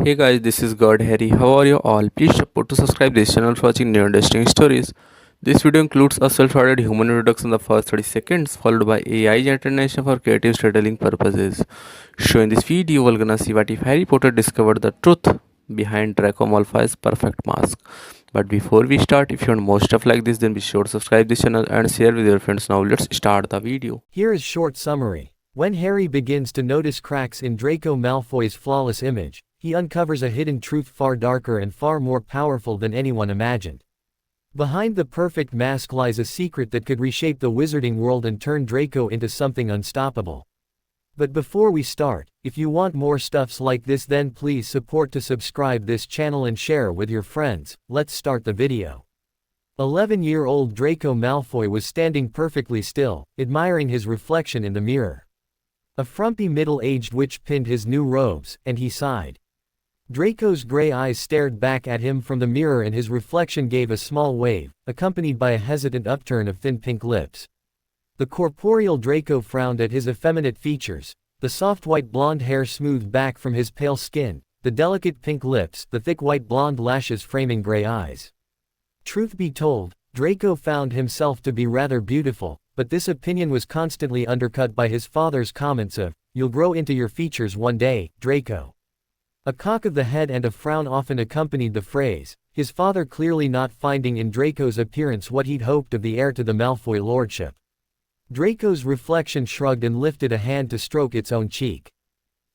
Hey guys, this is God Harry. How are you all? Please support to subscribe this channel for watching new interesting stories. This video includes a self-started human introduction in the first 30 seconds, followed by AI generation for creative storytelling purposes. So in this video, we're gonna see what if Harry Potter discovered the truth behind Draco Malfoy's perfect mask. But before we start, if you want more stuff like this, then be sure to subscribe this channel and share with your friends. Now let's start the video. Here is short summary. When Harry begins to notice cracks in Draco Malfoy's flawless image, he uncovers a hidden truth far darker and far more powerful than anyone imagined. Behind the perfect mask lies a secret that could reshape the wizarding world and turn Draco into something unstoppable. But before we start, if you want more stuffs like this, then please support to subscribe this channel and share with your friends. Let's start the video. 11-year-old Draco Malfoy was standing perfectly still, admiring his reflection in the mirror. A frumpy middle-aged witch pinned his new robes, and he sighed. Draco's gray eyes stared back at him from the mirror and his reflection gave a small wave, accompanied by a hesitant upturn of thin pink lips. The corporeal Draco frowned at his effeminate features, the soft white blonde hair smoothed back from his pale skin, the delicate pink lips, the thick white blonde lashes framing gray eyes. Truth be told, Draco found himself to be rather beautiful, but this opinion was constantly undercut by his father's comments of, "You'll grow into your features one day, Draco." A cock of the head and a frown often accompanied the phrase, his father clearly not finding in Draco's appearance what he'd hoped of the heir to the Malfoy lordship. Draco's reflection shrugged and lifted a hand to stroke its own cheek.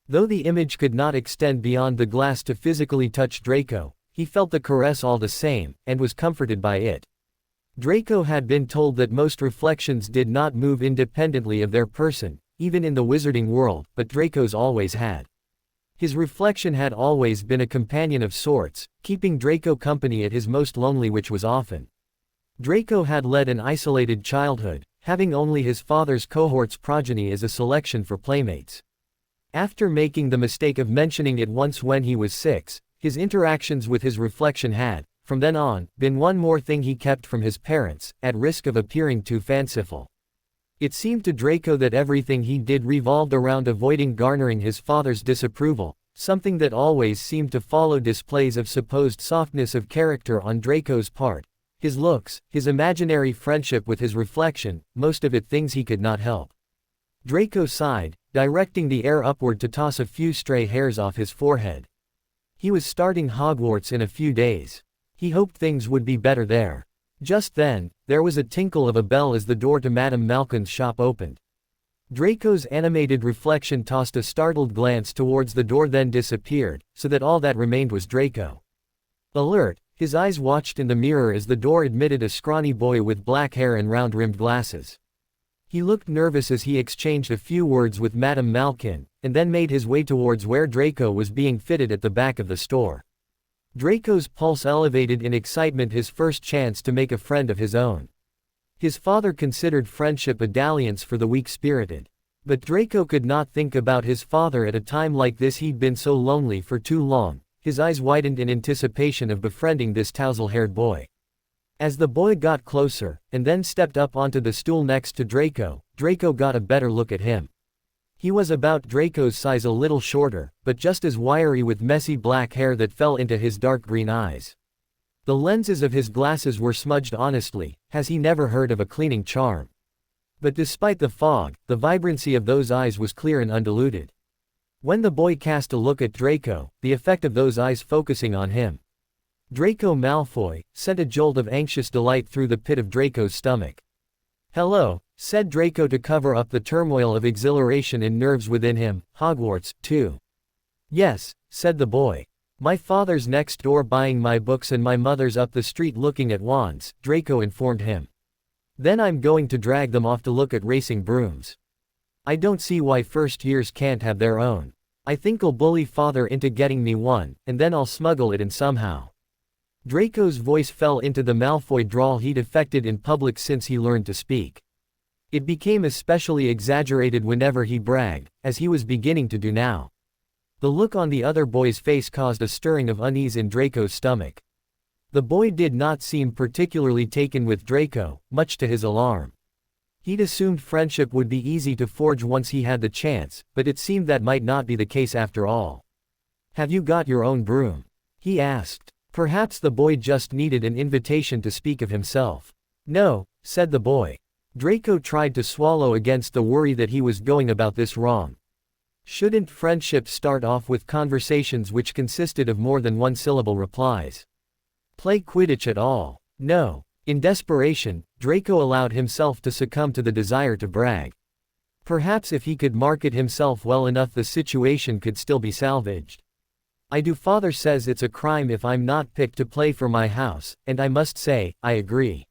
Though the image could not extend beyond the glass to physically touch Draco, he felt the caress all the same, and was comforted by it. Draco had been told that most reflections did not move independently of their person, even in the wizarding world, but Draco's always had. His reflection had always been a companion of sorts, keeping Draco company at his most lonely, which was often. Draco had led an isolated childhood, having only his father's cohort's progeny as a selection for playmates. After making the mistake of mentioning it once when he was 6, his interactions with his reflection had, from then on, been one more thing he kept from his parents, at risk of appearing too fanciful. It seemed to Draco that everything he did revolved around avoiding garnering his father's disapproval, something that always seemed to follow displays of supposed softness of character on Draco's part. His looks, his imaginary friendship with his reflection, most of it things he could not help. Draco sighed, directing the air upward to toss a few stray hairs off his forehead. He was starting Hogwarts in a few days. He hoped things would be better there. Just then, there was a tinkle of a bell as the door to Madame Malkin's shop opened. Draco's animated reflection tossed a startled glance towards the door, then disappeared, so that all that remained was Draco. Alert, his eyes watched in the mirror as the door admitted a scrawny boy with black hair and round-rimmed glasses. He looked nervous as he exchanged a few words with Madame Malkin, and then made his way towards where Draco was being fitted at the back of the store. Draco's pulse elevated in excitement, his first chance to make a friend of his own. His father considered friendship a dalliance for the weak-spirited. But Draco could not think about his father at a time like this. He'd been so lonely for too long. His eyes widened in anticipation of befriending this tousle-haired boy. As the boy got closer, and then stepped up onto the stool next to Draco, Draco got a better look at him. He was about Draco's size, a little shorter, but just as wiry, with messy black hair that fell into his dark green eyes. The lenses of his glasses were smudged honestly, as he never heard of a cleaning charm. But despite the fog, the vibrancy of those eyes was clear and undiluted. When the boy cast a look at Draco, the effect of those eyes focusing on him, Draco Malfoy, sent a jolt of anxious delight through the pit of Draco's stomach. "Hello," said Draco to cover up the turmoil of exhilaration and nerves within him. "Hogwarts, too?" "Yes," said the boy. "My father's next door buying my books and my mother's up the street looking at wands," Draco informed him. "Then I'm going to drag them off to look at racing brooms. I don't see why first years can't have their own. I think I'll bully father into getting me one, and then I'll smuggle it in somehow." Draco's voice fell into the Malfoy drawl he'd affected in public since he learned to speak. It became especially exaggerated whenever he bragged, as he was beginning to do now. The look on the other boy's face caused a stirring of unease in Draco's stomach. The boy did not seem particularly taken with Draco, much to his alarm. He'd assumed friendship would be easy to forge once he had the chance, but it seemed that might not be the case after all. Have you got your own broom? He asked. Perhaps the boy just needed an invitation to speak of himself. No, said the boy. Draco tried to swallow against the worry that he was going about this wrong. Shouldn't friendships start off with conversations which consisted of more than one-syllable replies? Play Quidditch at all? No. In desperation, Draco allowed himself to succumb to the desire to brag. Perhaps if he could market himself well enough the situation could still be salvaged. I do. Father says it's a crime if I'm not picked to play for my house, and I must say, I agree.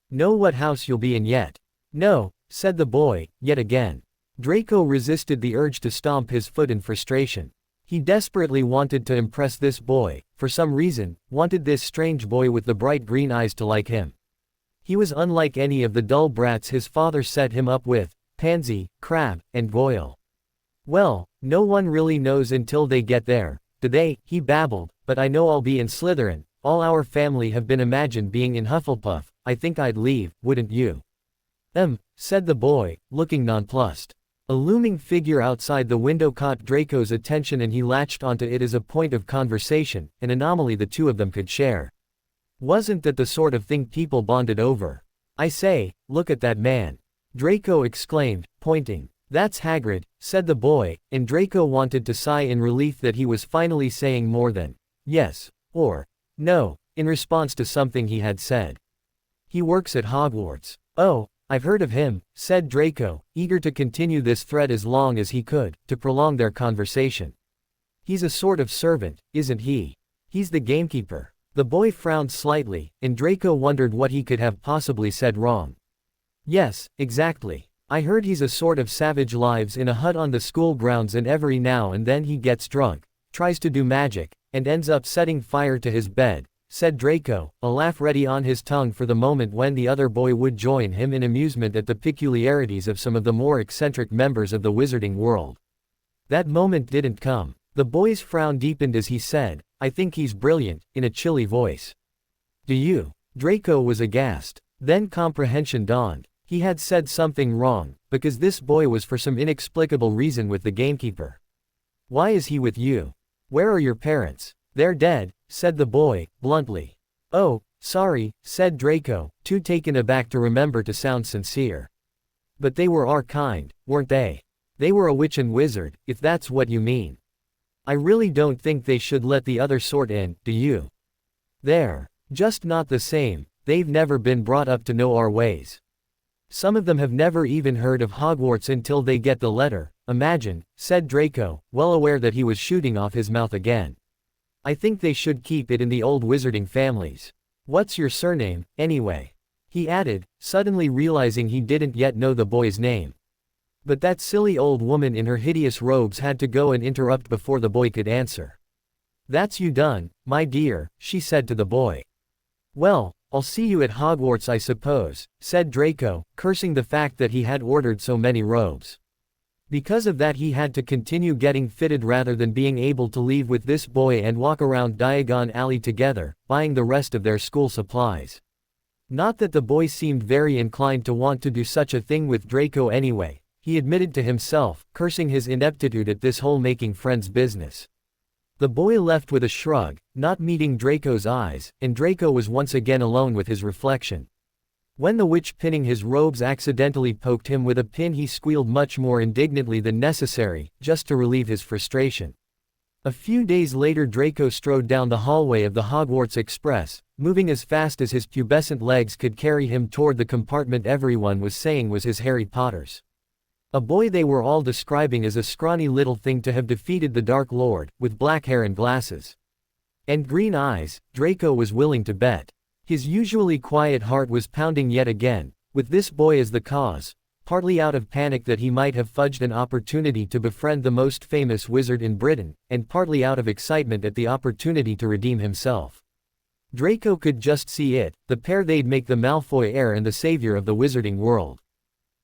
Know what house you'll be in yet? No, said the boy, yet again. Draco resisted the urge to stomp his foot in frustration. He desperately wanted to impress this boy, for some reason, wanted this strange boy with the bright green eyes to like him. He was unlike any of the dull brats his father set him up with, Pansy, Crab, and Goyle. Well, no one really knows until they get there, do they? He babbled, but I know I'll be in Slytherin. All our family have been imagined being in Hufflepuff. I think I'd leave, wouldn't you? Said the boy, looking nonplussed. A looming figure outside the window caught Draco's attention and he latched onto it as a point of conversation, an anomaly the two of them could share. Wasn't that the sort of thing people bonded over? I say, look at that man. Draco exclaimed, pointing. That's Hagrid, said the boy, and Draco wanted to sigh in relief that he was finally saying more than yes, or no, in response to something he had said. He works at Hogwarts. Oh, I've heard of him, said Draco, eager to continue this thread as long as he could, to prolong their conversation. He's a sort of servant, isn't he? He's the gamekeeper. The boy frowned slightly, and Draco wondered what he could have possibly said wrong. Yes, exactly. I heard he's a sort of savage, lives in a hut on the school grounds and every now and then he gets drunk, tries to do magic, and ends up setting fire to his bed, said Draco, a laugh ready on his tongue for the moment when the other boy would join him in amusement at the peculiarities of some of the more eccentric members of the wizarding world. That moment didn't come. The boy's frown deepened as he said, I think he's brilliant, in a chilly voice. Do you? Draco was aghast. Then comprehension dawned. He had said something wrong, because this boy was for some inexplicable reason with the gamekeeper. Why is he with you? Where are your parents? They're dead, said the boy, bluntly. Oh, sorry, said Draco, too taken aback to remember to sound sincere. But they were our kind, weren't they? They were a witch and wizard, if that's what you mean. I really don't think they should let the other sort in, do you? They're just not the same, they've never been brought up to know our ways. Some of them have never even heard of Hogwarts until they get the letter, imagine, said Draco, well aware that he was shooting off his mouth again. I think they should keep it in the old wizarding families. What's your surname, anyway? He added, suddenly realizing he didn't yet know the boy's name. But that silly old woman in her hideous robes had to go and interrupt before the boy could answer. That's you done, my dear, she said to the boy. Well, I'll see you at Hogwarts I suppose, said Draco, cursing the fact that he had ordered so many robes. Because of that he had to continue getting fitted rather than being able to leave with this boy and walk around Diagon Alley together, buying the rest of their school supplies. Not that the boy seemed very inclined to want to do such a thing with Draco anyway, he admitted to himself, cursing his ineptitude at this whole making friends business. The boy left with a shrug, not meeting Draco's eyes, and Draco was once again alone with his reflection. When the witch pinning his robes accidentally poked him with a pin he squealed much more indignantly than necessary, just to relieve his frustration. A few days later Draco strode down the hallway of the Hogwarts Express, moving as fast as his pubescent legs could carry him toward the compartment everyone was saying was his Harry Potter's. A boy they were all describing as a scrawny little thing to have defeated the Dark Lord, with black hair and glasses. And green eyes, Draco was willing to bet. His usually quiet heart was pounding yet again, with this boy as the cause, partly out of panic that he might have fudged an opportunity to befriend the most famous wizard in Britain, and partly out of excitement at the opportunity to redeem himself. Draco could just see it, the pair they'd make the Malfoy heir and the savior of the wizarding world.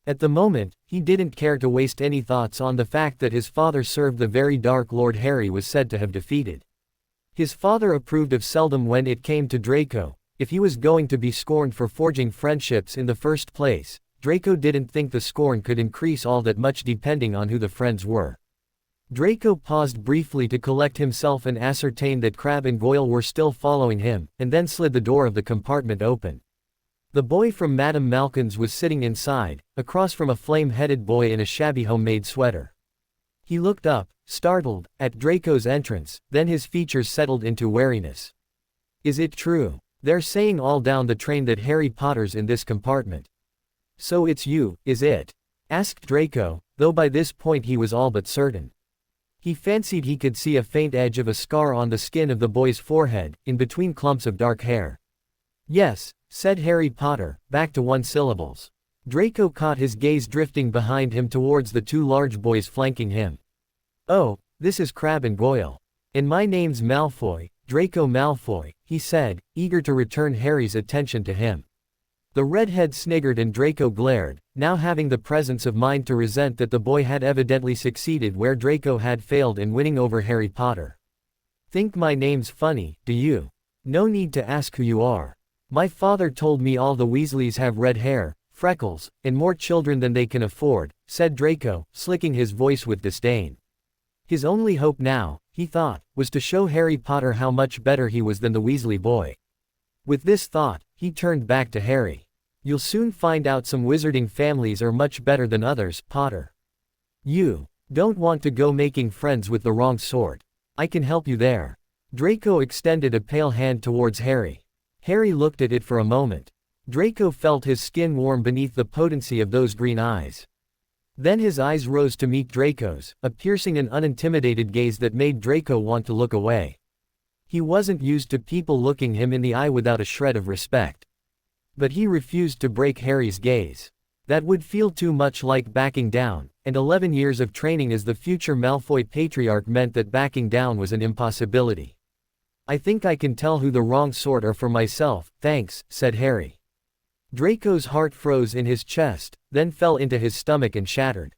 At the moment, he didn't care to waste any thoughts on the fact that his father served the very Dark Lord Harry was said to have defeated. His father approved of seldom when it came to Draco. If he was going to be scorned for forging friendships in the first place, Draco didn't think the scorn could increase all that much depending on who the friends were. Draco paused briefly to collect himself and ascertain that Crabbe and Goyle were still following him, and then slid the door of the compartment open. The boy from Madame Malkin's was sitting inside, across from a flame-headed boy in a shabby homemade sweater. He looked up, startled, at Draco's entrance, then his features settled into wariness. "Is it true? They're saying all down the train that Harry Potter's in this compartment." "So it's you, is it?" asked Draco, though by this point he was all but certain. He fancied he could see a faint edge of a scar on the skin of the boy's forehead, in between clumps of dark hair. "Yes," said Harry Potter, back to one syllables. Draco caught his gaze drifting behind him towards the two large boys flanking him. "Oh, this is Crabbe and Goyle. And my name's Malfoy, Draco Malfoy," he said, eager to return Harry's attention to him. The redhead sniggered and Draco glared, now having the presence of mind to resent that the boy had evidently succeeded where Draco had failed in winning over Harry Potter. "Think my name's funny, do you? No need to ask who you are. My father told me all the Weasleys have red hair, freckles, and more children than they can afford," said Draco, slicking his voice with disdain. His only hope now, he thought, was to show Harry Potter how much better he was than the Weasley boy. With this thought, he turned back to Harry. "You'll soon find out some wizarding families are much better than others, Potter. You don't want to go making friends with the wrong sort. I can help you there." Draco extended a pale hand towards Harry. Harry looked at it for a moment. Draco felt his skin warm beneath the potency of those green eyes. Then his eyes rose to meet Draco's, a piercing and unintimidated gaze that made Draco want to look away. He wasn't used to people looking him in the eye without a shred of respect. But he refused to break Harry's gaze. That would feel too much like backing down, and 11 years of training as the future Malfoy patriarch meant that backing down was an impossibility. "I think I can tell who the wrong sort are for myself, thanks," said Harry. Draco's heart froze in his chest, then fell into his stomach and shattered.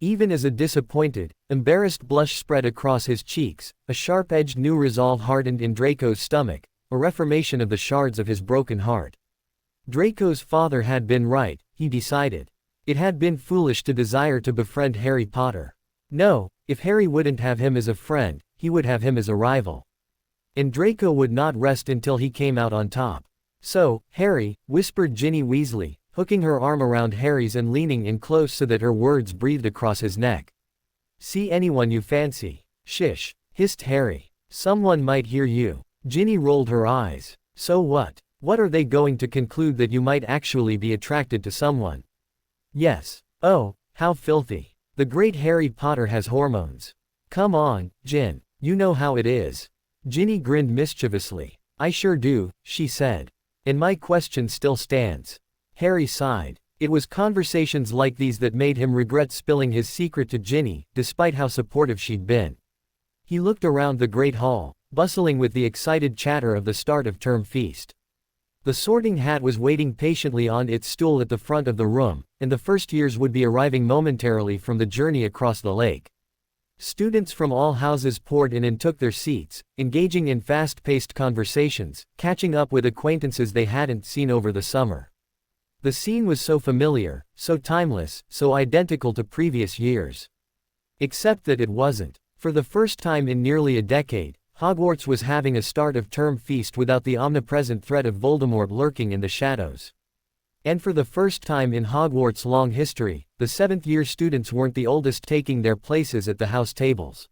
Even as a disappointed, embarrassed blush spread across his cheeks, a sharp-edged new resolve hardened in Draco's stomach, a reformation of the shards of his broken heart. Draco's father had been right, he decided. It had been foolish to desire to befriend Harry Potter. No, if Harry wouldn't have him as a friend, he would have him as a rival. And Draco would not rest until he came out on top. "So, Harry," whispered Ginny Weasley, hooking her arm around Harry's and leaning in close so that her words breathed across his neck. "See anyone you fancy?" "Shish," hissed Harry. "Someone might hear you." Ginny rolled her eyes. "So what? What are they going to conclude that you might actually be attracted to someone?" "Yes. Oh, how filthy. The great Harry Potter has hormones." "Come on, Gin. You know how it is." Ginny grinned mischievously. "I sure do," she said. "And my question still stands." Harry sighed. It was conversations like these that made him regret spilling his secret to Ginny, despite how supportive she'd been. He looked around the great hall, bustling with the excited chatter of the start of term feast. The Sorting Hat was waiting patiently on its stool at the front of the room, and the first years would be arriving momentarily from the journey across the lake. Students from all houses poured in and took their seats, engaging in fast-paced conversations, catching up with acquaintances they hadn't seen over the summer. The scene was so familiar, so timeless, so identical to previous years. Except that it wasn't. For the first time in nearly a decade, Hogwarts was having a start-of-term feast without the omnipresent threat of Voldemort lurking in the shadows. And for the first time in Hogwarts' long history, the 7th-year students weren't the oldest taking their places at the house tables.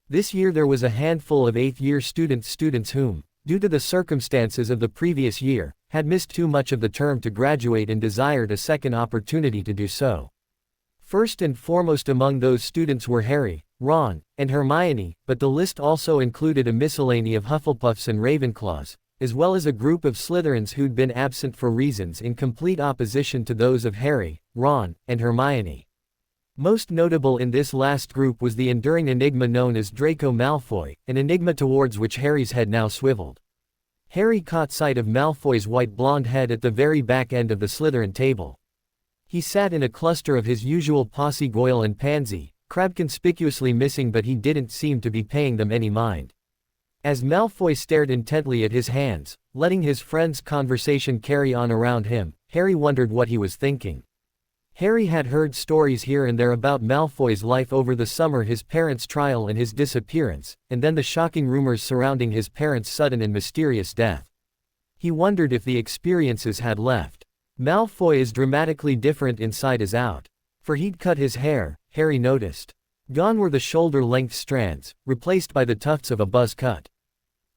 This year there was a handful of 8th-year students whom, due to the circumstances of the previous year, had missed too much of the term to graduate and desired a second opportunity to do so. First and foremost among those students were Harry, Ron, and Hermione, but the list also included a miscellany of Hufflepuffs and Ravenclaws, as well as a group of Slytherins who'd been absent for reasons in complete opposition to those of Harry, Ron, and Hermione. Most notable in this last group was the enduring enigma known as Draco Malfoy, an enigma towards which Harry's head now swiveled. Harry caught sight of Malfoy's white blonde head at the very back end of the Slytherin table. He sat in a cluster of his usual posse Goyle and Pansy, Crabbe conspicuously missing, but he didn't seem to be paying them any mind. As Malfoy stared intently at his hands, letting his friend's conversation carry on around him, Harry wondered what he was thinking. Harry had heard stories here and there about Malfoy's life over the summer, his parents' trial and his disappearance, and then the shocking rumors surrounding his parents' sudden and mysterious death. He wondered if the experiences had left Malfoy is dramatically different inside as out. For he'd cut his hair, Harry noticed. Gone were the shoulder-length strands, replaced by the tufts of a buzz cut.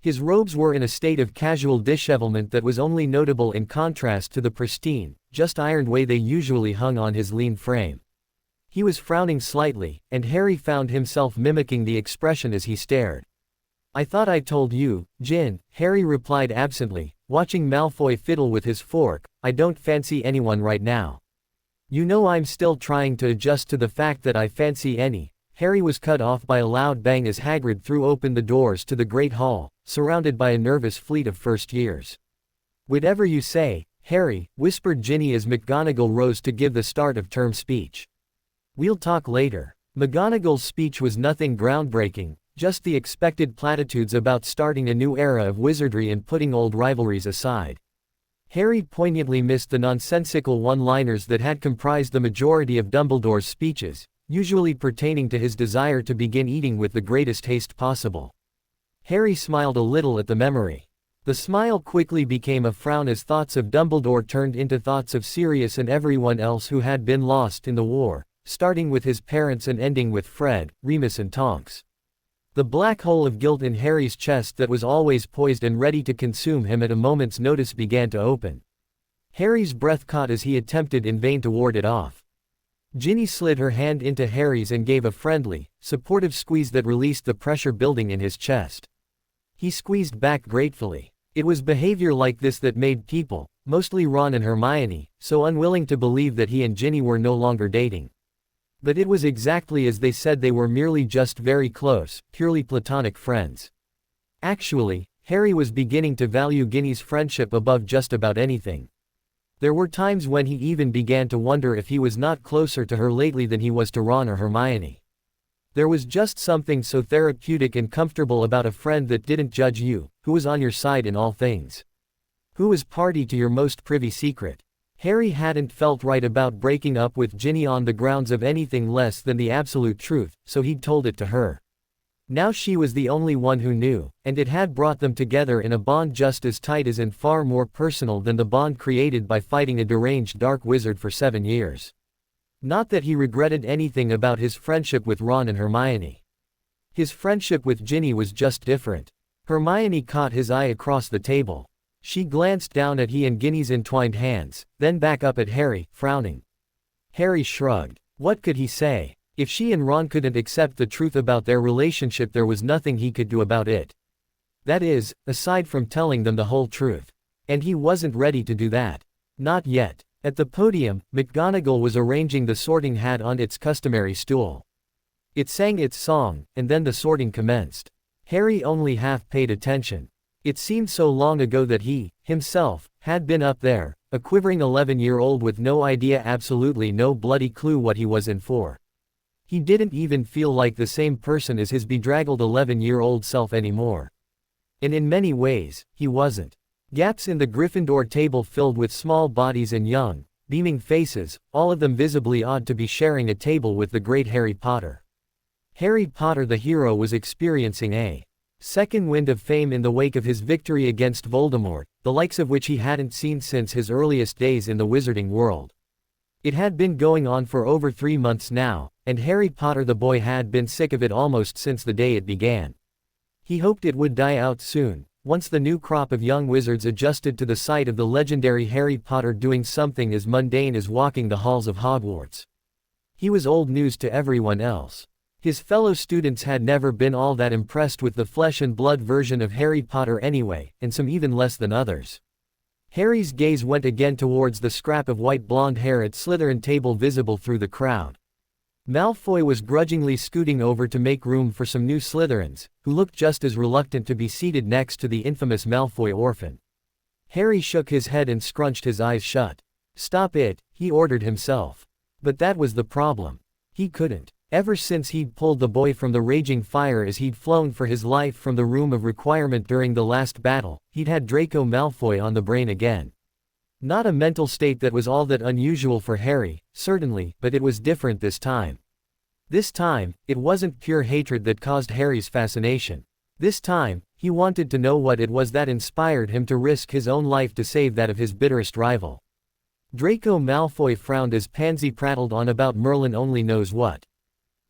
His robes were in a state of casual dishevelment that was only notable in contrast to the pristine, just ironed way they usually hung on his lean frame. He was frowning slightly, and Harry found himself mimicking the expression as he stared. "I thought I told you, Jin," Harry replied absently, watching Malfoy fiddle with his fork, "I don't fancy anyone right now." "You know I'm still trying to adjust to the fact that I fancy any." Harry was cut off by a loud bang as Hagrid threw open the doors to the Great Hall, surrounded by a nervous fleet of first years. "Whatever you say, Harry," whispered Ginny as McGonagall rose to give the start of term speech. "We'll talk later." McGonagall's speech was nothing groundbreaking, just the expected platitudes about starting a new era of wizardry and putting old rivalries aside. Harry poignantly missed the nonsensical one-liners that had comprised the majority of Dumbledore's speeches, usually pertaining to his desire to begin eating with the greatest haste possible. Harry smiled a little at the memory. The smile quickly became a frown as thoughts of Dumbledore turned into thoughts of Sirius and everyone else who had been lost in the war, starting with his parents and ending with Fred, Remus and Tonks. The black hole of guilt in Harry's chest that was always poised and ready to consume him at a moment's notice began to open. Harry's breath caught as he attempted in vain to ward it off. Ginny slid her hand into Harry's and gave a friendly, supportive squeeze that released the pressure building in his chest. He squeezed back gratefully. It was behavior like this that made people, mostly Ron and Hermione, so unwilling to believe that he and Ginny were no longer dating. But it was exactly as they said, they were merely just very close, purely platonic friends. Actually, Harry was beginning to value Ginny's friendship above just about anything. There were times when he even began to wonder if he was not closer to her lately than he was to Ron or Hermione. There was just something so therapeutic and comfortable about a friend that didn't judge you, who was on your side in all things. Who was party to your most privy secret. Harry hadn't felt right about breaking up with Ginny on the grounds of anything less than the absolute truth, so he'd told it to her. Now she was the only one who knew, and it had brought them together in a bond just as tight as and far more personal than the bond created by fighting a deranged dark wizard for 7 years. Not that he regretted anything about his friendship with Ron and Hermione. His friendship with Ginny was just different. Hermione caught his eye across the table. She glanced down at he and Ginny's entwined hands, then back up at Harry, frowning. Harry shrugged. What could he say? If she and Ron couldn't accept the truth about their relationship, there was nothing he could do about it. That is, aside from telling them the whole truth. And he wasn't ready to do that. Not yet. At the podium, McGonagall was arranging the sorting hat on its customary stool. It sang its song, and then the sorting commenced. Harry only half paid attention. It seemed so long ago that he, himself, had been up there, a quivering 11-year-old with no idea, absolutely no bloody clue what he was in for. He didn't even feel like the same person as his bedraggled 11-year-old self anymore. And in many ways, he wasn't. Gaps in the Gryffindor table filled with small bodies and young, beaming faces, all of them visibly odd to be sharing a table with the great Harry Potter. Harry Potter the hero was experiencing a second wind of fame in the wake of his victory against Voldemort, the likes of which he hadn't seen since his earliest days in the wizarding world. It had been going on for over 3 months now, and Harry Potter the boy had been sick of it almost since the day it began. He hoped it would die out soon, once the new crop of young wizards adjusted to the sight of the legendary Harry Potter doing something as mundane as walking the halls of Hogwarts. He was old news to everyone else. His fellow students had never been all that impressed with the flesh and blood version of Harry Potter anyway, and some even less than others. Harry's gaze went again towards the scrap of white blonde hair at Slytherin table visible through the crowd. Malfoy was grudgingly scooting over to make room for some new Slytherins, who looked just as reluctant to be seated next to the infamous Malfoy orphan. Harry shook his head and scrunched his eyes shut. Stop it, he ordered himself. But that was the problem. He couldn't. Ever since he'd pulled the boy from the raging fire as he'd flown for his life from the room of requirement during the last battle, he'd had Draco Malfoy on the brain again. Not a mental state that was all that unusual for Harry, certainly, but it was different this time. This time, it wasn't pure hatred that caused Harry's fascination. This time, he wanted to know what it was that inspired him to risk his own life to save that of his bitterest rival. Draco Malfoy frowned as Pansy prattled on about Merlin only knows what.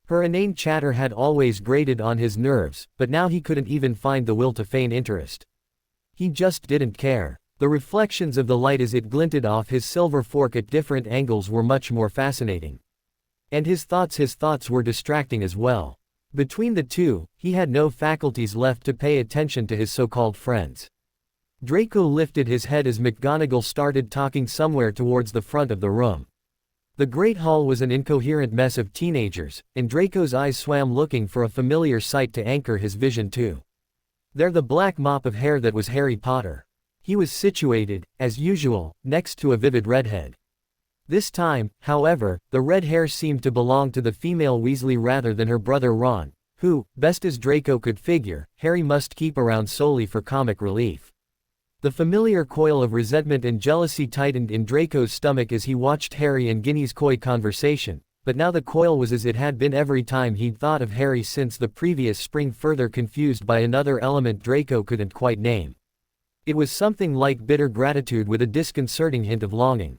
Her inane chatter had always grated on his nerves, but now he couldn't even find the will to feign interest. He just didn't care. The reflections of the light as it glinted off his silver fork at different angles were much more fascinating. And his thoughts were distracting as well. Between the two, he had no faculties left to pay attention to his so-called friends. Draco lifted his head as McGonagall started talking somewhere towards the front of the room. The Great Hall was an incoherent mess of teenagers, and Draco's eyes swam looking for a familiar sight to anchor his vision to. There the black mop of hair that was Harry Potter. He was situated, as usual, next to a vivid redhead. This time, however, the red hair seemed to belong to the female Weasley rather than her brother Ron, who, best as Draco could figure, Harry must keep around solely for comic relief. The familiar coil of resentment and jealousy tightened in Draco's stomach as he watched Harry and Ginny's coy conversation, but now the coil was as it had been every time he'd thought of Harry since the previous spring, further confused by another element Draco couldn't quite name. It was something like bitter gratitude with a disconcerting hint of longing.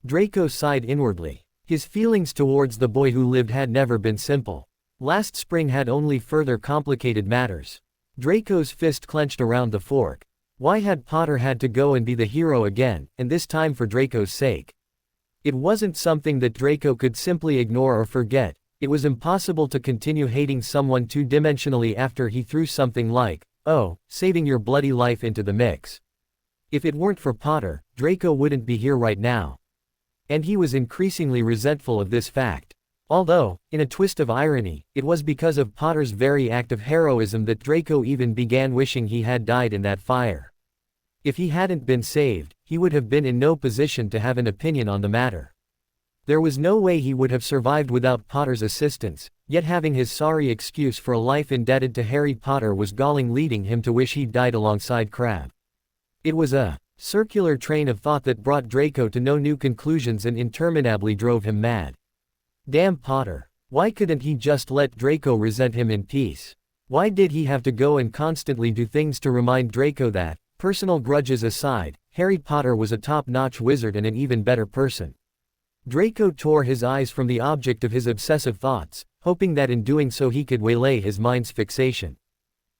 Draco sighed inwardly. His feelings towards the boy who lived had never been simple. Last spring had only further complicated matters. Draco's fist clenched around the fork. Why had Potter had to go and be the hero again, and this time for Draco's sake? It wasn't something that Draco could simply ignore or forget. It was impossible to continue hating someone two-dimensionally after he threw something like, "Oh, saving your bloody life" into the mix. If it weren't for Potter, Draco wouldn't be here right now. And he was increasingly resentful of this fact. Although, in a twist of irony, it was because of Potter's very act of heroism that Draco even began wishing he had died in that fire. If he hadn't been saved, he would have been in no position to have an opinion on the matter. There was no way he would have survived without Potter's assistance, yet having his sorry excuse for a life indebted to Harry Potter was galling, leading him to wish he'd died alongside Crabbe. It was a circular train of thought that brought Draco to no new conclusions and interminably drove him mad. Damn Potter. Why couldn't he just let Draco resent him in peace? Why did he have to go and constantly do things to remind Draco that, personal grudges aside, Harry Potter was a top-notch wizard and an even better person? Draco tore his eyes from the object of his obsessive thoughts, hoping that in doing so he could waylay his mind's fixation.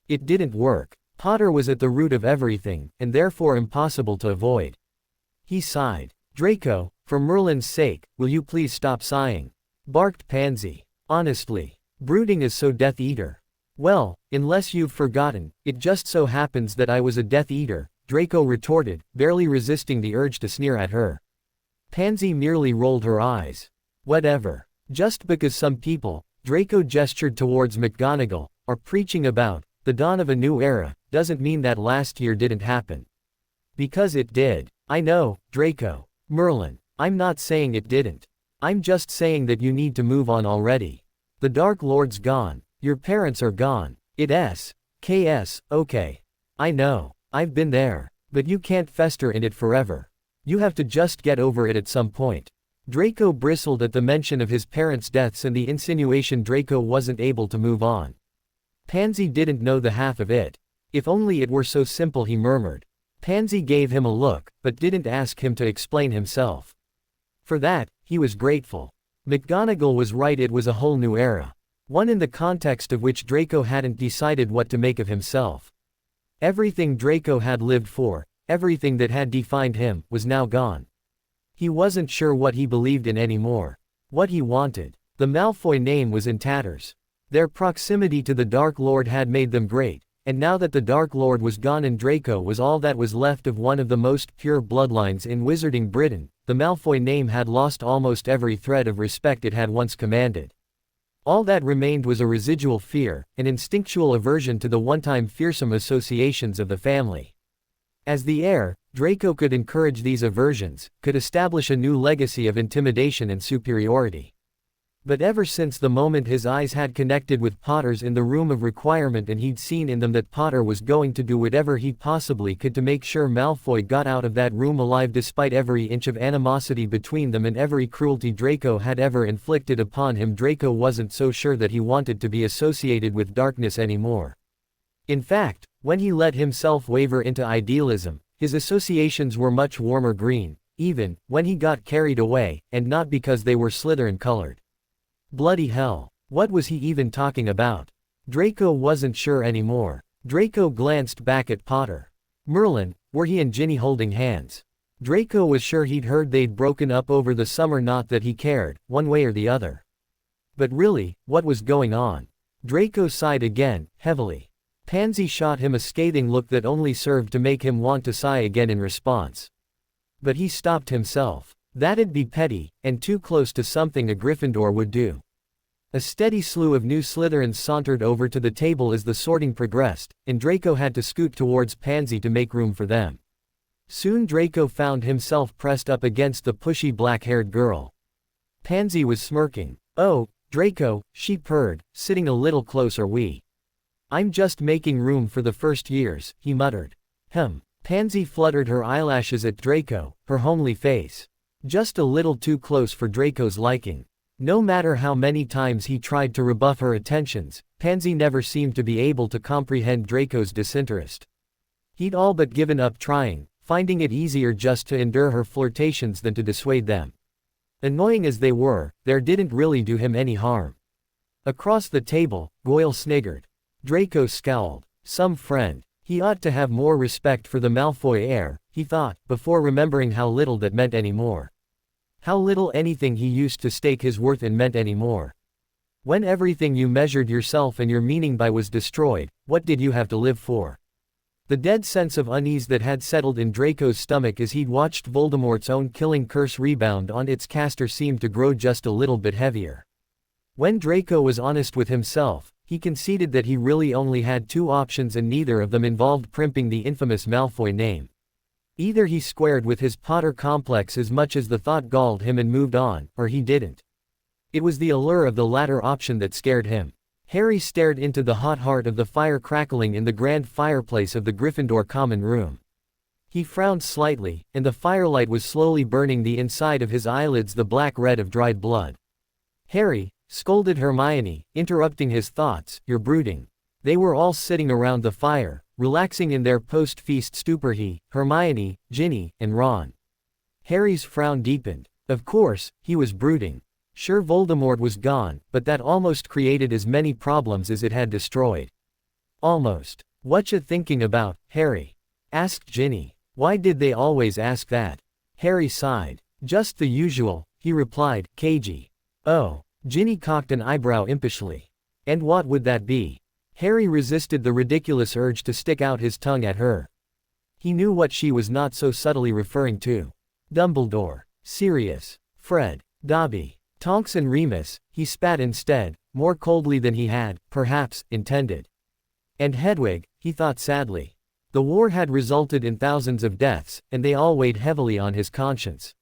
It didn't work. Potter was at the root of everything, and therefore impossible to avoid. He sighed. "Draco, for Merlin's sake, will you please stop sighing?" barked Pansy. "Honestly, brooding is so Death Eater." "Well, unless you've forgotten, it just so happens that I was a Death Eater," Draco retorted, barely resisting the urge to sneer at her. Pansy merely rolled her eyes. "Whatever. Just because some people," Draco gestured towards McGonagall, "are preaching about the dawn of a new era, doesn't mean that last year didn't happen. Because it did. I know, Draco. Merlin. I'm not saying it didn't. I'm just saying that you need to move on already. The Dark Lord's gone. Your parents are gone. Okay. I know. I've been there. But you can't fester in it forever. You have to just get over it at some point." Draco bristled at the mention of his parents' deaths and the insinuation Draco wasn't able to move on. Pansy didn't know the half of it. If only it were so simple, he murmured. Pansy gave him a look, but didn't ask him to explain himself. For that, he was grateful. McGonagall was right, it was a whole new era. One in the context of which Draco hadn't decided what to make of himself. Everything Draco had lived for, everything that had defined him, was now gone. He wasn't sure what he believed in anymore. What he wanted. The Malfoy name was in tatters. Their proximity to the Dark Lord had made them great, and now that the Dark Lord was gone and Draco was all that was left of one of the most pure bloodlines in Wizarding Britain, the Malfoy name had lost almost every thread of respect it had once commanded. All that remained was a residual fear, an instinctual aversion to the one-time fearsome associations of the family. As the heir, Draco could encourage these aversions, could establish a new legacy of intimidation and superiority. But ever since the moment his eyes had connected with Potter's in the room of requirement and he'd seen in them that Potter was going to do whatever he possibly could to make sure Malfoy got out of that room alive despite every inch of animosity between them and every cruelty Draco had ever inflicted upon him, Draco wasn't so sure that he wanted to be associated with darkness anymore. In fact, when he let himself waver into idealism, his associations were much warmer green, even when he got carried away, and not because they were Slytherin colored. Bloody hell. What was he even talking about? Draco wasn't sure anymore. Draco glanced back at Potter. Merlin, were he and Ginny holding hands? Draco was sure he'd heard they'd broken up over the summer, not that he cared, one way or the other. But really, what was going on? Draco sighed again, heavily. Pansy shot him a scathing look that only served to make him want to sigh again in response. But he stopped himself. That'd be petty, and too close to something a Gryffindor would do. A steady slew of new Slytherins sauntered over to the table as the sorting progressed, and Draco had to scoot towards Pansy to make room for them. Soon Draco found himself pressed up against the pushy black-haired girl. Pansy was smirking. "Oh, Draco," she purred, sitting a little closer. "I'm just making room for the first years," he muttered. Pansy fluttered her eyelashes at Draco, her homely face. Just a little too close for Draco's liking. No matter how many times he tried to rebuff her attentions, Pansy never seemed to be able to comprehend Draco's disinterest. He'd all but given up trying, finding it easier just to endure her flirtations than to dissuade them. Annoying as they were, they didn't really do him any harm. Across the table, Goyle sniggered. Draco scowled. Some friend. He ought to have more respect for the Malfoy heir, he thought, before remembering how little that meant anymore. How little anything he used to stake his worth in meant anymore. When everything you measured yourself and your meaning by was destroyed, what did you have to live for? The dead sense of unease that had settled in Draco's stomach as he'd watched Voldemort's own killing curse rebound on its caster seemed to grow just a little bit heavier. When Draco was honest with himself, he conceded that he really only had two options and neither of them involved primping the infamous Malfoy name. Either he squared with his Potter complex as much as the thought galled him and moved on, or he didn't. It was the allure of the latter option that scared him. Harry stared into the hot heart of the fire crackling in the grand fireplace of the Gryffindor common room. He frowned slightly, and the firelight was slowly burning the inside of his eyelids the black red of dried blood. "Harry," scolded Hermione, interrupting his thoughts, "you're brooding." They were all sitting around the fire, relaxing in their post-feast stupor, he, Hermione, Ginny, and Ron. Harry's frown deepened. Of course, he was brooding. Sure, Voldemort was gone, but that almost created as many problems as it had destroyed. Almost. "Whatcha thinking about, Harry?" asked Ginny. Why did they always ask that? Harry sighed. "Just the usual," he replied, cagey. "Oh." Ginny cocked an eyebrow impishly. "And what would that be?" Harry resisted the ridiculous urge to stick out his tongue at her. He knew what she was not so subtly referring to. Dumbledore. Sirius. Fred. Dobby. Tonks and Remus, he spat instead, more coldly than he had, perhaps, intended. And Hedwig, he thought sadly. The war had resulted in thousands of deaths, and they all weighed heavily on his conscience.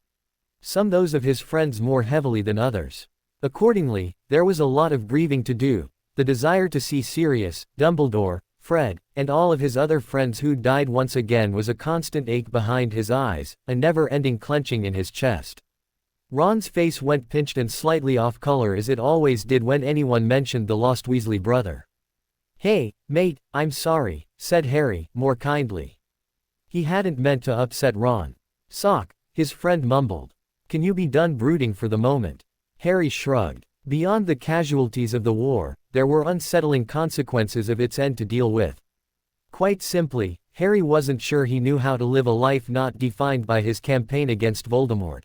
Some those of his friends more heavily than others. Accordingly, there was a lot of grieving to do. The desire to see Sirius, Dumbledore, Fred, and all of his other friends who died once again was a constant ache behind his eyes, a never-ending clenching in his chest. Ron's face went pinched and slightly off color as it always did when anyone mentioned the lost Weasley brother. "Hey, mate, I'm sorry," said Harry, more kindly. He hadn't meant to upset Ron. "Sock," his friend mumbled. "Can you be done brooding for the moment?" Harry shrugged. Beyond the casualties of the war, there were unsettling consequences of its end to deal with. Quite simply, Harry wasn't sure he knew how to live a life not defined by his campaign against Voldemort.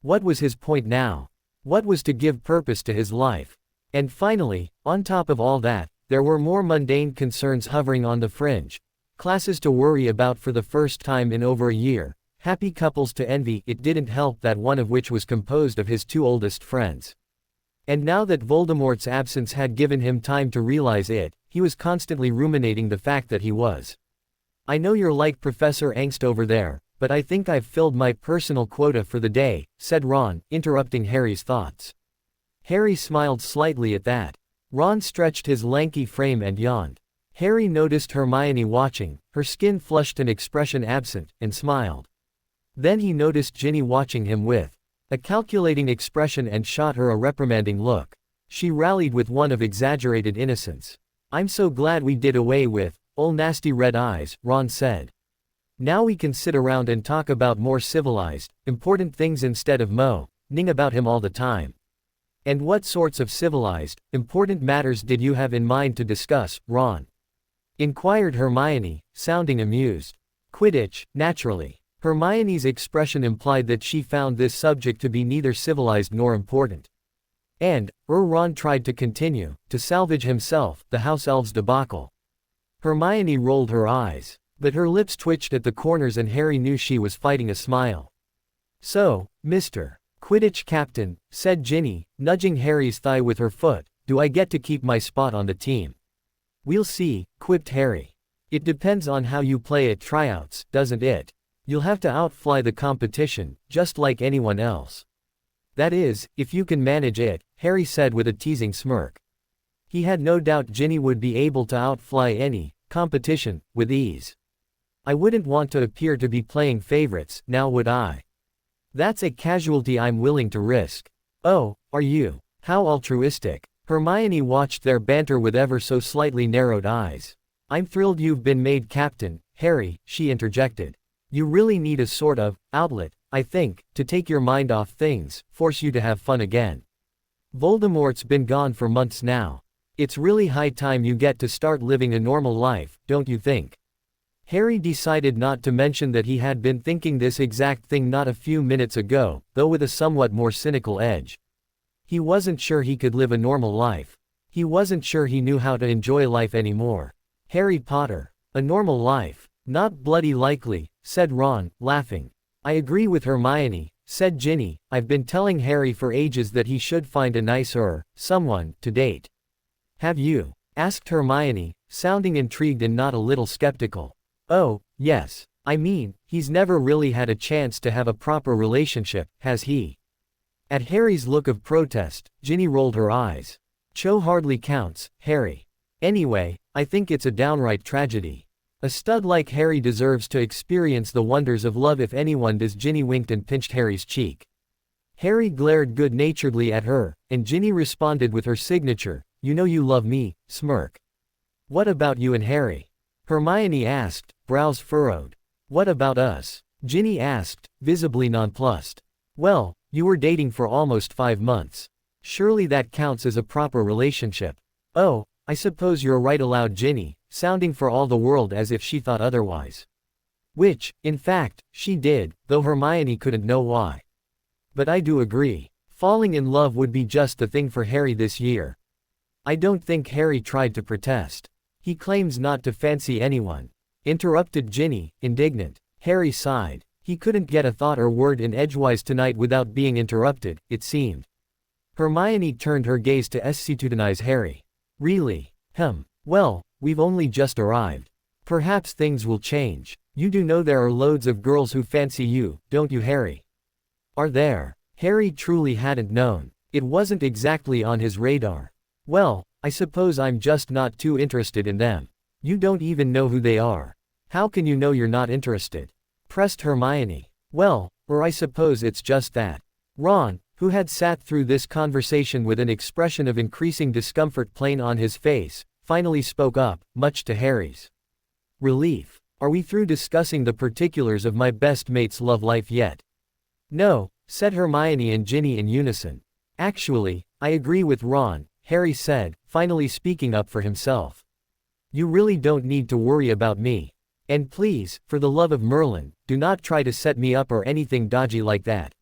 What was his point now? What was to give purpose to his life? And finally, on top of all that, there were more mundane concerns hovering on the fringe. Classes to worry about for the first time in over a year, happy couples to envy. It didn't help that one of which was composed of his two oldest friends. And now that Voldemort's absence had given him time to realize it, he was constantly ruminating the fact that he was. "I know you're like Professor Angst over there, but I think I've filled my personal quota for the day," said Ron, interrupting Harry's thoughts. Harry smiled slightly at that. Ron stretched his lanky frame and yawned. Harry noticed Hermione watching, her skin flushed and expression absent, and smiled. Then he noticed Ginny watching him with a calculating expression and shot her a reprimanding look. She rallied with one of exaggerated innocence. "I'm so glad we did away with ol' nasty red eyes," Ron said. "Now we can sit around and talk about more civilized, important things instead of ning about him all the time." "And what sorts of civilized, important matters did you have in mind to discuss, Ron?" inquired Hermione, sounding amused. "Quidditch, naturally." Hermione's expression implied that she found this subject to be neither civilized nor important. And, Ron tried to continue, to salvage himself, the house elves debacle. Hermione rolled her eyes. But her lips twitched at the corners and Harry knew she was fighting a smile. "So, Mr. Quidditch Captain," said Ginny, nudging Harry's thigh with her foot, "do I get to keep my spot on the team?" "We'll see," quipped Harry. "It depends on how you play at tryouts, doesn't it? You'll have to outfly the competition, just like anyone else." "That is, if you can manage it," Harry said with a teasing smirk. He had no doubt Ginny would be able to outfly any competition with ease. "I wouldn't want to appear to be playing favorites, now would I? That's a casualty I'm willing to risk." "Oh, are you? How altruistic." Hermione watched their banter with ever so slightly narrowed eyes. "I'm thrilled you've been made captain, Harry," she interjected. "You really need a sort of outlet, I think, to take your mind off things, force you to have fun again. Voldemort's been gone for months now. It's really high time you get to start living a normal life, don't you think?" Harry decided not to mention that he had been thinking this exact thing not a few minutes ago, though with a somewhat more cynical edge. He wasn't sure he could live a normal life. He wasn't sure he knew how to enjoy life anymore. Harry Potter. A normal life. Not bloody likely, said Ron, laughing. "I agree with Hermione," said Ginny. "I've been telling Harry for ages that he should find a nicer someone to date." "Have you?" asked Hermione, sounding intrigued and not a little skeptical. "Oh, yes. I mean, he's never really had a chance to have a proper relationship, has he?" At Harry's look of protest, Ginny rolled her eyes. "Cho hardly counts, Harry. Anyway, I think it's a downright tragedy. A stud like Harry deserves to experience the wonders of love if anyone does." Ginny winked and pinched Harry's cheek. Harry glared good-naturedly at her, and Ginny responded with her signature, "You know you love me," smirk. "What about you and Harry?" Hermione asked, brows furrowed. "What about us?" Ginny asked, visibly nonplussed. "Well, you were dating for almost 5 months. Surely that counts as a proper relationship." "Oh, I suppose you're right," allowed Ginny, sounding for all the world as if she thought otherwise. Which, in fact, she did, though Hermione couldn't know why. "But I do agree. Falling in love would be just the thing for Harry this year." "I don't think Harry tried to protest. He claims not to fancy anyone," interrupted Ginny, indignant. Harry sighed. He couldn't get a thought or word in edgewise tonight without being interrupted, it seemed. Hermione turned her gaze to scrutinize Harry. "Really? Well, we've only just arrived. Perhaps things will change. You do know there are loads of girls who fancy you, don't you, Harry?" "Are there?" Harry truly hadn't known. It wasn't exactly on his radar. "Well, I suppose I'm just not too interested in them." "You don't even know who they are. How can you know you're not interested?" pressed Hermione. "Well, I suppose it's just that." Ron, who had sat through this conversation with an expression of increasing discomfort plain on his face, finally spoke up, much to Harry's relief. "Are we through discussing the particulars of my best mate's love life yet?" "No," said Hermione and Ginny in unison. "Actually, I agree with Ron," Harry said, finally speaking up for himself. "You really don't need to worry about me. And please, for the love of Merlin, do not try to set me up or anything dodgy like that."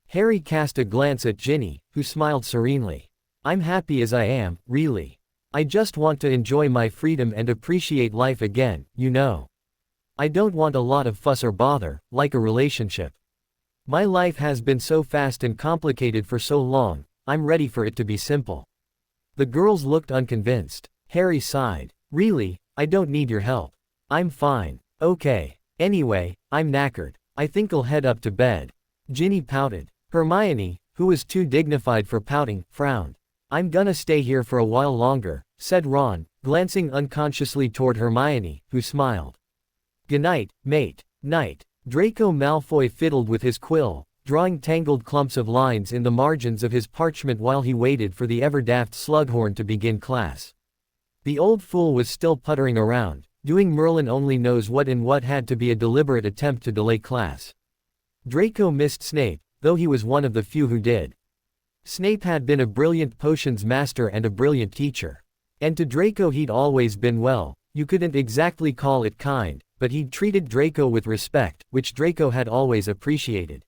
Harry cast a glance at Ginny, who smiled serenely. "I'm happy as I am, really. I just want to enjoy my freedom and appreciate life again, you know. I don't want a lot of fuss or bother, like a relationship. My life has been so fast and complicated for so long, I'm ready for it to be simple." The girls looked unconvinced. Harry sighed. "Really, I don't need your help. I'm fine." "Okay. Anyway, I'm knackered. I think I'll head up to bed." Ginny pouted. Hermione, who was too dignified for pouting, frowned. "I'm gonna stay here for a while longer," said Ron, glancing unconsciously toward Hermione, who smiled. "Goodnight, mate." "Night." Draco Malfoy fiddled with his quill, drawing tangled clumps of lines in the margins of his parchment while he waited for the ever-daft Slughorn to begin class. The old fool was still puttering around, doing Merlin only knows what in what had to be a deliberate attempt to delay class. Draco missed Snape, though he was one of the few who did. Snape had been a brilliant potions master and a brilliant teacher. And to Draco he'd always been, well, you couldn't exactly call it kind, but he'd treated Draco with respect, which Draco had always appreciated.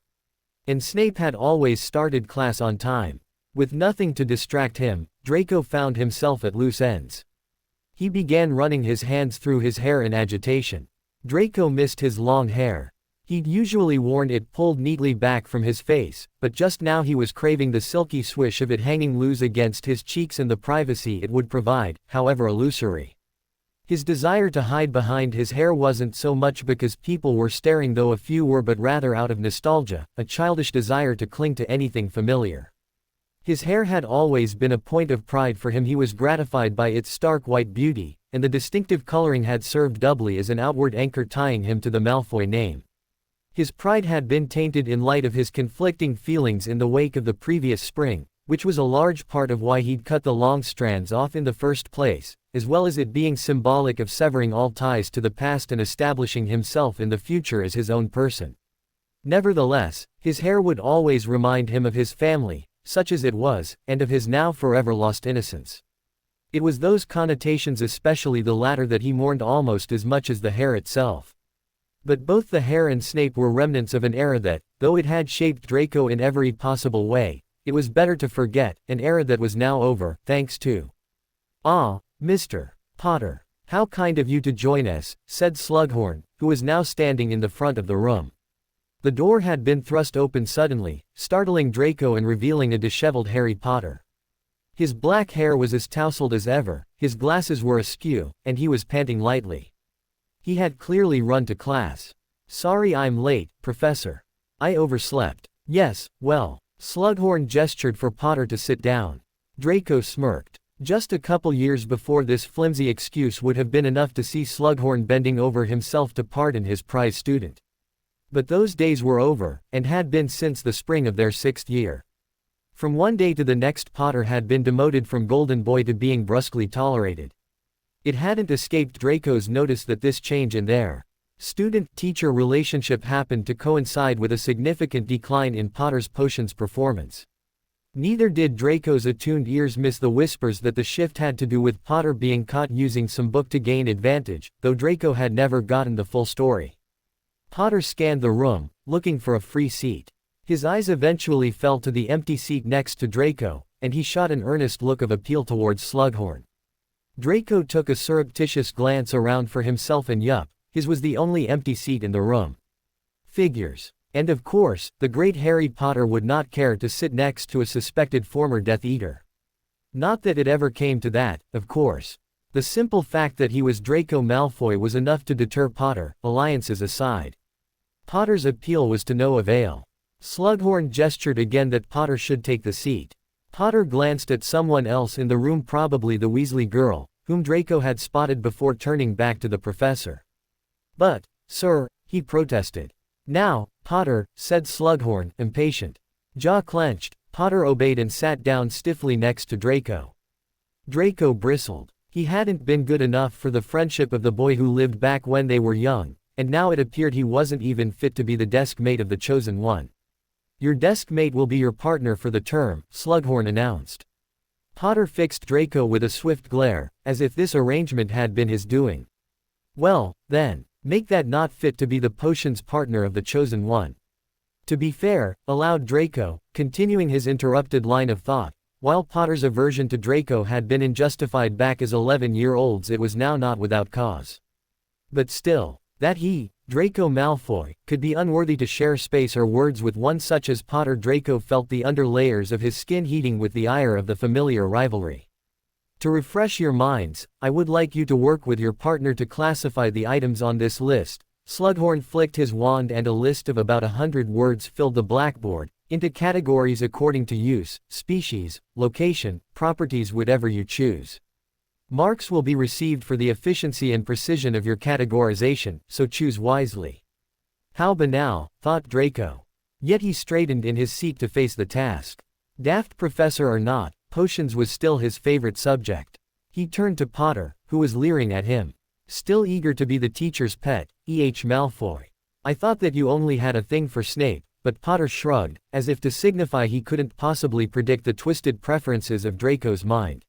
And Snape had always started class on time. With nothing to distract him, Draco found himself at loose ends. He began running his hands through his hair in agitation. Draco missed his long hair. He'd usually worn it pulled neatly back from his face, but just now he was craving the silky swish of it hanging loose against his cheeks and the privacy it would provide, however illusory. His desire to hide behind his hair wasn't so much because people were staring, though a few were, but rather out of nostalgia, a childish desire to cling to anything familiar. His hair had always been a point of pride for him. He was gratified by its stark white beauty, and the distinctive coloring had served doubly as an outward anchor tying him to the Malfoy name. His pride had been tainted in light of his conflicting feelings in the wake of the previous spring, which was a large part of why he'd cut the long strands off in the first place, as well as it being symbolic of severing all ties to the past and establishing himself in the future as his own person. Nevertheless, his hair would always remind him of his family, such as it was, and of his now forever lost innocence. It was those connotations, especially the latter, that he mourned almost as much as the hair itself. But both the hair and Snape were remnants of an era that, though it had shaped Draco in every possible way, it was better to forget, an era that was now over, thanks to. "Ah, Mr. Potter. How kind of you to join us," said Slughorn, who was now standing in the front of the room. The door had been thrust open suddenly, startling Draco and revealing a disheveled Harry Potter. His black hair was as tousled as ever, his glasses were askew, and he was panting lightly. He had clearly run to class. "Sorry I'm late, Professor. I overslept." "Yes, well." Slughorn gestured for Potter to sit down. Draco smirked. Just a couple years before, this flimsy excuse would have been enough to see Slughorn bending over himself to pardon his prize student. But those days were over, and had been since the spring of their 6th year. From one day to the next, Potter had been demoted from golden boy to being brusquely tolerated. It hadn't escaped Draco's notice that this change in their student-teacher relationship happened to coincide with a significant decline in Potter's potions performance. Neither did Draco's attuned ears miss the whispers that the shift had to do with Potter being caught using some book to gain advantage, though Draco had never gotten the full story. Potter scanned the room, looking for a free seat. His eyes eventually fell to the empty seat next to Draco, and he shot an earnest look of appeal towards Slughorn. Draco took a surreptitious glance around for himself, and yup, his was the only empty seat in the room. Figures. And of course, the great Harry Potter would not care to sit next to a suspected former Death Eater. Not that it ever came to that, of course. The simple fact that he was Draco Malfoy was enough to deter Potter, alliances aside. Potter's appeal was to no avail. Slughorn gestured again that Potter should take the seat. Potter glanced at someone else in the room, probably the Weasley girl, whom Draco had spotted before turning back to the professor. "But, sir," he protested. "Now, Potter," said Slughorn, impatient. Jaw clenched, Potter obeyed and sat down stiffly next to Draco. Draco bristled. He hadn't been good enough for the friendship of the boy who lived back when they were young, and now it appeared he wasn't even fit to be the desk mate of the chosen one. "Your desk mate will be your partner for the term," Slughorn announced. Potter fixed Draco with a swift glare, as if this arrangement had been his doing. "Well, then, make that not fit to be the potion's partner of the chosen one." "To be fair," allowed Draco, continuing his interrupted line of thought, while Potter's aversion to Draco had been unjustified back as 11-year-olds, it was now not without cause. But still, that he, Draco Malfoy, could be unworthy to share space or words with one such as Potter. Draco felt the underlayers of his skin heating with the ire of the familiar rivalry. "To refresh your minds, I would like you to work with your partner to classify the items on this list." Slughorn flicked his wand and a list of about 100 words filled the blackboard, into categories according to use, species, location, properties, whatever you choose. Marks will be received for the efficiency and precision of your categorization, so choose wisely. How banal, thought Draco. Yet he straightened in his seat to face the task. Daft professor or not, potions was still his favorite subject. He turned to Potter, who was leering at him. Still eager to be the teacher's pet, Malfoy. I thought that you only had a thing for Snape, but Potter shrugged, as if to signify he couldn't possibly predict the twisted preferences of Draco's mind.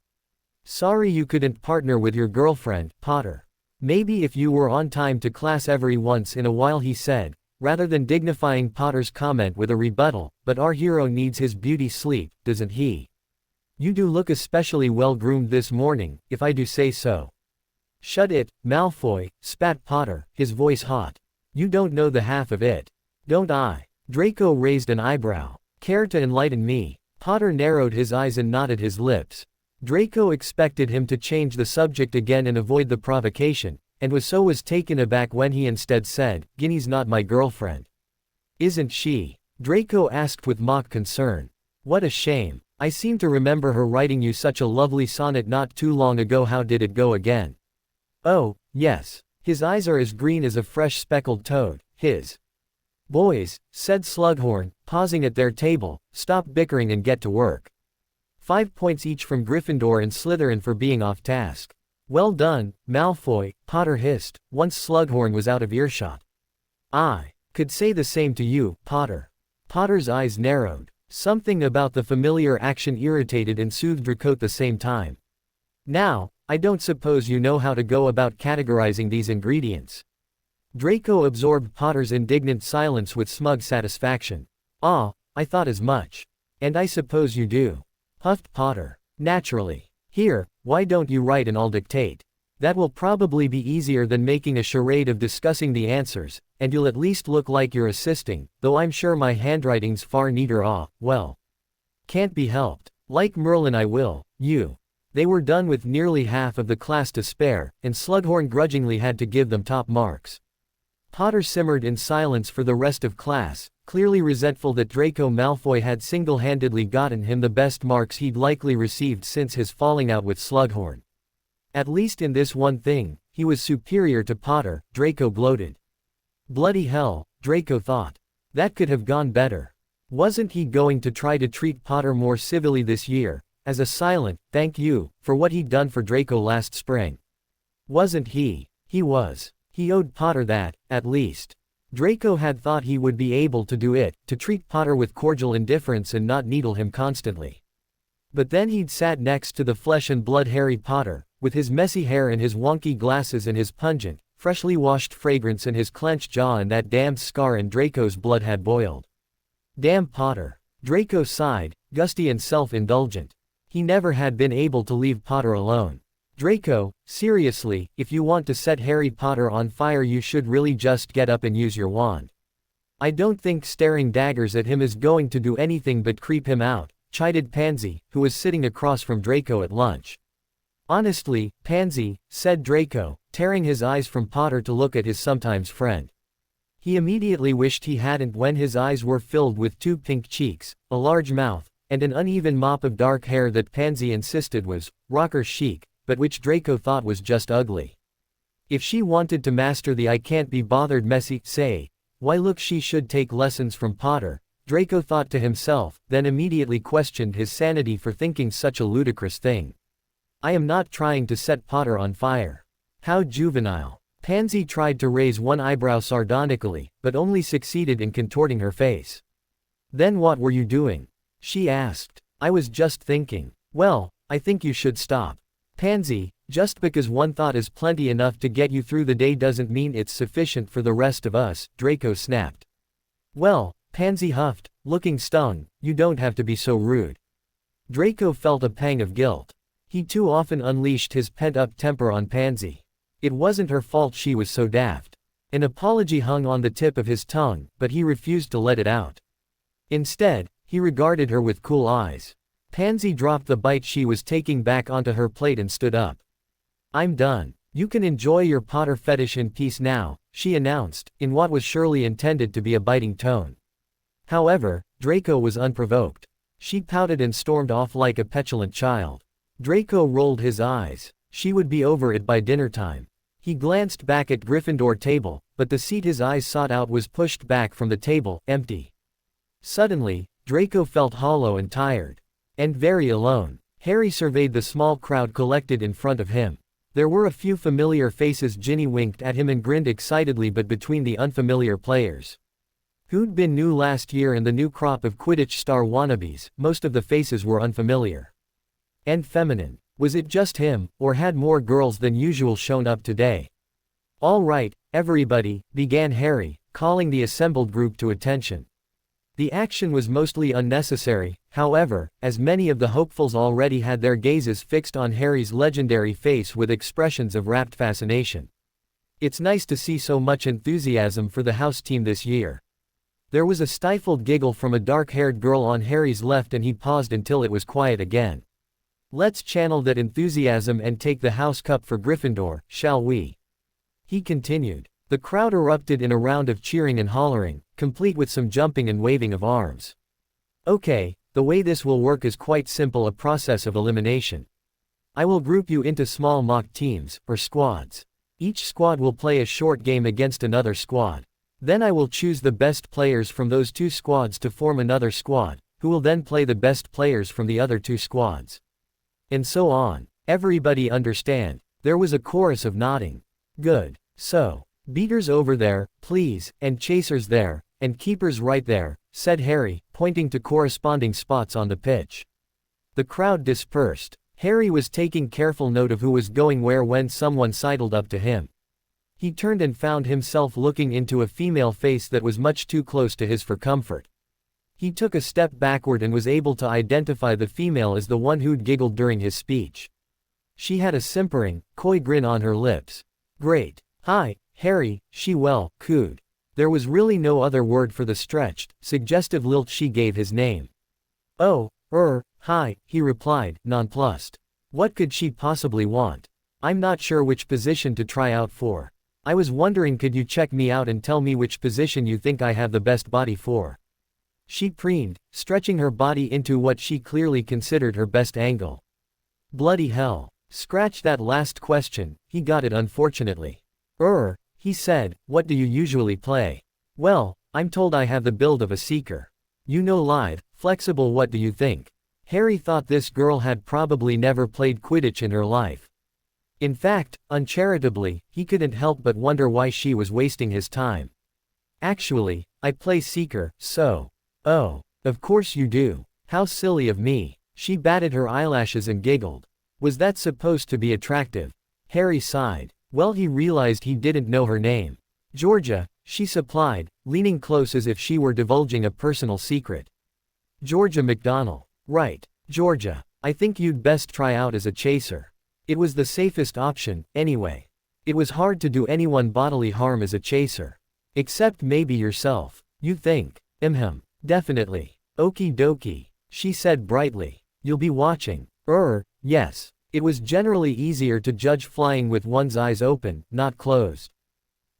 Sorry you couldn't partner with your girlfriend, Potter. Maybe if you were on time to class every once in a while, he said, rather than dignifying Potter's comment with a rebuttal, but our hero needs his beauty sleep, doesn't he? You do look especially well groomed this morning, if I do say so. Shut it, Malfoy, spat Potter, his voice hot. You don't know the half of it. Don't I? Draco raised an eyebrow. Care to enlighten me? Potter narrowed his eyes and knotted his lips. Draco expected him to change the subject again and avoid the provocation, and was taken aback when he instead said, Ginny's not my girlfriend. Isn't she? Draco asked with mock concern. What a shame. I seem to remember her writing you such a lovely sonnet not too long ago. How did it go again? Oh, yes. His eyes are as green as a fresh speckled toad, his. Boys, said Slughorn, pausing at their table, stop bickering and get to work. 5 points each from Gryffindor and Slytherin for being off task. Well done, Malfoy, Potter hissed, once Slughorn was out of earshot. I could say the same to you, Potter. Potter's eyes narrowed. Something about the familiar action irritated and soothed Draco at the same time. Now, I don't suppose you know how to go about categorizing these ingredients. Draco absorbed Potter's indignant silence with smug satisfaction. Ah, I thought as much. And I suppose you do. Huffed Potter. Naturally. Here, why don't you write and I'll dictate? That will probably be easier than making a charade of discussing the answers, and you'll at least look like you're assisting, though I'm sure my handwriting's far neater. Well. Can't be helped. Like Merlin I will, you. They were done with nearly half of the class to spare, and Slughorn grudgingly had to give them top marks. Potter simmered in silence for the rest of class, clearly resentful that Draco Malfoy had single-handedly gotten him the best marks he'd likely received since his falling out with Slughorn. At least in this one thing, he was superior to Potter, Draco gloated. Bloody hell, Draco thought. That could have gone better. Wasn't he going to try to treat Potter more civilly this year, as a silent, thank you, for what he'd done for Draco last spring? Wasn't he? He was. He owed Potter that, at least. Draco had thought he would be able to do it, to treat Potter with cordial indifference and not needle him constantly. But then he'd sat next to the flesh and blood Harry Potter, with his messy hair and his wonky glasses and his pungent, freshly washed fragrance and his clenched jaw, and that damned scar, and Draco's blood had boiled. Damn Potter. Draco sighed, gusty and self-indulgent. He never had been able to leave Potter alone. Draco, seriously, if you want to set Harry Potter on fire you should really just get up and use your wand. I don't think staring daggers at him is going to do anything but creep him out, chided Pansy, who was sitting across from Draco at lunch. Honestly, Pansy, said Draco, tearing his eyes from Potter to look at his sometimes friend. He immediately wished he hadn't when his eyes were filled with 2 pink cheeks, a large mouth, and an uneven mop of dark hair that Pansy insisted was rocker chic, but which Draco thought was just ugly. If she wanted to master the I can't be bothered messy, say, why look, she should take lessons from Potter, Draco thought to himself, then immediately questioned his sanity for thinking such a ludicrous thing. I am not trying to set Potter on fire. How juvenile. Pansy tried to raise one eyebrow sardonically, but only succeeded in contorting her face. Then what were you doing? She asked. I was just thinking. Well, I think you should stop. Pansy, just because one thought is plenty enough to get you through the day doesn't mean it's sufficient for the rest of us, Draco snapped. Well, Pansy huffed, looking stung, you don't have to be so rude. Draco felt a pang of guilt. He too often unleashed his pent-up temper on Pansy. It wasn't her fault she was so daft. An apology hung on the tip of his tongue, but he refused to let it out. Instead, he regarded her with cool eyes. Pansy dropped the bite she was taking back onto her plate and stood up. I'm done. You can enjoy your Potter fetish in peace now, she announced, in what was surely intended to be a biting tone. However, Draco was unprovoked. She pouted and stormed off like a petulant child. Draco rolled his eyes. She would be over it by dinner time. He glanced back at Gryffindor table, but the seat his eyes sought out was pushed back from the table, empty. Suddenly, Draco felt hollow and tired. And very alone. Harry surveyed the small crowd collected in front of him. There were a few familiar faces. Ginny winked at him and grinned excitedly, but between the unfamiliar players who'd been new last year and the new crop of Quidditch star wannabes, most of the faces were unfamiliar and feminine. Was it just him, or had more girls than usual shown up today? "All right, everybody," began Harry, calling the assembled group to attention. The action was mostly unnecessary, however, as many of the hopefuls already had their gazes fixed on Harry's legendary face with expressions of rapt fascination. "It's nice to see so much enthusiasm for the house team this year." There was a stifled giggle from a dark-haired girl on Harry's left, and he paused until it was quiet again. "Let's channel that enthusiasm and take the house cup for Gryffindor, shall we?" he continued. The crowd erupted in a round of cheering and hollering, complete with some jumping and waving of arms. "Okay, the way this will work is quite simple, a process of elimination. I will group you into small mock teams, or squads. Each squad will play a short game against another squad. Then I will choose the best players from those two squads to form another squad, who will then play the best players from the other two squads. And so on. Everybody understand?" There was a chorus of nodding. "Good. So, beaters over there, please, and chasers there, and keepers right there," said Harry, pointing to corresponding spots on the pitch. The crowd dispersed. Harry was taking careful note of who was going where when someone sidled up to him. He turned and found himself looking into a female face that was much too close to his for comfort. He took a step backward and was able to identify the female as the one who'd giggled during his speech. She had a simpering, coy grin on her lips. "Great. Hi, Harry," she cooed. There was really no other word for the stretched, suggestive lilt she gave his name. "Oh, hi," he replied, nonplussed. What could she possibly want? "I'm not sure which position to try out for. I was wondering, could you check me out and tell me which position you think I have the best body for?" She preened, stretching her body into what she clearly considered her best angle. Bloody hell. Scratch that last question, he got it unfortunately. He said, "What do you usually play?" "Well, I'm told I have the build of a seeker. You know, lithe, flexible. What do you think?" Harry thought this girl had probably never played Quidditch in her life. In fact, uncharitably, he couldn't help but wonder why she was wasting his time. "Actually, I play seeker, so." "Oh, of course you do. How silly of me." She batted her eyelashes and giggled. Was that supposed to be attractive? Harry sighed. Well, he realized he didn't know her name. "Georgia," she supplied, leaning close as if she were divulging a personal secret. "Georgia McDonald." "Right, Georgia. I think you'd best try out as a chaser." It was the safest option, anyway. It was hard to do anyone bodily harm as a chaser. Except maybe yourself. You think? Definitely. Okie dokie, she said brightly. You'll be watching. Yes. It was generally easier to judge flying with one's eyes open, not closed.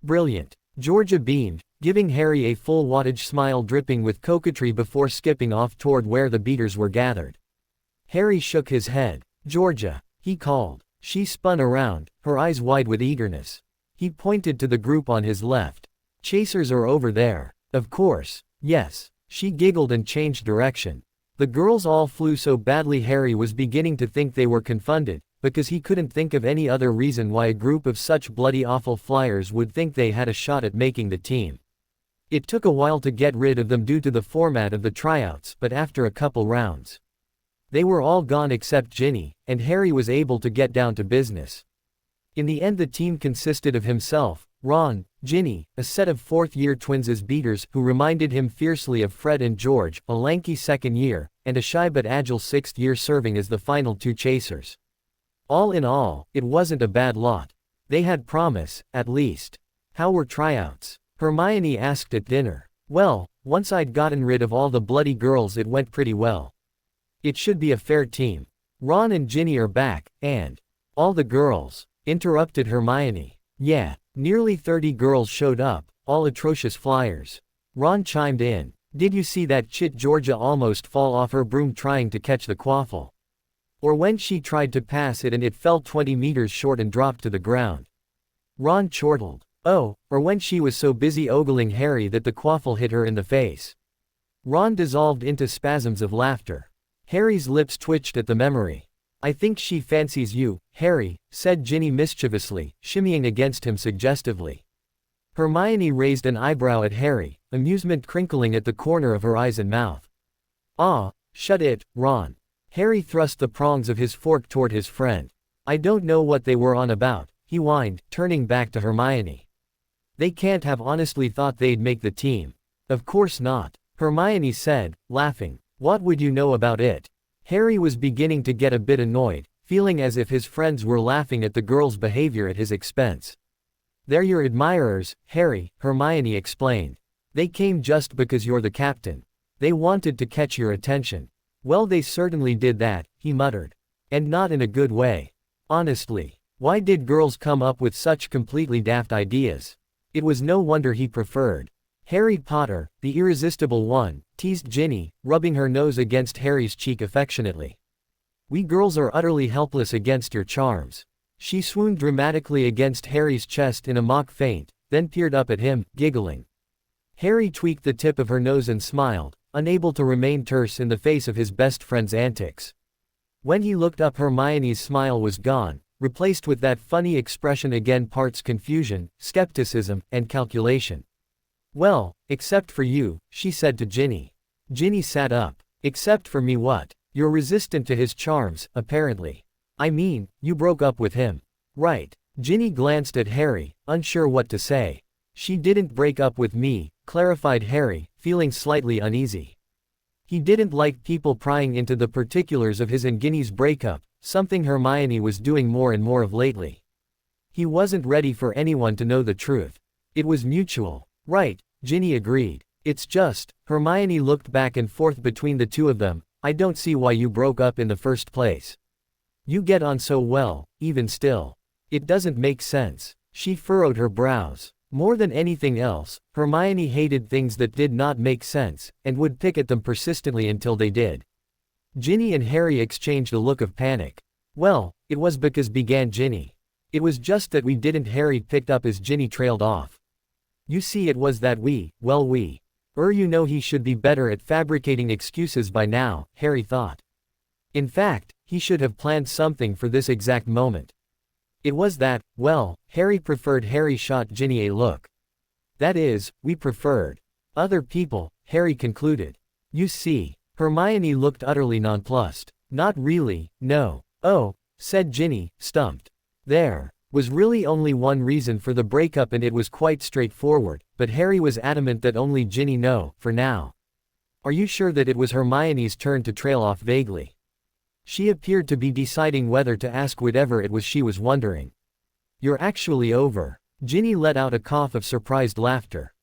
Brilliant. Georgia beamed, giving Harry a full wattage smile dripping with coquetry before skipping off toward where the beaters were gathered. Harry shook his head. "Georgia," he called. She spun around, her eyes wide with eagerness. He pointed to the group on his left. "Chasers are over there." "Of course. Yes." She giggled and changed direction. The girls all flew so badly Harry was beginning to think they were confounded, because he couldn't think of any other reason why a group of such bloody awful flyers would think they had a shot at making the team. It took a while to get rid of them due to the format of the tryouts, but after a couple rounds, they were all gone except Ginny, and Harry was able to get down to business. In the end, the team consisted of himself, Ron, Ginny, a set of fourth-year twins as beaters who reminded him fiercely of Fred and George, a lanky second year, and a shy but agile sixth year serving as the final two chasers. All in all, it wasn't a bad lot. They had promise, at least. "How were tryouts?" Hermione asked at dinner. "Well, once I'd gotten rid of all the bloody girls, it went pretty well. It should be a fair team. Ron and Ginny are back, and..." "All the girls," interrupted Hermione. "Yeah, nearly 30 girls showed up, all atrocious flyers." Ron chimed in. Did you see that chit Georgia almost fall off her broom trying to catch the quaffle? Or when she tried to pass it and it fell 20 meters short and dropped to the ground? Ron chortled. Oh, or when she was so busy ogling Harry that the quaffle hit her in the face. Ron dissolved into spasms of laughter. Harry's lips twitched at the memory. I think she fancies you, Harry, said Ginny mischievously, shimmying against him suggestively. Hermione raised an eyebrow at Harry, amusement crinkling at the corner of her eyes and mouth. Ah, shut it, Ron. Harry thrust the prongs of his fork toward his friend. I don't know what they were on about, he whined, turning back to Hermione. They can't have honestly thought they'd make the team. Of course not, Hermione said, laughing. What would you know about it? Harry was beginning to get a bit annoyed, feeling as if his friends were laughing at the girl's behavior at his expense. They're your admirers, Harry, Hermione explained. They came just because you're the captain. They wanted to catch your attention. Well, they certainly did that, he muttered. And not in a good way. Honestly, why did girls come up with such completely daft ideas? It was no wonder he preferred. Harry Potter, the irresistible one, teased Ginny, rubbing her nose against Harry's cheek affectionately. We girls are utterly helpless against your charms. She swooned dramatically against Harry's chest in a mock faint, then peered up at him, giggling. Harry tweaked the tip of her nose and smiled, unable to remain terse in the face of his best friend's antics. When he looked up, Hermione's smile was gone, replaced with that funny expression again, parts confusion, skepticism, and calculation. Well, except for you, she said to Ginny. Ginny sat up. Except for me what? You're resistant to his charms, apparently. I mean, you broke up with him. Right. Ginny glanced at Harry, unsure what to say. She didn't break up with me, clarified Harry, feeling slightly uneasy. He didn't like people prying into the particulars of his and Ginny's breakup, something Hermione was doing more and more of lately. He wasn't ready for anyone to know the truth. It was mutual. Right, Ginny agreed. It's just, Hermione looked back and forth between the two of them, I don't see why you broke up in the first place. You get on so well, even still. It doesn't make sense. She furrowed her brows. More than anything else, Hermione hated things that did not make sense, and would pick at them persistently until they did. Ginny and Harry exchanged a look of panic. Well, it was because, began Ginny. It was just that we didn't. Harry picked up as Ginny trailed off. You see, it was that we, you know, he should be better at fabricating excuses by now, Harry thought. In fact, he should have planned something for this exact moment. It was that, Harry preferred. Harry shot Ginny a look. That is, we preferred. Other people, Harry concluded. You see. Hermione looked utterly nonplussed. Not really, no. Oh, said Ginny, stumped. There was really only one reason for the breakup, and it was quite straightforward, but Harry was adamant that only Ginny know, for now. Are you sure that it was? Hermione's turn to trail off vaguely. She appeared to be deciding whether to ask whatever it was she was wondering. You're actually over. Ginny let out a cough of surprised laughter.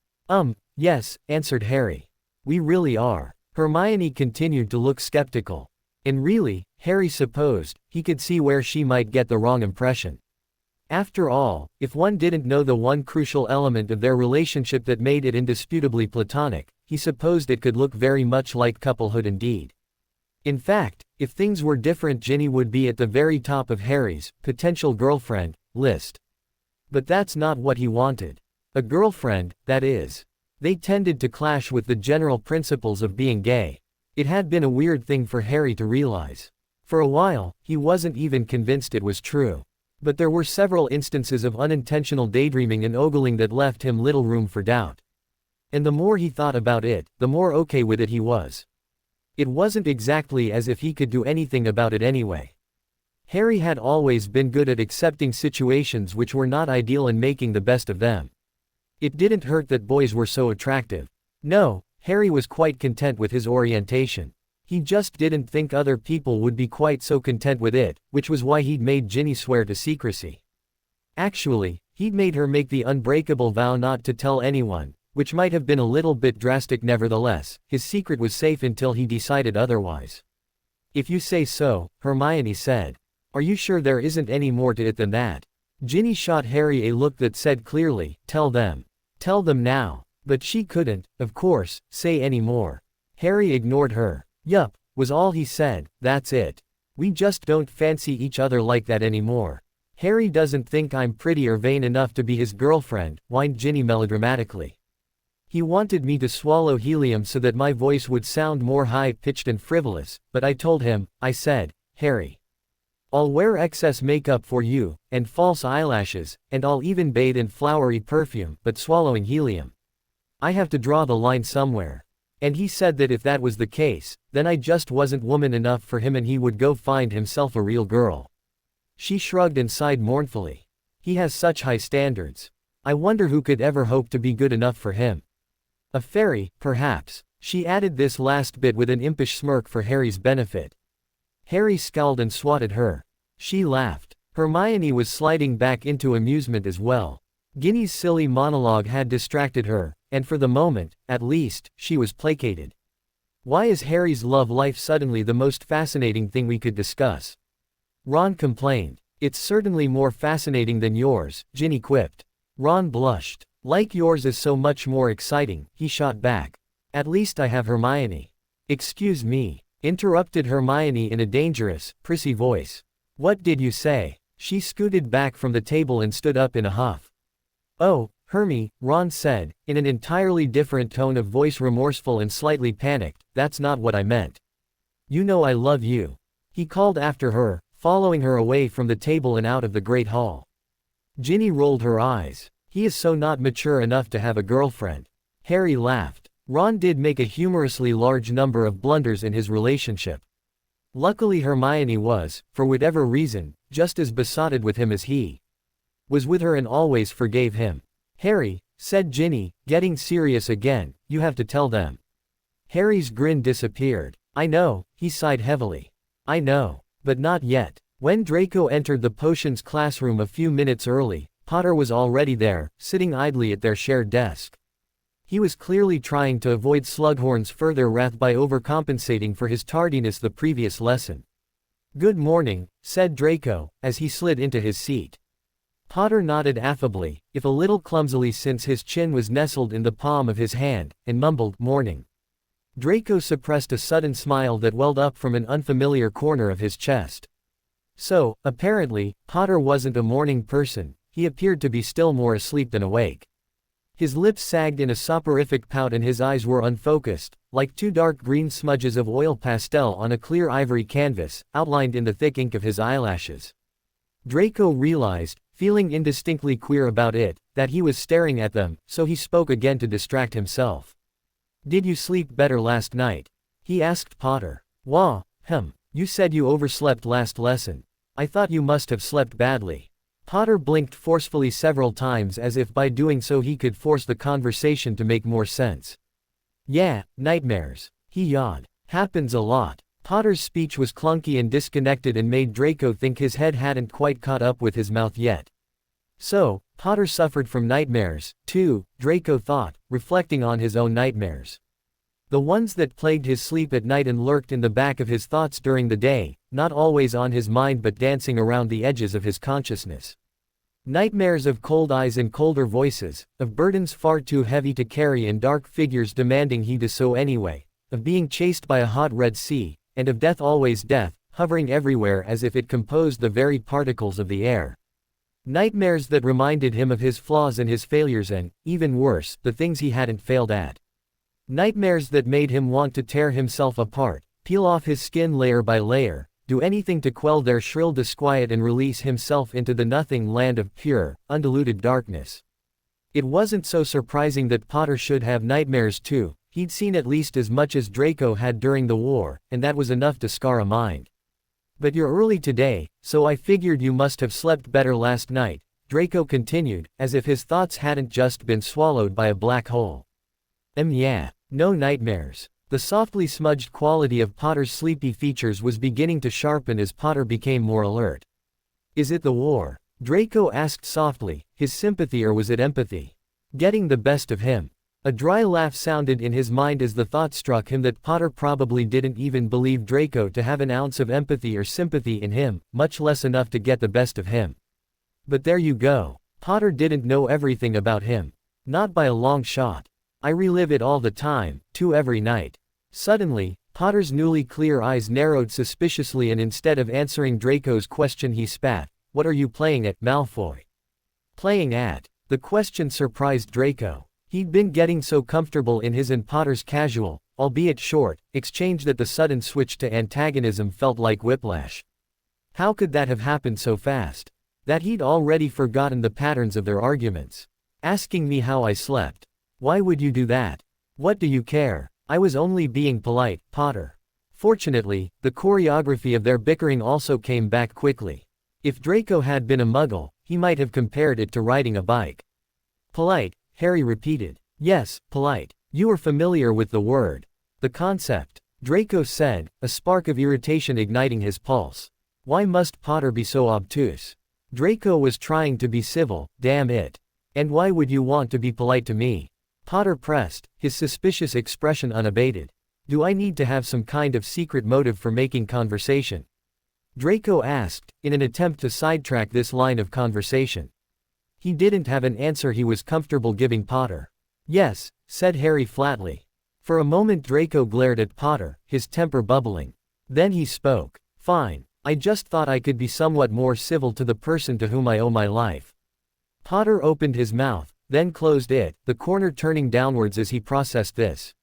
Yes, answered Harry. We really are. Hermione continued to look skeptical. And really, Harry supposed, he could see where she might get the wrong impression. After all, if one didn't know the one crucial element of their relationship that made it indisputably platonic, he supposed it could look very much like couplehood indeed. In fact, if things were different, Ginny would be at the very top of Harry's potential girlfriend list. But that's not what he wanted. A girlfriend, that is. They tended to clash with the general principles of being gay. It had been a weird thing for Harry to realize. For a while, he wasn't even convinced it was true. But there were several instances of unintentional daydreaming and ogling that left him little room for doubt. And the more he thought about it, the more okay with it he was. It wasn't exactly as if he could do anything about it anyway. Harry had always been good at accepting situations which were not ideal and making the best of them. It didn't hurt that boys were so attractive. No, Harry was quite content with his orientation. He just didn't think other people would be quite so content with it, which was why he'd made Ginny swear to secrecy. Actually, he'd made her make the unbreakable vow not to tell anyone, which might have been a little bit drastic. Nevertheless, his secret was safe until he decided otherwise. If you say so, Hermione said. Are you sure there isn't any more to it than that? Ginny shot Harry a look that said clearly, tell them. Tell them now. But she couldn't, of course, say any more. Harry ignored her. Yup, was all he said, that's it. We just don't fancy each other like that anymore. Harry doesn't think I'm pretty or vain enough to be his girlfriend, whined Ginny melodramatically. He wanted me to swallow helium so that my voice would sound more high-pitched and frivolous, but I told him, I said, Harry, I'll wear excess makeup for you, and false eyelashes, and I'll even bathe in flowery perfume, but swallowing helium. I have to draw the line somewhere. And he said that if that was the case, then I just wasn't woman enough for him and he would go find himself a real girl. She shrugged and sighed mournfully. He has such high standards. I wonder who could ever hope to be good enough for him. A fairy, perhaps. She added this last bit with an impish smirk for Harry's benefit. Harry scowled and swatted her. She laughed. Hermione was sliding back into amusement as well. Ginny's silly monologue had distracted her, and for the moment, at least, she was placated. Why is Harry's love life suddenly the most fascinating thing we could discuss? Ron complained. It's certainly more fascinating than yours, Ginny quipped. Ron blushed. Like yours is so much more exciting, he shot back. At least I have Hermione. Excuse me, interrupted Hermione in a dangerous, prissy voice. What did you say? She scooted back from the table and stood up in a huff. Oh, Hermie, Ron said, in an entirely different tone of voice, remorseful and slightly panicked, that's not what I meant. You know I love you. He called after her, following her away from the table and out of the great hall. Ginny rolled her eyes. He is so not mature enough to have a girlfriend. Harry laughed. Ron did make a humorously large number of blunders in his relationship. Luckily Hermione was, for whatever reason, just as besotted with him as he was with her and always forgave him. Harry, said Ginny, getting serious again, you have to tell them. Harry's grin disappeared. I know, he sighed heavily. I know. But not yet. When Draco entered the potions classroom a few minutes early, Potter was already there, sitting idly at their shared desk. He was clearly trying to avoid Slughorn's further wrath by overcompensating for his tardiness the previous lesson. Good morning, said Draco, as he slid into his seat. Potter nodded affably, if a little clumsily since his chin was nestled in the palm of his hand, and mumbled, morning. Draco suppressed a sudden smile that welled up from an unfamiliar corner of his chest. So, apparently, Potter wasn't a morning person, he appeared to be still more asleep than awake. His lips sagged in a soporific pout and his eyes were unfocused, like two dark green smudges of oil pastel on a clear ivory canvas, outlined in the thick ink of his eyelashes. Draco realized, feeling indistinctly queer about it, that he was staring at them, so he spoke again to distract himself. Did you sleep better last night? He asked Potter. Wah, you said you overslept last lesson. I thought you must have slept badly. Potter blinked forcefully several times as if by doing so he could force the conversation to make more sense. Yeah, nightmares. He yawned. Happens a lot. Potter's speech was clunky and disconnected and made Draco think his head hadn't quite caught up with his mouth yet. So, Potter suffered from nightmares, too, Draco thought, reflecting on his own nightmares. The ones that plagued his sleep at night and lurked in the back of his thoughts during the day, not always on his mind but dancing around the edges of his consciousness. Nightmares of cold eyes and colder voices, of burdens far too heavy to carry and dark figures demanding he do so anyway, of being chased by a hot red sea, and of death always death, hovering everywhere as if it composed the very particles of the air. Nightmares that reminded him of his flaws and his failures and, even worse, the things he hadn't failed at. Nightmares that made him want to tear himself apart, peel off his skin layer by layer, do anything to quell their shrill disquiet and release himself into the nothing land of pure, undiluted darkness. It wasn't so surprising that Potter should have nightmares too. He'd seen at least as much as Draco had during the war, and that was enough to scar a mind. But you're early today, so I figured you must have slept better last night, Draco continued, as if his thoughts hadn't just been swallowed by a black hole. Yeah, no nightmares. The softly smudged quality of Potter's sleepy features was beginning to sharpen as Potter became more alert. Is it the war? Draco asked softly, his sympathy or was it empathy getting the best of him? A dry laugh sounded in his mind as the thought struck him that Potter probably didn't even believe Draco to have an ounce of empathy or sympathy in him, much less enough to get the best of him. But there you go. Potter didn't know everything about him. Not by a long shot. I relive it all the time, too, every night. Suddenly, Potter's newly clear eyes narrowed suspiciously, and instead of answering Draco's question he spat, "What are you playing at, Malfoy?" Playing at? The question surprised Draco. He'd been getting so comfortable in his and Potter's casual, albeit short, exchange that the sudden switch to antagonism felt like whiplash. How could that have happened so fast? That he'd already forgotten the patterns of their arguments. Asking me how I slept. Why would you do that? What do you care? I was only being polite, Potter. Fortunately, the choreography of their bickering also came back quickly. If Draco had been a muggle, he might have compared it to riding a bike. Polite, Harry repeated. Yes, polite. You are familiar with the word. The concept, Draco said, a spark of irritation igniting his pulse. Why must Potter be so obtuse? Draco was trying to be civil, damn it. And why would you want to be polite to me? Potter pressed, his suspicious expression unabated. Do I need to have some kind of secret motive for making conversation? Draco asked, in an attempt to sidetrack this line of conversation. He didn't have an answer he was comfortable giving Potter. Yes, said Harry flatly. For a moment Draco glared at Potter, his temper bubbling. Then he spoke. Fine, I just thought I could be somewhat more civil to the person to whom I owe my life. Potter opened his mouth, then closed it, the corner turning downwards as he processed this.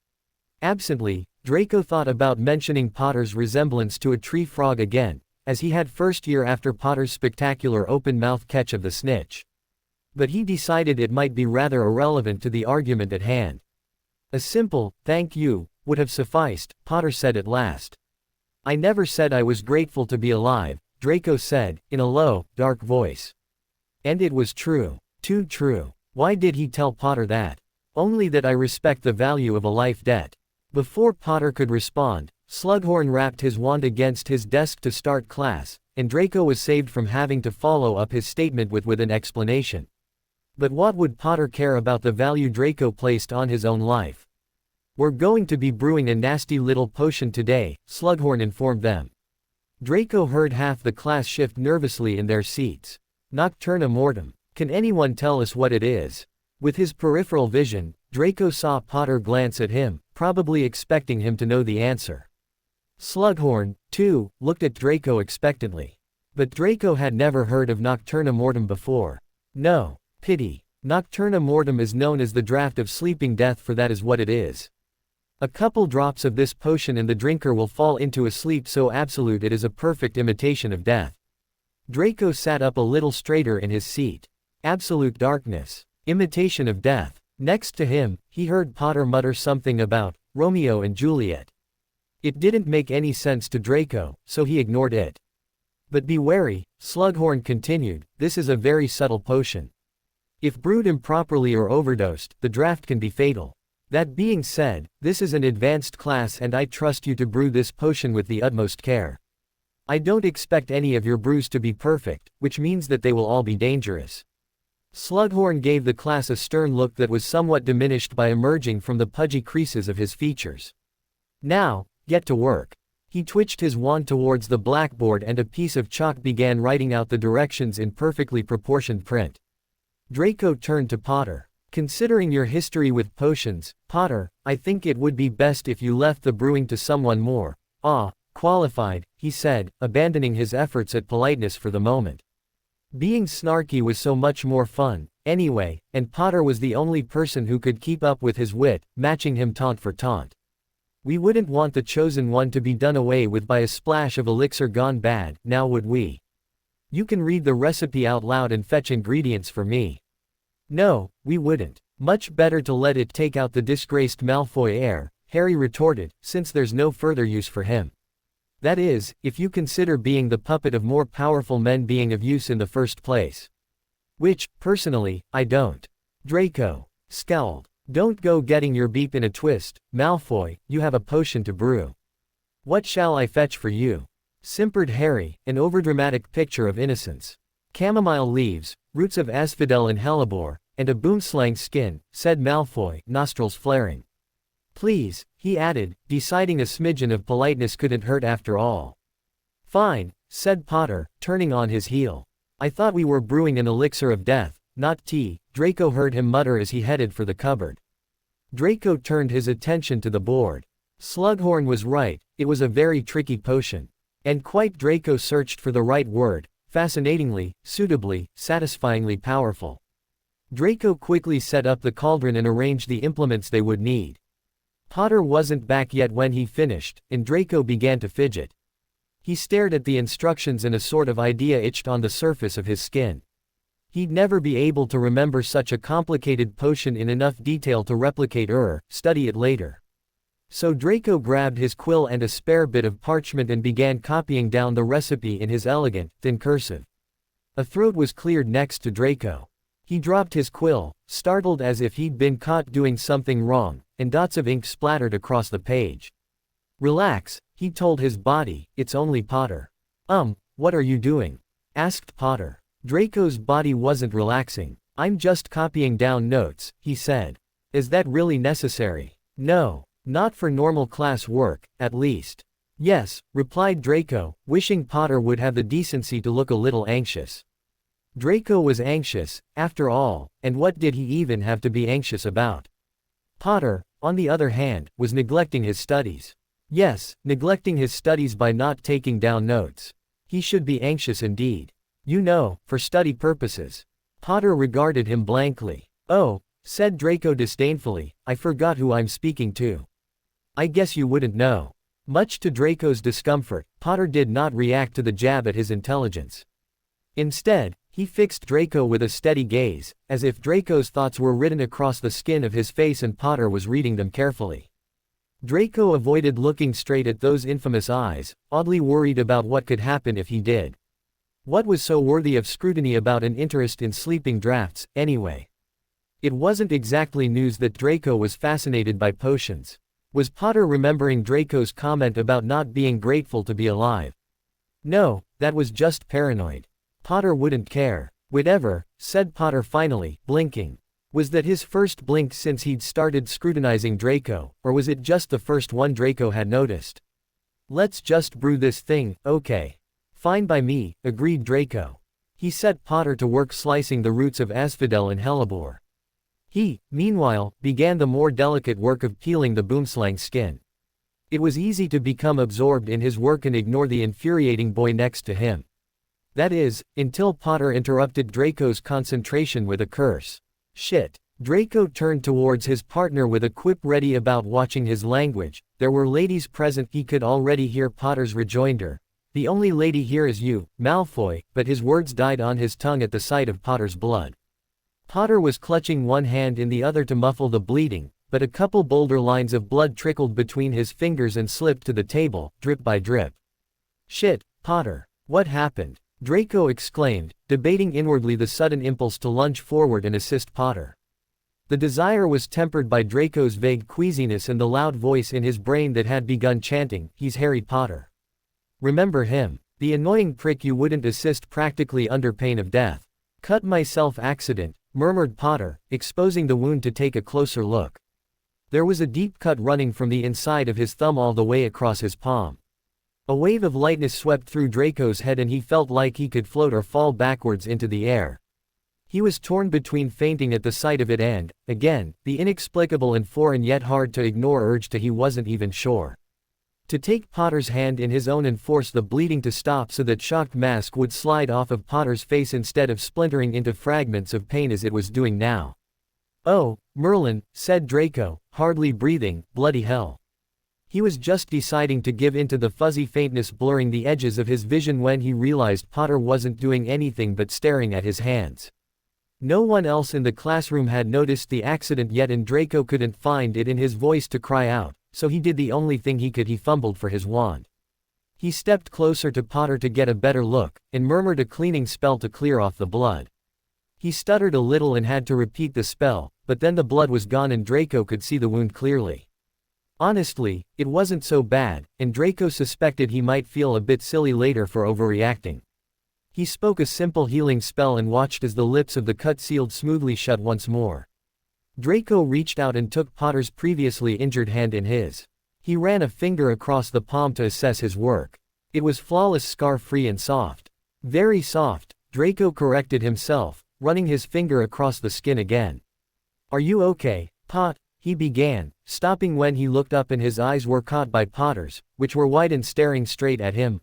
Absently, Draco thought about mentioning Potter's resemblance to a tree frog again, as he had first year after Potter's spectacular open-mouth catch of the snitch. But he decided it might be rather irrelevant to the argument at hand. A simple, "thank you," would have sufficed, Potter said at last. I never said I was grateful to be alive, Draco said, in a low, dark voice. And it was true. Too true. Why did he tell Potter that? Only that I respect the value of a life debt. Before Potter could respond, Slughorn rapped his wand against his desk to start class, and Draco was saved from having to follow up his statement with an explanation. But what would Potter care about the value Draco placed on his own life? We're going to be brewing a nasty little potion today, Slughorn informed them. Draco heard half the class shift nervously in their seats. Nocturna Mortem. Can anyone tell us what it is? With his peripheral vision, Draco saw Potter glance at him, probably expecting him to know the answer. Slughorn, too, looked at Draco expectantly. But Draco had never heard of Nocturna Mortem before. No. Pity. Nocturna Mortem is known as the draught of sleeping death, for that is what it is. A couple drops of this potion and the drinker will fall into a sleep so absolute it is a perfect imitation of death. Draco sat up a little straighter in his seat. Absolute darkness. Imitation of death. Next to him, he heard Potter mutter something about Romeo and Juliet. It didn't make any sense to Draco, so he ignored it. But be wary, Slughorn continued, this is a very subtle potion. If brewed improperly or overdosed, the draught can be fatal. That being said, this is an advanced class and I trust you to brew this potion with the utmost care. I don't expect any of your brews to be perfect, which means that they will all be dangerous. Slughorn gave the class a stern look that was somewhat diminished by emerging from the pudgy creases of his features. Now, get to work. He twitched his wand towards the blackboard and a piece of chalk began writing out the directions in perfectly proportioned print. Draco turned to Potter. Considering your history with potions, Potter, I think it would be best if you left the brewing to someone more qualified, he said, abandoning his efforts at politeness for the moment. Being snarky was so much more fun, anyway, and Potter was the only person who could keep up with his wit, matching him taunt for taunt. We wouldn't want the chosen one to be done away with by a splash of elixir gone bad, now would we? You can read the recipe out loud and fetch ingredients for me. No, we wouldn't. Much better to let it take out the disgraced Malfoy heir, Harry retorted, since there's no further use for him. That is, if you consider being the puppet of more powerful men being of use in the first place. Which, personally, I don't. Draco scowled. Don't go getting your beep in a twist, Malfoy, you have a potion to brew. What shall I fetch for you? Simpered Harry, an overdramatic picture of innocence. Chamomile leaves, roots of asphodel and hellebore, and a boomslang skin, said Malfoy, nostrils flaring. Please, he added, deciding a smidgen of politeness couldn't hurt after all. Fine, said Potter, turning on his heel. I thought we were brewing an elixir of death, not tea, Draco heard him mutter as he headed for the cupboard. Draco turned his attention to the board. Slughorn was right, it was a very tricky potion. And quite Draco searched for the right word, fascinatingly, suitably, satisfyingly powerful. Draco quickly set up the cauldron and arranged the implements they would need. Potter wasn't back yet when he finished, and Draco began to fidget. He stared at the instructions and a sort of idea itched on the surface of his skin. He'd never be able to remember such a complicated potion in enough detail to replicate or study it later. So Draco grabbed his quill and a spare bit of parchment and began copying down the recipe in his elegant, thin cursive. A throat was cleared next to Draco. He dropped his quill, startled as if he'd been caught doing something wrong, and dots of ink splattered across the page. Relax, he told his body, it's only Potter. What are you doing? Asked Potter. Draco's body wasn't relaxing. I'm just copying down notes, he said. Is that really necessary? No. Not for normal class work, at least. Yes, replied Draco, wishing Potter would have the decency to look a little anxious. Draco was anxious, after all, and what did he even have to be anxious about? Potter, on the other hand, was neglecting his studies. Yes, neglecting his studies by not taking down notes. He should be anxious indeed. You know, for study purposes. Potter regarded him blankly. Oh, said Draco disdainfully, I forgot who I'm speaking to. I guess you wouldn't know. Much to Draco's discomfort, Potter did not react to the jab at his intelligence. Instead, he fixed Draco with a steady gaze, as if Draco's thoughts were written across the skin of his face and Potter was reading them carefully. Draco avoided looking straight at those infamous eyes, oddly worried about what could happen if he did. What was so worthy of scrutiny about an interest in sleeping drafts, anyway? It wasn't exactly news that Draco was fascinated by potions. Was Potter remembering Draco's comment about not being grateful to be alive? No, that was just paranoid. Potter wouldn't care. Whatever, said Potter finally, blinking. Was that his first blink since he'd started scrutinizing Draco, or was it just the first one Draco had noticed? Let's just brew this thing, okay. Fine by me, agreed Draco. He set Potter to work slicing the roots of asphodel and hellebore. He, meanwhile, began the more delicate work of peeling the boomslang skin. It was easy to become absorbed in his work and ignore the infuriating boy next to him. That is, until Potter interrupted Draco's concentration with a curse. Shit. Draco turned towards his partner with a quip ready about watching his language. There were ladies present. He could already hear Potter's rejoinder. The only lady here is you, Malfoy, but his words died on his tongue at the sight of Potter's blood. Potter was clutching one hand in the other to muffle the bleeding, but a couple bolder lines of blood trickled between his fingers and slipped to the table, drip by drip. Shit, Potter. What happened? Draco exclaimed, debating inwardly the sudden impulse to lunge forward and assist Potter. The desire was tempered by Draco's vague queasiness and the loud voice in his brain that had begun chanting, he's Harry Potter. Remember him. The annoying prick you wouldn't assist practically under pain of death. Cut myself accident, murmured Potter, exposing the wound to take a closer look. There was a deep cut running from the inside of his thumb all the way across his palm. A wave of lightness swept through Draco's head and he felt like he could float or fall backwards into the air. He was torn between fainting at the sight of it and, again, the inexplicable and foreign yet hard to ignore urge to he wasn't even sure. To take Potter's hand in his own and force the bleeding to stop so that shocked mask would slide off of Potter's face instead of splintering into fragments of pain as it was doing now. Oh, Merlin, said Draco, hardly breathing, bloody hell. He was just deciding to give in to the fuzzy faintness blurring the edges of his vision when he realized Potter wasn't doing anything but staring at his hands. No one else in the classroom had noticed the accident yet and Draco couldn't find it in his voice to cry out, so he did the only thing he could. He fumbled for his wand. He stepped closer to Potter to get a better look, and murmured a cleaning spell to clear off the blood. He stuttered a little and had to repeat the spell, but then the blood was gone and Draco could see the wound clearly. Honestly, it wasn't so bad, and Draco suspected he might feel a bit silly later for overreacting. He spoke a simple healing spell and watched as the lips of the cut sealed smoothly shut once more. Draco reached out and took Potter's previously injured hand in his. He ran a finger across the palm to assess his work. It was flawless, scar-free and soft. Very soft, Draco corrected himself, running his finger across the skin again. Are you okay, Pot? he began, stopping when he looked up and his eyes were caught by Potter's, which were wide and staring straight at him.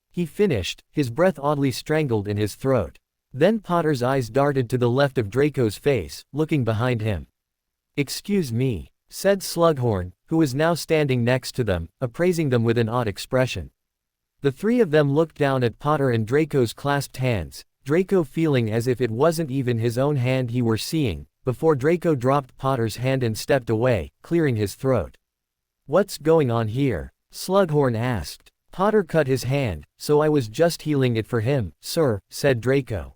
He finished, his breath oddly strangled in his throat. Then Potter's eyes darted to the left of Draco's face, looking behind him. "Excuse me," said Slughorn, who was now standing next to them, appraising them with an odd expression. The three of them looked down at Potter and Draco's clasped hands, Draco feeling as if it wasn't even his own hand he were seeing, before Draco dropped Potter's hand and stepped away, clearing his throat. "What's going on here?" Slughorn asked. "Potter cut his hand, so I was just healing it for him, sir," said Draco.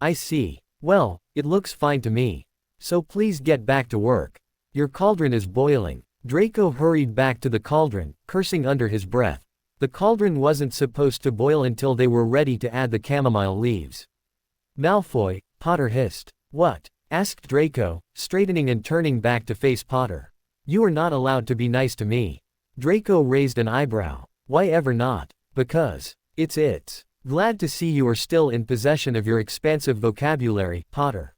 "I see. Well, it looks fine to me. So please get back to work. Your cauldron is boiling." Draco hurried back to the cauldron, cursing under his breath. The cauldron wasn't supposed to boil until they were ready to add the chamomile leaves. "Malfoy," Potter hissed. "What?" asked Draco, straightening and turning back to face Potter. "You are not allowed to be nice to me." Draco raised an eyebrow. "Why ever not?" "Because it's glad to see you are still in possession of your expansive vocabulary, Potter."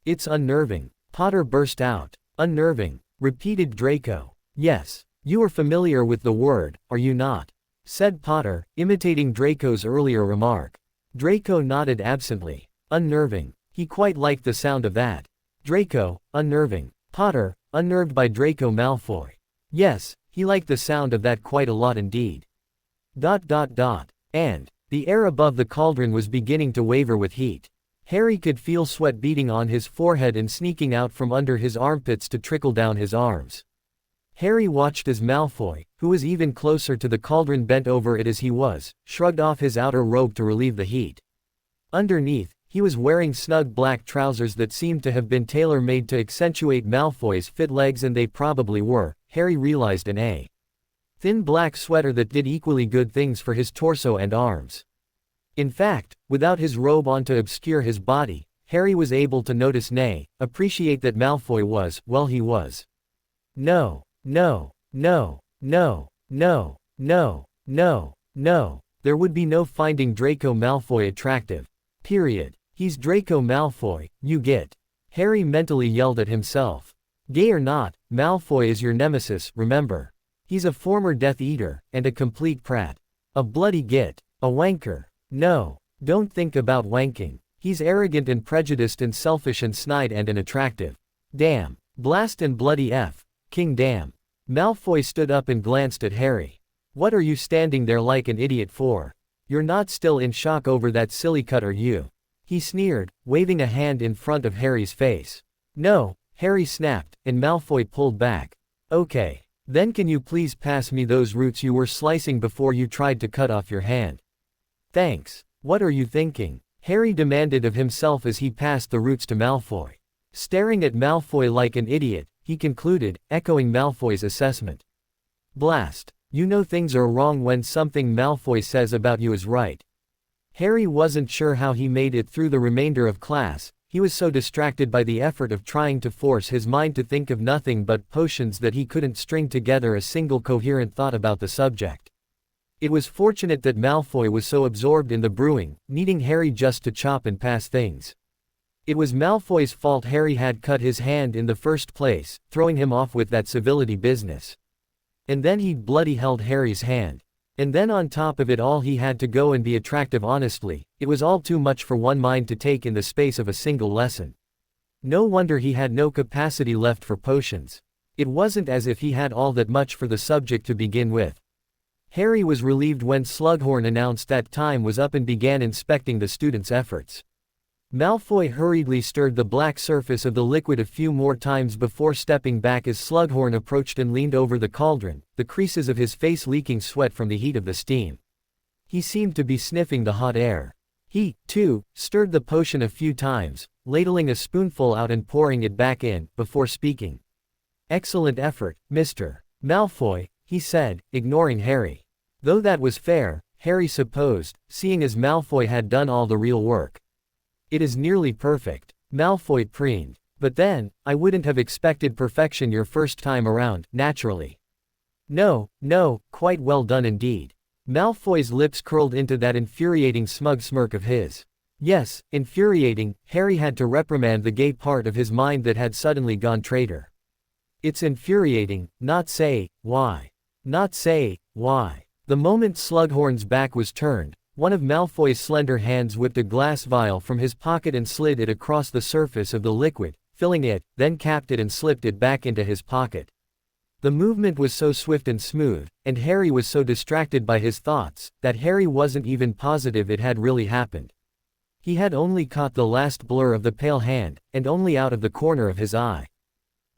"It's unnerving," Potter burst out. "Unnerving," repeated Draco. "Yes, you are familiar with the word, are you not?" said Potter, imitating Draco's earlier remark. Draco nodded absently. "Unnerving." He quite liked the sound of that. Draco, unnerving. Potter, unnerved by Draco Malfoy. Yes, he liked the sound of that quite a lot indeed. And the air above the cauldron was beginning to waver with heat. Harry could feel sweat beating on his forehead and sneaking out from under his armpits to trickle down his arms. Harry watched as Malfoy, who was even closer to the cauldron bent over it as he was, shrugged off his outer robe to relieve the heat. Underneath, he was wearing snug black trousers that seemed to have been tailor-made to accentuate Malfoy's fit legs, and they probably were, Harry realized, in a thin black sweater that did equally good things for his torso and arms. In fact, without his robe on to obscure his body, Harry was able to notice, nay, appreciate that Malfoy was, well, he was. No, there would be no finding Draco Malfoy attractive. Period. He's Draco Malfoy, you get. Harry mentally yelled at himself. Gay or not, Malfoy is your nemesis, remember. He's a former Death Eater, and a complete prat. A bloody git. A wanker. No, don't think about wanking. He's arrogant and prejudiced and selfish and snide and unattractive. Damn. Blast and bloody F. King damn. Malfoy stood up and glanced at Harry. What are you standing there like an idiot for? You're not still in shock over that silly cut, are you? He sneered, waving a hand in front of Harry's face. No, Harry snapped, and Malfoy pulled back. Okay. Then can you please pass me those roots you were slicing before you tried to cut off your hand? Thanks. What are you thinking? Harry demanded of himself as he passed the roots to Malfoy. Staring at Malfoy like an idiot, he concluded, echoing Malfoy's assessment. Blast. You know things are wrong when something Malfoy says about you is right. Harry wasn't sure how he made it through the remainder of class. He was so distracted by the effort of trying to force his mind to think of nothing but potions that he couldn't string together a single coherent thought about the subject. It was fortunate that Malfoy was so absorbed in the brewing, needing Harry just to chop and pass things. It was Malfoy's fault Harry had cut his hand in the first place, throwing him off with that civility business. And then he'd bloody held Harry's hand. And then on top of it all he had to go and be attractive. Honestly, it was all too much for one mind to take in the space of a single lesson. No wonder he had no capacity left for potions. It wasn't as if he had all that much for the subject to begin with. Harry was relieved when Slughorn announced that time was up and began inspecting the students' efforts. Malfoy hurriedly stirred the black surface of the liquid a few more times before stepping back as Slughorn approached and leaned over the cauldron, the creases of his face leaking sweat from the heat of the steam. He seemed to be sniffing the hot air. He, too, stirred the potion a few times, ladling a spoonful out and pouring it back in, before speaking. Excellent effort, Mr. Malfoy, he said, ignoring Harry. Though that was fair, Harry supposed, seeing as Malfoy had done all the real work. It is nearly perfect, Malfoy preened. But then, I wouldn't have expected perfection your first time around, naturally. No, quite well done indeed. Malfoy's lips curled into that infuriating smug smirk of his. Yes, infuriating. Harry had to reprimand the gay part of his mind that had suddenly gone traitor. It's infuriating, not say, why. Not say, why. The moment Slughorn's back was turned, one of Malfoy's slender hands whipped a glass vial from his pocket and slid it across the surface of the liquid, filling it, then capped it and slipped it back into his pocket. The movement was so swift and smooth, and Harry was so distracted by his thoughts, that Harry wasn't even positive it had really happened. He had only caught the last blur of the pale hand, and only out of the corner of his eye.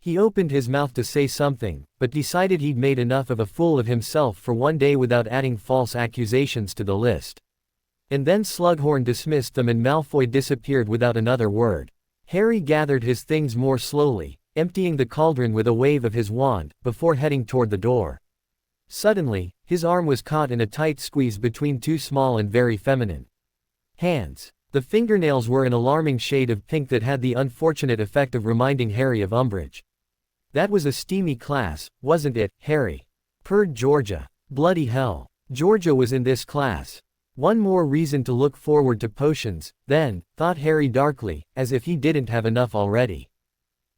He opened his mouth to say something, but decided he'd made enough of a fool of himself for one day without adding false accusations to the list. And then Slughorn dismissed them and Malfoy disappeared without another word. Harry gathered his things more slowly, emptying the cauldron with a wave of his wand, before heading toward the door. Suddenly, his arm was caught in a tight squeeze between two small and very feminine hands. The fingernails were an alarming shade of pink that had the unfortunate effect of reminding Harry of Umbridge. That was a steamy class, wasn't it, Harry? Purred Georgia. Bloody hell. Georgia was in this class. One more reason to look forward to potions, then, thought Harry darkly, as if he didn't have enough already.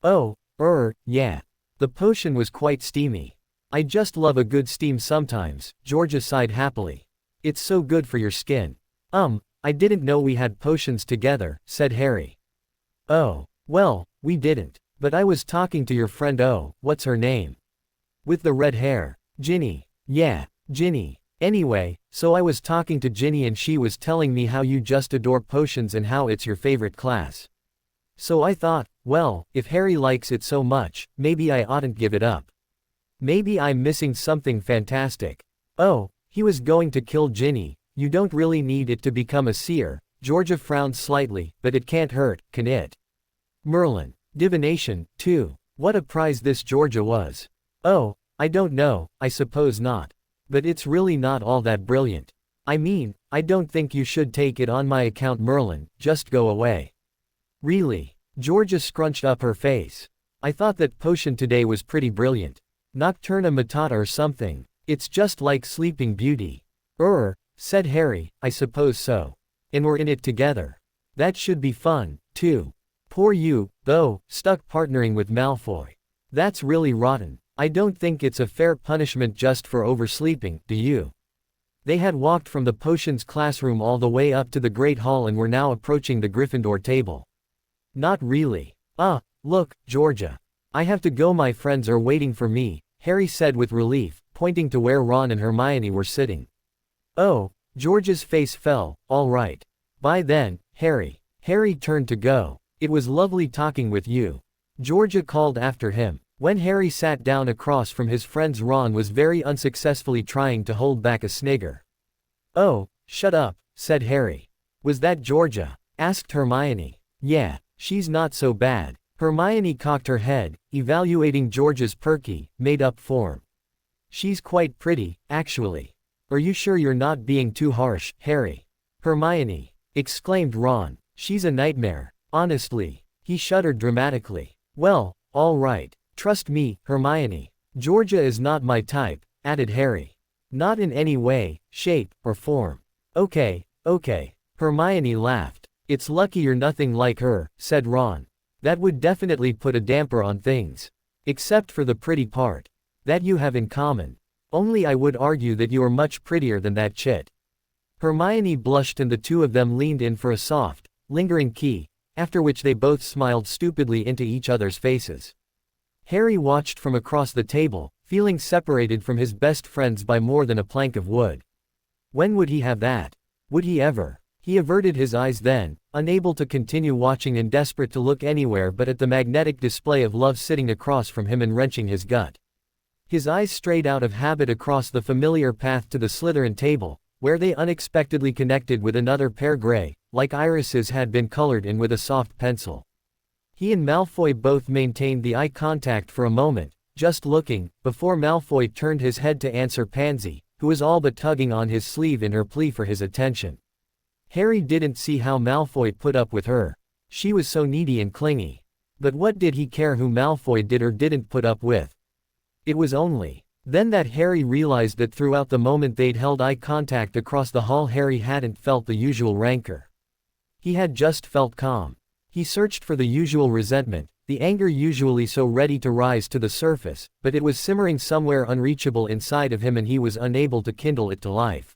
Oh, yeah. The potion was quite steamy. I just love a good steam sometimes, Georgia sighed happily. It's so good for your skin. I didn't know we had potions together, said Harry. Oh, well, we didn't. But I was talking to your friend what's her name? With the red hair. Ginny. Yeah, Ginny. Anyway, so I was talking to Ginny and she was telling me how you just adore potions and how it's your favorite class. So I thought, well, if Harry likes it so much, maybe I oughtn't give it up. Maybe I'm missing something fantastic. Oh, he was going to kill Ginny. You don't really need it to become a seer. Georgia frowned slightly, but it can't hurt, can it? Merlin. Divination, too. What a prize this Georgia was. Oh, I don't know, I suppose not. But it's really not all that brilliant. I mean, I don't think you should take it on my account, Merlin, just go away. Really? Georgia scrunched up her face. I thought that potion today was pretty brilliant. Nocturna Matata or something. It's just like Sleeping Beauty. Said Harry, I suppose so. And we're in it together. That should be fun, too. Poor you, though, stuck partnering with Malfoy. That's really rotten. I don't think it's a fair punishment just for oversleeping, do you? They had walked from the potions classroom all the way up to the Great Hall and were now approaching the Gryffindor table. Not really. Look, Georgia. I have to go, my friends are waiting for me, Harry said with relief, pointing to where Ron and Hermione were sitting. Oh, Georgia's face fell. All right. Bye then, Harry. Harry turned to go. It was lovely talking with you. Georgia called after him. When Harry sat down across from his friends, Ron was very unsuccessfully trying to hold back a snigger. Oh, shut up, said Harry. Was that Georgia? Asked Hermione. Yeah, she's not so bad. Hermione cocked her head, evaluating Georgia's perky, made-up form. She's quite pretty, actually. Are you sure you're not being too harsh, Harry? Hermione, exclaimed Ron. She's a nightmare. Honestly. He shuddered dramatically. Well, all right. Trust me, Hermione. Georgia is not my type, added Harry. Not in any way, shape, or form. Okay. Hermione laughed. It's lucky you're nothing like her, said Ron. That would definitely put a damper on things. Except for the pretty part. That you have in common. Only I would argue that you are much prettier than that chit. Hermione blushed and the two of them leaned in for a soft, lingering key, after which they both smiled stupidly into each other's faces. Harry watched from across the table, feeling separated from his best friends by more than a plank of wood. When would he have that? Would he ever? He averted his eyes then, unable to continue watching and desperate to look anywhere but at the magnetic display of love sitting across from him and wrenching his gut. His eyes strayed out of habit across the familiar path to the Slytherin table, where they unexpectedly connected with another pair gray, like irises had been colored in with a soft pencil. He and Malfoy both maintained the eye contact for a moment, just looking, before Malfoy turned his head to answer Pansy, who was all but tugging on his sleeve in her plea for his attention. Harry didn't see how Malfoy put up with her. She was so needy and clingy. But what did he care who Malfoy did or didn't put up with? It was only then that Harry realized that throughout the moment they'd held eye contact across the hall, Harry hadn't felt the usual rancor. He had just felt calm. He searched for the usual resentment, the anger usually so ready to rise to the surface, but it was simmering somewhere unreachable inside of him and he was unable to kindle it to life.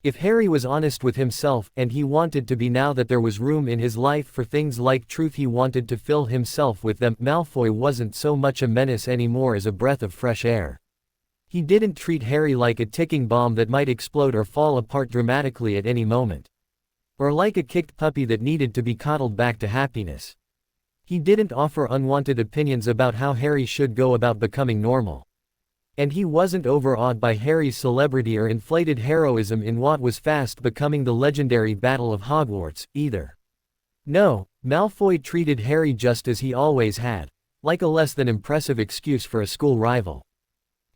If Harry was honest with himself, and he wanted to be now that there was room in his life for things like truth, he wanted to fill himself with them, Malfoy wasn't so much a menace anymore as a breath of fresh air. He didn't treat Harry like a ticking bomb that might explode or fall apart dramatically at any moment. Or like a kicked puppy that needed to be coddled back to happiness. He didn't offer unwanted opinions about how Harry should go about becoming normal. And he wasn't overawed by Harry's celebrity or inflated heroism in what was fast becoming the legendary Battle of Hogwarts, either. No, Malfoy treated Harry just as he always had, like a less than impressive excuse for a school rival.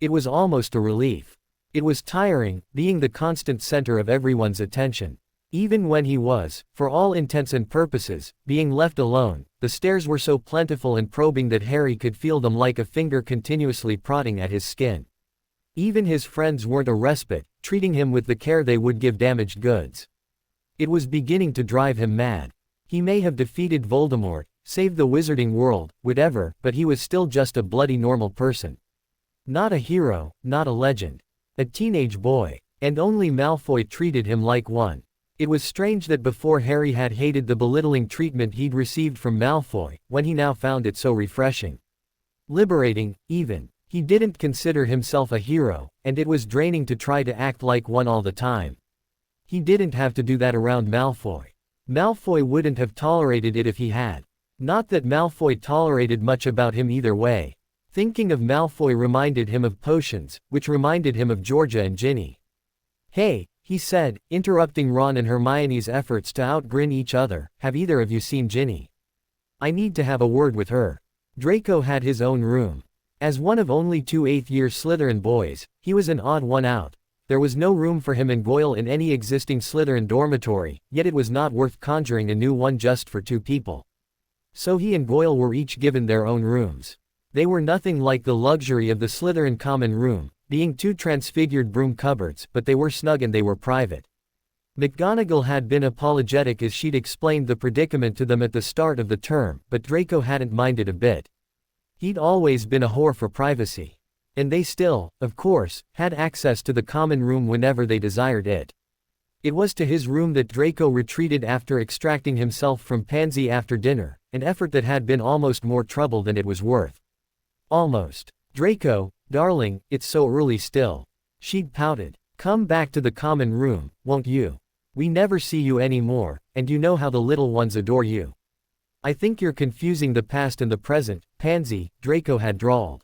It was almost a relief. It was tiring, being the constant center of everyone's attention. Even when he was, for all intents and purposes, being left alone, the stares were so plentiful and probing that Harry could feel them like a finger continuously prodding at his skin. Even his friends weren't a respite, treating him with the care they would give damaged goods. It was beginning to drive him mad. He may have defeated Voldemort, saved the wizarding world, whatever, but he was still just a bloody normal person. Not a hero, not a legend. A teenage boy. And only Malfoy treated him like one. It was strange that before Harry had hated the belittling treatment he'd received from Malfoy, when he now found it so refreshing. Liberating, even. He didn't consider himself a hero, and it was draining to try to act like one all the time. He didn't have to do that around Malfoy. Malfoy wouldn't have tolerated it if he had. Not that Malfoy tolerated much about him either way. Thinking of Malfoy reminded him of potions, which reminded him of Georgia and Ginny. "Hey," he said, interrupting Ron and Hermione's efforts to outgrin each other, "have either of you seen Ginny? I need to have a word with her." Draco had his own room. As one of only two eighth-year Slytherin boys, he was an odd one out. There was no room for him and Goyle in any existing Slytherin dormitory, yet it was not worth conjuring a new one just for two people. So he and Goyle were each given their own rooms. They were nothing like the luxury of the Slytherin common room, being two transfigured broom cupboards, but they were snug and they were private. McGonagall had been apologetic as she'd explained the predicament to them at the start of the term, but Draco hadn't minded a bit. He'd always been a whore for privacy. And they still, of course, had access to the common room whenever they desired it. It was to his room that Draco retreated after extracting himself from Pansy after dinner, an effort that had been almost more trouble than it was worth. Almost. "Draco, darling, it's so early still." She'd pouted. "Come back to the common room, won't you? We never see you anymore, and you know how the little ones adore you." "I think you're confusing the past and the present, Pansy," Draco had drawled.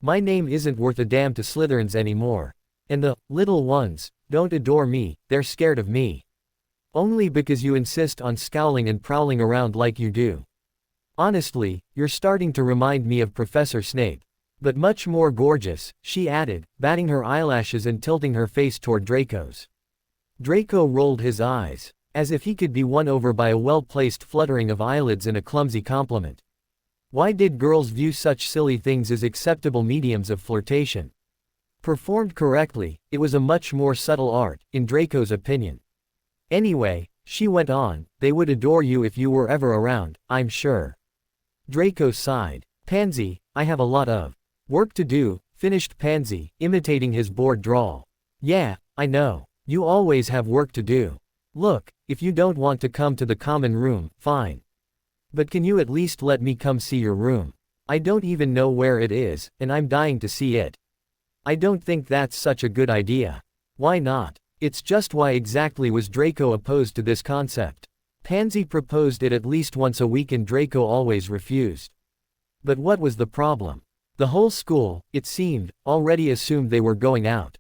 "My name isn't worth a damn to Slytherins anymore. And the little ones don't adore me, they're scared of me. Only because you insist on scowling and prowling around like you do. Honestly, you're starting to remind me of Professor Snape. But much more gorgeous," she added, batting her eyelashes and tilting her face toward Draco's. Draco rolled his eyes, as if he could be won over by a well-placed fluttering of eyelids and a clumsy compliment. Why did girls view such silly things as acceptable mediums of flirtation? Performed correctly, it was a much more subtle art, in Draco's opinion. "Anyway," she went on, "they would adore you if you were ever around, I'm sure." Draco sighed. "Pansy, I have a lot of work to do," finished Pansy, imitating his bored drawl. "Yeah, I know. You always have work to do. Look, if you don't want to come to the common room, fine. But can you at least let me come see your room? I don't even know where it is, and I'm dying to see it." "I don't think that's such a good idea." "Why not?" It's just why exactly was Draco opposed to this concept. Pansy proposed it at least once a week and Draco always refused. But what was the problem? The whole school, it seemed, already assumed they were going out.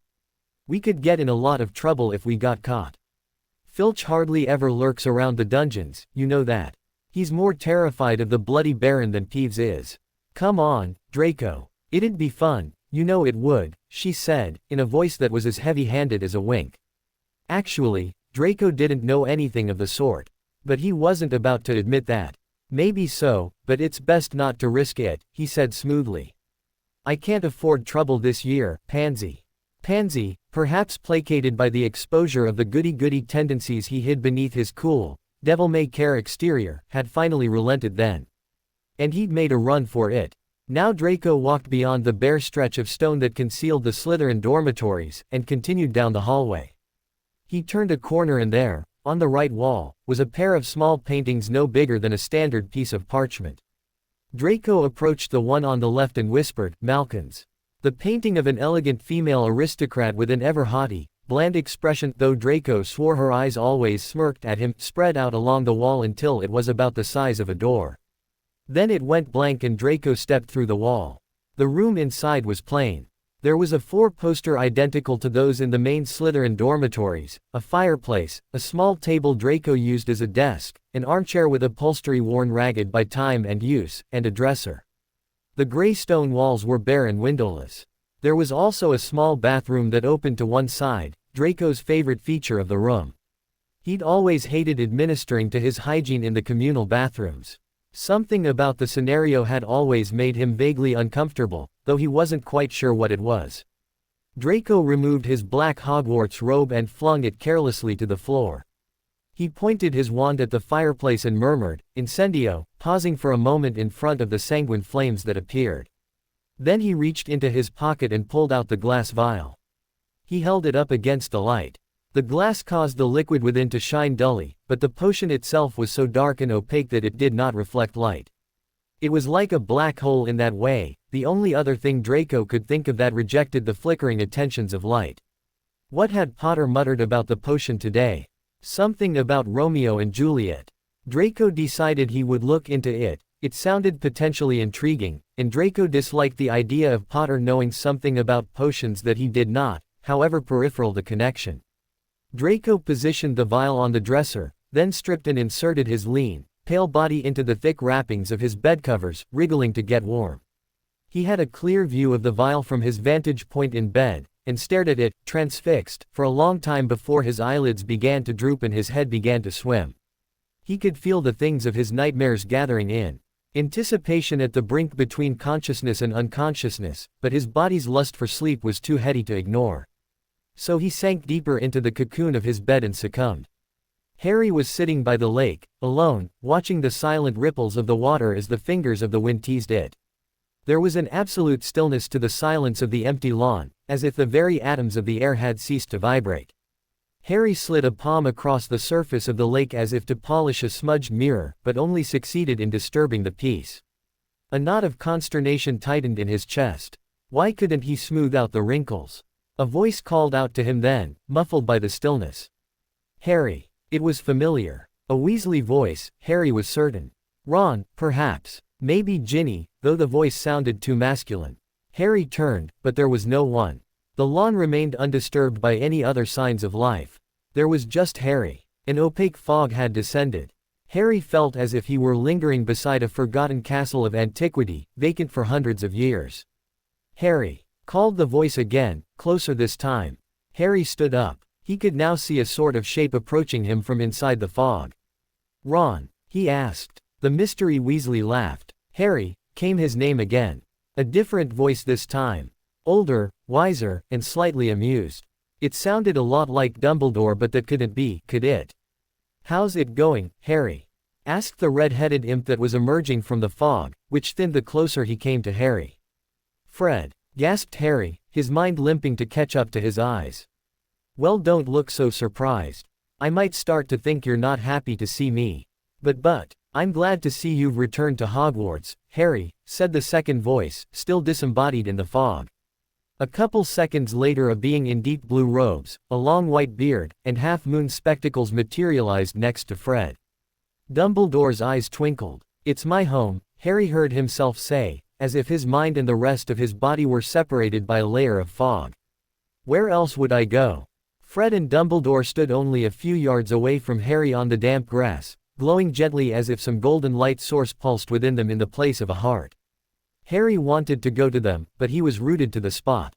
We could get in a lot of trouble if we got caught. Filch hardly ever lurks around the dungeons, you know that. He's more terrified of the bloody Baron than Peeves is. "Come on, Draco. It'd be fun, you know it would," she said, in a voice that was as heavy-handed as a wink. Actually, Draco didn't know anything of the sort. But he wasn't about to admit that. "Maybe so, but it's best not to risk it," he said smoothly. "I can't afford trouble this year, Pansy." Pansy, perhaps placated by the exposure of the goody-goody tendencies he hid beneath his cool, devil-may-care exterior, had finally relented then. And he'd made a run for it. Now Draco walked beyond the bare stretch of stone that concealed the Slytherin dormitories, and continued down the hallway. He turned a corner and there, on the right wall, was a pair of small paintings no bigger than a standard piece of parchment. Draco approached the one on the left and whispered, "Malkin's." The painting of an elegant female aristocrat with an ever haughty, bland expression, though Draco swore her eyes always smirked at him, spread out along the wall until it was about the size of a door. Then it went blank and Draco stepped through the wall. The room inside was plain. There was a four-poster identical to those in the main Slytherin dormitories, a fireplace, a small table Draco used as a desk, an armchair with upholstery worn ragged by time and use, and a dresser. The gray stone walls were bare and windowless. There was also a small bathroom that opened to one side, Draco's favorite feature of the room. He'd always hated administering to his hygiene in the communal bathrooms. Something about the scenario had always made him vaguely uncomfortable, though he wasn't quite sure what it was. Draco removed his black Hogwarts robe and flung it carelessly to the floor. He pointed his wand at the fireplace and murmured, "Incendio," pausing for a moment in front of the sanguine flames that appeared. Then he reached into his pocket and pulled out the glass vial. He held it up against the light. The glass caused the liquid within to shine dully, but the potion itself was so dark and opaque that it did not reflect light. It was like a black hole in that way, the only other thing Draco could think of that rejected the flickering attentions of light. What had Potter muttered about the potion today? Something about Romeo and Juliet. Draco decided he would look into it. It sounded potentially intriguing, and Draco disliked the idea of Potter knowing something about potions that he did not, however peripheral the connection. Draco positioned the vial on the dresser, then stripped and inserted his lean, pale body into the thick wrappings of his bedcovers, wriggling to get warm. He had a clear view of the vial from his vantage point in bed, and stared at it, transfixed, for a long time before his eyelids began to droop and his head began to swim. He could feel the things of his nightmares gathering in anticipation at the brink between consciousness and unconsciousness, but his body's lust for sleep was too heady to ignore. So he sank deeper into the cocoon of his bed and succumbed. Harry was sitting by the lake, alone, watching the silent ripples of the water as the fingers of the wind teased it. There was an absolute stillness to the silence of the empty lawn, as if the very atoms of the air had ceased to vibrate. Harry slid a palm across the surface of the lake as if to polish a smudged mirror, but only succeeded in disturbing the peace. A knot of consternation tightened in his chest. Why couldn't he smooth out the wrinkles? A voice called out to him then, muffled by the stillness. "Harry." It was familiar. A Weasley voice, Harry was certain. Ron, perhaps. Maybe Ginny, though the voice sounded too masculine. Harry turned, but there was no one. The lawn remained undisturbed by any other signs of life. There was just Harry. An opaque fog had descended. Harry felt as if he were lingering beside a forgotten castle of antiquity, vacant for hundreds of years. "Harry," called the voice again, closer this time. Harry stood up. He could now see a sort of shape approaching him from inside the fog. "Ron?" he asked. The mystery Weasley laughed. "Harry," came his name again. A different voice this time. Older, wiser, and slightly amused. It sounded a lot like Dumbledore, but that couldn't be, could it? "How's it going, Harry?" asked the red-headed imp that was emerging from the fog, which thinned the closer he came to Harry. "Fred," gasped Harry, his mind limping to catch up to his eyes. "Well, don't look so surprised. I might start to think you're not happy to see me. But, I'm glad to see you've returned to Hogwarts, Harry," said the second voice, still disembodied in the fog. A couple seconds later a being in deep blue robes, a long white beard, and half-moon spectacles materialized next to Fred. Dumbledore's eyes twinkled. "It's my home," Harry heard himself say, as if his mind and the rest of his body were separated by a layer of fog. "Where else would I go?" Fred and Dumbledore stood only a few yards away from Harry on the damp grass, glowing gently as if some golden light source pulsed within them in the place of a heart. Harry wanted to go to them, but he was rooted to the spot.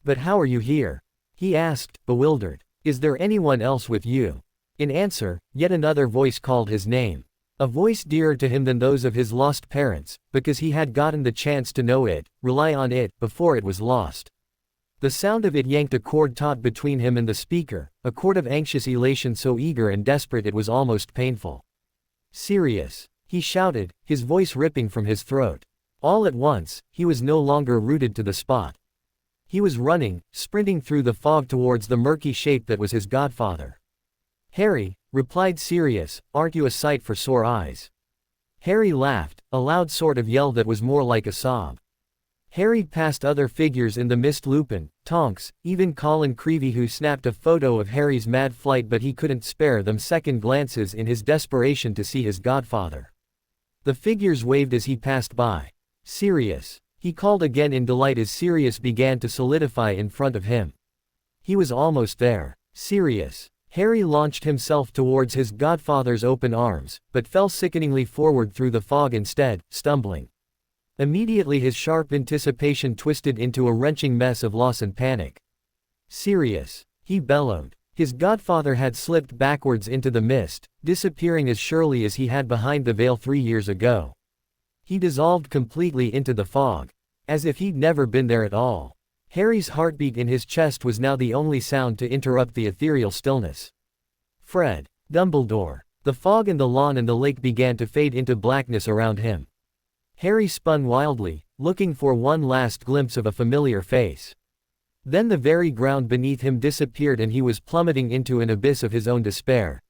"But how are you here?" he asked, bewildered. "Is there anyone else with you?" In answer, yet another voice called his name. A voice dearer to him than those of his lost parents, because he had gotten the chance to know it, rely on it, before it was lost. The sound of it yanked a cord taut between him and the speaker, a cord of anxious elation so eager and desperate it was almost painful. "Sirius," he shouted, his voice ripping from his throat. All at once, he was no longer rooted to the spot. He was running, sprinting through the fog towards the murky shape that was his godfather. "Harry," replied Sirius, "aren't you a sight for sore eyes?" Harry laughed, a loud sort of yell that was more like a sob. Harry passed other figures in the mist: Lupin, Tonks, even Colin Creevey, who snapped a photo of Harry's mad flight, but he couldn't spare them second glances in his desperation to see his godfather. The figures waved as he passed by. "Sirius," he called again in delight as Sirius began to solidify in front of him. He was almost there. "Sirius." Harry launched himself towards his godfather's open arms, but fell sickeningly forward through the fog instead, stumbling. Immediately his sharp anticipation twisted into a wrenching mess of loss and panic. "Sirius," he bellowed. His godfather had slipped backwards into the mist, disappearing as surely as he had behind the veil 3 years ago. He dissolved completely into the fog, as if he'd never been there at all. Harry's heartbeat in his chest was now the only sound to interrupt the ethereal stillness. Fred. Dumbledore. The fog and the lawn and the lake began to fade into blackness around him. Harry spun wildly, looking for one last glimpse of a familiar face. Then the very ground beneath him disappeared and he was plummeting into an abyss of his own despair.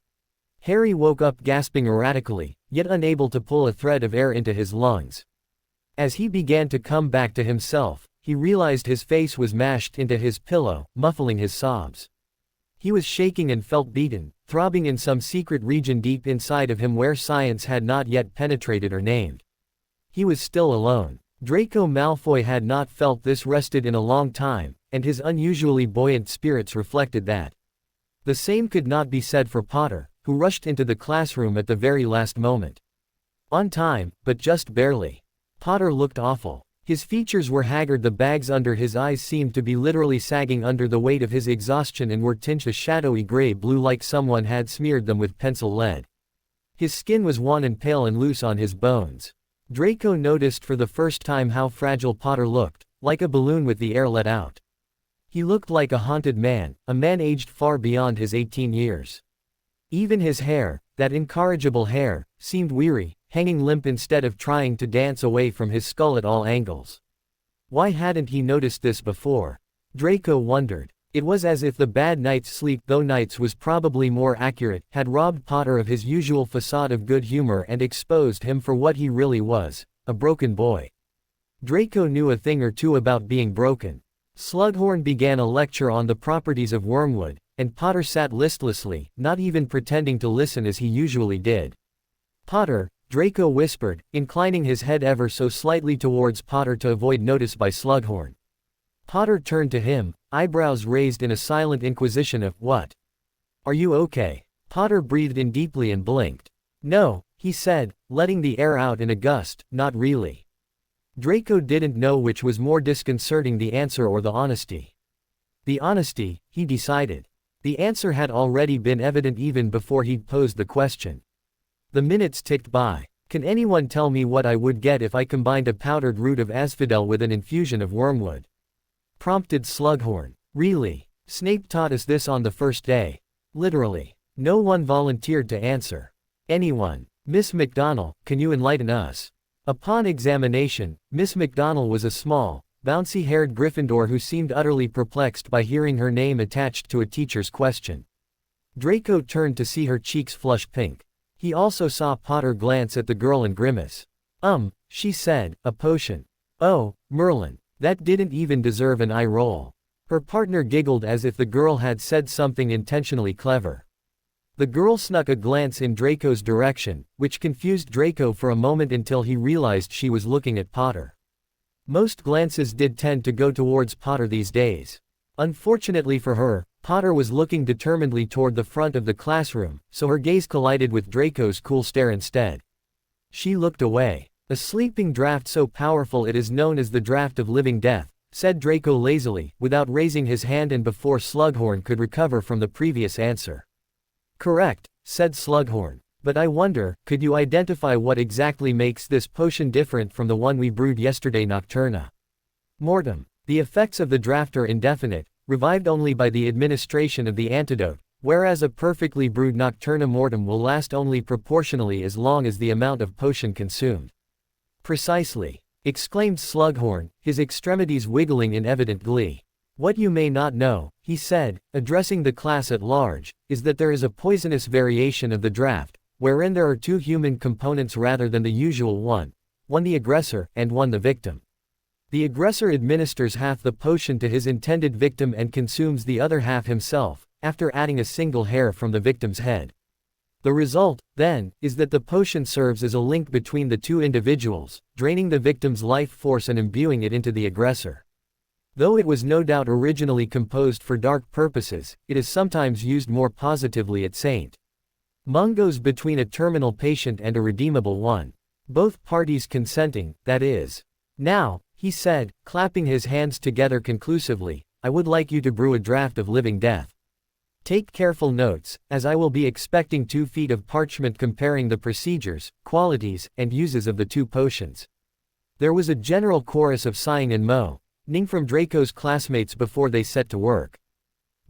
Harry woke up gasping erratically, yet unable to pull a thread of air into his lungs. As he began to come back to himself, he realized his face was mashed into his pillow, muffling his sobs. He was shaking and felt beaten, throbbing in some secret region deep inside of him where science had not yet penetrated or named. He was still alone. Draco Malfoy had not felt this rested in a long time, and his unusually buoyant spirits reflected that. The same could not be said for Potter, who rushed into the classroom at the very last moment. On time, but just barely. Potter looked awful. His features were haggard, the bags under his eyes seemed to be literally sagging under the weight of his exhaustion and were tinged a shadowy gray-blue like someone had smeared them with pencil lead. His skin was wan and pale and loose on his bones. Draco noticed for the first time how fragile Potter looked, like a balloon with the air let out. He looked like a haunted man, a man aged far beyond his 18 years. Even his hair, that incorrigible hair, seemed weary, hanging limp instead of trying to dance away from his skull at all angles. Why hadn't he noticed this before? Draco wondered. It was as if the bad night's sleep, though nights was probably more accurate, had robbed Potter of his usual facade of good humor and exposed him for what he really was, a broken boy. Draco knew a thing or two about being broken. Slughorn began a lecture on the properties of wormwood, and Potter sat listlessly, not even pretending to listen as he usually did. "Potter," Draco whispered, inclining his head ever so slightly towards Potter to avoid notice by Slughorn. Potter turned to him, eyebrows raised in a silent inquisition of, "What? Are you okay?" Potter breathed in deeply and blinked. "No," he said, letting the air out in a gust, "not really." Draco didn't know which was more disconcerting, the answer or the honesty. The honesty, he decided. The answer had already been evident even before he'd posed the question. The minutes ticked by. "Can anyone tell me what I would get if I combined a powdered root of asphodel with an infusion of wormwood?" prompted Slughorn. "Really? Snape taught us this on the first day." "Literally." No one volunteered to answer. "Anyone? Miss McDonald, can you enlighten us?" Upon examination, Miss McDonald was a small, bouncy-haired Gryffindor who seemed utterly perplexed by hearing her name attached to a teacher's question. Draco turned to see her cheeks flush pink. He also saw Potter glance at the girl and grimace. She said, "A potion." "Oh, Merlin. That didn't even deserve an eye roll." Her partner giggled as if the girl had said something intentionally clever. The girl snuck a glance in Draco's direction, which confused Draco for a moment until he realized she was looking at Potter. Most glances did tend to go towards Potter these days. Unfortunately for her, Potter was looking determinedly toward the front of the classroom, so her gaze collided with Draco's cool stare instead. She looked away. "A sleeping draft so powerful it is known as the draft of living death," said Draco lazily, without raising his hand and before Slughorn could recover from the previous answer. "Correct," said Slughorn. "But I wonder, could you identify what exactly makes this potion different from the one we brewed yesterday, Nocturna?" "Mortem. The effects of the draft are indefinite, revived only by the administration of the antidote, whereas a perfectly brewed Nocturna Mortem will last only proportionally as long as the amount of potion consumed. Precisely, exclaimed Slughorn, his extremities wiggling in evident glee. What you may not know, he said, addressing the class at large, is that there is a poisonous variation of the draft, wherein there are two human components rather than the usual one the aggressor, and one the victim. The aggressor administers half the potion to his intended victim and consumes the other half himself, after adding a single hair from the victim's head. The result, then, is that the potion serves as a link between the two individuals, draining the victim's life force and imbuing it into the aggressor. Though it was no doubt originally composed for dark purposes, it is sometimes used more positively at St. Mungo's between a terminal patient and a redeemable one. Both parties consenting, that is. Now, he said, clapping his hands together conclusively, I would like you to brew a draft of living death. Take careful notes, as I will be expecting 2 feet of parchment comparing the procedures, qualities, and uses of the two potions. There was a general chorus of sighing and moaning from Draco's classmates before they set to work.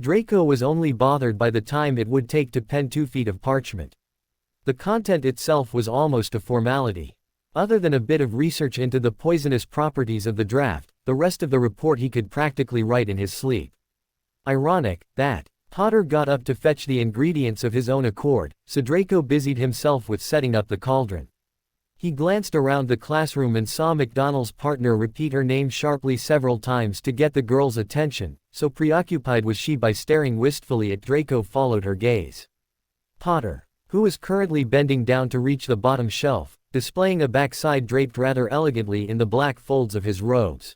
Draco was only bothered by the time it would take to pen 2 feet of parchment. The content itself was almost a formality. Other than a bit of research into the poisonous properties of the draft, the rest of the report he could practically write in his sleep. Ironic, that Potter got up to fetch the ingredients of his own accord, so Draco busied himself with setting up the cauldron. He glanced around the classroom and saw McDonald's partner repeat her name sharply several times to get the girl's attention, so preoccupied was she by staring wistfully at Draco followed her gaze. Potter, who was currently bending down to reach the bottom shelf, displaying a backside draped rather elegantly in the black folds of his robes.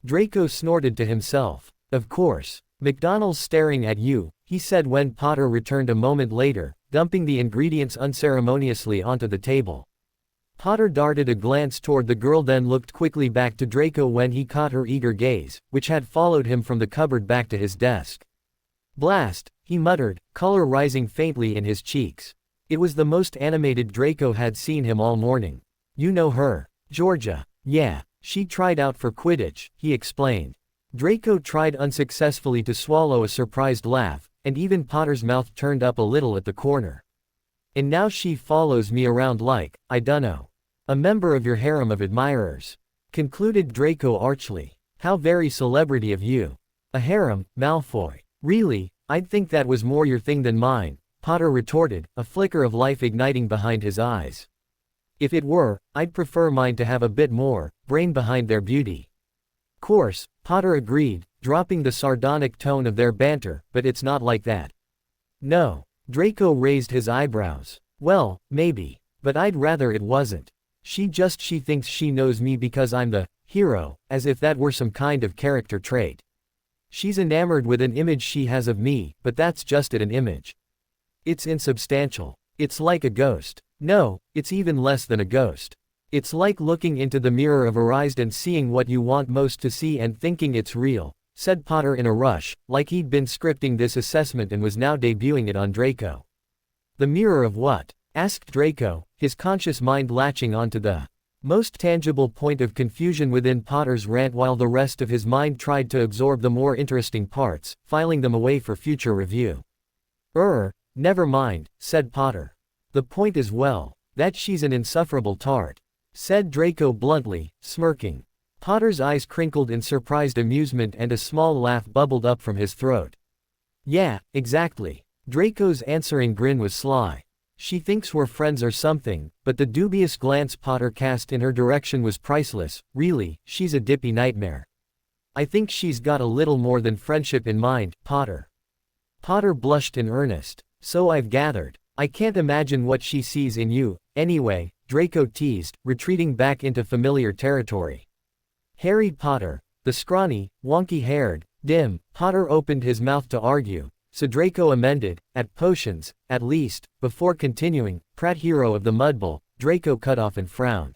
Draco snorted to himself. Of course. McDonald's staring at you, he said when Potter returned a moment later, dumping the ingredients unceremoniously onto the table. Potter darted a glance toward the girl, then looked quickly back to Draco when he caught her eager gaze, which had followed him from the cupboard back to his desk. Blast, he muttered, color rising faintly in his cheeks. It was the most animated Draco had seen him all morning. You know her, Georgia. Yeah, she tried out for Quidditch, he explained. Draco tried unsuccessfully to swallow a surprised laugh, and even Potter's mouth turned up a little at the corner. And now she follows me around like, I dunno, a member of your harem of admirers, concluded Draco archly. How very celebrity of you. A harem, Malfoy. Really, I'd think that was more your thing than mine, Potter retorted, a flicker of life igniting behind his eyes. If it were, I'd prefer mine to have a bit more brain behind their beauty. Course, Potter agreed, dropping the sardonic tone of their banter, but it's not like that. No. Draco raised his eyebrows. Well, maybe. But I'd rather it wasn't. She thinks she knows me because I'm the hero, as if that were some kind of character trait. She's enamored with an image she has of me, but that's just it, an image. It's insubstantial. It's like a ghost. No, it's even less than a ghost. It's like looking into the mirror of her eyes and seeing what you want most to see and thinking it's real, said Potter in a rush, like he'd been scripting this assessment and was now debuting it on Draco. The mirror of what? Asked Draco, his conscious mind latching onto the most tangible point of confusion within Potter's rant while the rest of his mind tried to absorb the more interesting parts, filing them away for future review. Never mind, said Potter. The point is that she's an insufferable tart, said Draco bluntly, smirking. Potter's eyes crinkled in surprised amusement and a small laugh bubbled up from his throat. Yeah, exactly. Draco's answering grin was sly. She thinks we're friends or something, but the dubious glance Potter cast in her direction was priceless. Really, she's a dippy nightmare. I think she's got a little more than friendship in mind, Potter. Potter blushed in earnest. So I've gathered. I can't imagine what she sees in you, anyway, Draco teased, retreating back into familiar territory. Harry Potter, the scrawny, wonky-haired, dim, Potter opened his mouth to argue, so Draco amended, at potions, at least, before continuing, Pratt hero of the Mudbowl, Draco cut off and frowned.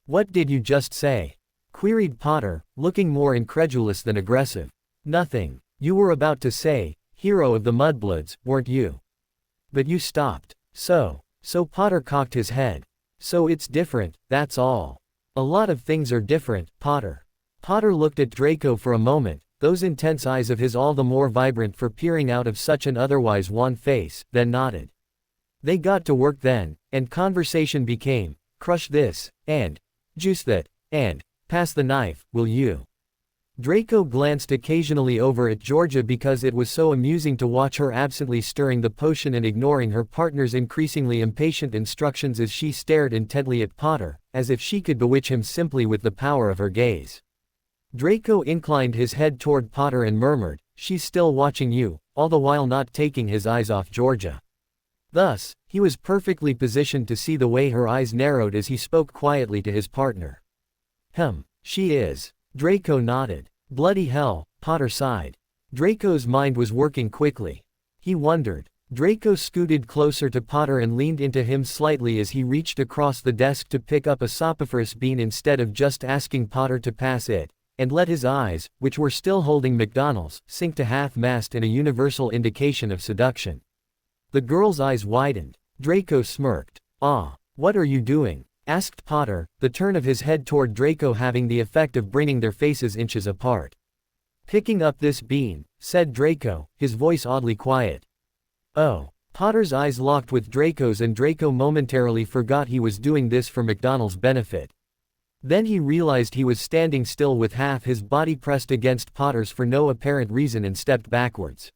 What did you just say? Queried Potter, looking more incredulous than aggressive. Nothing. You were about to say, hero of the Mudbloods, weren't you? But you stopped. So Potter cocked his head. So it's different, that's all. A lot of things are different, Potter. Potter looked at Draco for a moment, those intense eyes of his all the more vibrant for peering out of such an otherwise wan face, then nodded. They got to work then, and conversation became, crush this, and juice that, and pass the knife, will you? Draco glanced occasionally over at Georgia because it was so amusing to watch her absently stirring the potion and ignoring her partner's increasingly impatient instructions as she stared intently at Potter, as if she could bewitch him simply with the power of her gaze. Draco inclined his head toward Potter and murmured, "She's still watching you," all the while not taking his eyes off Georgia. Thus, he was perfectly positioned to see the way her eyes narrowed as he spoke quietly to his partner. She is." Draco nodded. "Bloody hell," Potter sighed. Draco's mind was working quickly. He wondered. Draco scooted closer to Potter and leaned into him slightly as he reached across the desk to pick up a soporiferous bean instead of just asking Potter to pass it, and let his eyes, which were still holding McDonald's, sink to half-mast in a universal indication of seduction. The girl's eyes widened. Draco smirked. "Ah, what are you doing?" asked Potter, the turn of his head toward Draco having the effect of bringing their faces inches apart. "Picking up this bean," said Draco, his voice oddly quiet. "Oh." Potter's eyes locked with Draco's and Draco momentarily forgot he was doing this for McDonald's benefit. Then he realized he was standing still with half his body pressed against Potter's for no apparent reason and stepped backwards.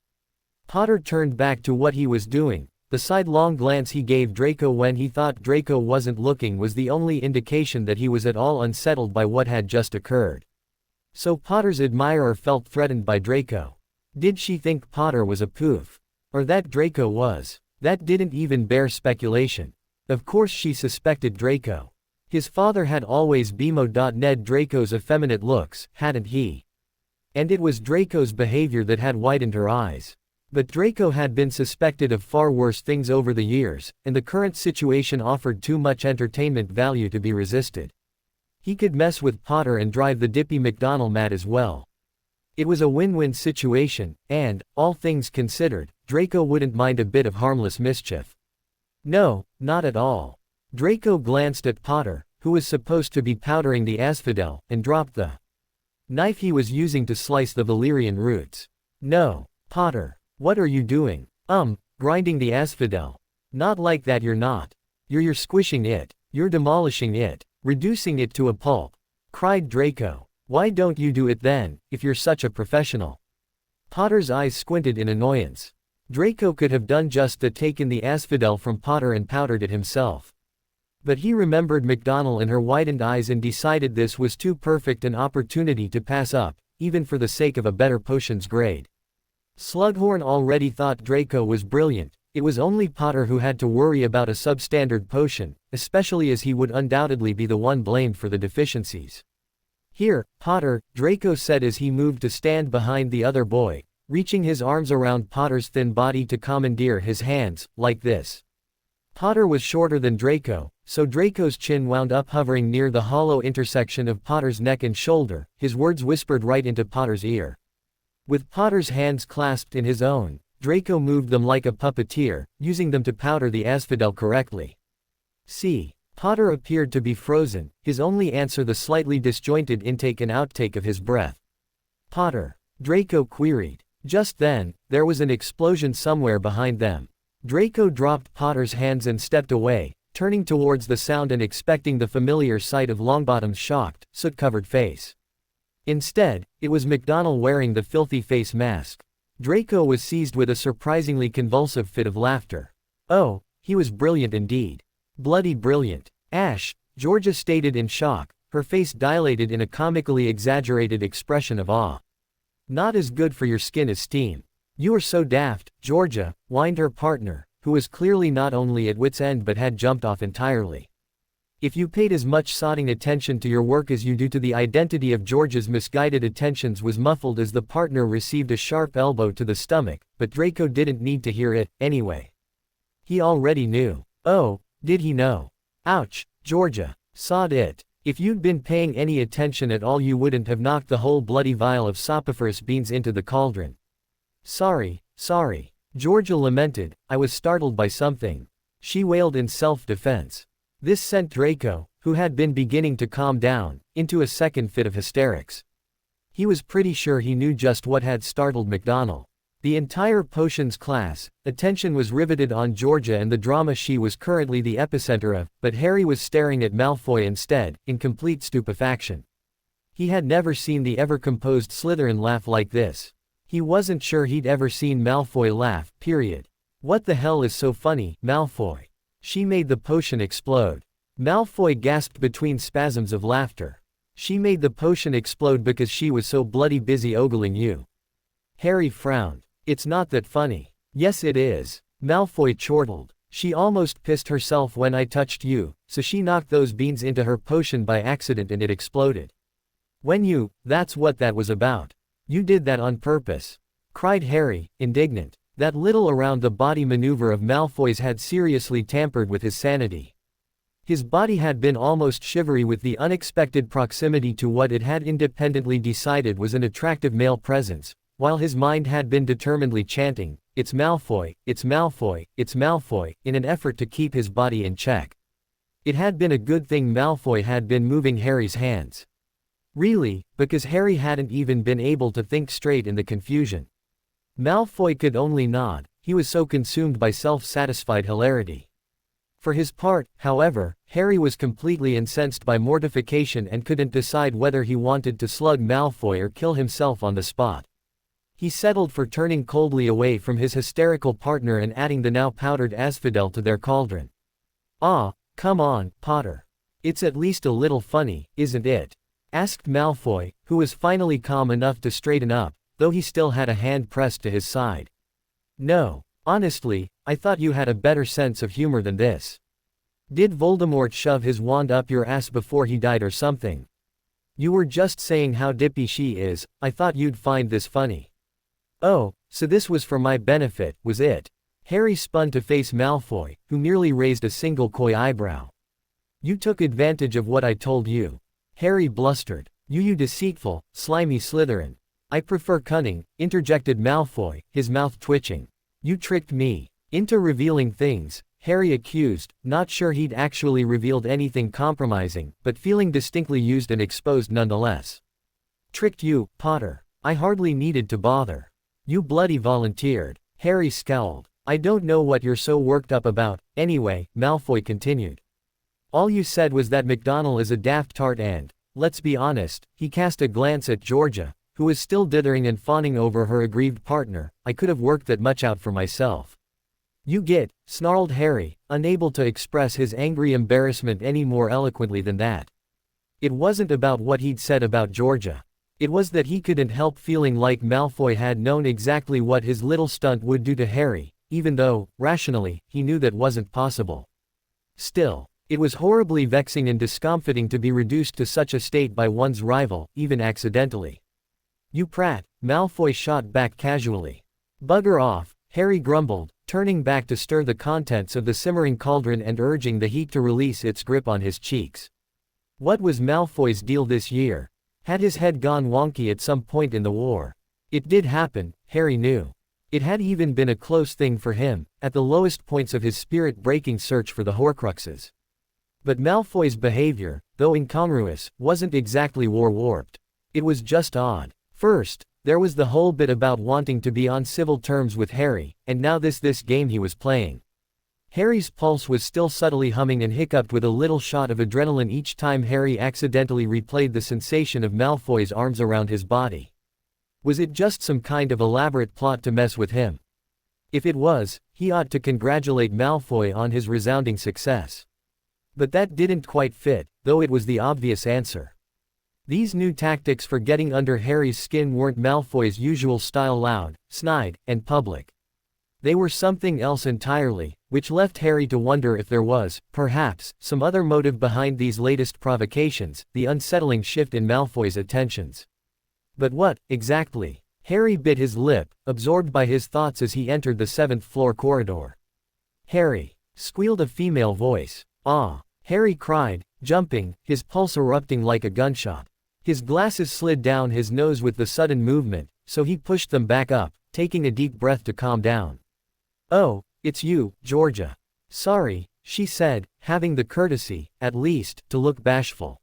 Potter turned back to what he was doing. The sidelong glance he gave Draco when he thought Draco wasn't looking was the only indication that he was at all unsettled by what had just occurred. So Potter's admirer felt threatened by Draco. Did she think Potter was a poof? Or that Draco was? That didn't even bear speculation. Of course she suspected Draco. His father had always BMO.ned Draco's effeminate looks, hadn't he? And it was Draco's behavior that had widened her eyes. But Draco had been suspected of far worse things over the years, and the current situation offered too much entertainment value to be resisted. He could mess with Potter and drive the dippy McDonald mad as well. It was a win-win situation, and, all things considered, Draco wouldn't mind a bit of harmless mischief. No, not at all. Draco glanced at Potter, who was supposed to be powdering the asphodel, and dropped the knife he was using to slice the valerian roots. "No, Potter. What are you doing?" Grinding the asphodel." "Not like that, you're not. You're squishing it. You're demolishing it. Reducing it to a pulp," cried Draco. "Why don't you do it then, if you're such a professional?" Potter's eyes squinted in annoyance. Draco could have done just that, taken the asphodel from Potter and powdered it himself. But he remembered McDonald and her widened eyes and decided this was too perfect an opportunity to pass up, even for the sake of a better potion's grade. Slughorn already thought Draco was brilliant. It was only Potter who had to worry about a substandard potion, especially as he would undoubtedly be the one blamed for the deficiencies. "Here, Potter," Draco said as he moved to stand behind the other boy, reaching his arms around Potter's thin body to commandeer his hands, "like this." Potter was shorter than Draco, so Draco's chin wound up hovering near the hollow intersection of Potter's neck and shoulder, his words whispered right into Potter's ear. With Potter's hands clasped in his own, Draco moved them like a puppeteer, using them to powder the asphodel correctly. "See." Potter appeared to be frozen, his only answer the slightly disjointed intake and outtake of his breath. "Potter?" Draco queried. Just then, there was an explosion somewhere behind them. Draco dropped Potter's hands and stepped away, turning towards the sound and expecting the familiar sight of Longbottom's shocked, soot-covered face. Instead, it was McDonald wearing the filthy face mask. Draco was seized with a surprisingly convulsive fit of laughter. Oh, he was brilliant indeed. Bloody brilliant. "Ash," Georgia stated in shock, her face dilated in a comically exaggerated expression of awe. "Not as good for your skin as steam." "You are so daft, Georgia," whined her partner, who was clearly not only at wit's end but had jumped off entirely. If you paid as much sodding attention to your work as you do to the identity of Georgia's misguided attentions was muffled as the partner received a sharp elbow to the stomach, but Draco didn't need to hear it, anyway. He already knew. Oh, did he know? Ouch, Georgia. Sod it. If you'd been paying any attention at all you wouldn't have knocked the whole bloody vial of soporiferous beans into the cauldron. Sorry. Georgia lamented, I was startled by something. She wailed in self-defense. This sent Draco, who had been beginning to calm down, into a second fit of hysterics. He was pretty sure he knew just what had startled McDonald. The entire potions class, attention was riveted on Georgia and the drama she was currently the epicenter of, but Harry was staring at Malfoy instead, in complete stupefaction. He had never seen the ever-composed Slytherin laugh like this. He wasn't sure he'd ever seen Malfoy laugh, period. What the hell is so funny, Malfoy? She made the potion explode. Malfoy gasped between spasms of laughter. She made the potion explode because she was so bloody busy ogling you. Harry frowned. It's not that funny. Yes it is. Malfoy chortled. She almost pissed herself when I touched you, so she knocked those beans into her potion by accident and it exploded. That's what that was about. You did that on purpose. Cried Harry, indignant. That little around-the-body maneuver of Malfoy's had seriously tampered with his sanity. His body had been almost shivery with the unexpected proximity to what it had independently decided was an attractive male presence, while his mind had been determinedly chanting, "It's Malfoy, it's Malfoy, it's Malfoy," in an effort to keep his body in check. It had been a good thing Malfoy had been moving Harry's hands. Really, because Harry hadn't even been able to think straight in the confusion. Malfoy could only nod, he was so consumed by self-satisfied hilarity. For his part, however, Harry was completely incensed by mortification and couldn't decide whether he wanted to slug Malfoy or kill himself on the spot. He settled for turning coldly away from his hysterical partner and adding the now powdered asphodel to their cauldron. "Ah, come on, Potter. It's at least a little funny, isn't it?" asked Malfoy, who was finally calm enough to straighten up, though he still had a hand pressed to his side. "No, honestly, I thought you had a better sense of humor than this. Did Voldemort shove his wand up your ass before he died or something? You were just saying how dippy she is, I thought you'd find this funny." "Oh, so this was for my benefit, was it?" Harry spun to face Malfoy, who merely raised a single coy eyebrow. "You took advantage of what I told you." Harry blustered. You deceitful, slimy Slytherin." "I prefer cunning," interjected Malfoy, his mouth twitching. "You tricked me into revealing things," Harry accused, not sure he'd actually revealed anything compromising, but feeling distinctly used and exposed nonetheless. "Tricked you, Potter. I hardly needed to bother. You bloody volunteered." Harry scowled. "I don't know what you're so worked up about, anyway," Malfoy continued. "All you said was that McDonald is a daft tart and, let's be honest," he cast a glance at Georgia, who was still dithering and fawning over her aggrieved partner, "I could have worked that much out for myself." "You get," snarled Harry, unable to express his angry embarrassment any more eloquently than that. It wasn't about what he'd said about Georgia. It was that he couldn't help feeling like Malfoy had known exactly what his little stunt would do to Harry, even though, rationally, he knew that wasn't possible. Still, it was horribly vexing and discomfiting to be reduced to such a state by one's rival, even accidentally. "You prat," Malfoy shot back casually. "Bugger off," Harry grumbled, turning back to stir the contents of the simmering cauldron and urging the heat to release its grip on his cheeks. What was Malfoy's deal this year? Had his head gone wonky at some point in the war? It did happen, Harry knew. It had even been a close thing for him, at the lowest points of his spirit-breaking search for the Horcruxes. But Malfoy's behavior, though incongruous, wasn't exactly war-warped. It was just odd. First, there was the whole bit about wanting to be on civil terms with Harry, and now this game he was playing. Harry's pulse was still subtly humming and hiccuped with a little shot of adrenaline each time Harry accidentally replayed the sensation of Malfoy's arms around his body. Was it just some kind of elaborate plot to mess with him? If it was, he ought to congratulate Malfoy on his resounding success. But that didn't quite fit, though it was the obvious answer. These new tactics for getting under Harry's skin weren't Malfoy's usual style: loud, snide, and public. They were something else entirely, which left Harry to wonder if there was, perhaps, some other motive behind these latest provocations, the unsettling shift in Malfoy's attentions. But what, exactly? Harry bit his lip, absorbed by his thoughts as he entered the 7th-floor corridor. "Harry!" squealed a female voice. "Ah!" Harry cried, jumping, his pulse erupting like a gunshot. His glasses slid down his nose with the sudden movement, so he pushed them back up, taking a deep breath to calm down. "Oh, it's you, Georgia." "Sorry," she said, having the courtesy, at least, to look bashful.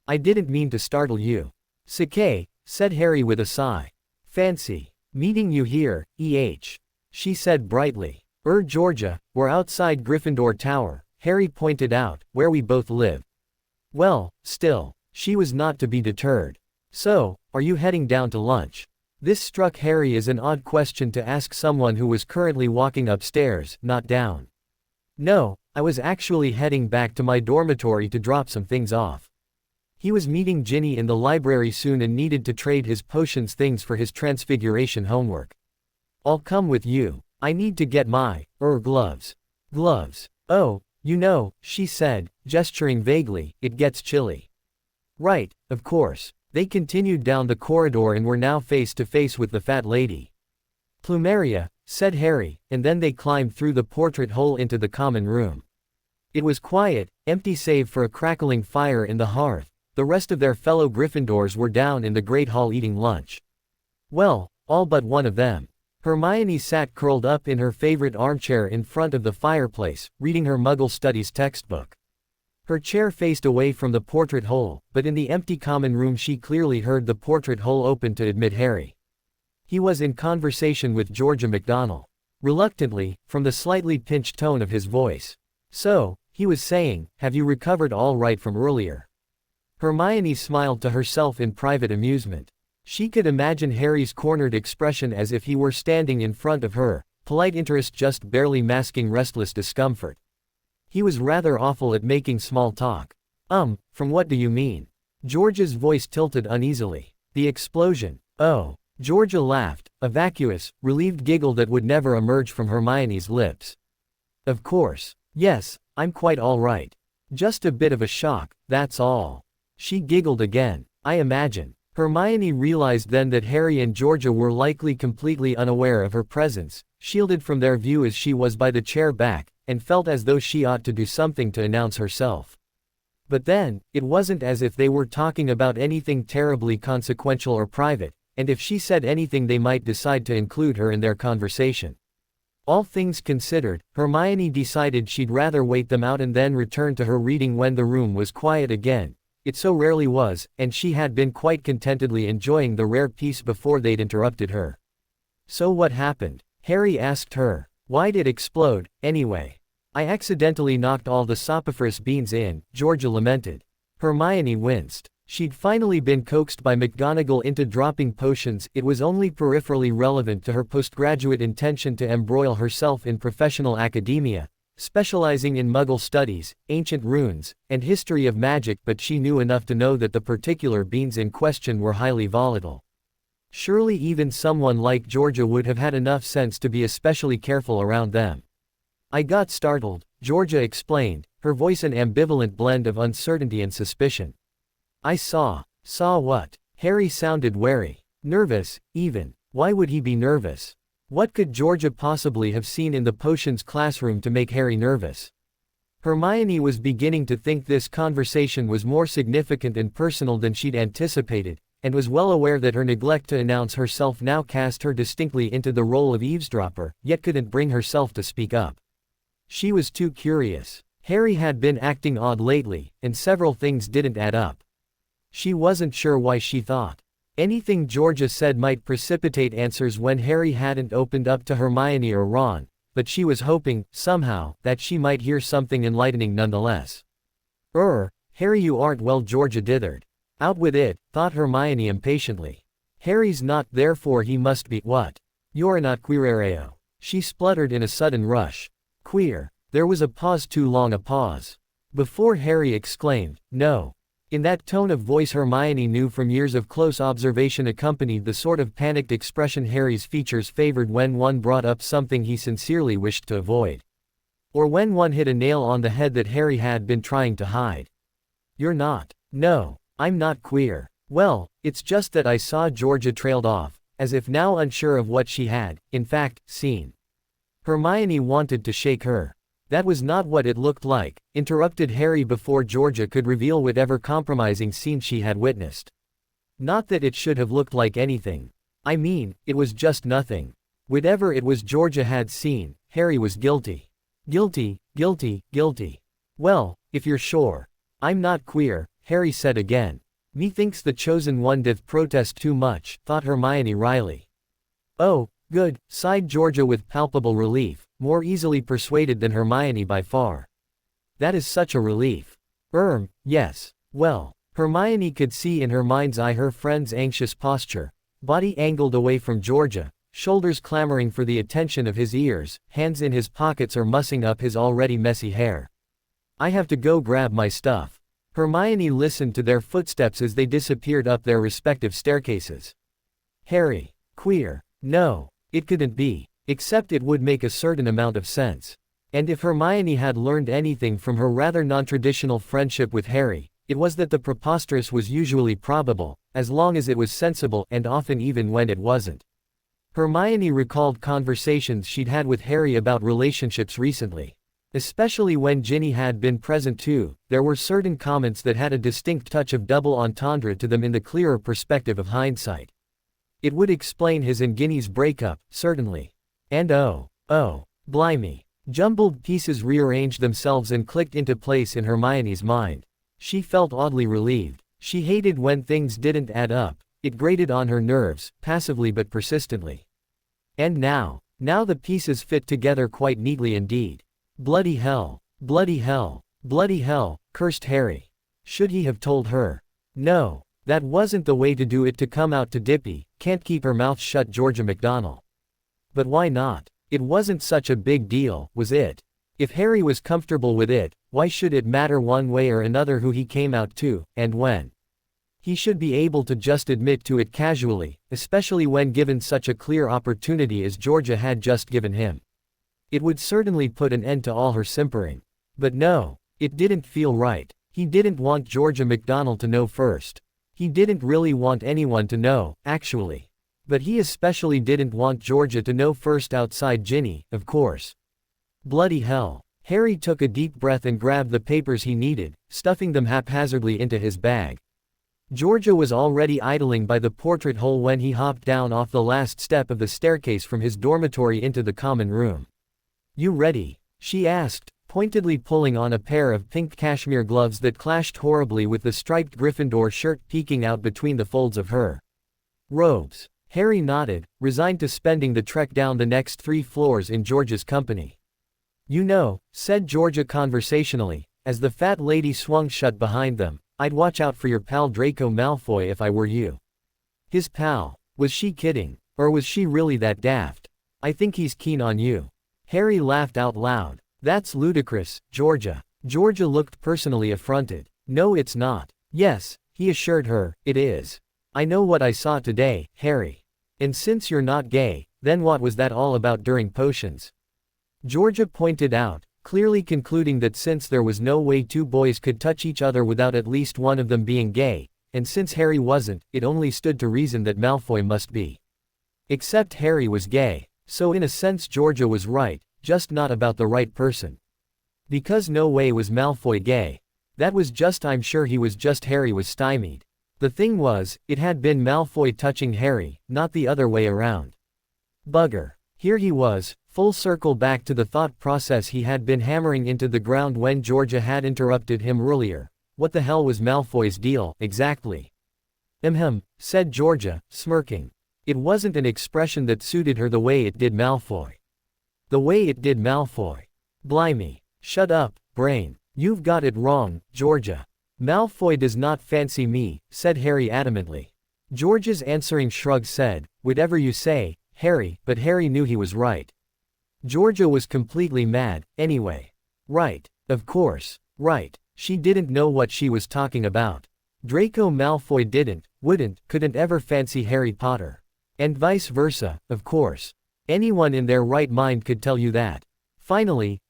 "I didn't mean to startle you." "'S okay," said Harry with a sigh. Fancy meeting you here, she said brightly. Georgia, we're outside Gryffindor Tower, Harry pointed out, where we both live. Well, still, she was not to be deterred. So, are you heading down to lunch? This struck Harry as an odd question to ask someone who was currently walking upstairs, not down. No, I was actually heading back to my dormitory to drop some things off. He was meeting Ginny in the library soon and needed to trade his potions things for his transfiguration homework. I'll come with you. I need to get my, gloves. Gloves. Oh, you know, she said, gesturing vaguely, it gets chilly. Right, of course. They continued down the corridor and were now face to face with the fat lady. Plumeria, said Harry, and then they climbed through the portrait hole into the common room. It was quiet, empty save for a crackling fire in the hearth. The rest of their fellow Gryffindors were down in the Great Hall eating lunch. Well, all but one of them. Hermione sat curled up in her favorite armchair in front of the fireplace, reading her Muggle Studies textbook. Her chair faced away from the portrait hole, but in the empty common room she clearly heard the portrait hole open to admit Harry. He was in conversation with Georgia McDonald. Reluctantly, from the slightly pinched tone of his voice. So, he was saying, have you recovered all right from earlier? Hermione smiled to herself in private amusement. She could imagine Harry's cornered expression as if he were standing in front of her, polite interest just barely masking restless discomfort. He was rather awful at making small talk. From what do you mean? Georgia's voice tilted uneasily. The explosion. Oh. Georgia laughed, a vacuous, relieved giggle that would never emerge from Hermione's lips. Of course. Yes, I'm quite all right. Just a bit of a shock, that's all. She giggled again. I imagine. Hermione realized then that Harry and Georgia were likely completely unaware of her presence, shielded from their view as she was by the chair back, and felt as though she ought to do something to announce herself. But then, it wasn't as if they were talking about anything terribly consequential or private, and if she said anything they might decide to include her in their conversation. All things considered, Hermione decided she'd rather wait them out and then return to her reading when the room was quiet again. It so rarely was, and she had been quite contentedly enjoying the rare peace before they'd interrupted her. So what happened? Harry asked her. Why'd it explode, anyway? I accidentally knocked all the sopiferous beans in, Georgia lamented. Hermione winced. She'd finally been coaxed by McGonagall into dropping potions. It was only peripherally relevant to her postgraduate intention to embroil herself in professional academia, specializing in Muggle studies, ancient runes, and history of magic, but she knew enough to know that the particular beans in question were highly volatile. Surely even someone like Georgia would have had enough sense to be especially careful around them. I got startled, Georgia explained, her voice an ambivalent blend of uncertainty and suspicion. I saw what? Harry sounded wary. Nervous, even. Why would he be nervous? What could Georgia possibly have seen in the potions classroom to make Harry nervous? Hermione was beginning to think this conversation was more significant and personal than she'd anticipated, and was well aware that her neglect to announce herself now cast her distinctly into the role of eavesdropper, yet couldn't bring herself to speak up. She was too curious. Harry had been acting odd lately, and several things didn't add up. She wasn't sure why she thought anything Georgia said might precipitate answers when Harry hadn't opened up to Hermione or Ron, but she was hoping, somehow, that she might hear something enlightening nonetheless. Harry, you aren't well, Georgia dithered. Out with it, thought Hermione impatiently. Harry's not, therefore he must be. What? You're not queereo. She spluttered in a sudden rush. Queer. There was a pause, too long a pause. Before Harry exclaimed, no. In that tone of voice Hermione knew from years of close observation accompanied the sort of panicked expression Harry's features favored when one brought up something he sincerely wished to avoid. Or when one hit a nail on the head that Harry had been trying to hide. You're not. No, I'm not queer. Well, it's just that I saw. Georgia trailed off, as if now unsure of what she had, in fact, seen. Hermione wanted to shake her. That was not what it looked like, interrupted Harry before Georgia could reveal whatever compromising scene she had witnessed. Not that it should have looked like anything. I mean, it was just nothing. Whatever it was Georgia had seen, Harry was guilty. Guilty, guilty, guilty. Well, if you're sure. I'm not queer, Harry said again. "Methinks the chosen one doth protest too much," thought Hermione wryly. "Oh, good," sighed Georgia with palpable relief, more easily persuaded than Hermione by far. "That is such a relief." Yes. Well." Hermione could see in her mind's eye her friend's anxious posture, body angled away from Georgia, shoulders clamoring for the attention of his ears, hands in his pockets or mussing up his already messy hair. "I have to go grab my stuff." Hermione listened to their footsteps as they disappeared up their respective staircases. Harry. Queer. No, it couldn't be. Except it would make a certain amount of sense. And if Hermione had learned anything from her rather non-traditional friendship with Harry, it was that the preposterous was usually probable, as long as it was sensible, and often even when it wasn't. Hermione recalled conversations she'd had with Harry about relationships recently. Especially when Ginny had been present too, there were certain comments that had a distinct touch of double entendre to them in the clearer perspective of hindsight. It would explain his and Ginny's breakup, certainly. And oh, blimey. Jumbled pieces rearranged themselves and clicked into place in Hermione's mind. She felt oddly relieved. She hated when things didn't add up. It grated on her nerves, passively but persistently. And now the pieces fit together quite neatly indeed. Bloody hell, bloody hell, bloody hell, cursed Harry. Should he have told her? No, that wasn't the way to do it, to come out to Dippy, can't keep her mouth shut, Georgia McDonald. But why not? It wasn't such a big deal, was it? If Harry was comfortable with it, why should it matter one way or another who he came out to, and when? He should be able to just admit to it casually, especially when given such a clear opportunity as Georgia had just given him. It would certainly put an end to all her simpering. But no, it didn't feel right. He didn't want Georgia McDonald to know first. He didn't really want anyone to know, actually. But he especially didn't want Georgia to know first, outside Ginny, of course. Bloody hell. Harry took a deep breath and grabbed the papers he needed, stuffing them haphazardly into his bag. Georgia was already idling by the portrait hole when he hopped down off the last step of the staircase from his dormitory into the common room. "You ready?" she asked, pointedly pulling on a pair of pink cashmere gloves that clashed horribly with the striped Gryffindor shirt peeking out between the folds of her robes. Harry nodded, resigned to spending the trek down the next 3 floors in Georgia's company. "You know," said Georgia conversationally, as the fat lady swung shut behind them, "I'd watch out for your pal Draco Malfoy if I were you." His pal? Was she kidding? Or was she really that daft? "I think he's keen on you." Harry laughed out loud. "That's ludicrous, Georgia." Georgia looked personally affronted. "No, it's not." "Yes," he assured her, "it is. I know what I saw today, Harry. And since you're not gay, then what was that all about during potions?" Georgia pointed out, clearly concluding that since there was no way 2 boys could touch each other without at least one of them being gay, and since Harry wasn't, it only stood to reason that Malfoy must be. Except Harry was gay, so in a sense Georgia was right, just not about the right person. Because no way was Malfoy gay. That was just, I'm sure he was just, Harry was stymied. The thing was, it had been Malfoy touching Harry, not the other way around. Bugger. Here he was, full circle back to the thought process he had been hammering into the ground when Georgia had interrupted him earlier. What the hell was Malfoy's deal, exactly? Said Georgia, smirking. It wasn't an expression that suited her the way it did Malfoy. The way it did Malfoy. Blimey. Shut up, brain. You've got it wrong, Georgia. Malfoy does not fancy me, said Harry adamantly. George's answering shrug said, whatever you say, Harry, but Harry knew he was right. Georgia was completely mad, anyway. Right. Of course. Right. She didn't know what she was talking about. Draco Malfoy didn't, wouldn't, couldn't ever fancy Harry Potter. And vice versa, of course. Anyone in their right mind could tell you that. Finally,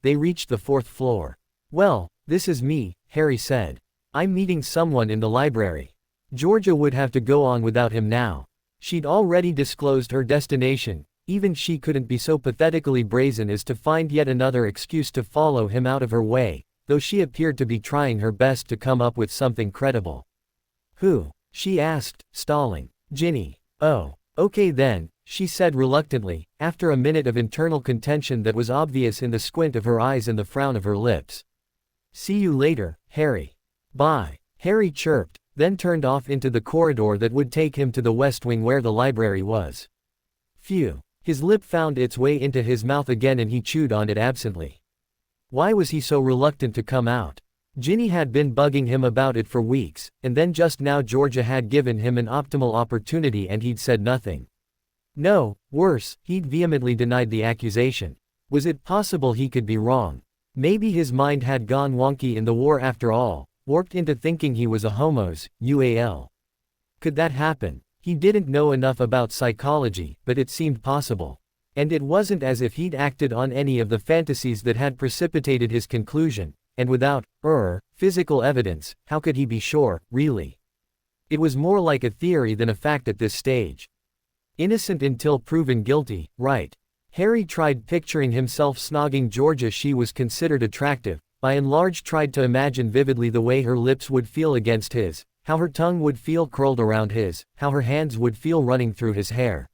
they reached the 4th floor. Well, this is me, Harry said. I'm meeting someone in the library. Georgia would have to go on without him now. She'd already disclosed her destination. Even she couldn't be so pathetically brazen as to find yet another excuse to follow him out of her way, though she appeared to be trying her best to come up with something credible. Who? She asked, stalling. Ginny. Oh, okay then, she said reluctantly, after a minute of internal contention that was obvious in the squint of her eyes and the frown of her lips. See you later, Harry. Bye. Harry chirped, then turned off into the corridor that would take him to the west wing where the library was. Phew. His lip found its way into his mouth again and he chewed on it absently. Why was he so reluctant to come out? Ginny had been bugging him about it for weeks, and then just now Georgia had given him an optimal opportunity and he'd said nothing. No, worse, he'd vehemently denied the accusation. Was it possible he could be wrong? Maybe his mind had gone wonky in the war after all, warped into thinking he was a homos, UAL. Could that happen? He didn't know enough about psychology, but it seemed possible. And it wasn't as if he'd acted on any of the fantasies that had precipitated his conclusion, and without, physical evidence, how could he be sure, really? It was more like a theory than a fact at this stage. Innocent until proven guilty, right? Harry tried picturing himself snogging Georgia. She was considered attractive, by and large tried to imagine vividly the way her lips would feel against his, how her tongue would feel curled around his, how her hands would feel running through his hair.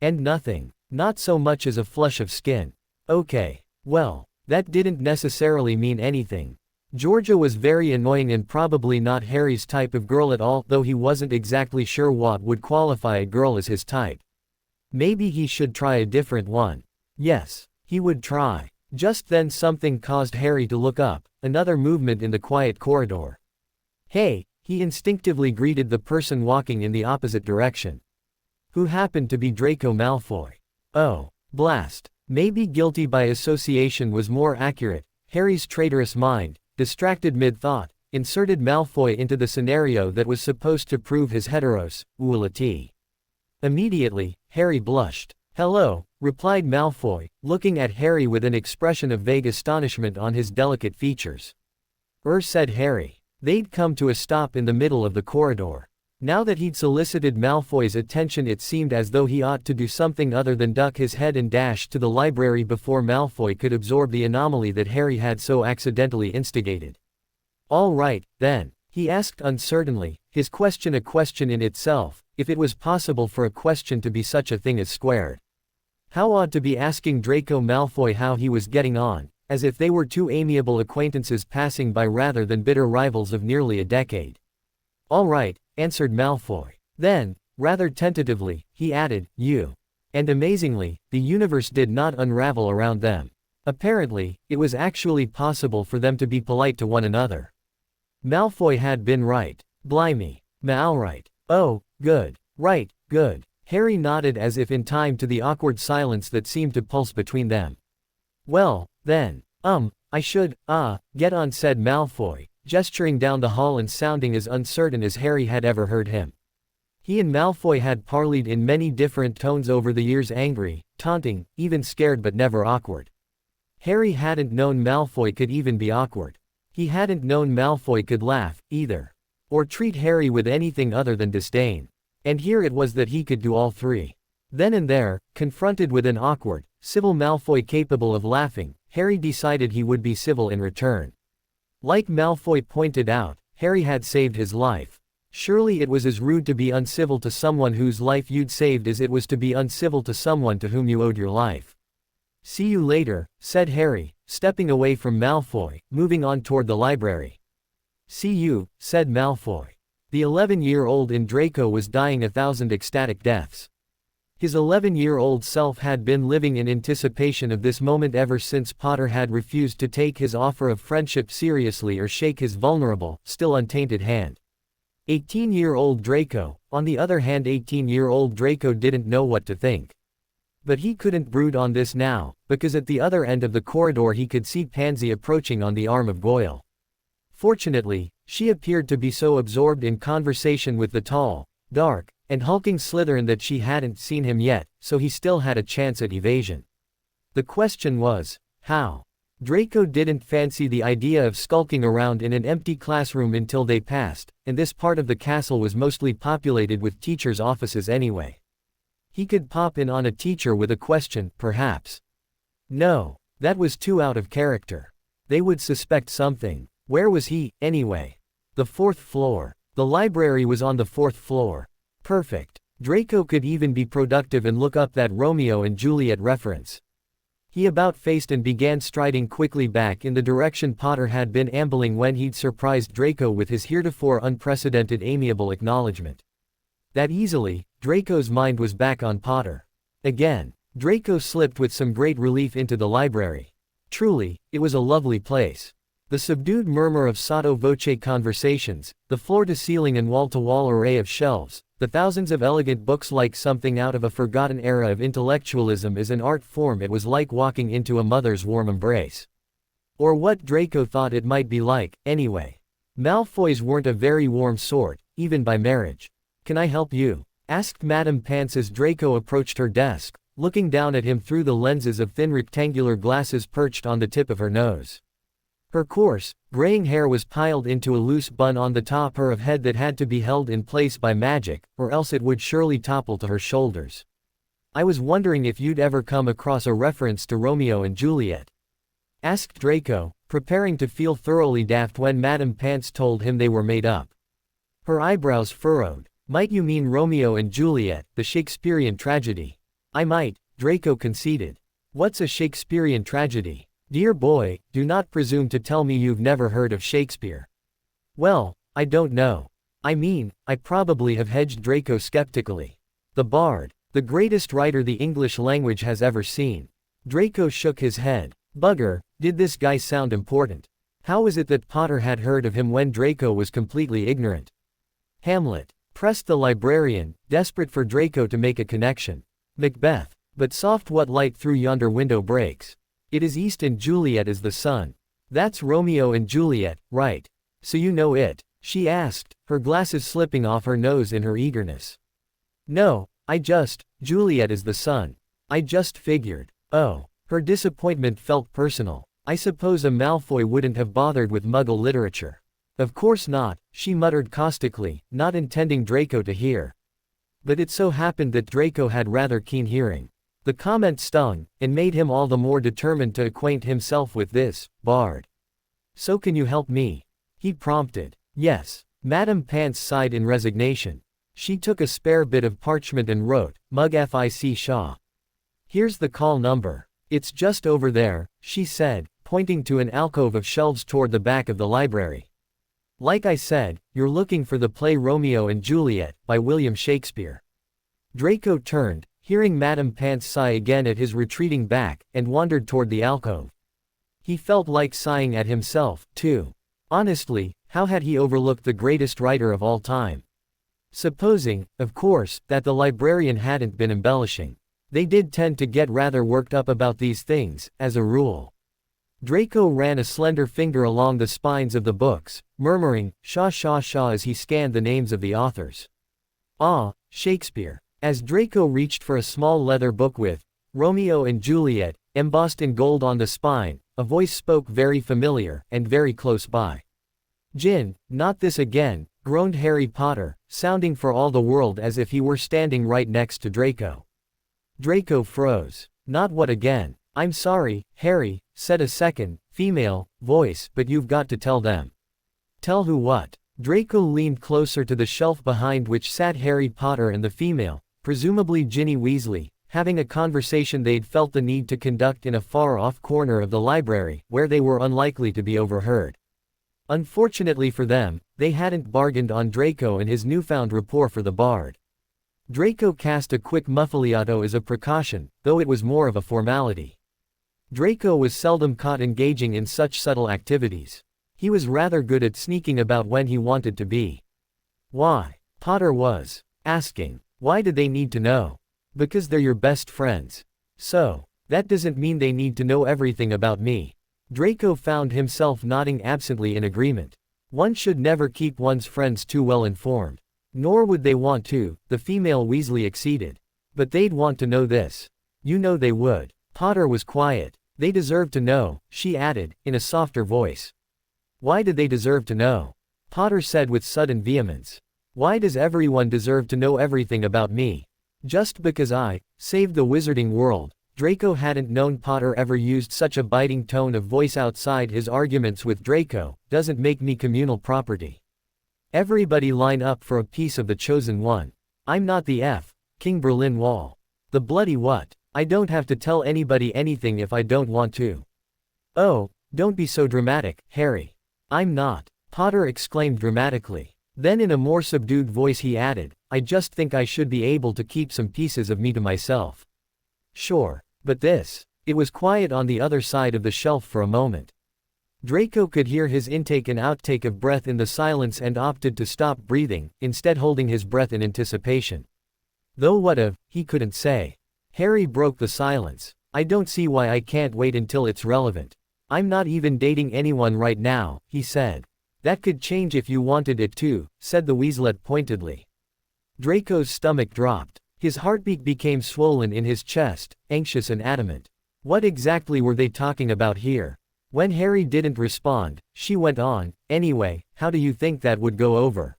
And nothing. Not so much as a flush of skin. Okay. Well, that didn't necessarily mean anything. Georgia was very annoying and probably not Harry's type of girl at all, though he wasn't exactly sure what would qualify a girl as his type. Maybe he should try a different one. Yes, he would try. Just then something caused Harry to look up, another movement in the quiet corridor. Hey, he instinctively greeted the person walking in the opposite direction. Who happened to be Draco Malfoy. Oh, blast. Maybe guilty by association was more accurate. Harry's traitorous mind, distracted mid-thought, inserted Malfoy into the scenario that was supposed to prove his heteros, oolati. Immediately, Harry blushed. Hello, replied Malfoy, looking at Harry with an expression of vague astonishment on his delicate features. Said Harry. They'd come to a stop in the middle of the corridor. Now that he'd solicited Malfoy's attention, it seemed as though he ought to do something other than duck his head and dash to the library before Malfoy could absorb the anomaly that Harry had so accidentally instigated. All right, then, he asked uncertainly, his question a question in itself, if it was possible for a question to be such a thing as squared. How odd to be asking Draco Malfoy how he was getting on, as if they were two amiable acquaintances passing by rather than bitter rivals of nearly a decade. All right, answered Malfoy. Then, rather tentatively, he added, you. And amazingly, the universe did not unravel around them. Apparently, it was actually possible for them to be polite to one another. Malfoy had been right. Blimey. Malright. Oh, good. Right, good. Harry nodded as if in time to the awkward silence that seemed to pulse between them. Well, then, I should, get on, said Malfoy, gesturing down the hall and sounding as uncertain as Harry had ever heard him. He and Malfoy had parleyed in many different tones over the years, angry, taunting, even scared but never awkward. Harry hadn't known Malfoy could even be awkward. He hadn't known Malfoy could laugh, either. Or treat Harry with anything other than disdain. And here it was that he could do all three. Then and there, confronted with an awkward, civil Malfoy capable of laughing, Harry decided he would be civil in return. Like Malfoy pointed out, Harry had saved his life. Surely it was as rude to be uncivil to someone whose life you'd saved as it was to be uncivil to someone to whom you owed your life. See you later, said Harry, stepping away from Malfoy, moving on toward the library. See you, said Malfoy. The 11-year-old in Draco was dying 1,000 ecstatic deaths. His 11-year-old self had been living in anticipation of this moment ever since Potter had refused to take his offer of friendship seriously or shake his vulnerable, still untainted hand. 18-year-old Draco, on the other hand, 18-year-old Draco didn't know what to think. But he couldn't brood on this now, because at the other end of the corridor he could see Pansy approaching on the arm of Goyle. Fortunately, she appeared to be so absorbed in conversation with the tall, dark, and hulking Slytherin that she hadn't seen him yet, so he still had a chance at evasion. The question was, how? Draco didn't fancy the idea of skulking around in an empty classroom until they passed, and this part of the castle was mostly populated with teachers' offices anyway. He could pop in on a teacher with a question, perhaps. No, that was too out of character. They would suspect something. Where was he, anyway? The 4th floor. The library was on the 4th floor. Perfect. Draco could even be productive and look up that Romeo and Juliet reference. He about-faced and began striding quickly back in the direction Potter had been ambling when he'd surprised Draco with his heretofore unprecedented amiable acknowledgement. That easily, Draco's mind was back on Potter. Again, Draco slipped with some great relief into the library. Truly, it was a lovely place. The subdued murmur of sotto voce conversations, the floor-to-ceiling and wall-to-wall array of shelves, the thousands of elegant books like something out of a forgotten era of intellectualism is an art form. It was like walking into a mother's warm embrace. Or what Draco thought it might be like, anyway. Malfoys weren't a very warm sort, even by marriage. "Can I help you?" asked Madame Pants as Draco approached her desk, looking down at him through the lenses of thin rectangular glasses perched on the tip of her nose. Her coarse, graying hair was piled into a loose bun on the top of her head that had to be held in place by magic, or else it would surely topple to her shoulders. "I was wondering if you'd ever come across a reference to Romeo and Juliet?" asked Draco, preparing to feel thoroughly daft when Madame Pants told him they were made up. Her eyebrows furrowed. "Might you mean Romeo and Juliet, the Shakespearean tragedy?" "I might," Draco conceded. "What's a Shakespearean tragedy?" "Dear boy, do not presume to tell me you've never heard of Shakespeare." "Well, I don't know. I mean, I probably have," hedged Draco skeptically. "The Bard, the greatest writer the English language has ever seen." Draco shook his head. Bugger, did this guy sound important? How is it that Potter had heard of him when Draco was completely ignorant? "Hamlet," pressed the librarian, desperate for Draco to make a connection. "Macbeth. But soft, what light through yonder window breaks? It is east and Juliet is the sun." "That's Romeo and Juliet, right? So you know it?" she asked, her glasses slipping off her nose in her eagerness. "No, Juliet is the sun. I just figured." Oh, her disappointment felt personal. "I suppose a Malfoy wouldn't have bothered with Muggle literature." "Of course not," she muttered caustically, not intending Draco to hear. But it so happened that Draco had rather keen hearing. The comment stung, and made him all the more determined to acquaint himself with this Bard. "So can you help me?" he prompted. "Yes." Madame Pants sighed in resignation. She took a spare bit of parchment and wrote, "Mug Fic Shaw." "Here's the call number. It's just over there," she said, pointing to an alcove of shelves toward the back of the library. "Like I said, you're looking for the play Romeo and Juliet, by William Shakespeare." Draco turned, hearing Madame Pants sigh again at his retreating back, and wandered toward the alcove. He felt like sighing at himself, too. Honestly, how had he overlooked the greatest writer of all time? Supposing, of course, that the librarian hadn't been embellishing. They did tend to get rather worked up about these things, as a rule. Draco ran a slender finger along the spines of the books, murmuring, "Shaw Shaw Shaw" as he scanned the names of the authors. Ah, Shakespeare. As Draco reached for a small leather book with Romeo and Juliet embossed in gold on the spine, a voice spoke very familiar, and very close by. "Jin, not this again," groaned Harry Potter, sounding for all the world as if he were standing right next to Draco. Draco froze. "Not what again?" "I'm sorry, Harry," said a second, female, voice, "but you've got to tell them." "Tell who what?" Draco leaned closer to the shelf behind which sat Harry Potter and the female, presumably Ginny Weasley, having a conversation they'd felt the need to conduct in a far-off corner of the library, where they were unlikely to be overheard. Unfortunately for them, they hadn't bargained on Draco and his newfound rapport for the Bard. Draco cast a quick muffaliato as a precaution, though it was more of a formality. Draco was seldom caught engaging in such subtle activities. He was rather good at sneaking about when he wanted to be. "Why?" Potter was asking. "Why did they need to know?" "Because they're your best friends." "So, that doesn't mean they need to know everything about me." Draco found himself nodding absently in agreement. One should never keep one's friends too well informed. Nor would they want to, the female Weasley acceded. "But they'd want to know this." "You know they would." Potter was quiet. "They deserve to know," she added, in a softer voice. "Why did they deserve to know?" Potter said with sudden vehemence. "Why does everyone deserve to know everything about me? Just because I saved the wizarding world." Draco hadn't known Potter ever used such a biting tone of voice outside his arguments with Draco, "doesn't make me communal property. Everybody line up for a piece of the chosen one. I'm not the King Berlin Wall." "The bloody what?" I don't have to tell anybody anything if I don't want to. Oh, don't be so dramatic, Harry. I'm not, Potter exclaimed dramatically. Then in a more subdued voice he added, I just think I should be able to keep some pieces of me to myself. Sure, but this. It was quiet on the other side of the shelf for a moment. Draco could hear his intake and outtake of breath in the silence and opted to stop breathing, instead holding his breath in anticipation. Though what of, he couldn't say. Harry broke the silence. I don't see why I can't wait until it's relevant. I'm not even dating anyone right now, he said. That could change if you wanted it to, said the Weaselet pointedly. Draco's stomach dropped. His heartbeat became swollen in his chest, anxious and adamant. What exactly were they talking about here? When Harry didn't respond, she went on, anyway, how do you think that would go over?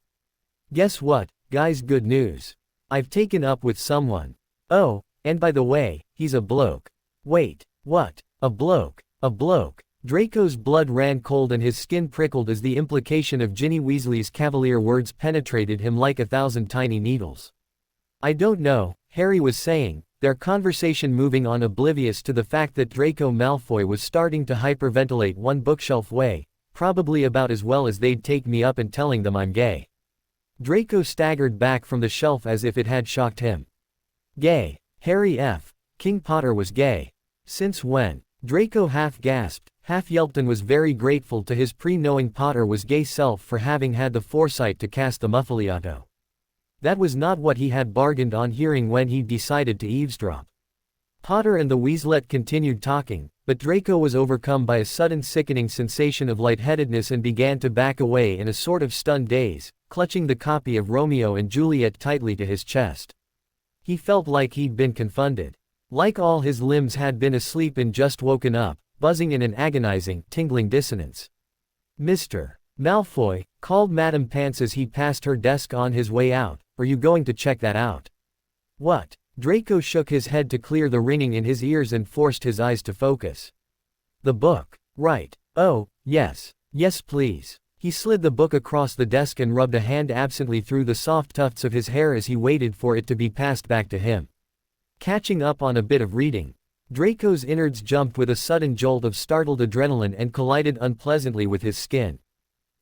Guess what, guys, good news. I've taken up with someone. Oh, and by the way, he's a bloke. Wait, what? A bloke? A bloke? Draco's blood ran cold and his skin prickled as the implication of Ginny Weasley's cavalier words penetrated him like 1,000 tiny needles. I don't know, Harry was saying, their conversation moving on oblivious to the fact that Draco Malfoy was starting to hyperventilate one bookshelf way, probably about as well as they'd take me up and telling them I'm gay. Draco staggered back from the shelf as if it had shocked him. Gay. Harry F. King Potter was gay. Since when? Draco half gasped, half yelped and was very grateful to his pre-knowing Potter was gay self for having had the foresight to cast the Muffaliato. That was not what he had bargained on hearing when he decided to eavesdrop. Potter and the Weaselet continued talking, but Draco was overcome by a sudden sickening sensation of lightheadedness and began to back away in a sort of stunned daze, clutching the copy of Romeo and Juliet tightly to his chest. He felt like he'd been confounded. Like all his limbs had been asleep and just woken up, buzzing in an agonizing, tingling dissonance. Mr. Malfoy, called Madame Pants as he passed her desk on his way out, are you going to check that out? What? Draco shook his head to clear the ringing in his ears and forced his eyes to focus. The book. Right. Oh, yes. Yes please. He slid the book across the desk and rubbed a hand absently through the soft tufts of his hair as he waited for it to be passed back to him. Catching up on a bit of reading. Draco's innards jumped with a sudden jolt of startled adrenaline and collided unpleasantly with his skin.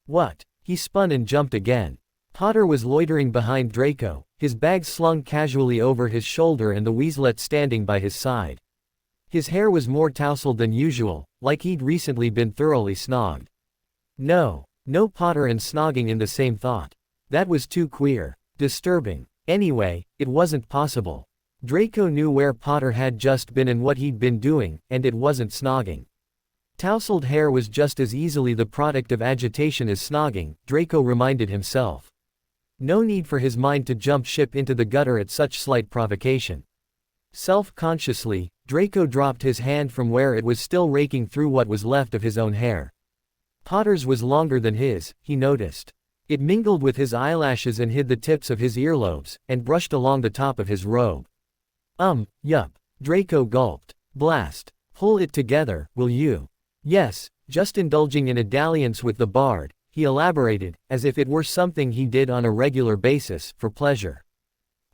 What? He spun and jumped again. Potter was loitering behind Draco, his bag slung casually over his shoulder and the Weaselet standing by his side. His hair was more tousled than usual, like he'd recently been thoroughly snogged. No Potter and snogging in the same thought. That was too queer. Disturbing. Anyway, it wasn't possible. Draco knew where Potter had just been and what he'd been doing, and it wasn't snogging. Tousled hair was just as easily the product of agitation as snogging, Draco reminded himself. No need for his mind to jump ship into the gutter at such slight provocation. Self-consciously, Draco dropped his hand from where it was still raking through what was left of his own hair. Potter's was longer than his, he noticed. It mingled with his eyelashes and hid the tips of his earlobes, and brushed along the top of his robe. Yup. Draco gulped. Blast. Pull it together, will you? Yes, just indulging in a dalliance with the bard, he elaborated, as if it were something he did on a regular basis, for pleasure.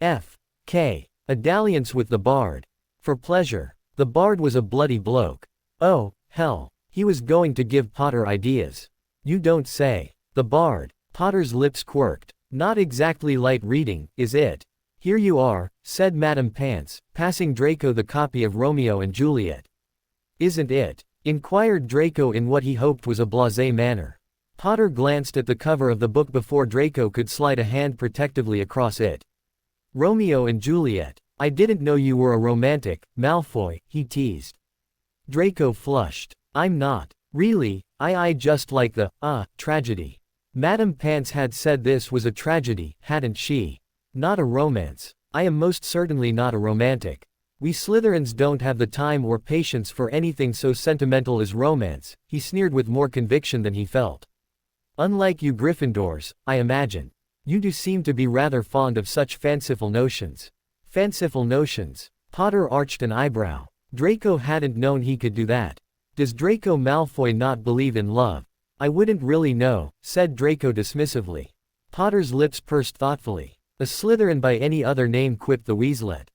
F.K. A dalliance with the bard. For pleasure. The bard was a bloody bloke. Oh, hell. He was going to give Potter ideas. You don't say. The bard. Potter's lips quirked. Not exactly light reading, is it? Here you are, said Madame Pants, passing Draco the copy of Romeo and Juliet. Isn't it? Inquired Draco in what he hoped was a blasé manner. Potter glanced at the cover of the book before Draco could slide a hand protectively across it. Romeo and Juliet. I didn't know you were a romantic, Malfoy, he teased. Draco flushed. I'm not. Really, I just like the, tragedy. Madame Pants had said this was a tragedy, hadn't she? Not a romance. I am most certainly not a romantic. We Slytherins don't have the time or patience for anything so sentimental as romance, he sneered with more conviction than he felt. Unlike you Gryffindors, I imagine. You do seem to be rather fond of such fanciful notions. Fanciful notions. Potter arched an eyebrow. Draco hadn't known he could do that. Does Draco Malfoy not believe in love? I wouldn't really know, said Draco dismissively. Potter's lips pursed thoughtfully. A Slytherin by any other name, quipped the Weaselet.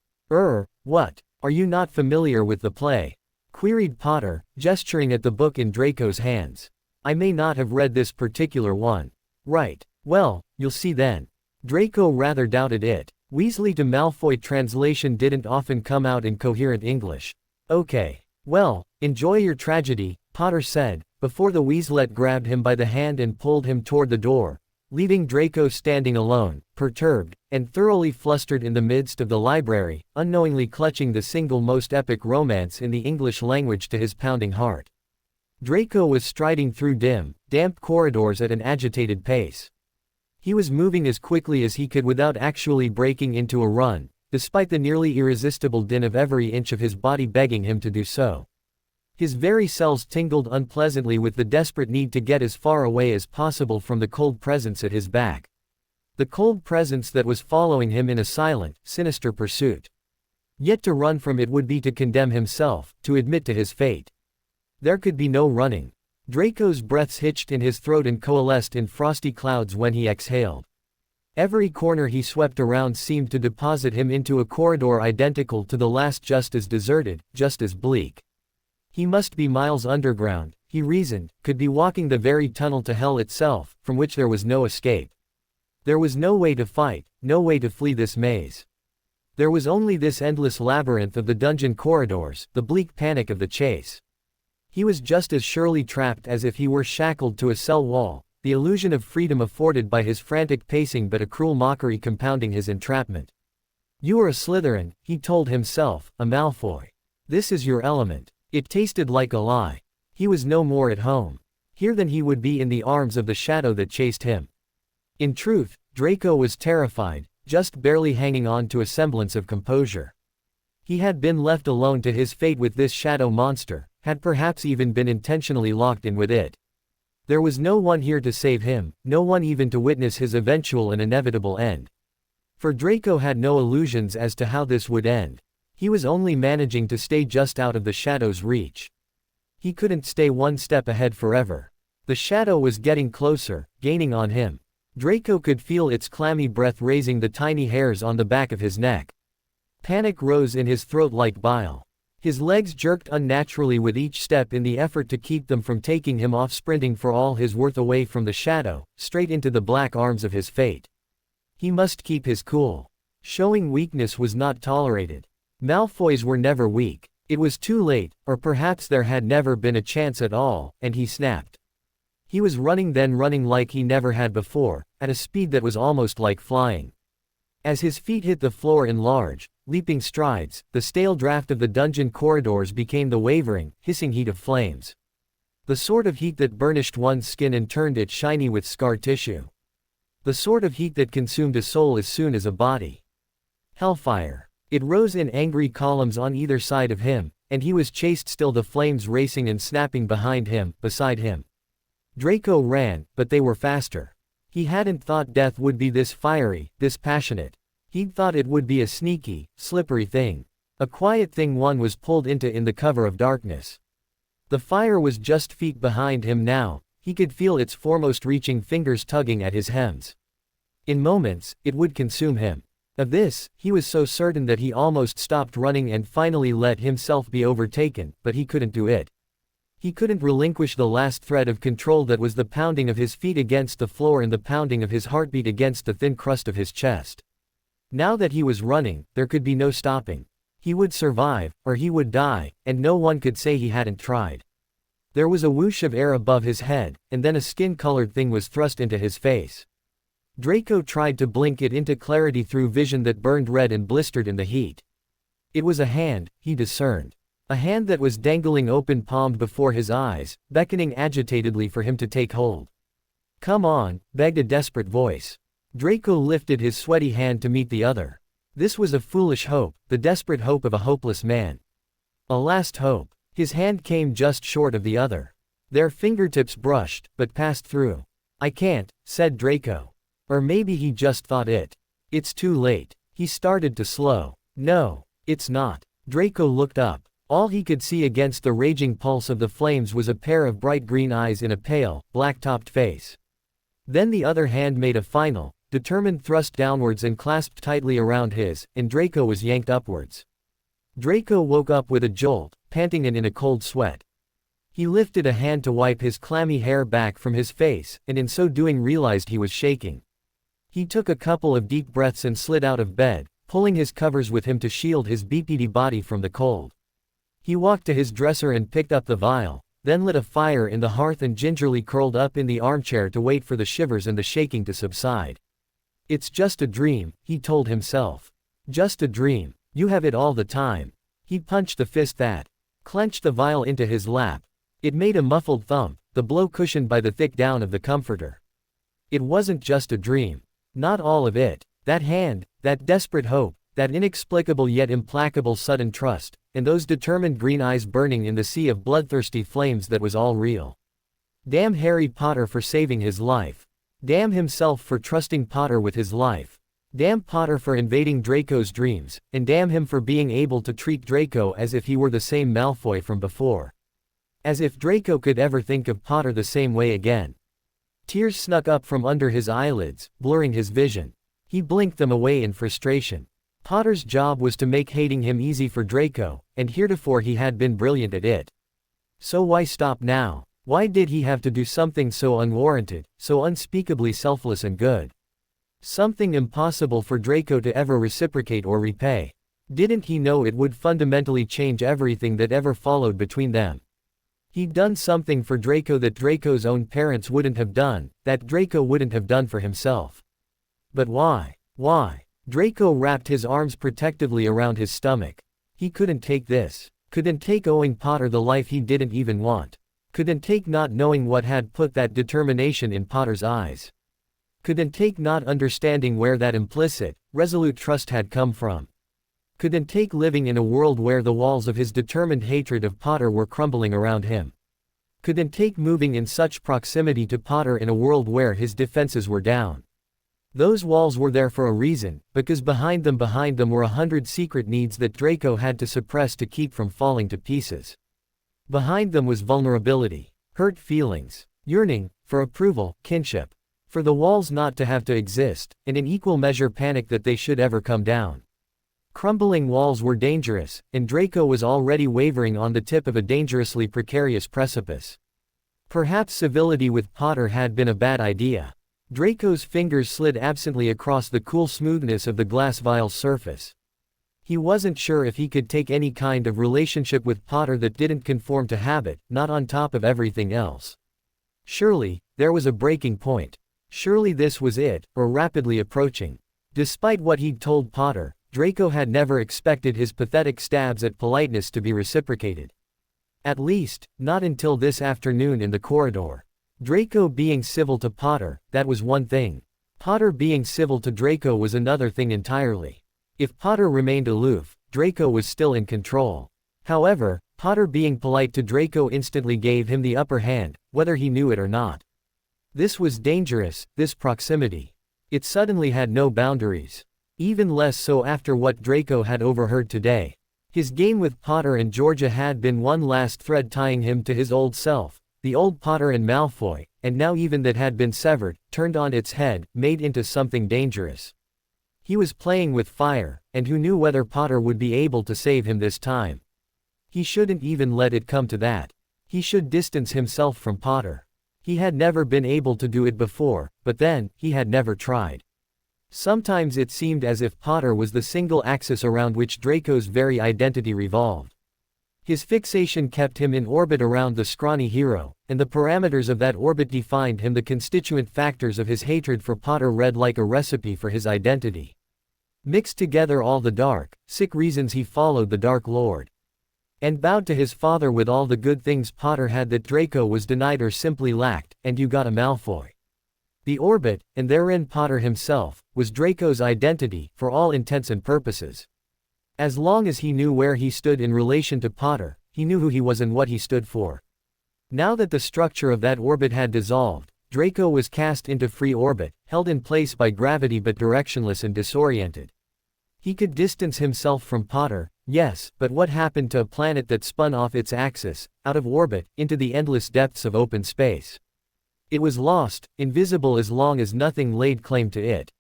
What? Are you not familiar with the play? Queried Potter, gesturing at the book in Draco's hands. I may not have read this particular one. Right. Well, you'll see then. Draco rather doubted it. Weasley to Malfoy translation didn't often come out in coherent English. Okay. Well, enjoy your tragedy, Potter said, before the Weaselet grabbed him by the hand and pulled him toward the door, leaving Draco standing alone, perturbed, and thoroughly flustered in the midst of the library, unknowingly clutching the single most epic romance in the English language to his pounding heart. Draco was striding through dim, damp corridors at an agitated pace. He was moving as quickly as he could without actually breaking into a run, despite the nearly irresistible din of every inch of his body begging him to do so. His very cells tingled unpleasantly with the desperate need to get as far away as possible from the cold presence at his back. The cold presence that was following him in a silent, sinister pursuit. Yet to run from it would be to condemn himself, to admit to his fate. There could be no running. Draco's breaths hitched in his throat and coalesced in frosty clouds when he exhaled. Every corner he swept around seemed to deposit him into a corridor identical to the last, just as deserted, just as bleak. He must be miles underground, he reasoned, could be walking the very tunnel to hell itself, from which there was no escape. There was no way to fight, no way to flee this maze. There was only this endless labyrinth of the dungeon corridors, the bleak panic of the chase. He was just as surely trapped as if he were shackled to a cell wall, the illusion of freedom afforded by his frantic pacing but a cruel mockery compounding his entrapment. You are a Slytherin, he told himself, a Malfoy. This is your element. It tasted like a lie. He was no more at home here than he would be in the arms of the shadow that chased him. In truth, Draco was terrified, just barely hanging on to a semblance of composure. He had been left alone to his fate with this shadow monster, had perhaps even been intentionally locked in with it. There was no one here to save him, no one even to witness his eventual and inevitable end. For Draco had no illusions as to how this would end. He was only managing to stay just out of the shadow's reach. He couldn't stay one step ahead forever. The shadow was getting closer, gaining on him. Draco could feel its clammy breath raising the tiny hairs on the back of his neck. Panic rose in his throat like bile. His legs jerked unnaturally with each step in the effort to keep them from taking him off, sprinting for all his worth away from the shadow, straight into the black arms of his fate. He must keep his cool. Showing weakness was not tolerated. Malfoys were never weak. It was too late, or perhaps there had never been a chance at all, and he snapped. He was running, then running like he never had before, at a speed that was almost like flying. As his feet hit the floor in large, leaping strides, the stale draft of the dungeon corridors became the wavering, hissing heat of flames. The sort of heat that burnished one's skin and turned it shiny with scar tissue. The sort of heat that consumed a soul as soon as a body. Hellfire. It rose in angry columns on either side of him, and he was chased, still the flames racing and snapping behind him, beside him. Draco ran, but they were faster. He hadn't thought death would be this fiery, this passionate. He'd thought it would be a sneaky, slippery thing. A quiet thing one was pulled into in the cover of darkness. The fire was just feet behind him now, he could feel its foremost reaching fingers tugging at his hems. In moments, it would consume him. Of this, he was so certain that he almost stopped running and finally let himself be overtaken, but he couldn't do it. He couldn't relinquish the last thread of control that was the pounding of his feet against the floor and the pounding of his heartbeat against the thin crust of his chest. Now that he was running, there could be no stopping. He would survive, or he would die, and no one could say he hadn't tried. There was a whoosh of air above his head, and then a skin-colored thing was thrust into his face. Draco tried to blink it into clarity through vision that burned red and blistered in the heat. It was a hand, he discerned. A hand that was dangling open-palmed before his eyes, beckoning agitatedly for him to take hold. Come on, begged a desperate voice. Draco lifted his sweaty hand to meet the other. This was a foolish hope, the desperate hope of a hopeless man. A last hope. His hand came just short of the other. Their fingertips brushed, but passed through. I can't, said Draco. Or maybe he just thought it. It's too late. He started to slow. No, it's not. Draco looked up. All he could see against the raging pulse of the flames was a pair of bright green eyes in a pale, black-topped face. Then the other hand made a final, determined thrust downwards and clasped tightly around his, and Draco was yanked upwards. Draco woke up with a jolt, panting and in a cold sweat. He lifted a hand to wipe his clammy hair back from his face, and in so doing realized he was shaking. He took a couple of deep breaths and slid out of bed, pulling his covers with him to shield his BPD body from the cold. He walked to his dresser and picked up the vial, then lit a fire in the hearth and gingerly curled up in the armchair to wait for the shivers and the shaking to subside. "It's just a dream," he told himself. "Just a dream. You have it all the time." He punched the fist that clenched the vial into his lap. It made a muffled thump, the blow cushioned by the thick down of the comforter. It wasn't just a dream. Not all of it. That hand, that desperate hope, that inexplicable yet implacable sudden trust, and those determined green eyes burning in the sea of bloodthirsty flames, that was all real. Damn Harry Potter for saving his life. Damn himself for trusting Potter with his life. Damn Potter for invading Draco's dreams, and damn him for being able to treat Draco as if he were the same Malfoy from before. As if Draco could ever think of Potter the same way again. Tears snuck up from under his eyelids, blurring his vision. He blinked them away in frustration. Potter's job was to make hating him easy for Draco, and heretofore he had been brilliant at it. So why stop now? Why did he have to do something so unwarranted, so unspeakably selfless and good? Something impossible for Draco to ever reciprocate or repay. Didn't he know it would fundamentally change everything that ever followed between them? He'd done something for Draco that Draco's own parents wouldn't have done, that Draco wouldn't have done for himself. But why? Why? Draco wrapped his arms protectively around his stomach. He couldn't take this. Couldn't take owing Potter the life he didn't even want. Couldn't take not knowing what had put that determination in Potter's eyes. Couldn't take not understanding where that implicit, resolute trust had come from. Couldn't take living in a world where the walls of his determined hatred of Potter were crumbling around him. Couldn't take moving in such proximity to Potter in a world where his defenses were down. Those walls were there for a reason, because behind them were 100 secret needs that Draco had to suppress to keep from falling to pieces. Behind them was vulnerability, hurt feelings, yearning, for approval, kinship. For the walls not to have to exist, and in equal measure panic that they should ever come down. Crumbling walls were dangerous, and Draco was already wavering on the tip of a dangerously precarious precipice. Perhaps civility with Potter had been a bad idea. Draco's fingers slid absently across the cool smoothness of the glass vial's surface. He wasn't sure if he could take any kind of relationship with Potter that didn't conform to habit, not on top of everything else. Surely, there was a breaking point. Surely this was it, or rapidly approaching. Despite what he'd told Potter, Draco had never expected his pathetic stabs at politeness to be reciprocated. At least, not until this afternoon in the corridor. Draco being civil to Potter, that was one thing. Potter being civil to Draco was another thing entirely. If Potter remained aloof, Draco was still in control. However, Potter being polite to Draco instantly gave him the upper hand, whether he knew it or not. This was dangerous, this proximity. It suddenly had no boundaries. Even less so after what Draco had overheard today. His game with Potter and Georgia had been one last thread tying him to his old self, the old Potter and Malfoy, and now even that had been severed, turned on its head, made into something dangerous. He was playing with fire, and who knew whether Potter would be able to save him this time. He shouldn't even let it come to that. He should distance himself from Potter. He had never been able to do it before, but then, he had never tried. Sometimes it seemed as if Potter was the single axis around which Draco's very identity revolved. His fixation kept him in orbit around the scrawny hero, and the parameters of that orbit defined him. The constituent factors of his hatred for Potter read like a recipe for his identity. Mixed together all the dark, sick reasons he followed the Dark Lord. And bowed to his father with all the good things Potter had that Draco was denied or simply lacked, and you got a Malfoy. The orbit, and therein Potter himself, was Draco's identity, for all intents and purposes. As long as he knew where he stood in relation to Potter, he knew who he was and what he stood for. Now that the structure of that orbit had dissolved, Draco was cast into free orbit, held in place by gravity but directionless and disoriented. He could distance himself from Potter, yes, but what happened to a planet that spun off its axis, out of orbit, into the endless depths of open space? It was lost, invisible as long as nothing laid claim to it.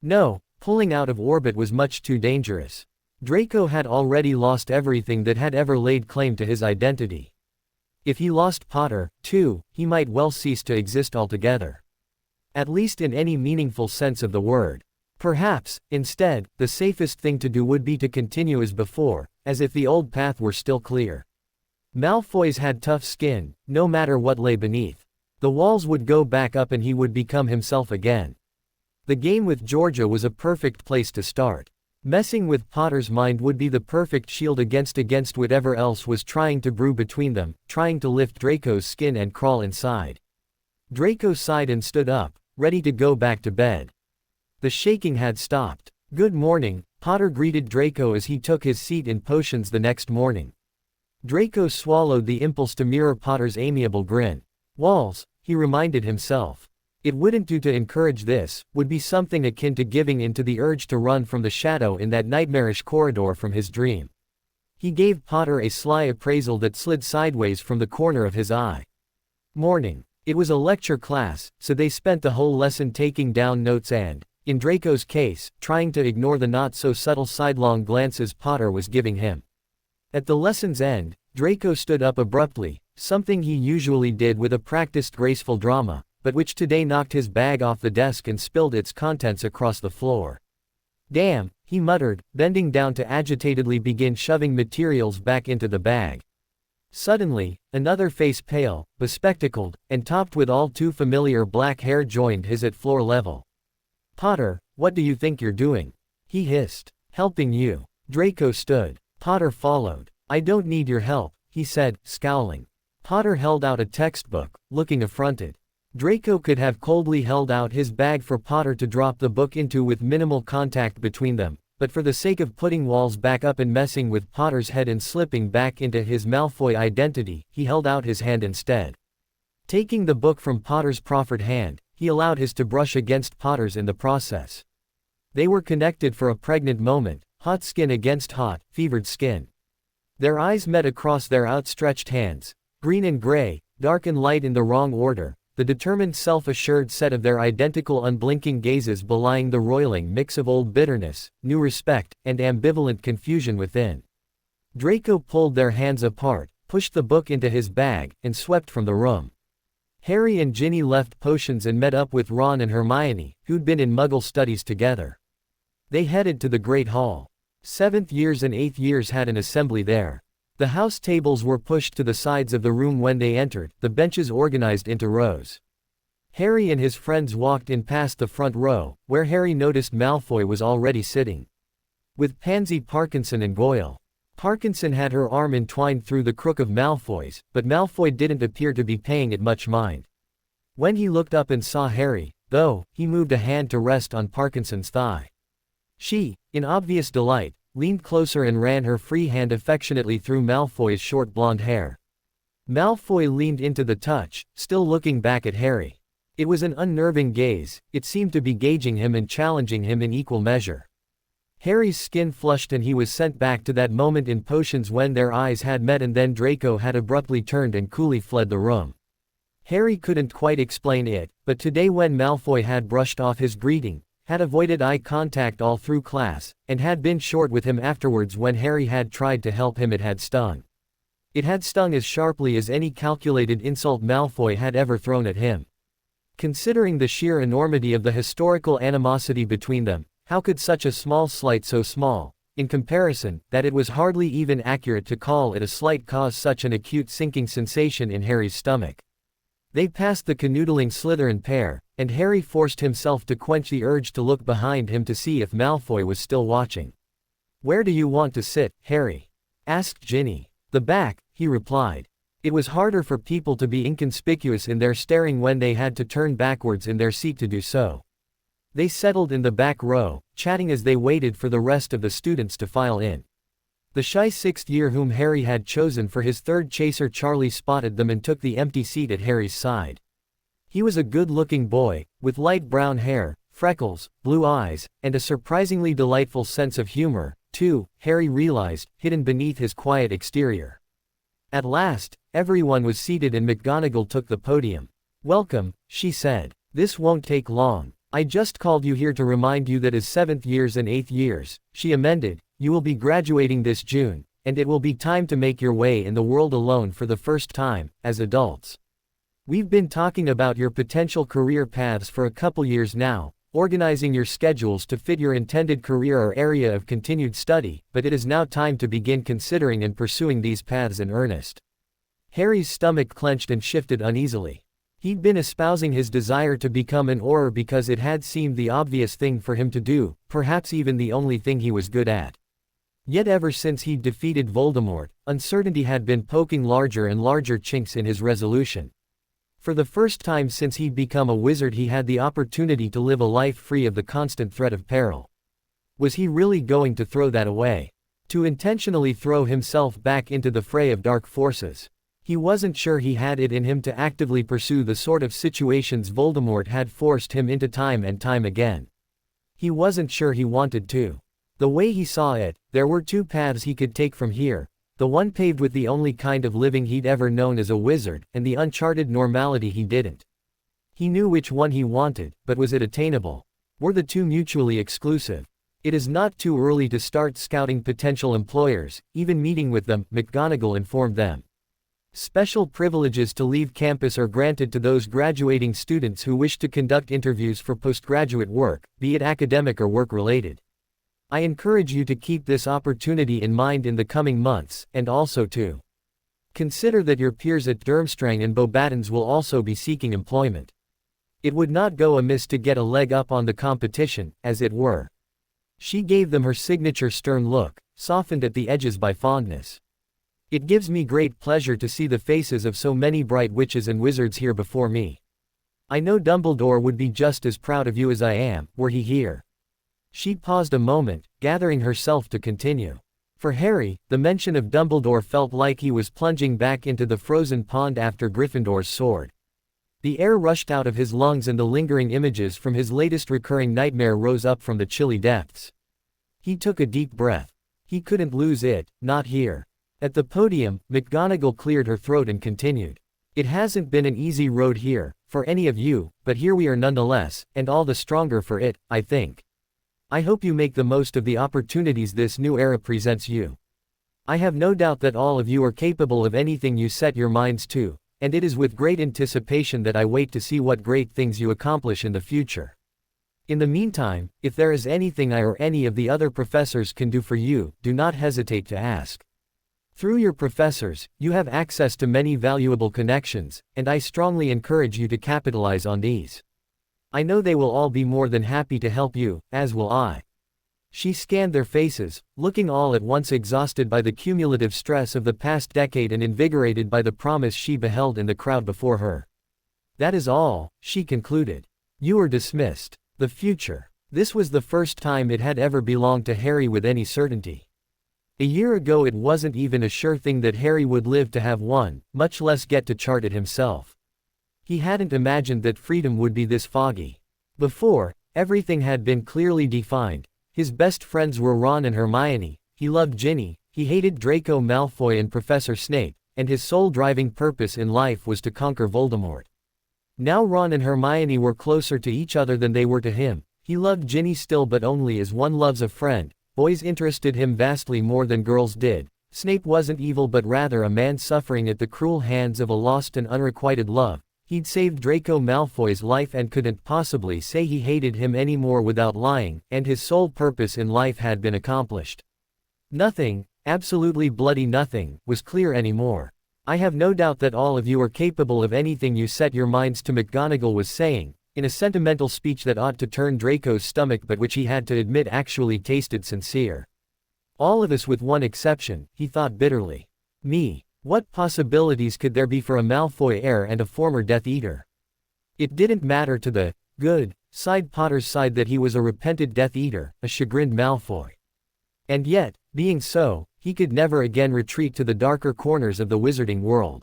No, pulling out of orbit was much too dangerous. Draco had already lost everything that had ever laid claim to his identity. If he lost Potter, too, he might well cease to exist altogether. At least in any meaningful sense of the word. Perhaps, instead, the safest thing to do would be to continue as before, as if the old path were still clear. Malfoy's had tough skin, no matter what lay beneath. The walls would go back up and he would become himself again. The game with Georgia was a perfect place to start. Messing with Potter's mind would be the perfect shield against whatever else was trying to brew between them, trying to lift Draco's skin and crawl inside. Draco sighed and stood up, ready to go back to bed. The shaking had stopped. "Good morning," Potter greeted Draco as he took his seat in potions the next morning. Draco swallowed the impulse to mirror Potter's amiable grin. Walls, he reminded himself. It wouldn't do to encourage this, would be something akin to giving in to the urge to run from the shadow in that nightmarish corridor from his dream. He gave Potter a sly appraisal that slid sideways from the corner of his eye. Morning. It was a lecture class, so they spent the whole lesson taking down notes and, in Draco's case, trying to ignore the not-so-subtle sidelong glances Potter was giving him. At the lesson's end, Draco stood up abruptly, something he usually did with a practiced graceful drama, but which today knocked his bag off the desk and spilled its contents across the floor. "Damn," he muttered, bending down to agitatedly begin shoving materials back into the bag. Suddenly, another face pale, bespectacled, and topped with all too familiar black hair joined his at floor level. "Potter, what do you think you're doing?" he hissed. "Helping you." Draco stood. Potter followed. "I don't need your help," he said, scowling. Potter held out a textbook, looking affronted. Draco could have coldly held out his bag for Potter to drop the book into with minimal contact between them, but for the sake of putting walls back up and messing with Potter's head and slipping back into his Malfoy identity, he held out his hand instead. Taking the book from Potter's proffered hand, he allowed his to brush against Potter's in the process. They were connected for a pregnant moment, hot skin against hot, fevered skin. Their eyes met across their outstretched hands, green and gray, dark and light in the wrong order, the determined self-assured set of their identical unblinking gazes belying the roiling mix of old bitterness, new respect, and ambivalent confusion within. Draco pulled their hands apart, pushed the book into his bag, and swept from the room. Harry and Ginny left potions and met up with Ron and Hermione, who'd been in Muggle studies together. They headed to the Great Hall. 7th years and 8th years had an assembly there. The house tables were pushed to the sides of the room when they entered, the benches organized into rows. Harry and his friends walked in past the front row, where Harry noticed Malfoy was already sitting. With Pansy, Parkinson and Goyle. Parkinson had her arm entwined through the crook of Malfoy's, but Malfoy didn't appear to be paying it much mind. When he looked up and saw Harry, though, he moved a hand to rest on Parkinson's thigh. She, in obvious delight, leaned closer and ran her free hand affectionately through Malfoy's short blonde hair. Malfoy leaned into the touch, still looking back at Harry. It was an unnerving gaze, it seemed to be gauging him and challenging him in equal measure. Harry's skin flushed and he was sent back to that moment in potions when their eyes had met and then Draco had abruptly turned and coolly fled the room. Harry couldn't quite explain it, but today when Malfoy had brushed off his greeting, had avoided eye contact all through class, and had been short with him afterwards when Harry had tried to help him, it had stung. It had stung as sharply as any calculated insult Malfoy had ever thrown at him. Considering the sheer enormity of the historical animosity between them, how could such a small slight, so small, in comparison, that it was hardly even accurate to call it a slight, cause such an acute sinking sensation in Harry's stomach? They passed the canoodling Slytherin pair, and Harry forced himself to quench the urge to look behind him to see if Malfoy was still watching. "Where do you want to sit, Harry?" asked Ginny. "The back," he replied. It was harder for people to be inconspicuous in their staring when they had to turn backwards in their seat to do so. They settled in the back row, chatting as they waited for the rest of the students to file in. The shy 6th year whom Harry had chosen for his third chaser Charlie spotted them and took the empty seat at Harry's side. He was a good-looking boy, with light brown hair, freckles, blue eyes, and a surprisingly delightful sense of humor, too, Harry realized, hidden beneath his quiet exterior. At last, everyone was seated and McGonagall took the podium. "Welcome," she said. "This won't take long. I just called you here to remind you that as 7th years and 8th years," she amended, you will be graduating this June, and it will be time to make your way in the world alone for the first time, as adults. We've been talking about your potential career paths for a couple years now, organizing your schedules to fit your intended career or area of continued study, but it is now time to begin considering and pursuing these paths in earnest. Harry's stomach clenched and shifted uneasily. He'd been espousing his desire to become an Auror because it had seemed the obvious thing for him to do, perhaps even the only thing he was good at. Yet ever since he'd defeated Voldemort, uncertainty had been poking larger and larger chinks in his resolution. For the first time since he'd become a wizard, he had the opportunity to live a life free of the constant threat of peril. Was he really going to throw that away? To intentionally throw himself back into the fray of dark forces? He wasn't sure he had it in him to actively pursue the sort of situations Voldemort had forced him into time and time again. He wasn't sure he wanted to. The way he saw it, there were two paths he could take from here, the one paved with the only kind of living he'd ever known as a wizard, and the uncharted normality he didn't. He knew which one he wanted, but was it attainable? Were the two mutually exclusive? It is not too early to start scouting potential employers, even meeting with them, McGonagall informed them. Special privileges to leave campus are granted to those graduating students who wish to conduct interviews for postgraduate work, be it academic or work-related. I encourage you to keep this opportunity in mind in the coming months, and also to consider that your peers at Durmstrang and Beauxbatons will also be seeking employment. It would not go amiss to get a leg up on the competition, as it were. She gave them her signature stern look, softened at the edges by fondness. It gives me great pleasure to see the faces of so many bright witches and wizards here before me. I know Dumbledore would be just as proud of you as I am, were he here. She paused a moment, gathering herself to continue. For Harry, the mention of Dumbledore felt like he was plunging back into the frozen pond after Gryffindor's sword. The air rushed out of his lungs and the lingering images from his latest recurring nightmare rose up from the chilly depths. He took a deep breath. He couldn't lose it, not here. At the podium, McGonagall cleared her throat and continued. It hasn't been an easy road here, for any of you, but here we are nonetheless, and all the stronger for it, I think. I hope you make the most of the opportunities this new era presents you. I have no doubt that all of you are capable of anything you set your minds to, and it is with great anticipation that I wait to see what great things you accomplish in the future. In the meantime, if there is anything I or any of the other professors can do for you, do not hesitate to ask. Through your professors, you have access to many valuable connections, and I strongly encourage you to capitalize on these. I know they will all be more than happy to help you, as will I. She scanned their faces, looking all at once exhausted by the cumulative stress of the past decade and invigorated by the promise she beheld in the crowd before her. That is all, she concluded. You are dismissed. The future. This was the first time it had ever belonged to Harry with any certainty. A year ago it wasn't even a sure thing that Harry would live to have one, much less get to chart it himself. He hadn't imagined that freedom would be this foggy. Before, everything had been clearly defined. His best friends were Ron and Hermione, he loved Ginny, he hated Draco Malfoy and Professor Snape, and his sole driving purpose in life was to conquer Voldemort. Now Ron and Hermione were closer to each other than they were to him. He loved Ginny still, but only as one loves a friend. Boys interested him vastly more than girls did. Snape wasn't evil but rather a man suffering at the cruel hands of a lost and unrequited love. He'd saved Draco Malfoy's life and couldn't possibly say he hated him anymore without lying, and his sole purpose in life had been accomplished. Nothing, absolutely bloody nothing, was clear anymore. I have no doubt that all of you are capable of anything you set your minds to, McGonagall was saying, in a sentimental speech that ought to turn Draco's stomach but which he had to admit actually tasted sincere. All of us with one exception, he thought bitterly. Me. What possibilities could there be for a Malfoy heir and a former Death Eater? It didn't matter to the good side Potter's side that he was a repented Death Eater, a chagrined Malfoy. And yet, being so, he could never again retreat to the darker corners of the wizarding world.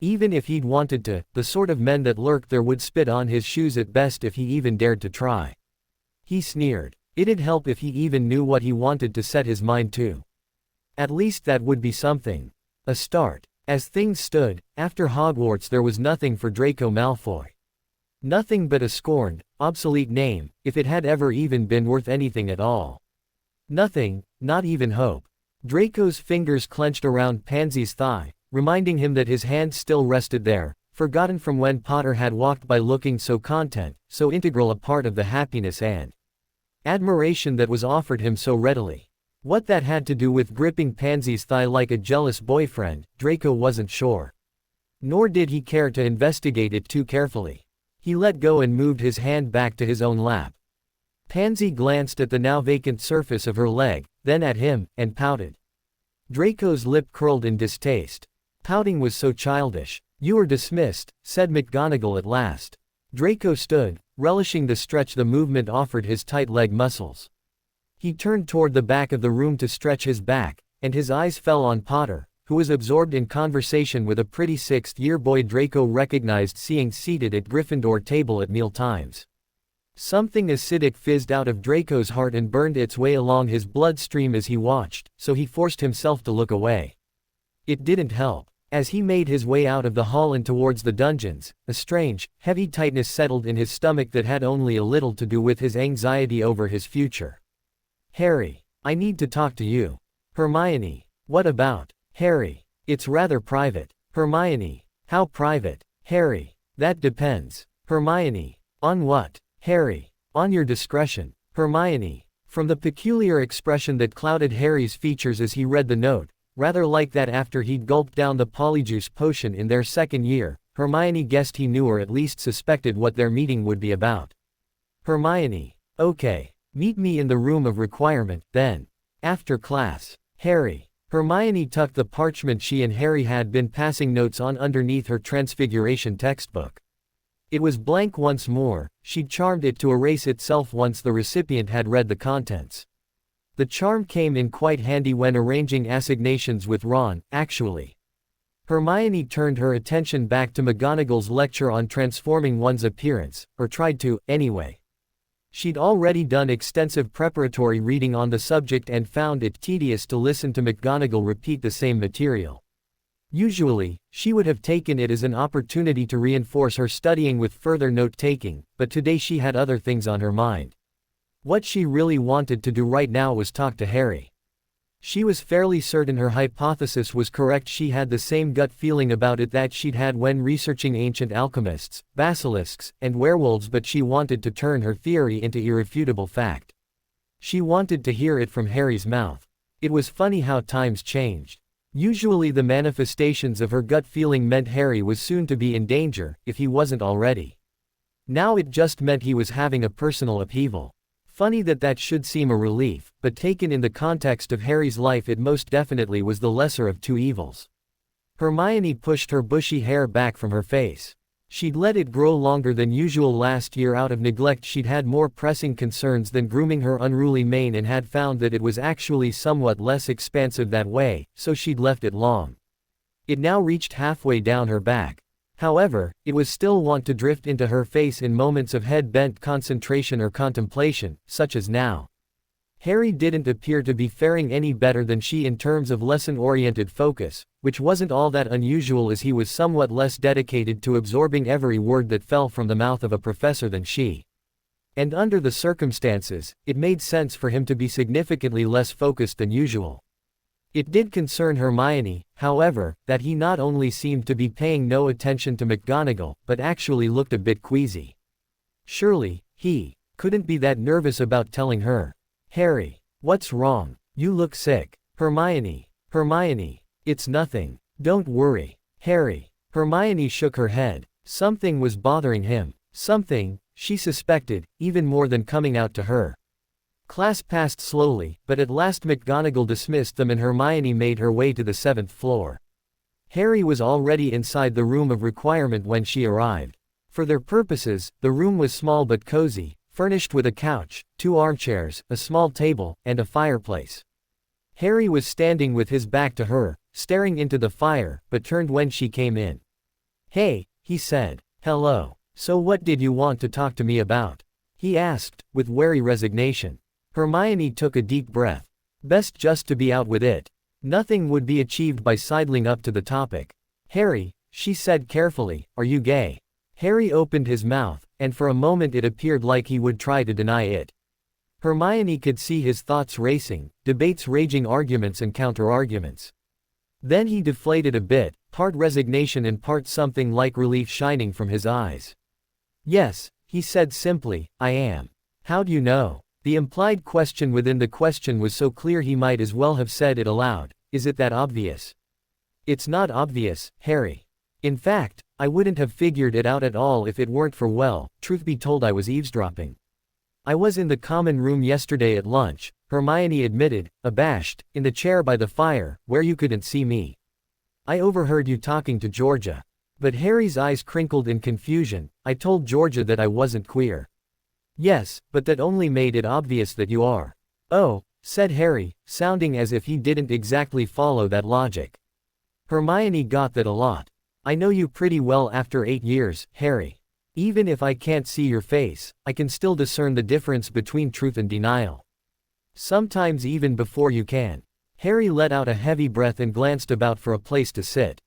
Even if he'd wanted to, the sort of men that lurked there would spit on his shoes at best if he even dared to try. He sneered. It'd help if he even knew what he wanted to set his mind to. At least that would be something. A start. As things stood, after Hogwarts there was nothing for Draco Malfoy. Nothing but a scorned, obsolete name, if it had ever even been worth anything at all. Nothing, not even hope. Draco's fingers clenched around Pansy's thigh, reminding him that his hand still rested there, forgotten from when Potter had walked by looking so content, so integral a part of the happiness and admiration that was offered him so readily. What that had to do with gripping Pansy's thigh like a jealous boyfriend, Draco wasn't sure. Nor did he care to investigate it too carefully. He let go and moved his hand back to his own lap. Pansy glanced at the now vacant surface of her leg, then at him, and pouted. Draco's lip curled in distaste. Pouting was so childish. "You are dismissed," said McGonagall at last. Draco stood, relishing the stretch the movement offered his tight leg muscles. He turned toward the back of the room to stretch his back, and his eyes fell on Potter, who was absorbed in conversation with a pretty sixth-year boy Draco recognized seeing seated at Gryffindor table at meal times. Something acidic fizzed out of Draco's heart and burned its way along his bloodstream as he watched, so he forced himself to look away. It didn't help. As he made his way out of the hall and towards the dungeons, a strange, heavy tightness settled in his stomach that had only a little to do with his anxiety over his future. "Harry, I need to talk to you." "Hermione, what about?" "Harry, it's rather private." "Hermione, how private?" "Harry, that depends." "Hermione, on what?" "Harry, on your discretion." "Hermione." From the peculiar expression that clouded Harry's features as he read the note, rather like that after he'd gulped down the polyjuice potion in their second year, Hermione guessed he knew or at least suspected what their meeting would be about. "Hermione, okay. Meet me in the room of requirement, then. After class." "Harry." Hermione tucked the parchment she and Harry had been passing notes on underneath her Transfiguration textbook. It was blank once more. She'd charmed it to erase itself once the recipient had read the contents. The charm came in quite handy when arranging assignations with Ron, actually. Hermione turned her attention back to McGonagall's lecture on transforming one's appearance, or tried to, anyway. She'd already done extensive preparatory reading on the subject and found it tedious to listen to McGonagall repeat the same material. Usually, she would have taken it as an opportunity to reinforce her studying with further note-taking, but today she had other things on her mind. What she really wanted to do right now was talk to Harry. She was fairly certain her hypothesis was correct. She had the same gut feeling about it that she'd had when researching ancient alchemists, basilisks, and werewolves, but she wanted to turn her theory into irrefutable fact. She wanted to hear it from Harry's mouth. It was funny how times changed. Usually the manifestations of her gut feeling meant Harry was soon to be in danger, if he wasn't already. Now it just meant he was having a personal upheaval. Funny that should seem a relief, but taken in the context of Harry's life it most definitely was the lesser of two evils. Hermione pushed her bushy hair back from her face. She'd let it grow longer than usual last year out of neglect. She'd had more pressing concerns than grooming her unruly mane and had found that it was actually somewhat less expansive that way, so she'd left it long. It now reached halfway down her back. However, it was still wont to drift into her face in moments of head-bent concentration or contemplation, such as now. Harry didn't appear to be faring any better than she in terms of lesson-oriented focus, which wasn't all that unusual as he was somewhat less dedicated to absorbing every word that fell from the mouth of a professor than she. And under the circumstances, it made sense for him to be significantly less focused than usual. It did concern Hermione, however, that he not only seemed to be paying no attention to McGonagall, but actually looked a bit queasy. Surely, he couldn't be that nervous about telling her. "Harry, what's wrong? You look sick." "Hermione, it's nothing. Don't worry." "Harry." Hermione shook her head. Something was bothering him. Something, she suspected, even more than coming out to her. Class passed slowly, but at last McGonagall dismissed them and Hermione made her way to the 7th floor. Harry was already inside the room of requirement when she arrived. For their purposes, the room was small but cozy, furnished with a couch, 2 armchairs, a small table, and a fireplace. Harry was standing with his back to her, staring into the fire, but turned when she came in. "Hey," he said. "Hello. So what did you want to talk to me about?" he asked, with wary resignation. Hermione took a deep breath. Best just to be out with it. Nothing would be achieved by sidling up to the topic. "Harry," she said carefully, "are you gay?" Harry opened his mouth, and for a moment it appeared like he would try to deny it. Hermione could see his thoughts racing, debates raging, arguments and counter-arguments. Then he deflated a bit, part resignation and part something like relief shining from his eyes. "Yes," he said simply, "I am." "How do you know?" The implied question within the question was so clear he might as well have said it aloud. "Is it that obvious?" "It's not obvious, Harry. In fact, I wouldn't have figured it out at all if it weren't for, well, truth be told, I was eavesdropping. I was in the common room yesterday at lunch," Hermione admitted, abashed, "in the chair by the fire, where you couldn't see me. I overheard you talking to Georgia." But Harry's eyes crinkled in confusion. "I told Georgia that I wasn't queer." "Yes, but that only made it obvious that you are." "Oh," said Harry, sounding as if he didn't exactly follow that logic. Hermione got that a lot. "I know you pretty well after 8 years, Harry. Even if I can't see your face, I can still discern the difference between truth and denial. Sometimes even before you can." Harry let out a heavy breath and glanced about for a place to sit.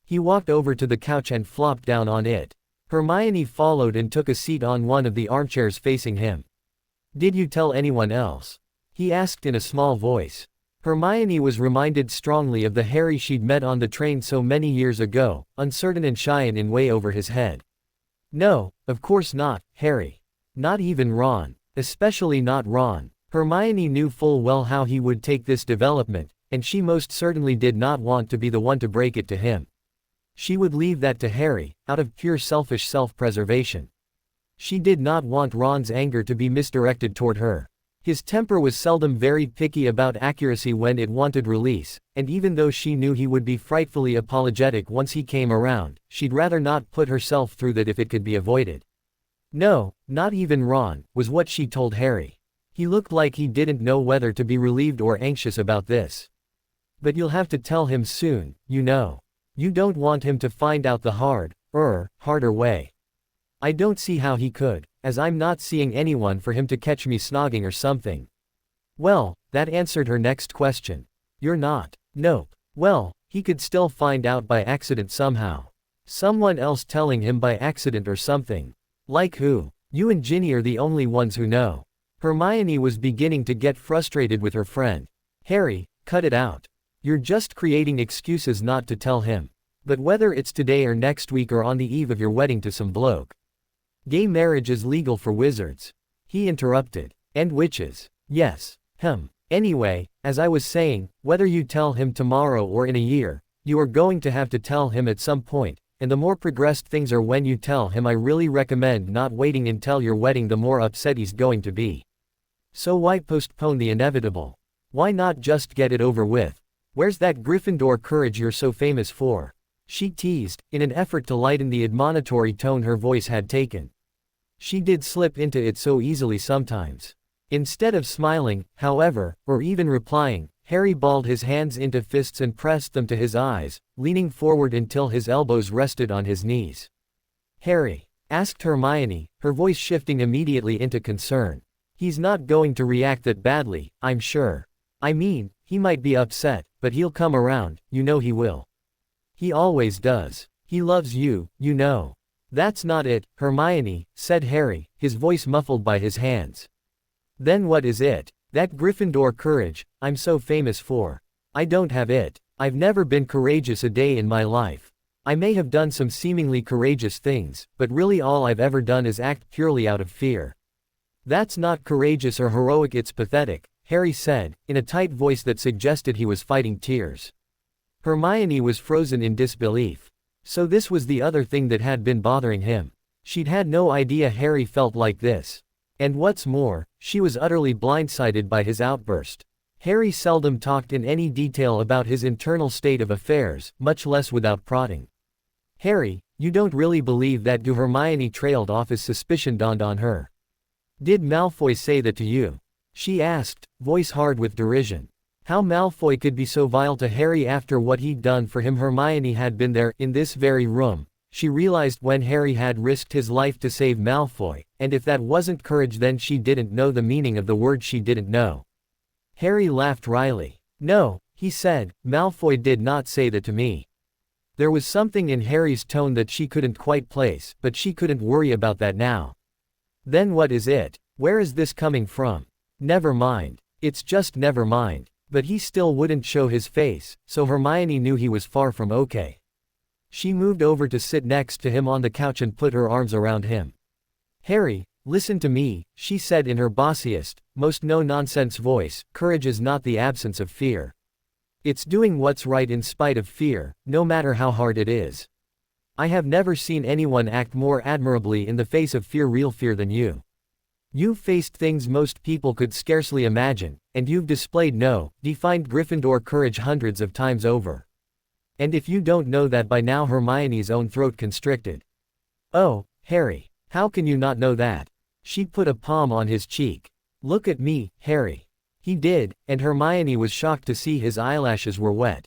He walked over to the couch and flopped down on it. Hermione followed and took a seat on one of the armchairs facing him. "Did you tell anyone else?" he asked in a small voice. Hermione was reminded strongly of the Harry she'd met on the train so many years ago, uncertain and shy and in way over his head. "No, of course not, Harry. Not even Ron. Especially not Ron." Hermione knew full well how he would take this development, and she most certainly did not want to be the one to break it to him. She would leave that to Harry, out of pure selfish self-preservation. She did not want Ron's anger to be misdirected toward her. His temper was seldom very picky about accuracy when it wanted release, and even though she knew he would be frightfully apologetic once he came around, she'd rather not put herself through that if it could be avoided. "No, not even Ron," was what she told Harry. He looked like he didn't know whether to be relieved or anxious about this. "But you'll have to tell him soon, you know. You don't want him to find out the harder way." "I don't see how he could, as I'm not seeing anyone for him to catch me snogging or something." Well, that answered her next question. "You're not?" "Nope." "Well, he could still find out by accident somehow. Someone else telling him by accident or something." "Like who?" "You and Ginny are the only ones who know." Hermione was beginning to get frustrated with her friend. "Harry, cut it out. You're just creating excuses not to tell him. But whether it's today or next week or on the eve of your wedding to some bloke. Gay marriage is legal for wizards." He interrupted. "And witches." "Yes. Anyway, as I was saying, whether you tell him tomorrow or in a year, you are going to have to tell him at some point, and the more progressed things are when you tell him. I really recommend not waiting until your wedding. The more upset he's going to be. So why postpone the inevitable? Why not just get it over with? Where's that Gryffindor courage you're so famous for?" she teased, in an effort to lighten the admonitory tone her voice had taken. She did slip into it so easily sometimes. Instead of smiling, however, or even replying, Harry balled his hands into fists and pressed them to his eyes, leaning forward until his elbows rested on his knees. "Harry?" asked Hermione, her voice shifting immediately into concern. "He's not going to react that badly, I'm sure. I mean, he might be upset, but he'll come around, you know he will. He always does. He loves you, you know." "That's not it, Hermione," said Harry, his voice muffled by his hands. "Then what is it? That Gryffindor courage I'm so famous for. I don't have it. I've never been courageous a day in my life. I may have done some seemingly courageous things, but really all I've ever done is act purely out of fear." "That's not courageous or heroic, it's pathetic," Harry said, in a tight voice that suggested he was fighting tears. Hermione was frozen in disbelief. So this was the other thing that had been bothering him. She'd had no idea Harry felt like this. And what's more, she was utterly blindsided by his outburst. Harry seldom talked in any detail about his internal state of affairs, much less without prodding. "Harry, you don't really believe that?" Hermione trailed off as suspicion dawned on her. "Did Malfoy say that to you?" she asked, voice hard with derision. How Malfoy could be so vile to Harry after what he'd done for him. Hermione had been there, in this very room, she realized, when Harry had risked his life to save Malfoy, and if that wasn't courage then she didn't know the meaning of the word she didn't know. Harry laughed wryly. "No," he said, "Malfoy did not say that to me." There was something in Harry's tone that she couldn't quite place, but she couldn't worry about that now. "Then what is it? Where is this coming from?" Never mind. It's just never mind. But he still wouldn't show his face, so Hermione knew he was far from okay. She moved over to sit next to him on the couch and put her arms around him. Harry, listen to me, she said in her bossiest, most no-nonsense voice. Courage is not the absence of fear. It's doing what's right in spite of fear, no matter how hard it is. I have never seen anyone act more admirably in the face of fear, real fear, than you. You've faced things most people could scarcely imagine, and you've displayed defined Gryffindor courage hundreds of times over. And if you don't know that by now, Hermione's own throat constricted. Oh, Harry, how can you not know that? She put a palm on his cheek. Look at me, Harry. He did, and Hermione was shocked to see his eyelashes were wet.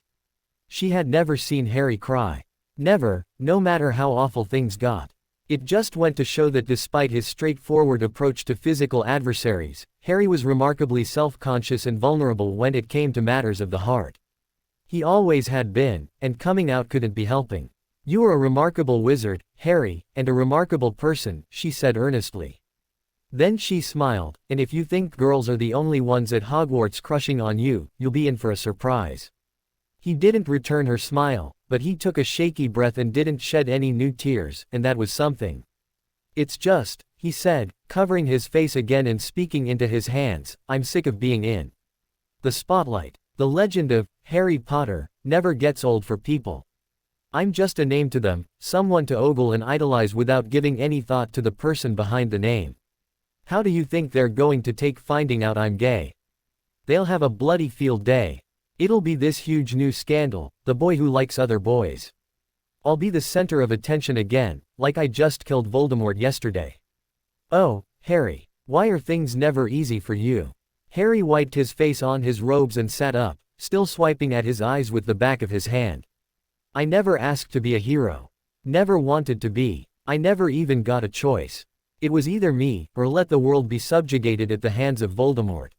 She had never seen Harry cry. Never, no matter how awful things got. It just went to show that despite his straightforward approach to physical adversaries, Harry was remarkably self-conscious and vulnerable when it came to matters of the heart. He always had been, and coming out couldn't be helping. You are a remarkable wizard, Harry, and a remarkable person, she said earnestly. Then she smiled, and if you think girls are the only ones at Hogwarts crushing on you, you'll be in for a surprise. He didn't return her smile, but he took a shaky breath and didn't shed any new tears, and that was something. It's just, he said, covering his face again and speaking into his hands, I'm sick of being in the spotlight. The legend of Harry Potter never gets old for people. I'm just a name to them, someone to ogle and idolize without giving any thought to the person behind the name. How do you think they're going to take finding out I'm gay? They'll have a bloody field day. It'll be this huge new scandal, the boy who likes other boys. I'll be the center of attention again, like I just killed Voldemort yesterday. Oh, Harry, why are things never easy for you? Harry wiped his face on his robes and sat up, still swiping at his eyes with the back of his hand. I never asked to be a hero. Never wanted to be. I never even got a choice. It was either me, or let the world be subjugated at the hands of Voldemort.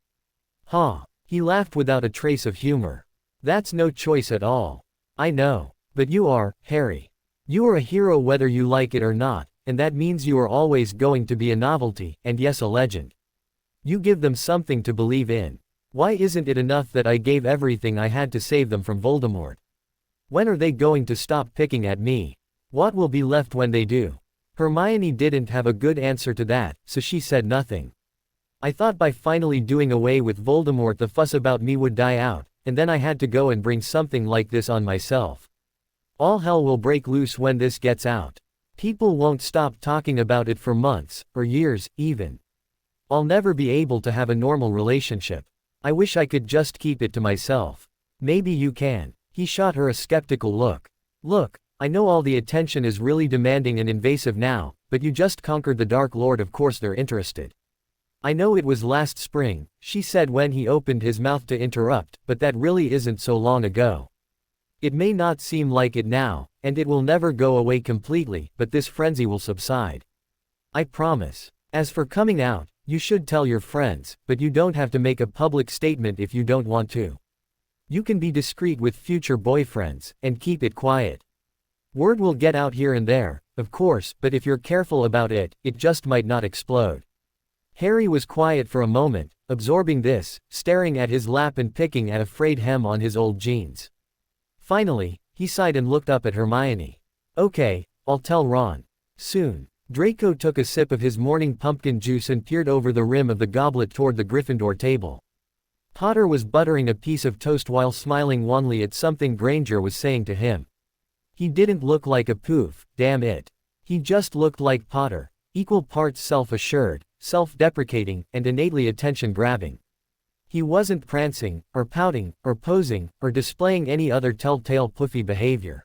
Ha! He laughed without a trace of humor. That's no choice at all. I know. But you are, Harry. You are a hero whether you like it or not, and that means you are always going to be a novelty, and yes, a legend. You give them something to believe in. Why isn't it enough that I gave everything I had to save them from Voldemort? When are they going to stop picking at me? What will be left when they do? Hermione didn't have a good answer to that, so she said nothing. I thought by finally doing away with Voldemort the fuss about me would die out, and then I had to go and bring something like this on myself. All hell will break loose when this gets out. People won't stop talking about it for months, or years, even. I'll never be able to have a normal relationship. I wish I could just keep it to myself. Maybe you can. He shot her a skeptical look. Look, I know all the attention is really demanding and invasive now, but you just conquered the Dark Lord, of course they're interested. I know it was last spring, she said when he opened his mouth to interrupt, but that really isn't so long ago. It may not seem like it now, and it will never go away completely, but this frenzy will subside. I promise. As for coming out, you should tell your friends, but you don't have to make a public statement if you don't want to. You can be discreet with future boyfriends, and keep it quiet. Word will get out here and there, of course, but if you're careful about it, it just might not explode. Harry was quiet for a moment, absorbing this, staring at his lap and picking at a frayed hem on his old jeans. Finally, he sighed and looked up at Hermione. Okay, I'll tell Ron. Soon. Draco took a sip of his morning pumpkin juice and peered over the rim of the goblet toward the Gryffindor table. Potter was buttering a piece of toast while smiling wanly at something Granger was saying to him. He didn't look like a poof, damn it. He just looked like Potter, equal parts self-assured, self-deprecating, and innately attention-grabbing. He wasn't prancing, or pouting, or posing, or displaying any other telltale puffy behavior.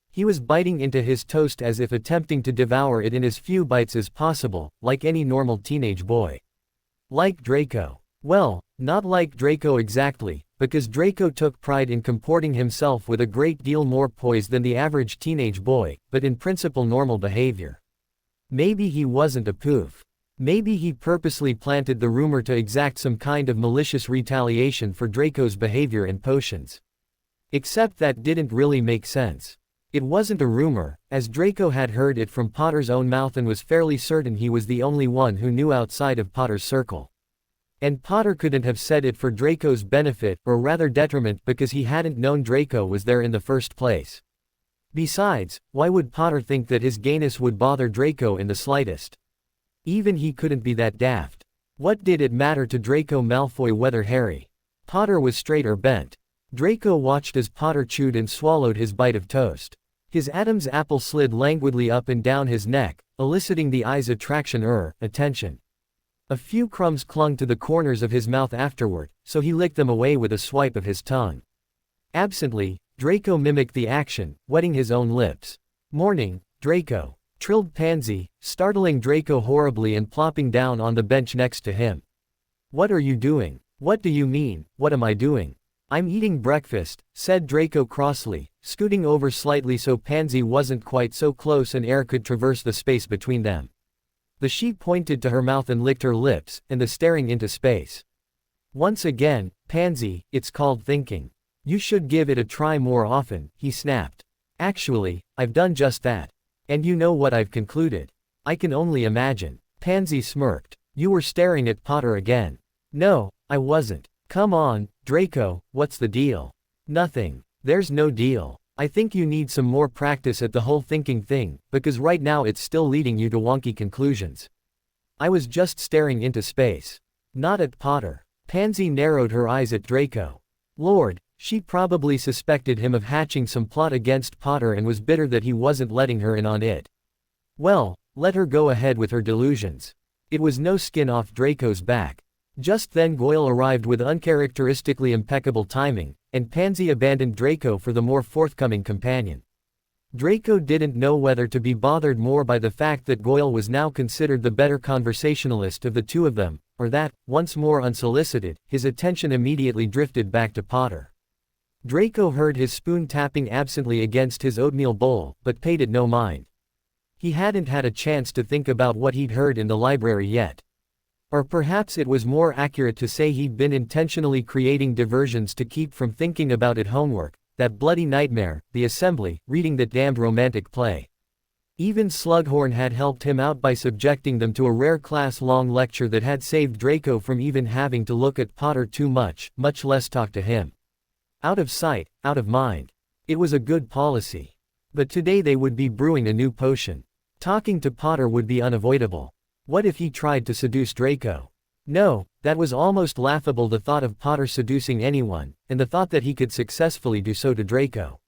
He was biting into his toast as if attempting to devour it in as few bites as possible, like any normal teenage boy. Like Draco. Well, not like Draco exactly, because Draco took pride in comporting himself with a great deal more poise than the average teenage boy, but in principle normal behavior. Maybe he wasn't a poof. Maybe he purposely planted the rumor to exact some kind of malicious retaliation for Draco's behavior and potions. Except that didn't really make sense. It wasn't a rumor, as Draco had heard it from Potter's own mouth and was fairly certain he was the only one who knew outside of Potter's circle. And Potter couldn't have said it for Draco's benefit, or rather detriment, because he hadn't known Draco was there in the first place. Besides, why would Potter think that his gayness would bother Draco in the slightest? Even he couldn't be that daft. What did it matter to Draco Malfoy whether Harry Potter was straight or bent? Draco watched as Potter chewed and swallowed his bite of toast. His Adam's apple slid languidly up and down his neck, eliciting the eye's attention. A few crumbs clung to the corners of his mouth afterward, so he licked them away with a swipe of his tongue. Absently, Draco mimicked the action, wetting his own lips. "Morning, Draco," trilled Pansy, startling Draco horribly and plopping down on the bench next to him. "What are you doing?" "What do you mean, what am I doing?" "I'm eating breakfast," said Draco crossly, scooting over slightly so Pansy wasn't quite so close and air could traverse the space between them. The sheep pointed to her mouth and licked her lips, and the staring into space. "Once again, Pansy, it's called thinking. You should give it a try more often," he snapped. "Actually, I've done just that. And you know what I've concluded?" "I can only imagine." Pansy smirked. "You were staring at Potter again." "No, I wasn't." "Come on, Draco, what's the deal?" "Nothing. There's no deal. I think you need some more practice at the whole thinking thing, because right now it's still leading you to wonky conclusions." "I was just staring into space. Not at Potter." Pansy narrowed her eyes at Draco. Lord, she probably suspected him of hatching some plot against Potter and was bitter that he wasn't letting her in on it. Well, let her go ahead with her delusions. It was no skin off Draco's back. Just then Goyle arrived with uncharacteristically impeccable timing, and Pansy abandoned Draco for the more forthcoming companion. Draco didn't know whether to be bothered more by the fact that Goyle was now considered the better conversationalist of the two of them, or that, once more unsolicited, his attention immediately drifted back to Potter. Draco heard his spoon tapping absently against his oatmeal bowl, but paid it no mind. He hadn't had a chance to think about what he'd heard in the library yet. Or perhaps it was more accurate to say he'd been intentionally creating diversions to keep from thinking about it: homework, that bloody nightmare, the assembly, reading that damned romantic play. Even Slughorn had helped him out by subjecting them to a rare class-long lecture that had saved Draco from even having to look at Potter too much less talk to him. Out of sight, out of mind. It was a good policy. But today they would be brewing a new potion. Talking to Potter would be unavoidable. What if he tried to seduce Draco? No, that was almost laughable, the thought of Potter seducing anyone, and the thought that he could successfully do so to Draco.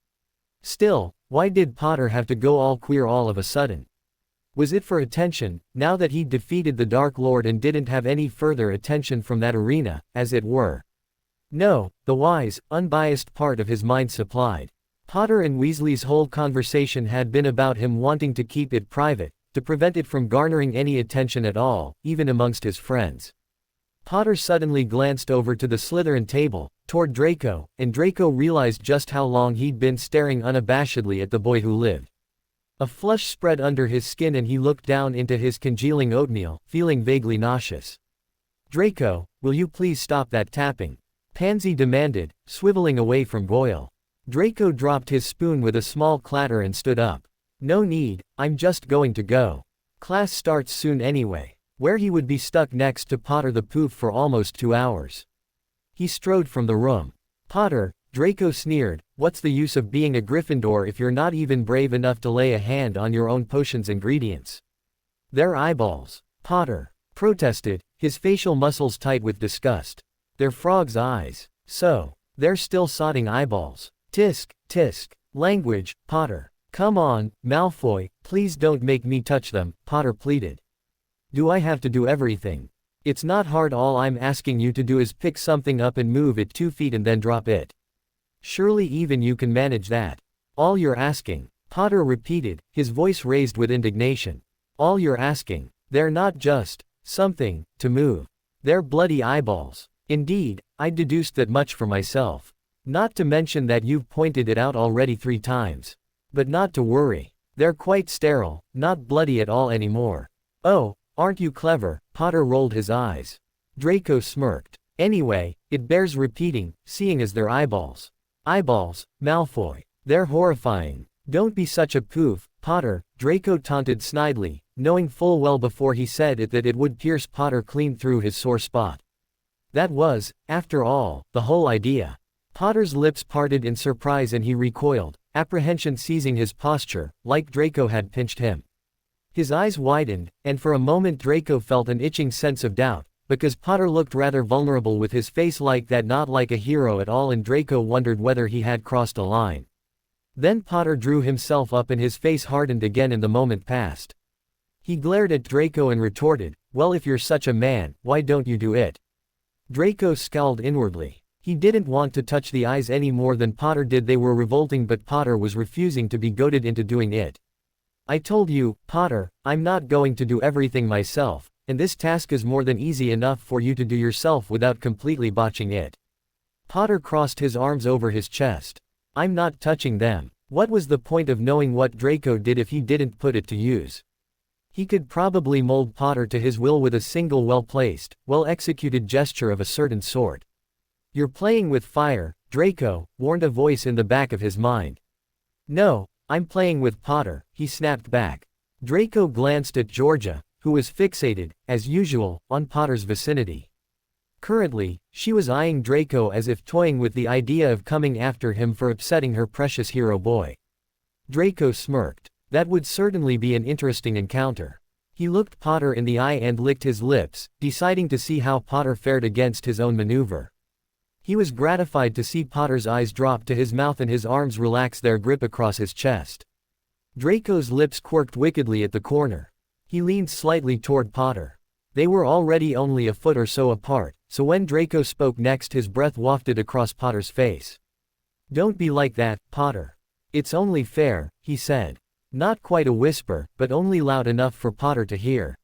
Still, why did Potter have to go all queer all of a sudden? Was it for attention, now that he'd defeated the Dark Lord and didn't have any further attention from that arena, as it were? No, the wise, unbiased part of his mind supplied. Potter and Weasley's whole conversation had been about him wanting to keep it private, to prevent it from garnering any attention at all, even amongst his friends. Potter suddenly glanced over to the Slytherin table, toward Draco, and Draco realized just how long he'd been staring unabashedly at the boy who lived. A flush spread under his skin and he looked down into his congealing oatmeal, feeling vaguely nauseous. "Draco, will you please stop that tapping?" Pansy demanded, swiveling away from Goyle. Draco dropped his spoon with a small clatter and stood up. "No need, I'm just going to go. Class starts soon anyway." Where he would be stuck next to Potter the Poof for almost 2 hours. He strode from the room. "Potter," Draco sneered, "what's the use of being a Gryffindor if you're not even brave enough to lay a hand on your own potion's ingredients?" "They're eyeballs," Potter protested, his facial muscles tight with disgust. "They're frog's eyes. So, they're still sodding eyeballs. Tisk, tisk. Language, Potter. Come on, Malfoy, please don't make me touch them," Potter pleaded. "Do I have to do everything? It's not hard. All I'm asking you to do is pick something up and move it 2 feet and then drop it. Surely even you can manage that." "All you're asking," Potter repeated, his voice raised with indignation. "All you're asking. They're not just something to move. They're bloody eyeballs." "Indeed, I deduced that much for myself. Not to mention that you've pointed it out already 3 times. But not to worry. They're quite sterile, not bloody at all anymore." "Oh, aren't you clever?" Potter rolled his eyes. Draco smirked. "Anyway, it bears repeating, seeing as they're eyeballs." "Eyeballs, Malfoy. They're horrifying." "Don't be such a poof, Potter," Draco taunted snidely, knowing full well before he said it that it would pierce Potter clean through his sore spot. That was, after all, the whole idea. Potter's lips parted in surprise and he recoiled, apprehension seizing his posture, like Draco had pinched him. His eyes widened, and for a moment Draco felt an itching sense of doubt, because Potter looked rather vulnerable with his face like that, not like a hero at all, and Draco wondered whether he had crossed a line. Then Potter drew himself up and his face hardened again and the moment passed. He glared at Draco and retorted, "Well, if you're such a man, why don't you do it?" Draco scowled inwardly. He didn't want to touch the eyes any more than Potter did. They were revolting, but Potter was refusing to be goaded into doing it. "I told you, Potter, I'm not going to do everything myself, and this task is more than easy enough for you to do yourself without completely botching it." Potter crossed his arms over his chest. "I'm not touching them." What was the point of knowing what Draco did if he didn't put it to use? He could probably mold Potter to his will with a single well-placed, well-executed gesture of a certain sort. "You're playing with fire, Draco," warned a voice in the back of his mind. "No, I'm playing with Potter," he snapped back. Draco glanced at Georgia, who was fixated, as usual, on Potter's vicinity. Currently, she was eyeing Draco as if toying with the idea of coming after him for upsetting her precious hero boy. Draco smirked. That would certainly be an interesting encounter. He looked Potter in the eye and licked his lips, deciding to see how Potter fared against his own maneuver. He was gratified to see Potter's eyes drop to his mouth and his arms relax their grip across his chest. Draco's lips quirked wickedly at the corner. He leaned slightly toward Potter. They were already only a foot or so apart, so when Draco spoke next his breath wafted across Potter's face. "Don't be like that, Potter. It's only fair," he said. Not quite a whisper, but only loud enough for Potter to hear.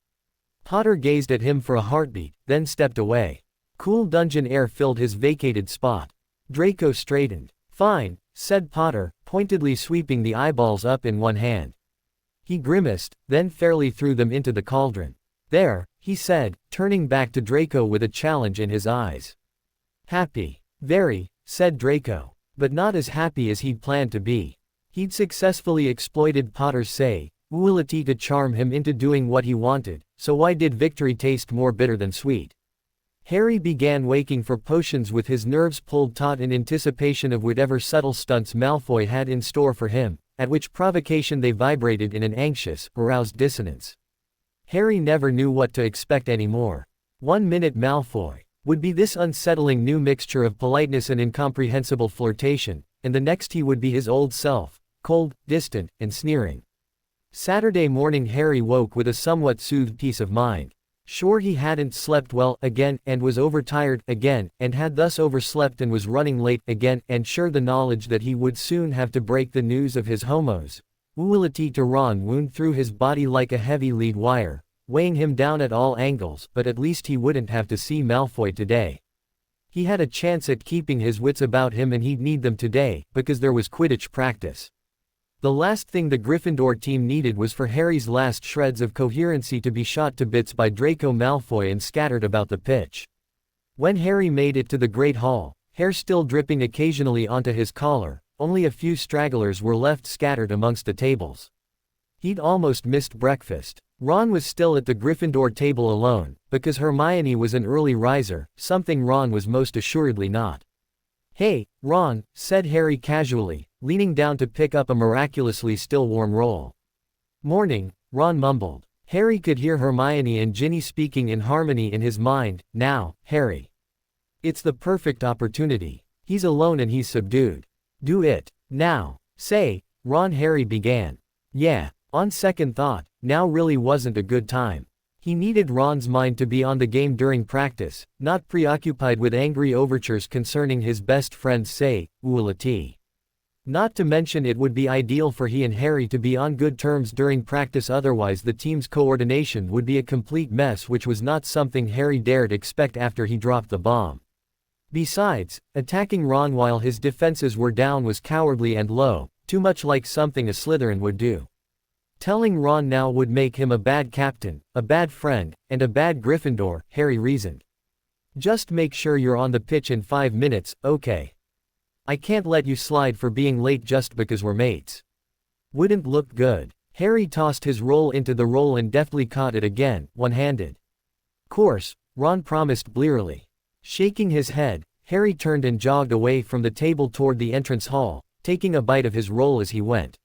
Potter gazed at him for a heartbeat, then stepped away. Cool dungeon air filled his vacated spot. Draco straightened. "Fine," said Potter, pointedly sweeping the eyeballs up in one hand. He grimaced, then fairly threw them into the cauldron. "There," he said, turning back to Draco with a challenge in his eyes. "Happy." "Very," said Draco. But not as happy as he'd planned to be. He'd successfully exploited Potter's ability to charm him into doing what he wanted, so why did victory taste more bitter than sweet? Harry began waking for potions with his nerves pulled taut in anticipation of whatever subtle stunts Malfoy had in store for him, at which provocation they vibrated in an anxious, aroused dissonance. Harry never knew what to expect anymore. 1 minute Malfoy would be this unsettling new mixture of politeness and incomprehensible flirtation, and the next he would be his old self, cold, distant, and sneering. Saturday morning Harry woke with a somewhat soothed peace of mind. Sure, he hadn't slept well again, and was overtired again, and had thus overslept and was running late again, and sure the knowledge that he would soon have to break the news of his ability to Ron wound through his body like a heavy lead wire, weighing him down at all angles, but at least he wouldn't have to see Malfoy today. He had a chance at keeping his wits about him and he'd need them today, because there was Quidditch practice. The last thing the Gryffindor team needed was for Harry's last shreds of coherency to be shot to bits by Draco Malfoy and scattered about the pitch. When Harry made it to the Great Hall, hair still dripping occasionally onto his collar, only a few stragglers were left scattered amongst the tables. He'd almost missed breakfast. Ron was still at the Gryffindor table alone, because Hermione was an early riser, something Ron was most assuredly not. "Hey, Ron," said Harry casually, leaning down to pick up a miraculously still warm roll. "Morning," Ron mumbled. Harry could hear Hermione and Ginny speaking in harmony in his mind. "Now, Harry. It's the perfect opportunity. He's alone and he's subdued. Do it. Now. Say." Harry began. "Yeah. On second thought, now really wasn't a good time." He needed Ron's mind to be on the game during practice, not preoccupied with angry overtures concerning his best friend's ability. Not to mention it would be ideal for he and Harry to be on good terms during practice, otherwise the team's coordination would be a complete mess, which was not something Harry dared expect after he dropped the bomb. Besides, attacking Ron while his defenses were down was cowardly and low, too much like something a Slytherin would do. Telling Ron now would make him a bad captain, a bad friend, and a bad Gryffindor, Harry reasoned. "Just make sure you're on the pitch in 5 minutes, okay? I can't let you slide for being late just because we're mates. Wouldn't look good." Harry tossed his roll into the roll and deftly caught it again, one-handed. "Course," Ron promised blearily. Shaking his head, Harry turned and jogged away from the table toward the entrance hall, taking a bite of his roll as he went.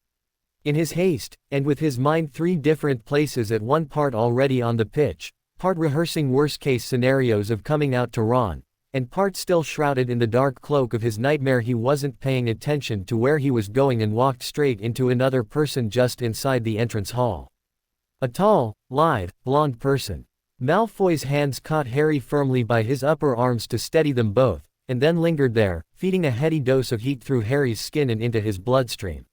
In his haste, and with his mind 3 different places at one part already on the pitch, part rehearsing worst-case scenarios of coming out to Ron, and part still shrouded in the dark cloak of his nightmare, he wasn't paying attention to where he was going and walked straight into another person just inside the entrance hall. A tall, lithe, blonde person. Malfoy's hands caught Harry firmly by his upper arms to steady them both, and then lingered there, feeding a heady dose of heat through Harry's skin and into his bloodstream.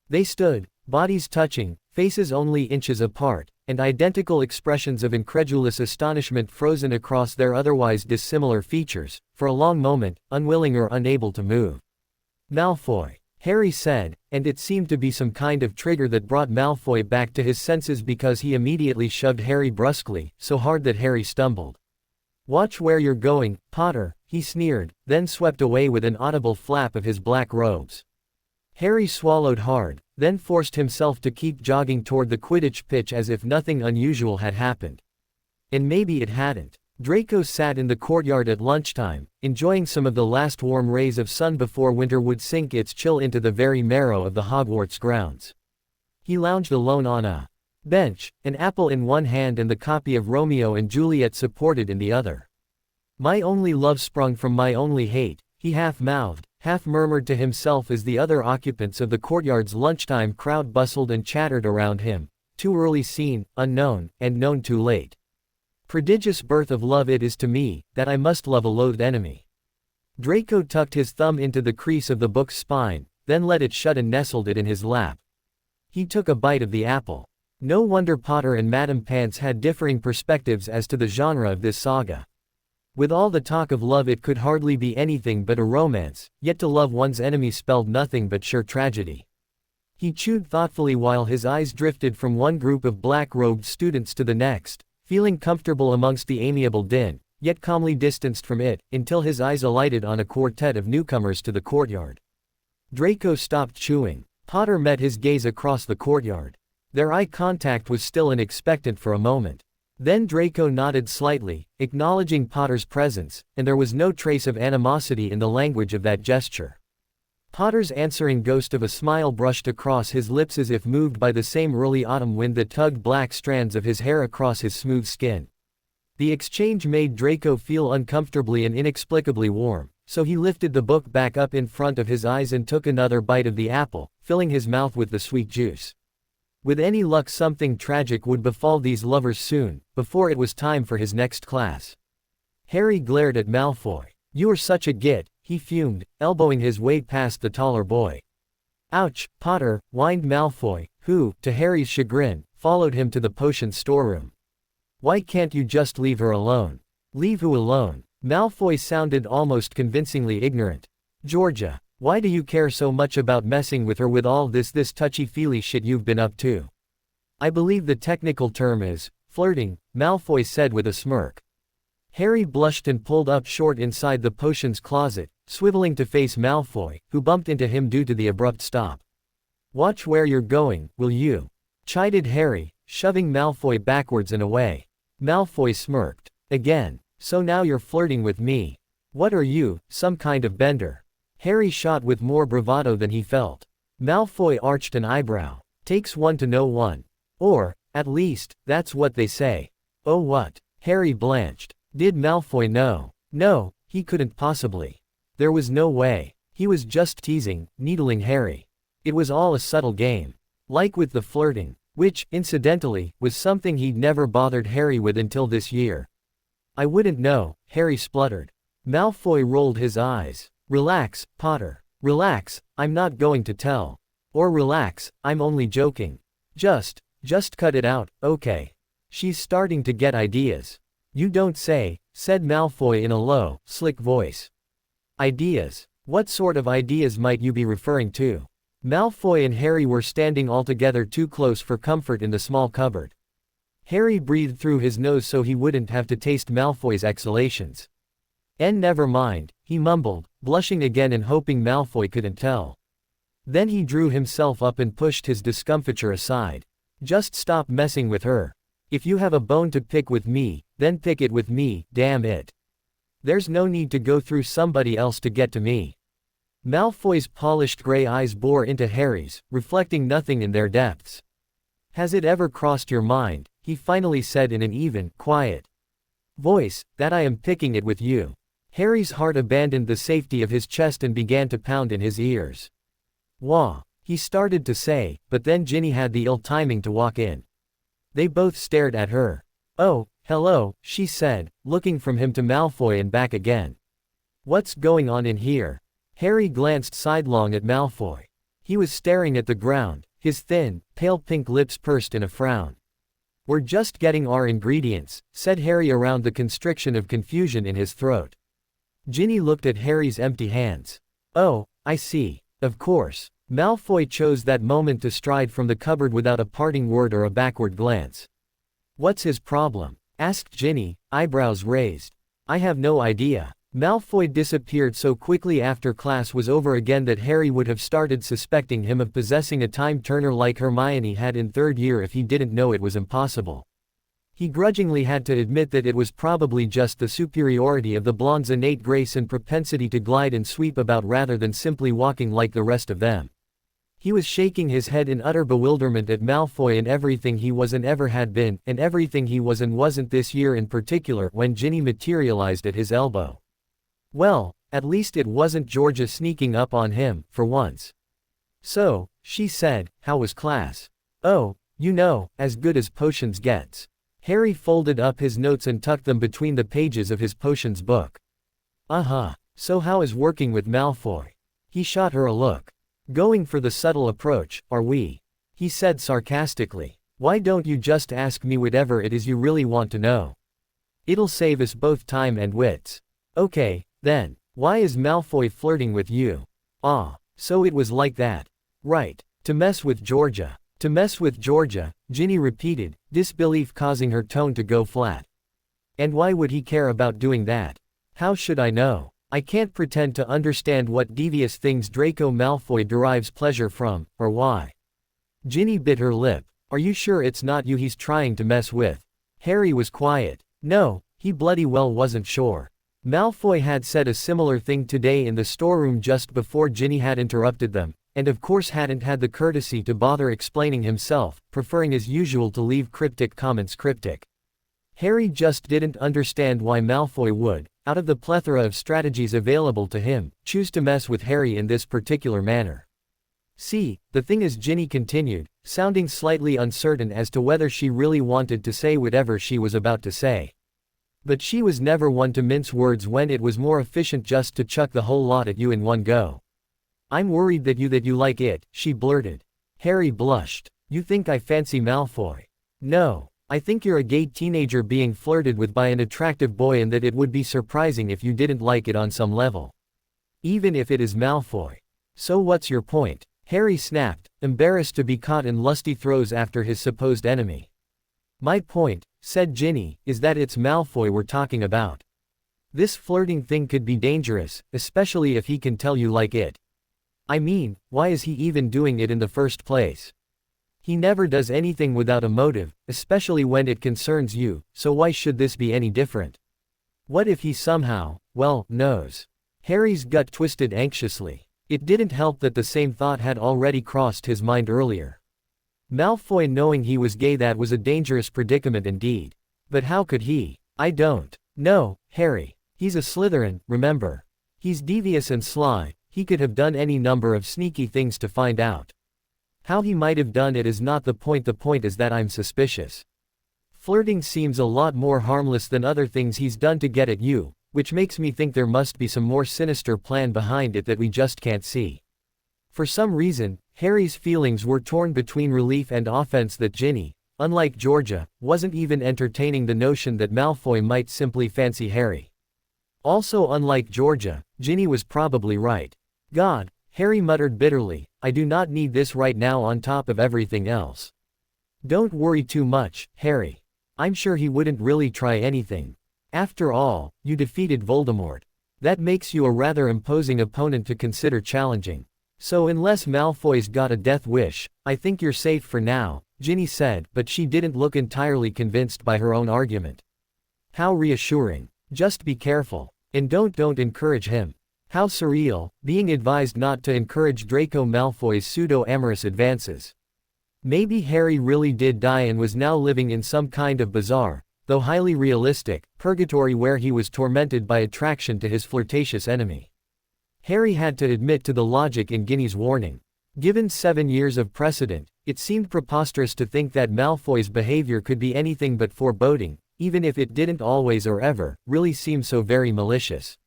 They stood, bodies touching, faces only inches apart, and identical expressions of incredulous astonishment frozen across their otherwise dissimilar features, for a long moment, unwilling or unable to move. "Malfoy," Harry said, and it seemed to be some kind of trigger that brought Malfoy back to his senses because he immediately shoved Harry brusquely, so hard that Harry stumbled. "Watch where you're going, Potter," he sneered, then swept away with an audible flap of his black robes. Harry swallowed hard, then forced himself to keep jogging toward the Quidditch pitch as if nothing unusual had happened. And maybe it hadn't. Draco sat in the courtyard at lunchtime, enjoying some of the last warm rays of sun before winter would sink its chill into the very marrow of the Hogwarts grounds. He lounged alone on a bench, an apple in one hand and the copy of Romeo and Juliet supported in the other. "My only love sprung from my only hate," he half-mouthed, half-murmured to himself as the other occupants of the courtyard's lunchtime crowd bustled and chattered around him. "Too early seen, unknown, and known too late. Prodigious birth of love it is to me, that I must love a loathed enemy." Draco tucked his thumb into the crease of the book's spine, then let it shut and nestled it in his lap. He took a bite of the apple. No wonder Potter and Madame Pants had differing perspectives as to the genre of this saga. With all the talk of love, it could hardly be anything but a romance, yet to love one's enemy spelled nothing but sure tragedy. He chewed thoughtfully while his eyes drifted from one group of black-robed students to the next, feeling comfortable amongst the amiable din, yet calmly distanced from it, until his eyes alighted on a quartet of newcomers to the courtyard. Draco stopped chewing. Potter met his gaze across the courtyard. Their eye contact was still and expectant for a moment. Then Draco nodded slightly, acknowledging Potter's presence, and there was no trace of animosity in the language of that gesture. Potter's answering ghost of a smile brushed across his lips as if moved by the same early autumn wind that tugged black strands of his hair across his smooth skin. The exchange made Draco feel uncomfortably and inexplicably warm, so he lifted the book back up in front of his eyes and took another bite of the apple, filling his mouth with the sweet juice. With any luck, something tragic would befall these lovers soon, before it was time for his next class. Harry glared at Malfoy. "You are such a git," he fumed, elbowing his way past the taller boy. "Ouch, Potter," whined Malfoy, who, to Harry's chagrin, followed him to the potion storeroom. "Why can't you just leave her alone?" "Leave who alone?" Malfoy sounded almost convincingly ignorant. "Georgia. Why do you care so much about messing with her with all this touchy-feely shit you've been up to?" "I believe the technical term is flirting," Malfoy said with a smirk. Harry blushed and pulled up short inside the potions closet, swiveling to face Malfoy, who bumped into him due to the abrupt stop. "Watch where you're going, will you?" chided Harry, shoving Malfoy backwards and away. Malfoy smirked. "Again. So now you're flirting with me. What are you, some kind of bender?" Harry shot with more bravado than he felt. Malfoy arched an eyebrow. "Takes one to know one. Or, at least, that's what they say." "Oh what?" Harry blanched. Did Malfoy know? No, he couldn't possibly. There was no way. He was just teasing, needling Harry. It was all a subtle game. Like with the flirting, which, incidentally, was something he'd never bothered Harry with until this year. "I wouldn't know," Harry spluttered. Malfoy rolled his eyes. "Relax, Potter. Relax, I'm not going to tell. Or relax, I'm only joking. Just cut it out, okay? She's starting to get ideas." "You don't say," said Malfoy in a low, slick voice. "Ideas? What sort of ideas might you be referring to?" Malfoy and Harry were standing altogether too close for comfort in the small cupboard. Harry breathed through his nose so he wouldn't have to taste Malfoy's exhalations. Never mind," he mumbled, blushing again and hoping Malfoy couldn't tell. Then he drew himself up and pushed his discomfiture aside. "Just stop messing with her. If you have a bone to pick with me, then pick it with me, damn it." There's no need to go through somebody else to get to me. Malfoy's polished gray eyes bore into Harry's, reflecting nothing in their depths. Has it ever crossed your mind, he finally said in an even, quiet voice, that I am picking it with you? Harry's heart abandoned the safety of his chest and began to pound in his ears. Wah! He started to say, but then Ginny had the ill timing to walk in. They both stared at her. Oh, hello, she said, looking from him to Malfoy and back again. What's going on in here? Harry glanced sidelong at Malfoy. He was staring at the ground, his thin, pale pink lips pursed in a frown. We're just getting our ingredients, said Harry around the constriction of confusion in his throat. Ginny looked at Harry's empty hands. Oh, I see. Of course. Malfoy chose that moment to stride from the cupboard without a parting word or a backward glance. What's his problem? Asked Ginny, eyebrows raised. I have no idea. Malfoy disappeared so quickly after class was over again that Harry would have started suspecting him of possessing a time-turner like Hermione had in third year if he didn't know it was impossible. He grudgingly had to admit that it was probably just the superiority of the blonde's innate grace and propensity to glide and sweep about rather than simply walking like the rest of them. He was shaking his head in utter bewilderment at Malfoy and everything he was and ever had been, and everything he was and wasn't this year in particular, when Ginny materialized at his elbow. Well, at least it wasn't Georgia sneaking up on him, for once. So, she said, how was class? Oh, you know, as good as potions gets. Harry folded up his notes and tucked them between the pages of his potions book. Uh-huh, so how is working with Malfoy? He shot her a look. Going for the subtle approach, are we? He said sarcastically. Why don't you just ask me whatever it is you really want to know? It'll save us both time and wits. Okay, then. Why is Malfoy flirting with you? Ah, so it was like that. Right. To mess with Georgia. To mess with Georgia, Ginny repeated, disbelief causing her tone to go flat. And why would he care about doing that? How should I know? I can't pretend to understand what devious things Draco Malfoy derives pleasure from, or why. Ginny bit her lip. Are you sure it's not you he's trying to mess with? Harry was quiet. No, he bloody well wasn't sure. Malfoy had said a similar thing today in the storeroom just before Ginny had interrupted them, and of course hadn't had the courtesy to bother explaining himself, preferring as usual to leave cryptic comments cryptic. Harry just didn't understand why Malfoy would, out of the plethora of strategies available to him, choose to mess with Harry in this particular manner. See, the thing is, Ginny continued, sounding slightly uncertain as to whether she really wanted to say whatever she was about to say. But she was never one to mince words when it was more efficient just to chuck the whole lot at you in one go. I'm worried that you like it, she blurted. Harry blushed. You think I fancy Malfoy? No. I think you're a gay teenager being flirted with by an attractive boy and that it would be surprising if you didn't like it on some level. Even if it is Malfoy. So what's your point? Harry snapped, embarrassed to be caught in lusty throws after his supposed enemy. My point, said Ginny, is that it's Malfoy we're talking about. This flirting thing could be dangerous, especially if he can tell you like it. I mean, why is he even doing it in the first place? He never does anything without a motive, especially when it concerns you, so why should this be any different? What if he somehow, well, knows? Harry's gut twisted anxiously. It didn't help that the same thought had already crossed his mind earlier. Malfoy knowing he was gay, that was a dangerous predicament indeed. But how could he? I don't know, Harry. He's a Slytherin, remember. He's devious and sly, he could have done any number of sneaky things to find out. How he might have done it is not the point is that I'm suspicious. Flirting seems a lot more harmless than other things he's done to get at you, which makes me think there must be some more sinister plan behind it that we just can't see. For some reason, Harry's feelings were torn between relief and offense that Ginny, unlike Georgia, wasn't even entertaining the notion that Malfoy might simply fancy Harry. Also, unlike Georgia, Ginny was probably right. God, Harry muttered bitterly, I do not need this right now on top of everything else. Don't worry too much, Harry. I'm sure he wouldn't really try anything. After all, you defeated Voldemort. That makes you a rather imposing opponent to consider challenging. So unless Malfoy's got a death wish, I think you're safe for now, Ginny said, but she didn't look entirely convinced by her own argument. How reassuring. Just be careful. And don't encourage him. How surreal, being advised not to encourage Draco Malfoy's pseudo-amorous advances. Maybe Harry really did die and was now living in some kind of bizarre, though highly realistic, purgatory where he was tormented by attraction to his flirtatious enemy. Harry had to admit to the logic in Ginny's warning. Given 7 years of precedent, it seemed preposterous to think that Malfoy's behavior could be anything but foreboding, even if it didn't always or ever, really seem so very malicious.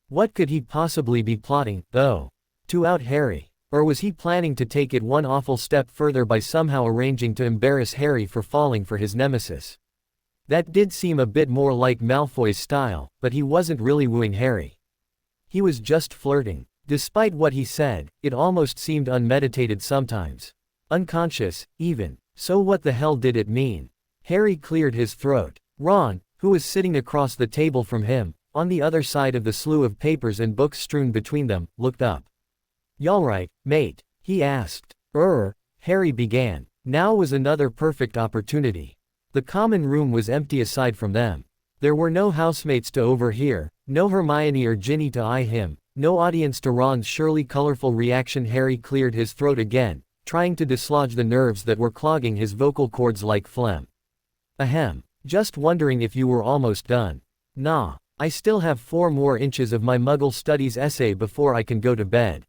What could he possibly be plotting, though? To out Harry? Or was he planning to take it one awful step further by somehow arranging to embarrass Harry for falling for his nemesis? That did seem a bit more like Malfoy's style, but he wasn't really wooing Harry. He was just flirting. Despite what he said, it almost seemed unmeditated sometimes. Unconscious, even. So what the hell did it mean? Harry cleared his throat. Ron, who was sitting across the table from him, on the other side of the slew of papers and books strewn between them, looked up. "Y'alright, mate?" he asked. Harry began. Now was another perfect opportunity. The common room was empty aside from them. There were no housemates to overhear, no Hermione or Ginny to eye him, no audience to Ron's surely colorful reaction. Harry cleared his throat again, trying to dislodge the nerves that were clogging his vocal cords like phlegm. "Ahem. Just wondering if you were almost done." "Nah. I still have 4 more inches of my Muggle Studies essay before I can go to bed."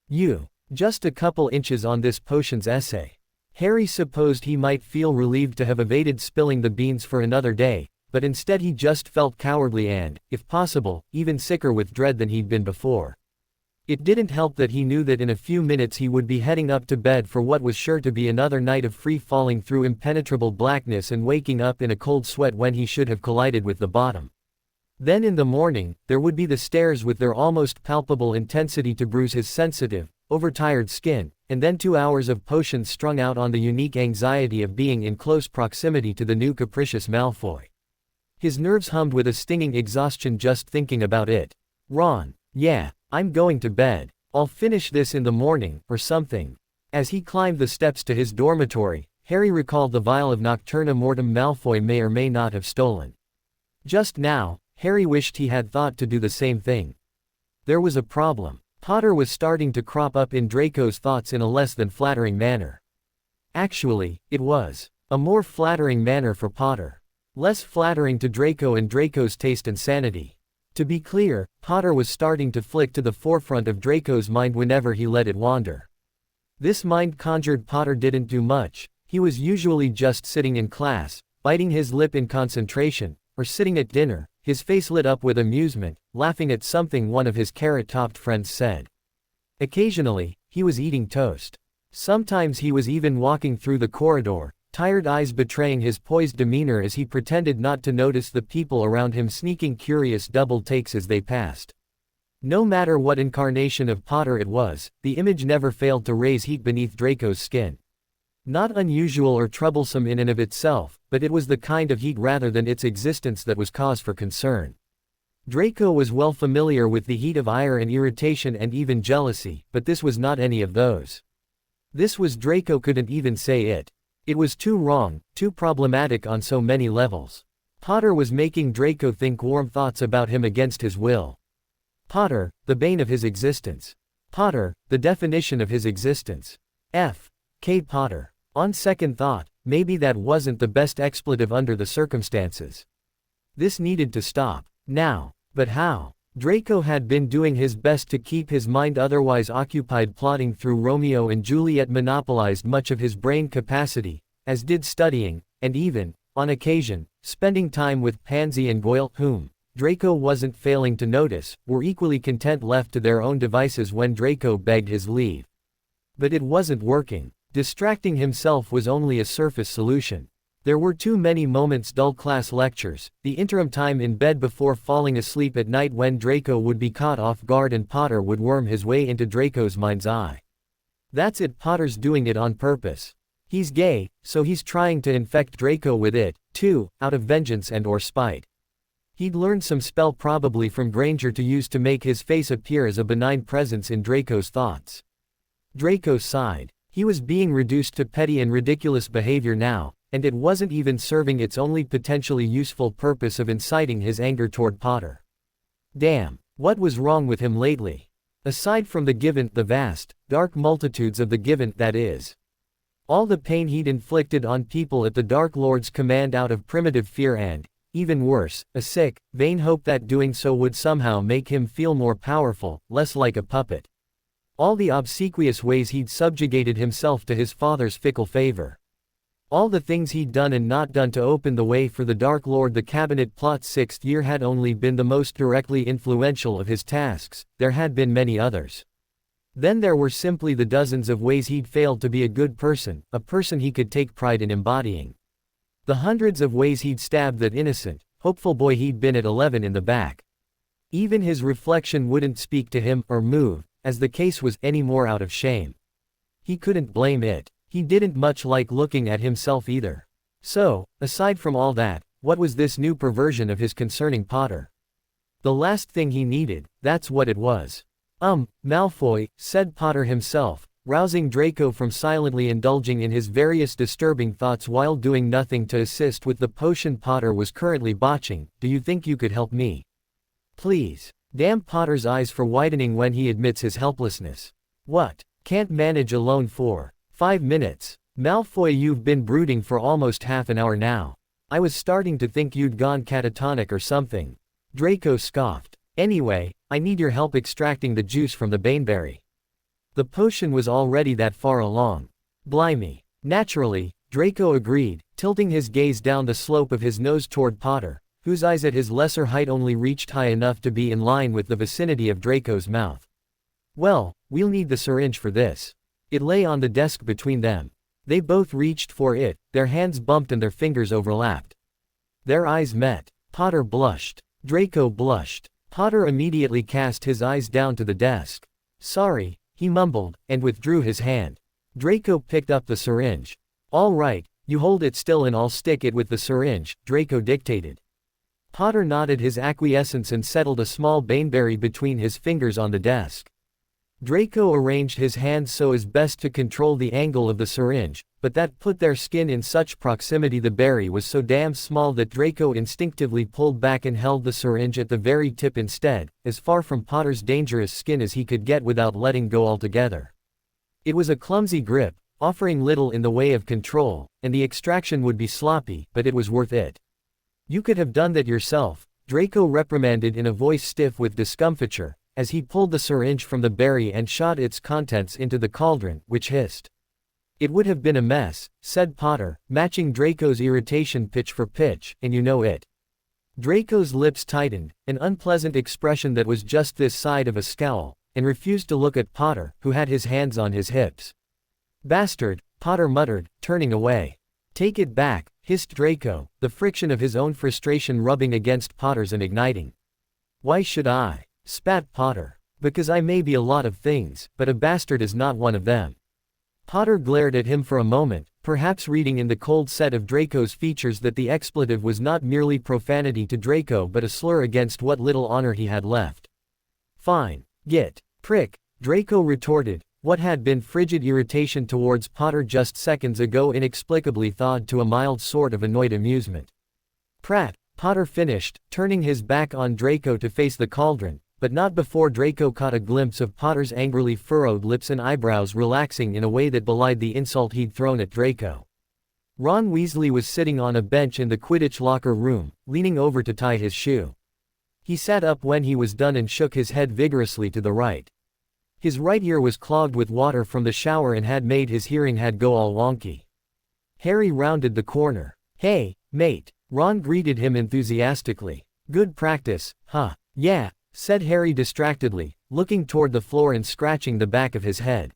"You. Just a couple inches on this potions essay." Harry supposed he might feel relieved to have evaded spilling the beans for another day, but instead he just felt cowardly and, if possible, even sicker with dread than he'd been before. It didn't help that he knew that in a few minutes he would be heading up to bed for what was sure to be another night of free-falling through impenetrable blackness and waking up in a cold sweat when he should have collided with the bottom. Then in the morning, there would be the stairs with their almost palpable intensity to bruise his sensitive, overtired skin, and then 2 hours of potions strung out on the unique anxiety of being in close proximity to the new capricious Malfoy. His nerves hummed with a stinging exhaustion just thinking about it. "Ron, yeah, I'm going to bed. I'll finish this in the morning, or something." As he climbed the steps to his dormitory, Harry recalled the vial of Nocturna Mortem Malfoy may or may not have stolen. Just now, Harry wished he had thought to do the same thing. There was a problem. Potter was starting to crop up in Draco's thoughts in a less than flattering manner. Actually, it was a more flattering manner for Potter. Less flattering to Draco and Draco's taste and sanity. To be clear, Potter was starting to flick to the forefront of Draco's mind whenever he let it wander. This mind-conjured Potter didn't do much. He was usually just sitting in class, biting his lip in concentration, or sitting at dinner, his face lit up with amusement, laughing at something one of his carrot-topped friends said. Occasionally, he was eating toast. Sometimes he was even walking through the corridor, tired eyes betraying his poised demeanor as he pretended not to notice the people around him sneaking curious double takes as they passed. No matter what incarnation of Potter it was, the image never failed to raise heat beneath Draco's skin. Not unusual or troublesome in and of itself, but it was the kind of heat rather than its existence that was cause for concern. Draco was well familiar with the heat of ire and irritation and even jealousy, but this was not any of those. This was Draco couldn't even say it. It was too wrong, too problematic on so many levels. Potter was making Draco think warm thoughts about him against his will. Potter, the bane of his existence. Potter, the definition of his existence. F.K. Potter. On second thought, maybe that wasn't the best expletive under the circumstances. This needed to stop. Now. But how? Draco had been doing his best to keep his mind otherwise occupied plotting through Romeo and Juliet monopolized much of his brain capacity, as did studying, and even, on occasion, spending time with Pansy and Goyle, whom, Draco wasn't failing to notice, were equally content left to their own devices when Draco begged his leave. But it wasn't working. Distracting himself was only a surface solution. There were too many moments dull class lectures, the interim time in bed before falling asleep at night when Draco would be caught off guard and Potter would worm his way into Draco's mind's eye. That's it, Potter's doing it on purpose. He's gay, so he's trying to infect Draco with it, too, out of vengeance and or spite. He'd learned some spell probably from Granger to use to make his face appear as a benign presence in Draco's thoughts. Draco sighed. He was being reduced to petty and ridiculous behavior now, and it wasn't even serving its only potentially useful purpose of inciting his anger toward Potter. Damn, what was wrong with him lately? Aside from the given, the vast, dark multitudes of the given, that is. All the pain he'd inflicted on people at the Dark Lord's command out of primitive fear and, even worse, a sick, vain hope that doing so would somehow make him feel more powerful, less like a puppet. All the obsequious ways he'd subjugated himself to his father's fickle favor. All the things he'd done and not done to open the way for the Dark Lord. The cabinet plot's 6th year had only been the most directly influential of his tasks, there had been many others. Then there were simply the dozens of ways he'd failed to be a good person, a person he could take pride in embodying. The hundreds of ways he'd stabbed that innocent, hopeful boy he'd been at 11 in the back. Even his reflection wouldn't speak to him, or move, as the case was, any more out of shame. He couldn't blame it. He didn't much like looking at himself either. So, aside from all that, what was this new perversion of his concerning Potter? The last thing he needed, that's what it was. Malfoy, said Potter himself, rousing Draco from silently indulging in his various disturbing thoughts while doing nothing to assist with the potion Potter was currently botching. Do you think you could help me? Please. Damn, Potter's eyes for widening when he admits his helplessness. What? Can't manage alone for 5 minutes. Malfoy, you've been brooding for almost half an hour now. I was starting to think you'd gone catatonic or something. Draco scoffed. Anyway, I need your help extracting the juice from the baneberry. The potion was already that far along. Blimey. Naturally, Draco agreed, tilting his gaze down the slope of his nose toward Potter, whose eyes at his lesser height only reached high enough to be in line with the vicinity of Draco's mouth. Well, we'll need the syringe for this. It lay on the desk between them. They both reached for it, their hands bumped and their fingers overlapped. Their eyes met. Potter blushed. Draco blushed. Potter immediately cast his eyes down to the desk. Sorry, he mumbled, and withdrew his hand. Draco picked up the syringe. All right, you hold it still and I'll stick it with the syringe, Draco dictated. Potter nodded his acquiescence and settled a small baneberry between his fingers on the desk. Draco arranged his hands so as best to control the angle of the syringe, but that put their skin in such proximity. The berry was so damn small that Draco instinctively pulled back and held the syringe at the very tip instead, as far from Potter's dangerous skin as he could get without letting go altogether. It was a clumsy grip, offering little in the way of control, and the extraction would be sloppy, but it was worth it. You could have done that yourself, Draco reprimanded in a voice stiff with discomfiture, as he pulled the syringe from the berry and shot its contents into the cauldron, which hissed. It would have been a mess, said Potter, matching Draco's irritation pitch for pitch, and you know it. Draco's lips tightened, an unpleasant expression that was just this side of a scowl, and refused to look at Potter, who had his hands on his hips. Bastard, Potter muttered, turning away. Take it back, hissed Draco, the friction of his own frustration rubbing against Potter's and igniting. Why should I? Spat Potter. Because I may be a lot of things, but a bastard is not one of them. Potter glared at him for a moment, perhaps reading in the cold set of Draco's features that the expletive was not merely profanity to Draco but a slur against what little honor he had left. Fine. Git. Prick. Draco retorted, what had been frigid irritation towards Potter just seconds ago inexplicably thawed to a mild sort of annoyed amusement. Prat. Potter finished, turning his back on Draco to face the cauldron, but not before Draco caught a glimpse of Potter's angrily furrowed lips and eyebrows relaxing in a way that belied the insult he'd thrown at Draco. Ron Weasley was sitting on a bench in the Quidditch locker room, leaning over to tie his shoe. He sat up when he was done and shook his head vigorously to the right. His right ear was clogged with water from the shower and had made his hearing go all wonky. Harry rounded the corner. Hey, mate. Ron greeted him enthusiastically. Good practice, huh? Yeah, said Harry distractedly, looking toward the floor and scratching the back of his head.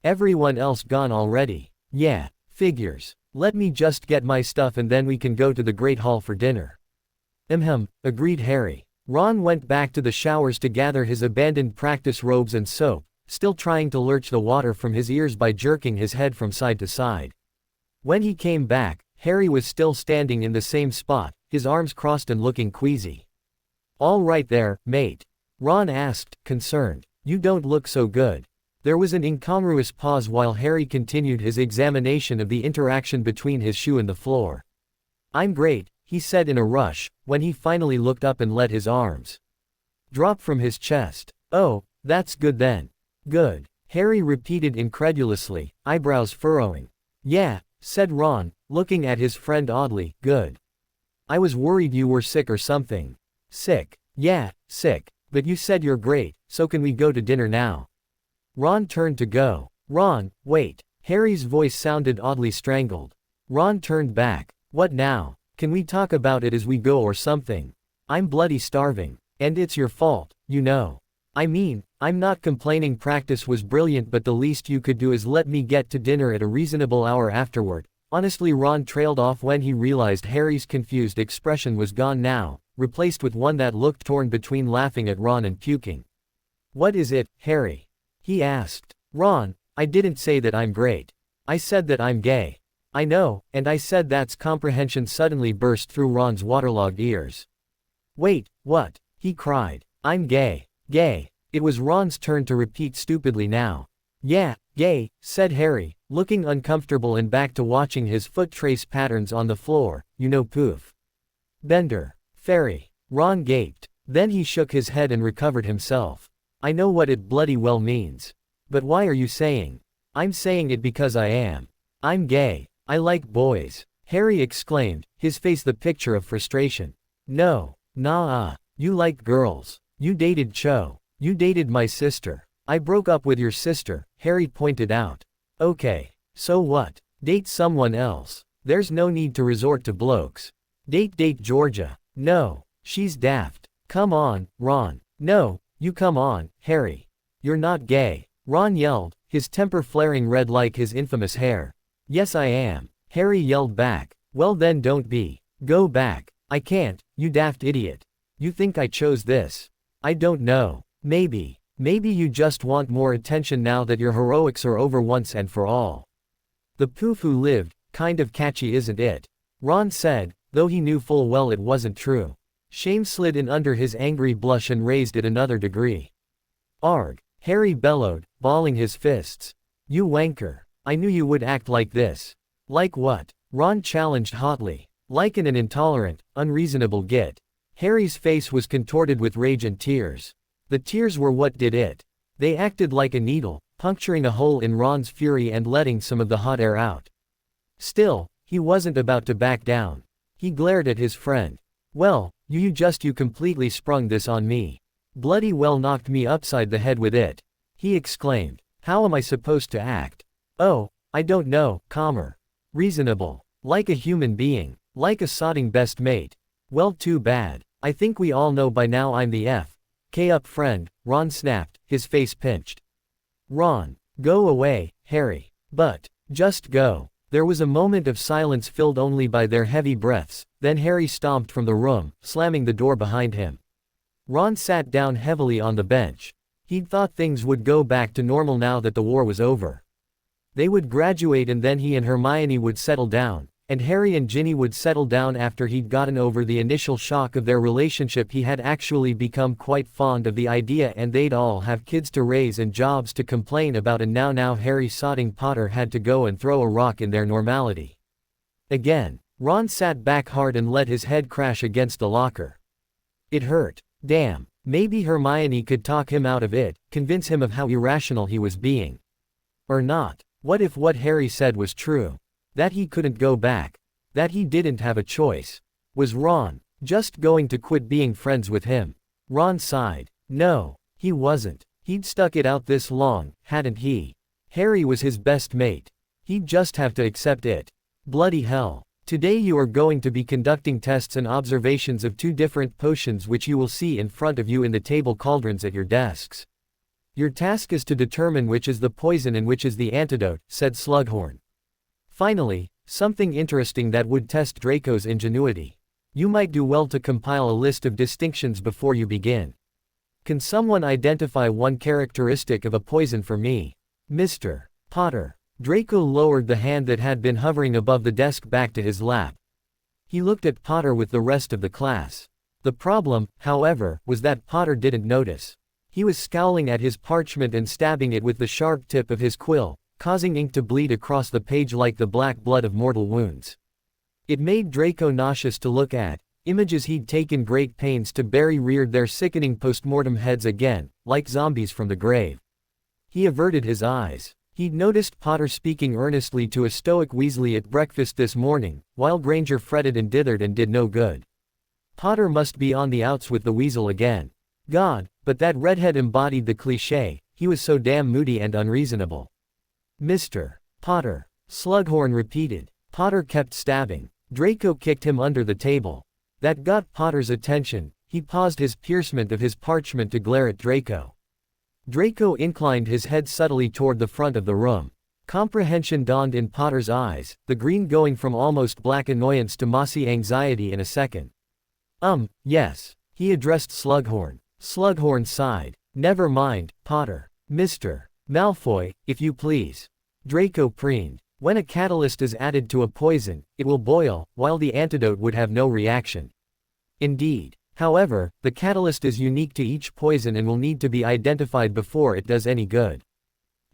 Everyone else gone already. Yeah, figures. Let me just get my stuff and then we can go to the Great Hall for dinner. Agreed Harry. Ron went back to the showers to gather his abandoned practice robes and soap, still trying to lurch the water from his ears by jerking his head from side to side. When he came back, Harry was still standing in the same spot, his arms crossed and looking queasy. All right there, mate? Ron asked, concerned. You don't look so good. There was an incongruous pause while Harry continued his examination of the interaction between his shoe and the floor. I'm great, he said in a rush, when he finally looked up and let his arms drop from his chest. Oh, that's good then. Good. Harry repeated incredulously, eyebrows furrowing. Yeah, said Ron, looking at his friend oddly. Good. I was worried you were sick or something. Sick. Yeah, sick. But you said you're great, so can we go to dinner now? Ron turned to go. Ron, wait. Harry's voice sounded oddly strangled. Ron turned back. What now? Can we talk about it as we go or something? I'm bloody starving. And it's your fault, you know. I mean, I'm not complaining, practice was brilliant, but the least you could do is let me get to dinner at a reasonable hour afterward. Honestly, Ron trailed off when he realized Harry's confused expression was gone now, replaced with one that looked torn between laughing at Ron and puking. What is it, Harry? He asked. Ron, I didn't say that I'm great. I said that I'm gay. I know, and I said that's comprehension suddenly burst through Ron's waterlogged ears. Wait, what? He cried. I'm gay. Gay. It was Ron's turn to repeat stupidly now. Yeah, gay, said Harry, looking uncomfortable and back to watching his foot trace patterns on the floor, you know, poof. Bender. Fairy. Ron gaped. Then he shook his head and recovered himself. I know what it bloody well means. But why are you saying? I'm saying it because I am. I'm gay. I like boys. Harry exclaimed, his face the picture of frustration. No. Nah. You like girls. You dated Cho. You dated my sister. I broke up with your sister, Harry pointed out. Okay. So what? Date someone else. There's no need to resort to blokes. Date Georgia. No. She's daft. Come on, Ron. No, you come on, Harry. You're not gay. Ron yelled, his temper flaring red like his infamous hair. Yes I am. Harry yelled back. Well then don't be. Go back. I can't, you daft idiot. You think I chose this? I don't know. Maybe you just want more attention now that your heroics are over once and for all. The poof who lived, kind of catchy isn't it? Ron said, though he knew full well it wasn't true. Shame slid in under his angry blush and raised it another degree. Arg, Harry bellowed, balling his fists. You wanker. I knew you would act like this. Like what? Ron challenged hotly. Like an intolerant, unreasonable git. Harry's face was contorted with rage and tears. The tears were what did it. They acted like a needle, puncturing a hole in Ron's fury and letting some of the hot air out. Still, he wasn't about to back down. He glared at his friend. Well, you completely sprung this on me. Bloody well knocked me upside the head with it. He exclaimed. How am I supposed to act? Oh, I don't know, calmer. Reasonable. Like a human being. Like a sodding best mate. Well too bad. I think we all know by now I'm the F.K. up friend, Ron snapped, his face pinched. Ron. Go away, Harry. But. Just go. There was a moment of silence filled only by their heavy breaths, then Harry stomped from the room, slamming the door behind him. Ron sat down heavily on the bench. He'd thought things would go back to normal now that the war was over. They would graduate and then he and Hermione would settle down, and Harry and Ginny would settle down after he'd gotten over the initial shock of their relationship. He had actually become quite fond of the idea and they'd all have kids to raise and jobs to complain about, and now Harry sodding Potter had to go and throw a rock in their normality. Again, Ron sat back hard and let his head crash against the locker. It hurt. Damn, maybe Hermione could talk him out of it, convince him of how irrational he was being. Or not. What if what Harry said was true? That he couldn't go back. That he didn't have a choice. Was Ron just going to quit being friends with him? Ron sighed. No, he wasn't. He'd stuck it out this long, hadn't he? Harry was his best mate. He'd just have to accept it. Bloody hell. Today you are going to be conducting tests and observations of 2 different potions which you will see in front of you in the table cauldrons at your desks. Your task is to determine which is the poison and which is the antidote, said Slughorn. Finally, something interesting that would test Draco's ingenuity. You might do well to compile a list of distinctions before you begin. Can someone identify one characteristic of a poison for me? Mr. Potter. Draco lowered the hand that had been hovering above the desk back to his lap. He looked at Potter with the rest of the class. The problem, however, was that Potter didn't notice. He was scowling at his parchment and stabbing it with the sharp tip of his quill, causing ink to bleed across the page like the black blood of mortal wounds. It made Draco nauseous to look at, Images he'd taken great pains to bury reared their sickening post-mortem heads again, like zombies from the grave. He averted his eyes. He'd noticed Potter speaking earnestly to a stoic Weasley at breakfast this morning, while Granger fretted and dithered and did no good. Potter must be on the outs with the weasel again. God, but that redhead embodied the cliché, he was so damn moody and unreasonable. Mr. Potter, Slughorn repeated. Potter kept stabbing. Draco kicked him under the table. That got Potter's attention. He paused his piercement of his parchment to glare at Draco. Draco inclined his head subtly toward the front of the room. Comprehension dawned in Potter's eyes, the green going from almost black annoyance to mossy anxiety in a second. Yes. He addressed Slughorn. Slughorn sighed. Never mind, Potter. Mr. Malfoy, if you please. Draco preened. When a catalyst is added to a poison, it will boil, while the antidote would have no reaction. Indeed. However, the catalyst is unique to each poison and will need to be identified before it does any good.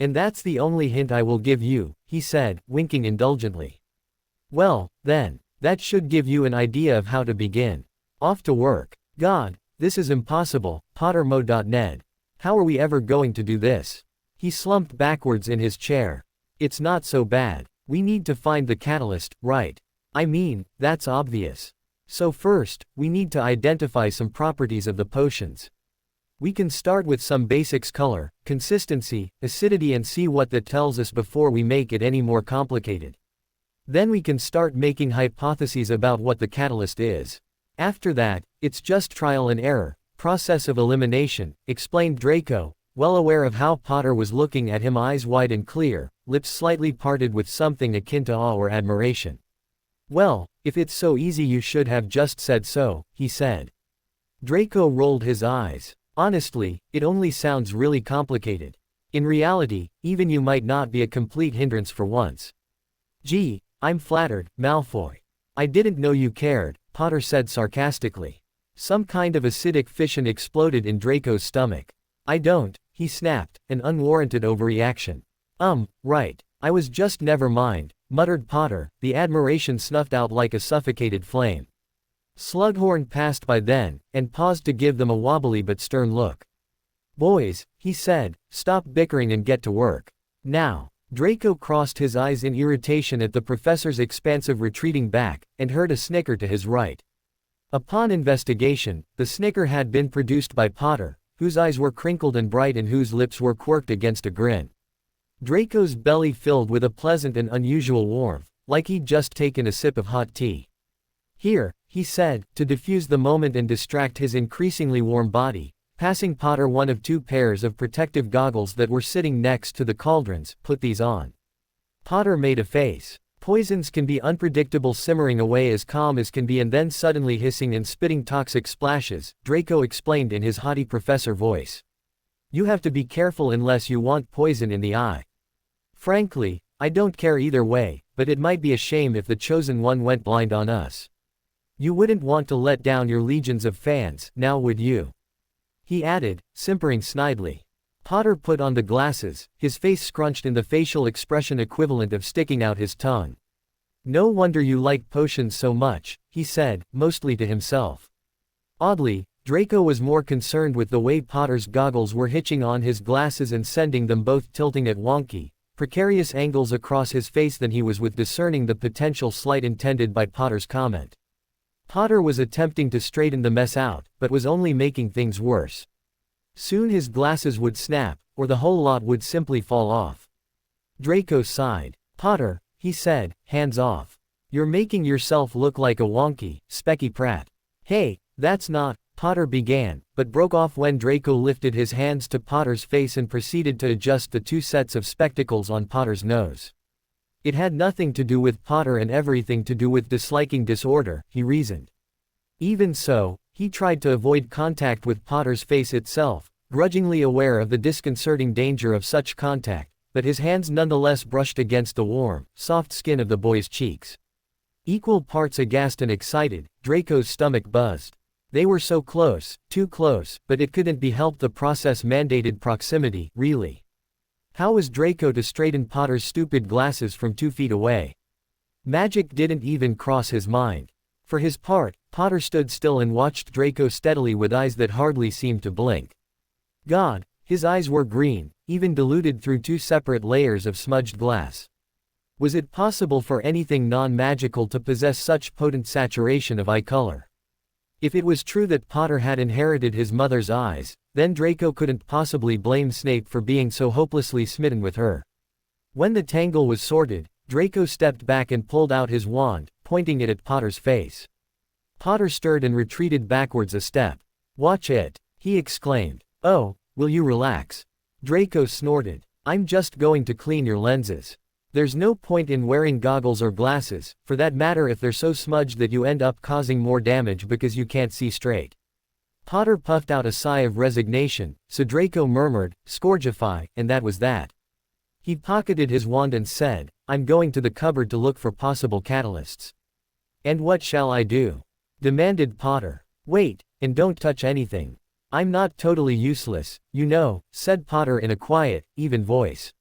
And that's the only hint I will give you, he said, winking indulgently. Well, then, that should give you an idea of how to begin. Off to work. God, this is impossible, Pottermo.Ned. How are we ever going to do this? He slumped backwards in his chair. It's not so bad. We need to find the catalyst, right? I mean, that's obvious. So first, we need to identify some properties of the potions. We can start with some basics: color, consistency, acidity, and see what that tells us before we make it any more complicated. Then we can start making hypotheses about what the catalyst is. After that, it's just trial and error, process of elimination, explained Draco, well aware of how Potter was looking at him, eyes wide and clear, lips slightly parted with something akin to awe or admiration. Well, if it's so easy you should have just said so, he said. Draco rolled his eyes. Honestly, it only sounds really complicated. In reality, even you might not be a complete hindrance for once. Gee, I'm flattered, Malfoy. I didn't know you cared, Potter said sarcastically. Some kind of acidic fission exploded in Draco's stomach. I don't, he snapped, an unwarranted overreaction. Right. I was just never mind, muttered Potter, the admiration snuffed out like a suffocated flame. Slughorn passed by then, and paused to give them a wobbly but stern look. Boys, he said, stop bickering and get to work. Now. Draco crossed his eyes in irritation at the professor's expansive retreating back, and heard a snicker to his right. Upon investigation, the snicker had been produced by Potter, whose eyes were crinkled and bright and whose lips were quirked against a grin. Draco's belly filled with a pleasant and unusual warmth, like he'd just taken a sip of hot tea. Here, he said, to diffuse the moment and distract his increasingly warm body, passing Potter one of two pairs of protective goggles that were sitting next to the cauldrons. Put these on. Potter made a face. Poisons can be unpredictable, simmering away as calm as can be and then suddenly hissing and spitting toxic splashes, Draco explained in his haughty professor voice. You have to be careful unless you want poison in the eye. Frankly, I don't care either way, but it might be a shame if the chosen one went blind on us. You wouldn't want to let down your legions of fans, now would you? He added, simpering snidely. Potter put on the glasses, his face scrunched in the facial expression equivalent of sticking out his tongue. No wonder you like potions so much, he said, mostly to himself. Oddly, Draco was more concerned with the way Potter's goggles were hitching on his glasses and sending them both tilting at wonky, precarious angles across his face than he was with discerning the potential slight intended by Potter's comment. Potter was attempting to straighten the mess out, but was only making things worse. Soon his glasses would snap, or the whole lot would simply fall off. Draco sighed. Potter, he said, hands off. You're making yourself look like a wonky, specky prat. Hey, that's not, Potter began, but broke off when Draco lifted his hands to Potter's face and proceeded to adjust the two sets of spectacles on Potter's nose. It had nothing to do with Potter and everything to do with disliking disorder, he reasoned. Even so, he tried to avoid contact with Potter's face itself, grudgingly aware of the disconcerting danger of such contact, but his hands nonetheless brushed against the warm, soft skin of the boy's cheeks. Equal parts aghast and excited, Draco's stomach buzzed. They were so close, too close, but it couldn't be helped, the process mandated proximity, really. How was Draco to straighten Potter's stupid glasses from 2 feet away? Magic didn't even cross his mind. For his part, Potter stood still and watched Draco steadily with eyes that hardly seemed to blink. God, his eyes were green, even diluted through two separate layers of smudged glass. Was it possible for anything non-magical to possess such potent saturation of eye color? If it was true that Potter had inherited his mother's eyes, then Draco couldn't possibly blame Snape for being so hopelessly smitten with her. When the tangle was sorted, Draco stepped back and pulled out his wand, pointing it at Potter's face. Potter stirred and retreated backwards a step. "Watch it," he exclaimed. "Oh, will you relax?" Draco snorted. "I'm just going to clean your lenses. There's no point in wearing goggles or glasses, for that matter if they're so smudged that you end up causing more damage because you can't see straight." Potter puffed out a sigh of resignation, so Draco murmured, "Scourgify," and that was that. He pocketed his wand and said, "I'm going to the cupboard to look for possible catalysts." "And what shall I do?" demanded Potter. "Wait, and don't touch anything. I'm not totally useless, you know," said Potter in a quiet, even voice.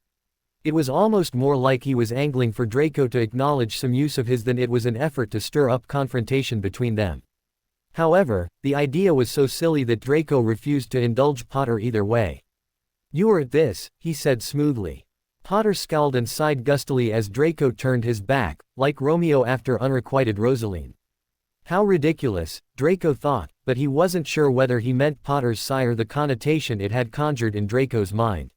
It was almost more like he was angling for Draco to acknowledge some use of his than it was an effort to stir up confrontation between them. However, the idea was so silly that Draco refused to indulge Potter either way. "You are at this," he said smoothly. Potter scowled and sighed gustily as Draco turned his back, like Romeo after unrequited Rosaline. How ridiculous, Draco thought, but he wasn't sure whether he meant Potter's sigh or the connotation it had conjured in Draco's mind.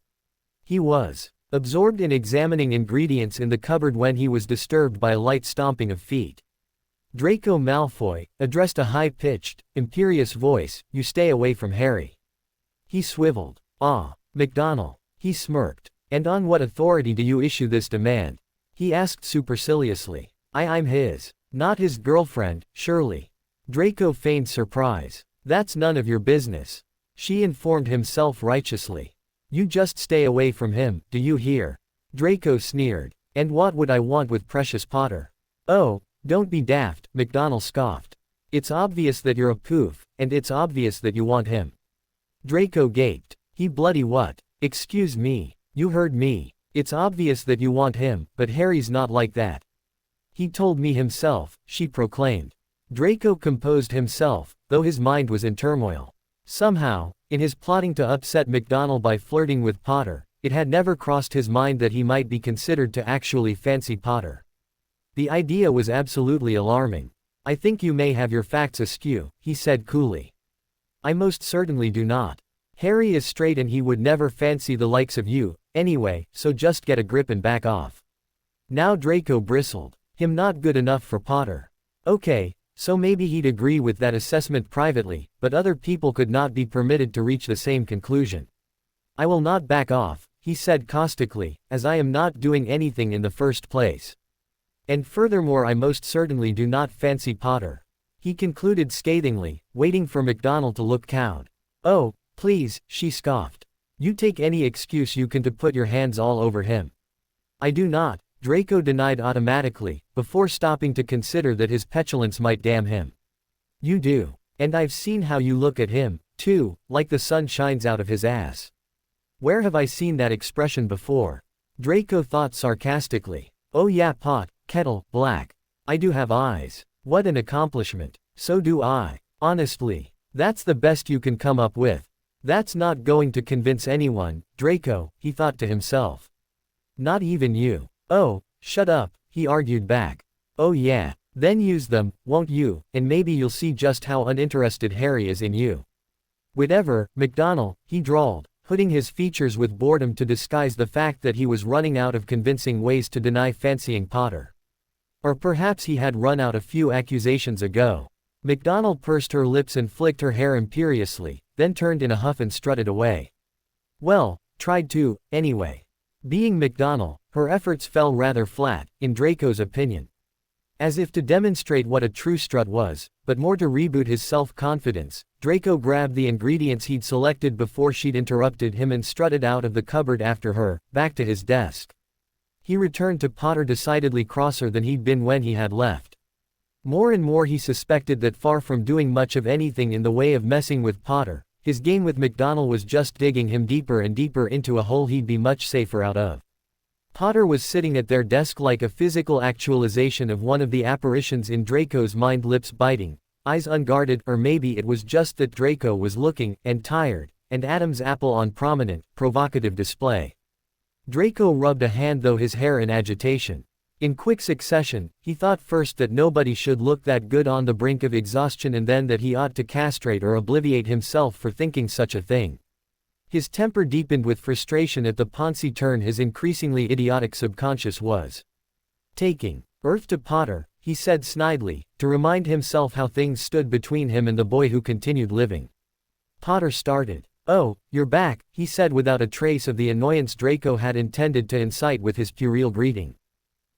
He was absorbed in examining ingredients in the cupboard when he was disturbed by a light stomping of feet. Draco Malfoy addressed a high-pitched, imperious voice, "You stay away from Harry." He swiveled. "Ah, McDonald." He smirked. "And on what authority do you issue this demand?" he asked superciliously. I'm his. Not his girlfriend, surely." Draco feigned surprise. "That's none of your business," she informed him self-righteously. "You just stay away from him, do you hear?" Draco sneered. "And what would I want with precious Potter?" "Oh, don't be daft," McDonald scoffed. "It's obvious that you're a poof, and it's obvious that you want him." Draco gaped. "He bloody what?" "Excuse me. You heard me. It's obvious that you want him, but Harry's not like that." "He told me himself," she proclaimed. Draco composed himself, though his mind was in turmoil. Somehow, in his plotting to upset McDonald by flirting with Potter, it had never crossed his mind that he might be considered to actually fancy Potter. The idea was absolutely alarming. "I think you may have your facts askew," he said coolly. "I most certainly do not. Harry is straight and he would never fancy the likes of you, anyway, so just get a grip and back off." Now Draco bristled. Him not good enough for Potter. Okay, so maybe he'd agree with that assessment privately, but other people could not be permitted to reach the same conclusion. "I will not back off," he said caustically, "as I am not doing anything in the first place. And furthermore I most certainly do not fancy Potter," he concluded scathingly, waiting for McDonald to look cowed. "Oh, please," she scoffed. "You take any excuse you can to put your hands all over him." "I do not," Draco denied automatically, before stopping to consider that his petulance might damn him. "You do. And I've seen how you look at him, too, like the sun shines out of his ass." "Where have I seen that expression before?" Draco thought sarcastically. "Oh yeah, pot, kettle, black. I do have eyes. What an accomplishment. So do I. Honestly. That's the best you can come up with. That's not going to convince anyone, Draco," he thought to himself. "Not even you." "Oh, shut up," he argued back. "Oh yeah. Then use them, won't you, and maybe you'll see just how uninterested Harry is in you." "Whatever, McDonald," he drawled, hooding his features with boredom to disguise the fact that he was running out of convincing ways to deny fancying Potter. Or perhaps he had run out a few accusations ago. McDonald pursed her lips and flicked her hair imperiously, then turned in a huff and strutted away. Well, tried to, anyway. Being McDonald, her efforts fell rather flat, in Draco's opinion. As if to demonstrate what a true strut was, but more to reboot his self-confidence, Draco grabbed the ingredients he'd selected before she'd interrupted him and strutted out of the cupboard after her, back to his desk. He returned to Potter decidedly crosser than he'd been when he had left. More and more he suspected that far from doing much of anything in the way of messing with Potter, his game with McDonald was just digging him deeper and deeper into a hole he'd be much safer out of. Potter was sitting at their desk like a physical actualization of one of the apparitions in Draco's mind, lips biting, eyes unguarded, or maybe it was just that Draco was looking, and tired, and Adam's apple on prominent, provocative display. Draco rubbed a hand through his hair in agitation. In quick succession, he thought first that nobody should look that good on the brink of exhaustion and then that he ought to castrate or obliviate himself for thinking such a thing. His temper deepened with frustration at the poncy turn his increasingly idiotic subconscious was taking. "Earth to Potter," he said snidely, to remind himself how things stood between him and the boy who continued living. Potter started. "Oh, you're back," he said without a trace of the annoyance Draco had intended to incite with his puerile greeting.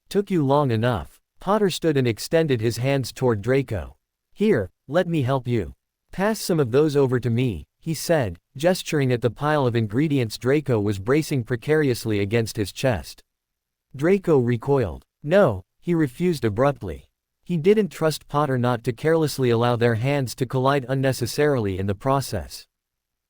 "Took you long enough." Potter stood and extended his hands toward Draco. "Here, let me help you. Pass some of those over to me," he said, gesturing at the pile of ingredients Draco was bracing precariously against his chest. Draco recoiled. "No," he refused abruptly. He didn't trust Potter not to carelessly allow their hands to collide unnecessarily in the process.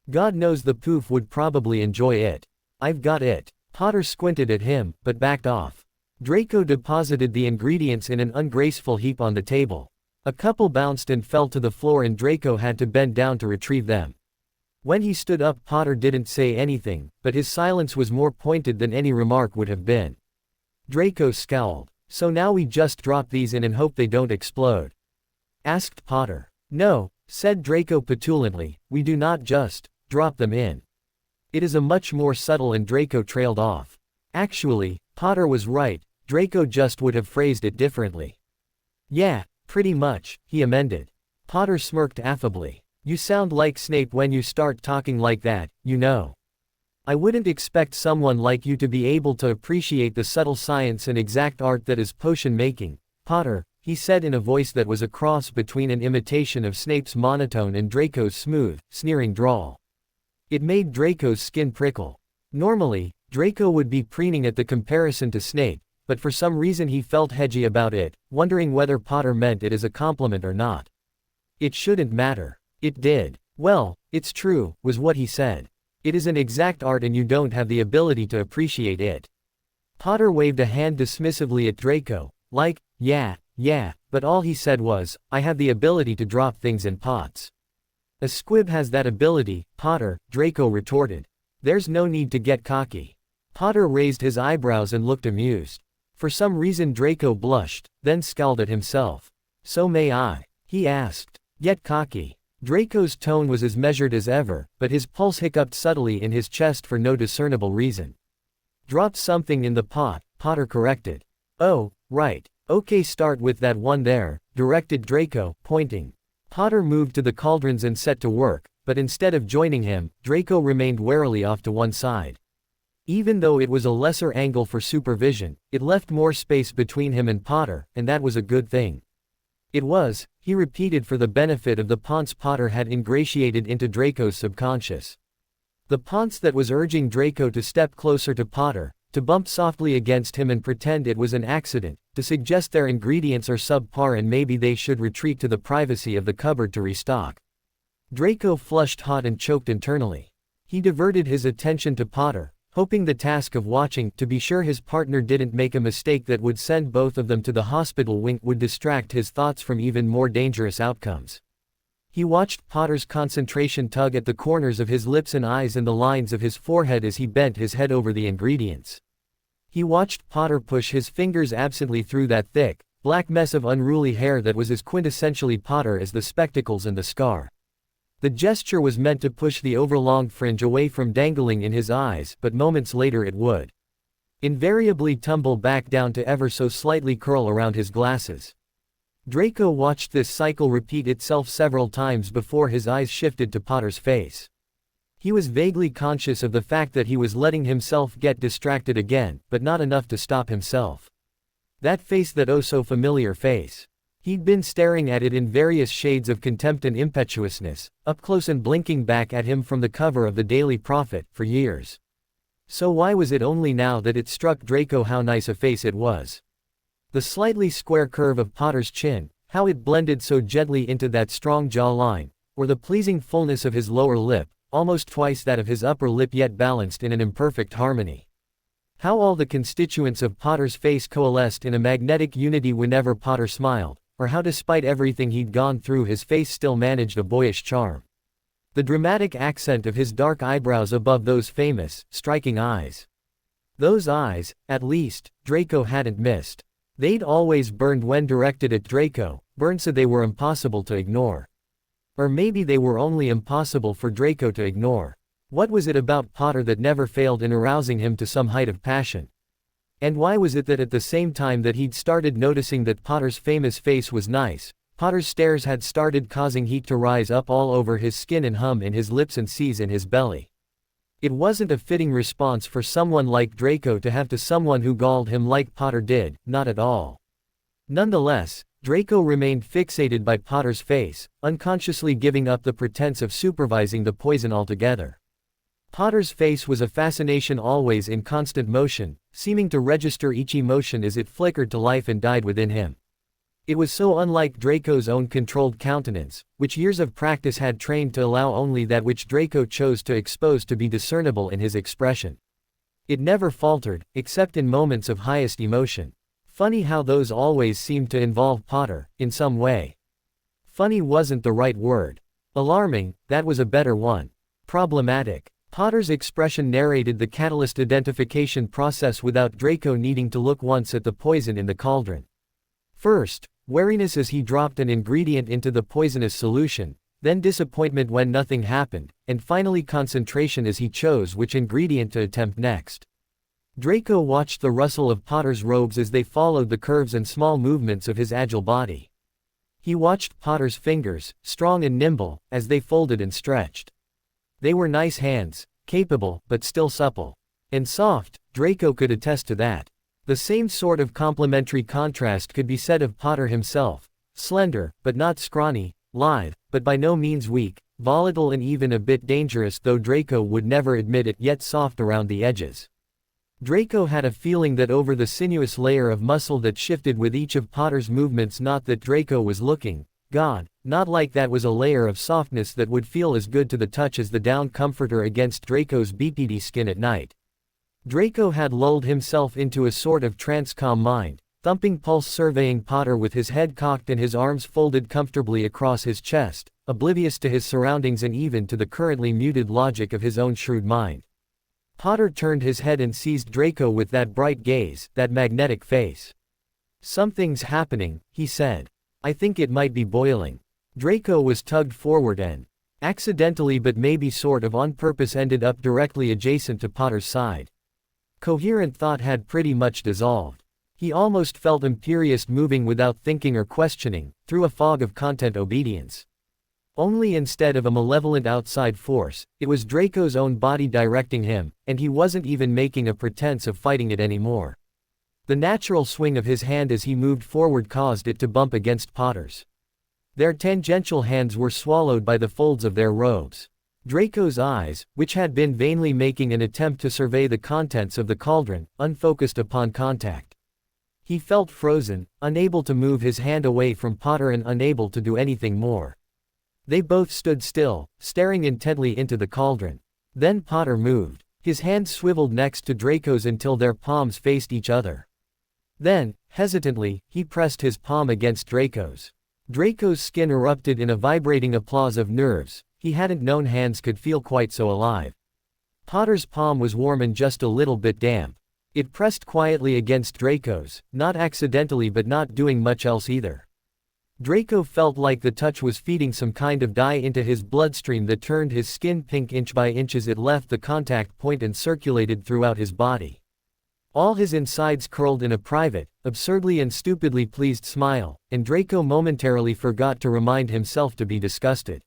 God knows the poof would probably enjoy it. "I've got it." Potter squinted at him, but backed off. Draco deposited the ingredients in an ungraceful heap on the table. A couple bounced and fell to the floor and Draco had to bend down to retrieve them. When he stood up, Potter didn't say anything, but his silence was more pointed than any remark would have been. Draco scowled. "So now we just drop these in and hope they don't explode?" asked Potter. "No," said Draco petulantly, "we do not just drop them in. It is a much more subtle," and Draco trailed off. Actually, Potter was right, Draco just would have phrased it differently. "Yeah, pretty much," he amended. Potter smirked affably. "You sound like Snape when you start talking like that, you know. I wouldn't expect someone like you to be able to appreciate the subtle science and exact art that is potion making, Potter," he said in a voice that was a cross between an imitation of Snape's monotone and Draco's smooth, sneering drawl. It made Draco's skin prickle. Normally, Draco would be preening at the comparison to Snape, but for some reason he felt hedgy about it, wondering whether Potter meant it as a compliment or not. It shouldn't matter. It did. "Well, it's true," was what he said. "It is an exact art and you don't have the ability to appreciate it." Potter waved a hand dismissively at Draco, like, yeah, but all he said was, "I have the ability to drop things in pots." "A squib has that ability, Potter," Draco retorted. "There's no need to get cocky." Potter raised his eyebrows and looked amused. For some reason Draco blushed, then scowled at himself. "So may I?" he asked. "Get cocky." Draco's tone was as measured as ever, but his pulse hiccuped subtly in his chest for no discernible reason. "Drop something in the pot," Potter corrected. "Oh, right. Okay, start with that one there," directed Draco, pointing. Potter moved to the cauldrons and set to work, but instead of joining him, Draco remained warily off to one side. Even though it was a lesser angle for supervision, it left more space between him and Potter, and that was a good thing. It was, he repeated for the benefit of the ponce Potter had ingratiated into Draco's subconscious. The ponce that was urging Draco to step closer to Potter, to bump softly against him and pretend it was an accident, to suggest their ingredients are subpar and maybe they should retreat to the privacy of the cupboard to restock. Draco flushed hot and choked internally. He diverted his attention to Potter, hoping the task of watching to be sure his partner didn't make a mistake that would send both of them to the hospital would distract his thoughts from even more dangerous outcomes. He watched Potter's concentration tug at the corners of his lips and eyes and the lines of his forehead as he bent his head over the ingredients. He watched Potter push his fingers absently through that thick, black mess of unruly hair that was as quintessentially Potter as the spectacles and the scar. The gesture was meant to push the overlong fringe away from dangling in his eyes, but moments later it would invariably tumble back down to ever so slightly curl around his glasses. Draco watched this cycle repeat itself several times before his eyes shifted to Potter's face. He was vaguely conscious of the fact that he was letting himself get distracted again, but not enough to stop himself. That face, that oh so familiar face. He'd been staring at it in various shades of contempt and impetuousness, up close and blinking back at him from the cover of the Daily Prophet, for years. So why was it only now that it struck Draco how nice a face it was? The slightly square curve of Potter's chin, how it blended so gently into that strong jawline, or the pleasing fullness of his lower lip, almost twice that of his upper lip yet balanced in an imperfect harmony. How all the constituents of Potter's face coalesced in a magnetic unity whenever Potter smiled, or how despite everything he'd gone through his face still managed a boyish charm. The dramatic accent of his dark eyebrows above those famous, striking eyes. Those eyes, at least, Draco hadn't missed. They'd always burned when directed at Draco, burned so they were impossible to ignore. Or maybe they were only impossible for Draco to ignore. What was it about Potter that never failed in arousing him to some height of passion? And why was it that at the same time that he'd started noticing that Potter's famous face was nice, Potter's stares had started causing heat to rise up all over his skin and hum in his lips and seize in his belly? It wasn't a fitting response for someone like Draco to have to someone who galled him like Potter did, not at all. Nonetheless, Draco remained fixated by Potter's face, unconsciously giving up the pretense of supervising the poison altogether. Potter's face was a fascination always in constant motion, seeming to register each emotion as it flickered to life and died within him. It was so unlike Draco's own controlled countenance, which years of practice had trained to allow only that which Draco chose to expose to be discernible in his expression. It never faltered, except in moments of highest emotion. Funny how those always seemed to involve Potter, in some way. Funny wasn't the right word. Alarming, that was a better one. Problematic. Potter's expression narrated the catalyst identification process without Draco needing to look once at the poison in the cauldron. First, wariness as he dropped an ingredient into the poisonous solution, then disappointment when nothing happened, and finally concentration as he chose which ingredient to attempt next. Draco watched the rustle of Potter's robes as they followed the curves and small movements of his agile body. He watched Potter's fingers, strong and nimble, as they folded and stretched. They were nice hands, capable, but still supple. And soft, Draco could attest to that. The same sort of complementary contrast could be said of Potter himself. Slender, but not scrawny, lithe, but by no means weak, volatile and even a bit dangerous, though Draco would never admit it, yet soft around the edges. Draco had a feeling that over the sinuous layer of muscle that shifted with each of Potter's movements, not that Draco was looking, God, not like that, was a layer of softness that would feel as good to the touch as the down comforter against Draco's BPD skin at night. Draco had lulled himself into a sort of trance-calm mind, thumping pulse, surveying Potter with his head cocked and his arms folded comfortably across his chest, oblivious to his surroundings and even to the currently muted logic of his own shrewd mind. Potter turned his head and seized Draco with that bright gaze, that magnetic face. "Something's happening," he said. "I think it might be boiling." Draco was tugged forward and, accidentally but maybe sort of on purpose, ended up directly adjacent to Potter's side. Coherent thought had pretty much dissolved. He almost felt imperious, moving without thinking or questioning, through a fog of content obedience. Only instead of a malevolent outside force, it was Draco's own body directing him, and he wasn't even making a pretense of fighting it anymore. The natural swing of his hand as he moved forward caused it to bump against Potter's. Their tangential hands were swallowed by the folds of their robes. Draco's eyes, which had been vainly making an attempt to survey the contents of the cauldron, unfocused upon contact. He felt frozen, unable to move his hand away from Potter and unable to do anything more. They both stood still, staring intently into the cauldron. Then Potter moved. His hand swiveled next to Draco's until their palms faced each other. Then, hesitantly, he pressed his palm against Draco's. Draco's skin erupted in a vibrating applause of nerves. He hadn't known hands could feel quite so alive. Potter's palm was warm and just a little bit damp. It pressed quietly against Draco's, not accidentally but not doing much else either. Draco felt like the touch was feeding some kind of dye into his bloodstream that turned his skin pink inch by inch as it left the contact point and circulated throughout his body. All his insides curled in a private, absurdly and stupidly pleased smile, and Draco momentarily forgot to remind himself to be disgusted.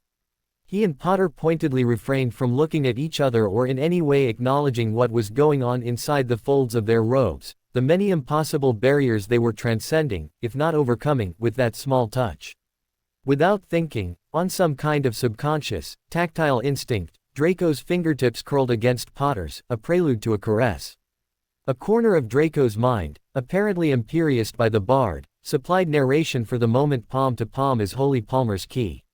He and Potter pointedly refrained from looking at each other or in any way acknowledging what was going on inside the folds of their robes, the many impossible barriers they were transcending, if not overcoming, with that small touch. Without thinking, on some kind of subconscious, tactile instinct, Draco's fingertips curled against Potter's, a prelude to a caress. A corner of Draco's mind, apparently imperious by the bard, supplied narration for the moment. Palm to palm is Holy Palmer's key.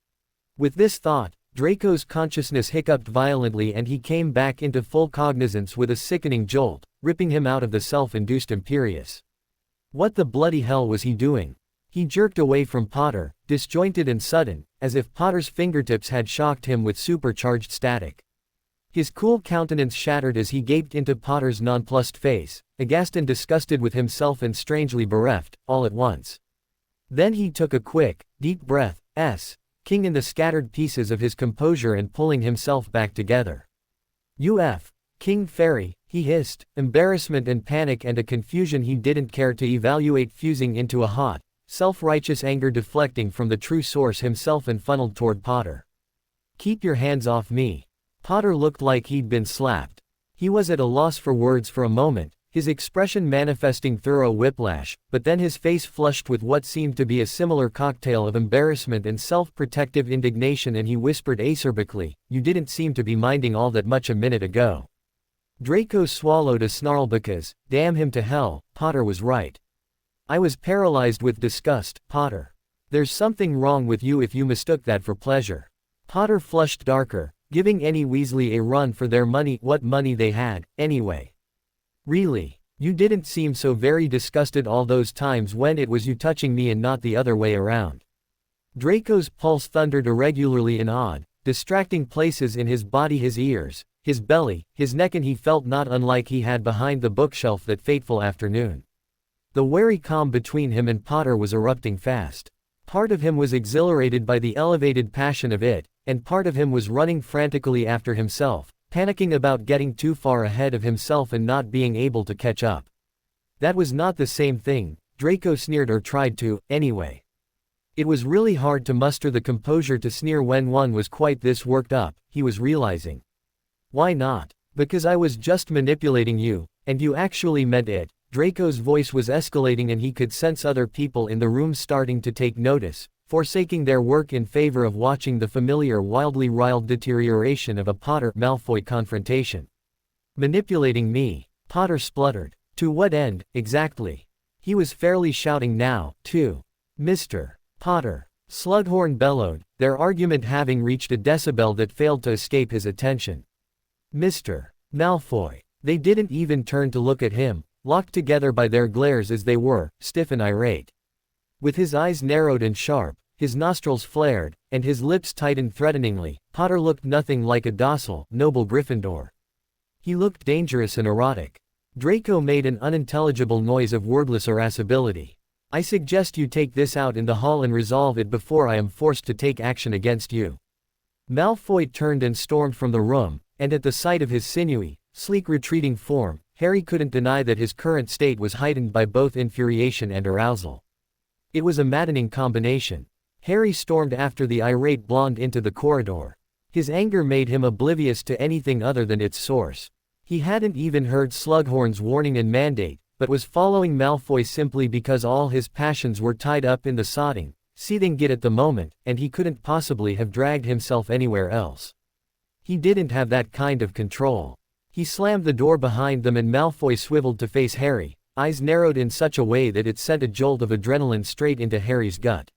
With this thought, Draco's consciousness hiccuped violently and he came back into full cognizance with a sickening jolt, ripping him out of the self-induced imperious. What the bloody hell was he doing? He jerked away from Potter, disjointed and sudden, as if Potter's fingertips had shocked him with supercharged static. His cool countenance shattered as he gaped into Potter's nonplussed face, aghast and disgusted with himself and strangely bereft, all at once. Then he took a quick, deep breath, king in the scattered pieces of his composure and pulling himself back together. King Fairy, he hissed, embarrassment and panic and a confusion he didn't care to evaluate fusing into a hot, self-righteous anger deflecting from the true source himself and funneled toward Potter. Keep your hands off me. Potter looked like he'd been slapped. He was at a loss for words for a moment, his expression manifesting thorough whiplash, but then his face flushed with what seemed to be a similar cocktail of embarrassment and self-protective indignation, and he whispered acerbically, "You didn't seem to be minding all that much a minute ago." Draco swallowed a snarl because, damn him to hell, Potter was right. "I was paralyzed with disgust, Potter. There's something wrong with you if you mistook that for pleasure." Potter flushed darker, giving any Weasley a run for their money, what money they had, anyway. "Really? You didn't seem so very disgusted all those times when it was you touching me and not the other way around." Draco's pulse thundered irregularly in odd, distracting places in his body, his ears, his belly, his neck, and he felt not unlike he had behind the bookshelf that fateful afternoon. The wary calm between him and Potter was erupting fast. Part of him was exhilarated by the elevated passion of it, and part of him was running frantically after himself, panicking about getting too far ahead of himself and not being able to catch up. That was not the same thing, Draco sneered, or tried to, anyway. It was really hard to muster the composure to sneer when one was quite this worked up, he was realizing. "Why not? Because I was just manipulating you, and you actually meant it." Draco's voice was escalating and he could sense other people in the room starting to take notice, forsaking their work in favor of watching the familiar wildly riled deterioration of a Potter-Malfoy confrontation. "Manipulating me?" Potter spluttered. "To what end, exactly?" He was fairly shouting now, too. "Mr. Potter!" Slughorn bellowed, their argument having reached a decibel that failed to escape his attention. "Mr. Malfoy!" They didn't even turn to look at him, locked together by their glares as they were, stiff and irate. With his eyes narrowed and sharp, his nostrils flared, and his lips tightened threateningly, Potter looked nothing like a docile, noble Gryffindor. He looked dangerous and erotic. Draco made an unintelligible noise of wordless irascibility. "I suggest you take this out in the hall and resolve it before I am forced to take action against you." Malfoy turned and stormed from the room, and at the sight of his sinewy, sleek retreating form, Harry couldn't deny that his current state was heightened by both infuriation and arousal. It was a maddening combination. Harry stormed after the irate blonde into the corridor. His anger made him oblivious to anything other than its source. He hadn't even heard Slughorn's warning and mandate, but was following Malfoy simply because all his passions were tied up in the sodding, seething git at the moment, and he couldn't possibly have dragged himself anywhere else. He didn't have that kind of control. He slammed the door behind them and Malfoy swiveled to face Harry, eyes narrowed in such a way that it sent a jolt of adrenaline straight into Harry's gut.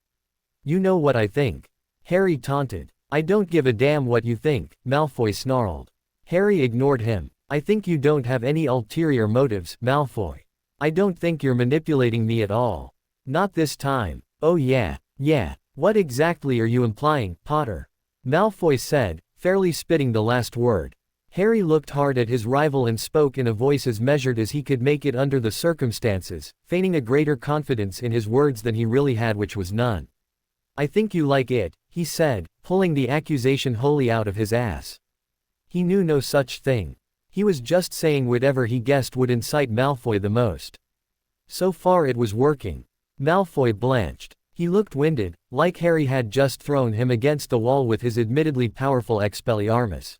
"You know what I think," Harry taunted. "I don't give a damn what you think," Malfoy snarled. Harry ignored him. "I think you don't have any ulterior motives, Malfoy. I don't think you're manipulating me at all. Not this time." "Oh yeah. What exactly are you implying, Potter?" Malfoy said, fairly spitting the last word. Harry looked hard at his rival and spoke in a voice as measured as he could make it under the circumstances, feigning a greater confidence in his words than he really had, which was none. "I think you like it," he said, pulling the accusation wholly out of his ass. He knew no such thing. He was just saying whatever he guessed would incite Malfoy the most. So far it was working. Malfoy blanched. He looked winded, like Harry had just thrown him against the wall with his admittedly powerful Expelliarmus.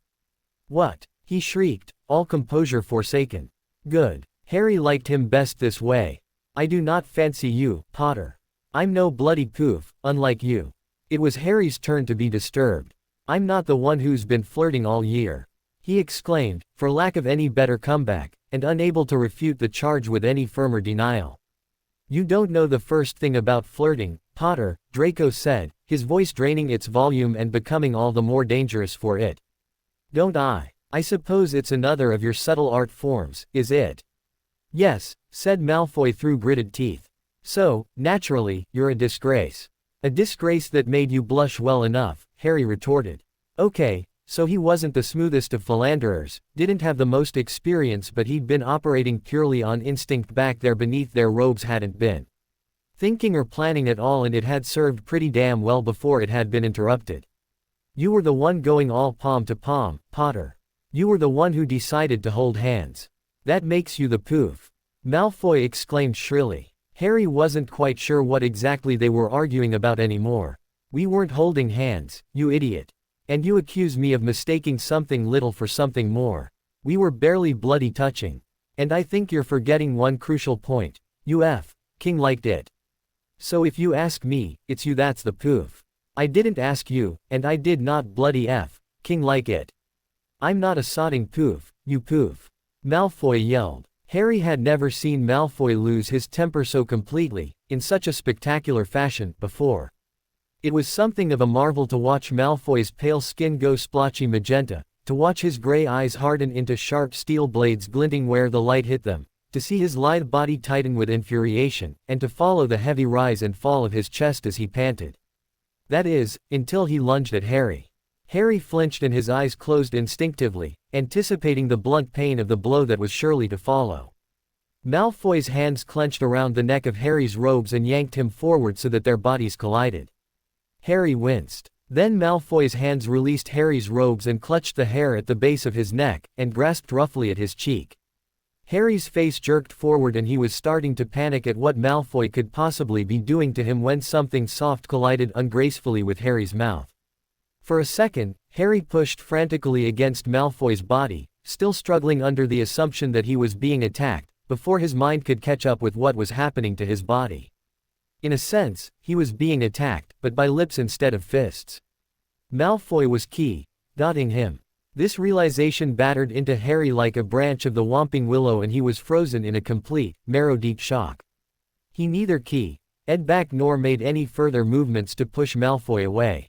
"What?" he shrieked, all composure forsaken. "Good. Harry liked him best this way. I do not fancy you, Potter. I'm no bloody poof, unlike you." It was Harry's turn to be disturbed. "I'm not the one who's been flirting all year," he exclaimed, for lack of any better comeback, and unable to refute the charge with any firmer denial. "You don't know the first thing about flirting, Potter," Draco said, his voice draining its volume and becoming all the more dangerous for it. "Don't I? I suppose it's another of your subtle art forms, is it?" "Yes," said Malfoy through gritted teeth. So, naturally, you're a disgrace. A disgrace that made you blush well enough, Harry retorted. Okay, so he wasn't the smoothest of philanderers, didn't have the most experience, but he'd been operating purely on instinct back there beneath their robes, hadn't been thinking or planning at all, and it had served pretty damn well before it had been interrupted. You were the one going all palm to palm, Potter. You were the one who decided to hold hands. That makes you the poof. Malfoy exclaimed shrilly. Harry wasn't quite sure what exactly they were arguing about anymore. We weren't holding hands, you idiot. And you accuse me of mistaking something little for something more. We were barely bloody touching. And I think you're forgetting one crucial point. You King liked it. So if you ask me, it's you that's the poof. I didn't ask you, and I did not bloody King like it. I'm not a sodding poof, you poof. Malfoy yelled. Harry had never seen Malfoy lose his temper so completely, in such a spectacular fashion, before. It was something of a marvel to watch Malfoy's pale skin go splotchy magenta, to watch his gray eyes harden into sharp steel blades glinting where the light hit them, to see his lithe body tighten with infuriation, and to follow the heavy rise and fall of his chest as he panted. That is, until he lunged at Harry. Harry flinched and his eyes closed instinctively, anticipating the blunt pain of the blow that was surely to follow. Malfoy's hands clenched around the neck of Harry's robes and yanked him forward so that their bodies collided. Harry winced. Then Malfoy's hands released Harry's robes and clutched the hair at the base of his neck, and grasped roughly at his cheek. Harry's face jerked forward and he was starting to panic at what Malfoy could possibly be doing to him when something soft collided ungracefully with Harry's mouth. For a second, Harry pushed frantically against Malfoy's body, still struggling under the assumption that he was being attacked, before his mind could catch up with what was happening to his body. In a sense, he was being attacked, but by lips instead of fists. Malfoy was dotting him. This realization battered into Harry like a branch of the Whomping Willow, and he was frozen in a complete, marrow-deep shock. He neither ed back nor made any further movements to push Malfoy away.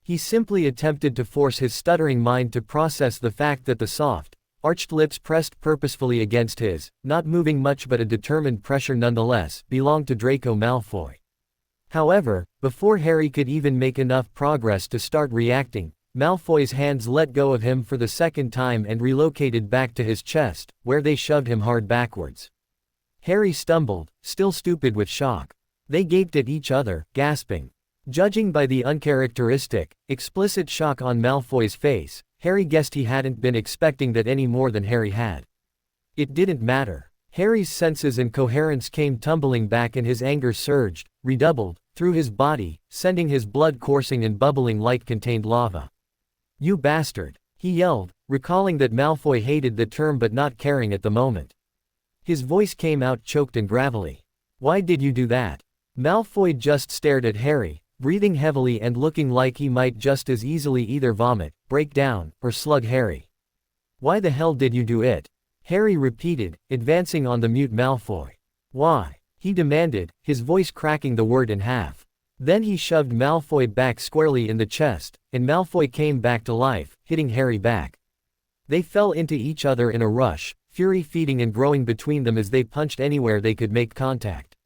He simply attempted to force his stuttering mind to process the fact that the soft, arched lips pressed purposefully against his, not moving much but a determined pressure nonetheless, belonged to Draco Malfoy. However, before Harry could even make enough progress to start reacting, Malfoy's hands let go of him for the second time and relocated back to his chest, where they shoved him hard backwards. Harry stumbled, still stupid with shock. They gaped at each other, gasping. Judging by the uncharacteristic, explicit shock on Malfoy's face, Harry guessed he hadn't been expecting that any more than Harry had. It didn't matter. Harry's senses and coherence came tumbling back and his anger surged, redoubled, through his body, sending his blood coursing and bubbling like contained lava. You bastard! He yelled, recalling that Malfoy hated the term but not caring at the moment. His voice came out choked and gravelly. Why did you do that? Malfoy just stared at Harry, breathing heavily and looking like he might just as easily either vomit, break down, or slug Harry. Why the hell did you do it? Harry repeated, advancing on the mute Malfoy. Why? He demanded, his voice cracking the word in half. Then he shoved Malfoy back squarely in the chest, and Malfoy came back to life, hitting Harry back. They fell into each other in a rush, fury feeding and growing between them as they punched anywhere they could make contact.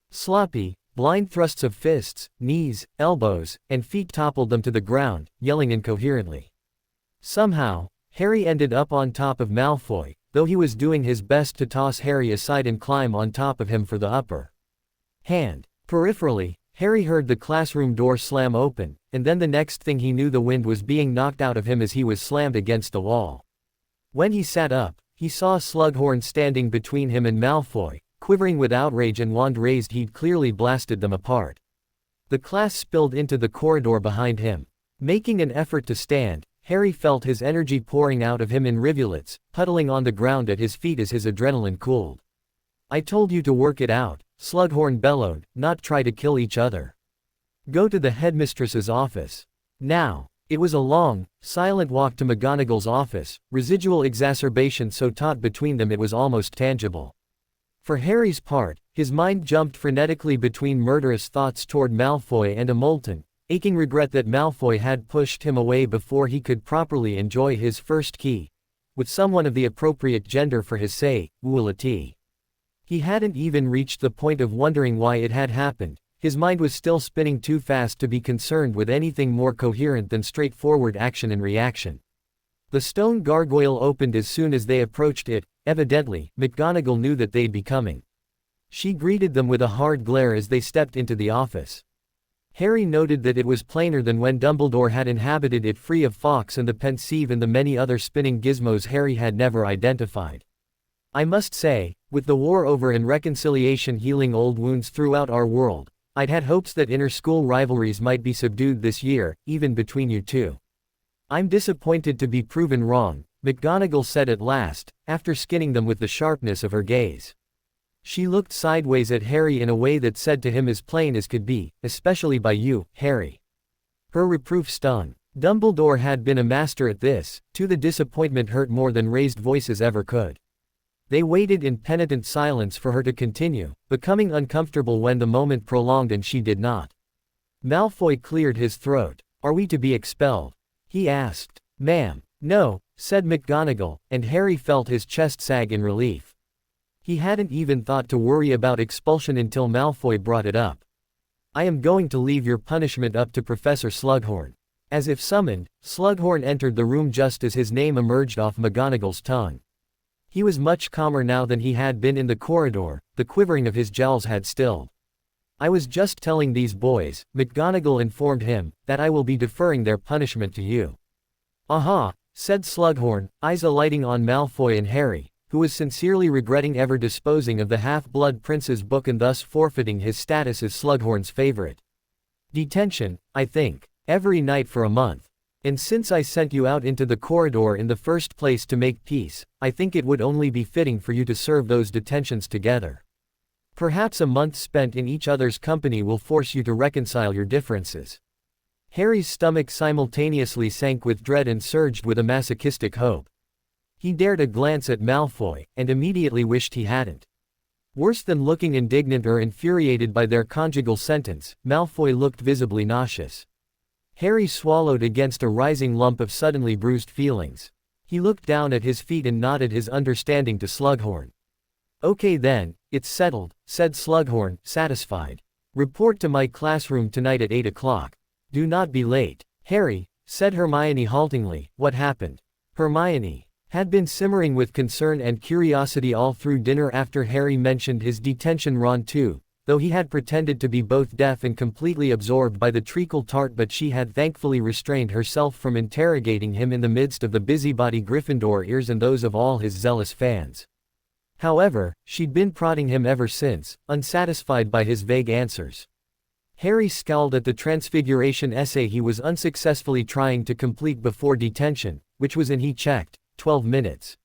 Sloppy, blind thrusts of fists, knees, elbows, and feet toppled them to the ground, yelling incoherently. Somehow, Harry ended up on top of Malfoy, though he was doing his best to toss Harry aside and climb on top of him for the upper hand. Peripherally, Harry heard the classroom door slam open, and then the next thing he knew the wind was being knocked out of him as he was slammed against the wall. When he sat up, he saw Slughorn standing between him and Malfoy, quivering with outrage and wand raised. He'd clearly blasted them apart. The class spilled into the corridor behind him. Making an effort to stand, Harry felt his energy pouring out of him in rivulets, puddling on the ground at his feet as his adrenaline cooled. I told you to work it out, Slughorn bellowed, not try to kill each other. Go to the headmistress's office. Now. It was a long, silent walk to McGonagall's office, residual exacerbation so taut between them it was almost tangible. For Harry's part, his mind jumped frenetically between murderous thoughts toward Malfoy and a molten, aching regret that Malfoy had pushed him away before he could properly enjoy his first key, with someone of the appropriate gender for his say, Woolati. He hadn't even reached the point of wondering why it had happened. His mind was still spinning too fast to be concerned with anything more coherent than straightforward action and reaction. The stone gargoyle opened as soon as they approached it. Evidently, McGonagall knew that they'd be coming. She greeted them with a hard glare as they stepped into the office. Harry noted that it was plainer than when Dumbledore had inhabited it, free of Fawkes and the Pensieve and the many other spinning gizmos Harry had never identified. I must say, with the war over and reconciliation healing old wounds throughout our world, I'd had hopes that inter-school rivalries might be subdued this year, even between you two. I'm disappointed to be proven wrong, McGonagall said at last, after skinning them with the sharpness of her gaze. She looked sideways at Harry in a way that said to him as plain as could be, especially by you, Harry. Her reproof stung. Dumbledore had been a master at this, too. The disappointment hurt more than raised voices ever could. They waited in penitent silence for her to continue, becoming uncomfortable when the moment prolonged and she did not. Malfoy cleared his throat. Are we to be expelled? He asked. Ma'am. No, said McGonagall, and Harry felt his chest sag in relief. He hadn't even thought to worry about expulsion until Malfoy brought it up. I am going to leave your punishment up to Professor Slughorn. As if summoned, Slughorn entered the room just as his name emerged off McGonagall's tongue. He was much calmer now than he had been in the corridor. The quivering of his jowls had stilled. I was just telling these boys, McGonagall informed him, that I will be deferring their punishment to you. Aha, said Slughorn, eyes alighting on Malfoy and Harry, who was sincerely regretting ever disposing of the Half-Blood Prince's book and thus forfeiting his status as Slughorn's favorite. Detention, I think, every night for a month. And since I sent you out into the corridor in the first place to make peace, I think it would only be fitting for you to serve those detentions together. Perhaps a month spent in each other's company will force you to reconcile your differences. Harry's stomach simultaneously sank with dread and surged with a masochistic hope. He dared a glance at Malfoy, and immediately wished he hadn't. Worse than looking indignant or infuriated by their conjugal sentence, Malfoy looked visibly nauseous. Harry swallowed against a rising lump of suddenly bruised feelings. He looked down at his feet and nodded his understanding to Slughorn. Okay then, it's settled, said Slughorn, satisfied. Report to my classroom tonight at 8 o'clock. Do not be late. Harry, said Hermione haltingly, what happened? Hermione had been simmering with concern and curiosity all through dinner after Harry mentioned his detention. Ron too, though he had pretended to be both deaf and completely absorbed by the treacle tart, but she had thankfully restrained herself from interrogating him in the midst of the busybody Gryffindor ears and those of all his zealous fans. However, she'd been prodding him ever since, unsatisfied by his vague answers. Harry scowled at the Transfiguration essay he was unsuccessfully trying to complete before detention, which was in, he checked, 12 minutes.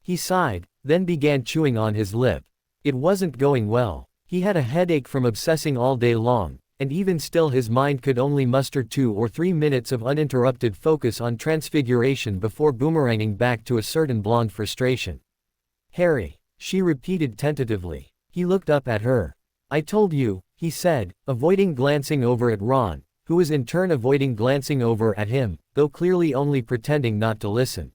He sighed, then began chewing on his lip. It wasn't going well. He had a headache from obsessing all day long, and even still his mind could only muster 2 or 3 minutes of uninterrupted focus on Transfiguration before boomeranging back to a certain blonde frustration. Harry, she repeated tentatively. He looked up at her. I told you, he said, avoiding glancing over at Ron, who was in turn avoiding glancing over at him, though clearly only pretending not to listen.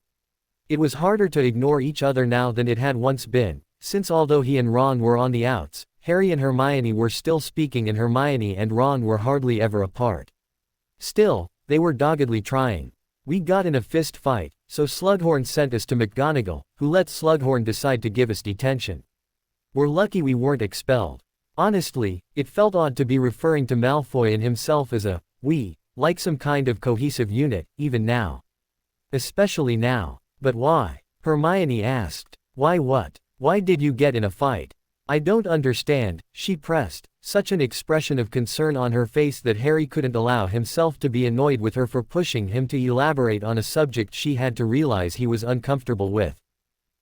It was harder to ignore each other now than it had once been, since although he and Ron were on the outs, Harry and Hermione were still speaking and Hermione and Ron were hardly ever apart. Still, they were doggedly trying. We got in a fist fight, so Slughorn sent us to McGonagall, who let Slughorn decide to give us detention. We're lucky we weren't expelled. Honestly, it felt odd to be referring to Malfoy and himself as a we, like some kind of cohesive unit, even now. Especially now. But why? Hermione asked. Why what? Why did you get in a fight? I don't understand, she pressed, such an expression of concern on her face that Harry couldn't allow himself to be annoyed with her for pushing him to elaborate on a subject she had to realize he was uncomfortable with.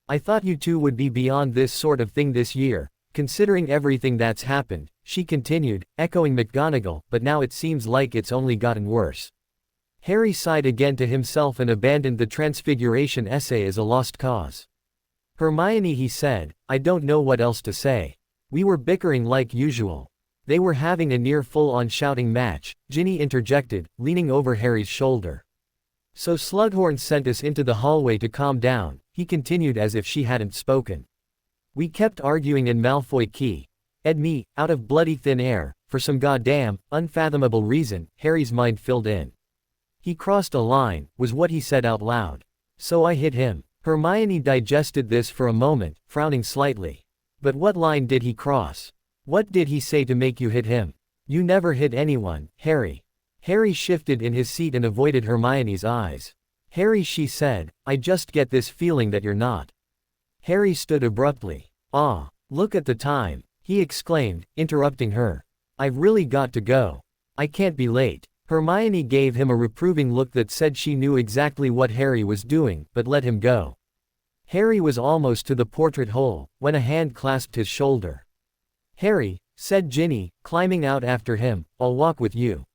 I thought you two would be beyond this sort of thing this year, considering everything that's happened, she continued, echoing McGonagall, but now it seems like it's only gotten worse. Harry sighed again to himself and abandoned the Transfiguration essay as a lost cause. Hermione, he said, I don't know what else to say. We were bickering like usual. They were having a near full-on shouting match, Ginny interjected, leaning over Harry's shoulder. So Slughorn sent us into the hallway to calm down, he continued as if she hadn't spoken. We kept arguing and Malfoy keyed me, out of bloody thin air, for some goddamn, unfathomable reason, Harry's mind filled in. He crossed a line, was what he said out loud. So I hit him. Hermione digested this for a moment, frowning slightly. But what line did he cross? What did he say to make you hit him? You never hit anyone, Harry. Harry shifted in his seat and avoided Hermione's eyes. Harry, she said, I just get this feeling that you're not. Harry stood abruptly. Ah, look at the time, he exclaimed, interrupting her. I've really got to go. I can't be late. Hermione gave him a reproving look that said she knew exactly what Harry was doing, but let him go. Harry was almost to the portrait hole, when a hand clasped his shoulder. Harry, said Ginny, climbing out after him, I'll walk with you.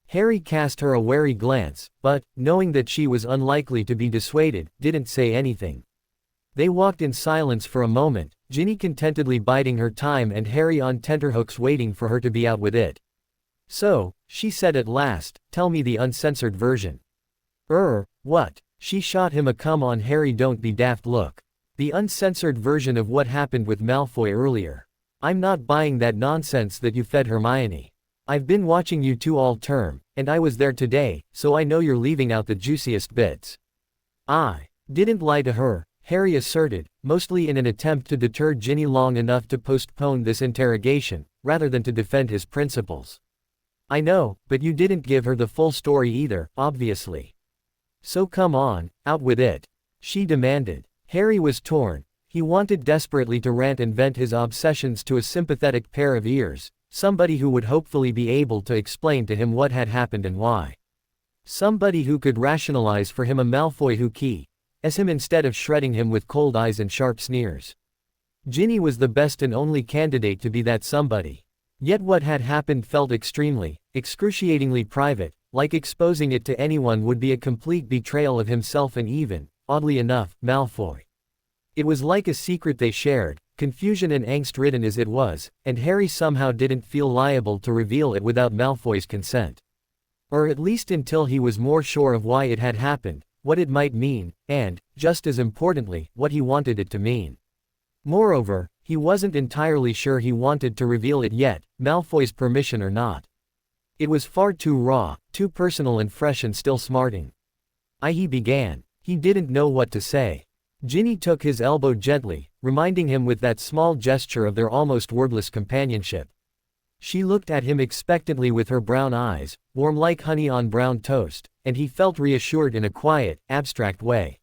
Harry cast her a wary glance, but, knowing that she was unlikely to be dissuaded, didn't say anything. They walked in silence for a moment, Ginny contentedly biding her time and Harry on tenterhooks waiting for her to be out with it. So, she said at last, tell me the uncensored version. What? She shot him a come on Harry don't be daft look. The uncensored version of what happened with Malfoy earlier. I'm not buying that nonsense that you fed Hermione. I've been watching you two all term, and I was there today, so I know you're leaving out the juiciest bits. I didn't lie to her, Harry asserted, mostly in an attempt to deter Ginny long enough to postpone this interrogation, rather than to defend his principles. I know, but you didn't give her the full story either, obviously. So come on, out with it. She demanded. Harry was torn. He wanted desperately to rant and vent his obsessions to a sympathetic pair of ears, somebody who would hopefully be able to explain to him what had happened and why. Somebody who could rationalize for him a Malfoy who as him instead of shredding him with cold eyes and sharp sneers. Ginny was the best and only candidate to be that somebody. Yet what had happened felt extremely, excruciatingly private, like exposing it to anyone would be a complete betrayal of himself and even, oddly enough, Malfoy. It was like a secret they shared, confusion and angst-ridden as it was, and Harry somehow didn't feel liable to reveal it without Malfoy's consent. Or at least until he was more sure of why it had happened, what it might mean, and, just as importantly, what he wanted it to mean. Moreover, he wasn't entirely sure he wanted to reveal it yet, Malfoy's permission or not. It was far too raw, too personal and fresh and still smarting. He began. He didn't know what to say. Ginny took his elbow gently, reminding him with that small gesture of their almost wordless companionship. She looked at him expectantly with her brown eyes, warm like honey on brown toast, and he felt reassured in a quiet, abstract way.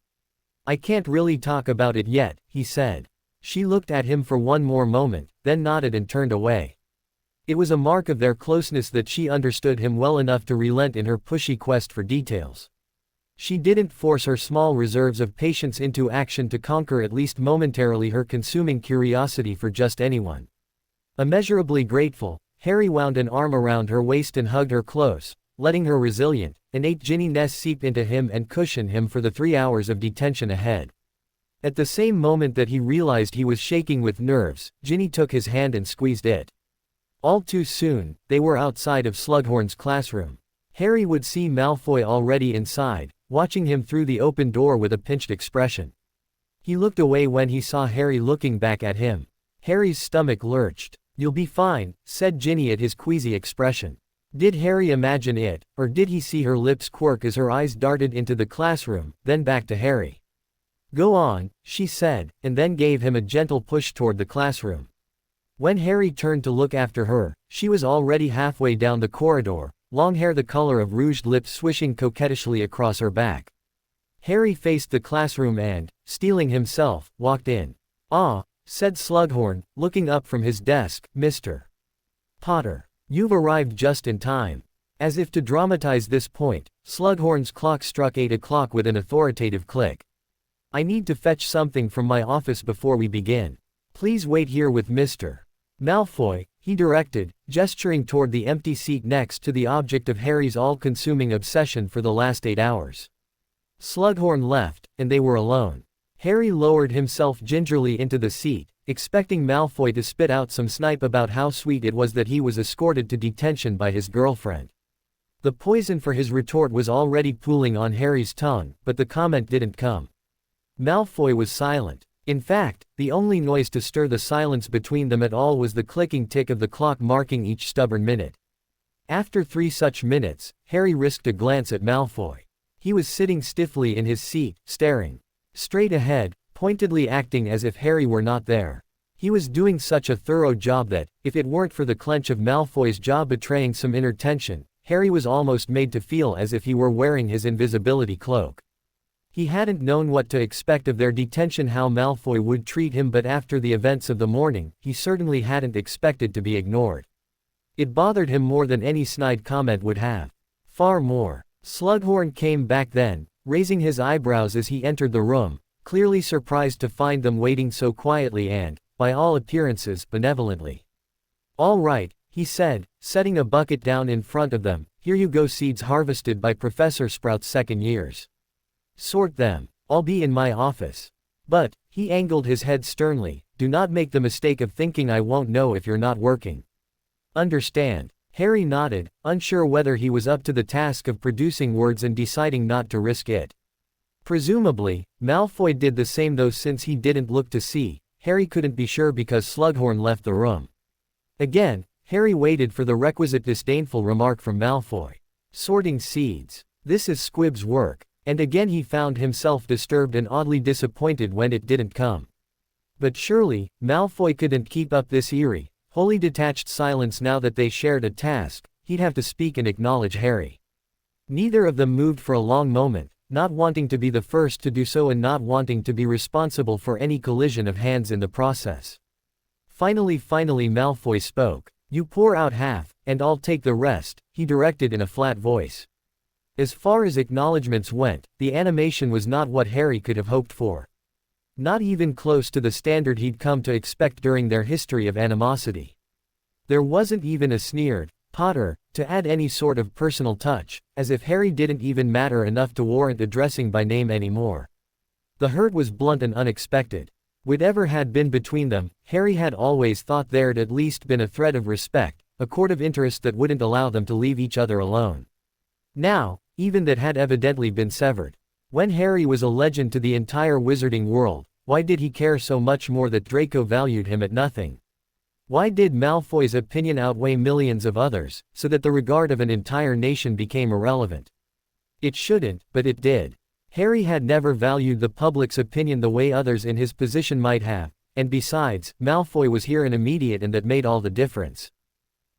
I can't really talk about it yet, he said. She looked at him for one more moment, then nodded and turned away. It was a mark of their closeness that she understood him well enough to relent in her pushy quest for details. She didn't force her small reserves of patience into action to conquer at least momentarily her consuming curiosity for just anyone. Immeasurably grateful, Harry wound an arm around her waist and hugged her close, letting her resilient, innate Ginny-ness seep into him and cushion him for the 3 hours of detention ahead. At the same moment that he realized he was shaking with nerves, Ginny took his hand and squeezed it. All too soon, they were outside of Slughorn's classroom. Harry would see Malfoy already inside, watching him through the open door with a pinched expression. He looked away when he saw Harry looking back at him. Harry's stomach lurched. You'll be fine, said Ginny at his queasy expression. Did Harry imagine it, or did he see her lips quirk as her eyes darted into the classroom, then back to Harry? Go on, she said, and then gave him a gentle push toward the classroom. When Harry turned to look after her, she was already halfway down the corridor, long hair the color of rouged lips swishing coquettishly across her back. Harry faced the classroom and, steeling himself, walked in. Ah, said Slughorn, looking up from his desk, Mr. Potter. You've arrived just in time. As if to dramatize this point, Slughorn's clock struck 8 o'clock with an authoritative click. I need to fetch something from my office before we begin. Please wait here with Mr. Malfoy, he directed, gesturing toward the empty seat next to the object of Harry's all-consuming obsession for the last 8 hours. Slughorn left, and they were alone. Harry lowered himself gingerly into the seat, expecting Malfoy to spit out some snipe about how sweet it was that he was escorted to detention by his girlfriend. The poison for his retort was already pooling on Harry's tongue, but the comment didn't come. Malfoy was silent. In fact, the only noise to stir the silence between them at all was the clicking tick of the clock marking each stubborn minute. After 3 such minutes, Harry risked a glance at Malfoy. He was sitting stiffly in his seat, staring straight ahead, pointedly acting as if Harry were not there. He was doing such a thorough job that, if it weren't for the clench of Malfoy's jaw betraying some inner tension, Harry was almost made to feel as if he were wearing his invisibility cloak. He hadn't known what to expect of their detention, how Malfoy would treat him, but after the events of the morning, he certainly hadn't expected to be ignored. It bothered him more than any snide comment would have. Far more. Slughorn came back then, raising his eyebrows as he entered the room, clearly surprised to find them waiting so quietly and, by all appearances, benevolently. "All right," he said, setting a bucket down in front of them. "Here you go, seeds harvested by Professor Sprout's second years. Sort them. I'll be in my office. But," he angled his head sternly, "do not make the mistake of thinking I won't know if you're not working. Understand?" Harry nodded, unsure whether he was up to the task of producing words and deciding not to risk it. Presumably, Malfoy did the same, though since he didn't look to see, Harry couldn't be sure because Slughorn left the room. Again, Harry waited for the requisite disdainful remark from Malfoy. "Sorting seeds. This is Squib's work." And again he found himself disturbed and oddly disappointed when it didn't come. But surely, Malfoy couldn't keep up this eerie, wholly detached silence now that they shared a task. He'd have to speak and acknowledge Harry. Neither of them moved for a long moment, not wanting to be the first to do so and not wanting to be responsible for any collision of hands in the process. Finally Malfoy spoke. "You pour out half, and I'll take the rest," he directed in a flat voice. As far as acknowledgments went, the animation was not what Harry could have hoped for. Not even close to the standard he'd come to expect during their history of animosity. There wasn't even a sneered, "Potter," to add any sort of personal touch, as if Harry didn't even matter enough to warrant addressing by name anymore. The hurt was blunt and unexpected. Whatever had been between them, Harry had always thought there'd at least been a thread of respect, a cord of interest that wouldn't allow them to leave each other alone. Now, even that had evidently been severed. When Harry was a legend to the entire wizarding world, why did he care so much more that Draco valued him at nothing? Why did Malfoy's opinion outweigh millions of others, so that the regard of an entire nation became irrelevant? It shouldn't, but it did. Harry had never valued the public's opinion the way others in his position might have, and besides, Malfoy was here and immediate, and that made all the difference.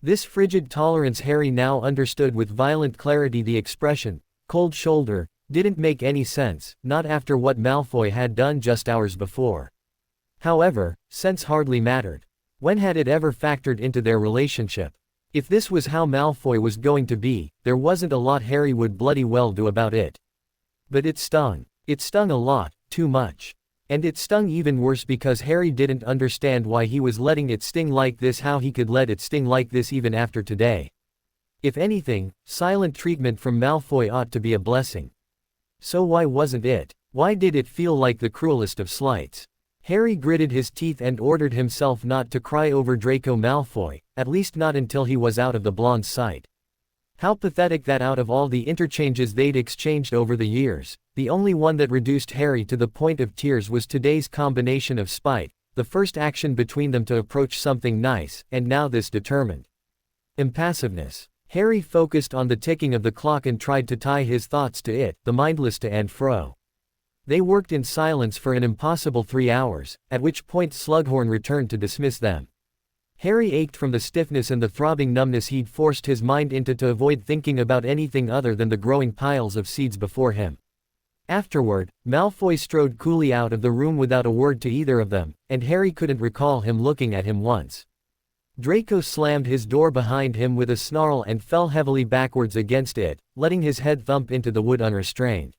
This frigid tolerance, Harry now understood with violent clarity. The expression, "cold shoulder," didn't make any sense, not after what Malfoy had done just hours before. However, sense hardly mattered. When had it ever factored into their relationship? If this was how Malfoy was going to be, there wasn't a lot Harry would bloody well do about it. But it stung. It stung a lot, too much. And it stung even worse because Harry didn't understand why he was letting it sting like this, how he could let it sting like this even after today. If anything, silent treatment from Malfoy ought to be a blessing. So why wasn't it? Why did it feel like the cruelest of slights? Harry gritted his teeth and ordered himself not to cry over Draco Malfoy, at least not until he was out of the blonde's sight. How pathetic that out of all the interchanges they'd exchanged over the years, the only one that reduced Harry to the point of tears was today's combination of spite, the first action between them to approach something nice, and now this determined impassiveness. Harry focused on the ticking of the clock and tried to tie his thoughts to it, the mindless to and fro. They worked in silence for an impossible 3 hours, at which point Slughorn returned to dismiss them. Harry ached from the stiffness and the throbbing numbness he'd forced his mind into to avoid thinking about anything other than the growing piles of seeds before him. Afterward, Malfoy strode coolly out of the room without a word to either of them, and Harry couldn't recall him looking at him once. Draco slammed his door behind him with a snarl and fell heavily backwards against it, letting his head thump into the wood unrestrained.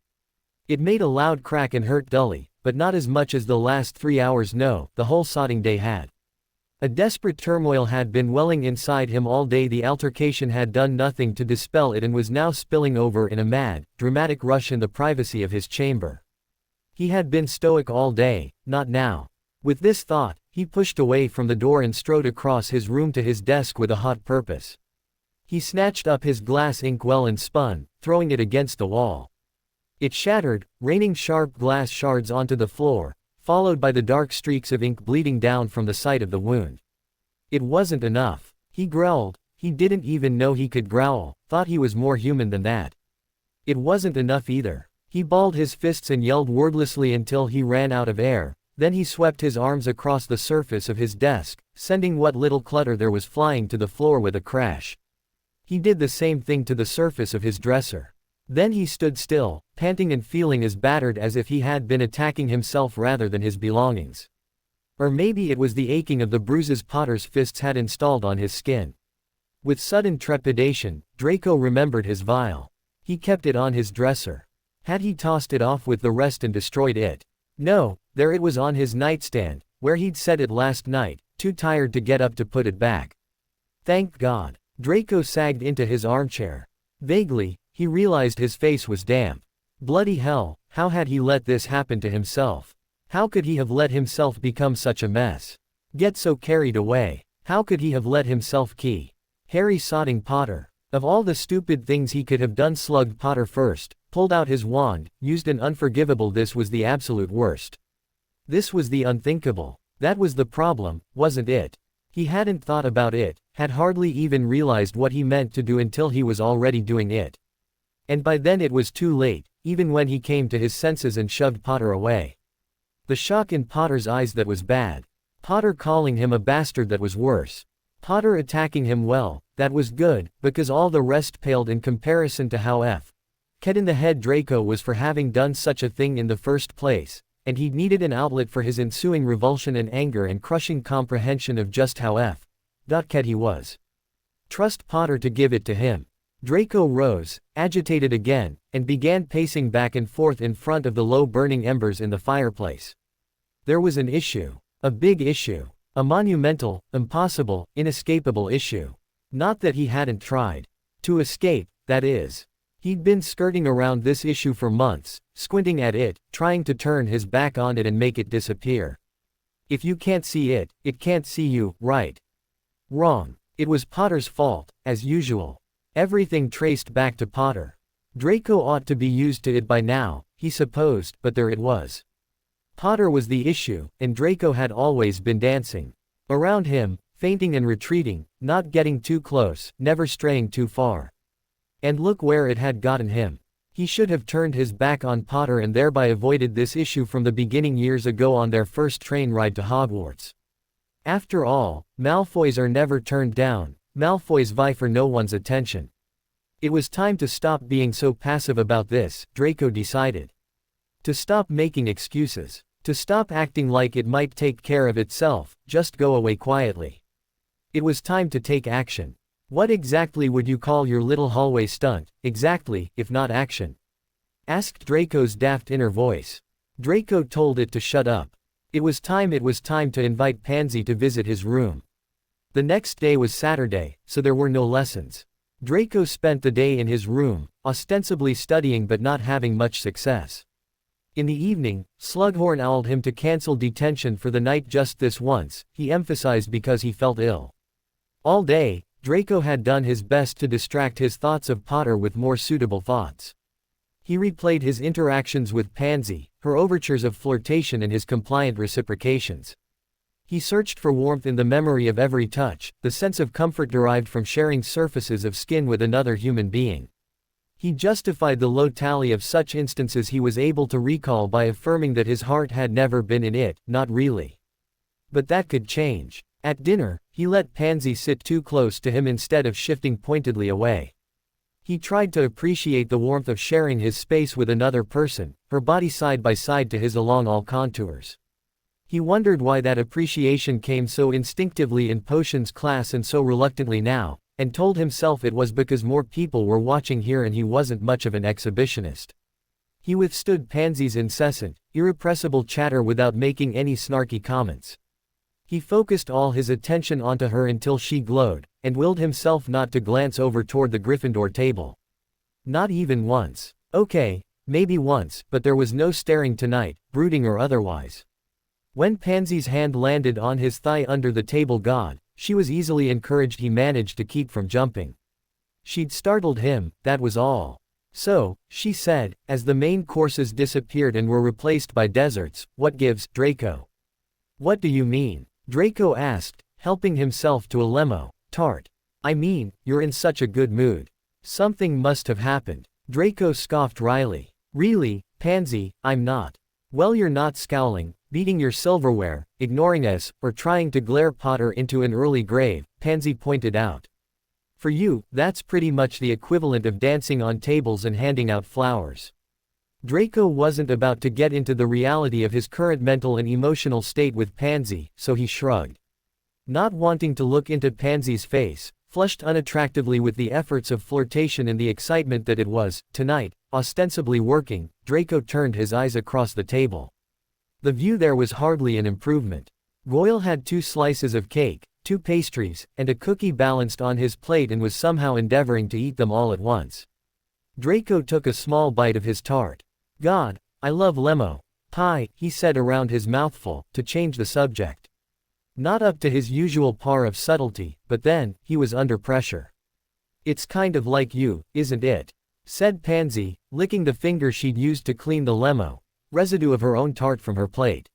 It made a loud crack and hurt dully, but not as much as the last 3 hours, no, the whole sodding day had. A desperate turmoil had been welling inside him all day. The altercation had done nothing to dispel it and was now spilling over in a mad, dramatic rush in the privacy of his chamber. He had been stoic all day, not now. With this thought, he pushed away from the door and strode across his room to his desk with a hot purpose. He snatched up his glass inkwell and spun, throwing it against the wall. It shattered, raining sharp glass shards onto the floor, followed by the dark streaks of ink bleeding down from the site of the wound. It wasn't enough. He growled. He didn't even know he could growl, thought he was more human than that. It wasn't enough either. He balled his fists and yelled wordlessly until he ran out of air, then he swept his arms across the surface of his desk, sending what little clutter there was flying to the floor with a crash. He did the same thing to the surface of his dresser. Then he stood still, panting and feeling as battered as if he had been attacking himself rather than his belongings. Or maybe it was the aching of the bruises Potter's fists had installed on his skin. With sudden trepidation, Draco remembered his vial. He kept it on his dresser. Had he tossed it off with the rest and destroyed it? No, there it was on his nightstand, where he'd set it last night, too tired to get up to put it back. Thank God. Draco sagged into his armchair. Vaguely, he realized his face was damp. Bloody hell, how had he let this happen to himself? How could he have let himself become such a mess? Get so carried away. How could he have let himself key Harry sodding Potter? Of all the stupid things he could have done, slugged Potter first, pulled out his wand, used an unforgivable. This was the absolute worst. This was the unthinkable. That was the problem, wasn't it? He hadn't thought about it, had hardly even realized what he meant to do until he was already doing it. And by then it was too late, even when he came to his senses and shoved Potter away. The shock in Potter's eyes, that was bad. Potter calling him a bastard, that was worse. Potter attacking him, well, that was good, because all the rest paled in comparison to how Cat in the head Draco was for having done such a thing in the first place, and he needed an outlet for his ensuing revulsion and anger and crushing comprehension of just how cat he was. Trust Potter to give it to him. Draco rose, agitated again, and began pacing back and forth in front of the low burning embers in the fireplace. There was an issue. A big issue. A monumental, impossible, inescapable issue. Not that he hadn't tried to escape, that is. He'd been skirting around this issue for months, squinting at it, trying to turn his back on it and make it disappear. If you can't see it, it can't see you, right? Wrong. It was Potter's fault, as usual. Everything traced back to Potter. Draco ought to be used to it by now, he supposed, but there it was. Potter was the issue, and Draco had always been dancing around him, feinting and retreating, not getting too close, never straying too far. And look where it had gotten him. He should have turned his back on Potter and thereby avoided this issue from the beginning years ago on their first train ride to Hogwarts. After all, Malfoys are never turned down, Malfoys vie for no one's attention. It was time to stop being so passive about this, Draco decided. To stop making excuses. To stop acting like it might take care of itself, just go away quietly. It was time to take action. What exactly would you call your little hallway stunt, exactly, if not action? Asked Draco's daft inner voice. Draco told it to shut up. It was time to invite Pansy to visit his room. The next day was Saturday, so there were no lessons. Draco spent the day in his room, ostensibly studying but not having much success. In the evening, Slughorn owled him to cancel detention for the night just this once, he emphasized, because he felt ill. All day, Draco had done his best to distract his thoughts of Potter with more suitable thoughts. He replayed his interactions with Pansy, her overtures of flirtation and his compliant reciprocations. He searched for warmth in the memory of every touch, the sense of comfort derived from sharing surfaces of skin with another human being. He justified the low tally of such instances he was able to recall by affirming that his heart had never been in it, not really. But that could change. At dinner, he let Pansy sit too close to him instead of shifting pointedly away. He tried to appreciate the warmth of sharing his space with another person, her body side by side to his along all contours. He wondered why that appreciation came so instinctively in potions class and so reluctantly now, and told himself it was because more people were watching here and he wasn't much of an exhibitionist. He withstood Pansy's incessant, irrepressible chatter without making any snarky comments. He focused all his attention onto her until she glowed, and willed himself not to glance over toward the Gryffindor table. Not even once. Okay, maybe once, but there was no staring tonight, brooding or otherwise. When Pansy's hand landed on his thigh under the table god, she was easily encouraged. He managed to keep from jumping. She'd startled him, that was all. So, she said, as the main courses disappeared and were replaced by desserts, what gives, Draco? What do you mean? Draco asked, helping himself to a lemo tart. I mean, you're in such a good mood. Something must have happened. Draco scoffed wryly. Really, Pansy, I'm not. Well, you're not scowling, beating your silverware, ignoring us, or trying to glare Potter into an early grave, Pansy pointed out. For you, that's pretty much the equivalent of dancing on tables and handing out flowers. Draco wasn't about to get into the reality of his current mental and emotional state with Pansy, so he shrugged. Not wanting to look into Pansy's face, flushed unattractively with the efforts of flirtation and the excitement that it was, tonight, ostensibly working, Draco turned his eyes across the table. The view there was hardly an improvement. Goyle had 2 slices of cake, 2 pastries, and a cookie balanced on his plate and was somehow endeavoring to eat them all at once. Draco took a small bite of his tart. God, I love lemo pie, he said around his mouthful, to change the subject. Not up to his usual par of subtlety, but then, he was under pressure. It's kind of like you, isn't it? Said Pansy, licking the finger she'd used to clean the lemo residue of her own tart from her plate.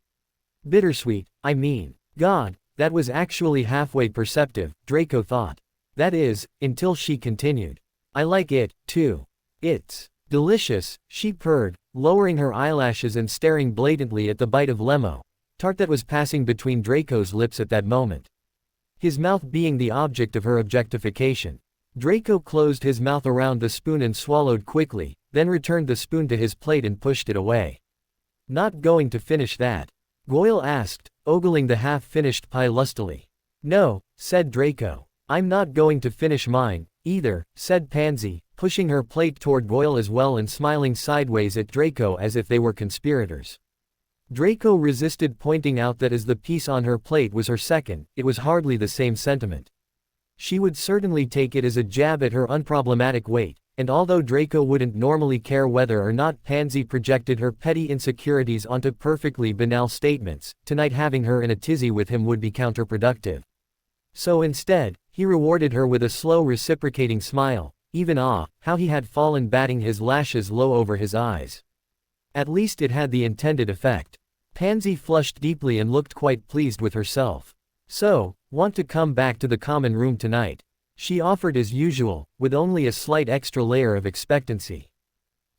Bittersweet, I mean. God, that was actually halfway perceptive, Draco thought. That is, until she continued. I like it, too. It's delicious, she purred, lowering her eyelashes and staring blatantly at the bite of lemo tart that was passing between Draco's lips at that moment. His mouth being the object of her objectification. Draco closed his mouth around the spoon and swallowed quickly, then returned the spoon to his plate and pushed it away. Not going to finish that? Goyle asked, ogling the half-finished pie lustily. No, said Draco. I'm not going to finish mine, either, said Pansy, pushing her plate toward Goyle as well and smiling sideways at Draco as if they were conspirators. Draco resisted, pointing out that as the piece on her plate was her second, it was hardly the same sentiment. She would certainly take it as a jab at her unproblematic weight, and although Draco wouldn't normally care whether or not Pansy projected her petty insecurities onto perfectly banal statements, tonight having her in a tizzy with him would be counterproductive. So instead, he rewarded her with a slow reciprocating smile, even how he had fallen, batting his lashes low over his eyes. At least it had the intended effect. Pansy flushed deeply and looked quite pleased with herself. So, want to come back to the common room tonight? She offered as usual, with only a slight extra layer of expectancy.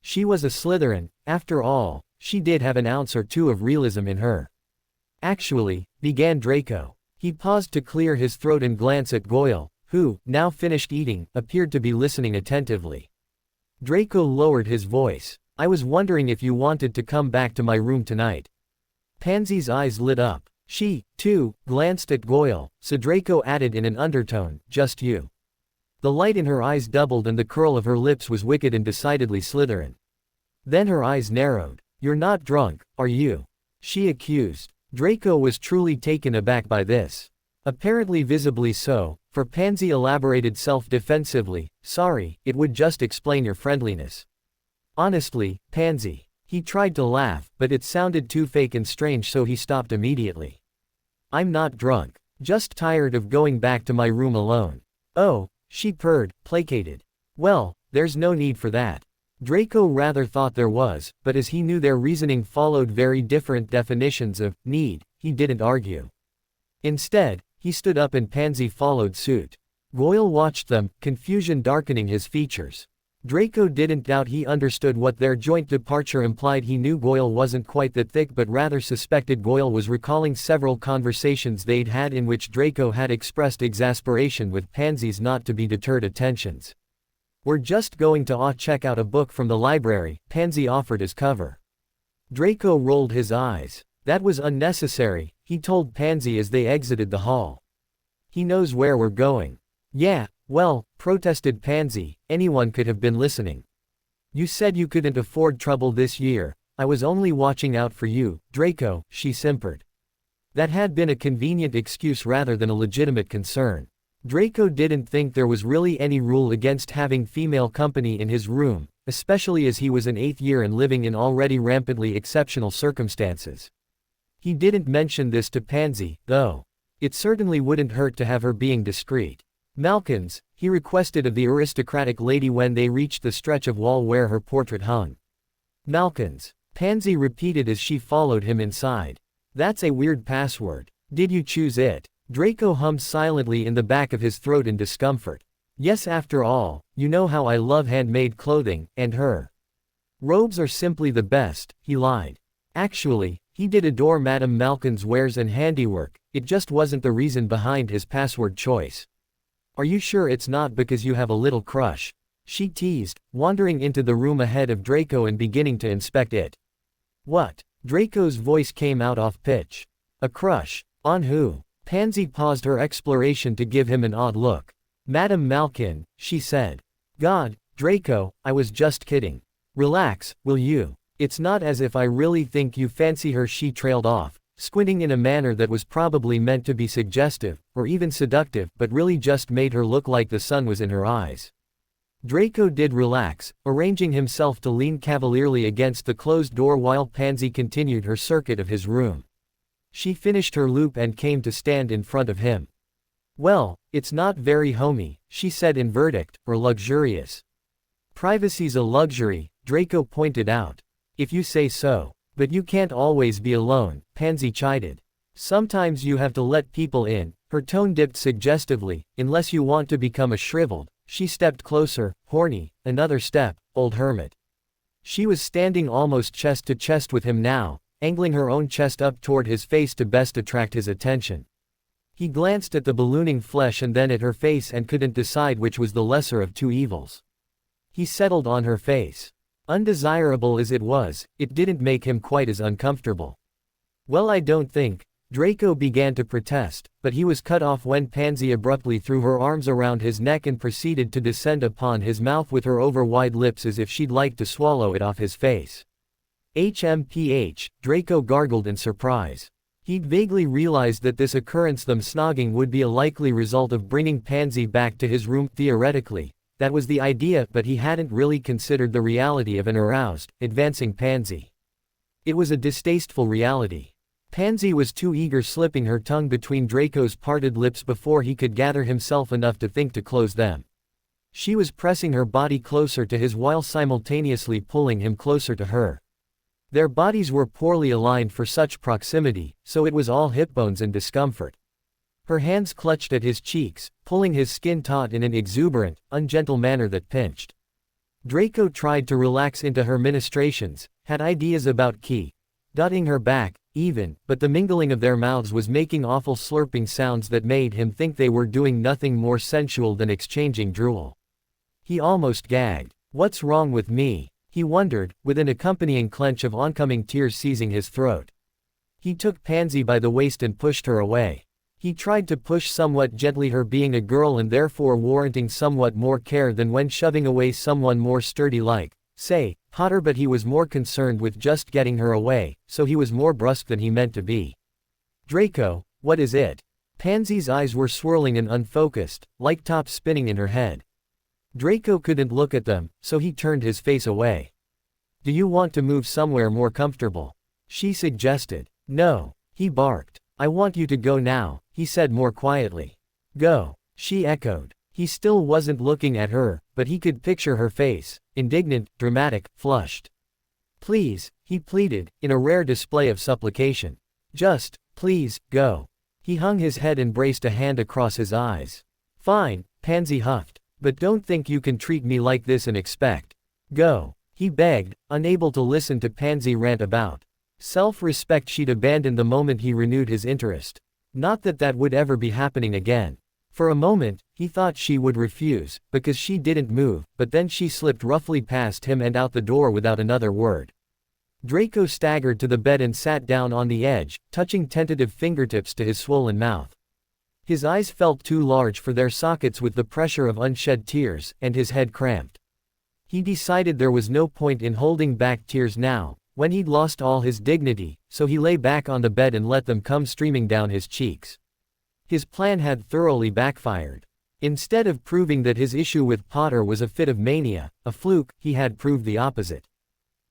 She was a Slytherin, after all, she did have an ounce or two of realism in her. Actually, began Draco. He paused to clear his throat and glance at Goyle, who, now finished eating, appeared to be listening attentively. Draco lowered his voice. I was wondering if you wanted to come back to my room tonight. Pansy's eyes lit up. She, too, glanced at Goyle, so Draco added in an undertone, just you. The light in her eyes doubled and the curl of her lips was wicked and decidedly Slytherin. Then her eyes narrowed. You're not drunk, are you? She accused. Draco was truly taken aback by this. Apparently visibly so, for Pansy elaborated self-defensively, sorry, it would just explain your friendliness. Honestly, Pansy. He tried to laugh, but it sounded too fake and strange, so he stopped immediately. I'm not drunk. Just tired of going back to my room alone. Oh, she purred, placated. Well, there's no need for that. Draco rather thought there was, but as he knew their reasoning followed very different definitions of need, he didn't argue. Instead, he stood up and Pansy followed suit. Goyle watched them, confusion darkening his features. Draco didn't doubt he understood what their joint departure implied. He knew Goyle wasn't quite that thick, but rather suspected Goyle was recalling several conversations they'd had in which Draco had expressed exasperation with Pansy's not-to-be-deterred attentions. We're just going to check out a book from the library, Pansy offered as cover. Draco rolled his eyes. That was unnecessary, he told Pansy as they exited the hall. He knows where we're going. Yeah, well, protested Pansy, anyone could have been listening. You said you couldn't afford trouble this year. I was only watching out for you, Draco, she simpered. That had been a convenient excuse rather than a legitimate concern. Draco didn't think there was really any rule against having female company in his room, especially as he was in 8th year and living in already rampantly exceptional circumstances. He didn't mention this to Pansy, though. It certainly wouldn't hurt to have her being discreet. Malkins, he requested of the aristocratic lady when they reached the stretch of wall where her portrait hung. Malkins. Pansy repeated as she followed him inside. That's a weird password. Did you choose it? Draco hummed silently in the back of his throat in discomfort. Yes, after all, you know how I love handmade clothing, and her robes are simply the best, he lied. Actually, he did adore Madame Malkin's wares and handiwork, it just wasn't the reason behind his password choice. Are you sure it's not because you have a little crush? She teased, wandering into the room ahead of Draco and beginning to inspect it. What? Draco's voice came out off pitch. A crush? On who? Pansy paused her exploration to give him an odd look. Madame Malkin, she said. God, Draco, I was just kidding. Relax, will you? It's not as if I really think you fancy her, she trailed off, squinting in a manner that was probably meant to be suggestive, or even seductive, but really just made her look like the sun was in her eyes. Draco did relax, arranging himself to lean cavalierly against the closed door while Pansy continued her circuit of his room. She finished her loop and came to stand in front of him. Well, it's not very homey, she said in verdict, or luxurious. Privacy's a luxury, Draco pointed out. If you say so. But you can't always be alone, Pansy chided. Sometimes you have to let people in, her tone dipped suggestively, unless you want to become a shriveled. She stepped closer, horny, another step, old hermit. She was standing almost chest to chest with him now, angling her own chest up toward his face to best attract his attention. He glanced at the ballooning flesh and then at her face and couldn't decide which was the lesser of two evils. He settled on her face. Undesirable as it was, it didn't make him quite as uncomfortable. Well, I don't think. Draco began to protest, but he was cut off when Pansy abruptly threw her arms around his neck and proceeded to descend upon his mouth with her over-wide lips as if she'd like to swallow it off his face. HMPH, Draco gargled in surprise. He'd vaguely realized that this occurrence, them snogging, would be a likely result of bringing Pansy back to his room. Theoretically, that was the idea, but he hadn't really considered the reality of an aroused, advancing Pansy. It was a distasteful reality. Pansy was too eager, slipping her tongue between Draco's parted lips before he could gather himself enough to think to close them. She was pressing her body closer to his while simultaneously pulling him closer to her. Their bodies were poorly aligned for such proximity, so it was all hip bones and discomfort. Her hands clutched at his cheeks, pulling his skin taut in an exuberant, ungentle manner that pinched. Draco tried to relax into her ministrations, had ideas about dotting her back, even, but the mingling of their mouths was making awful slurping sounds that made him think they were doing nothing more sensual than exchanging drool. He almost gagged. What's wrong with me? He wondered, with an accompanying clench of oncoming tears seizing his throat. He took Pansy by the waist and pushed her away. He tried to push somewhat gently, her being a girl and therefore warranting somewhat more care than when shoving away someone more sturdy like, say, Potter, but he was more concerned with just getting her away, so he was more brusque than he meant to be. Draco, what is it? Pansy's eyes were swirling and unfocused, like tops spinning in her head. Draco couldn't look at them, so he turned his face away. Do you want to move somewhere more comfortable? She suggested. No, he barked. I want you to go now, he said more quietly. Go, she echoed. He still wasn't looking at her, but he could picture her face, indignant, dramatic, flushed. Please, he pleaded, in a rare display of supplication. Just, please, go. He hung his head and braced a hand across his eyes. Fine, Pansy huffed. But don't think you can treat me like this and expect. Go, he begged, unable to listen to Pansy rant about self-respect she'd abandoned the moment he renewed his interest. Not that that would ever be happening again. For a moment, he thought she would refuse, because she didn't move, but then she slipped roughly past him and out the door without another word. Draco staggered to the bed and sat down on the edge, touching tentative fingertips to his swollen mouth. His eyes felt too large for their sockets with the pressure of unshed tears, and his head cramped. He decided there was no point in holding back tears now, when he'd lost all his dignity, so he lay back on the bed and let them come streaming down his cheeks. His plan had thoroughly backfired. Instead of proving that his issue with Potter was a fit of mania, a fluke, he had proved the opposite.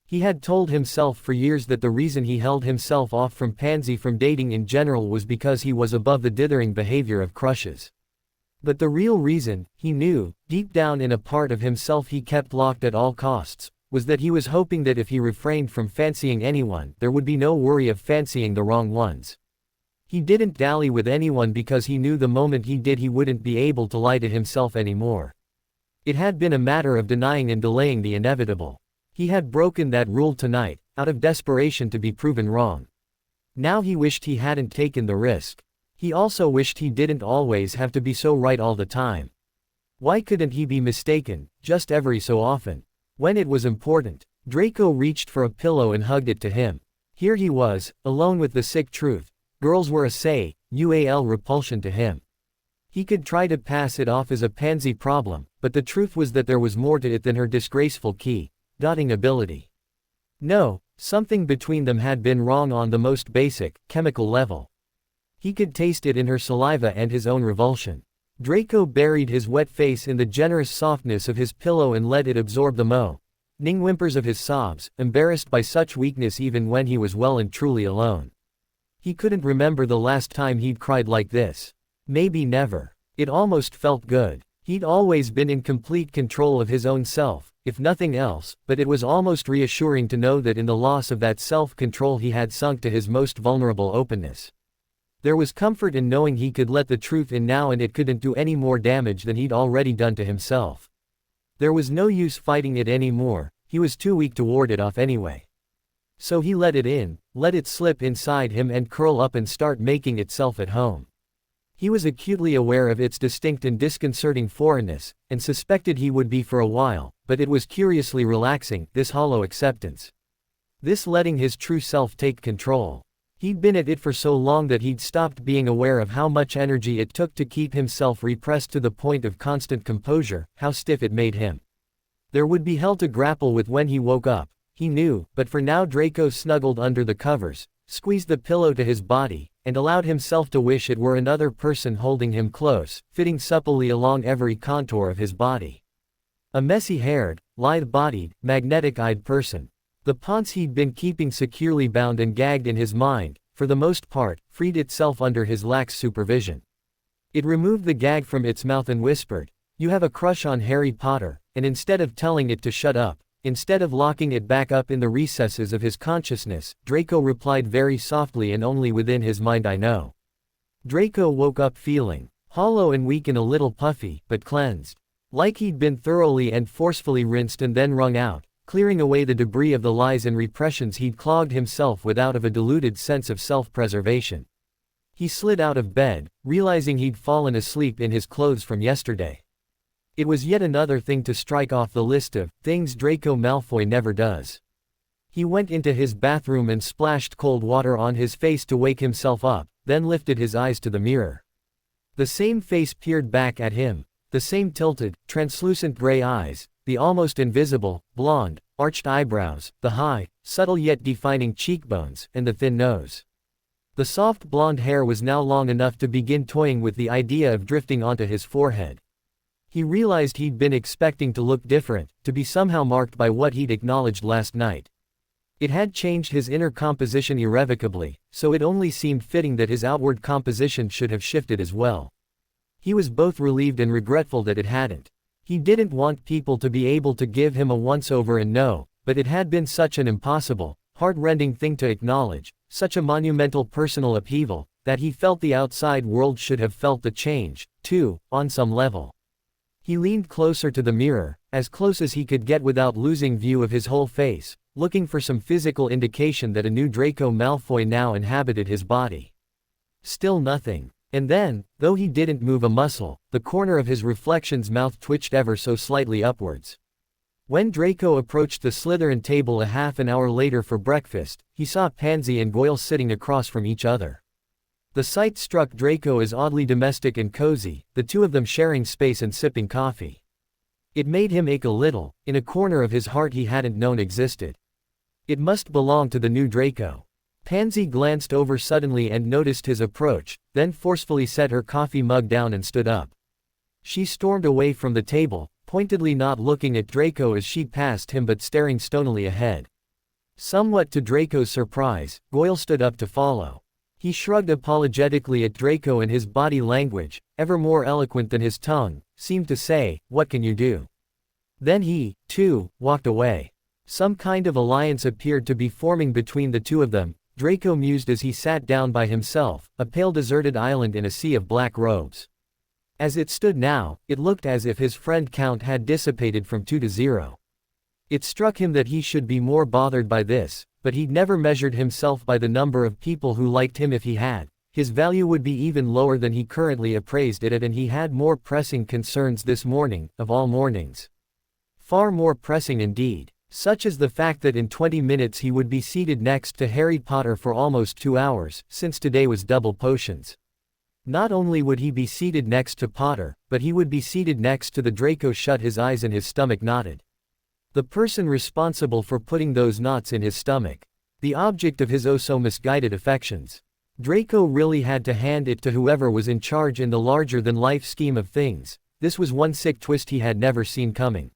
He had told himself for years that the reason he held himself off from Pansy from dating in general was because he was above the dithering behavior of crushes. But the real reason, he knew, deep down in a part of himself he kept locked at all costs, was that he was hoping that if he refrained from fancying anyone, there would be no worry of fancying the wrong ones. He didn't dally with anyone because he knew the moment he did he wouldn't be able to lie to himself anymore. It had been a matter of denying and delaying the inevitable. He had broken that rule tonight, out of desperation to be proven wrong. Now he wished he hadn't taken the risk. He also wished he didn't always have to be so right all the time. Why couldn't he be mistaken, just every so often? When it was important, Draco reached for a pillow and hugged it to him. Here he was, alone with the sick truth. Girls were a repulsion to him. He could try to pass it off as a pansy problem, but the truth was that there was more to it than her disgraceful dotting ability. No, something between them had been wrong on the most basic, chemical level. He could taste it in her saliva and his own revulsion. Draco buried his wet face in the generous softness of his pillow and let it absorb the moaning whimpers of his sobs, embarrassed by such weakness even when he was well and truly alone. He couldn't remember the last time he'd cried like this. Maybe never. It almost felt good. He'd always been in complete control of his own self, if nothing else, but it was almost reassuring to know that in the loss of that self-control he had sunk to his most vulnerable openness. There was comfort in knowing he could let the truth in now and it couldn't do any more damage than he'd already done to himself. There was no use fighting it anymore, he was too weak to ward it off anyway. So he let it in, let it slip inside him and curl up and start making itself at home. He was acutely aware of its distinct and disconcerting foreignness, and suspected he would be for a while, but it was curiously relaxing, this hollow acceptance. This letting his true self take control. He'd been at it for so long that he'd stopped being aware of how much energy it took to keep himself repressed to the point of constant composure, how stiff it made him. There would be hell to grapple with when he woke up, he knew, but for now Draco snuggled under the covers, squeezed the pillow to his body, and allowed himself to wish it were another person holding him close, fitting supplely along every contour of his body. A messy-haired, lithe-bodied, magnetic-eyed person. The ponce he'd been keeping securely bound and gagged in his mind, for the most part, freed itself under his lax supervision. It removed the gag from its mouth and whispered, "You have a crush on Harry Potter," and instead of telling it to shut up, instead of locking it back up in the recesses of his consciousness, Draco replied very softly and only within his mind, "I know." Draco woke up feeling hollow and weak and a little puffy, but cleansed. Like he'd been thoroughly and forcefully rinsed and then wrung out, clearing away the debris of the lies and repressions he'd clogged himself with out of a deluded sense of self-preservation. He slid out of bed, realizing he'd fallen asleep in his clothes from yesterday. It was yet another thing to strike off the list of things Draco Malfoy never does. He went into his bathroom and splashed cold water on his face to wake himself up, then lifted his eyes to the mirror. The same face peered back at him, the same tilted, translucent gray eyes, the almost invisible, blonde, arched eyebrows, the high, subtle yet defining cheekbones, and the thin nose. The soft blonde hair was now long enough to begin toying with the idea of drifting onto his forehead. He realized he'd been expecting to look different, to be somehow marked by what he'd acknowledged last night. It had changed his inner composition irrevocably, so it only seemed fitting that his outward composition should have shifted as well. He was both relieved and regretful that it hadn't. He didn't want people to be able to give him a once-over and know, but it had been such an impossible, heart-rending thing to acknowledge, such a monumental personal upheaval, that he felt the outside world should have felt the change, too, on some level. He leaned closer to the mirror, as close as he could get without losing view of his whole face, looking for some physical indication that a new Draco Malfoy now inhabited his body. Still nothing. And then, though he didn't move a muscle, the corner of his reflection's mouth twitched ever so slightly upwards. When Draco approached the Slytherin table a half an hour later for breakfast, he saw Pansy and Goyle sitting across from each other. The sight struck Draco as oddly domestic and cozy, the two of them sharing space and sipping coffee. It made him ache a little, in a corner of his heart he hadn't known existed. It must belong to the new Draco. Pansy glanced over suddenly and noticed his approach, then forcefully set her coffee mug down and stood up. She stormed away from the table, pointedly not looking at Draco as she passed him but staring stonily ahead. Somewhat to Draco's surprise, Goyle stood up to follow. He shrugged apologetically at Draco, and his body language, ever more eloquent than his tongue, seemed to say, "What can you do?" Then he, too, walked away. Some kind of alliance appeared to be forming between the two of them, Draco mused as he sat down by himself, a pale deserted island in a sea of black robes. As it stood now, it looked as if his friend count had dissipated from 2 to 0. It struck him that he should be more bothered by this, but he'd never measured himself by the number of people who liked him. If he had, his value would be even lower than he currently appraised it at, and he had more pressing concerns this morning, of all mornings. Far more pressing indeed, such as the fact that in 20 minutes he would be seated next to Harry Potter for almost 2 hours, since today was double potions. Not only would he be seated next to Potter, but he would be seated next to the Draco. Shut his eyes and his stomach knotted. The person responsible for putting those knots in his stomach. The object of his oh so misguided affections. Draco really had to hand it to whoever was in charge in the larger-than-life scheme of things. This was one sick twist he had never seen coming.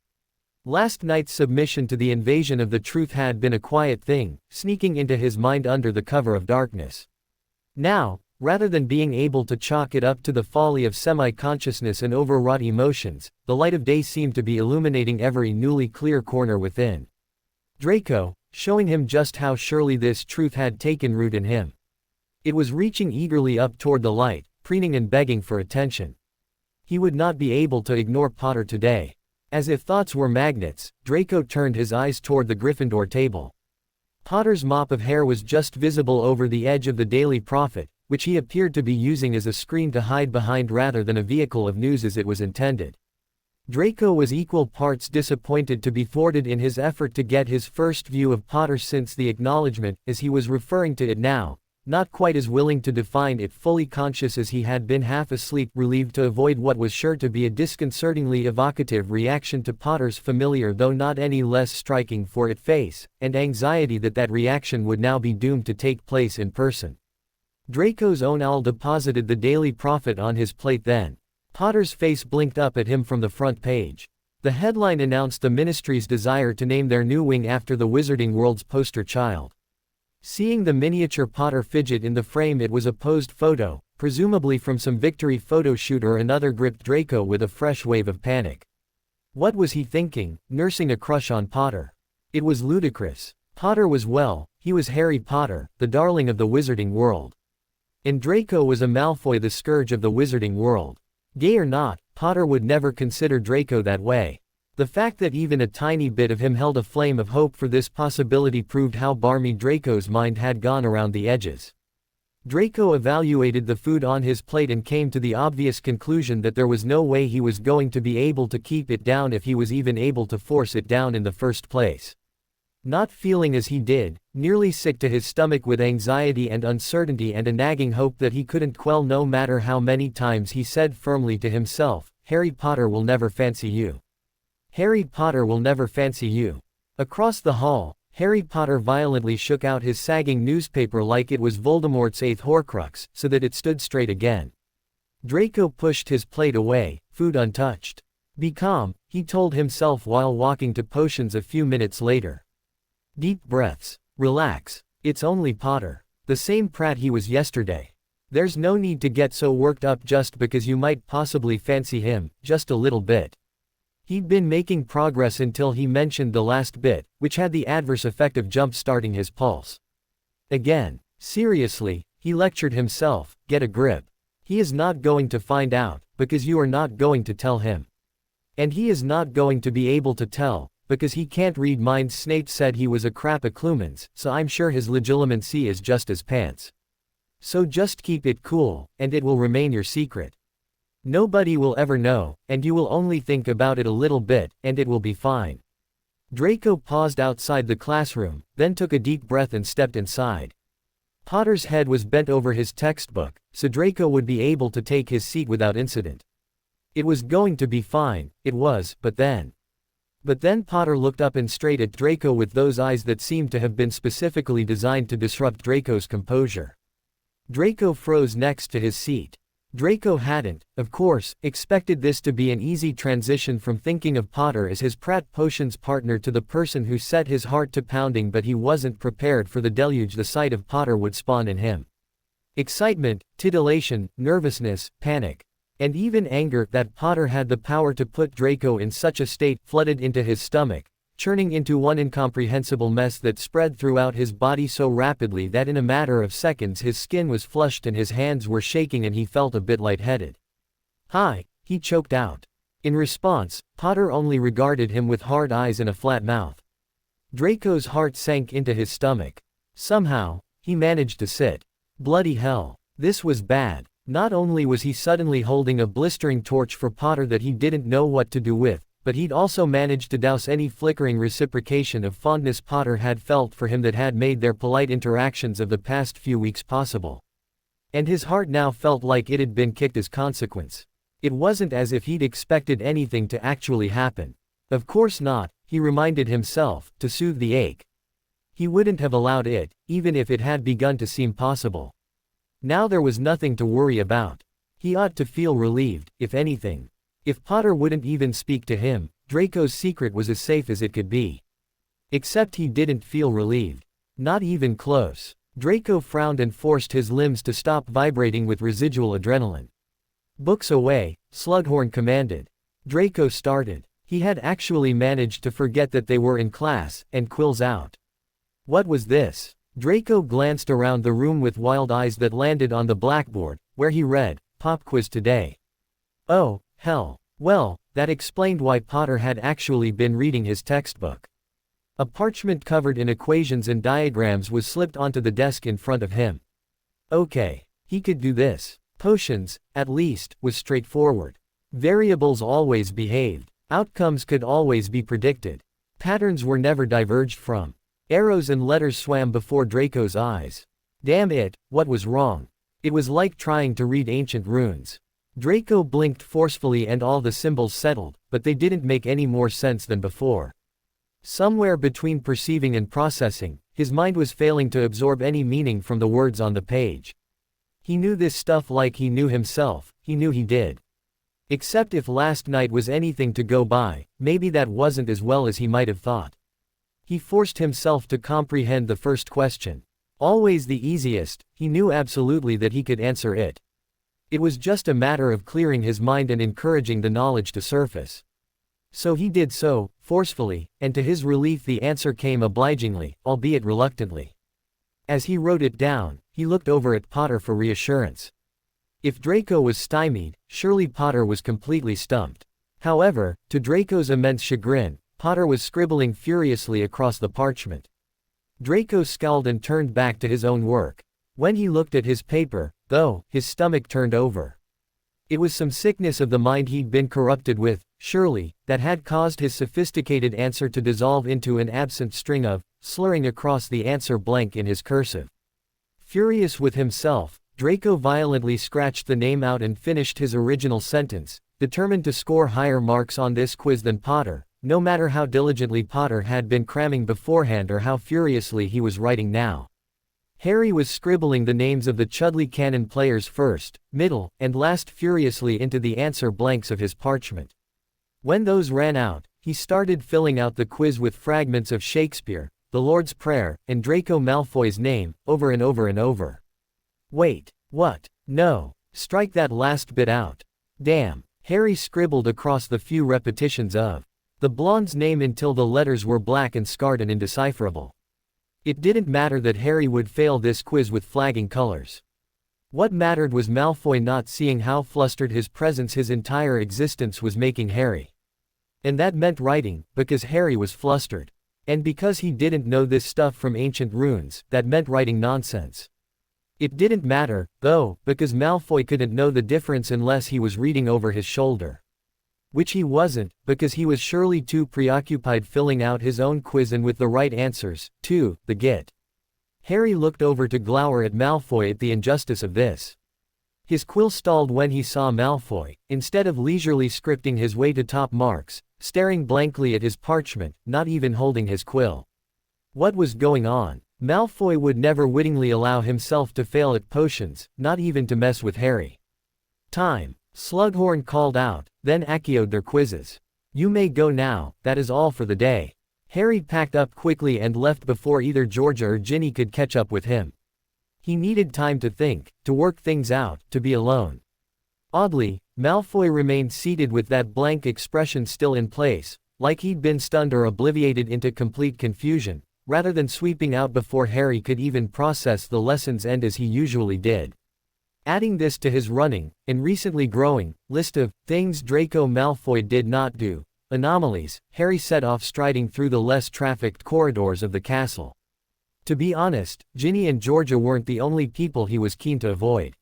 Last night's submission to the invasion of the truth had been a quiet thing, sneaking into his mind under the cover of darkness. Now, rather than being able to chalk it up to the folly of semi-consciousness and overwrought emotions, the light of day seemed to be illuminating every newly clear corner within Draco, showing him just how surely this truth had taken root in him. It was reaching eagerly up toward the light, preening and begging for attention. He would not be able to ignore Potter today. As if thoughts were magnets, Draco turned his eyes toward the Gryffindor table. Potter's mop of hair was just visible over the edge of the Daily Prophet, which he appeared to be using as a screen to hide behind rather than a vehicle of news as it was intended. Draco was equal parts disappointed to be thwarted in his effort to get his first view of Potter since the acknowledgement, as he was referring to it now, not quite as willing to define it fully conscious as he had been half asleep, relieved to avoid what was sure to be a disconcertingly evocative reaction to Potter's familiar though not any less striking for it face, and anxiety that that reaction would now be doomed to take place in person. Draco's own owl deposited the Daily Prophet on his plate then. Potter's face blinked up at him from the front page. The headline announced the Ministry's desire to name their new wing after the Wizarding World's poster child. Seeing the miniature Potter fidget in the frame, it was a posed photo, presumably from some victory photo shoot or another, gripped Draco with a fresh wave of panic. What was he thinking, nursing a crush on Potter? It was ludicrous. Potter was, well, he was Harry Potter, the darling of the Wizarding World. And Draco was a Malfoy, the scourge of the Wizarding World. Gay or not, Potter would never consider Draco that way. The fact that even a tiny bit of him held a flame of hope for this possibility proved how barmy Draco's mind had gone around the edges. Draco evaluated the food on his plate and came to the obvious conclusion that there was no way he was going to be able to keep it down, if he was even able to force it down in the first place. Not feeling as he did, nearly sick to his stomach with anxiety and uncertainty and a nagging hope that he couldn't quell, no matter how many times he said firmly to himself, "Harry Potter will never fancy you. Harry Potter will never fancy you." Across the hall, Harry Potter violently shook out his sagging newspaper like it was Voldemort's 8th Horcrux, so that it stood straight again. Draco pushed his plate away, food untouched. "Be calm," he told himself while walking to potions a few minutes later. Deep breaths. Relax. It's only Potter. The same prat he was yesterday. There's no need to get so worked up just because you might possibly fancy him, just a little bit. He'd been making progress until he mentioned the last bit, which had the adverse effect of jump-starting his pulse. Again. Seriously, he lectured himself, get a grip. He is not going to find out, because you are not going to tell him. And he is not going to be able to tell, because he can't read minds. Snape said he was a crap at Clumens, so I'm sure his legitimacy is just as pants. So just keep it cool, and it will remain your secret. Nobody will ever know, and you will only think about it a little bit, and it will be fine. Draco paused outside the classroom, then took a deep breath and stepped inside. Potter's head was bent over his textbook, so Draco would be able to take his seat without incident. It was going to be fine, it was, but then Potter looked up and straight at Draco with those eyes that seemed to have been specifically designed to disrupt Draco's composure. Draco froze next to his seat. Draco hadn't, of course, expected this to be an easy transition from thinking of Potter as his Prat Potions partner to the person who set his heart to pounding, but he wasn't prepared for the deluge the sight of Potter would spawn in him. Excitement, titillation, nervousness, panic, and even anger that Potter had the power to put Draco in such a state flooded into his stomach, churning into one incomprehensible mess that spread throughout his body so rapidly that in a matter of seconds his skin was flushed and his hands were shaking and he felt a bit lightheaded. "Hi," he choked out. In response, Potter only regarded him with hard eyes and a flat mouth. Draco's heart sank into his stomach. Somehow, he managed to sit. Bloody hell. This was bad. Not only was he suddenly holding a blistering torch for Potter that he didn't know what to do with, but he'd also managed to douse any flickering reciprocation of fondness Potter had felt for him that had made their polite interactions of the past few weeks possible. And his heart now felt like it had been kicked as consequence. It wasn't as if he'd expected anything to actually happen. Of course not, he reminded himself, to soothe the ache. He wouldn't have allowed it, even if it had begun to seem possible. Now there was nothing to worry about. He ought to feel relieved, if anything. If Potter wouldn't even speak to him, Draco's secret was as safe as it could be. Except he didn't feel relieved. Not even close. Draco frowned and forced his limbs to stop vibrating with residual adrenaline. "Books away," Slughorn commanded. Draco started. He had actually managed to forget that they were in class, and quills out. What was this? Draco glanced around the room with wild eyes that landed on the blackboard, where he read, "Pop quiz today." Oh, hell. Well, that explained why Potter had actually been reading his textbook. A parchment covered in equations and diagrams was slipped onto the desk in front of him. Okay. He could do this. Potions, at least, was straightforward. Variables always behaved. Outcomes could always be predicted. Patterns were never diverged from. Arrows and letters swam before Draco's eyes. Damn it, what was wrong? It was like trying to read ancient runes. Draco blinked forcefully and all the symbols settled, but they didn't make any more sense than before. Somewhere between perceiving and processing, his mind was failing to absorb any meaning from the words on the page. He knew this stuff like he knew himself, he knew he did. Except if last night was anything to go by, maybe that wasn't as well as he might have thought. He forced himself to comprehend the first question. Always the easiest, he knew absolutely that he could answer it. It was just a matter of clearing his mind and encouraging the knowledge to surface. So he did so, forcefully, and to his relief the answer came obligingly, albeit reluctantly. As he wrote it down, he looked over at Potter for reassurance. If Draco was stymied, surely Potter was completely stumped. However, to Draco's immense chagrin, Potter was scribbling furiously across the parchment. Draco scowled and turned back to his own work. When he looked at his paper, though, his stomach turned over. It was some sickness of the mind he'd been corrupted with, surely, that had caused his sophisticated answer to dissolve into an absent string of, slurring across the answer blank in his cursive. Furious with himself, Draco violently scratched the name out and finished his original sentence, determined to score higher marks on this quiz than Potter, no matter how diligently Potter had been cramming beforehand or how furiously he was writing now. Harry was scribbling the names of the Chudley Cannon players first, middle, and last furiously into the answer blanks of his parchment. When those ran out, he started filling out the quiz with fragments of Shakespeare, the Lord's Prayer, and Draco Malfoy's name, over and over and over. Wait, what? No. Strike that last bit out. Damn. Harry scribbled across the few repetitions of the blonde's name until the letters were black and scarred and indecipherable. It didn't matter that Harry would fail this quiz with flagging colors. What mattered was Malfoy not seeing how flustered his presence his entire existence was making Harry. And that meant writing, because Harry was flustered. And because he didn't know this stuff from ancient runes, that meant writing nonsense. It didn't matter, though, because Malfoy couldn't know the difference unless he was reading over his shoulder. Which he wasn't, because he was surely too preoccupied filling out his own quiz and with the right answers, too, the git. Harry looked over to glower at Malfoy at the injustice of this. His quill stalled when he saw Malfoy, instead of leisurely scripting his way to top marks, staring blankly at his parchment, not even holding his quill. What was going on? Malfoy would never wittingly allow himself to fail at potions, not even to mess with Harry. Time. Slughorn called out, then acioed their quizzes. You may go now, that is all for the day. Harry packed up quickly and left before either Georgia or Ginny could catch up with him. He needed time to think, to work things out, to be alone. Oddly, Malfoy remained seated with that blank expression still in place, like he'd been stunned or obliviated into complete confusion, rather than sweeping out before Harry could even process the lesson's end as he usually did. Adding this to his running, and recently growing, list of things Draco Malfoy did not do, anomalies, Harry set off striding through the less trafficked corridors of the castle. To be honest, Ginny and Georgia weren't the only people he was keen to avoid.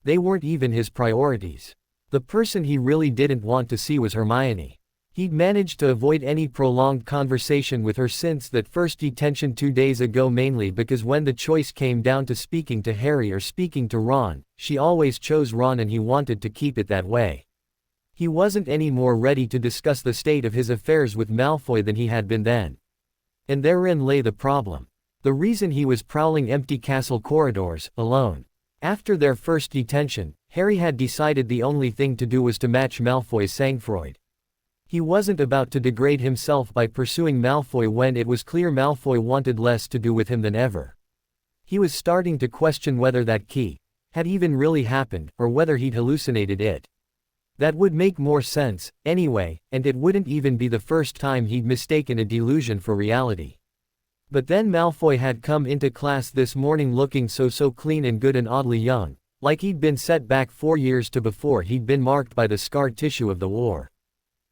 They weren't even his priorities. The person he really didn't want to see was Hermione. He'd managed to avoid any prolonged conversation with her since that first detention 2 days ago, mainly because when the choice came down to speaking to Harry or speaking to Ron, she always chose Ron, and he wanted to keep it that way. He wasn't any more ready to discuss the state of his affairs with Malfoy than he had been then. And therein lay the problem. The reason he was prowling empty castle corridors, alone. After their first detention, Harry had decided the only thing to do was to match Malfoy's sang-froid. He wasn't about to degrade himself by pursuing Malfoy when it was clear Malfoy wanted less to do with him than ever. He was starting to question whether that key had even really happened, or whether he'd hallucinated it. That would make more sense, anyway, and it wouldn't even be the first time he'd mistaken a delusion for reality. But then Malfoy had come into class this morning looking so clean and good and oddly young, like he'd been set back 4 years to before he'd been marked by the scar tissue of the war.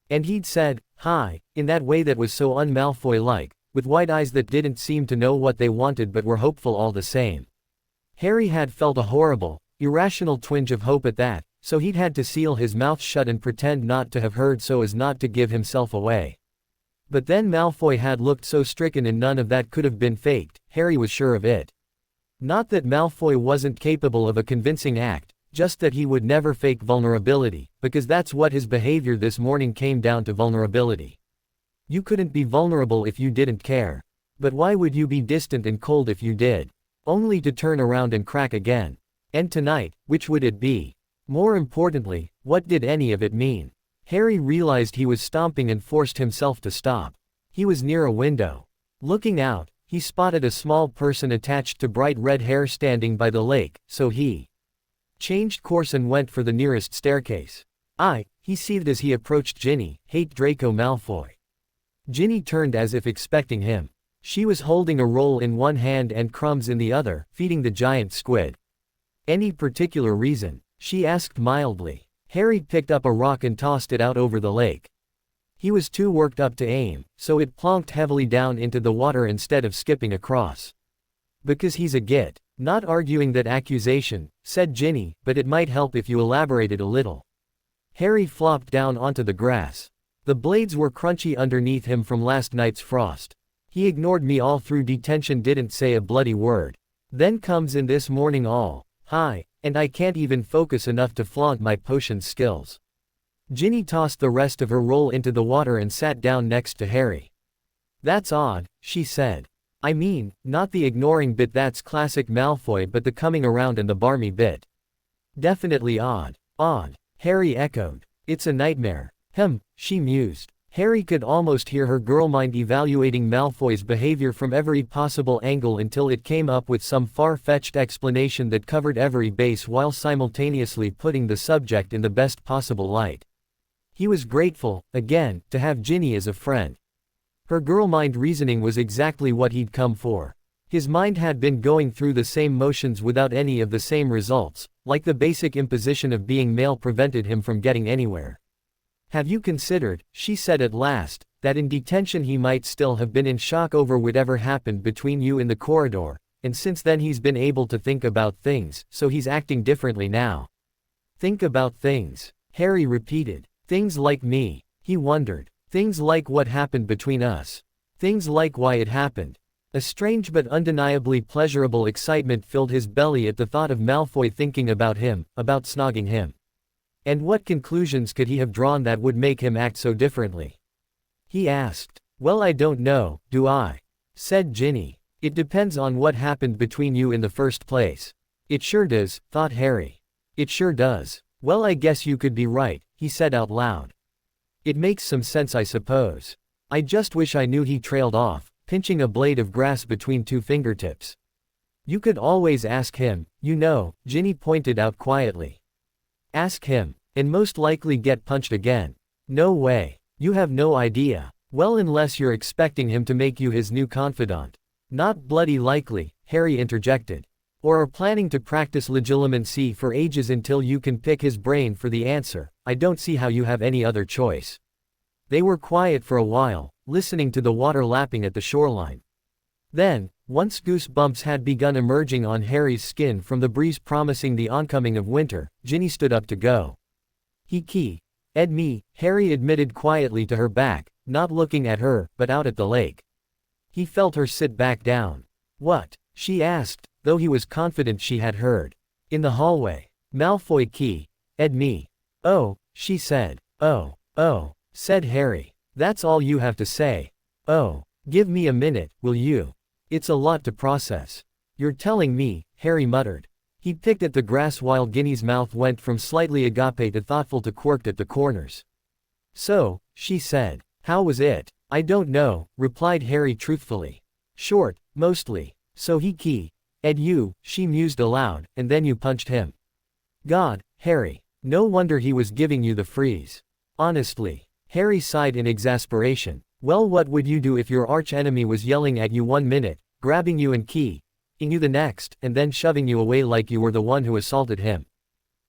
And he'd said, "Hi," in that way that was so un-Malfoy-like, with wide eyes that didn't seem to know what they wanted but were hopeful all the same. Harry had felt a horrible, irrational twinge of hope at that, so he'd had to seal his mouth shut and pretend not to have heard so as not to give himself away. But then Malfoy had looked so stricken and none of that could have been faked, Harry was sure of it. Not that Malfoy wasn't capable of a convincing act, just that he would never fake vulnerability, because that's what his behavior this morning came down to: vulnerability. You couldn't be vulnerable if you didn't care. But why would you be distant and cold if you did? Only to turn around and crack again. And tonight, which would it be? More importantly, what did any of it mean? Harry realized he was stomping and forced himself to stop. He was near a window. Looking out, he spotted a small person attached to bright red hair standing by the lake, so he changed course and went for the nearest staircase. He seethed as he approached Ginny, "Hate Draco Malfoy." Ginny turned as if expecting him. She was holding a roll in one hand and crumbs in the other, feeding the giant squid. "Any particular reason?" she asked mildly. Harry picked up a rock and tossed it out over the lake. He was too worked up to aim, so it plonked heavily down into the water instead of skipping across. "Because he's a git." "Not arguing that accusation," said Ginny, "but it might help if you elaborated a little." Harry flopped down onto the grass. The blades were crunchy underneath him from last night's frost. He ignored me all through detention, didn't say a bloody word. Then comes in this morning all, "Hi," and I can't even focus enough to flaunt my potion skills. Ginny tossed the rest of her roll into the water and sat down next to Harry. "That's odd," she said. "I mean, not the ignoring bit, that's classic Malfoy, but the coming around and the barmy bit." "Definitely odd." "Odd," Harry echoed. "It's a nightmare." She mused. Harry could almost hear her girl mind evaluating Malfoy's behavior from every possible angle until it came up with some far-fetched explanation that covered every base while simultaneously putting the subject in the best possible light. He was grateful, again, to have Ginny as a friend. Her girl mind reasoning was exactly what he'd come for. His mind had been going through the same motions without any of the same results, like the basic imposition of being male prevented him from getting anywhere. "Have you considered," she said at last, "that in detention he might still have been in shock over whatever happened between you in the corridor, and since then he's been able to think about things, so he's acting differently now." "Think about things," Harry repeated. "Things like me," he wondered. "Things like what happened between us. Things like why it happened." A strange but undeniably pleasurable excitement filled his belly at the thought of Malfoy thinking about him, about snogging him. And what conclusions could he have drawn that would make him act so differently? He asked. "Well, I don't know, do I?" said Ginny. "It depends on what happened between you in the first place." "It sure does," thought Harry. "It sure does." "Well, I guess you could be right," he said out loud. "It makes some sense, I suppose. I just wish I knew." He trailed off, pinching a blade of grass between two fingertips. You could always ask him, you know, Ginny pointed out quietly. Ask him, and most likely get punched again. No way. You have no idea. Well, unless you're expecting him to make you his new confidant. Not bloody likely, Harry interjected. Or are planning to practice legilimency for ages until you can pick his brain for the answer. I don't see how you have any other choice. They were quiet for a while, listening to the water lapping at the shoreline. Then, once goosebumps had begun emerging on Harry's skin from the breeze promising the oncoming of winter, Ginny stood up to go. Me, Harry admitted quietly to her back, not looking at her, but out at the lake. He felt her sit back down. What? She asked, though he was confident she had heard. In the hallway. Malfoy me. Oh, she said. Oh, said Harry. That's all you have to say. Oh, give me a minute, will you? It's a lot to process. You're telling me, Harry muttered. He picked at the grass while Ginny's mouth went from slightly agape to thoughtful to quirked at the corners. So, she said. How was it? I don't know, replied Harry truthfully. Short, mostly. So you, she mused aloud, and then you punched him. God, Harry. No wonder he was giving you the freeze. Honestly. Harry sighed in exasperation. Well, what would you do if your arch-enemy was yelling at you 1 minute, grabbing you and ing you the next, and then shoving you away like you were the one who assaulted him?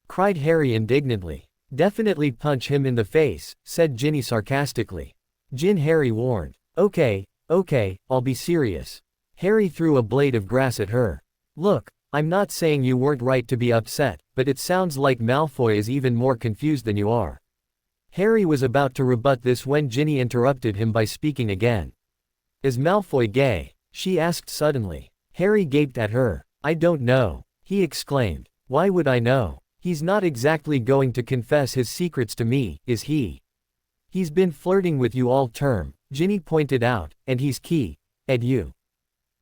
Cried Harry indignantly. Definitely punch him in the face, said Ginny sarcastically. Harry warned. Okay, I'll be serious. Harry threw a blade of grass at her. Look, I'm not saying you weren't right to be upset, but it sounds like Malfoy is even more confused than you are. Harry was about to rebut this when Ginny interrupted him by speaking again. Is Malfoy gay? She asked suddenly. Harry gaped at her. I don't know, he exclaimed. Why would I know? He's not exactly going to confess his secrets to me, is he? He's been flirting with you all term, Ginny pointed out, and he's you.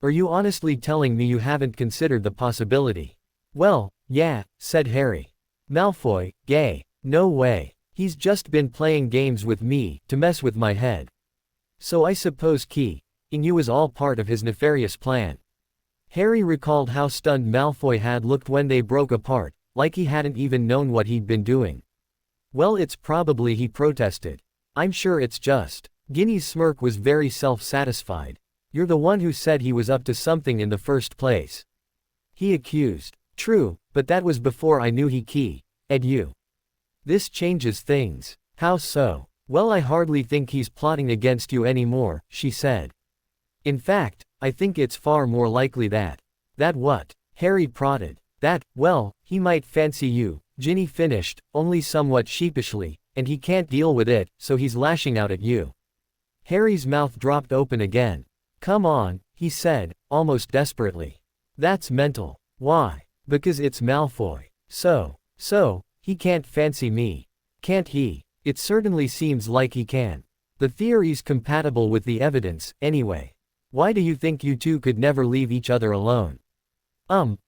Are you honestly telling me you haven't considered the possibility? Well, yeah, said Harry. Malfoy, gay? No way. He's just been playing games with me, to mess with my head. So I suppose ing you was all part of his nefarious plan. Harry recalled how stunned Malfoy had looked when they broke apart, like he hadn't even known what he'd been doing. Well, it's probably, he protested. I'm sure it's just. Ginny's smirk was very self-satisfied. You're the one who said he was up to something in the first place. He accused. True, but that was before I knew he you. This changes things. How so? Well, I hardly think he's plotting against you anymore, she said. In fact, I think it's far more likely that what? Harry prodded. Well, he might fancy you, Ginny finished, only somewhat sheepishly, and he can't deal with it, so he's lashing out at you. Harry's mouth dropped open again. Come on, he said, almost desperately. That's mental. Why? Because it's Malfoy. So, he can't fancy me. Can't he? It certainly seems like he can. The theory's compatible with the evidence, anyway. Why do you think you two could never leave each other alone?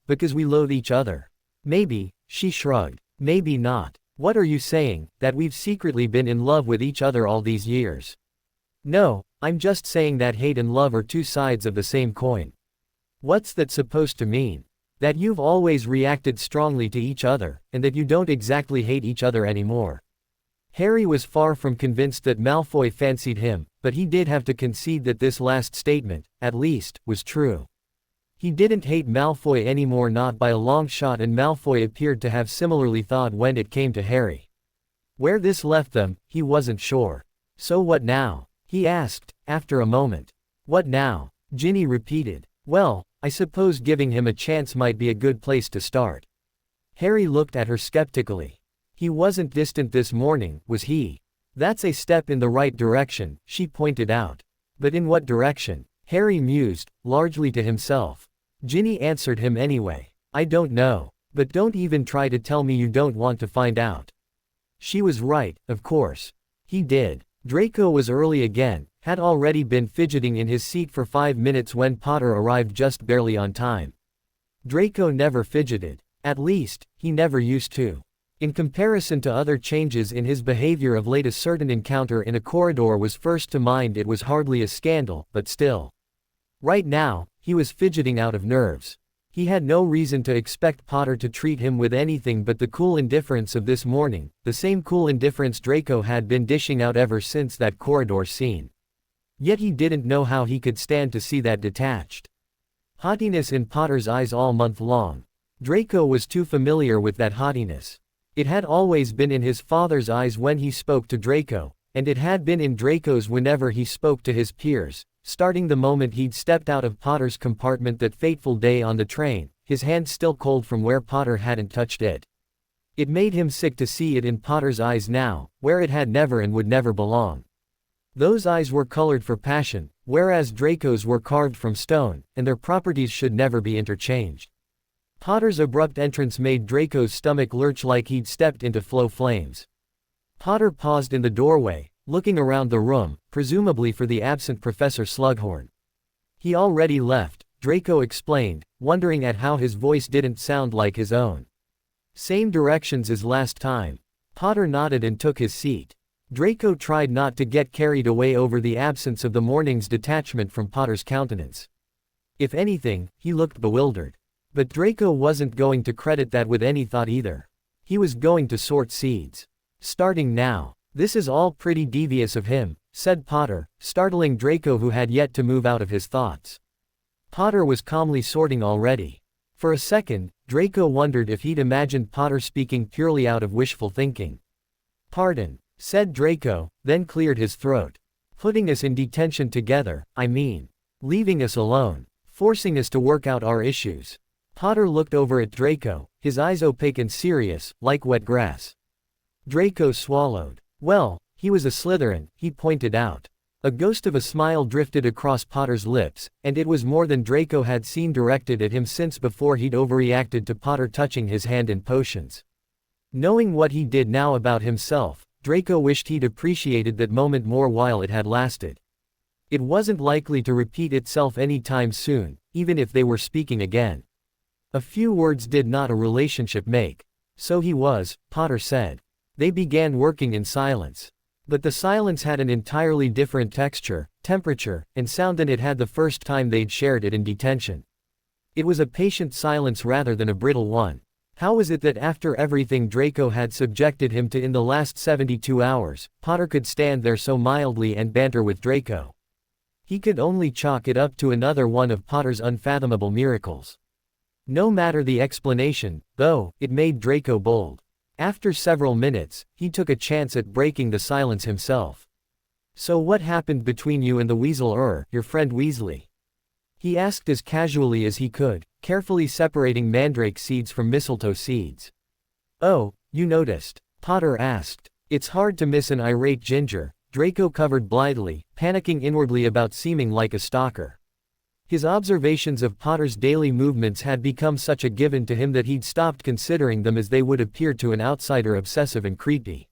Because we loathe each other. Maybe, she shrugged. Maybe not. What are you saying, that we've secretly been in love with each other all these years? No, I'm just saying that hate and love are two sides of the same coin. What's that supposed to mean? That you've always reacted strongly to each other, and that you don't exactly hate each other anymore. Harry was far from convinced that Malfoy fancied him, but he did have to concede that this last statement, at least, was true. He didn't hate Malfoy anymore, not by a long shot, and Malfoy appeared to have similarly thought when it came to Harry. Where this left them, he wasn't sure. So what now? He asked, after a moment. What now? Ginny repeated. Well, I suppose giving him a chance might be a good place to start. Harry looked at her skeptically. He wasn't distant this morning, was he? That's a step in the right direction, she pointed out. But in what direction? Harry mused, largely to himself. Ginny answered him anyway. I don't know. But don't even try to tell me you don't want to find out. She was right, of course. He did. Draco was early again, had already been fidgeting in his seat for 5 minutes when Potter arrived just barely on time. Draco never fidgeted. At least, he never used to. In comparison to other changes in his behavior of late, a certain encounter in a corridor was first to mind. It was hardly a scandal, but still. Right now, he was fidgeting out of nerves. He had no reason to expect Potter to treat him with anything but the cool indifference of this morning, the same cool indifference Draco had been dishing out ever since that corridor scene. Yet he didn't know how he could stand to see that detached haughtiness in Potter's eyes all month long. Draco was too familiar with that haughtiness. It had always been in his father's eyes when he spoke to Draco, and it had been in Draco's whenever he spoke to his peers, starting the moment he'd stepped out of Potter's compartment that fateful day on the train, his hand still cold from where Potter hadn't touched it. It made him sick to see it in Potter's eyes now, where it had never and would never belong. Those eyes were colored for passion, whereas Draco's were carved from stone, and their properties should never be interchanged. Potter's abrupt entrance made Draco's stomach lurch like he'd stepped into flow flames. Potter paused in the doorway, looking around the room, presumably for the absent Professor Slughorn. He already left, Draco explained, wondering at how his voice didn't sound like his own. Same directions as last time. Potter nodded and took his seat. Draco tried not to get carried away over the absence of the morning's detachment from Potter's countenance. If anything, he looked bewildered. But Draco wasn't going to credit that with any thought either. He was going to sort seeds. Starting now. This is all pretty devious of him, said Potter, startling Draco who had yet to move out of his thoughts. Potter was calmly sorting already. For a second, Draco wondered if he'd imagined Potter speaking purely out of wishful thinking. Pardon, said Draco, then cleared his throat. Putting us in detention together, I mean. Leaving us alone. Forcing us to work out our issues. Potter looked over at Draco, his eyes opaque and serious, like wet grass. Draco swallowed. Well, he was a Slytherin, he pointed out. A ghost of a smile drifted across Potter's lips, and it was more than Draco had seen directed at him since before he'd overreacted to Potter touching his hand in potions. Knowing what he did now about himself, Draco wished he'd appreciated that moment more while it had lasted. It wasn't likely to repeat itself anytime soon, even if they were speaking again. A few words did not a relationship make. So he was, Potter said. They began working in silence. But the silence had an entirely different texture, temperature, and sound than it had the first time they'd shared it in detention. It was a patient silence rather than a brittle one. How was it that after everything Draco had subjected him to in the last 72 hours, Potter could stand there so mildly and banter with Draco? He could only chalk it up to another one of Potter's unfathomable miracles. No matter the explanation, though, it made Draco bold. After several minutes, he took a chance at breaking the silence himself. So what happened between you and the Weasel your friend Weasley? He asked as casually as he could, carefully separating mandrake seeds from mistletoe seeds. Oh, you noticed? Potter asked. It's hard to miss an irate ginger, Draco covered blithely, panicking inwardly about seeming like a stalker. His observations of Potter's daily movements had become such a given to him that he'd stopped considering them as they would appear to an outsider obsessive and creepy.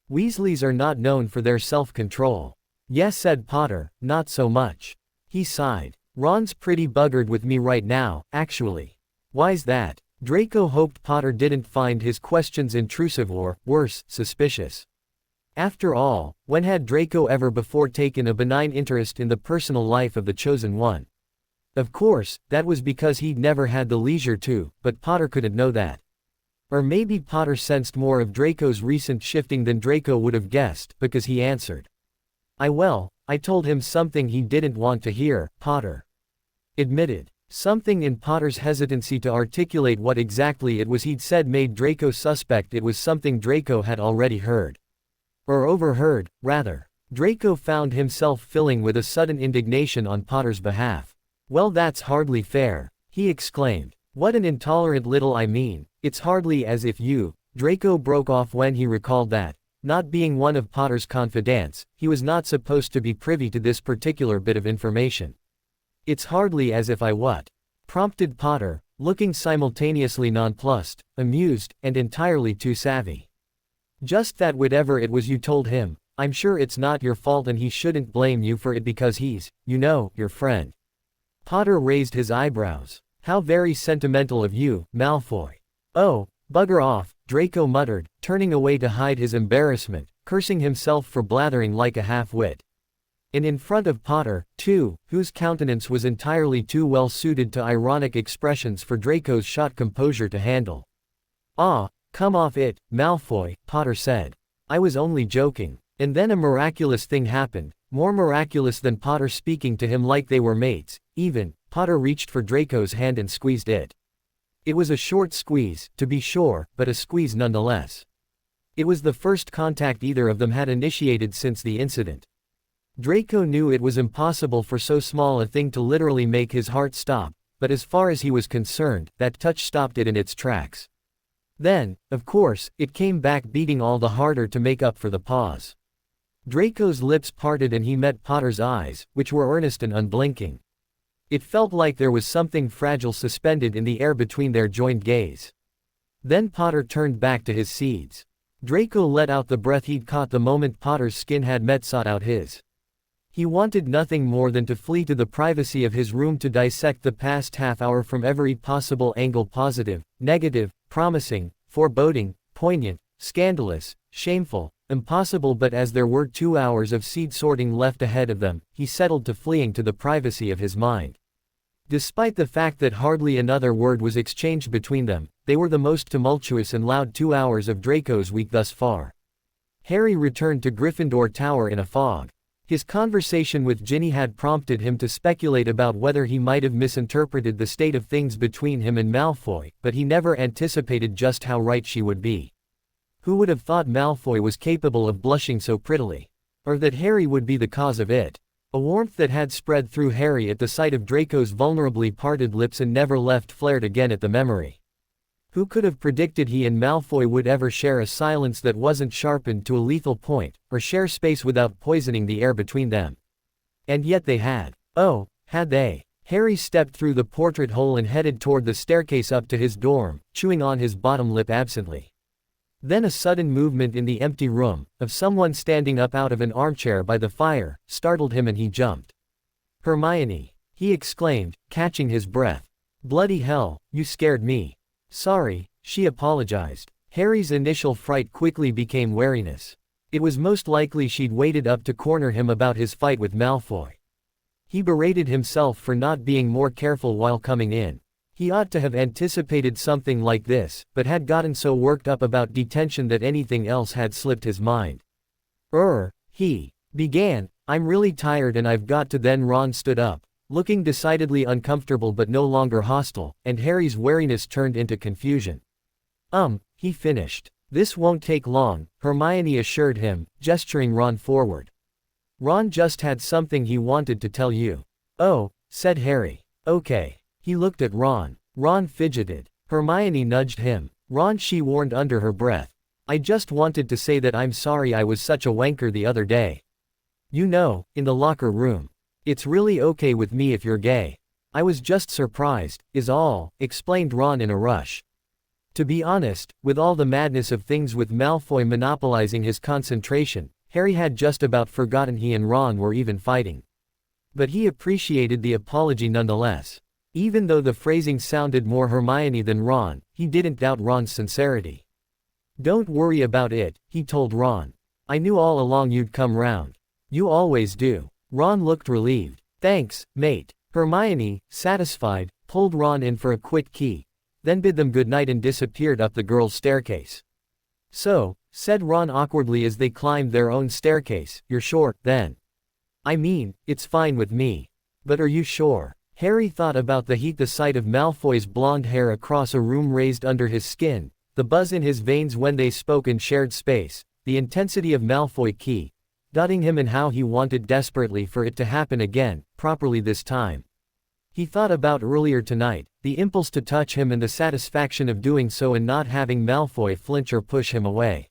Weasleys are not known for their self-control. Yes, said Potter, not so much. He sighed. Ron's pretty buggered with me right now, actually. Why's that? Draco hoped Potter didn't find his questions intrusive or, worse, suspicious. After all, when had Draco ever before taken a benign interest in the personal life of the Chosen One? Of course, that was because he'd never had the leisure to, but Potter couldn't know that. Or maybe Potter sensed more of Draco's recent shifting than Draco would have guessed, because he answered. I told him something he didn't want to hear, Potter admitted. Something in Potter's hesitancy to articulate what exactly it was he'd said made Draco suspect it was something Draco had already heard. Or overheard, rather. Draco found himself filling with a sudden indignation on Potter's behalf. Well, that's hardly fair, he exclaimed. What an intolerant little it's hardly as if you, Draco broke off when he recalled that, not being one of Potter's confidants, he was not supposed to be privy to this particular bit of information. It's hardly as if I what? Prompted Potter, looking simultaneously nonplussed, amused, and entirely too savvy. Just that whatever it was you told him, I'm sure it's not your fault and he shouldn't blame you for it because he's, your friend. Potter raised his eyebrows. How very sentimental of you, Malfoy. Oh, bugger off, Draco muttered, turning away to hide his embarrassment, cursing himself for blathering like a half-wit. And in front of Potter, too, whose countenance was entirely too well suited to ironic expressions for Draco's shot composure to handle. "Ah, come off it, Malfoy," Potter said. "I was only joking." And then a miraculous thing happened, more miraculous than Potter speaking to him like they were mates, even. Potter reached for Draco's hand and squeezed it. It was a short squeeze, to be sure, but a squeeze nonetheless. It was the first contact either of them had initiated since the incident. Draco knew it was impossible for so small a thing to literally make his heart stop, but as far as he was concerned, that touch stopped it in its tracks. Then, of course, it came back beating all the harder to make up for the pause. Draco's lips parted and he met Potter's eyes, which were earnest and unblinking. It felt like there was something fragile suspended in the air between their joined gaze. Then Potter turned back to his seeds. Draco let out the breath he'd caught the moment Potter's skin had sought out his. He wanted nothing more than to flee to the privacy of his room to dissect the past half hour from every possible angle, positive, negative, promising, foreboding, poignant, scandalous, shameful, impossible. But as there were 2 hours of seed sorting left ahead of them, he settled to fleeing to the privacy of his mind. Despite the fact that hardly another word was exchanged between them, they were the most tumultuous and loud 2 hours of Draco's week thus far. Harry returned to Gryffindor Tower in a fog. His conversation with Ginny had prompted him to speculate about whether he might have misinterpreted the state of things between him and Malfoy, but he never anticipated just how right she would be. Who would have thought Malfoy was capable of blushing so prettily? Or that Harry would be the cause of it? A warmth that had spread through Harry at the sight of Draco's vulnerably parted lips and never left flared again at the memory. Who could have predicted he and Malfoy would ever share a silence that wasn't sharpened to a lethal point, or share space without poisoning the air between them? And yet they had. Oh, had they? Harry stepped through the portrait hole and headed toward the staircase up to his dorm, chewing on his bottom lip absently. Then a sudden movement in the empty room, of someone standing up out of an armchair by the fire, startled him and he jumped. "Hermione!" he exclaimed, catching his breath. "Bloody hell, you scared me." "Sorry," she apologized. Harry's initial fright quickly became wariness. It was most likely she'd waited up to corner him about his fight with Malfoy. He berated himself for not being more careful while coming in. He ought to have anticipated something like this, but had gotten so worked up about detention that anything else had slipped his mind. He began, "I'm really tired and I've got to." Then Ron stood up, looking decidedly uncomfortable but no longer hostile, and Harry's wariness turned into confusion. He finished. "This won't take long," Hermione assured him, gesturing Ron forward. "Ron just had something he wanted to tell you." "Oh," said Harry. "Okay." He looked at Ron. Ron fidgeted. Hermione nudged him. "Ron," she warned under her breath. "I just wanted to say that I'm sorry I was such a wanker the other day. You know, in the locker room. It's really okay with me if you're gay. I was just surprised, is all," explained Ron in a rush. To be honest, with all the madness of things with Malfoy monopolizing his concentration, Harry had just about forgotten he and Ron were even fighting. But he appreciated the apology nonetheless. Even though the phrasing sounded more Hermione than Ron, he didn't doubt Ron's sincerity. "Don't worry about it," he told Ron. "I knew all along you'd come round. You always do." Ron looked relieved. "Thanks, mate." Hermione, satisfied, pulled Ron in for a quick key, then bid them goodnight and disappeared up the girls' staircase. "So," said Ron awkwardly as they climbed their own staircase, "you're sure, then?" "I mean, it's fine with me. But are you sure?" Harry thought about the heat, the sight of Malfoy's blonde hair across a room raised under his skin, the buzz in his veins when they spoke in shared space, the intensity of Malfoy key, dotting him, and how he wanted desperately for it to happen again, properly this time. He thought about earlier tonight, the impulse to touch him and the satisfaction of doing so and not having Malfoy flinch or push him away.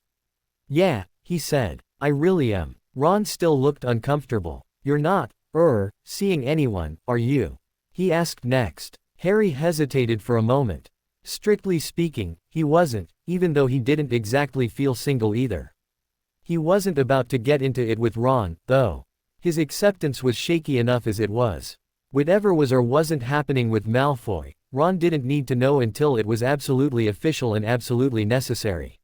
"Yeah," he said. "I really am." Ron still looked uncomfortable. "You're not, seeing anyone, are you?" he asked next. Harry hesitated for a moment. Strictly speaking, he wasn't, even though he didn't exactly feel single either. He wasn't about to get into it with Ron, though. His acceptance was shaky enough as it was. Whatever was or wasn't happening with Malfoy, Ron didn't need to know until it was absolutely official and absolutely necessary.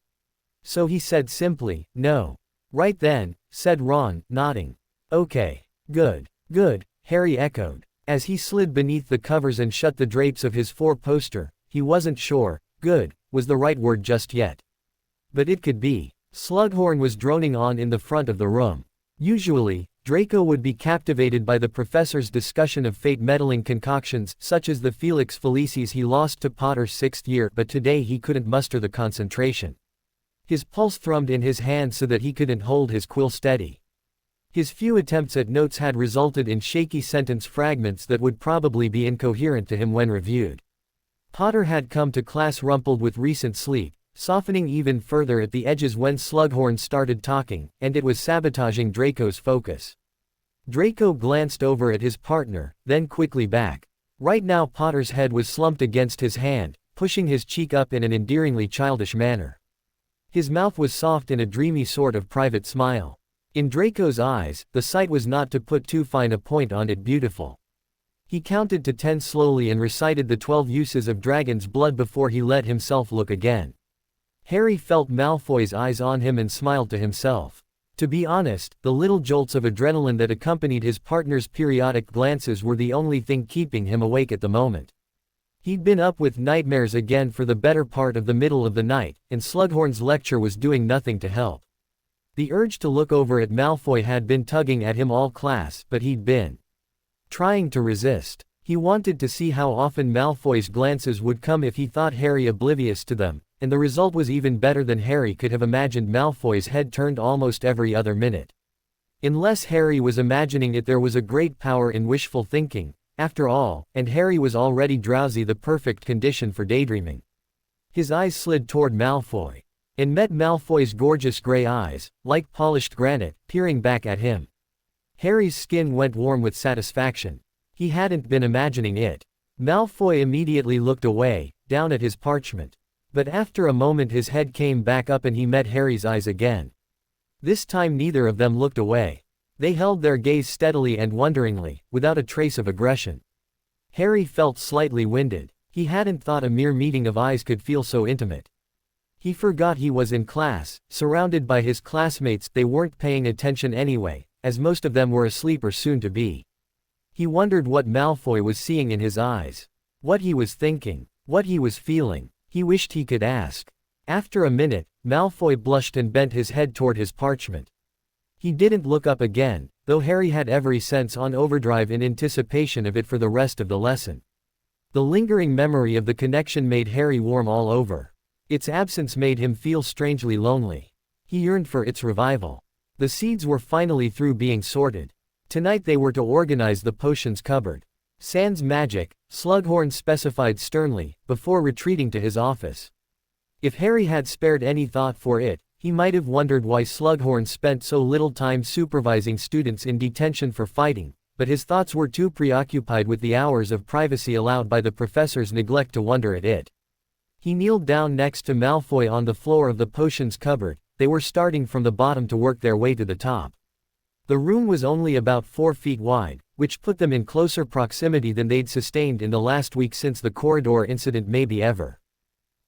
So he said simply, "No." "Right then," said Ron, nodding. "Okay." Good, good, Harry echoed. As he slid beneath the covers and shut the drapes of his four-poster, he wasn't sure, good, was the right word just yet. But it could be. Slughorn was droning on in the front of the room. Usually, Draco would be captivated by the professor's discussion of fate-meddling concoctions such as the Felix Felicis he lost to Potter's 6th year, but today he couldn't muster the concentration. His pulse thrummed in his hand so that he couldn't hold his quill steady. His few attempts at notes had resulted in shaky sentence fragments that would probably be incoherent to him when reviewed. Potter had come to class rumpled with recent sleep, softening even further at the edges when Slughorn started talking, and it was sabotaging Draco's focus. Draco glanced over at his partner, then quickly back. Right now Potter's head was slumped against his hand, pushing his cheek up in an endearingly childish manner. His mouth was soft in a dreamy sort of private smile. In Draco's eyes, the sight was not to put too fine a point on it beautiful. He counted to 10 slowly and recited the 12 uses of dragon's blood before he let himself look again. Harry felt Malfoy's eyes on him and smiled to himself. To be honest, the little jolts of adrenaline that accompanied his partner's periodic glances were the only thing keeping him awake at the moment. He'd been up with nightmares again for the better part of the middle of the night, and Slughorn's lecture was doing nothing to help. The urge to look over at Malfoy had been tugging at him all class, but he'd been trying to resist. He wanted to see how often Malfoy's glances would come if he thought Harry oblivious to them, and the result was even better than Harry could have imagined. Malfoy's head turned almost every other minute. Unless Harry was imagining it, there was a great power in wishful thinking, after all, and Harry was already drowsy, the perfect condition for daydreaming. His eyes slid toward Malfoy, and met Malfoy's gorgeous gray eyes, like polished granite, peering back at him. Harry's skin went warm with satisfaction. He hadn't been imagining it. Malfoy immediately looked away, down at his parchment. But after a moment his head came back up and he met Harry's eyes again. This time neither of them looked away. They held their gaze steadily and wonderingly, without a trace of aggression. Harry felt slightly winded. He hadn't thought a mere meeting of eyes could feel so intimate. He forgot he was in class, surrounded by his classmates. They weren't paying attention anyway, as most of them were asleep or soon to be. He wondered what Malfoy was seeing in his eyes. What he was thinking. What he was feeling. He wished he could ask. After a minute, Malfoy blushed and bent his head toward his parchment. He didn't look up again, though Harry had every sense on overdrive in anticipation of it for the rest of the lesson. The lingering memory of the connection made Harry warm all over. Its absence made him feel strangely lonely. He yearned for its revival. The seeds were finally through being sorted. Tonight they were to organize the potions cupboard. Sans magic, Slughorn specified sternly, before retreating to his office. If Harry had spared any thought for it, he might have wondered why Slughorn spent so little time supervising students in detention for fighting, but his thoughts were too preoccupied with the hours of privacy allowed by the professor's neglect to wonder at it. He kneeled down next to Malfoy on the floor of the potions cupboard. They were starting from the bottom to work their way to the top. The room was only about 4 feet wide, which put them in closer proximity than they'd sustained in the last week since the corridor incident, maybe ever.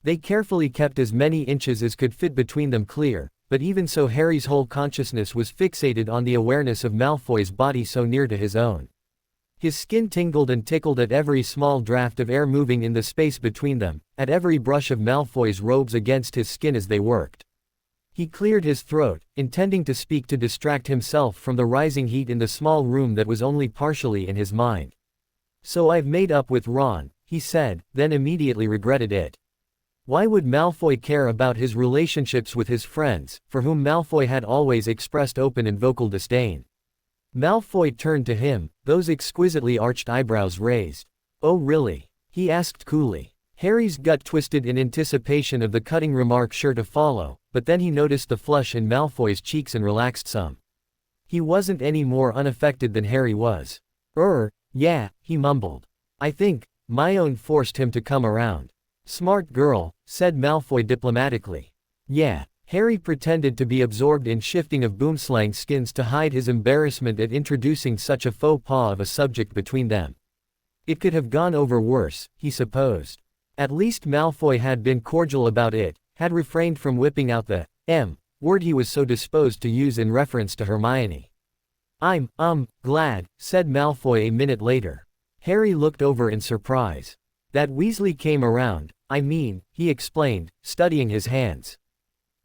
They carefully kept as many inches as could fit between them clear, but even so Harry's whole consciousness was fixated on the awareness of Malfoy's body so near to his own. His skin tingled and tickled at every small draft of air moving in the space between them, at every brush of Malfoy's robes against his skin as they worked. He cleared his throat, intending to speak to distract himself from the rising heat in the small room that was only partially in his mind. "So I've made up with Ron," he said, then immediately regretted it. Why would Malfoy care about his relationships with his friends, for whom Malfoy had always expressed open and vocal disdain? Malfoy turned to him, those exquisitely arched eyebrows raised. "Oh really?" he asked coolly. Harry's gut twisted in anticipation of the cutting remark sure to follow, but then he noticed the flush in Malfoy's cheeks and relaxed some. He wasn't any more unaffected than Harry was. Yeah," he mumbled. "I think Myone forced him to come around." "Smart girl," said Malfoy diplomatically. "Yeah." Harry pretended to be absorbed in shifting of boomslang skins to hide his embarrassment at introducing such a faux pas of a subject between them. It could have gone over worse, he supposed. At least Malfoy had been cordial about it, had refrained from whipping out the word he was so disposed to use in reference to Hermione. I'm glad, said Malfoy a minute later. Harry looked over in surprise. That Weasley came around, I mean, he explained, studying his hands.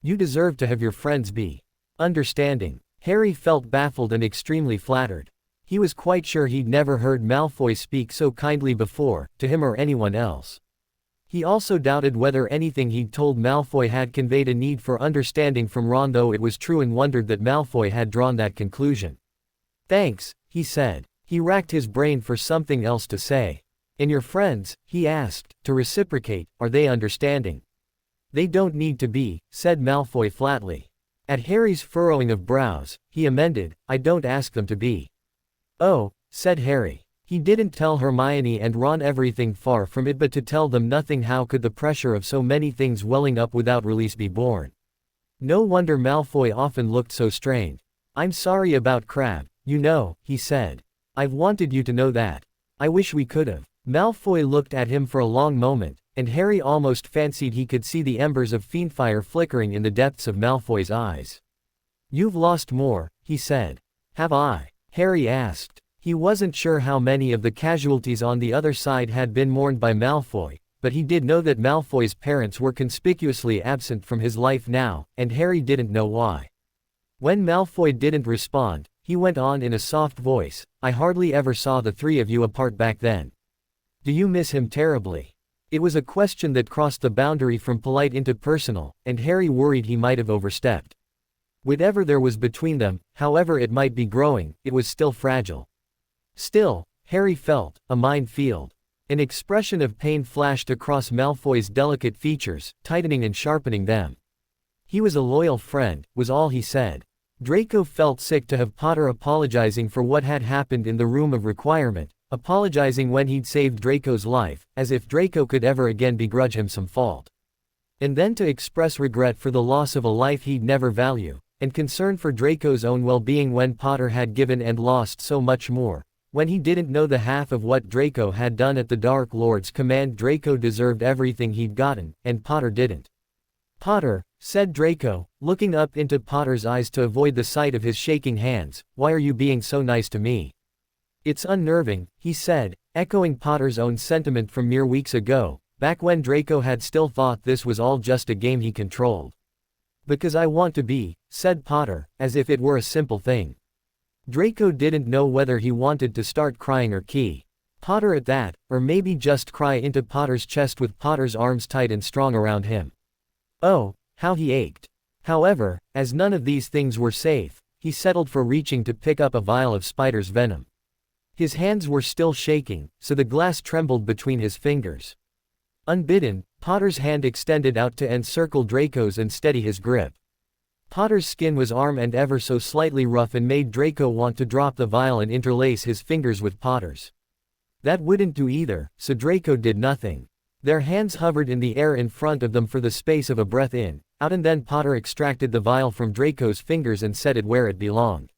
You deserve to have your friends be understanding. Harry felt baffled and extremely flattered. He was quite sure he'd never heard Malfoy speak so kindly before, to him or anyone else. He also doubted whether anything he'd told Malfoy had conveyed a need for understanding from Ron, though it was true, and wondered that Malfoy had drawn that conclusion. Thanks, he said. He racked his brain for something else to say. And your friends, he asked, to reciprocate, are they understanding? They don't need to be, said Malfoy flatly. At Harry's furrowing of brows, he amended, I don't ask them to be. Oh, said Harry. He didn't tell Hermione and Ron everything, far from it, but to tell them nothing. How could the pressure of so many things welling up without release be borne? No wonder Malfoy often looked so strained. I'm sorry about Crabbe, you know, he said. I've wanted you to know that. I wish we could've. Malfoy looked at him for a long moment, and Harry almost fancied he could see the embers of fiendfire flickering in the depths of Malfoy's eyes. You've lost more, he said. Have I? Harry asked. He wasn't sure how many of the casualties on the other side had been mourned by Malfoy, but he did know that Malfoy's parents were conspicuously absent from his life now, and Harry didn't know why. When Malfoy didn't respond, he went on in a soft voice, I hardly ever saw the three of you apart back then. Do you miss him terribly? It was a question that crossed the boundary from polite into personal, and Harry worried he might have overstepped. Whatever there was between them, however it might be growing, it was still fragile. Still, Harry felt, a minefield. An expression of pain flashed across Malfoy's delicate features, tightening and sharpening them. He was a loyal friend, was all he said. Draco felt sick to have Potter apologizing for what had happened in the Room of Requirement, apologizing when he'd saved Draco's life, as if Draco could ever again begrudge him some fault. And then to express regret for the loss of a life he'd never value, and concern for Draco's own well-being when Potter had given and lost so much more. When he didn't know the half of what Draco had done at the Dark Lord's command, Draco deserved everything he'd gotten, and Potter didn't. Potter, said Draco, looking up into Potter's eyes to avoid the sight of his shaking hands, why are you being so nice to me? It's unnerving, he said, echoing Potter's own sentiment from mere weeks ago, back when Draco had still thought this was all just a game he controlled. Because I want to be, said Potter, as if it were a simple thing. Draco didn't know whether he wanted to start crying or key Potter at that, or maybe just cry into Potter's chest with Potter's arms tight and strong around him. Oh, how he ached. However, as none of these things were safe, he settled for reaching to pick up a vial of spider's venom. His hands were still shaking, so the glass trembled between his fingers. Unbidden, Potter's hand extended out to encircle Draco's and steady his grip. Potter's skin was warm and ever so slightly rough and made Draco want to drop the vial and interlace his fingers with Potter's. That wouldn't do either, so Draco did nothing. Their hands hovered in the air in front of them for the space of a breath in, out, and then Potter extracted the vial from Draco's fingers and set it where it belonged.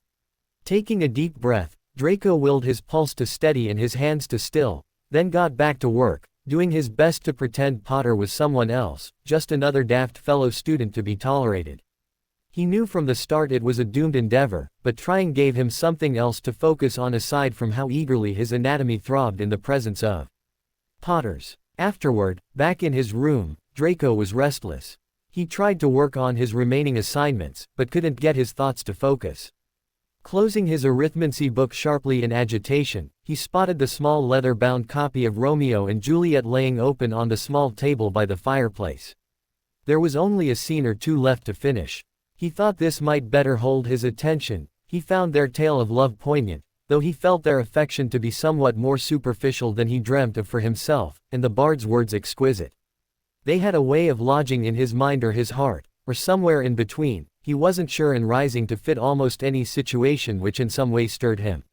Taking a deep breath, Draco willed his pulse to steady and his hands to still, then got back to work, doing his best to pretend Potter was someone else, just another daft fellow student to be tolerated. He knew from the start it was a doomed endeavor, but trying gave him something else to focus on aside from how eagerly his anatomy throbbed in the presence of Potter's. Afterward, back in his room, Draco was restless. He tried to work on his remaining assignments, but couldn't get his thoughts to focus. Closing his arithmancy book sharply in agitation, he spotted the small leather-bound copy of Romeo and Juliet laying open on the small table by the fireplace. There was only a scene or two left to finish. He thought this might better hold his attention. He found their tale of love poignant, though he felt their affection to be somewhat more superficial than he dreamt of for himself, and the bard's words exquisite. They had a way of lodging in his mind or his heart, or somewhere in between, he wasn't sure, and rising to fit almost any situation which in some way stirred him.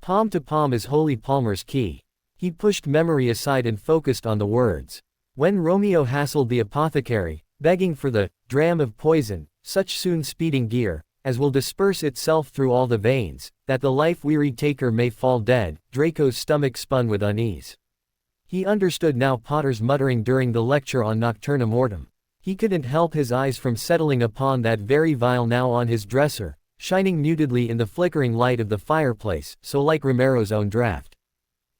Palm to palm is Holy Palmer's key. He pushed memory aside and focused on the words. When Romeo hassled the apothecary, begging for the dram of poison, such soon speeding gear, as will disperse itself through all the veins, that the life-weary taker may fall dead, Draco's stomach spun with unease. He understood now Potter's muttering during the lecture on Nocturna Mortem. He couldn't help his eyes from settling upon that very vial now on his dresser, shining mutedly in the flickering light of the fireplace, so like Romero's own draft.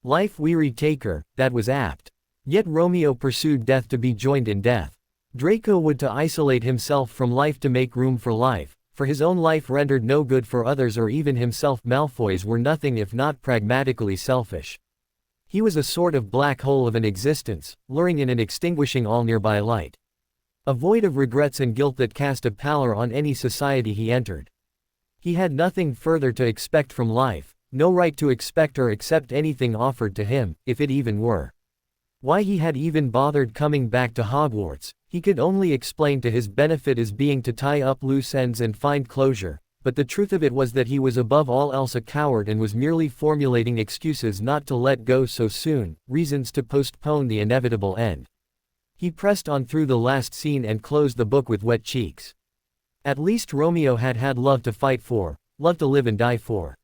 Life-weary taker, that was apt. Yet Romeo pursued death to be joined in death. Draco would to isolate himself from life to make room for his own life rendered no good for others or even himself. Malfoys were nothing if not pragmatically selfish. He was a sort of black hole of an existence, luring in and extinguishing all nearby light. A void of regrets and guilt that cast a pallor on any society he entered. He had nothing further to expect from life, no right to expect or accept anything offered to him, if it even were. Why he had even bothered coming back to Hogwarts, he could only explain to his benefit as being to tie up loose ends and find closure, but the truth of it was that he was above all else a coward and was merely formulating excuses not to let go so soon, reasons to postpone the inevitable end. He pressed on through the last scene and closed the book with wet cheeks. At least Romeo had had love to fight for, love to live and die for.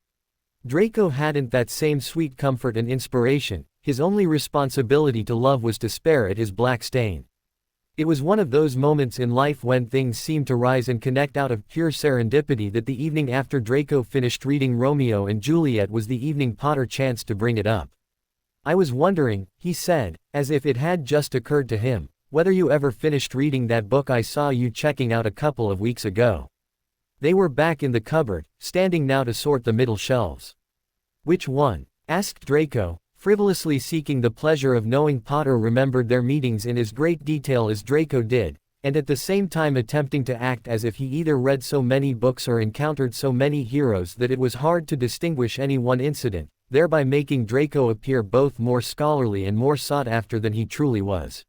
Draco hadn't that same sweet comfort and inspiration. His only responsibility to love was to spare it his black stain. It was one of those moments in life when things seem to rise and connect out of pure serendipity that the evening after Draco finished reading Romeo and Juliet was the evening Potter chanced to bring it up. "I was wondering," he said, as if it had just occurred to him, "whether you ever finished reading that book I saw you checking out a couple of weeks ago." They were back in the cupboard, standing now to sort the middle shelves. "Which one?" asked Draco, frivolously seeking the pleasure of knowing Potter remembered their meetings in as great detail as Draco did, and at the same time attempting to act as if he either read so many books or encountered so many heroes that it was hard to distinguish any one incident, thereby making Draco appear both more scholarly and more sought after than he truly was.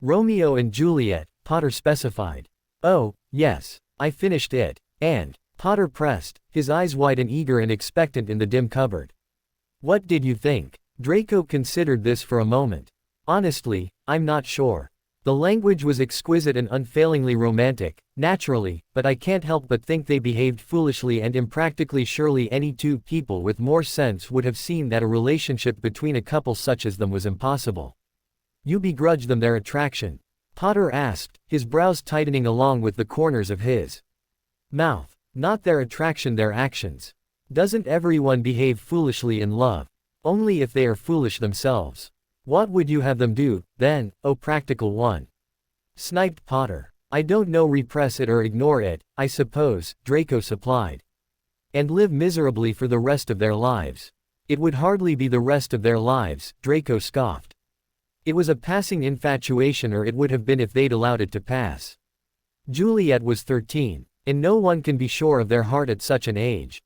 "Romeo and Juliet," Potter specified. "Oh, yes, I finished it, and," Potter pressed, his eyes wide and eager and expectant in the dim cupboard. "What did you think?" Draco considered this for a moment. "Honestly, I'm not sure. The language was exquisite and unfailingly romantic, naturally, but I can't help but think they behaved foolishly and impractically. Surely any two people with more sense would have seen that a relationship between a couple such as them was impossible." "You begrudge them their attraction?" Potter asked, his brows tightening along with the corners of his mouth. "Not their attraction, their actions. Doesn't everyone behave foolishly in love? Only if they are foolish themselves. What would you have them do, then, oh practical one?" sniped Potter. "I don't know, repress it or ignore it, I suppose," Draco supplied. "And live miserably for the rest of their lives." "It would hardly be the rest of their lives," Draco scoffed. "It was a passing infatuation, or it would have been if they'd allowed it to pass. Juliet was 13, and no one can be sure of their heart at such an age."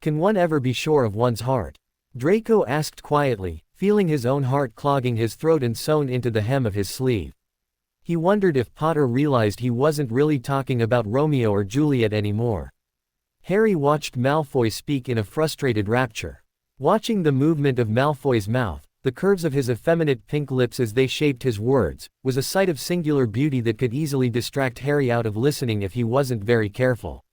"Can one ever be sure of one's heart?" Draco asked quietly, feeling his own heart clogging his throat and sewn into the hem of his sleeve. He wondered if Potter realized he wasn't really talking about Romeo or Juliet anymore. Harry watched Malfoy speak in a frustrated rapture. Watching the movement of Malfoy's mouth, the curves of his effeminate pink lips as they shaped his words, was a sight of singular beauty that could easily distract Harry out of listening if he wasn't very careful.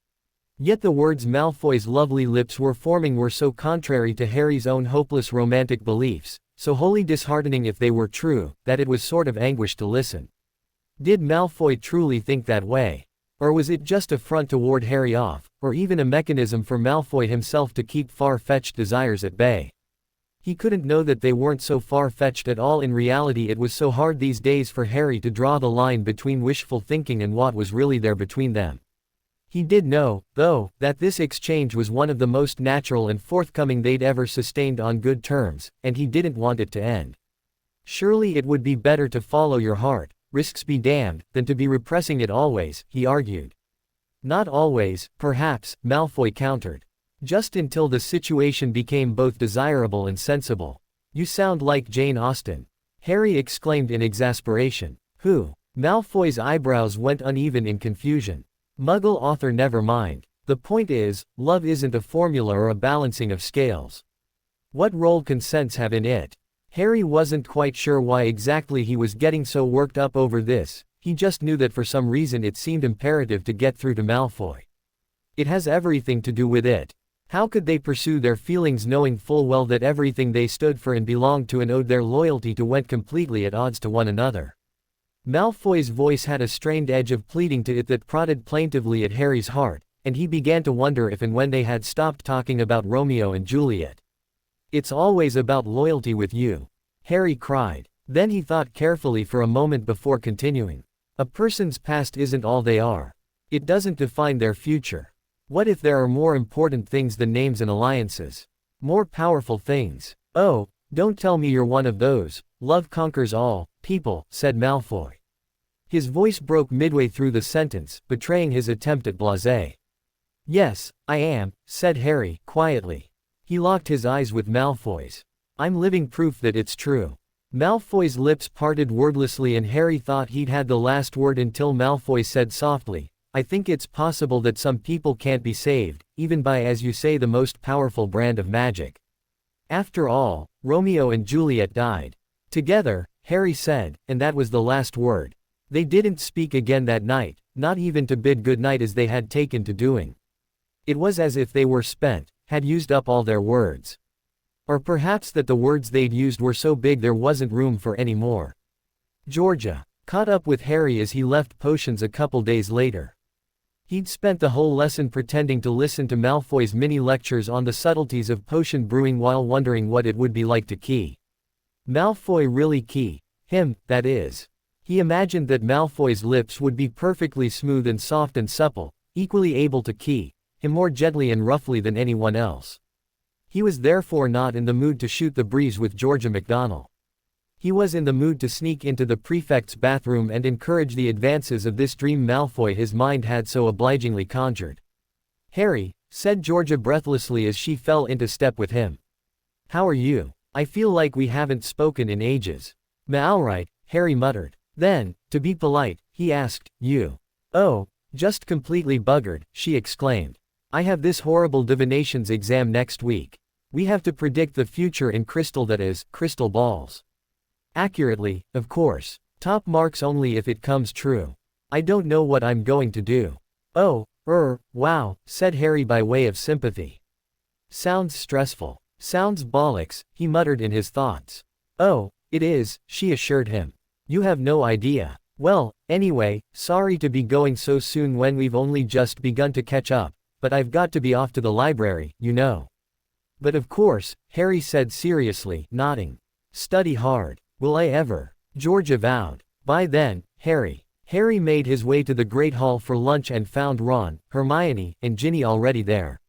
Yet the words Malfoy's lovely lips were forming were so contrary to Harry's own hopeless romantic beliefs, so wholly disheartening if they were true, that it was sort of anguish to listen. Did Malfoy truly think that way? Or was it just a front to ward Harry off, or even a mechanism for Malfoy himself to keep far-fetched desires at bay? He couldn't know that they weren't so far-fetched at all. In reality, it was so hard these days for Harry to draw the line between wishful thinking and what was really there between them. He did know, though, that this exchange was one of the most natural and forthcoming they'd ever sustained on good terms, and he didn't want it to end. Surely it would be better to follow your heart, risks be damned, than to be repressing it always, he argued. Not always, perhaps, Malfoy countered. Just until the situation became both desirable and sensible. "You sound like Jane Austen," Harry exclaimed in exasperation. "Who?" Malfoy's eyebrows went uneven in confusion. "Muggle author, never mind. The point is, love isn't a formula or a balancing of scales. What role can sense have in it?" Harry wasn't quite sure why exactly he was getting so worked up over this, he just knew that for some reason it seemed imperative to get through to Malfoy. "It has everything to do with it. How could they pursue their feelings knowing full well that everything they stood for and belonged to and owed their loyalty to went completely at odds to one another?" Malfoy's voice had a strained edge of pleading to it that prodded plaintively at Harry's heart, and he began to wonder if and when they had stopped talking about Romeo and Juliet. "It's always about loyalty with you," Harry cried. Then he thought carefully for a moment before continuing. "A person's past isn't all they are. It doesn't define their future. What if there are more important things than names and alliances? More powerful things?" "Oh, don't tell me you're one of those. Love conquers all, people," said Malfoy. His voice broke midway through the sentence, betraying his attempt at blasé. "Yes, I am," said Harry, quietly. He locked his eyes with Malfoy's. "I'm living proof that it's true." Malfoy's lips parted wordlessly and Harry thought he'd had the last word until Malfoy said softly, "I think it's possible that some people can't be saved, even by, as you say, the most powerful brand of magic. After all, Romeo and Juliet died together," Harry said, and that was the last word. They didn't speak again that night, not even to bid goodnight as they had taken to doing. It was as if they were spent, had used up all their words. Or perhaps that the words they'd used were so big there wasn't room for any more. Georgia caught up with Harry as he left potions a couple days later. He'd spent the whole lesson pretending to listen to Malfoy's mini lectures on the subtleties of potion brewing while wondering what it would be like to key Malfoy really key him, that is. He imagined that Malfoy's lips would be perfectly smooth and soft and supple, equally able to key him more gently and roughly than anyone else. He was therefore not in the mood to shoot the breeze with Georgia McDonald. He was in the mood to sneak into the prefect's bathroom and encourage the advances of this dream Malfoy his mind had so obligingly conjured. "Harry," said Georgia breathlessly as she fell into step with him. "How are you? I feel like we haven't spoken in ages." "M'alright," Harry muttered. Then, to be polite, he asked, "You?" "Oh, just completely buggered," she exclaimed. "I have this horrible divinations exam next week. We have to predict the future in crystal, that is, crystal balls. Accurately, of course. Top marks only if it comes true. I don't know what I'm going to do." "Oh, wow," said Harry by way of sympathy. "Sounds stressful." "Sounds bollocks," he muttered in his thoughts. "Oh, it is," she assured him. "You have no idea. Well, anyway, sorry to be going so soon when we've only just begun to catch up, but I've got to be off to the library, you know." "But of course," Harry said seriously, nodding. "Study hard." "Will I ever?" Georgia vowed. By then, Harry made his way to the Great Hall for lunch and found Ron, Hermione, and Ginny already there.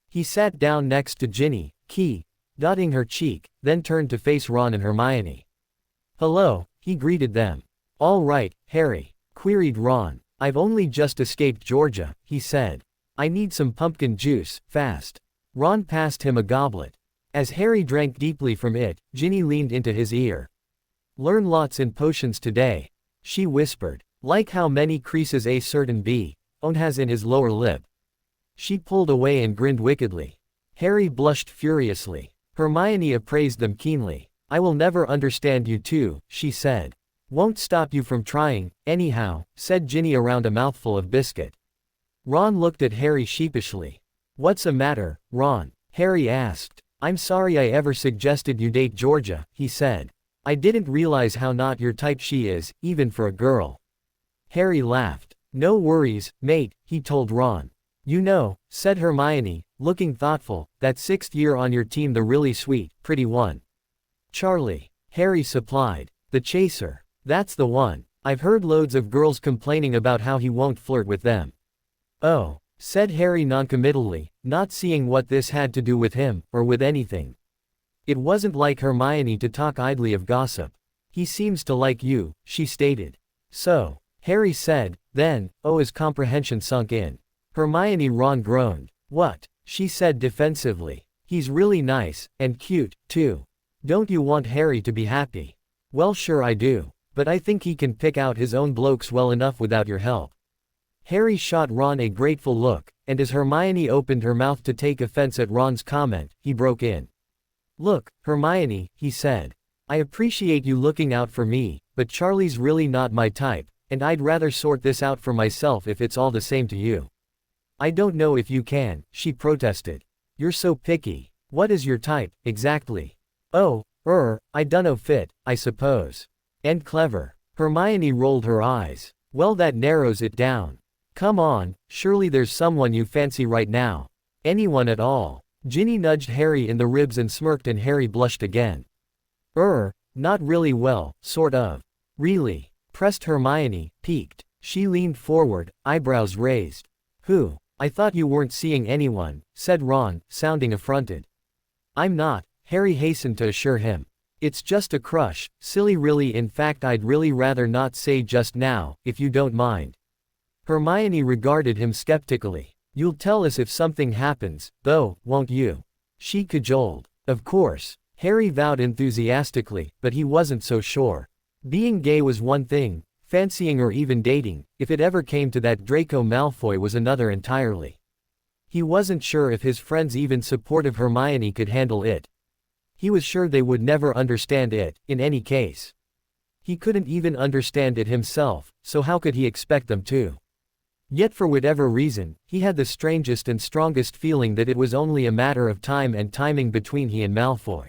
He sat down next to Ginny, dotting her cheek, then turned to face Ron and Hermione. "Hello," he greeted them. "All right, Harry?" queried Ron. "I've only just escaped Georgia," he said. "I need some pumpkin juice, fast." Ron passed him a goblet. As Harry drank deeply from it, Ginny leaned into his ear. "Learn lots in potions today," she whispered. "Like how many creases a certain on has in his lower lip." She pulled away and grinned wickedly. Harry blushed furiously. Hermione appraised them keenly. "I will never understand you two," she said. "Won't stop you from trying, anyhow," said Ginny around a mouthful of biscuit. Ron looked at Harry sheepishly. "What's a matter, Ron?" Harry asked. "I'm sorry I ever suggested you date Georgia," he said. "I didn't realize how not your type she is, even for a girl." Harry laughed. "No worries, mate," he told Ron. "You know," said Hermione, looking thoughtful, "that 6th year on your team, the really sweet, pretty one." "Charlie," Harry supplied. "The chaser. That's the one. I've heard loads of girls complaining about how he won't flirt with them." "Oh," said Harry noncommittally, not seeing what this had to do with him, or with anything. It wasn't like Hermione to talk idly of gossip. "He seems to like you," she stated. "So," Harry said, then, as comprehension sunk in. Ron groaned. "What?" she said defensively. "He's really nice, and cute, too. Don't you want Harry to be happy?" "Well, sure I do. But I think he can pick out his own blokes well enough without your help." Harry shot Ron a grateful look, and as Hermione opened her mouth to take offense at Ron's comment, he broke in. "Look, Hermione," he said. "I appreciate you looking out for me, but Charlie's really not my type, and I'd rather sort this out for myself if it's all the same to you." "I don't know if you can," she protested. "You're so picky. What is your type, exactly?" "Oh, I dunno, fit, I suppose. And clever." Hermione rolled her eyes. "Well, that narrows it down. Come on, surely there's someone you fancy right now. Anyone at all. Ginny nudged Harry in the ribs and smirked, and Harry blushed again. Not really, well, sort of. Really? Pressed Hermione, piqued. She leaned forward, eyebrows raised. Who? I thought you weren't seeing anyone, said Ron, sounding affronted. I'm not, Harry hastened to assure him. It's just a crush, silly really, in fact I'd really rather not say just now, if you don't mind. Hermione regarded him skeptically. You'll tell us if something happens, though, won't you? She cajoled. Of course. Harry vowed enthusiastically, but he wasn't so sure. Being gay was one thing, fancying or even dating, if it ever came to that, Draco Malfoy was another entirely. He wasn't sure if his friends, even supportive Hermione, could handle it. He was sure they would never understand it, in any case. He couldn't even understand it himself, so how could he expect them to? Yet for whatever reason, he had the strangest and strongest feeling that it was only a matter of time and timing between he and Malfoy.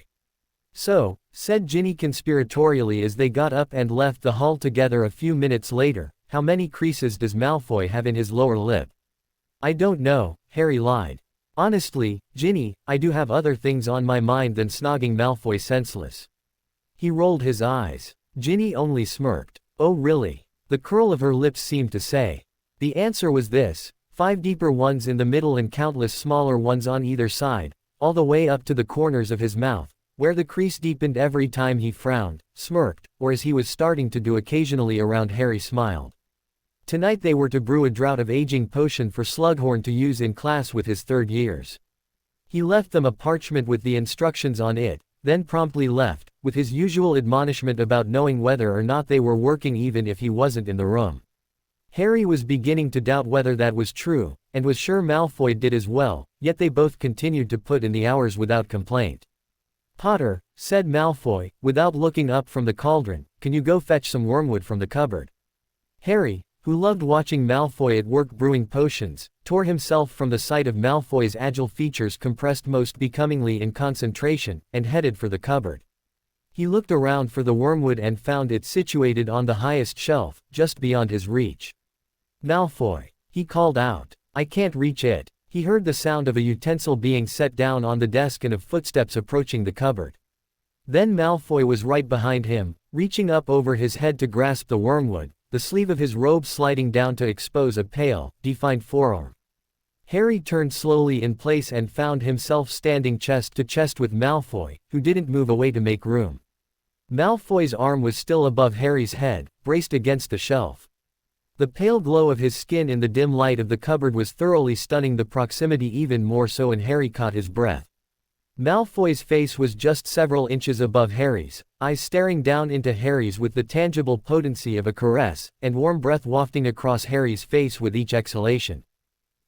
So, said Ginny conspiratorially as they got up and left the hall together a few minutes later, how many creases does Malfoy have in his lower lip? I don't know, Harry lied. Honestly, Ginny, I do have other things on my mind than snogging Malfoy senseless. He rolled his eyes. Ginny only smirked. Oh really? The curl of her lips seemed to say. The answer was this, 5 deeper ones in the middle and countless smaller ones on either side, all the way up to the corners of his mouth, where the crease deepened every time he frowned, smirked, or as he was starting to do occasionally around Harry smiled. Tonight they were to brew a draught of aging potion for Slughorn to use in class with his third years. He left them a parchment with the instructions on it, then promptly left, with his usual admonishment about knowing whether or not they were working even if he wasn't in the room. Harry was beginning to doubt whether that was true, and was sure Malfoy did as well, yet they both continued to put in the hours without complaint. Potter, said Malfoy, without looking up from the cauldron, can you go fetch some wormwood from the cupboard? Harry, who loved watching Malfoy at work brewing potions, tore himself from the sight of Malfoy's agile features compressed most becomingly in concentration, and headed for the cupboard. He looked around for the wormwood and found it situated on the highest shelf, just beyond his reach. Malfoy, he called out. I can't reach it. He heard the sound of a utensil being set down on the desk and of footsteps approaching the cupboard. Then Malfoy was right behind him, reaching up over his head to grasp the wormwood, the sleeve of his robe sliding down to expose a pale, defined forearm. Harry turned slowly in place and found himself standing chest to chest with Malfoy, who didn't move away to make room. Malfoy's arm was still above Harry's head, braced against the shelf. The pale glow of his skin in the dim light of the cupboard was thoroughly stunning, the proximity even more so, and Harry caught his breath. Malfoy's face was just several inches above Harry's, eyes staring down into Harry's with the tangible potency of a caress, and warm breath wafting across Harry's face with each exhalation.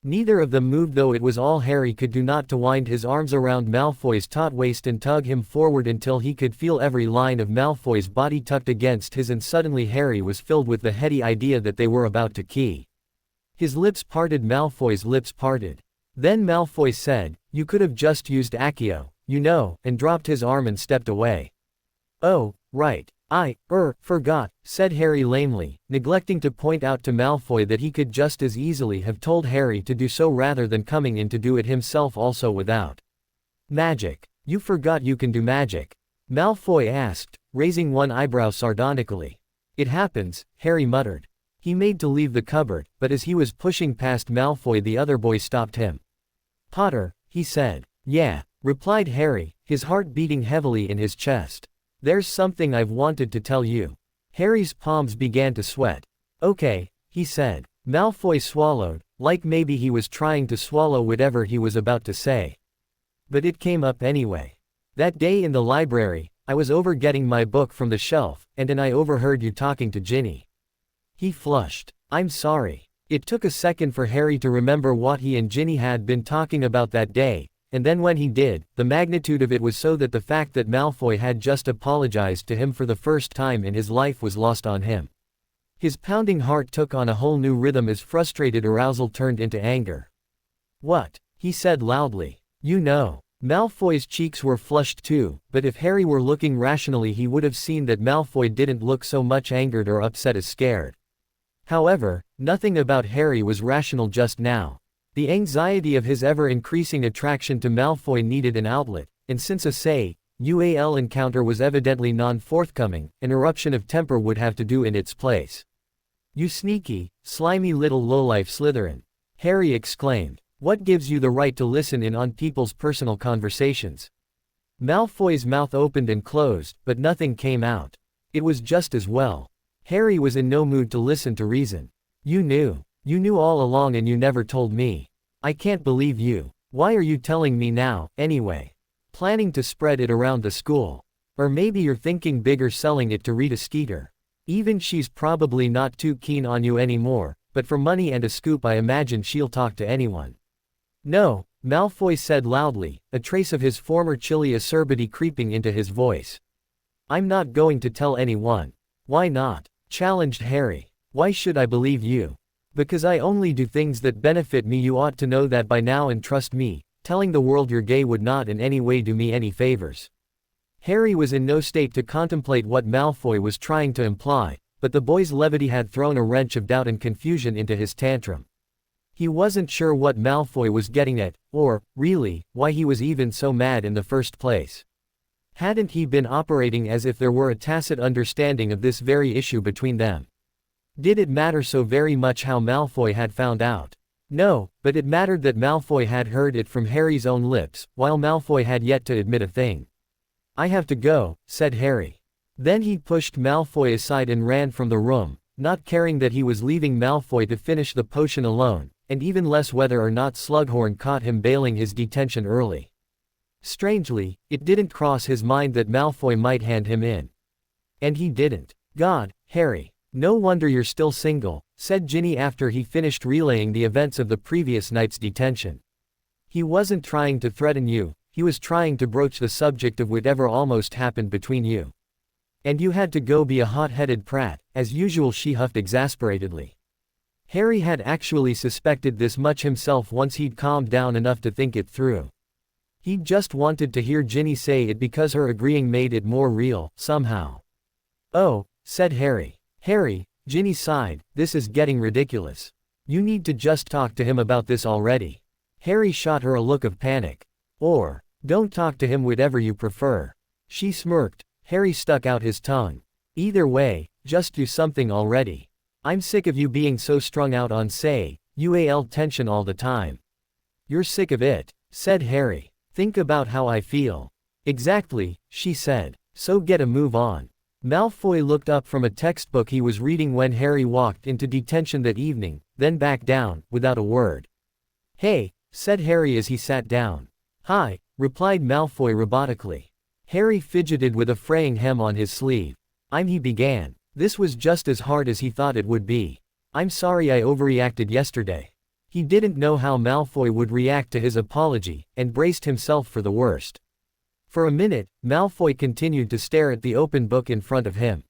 Neither of them moved, though it was all Harry could do not to wind his arms around Malfoy's taut waist and tug him forward until he could feel every line of Malfoy's body tucked against his, and suddenly Harry was filled with the heady idea that they were about to key. His lips parted, Malfoy's lips parted. Then Malfoy said, you could have just used Accio, you know, and dropped his arm and stepped away. Oh, right. I forgot, said Harry lamely, neglecting to point out to Malfoy that he could just as easily have told Harry to do so rather than coming in to do it himself also without. Magic. You forgot you can do magic? Malfoy asked, raising one eyebrow sardonically. It happens, Harry muttered. He made to leave the cupboard, but as he was pushing past Malfoy the other boy stopped him. Potter, he said. Yeah, replied Harry, his heart beating heavily in his chest. There's something I've wanted to tell you. Harry's palms began to sweat. Okay, he said. Malfoy swallowed, like maybe he was trying to swallow whatever he was about to say. But it came up anyway. That day in the library, I was over getting my book from the shelf, and I overheard you talking to Ginny. He flushed. I'm sorry. It took a second for Harry to remember what he and Ginny had been talking about that day. And then when he did, the magnitude of it was so that the fact that Malfoy had just apologized to him for the first time in his life was lost on him. His pounding heart took on a whole new rhythm as frustrated arousal turned into anger. What? He said loudly. You know. Malfoy's cheeks were flushed too, but if Harry were looking rationally he would have seen that Malfoy didn't look so much angered or upset as scared. However, nothing about Harry was rational just now. The anxiety of his ever-increasing attraction to Malfoy needed an outlet, and since a say-UAL encounter was evidently non-forthcoming, an eruption of temper would have to do in its place. "You sneaky, slimy little lowlife Slytherin," Harry exclaimed. "What gives you the right to listen in on people's personal conversations?" Malfoy's mouth opened and closed, but nothing came out. It was just as well. Harry was in no mood to listen to reason. "You knew. You knew all along and you never told me. I can't believe you. Why are you telling me now, anyway? Planning to spread it around the school? Or maybe you're thinking bigger, selling it to Rita Skeeter. Even she's probably not too keen on you anymore, but for money and a scoop I imagine she'll talk to anyone." "No," Malfoy said loudly, a trace of his former chilly acerbity creeping into his voice. "I'm not going to tell anyone." "Why not?" challenged Harry. "Why should I believe you?" "Because I only do things that benefit me. You ought to know that by now, and trust me, telling the world you're gay would not in any way do me any favors." Harry was in no state to contemplate what Malfoy was trying to imply, but the boy's levity had thrown a wrench of doubt and confusion into his tantrum. He wasn't sure what Malfoy was getting at, or, really, why he was even so mad in the first place. Hadn't he been operating as if there were a tacit understanding of this very issue between them? Did it matter so very much how Malfoy had found out? No, but it mattered that Malfoy had heard it from Harry's own lips, while Malfoy had yet to admit a thing. "I have to go," said Harry. Then he pushed Malfoy aside and ran from the room, not caring that he was leaving Malfoy to finish the potion alone, and even less whether or not Slughorn caught him bailing his detention early. Strangely, it didn't cross his mind that Malfoy might hand him in. And he didn't. "God, Harry. No wonder you're still single," said Ginny after he finished relaying the events of the previous night's detention. "He wasn't trying to threaten you, he was trying to broach the subject of whatever almost happened between you. And you had to go be a hot-headed prat, as usual," she huffed exasperatedly. Harry had actually suspected this much himself once he'd calmed down enough to think it through. He'd just wanted to hear Ginny say it because her agreeing made it more real, somehow. "Oh," said Harry. "Harry," Ginny sighed, "this is getting ridiculous. You need to just talk to him about this already." Harry shot her a look of panic. "Or, don't talk to him, whatever you prefer." She smirked. Harry stuck out his tongue. "Either way, just do something already. I'm sick of you being so strung out on UAL tension all the time." "You're sick of it," said Harry. "Think about how I feel." "Exactly," she said. "So get a move on." Malfoy looked up from a textbook he was reading when Harry walked into detention that evening, then back down, without a word. "Hey," said Harry as he sat down. "Hi," replied Malfoy robotically. Harry fidgeted with a fraying hem on his sleeve. He began. This was just as hard as he thought it would be. "I'm sorry I overreacted yesterday." He didn't know how Malfoy would react to his apology, and braced himself for the worst. For a minute, Malfoy continued to stare at the open book in front of him.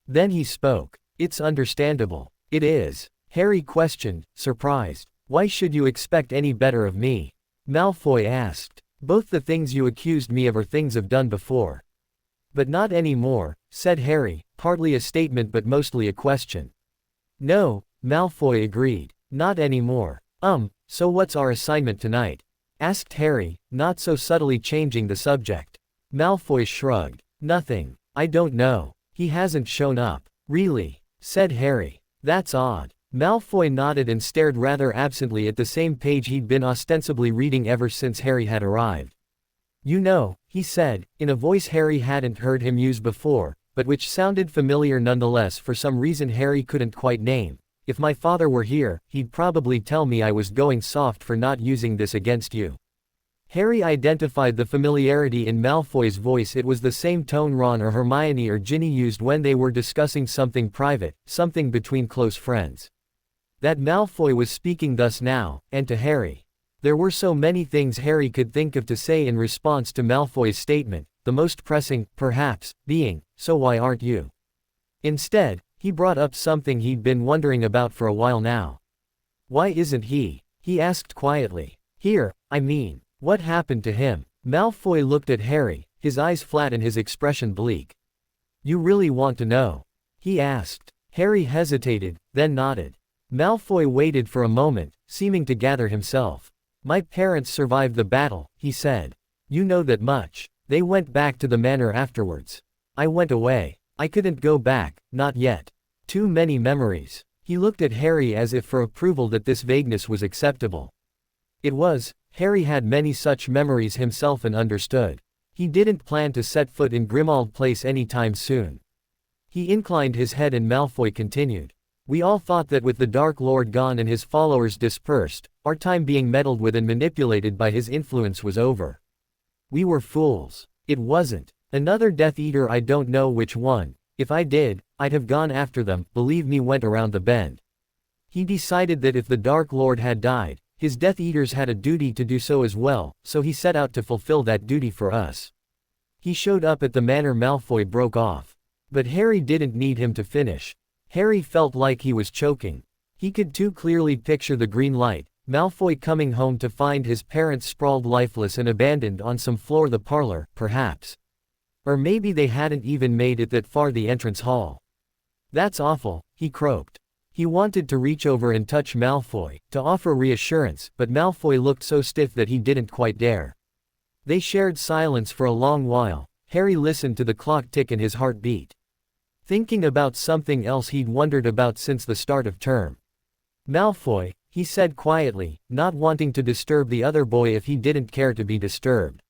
Then he spoke. "It's understandable." "It is?" Harry questioned, surprised. "Why should you expect any better of me?" Malfoy asked. "Both the things you accused me of are things I've done before." "But not anymore," said Harry, partly a statement but mostly a question. "No," Malfoy agreed. "Not anymore." So what's our assignment tonight?" asked Harry, not so subtly changing the subject. Malfoy shrugged. "Nothing. I don't know. He hasn't shown up." "Really?" said Harry. "That's odd." Malfoy nodded and stared rather absently at the same page he'd been ostensibly reading ever since Harry had arrived. "You know," he said, in a voice Harry hadn't heard him use before, but which sounded familiar nonetheless for some reason Harry couldn't quite name, "if my father were here, he'd probably tell me I was going soft for not using this against you." Harry identified the familiarity in Malfoy's voice. It was the same tone Ron or Hermione or Ginny used when they were discussing something private, something between close friends. That Malfoy was speaking thus now, and to Harry. There were so many things Harry could think of to say in response to Malfoy's statement, the most pressing, perhaps, being, "So why aren't you?" Instead, he brought up something he'd been wondering about for a while now. "Why isn't he?" he asked quietly. "Here, I mean. What happened to him?" Malfoy looked at Harry, his eyes flat and his expression bleak. "You really want to know?" he asked. Harry hesitated, then nodded. Malfoy waited for a moment, seeming to gather himself. My parents survived the battle, he said. You know that much. They went back to the manor afterwards. I went away. I couldn't go back, not yet. Too many memories. He looked at Harry as if for approval that this vagueness was acceptable. It was. Harry had many such memories himself and understood. He didn't plan to set foot in Grimmauld Place anytime soon. He inclined his head and Malfoy continued. We all thought that with the Dark Lord gone and his followers dispersed, our time being meddled with and manipulated by his influence was over. We were fools. It wasn't. Another Death Eater, I don't know which one. If I did, I'd have gone after them, believe me, went around the bend. He decided that if the Dark Lord had died, his Death Eaters had a duty to do so as well, so he set out to fulfill that duty for us. He showed up at the manor. Malfoy broke off. But Harry didn't need him to finish. Harry felt like he was choking. He could too clearly picture the green light, Malfoy coming home to find his parents sprawled lifeless and abandoned on some floor, the parlor, perhaps. Or maybe they hadn't even made it that far, the entrance hall. That's awful, he croaked. He wanted to reach over and touch Malfoy, to offer reassurance, but Malfoy looked so stiff that he didn't quite dare. They shared silence for a long while. Harry listened to the clock tick and his heart beat. Thinking about something else he'd wondered about since the start of term. Malfoy, he said quietly, not wanting to disturb the other boy if he didn't care to be disturbed.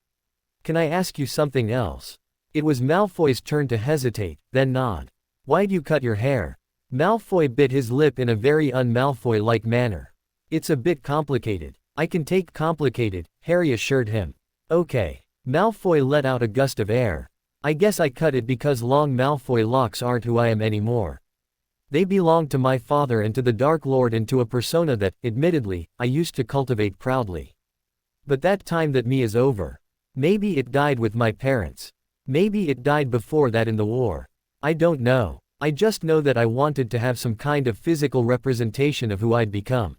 Can I ask you something else? It was Malfoy's turn to hesitate, then nod. Why'd you cut your hair? Malfoy bit his lip in a very un-Malfoy-like manner. It's a bit complicated. I can take complicated, Harry assured him. Okay. Malfoy let out a gust of air. I guess I cut it because long Malfoy locks aren't who I am anymore. They belong to my father and to the Dark Lord and to a persona that, admittedly, I used to cultivate proudly. But that time that me is over. Maybe it died with my parents. Maybe it died before that in the war. I don't know. I just know that I wanted to have some kind of physical representation of who I'd become.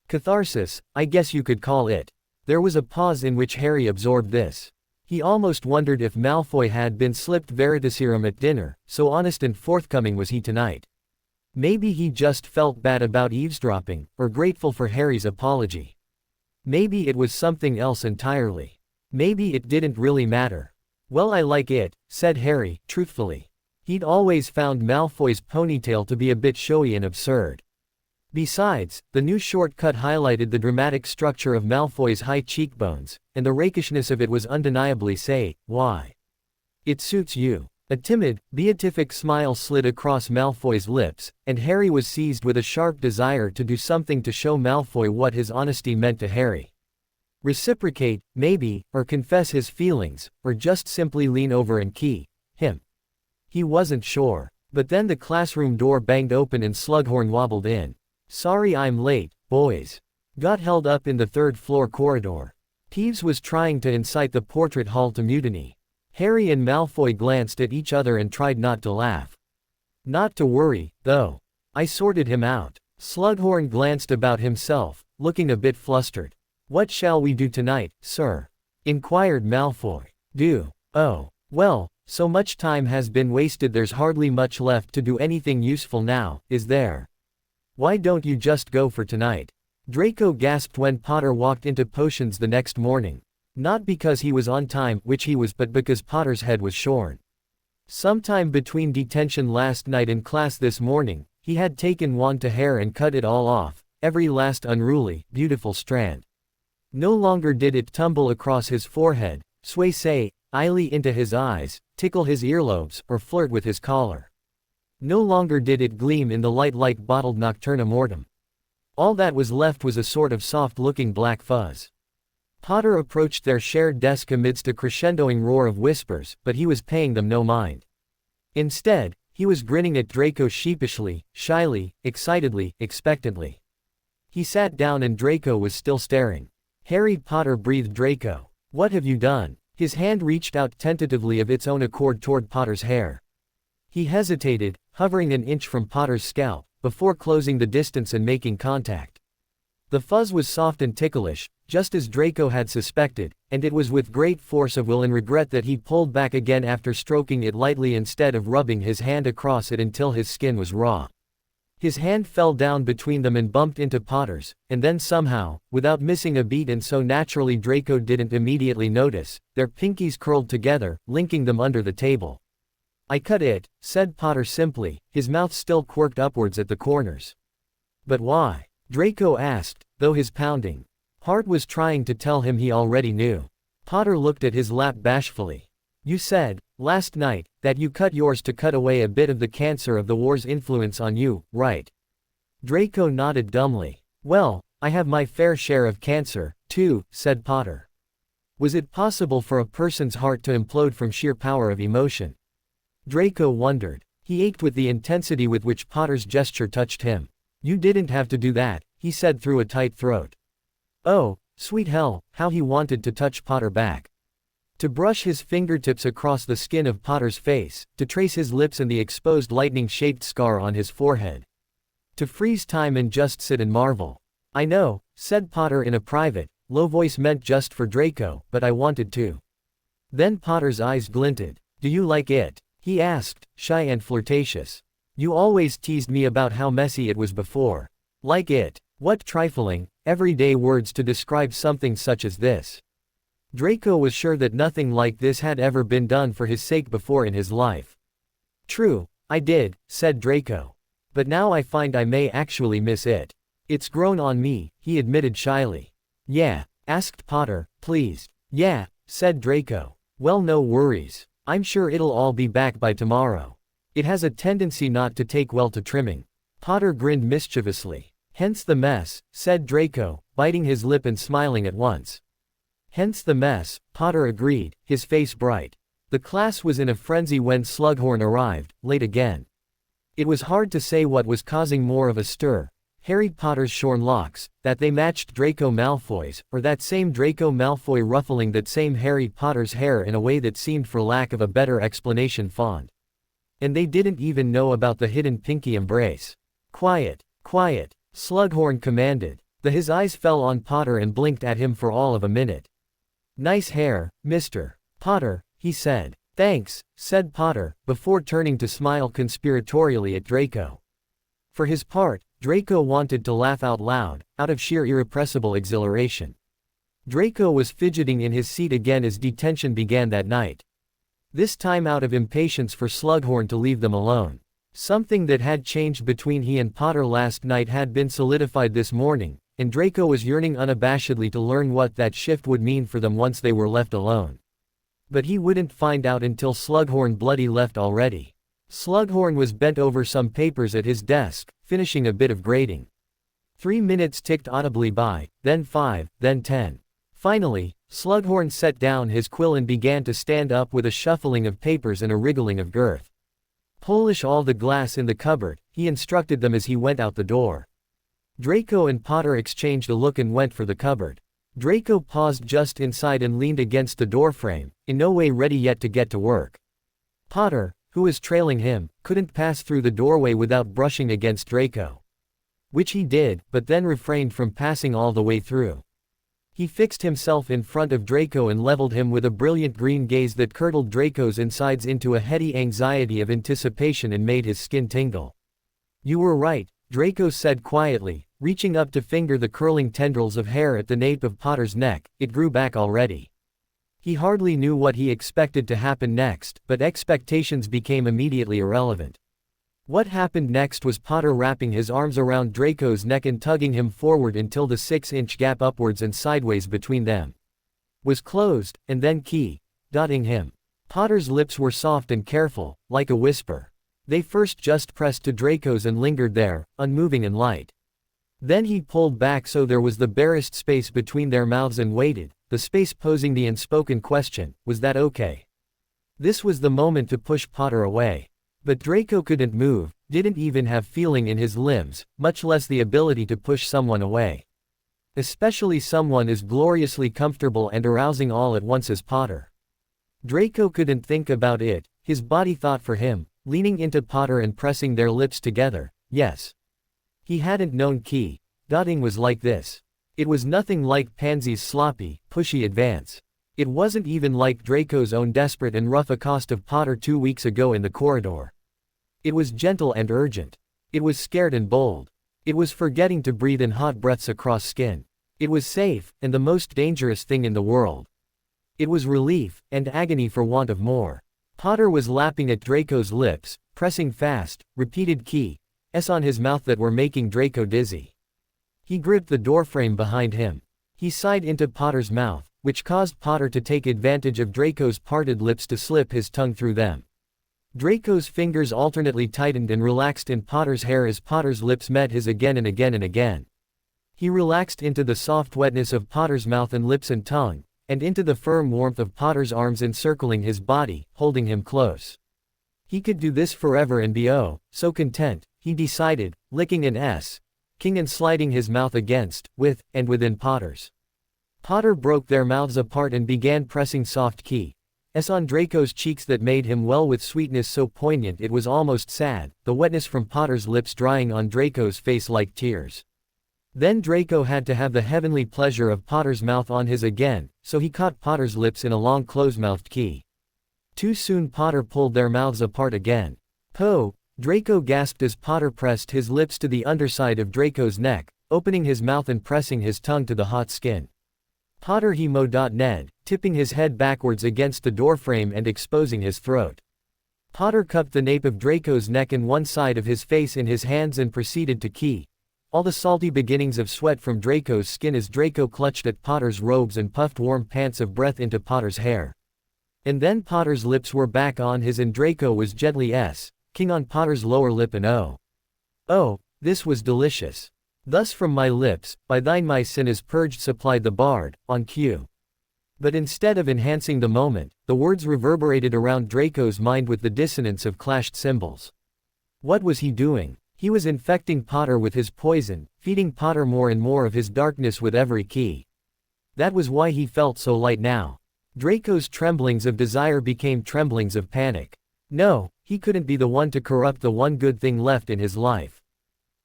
Catharsis, I guess you could call it. There was a pause in which Harry absorbed this. He almost wondered if Malfoy had been slipped Veritaserum at dinner, so honest and forthcoming was he tonight. Maybe he just felt bad about eavesdropping, or grateful for Harry's apology. Maybe it was something else entirely. Maybe it didn't really matter. Well, I like it, said Harry, truthfully. He'd always found Malfoy's ponytail to be a bit showy and absurd. Besides, the new shortcut highlighted the dramatic structure of Malfoy's high cheekbones, and the rakishness of it was undeniably why. It suits you. A timid, beatific smile slid across Malfoy's lips, and Harry was seized with a sharp desire to do something to show Malfoy what his honesty meant to Harry. Reciprocate, maybe, or confess his feelings, or just simply lean over and key him. He wasn't sure. But then the classroom door banged open and Slughorn wobbled in. Sorry I'm late, boys. Got held up in the third-floor corridor. Peeves was trying to incite the portrait hall to mutiny. Harry and Malfoy glanced at each other and tried not to laugh. Not to worry, though. I sorted him out. Slughorn glanced about himself, looking a bit flustered. What shall we do tonight, sir? Inquired Malfoy. Do? Oh. Well, so much time has been wasted, there's hardly much left to do anything useful now, is there? Why don't you just go for tonight? Draco gasped when Potter walked into potions the next morning. Not because he was on time, which he was, but because Potter's head was shorn. Sometime between detention last night and class this morning, he had taken wand to hair and cut it all off, every last unruly, beautiful strand. No longer did it tumble across his forehead, sway illy into his eyes, tickle his earlobes, or flirt with his collar. No longer did it gleam in the light like bottled nocturna mortem. All that was left was a sort of soft-looking black fuzz. Potter approached their shared desk amidst a crescendoing roar of whispers, but he was paying them no mind. Instead, he was grinning at Draco sheepishly, shyly, excitedly, expectantly. He sat down and Draco was still staring. Harry Potter breathed Draco. What have you done? His hand reached out tentatively of its own accord toward Potter's hair. He hesitated, hovering an inch from Potter's scalp, before closing the distance and making contact. The fuzz was soft and ticklish, just as Draco had suspected, and it was with great force of will and regret that he pulled back again after stroking it lightly instead of rubbing his hand across it until his skin was raw. His hand fell down between them and bumped into Potter's, and then somehow, without missing a beat and so naturally Draco didn't immediately notice, their pinkies curled together, linking them under the table. "I cut it," said Potter simply, his mouth still quirked upwards at the corners. "But why?" Draco asked, though his pounding heart was trying to tell him he already knew. Potter looked at his lap bashfully. "You said, last night, that you cut yours to cut away a bit of the cancer of the war's influence on you, right?" Draco nodded dumbly. "Well, I have my fair share of cancer, too," said Potter. Was it possible for a person's heart to implode from sheer power of emotion? Draco wondered. He ached with the intensity with which Potter's gesture touched him. "You didn't have to do that," he said through a tight throat. Oh, sweet hell, how he wanted to touch Potter back. To brush his fingertips across the skin of Potter's face, to trace his lips and the exposed lightning-shaped scar on his forehead. To freeze time and just sit and marvel. "I know," said Potter in a private, low voice meant just for Draco, "but I wanted to." Then Potter's eyes glinted. "Do you like it?" he asked, shy and flirtatious. "You always teased me about how messy it was before." Like it? What trifling, everyday words to describe something such as this. Draco was sure that nothing like this had ever been done for his sake before in his life. "True, I did," said Draco. "But now I find I may actually miss it. It's grown on me," he admitted shyly. "Yeah?" asked Potter, pleased. "Yeah," said Draco. "Well, no worries. I'm sure it'll all be back by tomorrow. It has a tendency not to take well to trimming." Potter grinned mischievously. "Hence the mess," said Draco, biting his lip and smiling at once. "Hence the mess," Potter agreed, his face bright. The class was in a frenzy when Slughorn arrived, late again. It was hard to say what was causing more of a stir, Harry Potter's shorn locks, that they matched Draco Malfoy's, or that same Draco Malfoy ruffling that same Harry Potter's hair in a way that seemed, for lack of a better explanation, fond. And they didn't even know about the hidden pinky embrace. "Quiet, quiet," Slughorn commanded. His eyes fell on Potter and blinked at him for all of a minute. "Nice hair, Mr. Potter," he said. "Thanks," said Potter, before turning to smile conspiratorially at Draco. For his part, Draco wanted to laugh out loud, out of sheer irrepressible exhilaration. Draco was fidgeting in his seat again as detention began that night. This time out of impatience for Slughorn to leave them alone. Something that had changed between he and Potter last night had been solidified this morning, and Draco was yearning unabashedly to learn what that shift would mean for them once they were left alone. But he wouldn't find out until Slughorn bloody left already. Slughorn was bent over some papers at his desk, finishing a bit of grading. 3 minutes ticked audibly by, then 5, then 10. Finally, Slughorn set down his quill and began to stand up with a shuffling of papers and a wriggling of girth. "Polish all the glass in the cupboard," he instructed them as he went out the door. Draco and Potter exchanged a look and went for the cupboard. Draco paused just inside and leaned against the doorframe, in no way ready yet to get to work. Potter, who was trailing him, couldn't pass through the doorway without brushing against Draco. Which he did, but then refrained from passing all the way through. He fixed himself in front of Draco and leveled him with a brilliant green gaze that curdled Draco's insides into a heady anxiety of anticipation and made his skin tingle. "You were right," Draco said quietly, reaching up to finger the curling tendrils of hair at the nape of Potter's neck. It grew back already. He hardly knew what he expected to happen next, but expectations became immediately irrelevant. What happened next was Potter wrapping his arms around Draco's neck and tugging him forward until the 6-inch gap upwards and sideways between them was closed, and then dotting him. Potter's lips were soft and careful, like a whisper. They first just pressed to Draco's and lingered there, unmoving and light. Then he pulled back so there was the barest space between their mouths and waited, the space posing the unspoken question, was that okay? This was the moment to push Potter away. But Draco couldn't move, didn't even have feeling in his limbs, much less the ability to push someone away. Especially someone as gloriously comfortable and arousing all at once as Potter. Draco couldn't think about it, his body thought for him, leaning into Potter and pressing their lips together. Yes. He hadn't known dotting was like this. It was nothing like Pansy's sloppy, pushy advance. It wasn't even like Draco's own desperate and rough accost of Potter 2 weeks ago in the corridor. It was gentle and urgent. It was scared and bold. It was forgetting to breathe in hot breaths across skin. It was safe, and the most dangerous thing in the world. It was relief, and agony for want of more. Potter was lapping at Draco's lips, pressing fast, repeated keys on his mouth that were making Draco dizzy. He gripped the doorframe behind him. He sighed into Potter's mouth, which caused Potter to take advantage of Draco's parted lips to slip his tongue through them. Draco's fingers alternately tightened and relaxed in Potter's hair as Potter's lips met his again and again and again. He relaxed into the soft wetness of Potter's mouth and lips and tongue, and into the firm warmth of Potter's arms encircling his body, holding him close. He could do this forever and be so content, he decided, licking an king and sliding his mouth against, with, and within Potter's. Potter broke their mouths apart and began pressing soft keys on Draco's cheeks that made him well with sweetness so poignant it was almost sad, the wetness from Potter's lips drying on Draco's face like tears. Then Draco had to have the heavenly pleasure of Potter's mouth on his again, so he caught Potter's lips in a long close-mouthed kiss. Too soon Potter pulled their mouths apart again. "Po!" Draco gasped as Potter pressed his lips to the underside of Draco's neck, opening his mouth and pressing his tongue to the hot skin. Potter he mo.ned, tipping his head backwards against the doorframe and exposing his throat. Potter cupped the nape of Draco's neck and one side of his face in his hands and proceeded to kiss all the salty beginnings of sweat from Draco's skin as Draco clutched at Potter's robes and puffed warm pants of breath into Potter's hair. And then Potter's lips were back on his and Draco was gently king on Potter's lower lip and oh, this was delicious. "Thus from my lips, by thine my sin is purged," supplied the bard, on cue. But instead of enhancing the moment, the words reverberated around Draco's mind with the dissonance of clashed cymbals. What was he doing? He was infecting Potter with his poison, feeding Potter more and more of his darkness with every key. That was why he felt so light now. Draco's tremblings of desire became tremblings of panic. No, he couldn't be the one to corrupt the one good thing left in his life.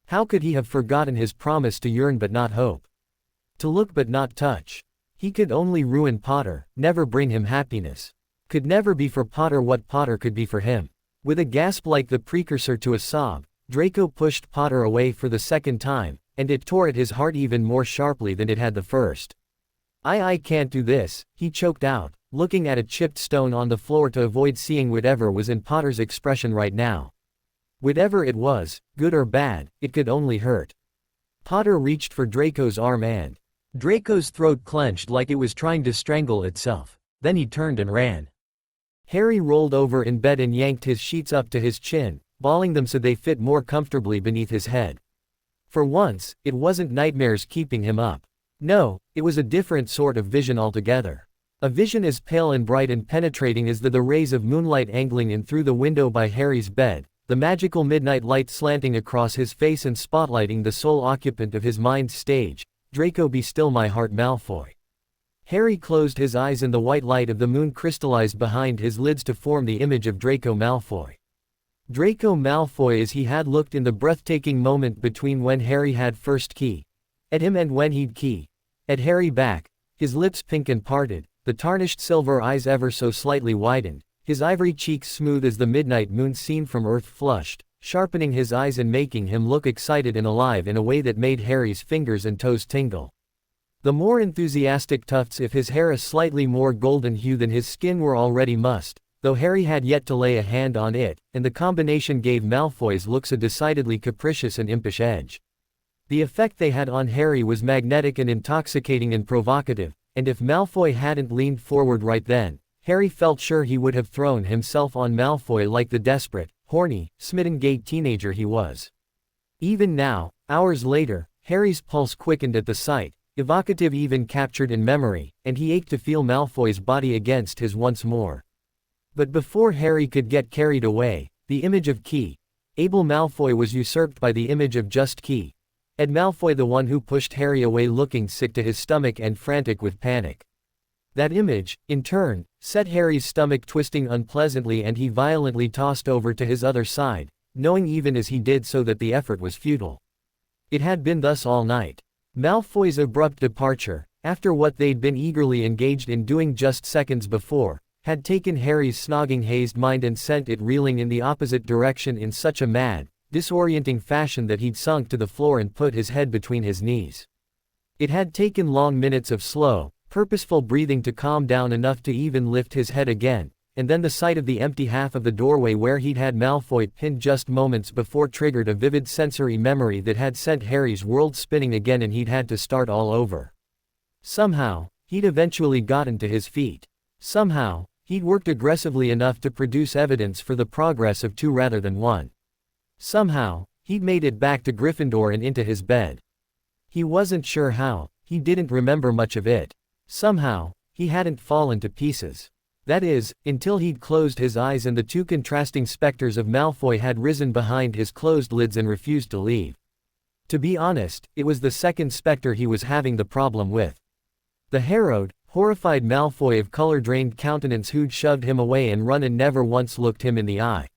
How could he have forgotten his promise to yearn but not hope? To look but not touch? He could only ruin Potter, never bring him happiness. Could never be for Potter what Potter could be for him. With a gasp like the precursor to a sob, Draco pushed Potter away for the second time, and it tore at his heart even more sharply than it had the first. I can't do this," he choked out, looking at a chipped stone on the floor to avoid seeing whatever was in Potter's expression right now. Whatever it was, good or bad, it could only hurt. Potter reached for Draco's arm and Draco's throat clenched like it was trying to strangle itself. Then he turned and ran. Harry rolled over in bed and yanked his sheets up to his chin, balling them so they fit more comfortably beneath his head. For once, it wasn't nightmares keeping him up. No, it was a different sort of vision altogether. A vision as pale and bright and penetrating as the rays of moonlight angling in through the window by Harry's bed, the magical midnight light slanting across his face and spotlighting the sole occupant of his mind's stage, Draco be still my heart Malfoy. Harry closed his eyes and the white light of the moon crystallized behind his lids to form the image of Draco Malfoy. Draco Malfoy as he had looked in the breathtaking moment between when Harry had first key at him and when he'd key at Harry back, his lips pink and parted, the tarnished silver eyes ever so slightly widened, his ivory cheeks smooth as the midnight moon seen from Earth flushed, sharpening his eyes and making him look excited and alive in a way that made Harry's fingers and toes tingle. The more enthusiastic tufts of his hair a slightly more golden hue than his skin were already mussed, though Harry had yet to lay a hand on it, and the combination gave Malfoy's looks a decidedly capricious and impish edge. The effect they had on Harry was magnetic and intoxicating and provocative, and if Malfoy hadn't leaned forward right then, Harry felt sure he would have thrown himself on Malfoy like the desperate, horny, smitten gay teenager he was. Even now, hours later, Harry's pulse quickened at the sight, evocative even captured in memory, and he ached to feel Malfoy's body against his once more. But before Harry could get carried away, the image of Abel Malfoy was usurped by the image of just Ed Malfoy, the one who pushed Harry away looking sick to his stomach and frantic with panic. That image, in turn, set Harry's stomach twisting unpleasantly and he violently tossed over to his other side, knowing even as he did so that the effort was futile. It had been thus all night. Malfoy's abrupt departure, after what they'd been eagerly engaged in doing just seconds before, had taken Harry's snogging hazed mind and sent it reeling in the opposite direction in such a mad, disorienting fashion that he'd sunk to the floor and put his head between his knees. It had taken long minutes of slow, purposeful breathing to calm down enough to even lift his head again, and then the sight of the empty half of the doorway where he'd had Malfoy pinned just moments before triggered a vivid sensory memory that had sent Harry's world spinning again and he'd had to start all over. Somehow, he'd eventually gotten to his feet. Somehow, he'd worked aggressively enough to produce evidence for the progress of 2 rather than 1. Somehow, he'd made it back to Gryffindor and into his bed. He wasn't sure how, he didn't remember much of it. Somehow, he hadn't fallen to pieces. That is, until he'd closed his eyes and the 2 contrasting specters of Malfoy had risen behind his closed lids and refused to leave. To be honest, it was the second specter he was having the problem with. The harrowed, horrified Malfoy of color-drained countenance who'd shoved him away and run and never once looked him in the eye.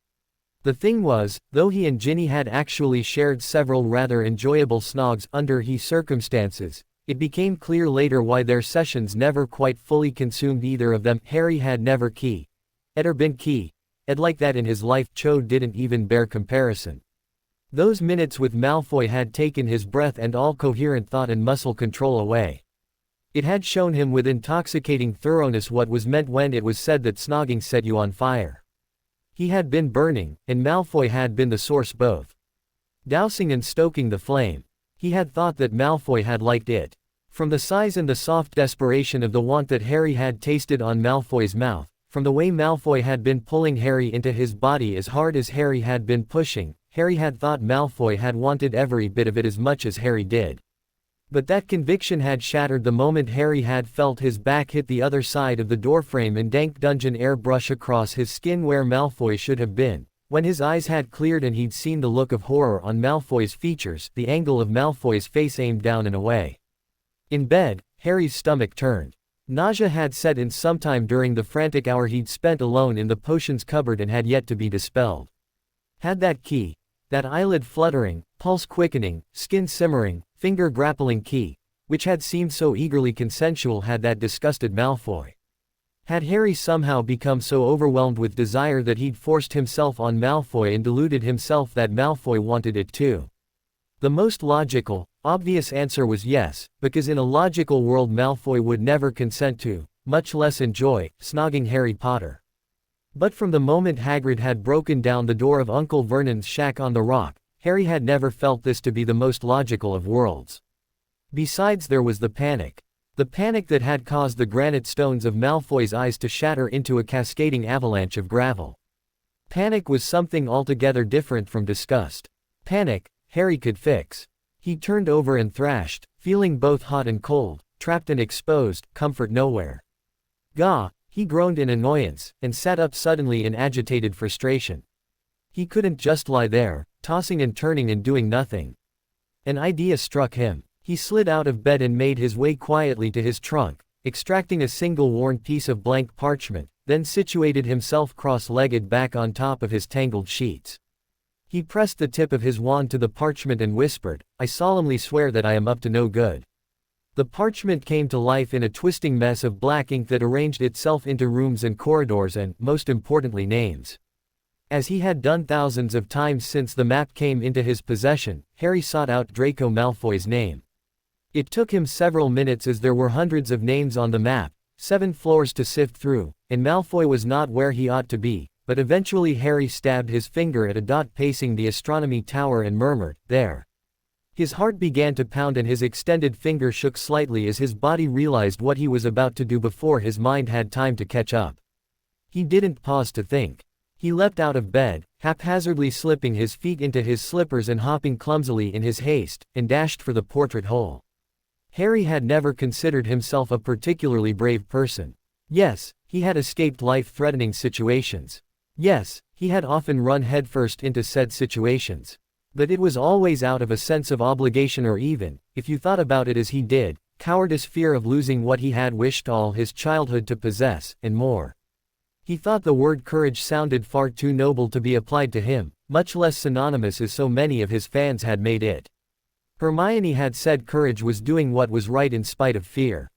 The thing was, though he and Ginny had actually shared several rather enjoyable snogs under circumstances, it became clear later why their sessions never quite fully consumed either of them. Harry had never been ed like that in his life. Cho didn't even bear comparison. Those minutes with Malfoy had taken his breath and all coherent thought and muscle control away. It had shown him with intoxicating thoroughness what was meant when it was said that snogging set you on fire. He had been burning, and Malfoy had been the source both. Dousing and stoking the flame. He had thought that Malfoy had liked it. From the size and the soft desperation of the want that Harry had tasted on Malfoy's mouth, from the way Malfoy had been pulling Harry into his body as hard as Harry had been pushing, Harry had thought Malfoy had wanted every bit of it as much as Harry did. But that conviction had shattered the moment Harry had felt his back hit the other side of the doorframe and dank dungeon air brush across his skin where Malfoy should have been. When his eyes had cleared and he'd seen the look of horror on Malfoy's features, the angle of Malfoy's face aimed down and away. In bed, Harry's stomach turned. Nausea had set in sometime during the frantic hour he'd spent alone in the potions cupboard and had yet to be dispelled. Had that eyelid fluttering, pulse quickening, skin simmering, finger grappling key, which had seemed so eagerly consensual, had that disgusted Malfoy? Had Harry somehow become so overwhelmed with desire that he'd forced himself on Malfoy and deluded himself that Malfoy wanted it too? The most logical, obvious answer was yes, because in a logical world Malfoy would never consent to, much less enjoy, snogging Harry Potter. But from the moment Hagrid had broken down the door of Uncle Vernon's shack on the rock, Harry had never felt this to be the most logical of worlds. Besides, there was the panic. The panic that had caused the granite stones of Malfoy's eyes to shatter into a cascading avalanche of gravel. Panic was something altogether different from disgust. Panic, Harry could fix. He turned over and thrashed, feeling both hot and cold, trapped and exposed, comfort nowhere. Gah! He groaned in annoyance, and sat up suddenly in agitated frustration. He couldn't just lie there, tossing and turning and doing nothing. An idea struck him. He slid out of bed and made his way quietly to his trunk, extracting a single worn piece of blank parchment, then situated himself cross-legged back on top of his tangled sheets. He pressed the tip of his wand to the parchment and whispered, "I solemnly swear that I am up to no good." The parchment came to life in a twisting mess of black ink that arranged itself into rooms and corridors and, most importantly, names. As he had done thousands of times since the map came into his possession, Harry sought out Draco Malfoy's name. It took him several minutes as there were hundreds of names on the map, 7 floors to sift through, and Malfoy was not where he ought to be, but eventually Harry stabbed his finger at a dot pacing the astronomy tower and murmured, "There." His heart began to pound and his extended finger shook slightly as his body realized what he was about to do before his mind had time to catch up. He didn't pause to think. He leapt out of bed, haphazardly slipping his feet into his slippers and hopping clumsily in his haste, and dashed for the portrait hole. Harry had never considered himself a particularly brave person. Yes, he had escaped life-threatening situations. Yes, he had often run headfirst into said situations. But it was always out of a sense of obligation or even, if you thought about it as he did, cowardice, fear of losing what he had wished all his childhood to possess, and more. He thought the word courage sounded far too noble to be applied to him, much less synonymous as so many of his fans had made it. Hermione had said courage was doing what was right in spite of fear.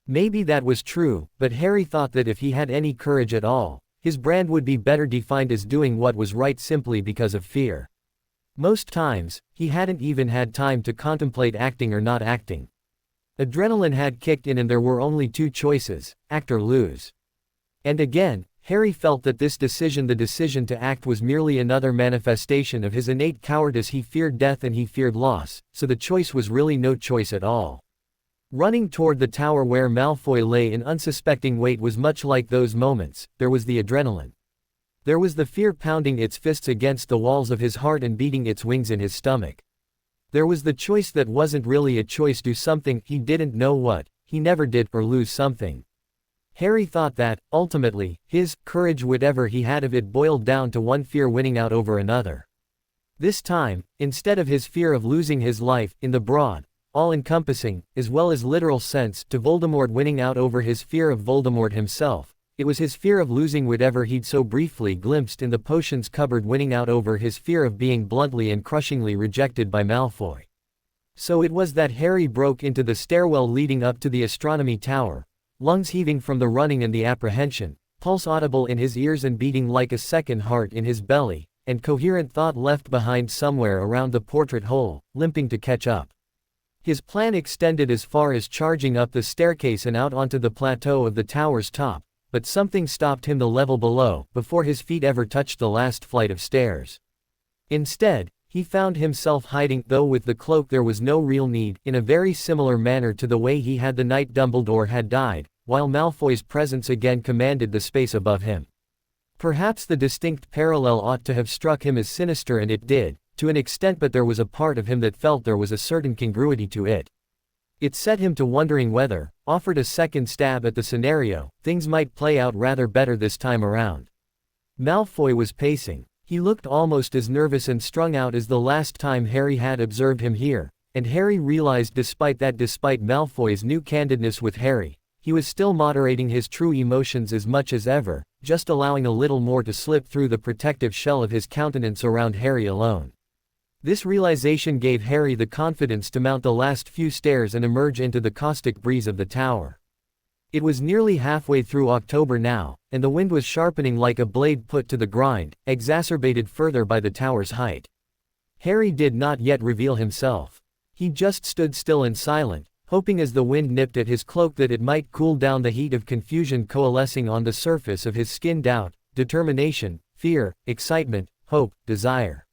Maybe that was true, but Harry thought that if he had any courage at all, his brand would be better defined as doing what was right simply because of fear. Most times, he hadn't even had time to contemplate acting or not acting. Adrenaline had kicked in and there were only two choices, act or lose. And again, Harry felt that this decision, the decision to act, was merely another manifestation of his innate cowardice. He feared death and he feared loss, so the choice was really no choice at all. Running toward the tower where Malfoy lay in unsuspecting wait was much like those moments. There was the adrenaline. There was the fear pounding its fists against the walls of his heart and beating its wings in his stomach. There was the choice that wasn't really a choice, do something, he didn't know what, he never did, or lose something. Harry thought that, ultimately, his courage, whatever he had of it, boiled down to one fear winning out over another. This time, instead of his fear of losing his life, in the broad, all-encompassing, as well as literal sense, to Voldemort winning out over his fear of Voldemort himself, it was his fear of losing whatever he'd so briefly glimpsed in the potions cupboard winning out over his fear of being bluntly and crushingly rejected by Malfoy. So it was that Harry broke into the stairwell leading up to the astronomy tower, lungs heaving from the running and the apprehension, pulse audible in his ears and beating like a second heart in his belly, and coherent thought left behind somewhere around the portrait hole, limping to catch up. His plan extended as far as charging up the staircase and out onto the plateau of the tower's top, but something stopped him the level below, before his feet ever touched the last flight of stairs. Instead, he found himself hiding, though with the cloak there was no real need, in a very similar manner to the way he had the night Dumbledore had died, while Malfoy's presence again commanded the space above him. Perhaps the distinct parallel ought to have struck him as sinister, and it did, to an extent, but there was a part of him that felt there was a certain congruity to it. It set him to wondering whether, offered a second stab at the scenario, things might play out rather better this time around. Malfoy was pacing. He looked almost as nervous and strung out as the last time Harry had observed him here, and Harry realized despite Malfoy's new candidness with Harry, he was still moderating his true emotions as much as ever, just allowing a little more to slip through the protective shell of his countenance around Harry alone. This realization gave Harry the confidence to mount the last few stairs and emerge into the caustic breeze of the tower. It was nearly halfway through October now, and the wind was sharpening like a blade put to the grind, exacerbated further by the tower's height. Harry did not yet reveal himself. He just stood still and silent, hoping as the wind nipped at his cloak that it might cool down the heat of confusion coalescing on the surface of his skin. Doubt, determination, fear, excitement, hope, desire.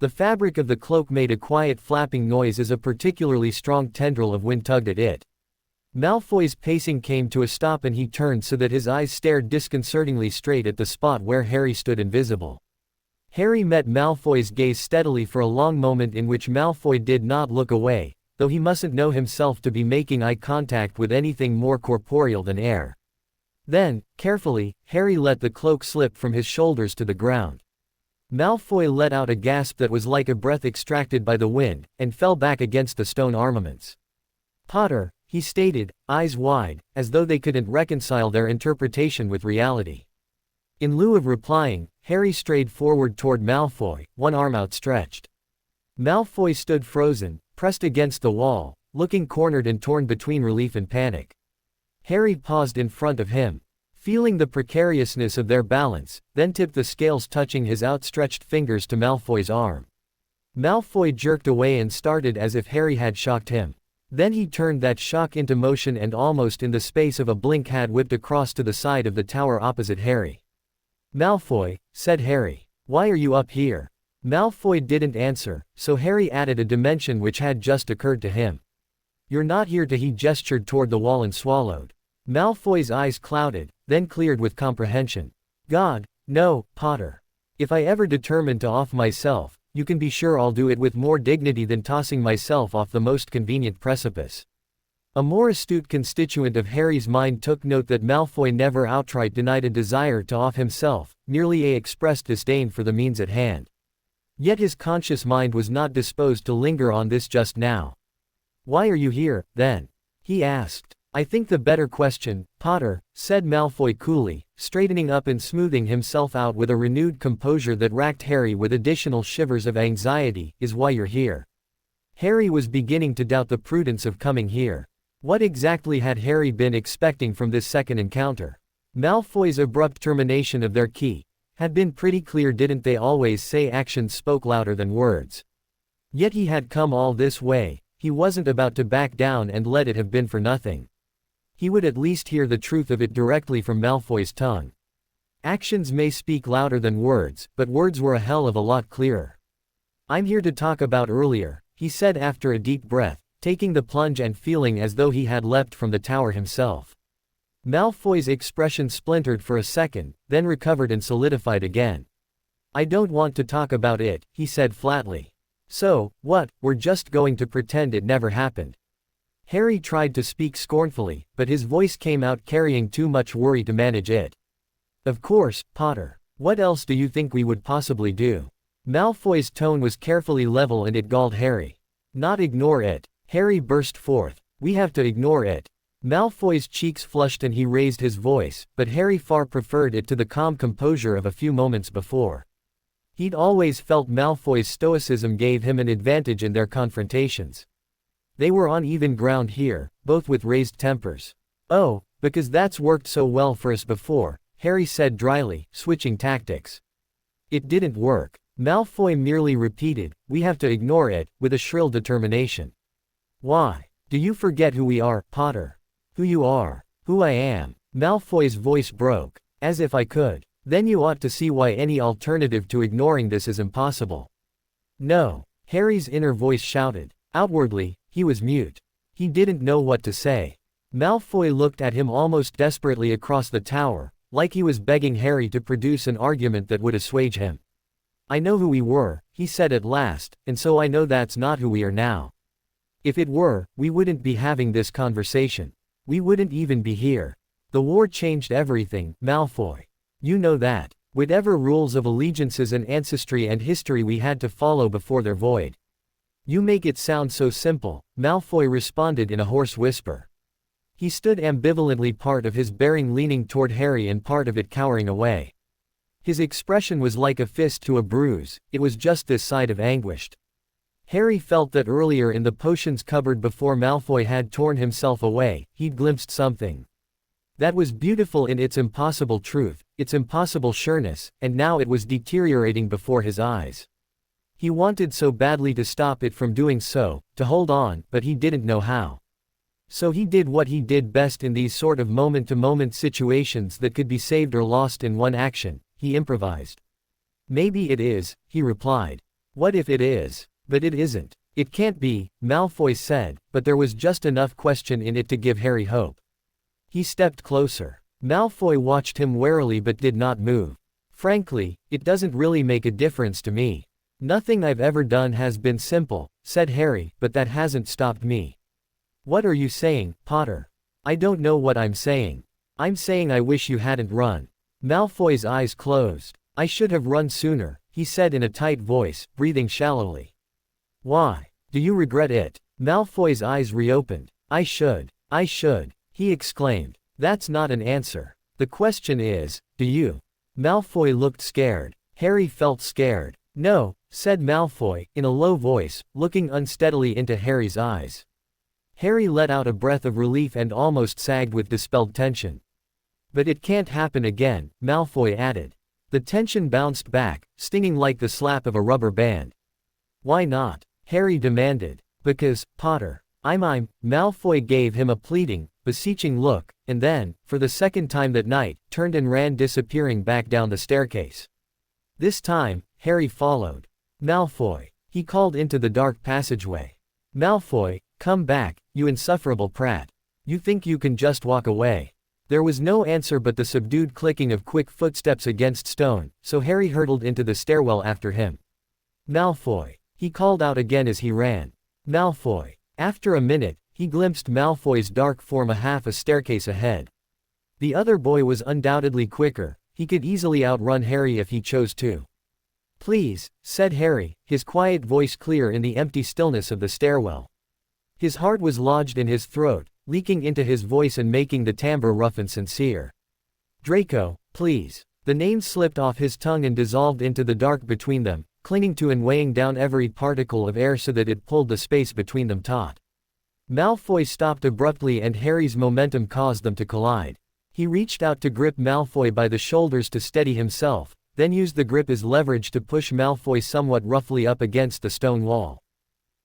The fabric of the cloak made a quiet flapping noise as a particularly strong tendril of wind tugged at it. Malfoy's pacing came to a stop and he turned so that his eyes stared disconcertingly straight at the spot where Harry stood invisible. Harry met Malfoy's gaze steadily for a long moment in which Malfoy did not look away, though he mustn't know himself to be making eye contact with anything more corporeal than air. Then, carefully, Harry let the cloak slip from his shoulders to the ground. Malfoy let out a gasp that was like a breath extracted by the wind, and fell back against the stone armaments. "Potter," he stated, eyes wide, as though they couldn't reconcile their interpretation with reality. In lieu of replying, Harry strayed forward toward Malfoy, one arm outstretched. Malfoy stood frozen, pressed against the wall, looking cornered and torn between relief and panic. Harry paused in front of him, feeling the precariousness of their balance, then tipped the scales, touching his outstretched fingers to Malfoy's arm. Malfoy jerked away and started as if Harry had shocked him. Then he turned that shock into motion and almost in the space of a blink had whipped across to the side of the tower opposite Harry. "Malfoy," said Harry, "why are you up here?" Malfoy didn't answer, so Harry added a dimension which had just occurred to him. "You're not here to," he gestured toward the wall and swallowed. Malfoy's eyes clouded, then cleared with comprehension. "God, no, Potter. If I ever determine to off myself, you can be sure I'll do it with more dignity than tossing myself off the most convenient precipice." A more astute constituent of Harry's mind took note that Malfoy never outright denied a desire to off himself, merely expressed disdain for the means at hand. Yet his conscious mind was not disposed to linger on this just now. "Why are you here, then?" he asked. "I think the better question, Potter," said Malfoy coolly, straightening up and smoothing himself out with a renewed composure that racked Harry with additional shivers of anxiety, "is why you're here." Harry was beginning to doubt the prudence of coming here. What exactly had Harry been expecting from this second encounter? Malfoy's abrupt termination of their key, Had been pretty clear, didn't they always say actions spoke louder than words? Yet he had come all this way, he wasn't about to back down and let it have been for nothing. He would at least hear the truth of it directly from Malfoy's tongue. Actions may speak louder than words, but words were a hell of a lot clearer. I'm here to talk about earlier, he said after a deep breath, taking the plunge and feeling as though he had leapt from the tower himself. Malfoy's expression splintered for a second, then recovered and solidified again. I don't want to talk about it, he said flatly. So, what, we're just going to pretend it never happened? Harry tried to speak scornfully, but his voice came out carrying too much worry to manage it. Of course, Potter. What else do you think we would possibly do? Malfoy's tone was carefully level and it galled Harry. Not ignore it. Harry burst forth. We have to ignore it. Malfoy's cheeks flushed and he raised his voice, but Harry far preferred it to the calm composure of a few moments before. He'd always felt Malfoy's stoicism gave him an advantage in their confrontations. They were on even ground here, both with raised tempers. Oh, because that's worked so well for us before, Harry said dryly, switching tactics. It didn't work. Malfoy merely repeated, we have to ignore it, with a shrill determination. Why? Do you forget who we are, Potter? Who you are? Who I am? Malfoy's voice broke. As if I could. Then you ought to see why any alternative to ignoring this is impossible. No. Harry's inner voice shouted. Outwardly, he was mute. He didn't know what to say. Malfoy looked at him almost desperately across the tower, like he was begging Harry to produce an argument that would assuage him. I know who we were, he said at last, and so I know that's not who we are now. If it were, we wouldn't be having this conversation. We wouldn't even be here. The war changed everything, Malfoy. You know that. Whatever rules of allegiances and ancestry and history we had to follow before they're void. You make it sound so simple, Malfoy responded in a hoarse whisper. He stood ambivalently, part of his bearing leaning toward Harry and part of it cowering away. His expression was like a fist to a bruise, it was just this side of anguished. Harry felt that earlier in the potions cupboard before Malfoy had torn himself away, he'd glimpsed something that was beautiful in its impossible truth, its impossible sureness, and now it was deteriorating before his eyes. He wanted so badly to stop it from doing so, to hold on, but he didn't know how. So he did what he did best in these sort of moment-to-moment situations that could be saved or lost in one action, he improvised. Maybe it is, he replied. What if it is? But it isn't. It can't be, Malfoy said, but there was just enough question in it to give Harry hope. He stepped closer. Malfoy watched him warily but did not move. Frankly, it doesn't really make a difference to me. Nothing I've ever done has been simple, said Harry, but that hasn't stopped me. What are you saying, Potter? I don't know what I'm saying. I'm saying I wish you hadn't run. Malfoy's eyes closed. I should have run sooner, he said in a tight voice, breathing shallowly. Why? Do you regret it? Malfoy's eyes reopened. I should, he exclaimed. That's not an answer. The question is, do you? Malfoy looked scared. Harry felt scared. No, said Malfoy, in a low voice, looking unsteadily into Harry's eyes. Harry let out a breath of relief and almost sagged with dispelled tension. But it can't happen again, Malfoy added. The tension bounced back, stinging like the slap of a rubber band. Why not? Harry demanded. Because, Potter, I'm. Malfoy gave him a pleading, beseeching look, and then, for the second time that night, turned and ran, disappearing back down the staircase. This time, Harry followed. Malfoy, he called into the dark passageway. Malfoy, come back, you insufferable prat. You think you can just walk away. There was no answer but the subdued clicking of quick footsteps against stone, so Harry hurtled into the stairwell after him. Malfoy, he called out again as he ran. Malfoy. After a minute, he glimpsed Malfoy's dark form half a staircase ahead. The other boy was undoubtedly quicker, he could easily outrun Harry if he chose to. Please, said Harry, his quiet voice clear in the empty stillness of the stairwell. His heart was lodged in his throat, leaking into his voice and making the timbre rough and sincere. Draco, please. The name slipped off his tongue and dissolved into the dark between them, clinging to and weighing down every particle of air so that it pulled the space between them taut. Malfoy stopped abruptly and Harry's momentum caused them to collide. He reached out to grip Malfoy by the shoulders to steady himself, then used the grip as leverage to push Malfoy somewhat roughly up against the stone wall.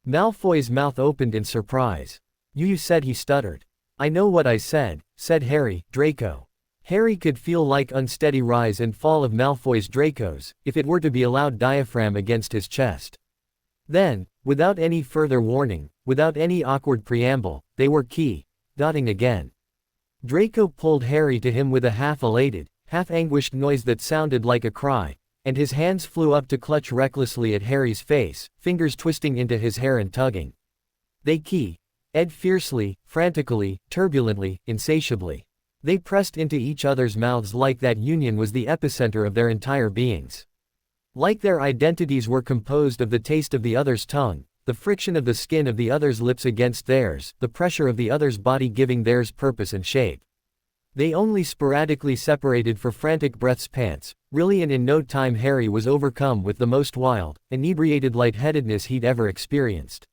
Malfoy's mouth opened in surprise. You said, he stuttered. I know what I said Harry. Draco. Harry could feel like unsteady rise and fall of Malfoy's Dracos, if it were to be allowed diaphragm against his chest. Then, without any further warning, without any awkward preamble, they were dotting again. Draco pulled Harry to him with a half-elated, half-anguished noise that sounded like a cry, and his hands flew up to clutch recklessly at Harry's face, fingers twisting into his hair and tugging. They ed fiercely, frantically, turbulently, insatiably. They pressed into each other's mouths like that union was the epicenter of their entire beings. Like their identities were composed of the taste of the other's tongue, the friction of the skin of the other's lips against theirs, the pressure of the other's body giving theirs purpose and shape. They only sporadically separated for frantic breaths pants, really, and in no time Harry was overcome with the most wild, inebriated lightheadedness he'd ever experienced.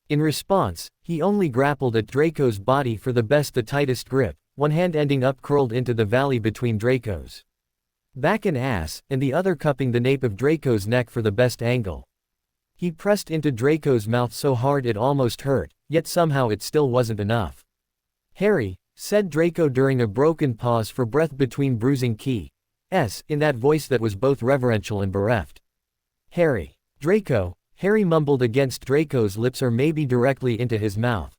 In response, he only grappled at Draco's body for the tightest grip, one hand ending up curled into the valley between Draco's back and ass, and the other cupping the nape of Draco's neck for the best angle. He pressed into Draco's mouth so hard it almost hurt, yet somehow it still wasn't enough. Harry, said Draco during a broken pause for breath between bruising in that voice that was both reverential and bereft. Harry. Draco. Harry mumbled against Draco's lips or maybe directly into his mouth.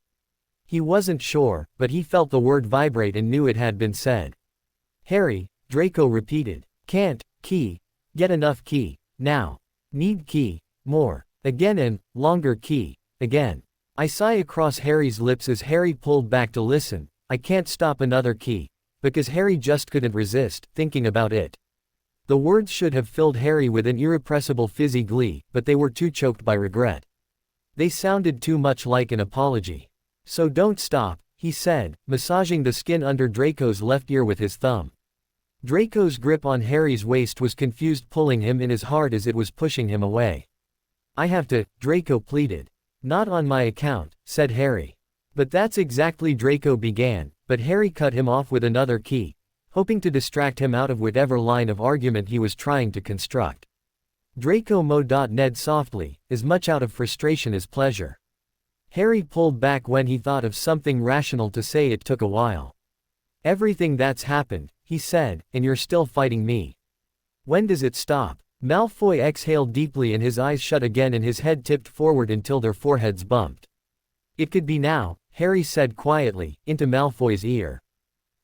He wasn't sure, but he felt the word vibrate and knew it had been said. Harry, Draco repeated. Can't, get enough now. Need more. Again and, longer again. I sigh across Harry's lips as Harry pulled back to listen. I can't stop another because Harry just couldn't resist, thinking about it. The words should have filled Harry with an irrepressible fizzy glee, but they were too choked by regret. They sounded too much like an apology. So don't stop, he said, massaging the skin under Draco's left ear with his thumb. Draco's grip on Harry's waist was confused, pulling him in as hard as it was pushing him away. I have to, Draco pleaded. Not on my account, said Harry. But that's exactly Draco began, but Harry cut him off with another hoping to distract him out of whatever line of argument he was trying to construct. Draco Ned softly, as much out of frustration as pleasure. Harry pulled back when he thought of something rational to say. It took a while. Everything that's happened, he said, and you're still fighting me. When does it stop? Malfoy exhaled deeply and his eyes shut again and his head tipped forward until their foreheads bumped. It could be now, Harry said quietly, into Malfoy's ear.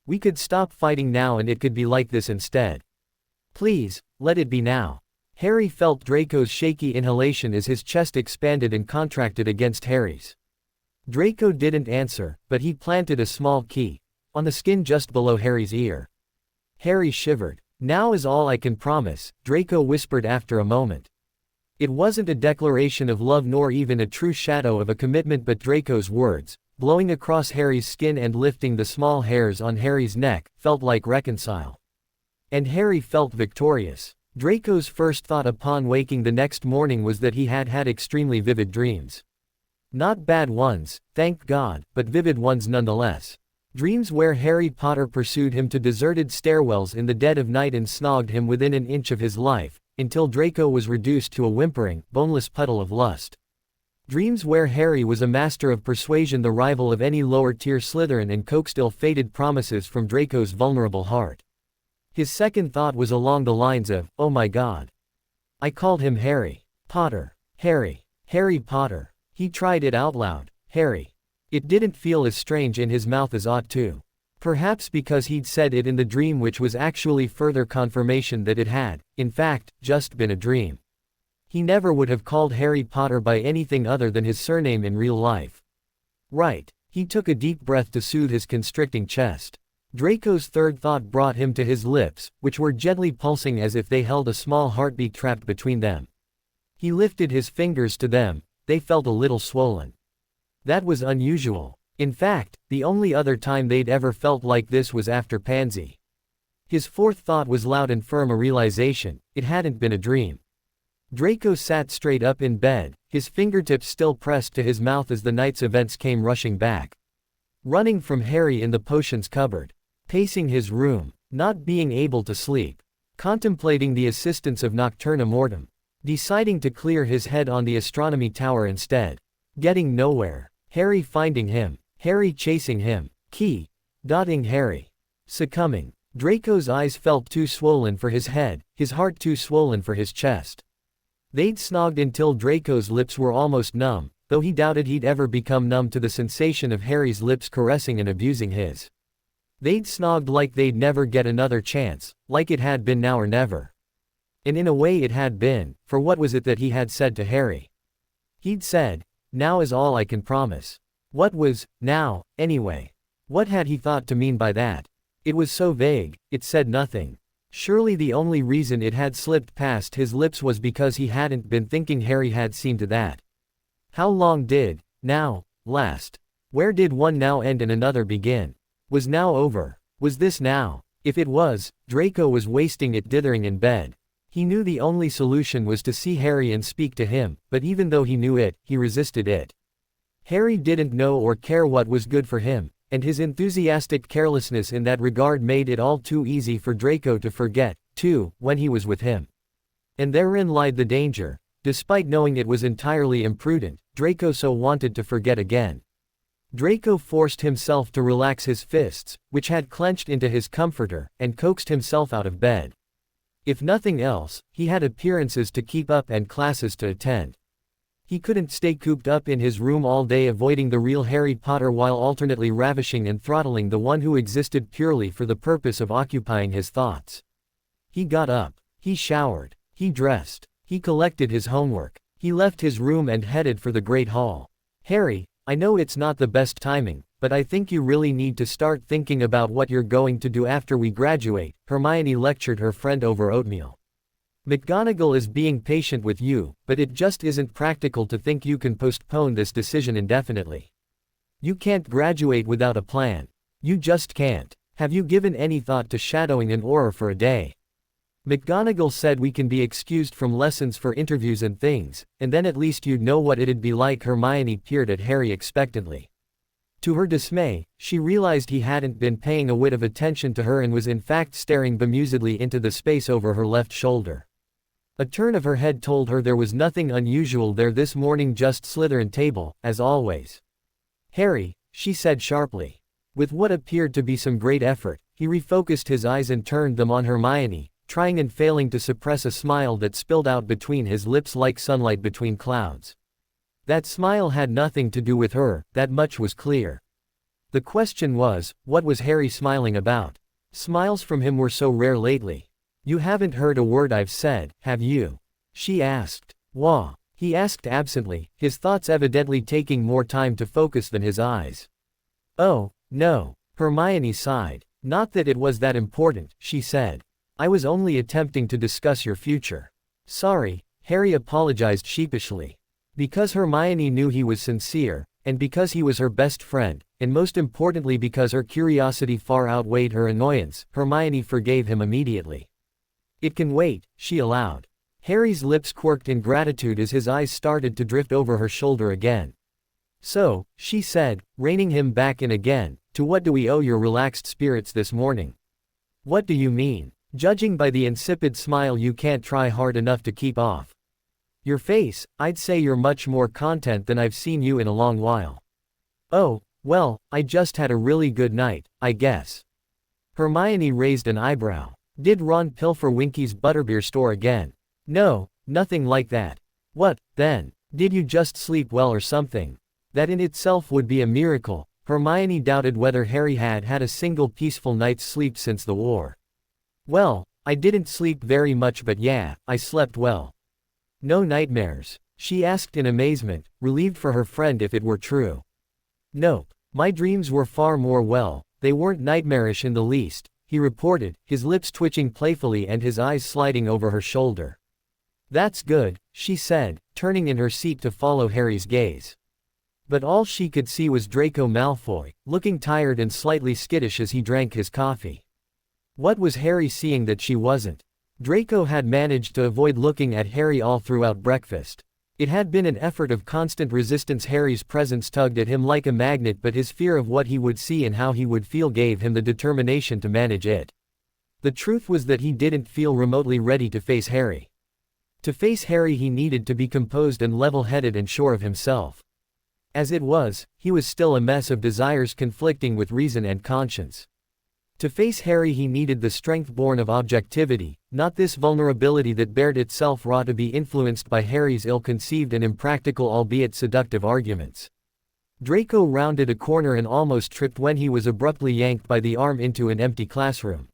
We could stop fighting now and it could be like this instead. Please, let it be now. Harry felt Draco's shaky inhalation as his chest expanded and contracted against Harry's. Draco didn't answer, but he planted a small on the skin just below Harry's ear. Harry shivered. Now is all I can promise, Draco whispered after a moment. It wasn't a declaration of love nor even a true shadow of a commitment, but Draco's words, blowing across Harry's skin and lifting the small hairs on Harry's neck, felt like reconcile. And Harry felt victorious. Draco's first thought upon waking the next morning was that he had had extremely vivid dreams. Not bad ones, thank God, but vivid ones nonetheless. Dreams where Harry Potter pursued him to deserted stairwells in the dead of night and snogged him within an inch of his life, until Draco was reduced to a whimpering, boneless puddle of lust. Dreams where Harry was a master of persuasion, the rival of any lower-tier Slytherin, and coaxed ill-fated promises from Draco's vulnerable heart. His second thought was along the lines of, oh my God. I called him Harry Potter. Harry Potter. He tried it out loud. Harry. It didn't feel as strange in his mouth as ought to. Perhaps because he'd said it in the dream, which was actually further confirmation that it had, in fact, just been a dream. He never would have called Harry Potter by anything other than his surname in real life. Right. He took a deep breath to soothe his constricting chest. Draco's third thought brought him to his lips, which were gently pulsing as if they held a small heartbeat trapped between them. He lifted his fingers to them. They felt a little swollen. That was unusual. In fact, the only other time they'd ever felt like this was after Pansy. His fourth thought was loud and firm, a realization, it hadn't been a dream. Draco sat straight up in bed, his fingertips still pressed to his mouth as the night's events came rushing back. Running from Harry in the potions cupboard. Pacing his room. Not being able to sleep. contemplating the assistance of Nocturna Mortem, deciding to clear his head on the astronomy tower instead. Getting nowhere. Harry finding him. Harry chasing him. Key. Dotting Harry. Succumbing. Draco's eyes felt too swollen for his head, his heart too swollen for his chest. They'd snogged until Draco's lips were almost numb, though he doubted he'd ever become numb to the sensation of Harry's lips caressing and abusing his. They'd snogged like they'd never get another chance, like it had been now or never. And in a way it had been, for what was it that he had said to Harry? He'd said, "Now is all I can promise." What was, now, anyway? What had he thought to mean by that? It was so vague, it said nothing. Surely the only reason it had slipped past his lips was because he hadn't been thinking Harry had seen to that. How long did, now, last? Where did one now end and another begin? Was now over? Was this now? If it was, Draco was wasting it dithering in bed. He knew the only solution was to see Harry and speak to him, but even though he knew it, he resisted it. Harry didn't know or care what was good for him, and his enthusiastic carelessness in that regard made it all too easy for Draco to forget, too, when he was with him. And therein lied the danger. Despite knowing it was entirely imprudent, Draco so wanted to forget again. Draco forced himself to relax his fists, which had clenched into his comforter, and coaxed himself out of bed. If nothing else, he had appearances to keep up and classes to attend. He couldn't stay cooped up in his room all day avoiding the real Harry Potter while alternately ravishing and throttling the one who existed purely for the purpose of occupying his thoughts. He got up. He showered. He dressed. He collected his homework. He left his room and headed for the Great Hall. "Harry, I know it's not the best timing, but I think you really need to start thinking about what you're going to do after we graduate," Hermione lectured her friend over oatmeal. "McGonagall is being patient with you, but it just isn't practical to think you can postpone this decision indefinitely. You can't graduate without a plan. You just can't. Have you given any thought to shadowing an Auror for a day? McGonagall said we can be excused from lessons for interviews and things, and then at least you'd know what it'd be like." Hermione peered at Harry expectantly. To her dismay, she realized he hadn't been paying a whit of attention to her and was in fact staring bemusedly into the space over her left shoulder. A turn of her head told her there was nothing unusual there this morning, just Slytherin table, as always. "Harry," she said sharply. With what appeared to be some great effort, he refocused his eyes and turned them on Hermione, trying and failing to suppress a smile that spilled out between his lips like sunlight between clouds. That smile had nothing to do with her, that much was clear. The question was, what was Harry smiling about? Smiles from him were so rare lately. "You haven't heard a word I've said, have you?" she asked. "Wah?" he asked absently, his thoughts evidently taking more time to focus than his eyes. "Oh, no." Hermione sighed. "Not that it was that important," she said. "I was only attempting to discuss your future." "Sorry," Harry apologized sheepishly. Because Hermione knew he was sincere, and because he was her best friend, and most importantly because her curiosity far outweighed her annoyance, Hermione forgave him immediately. "It can wait," she allowed. Harry's lips quirked in gratitude as his eyes started to drift over her shoulder again. "So," she said, reining him back in again, "to what do we owe your relaxed spirits this morning?" "What do you mean?" "Judging by the insipid smile you can't try hard enough to keep off your face, I'd say you're much more content than I've seen you in a long while." "Oh, well, I just had a really good night, I guess." Hermione raised an eyebrow. "Did Ron pilfer Winky's butterbeer store again?" "No, nothing like that." "What, then? Did you just sleep well or something?" That in itself would be a miracle. Hermione doubted whether Harry had had a single peaceful night's sleep since the war. "Well, I didn't sleep very much, but yeah, I slept well." "No nightmares?" she asked in amazement, relieved for her friend if it were true. "Nope. My dreams were far more well, they weren't nightmarish in the least," he reported, his lips twitching playfully and his eyes sliding over her shoulder. "That's good," she said, turning in her seat to follow Harry's gaze. But all she could see was Draco Malfoy, looking tired and slightly skittish as he drank his coffee. What was Harry seeing that she wasn't? Draco had managed to avoid looking at Harry all throughout breakfast. It had been an effort of constant resistance. Harry's presence tugged at him like a magnet, but his fear of what he would see and how he would feel gave him the determination to manage it. The truth was that he didn't feel remotely ready to face Harry. To face Harry he needed to be composed and level-headed and sure of himself. As it was, he was still a mess of desires conflicting with reason and conscience. To face Harry he needed the strength born of objectivity, not this vulnerability that bared itself raw to be influenced by Harry's ill-conceived and impractical albeit seductive arguments. Draco rounded a corner and almost tripped when he was abruptly yanked by the arm into an empty classroom.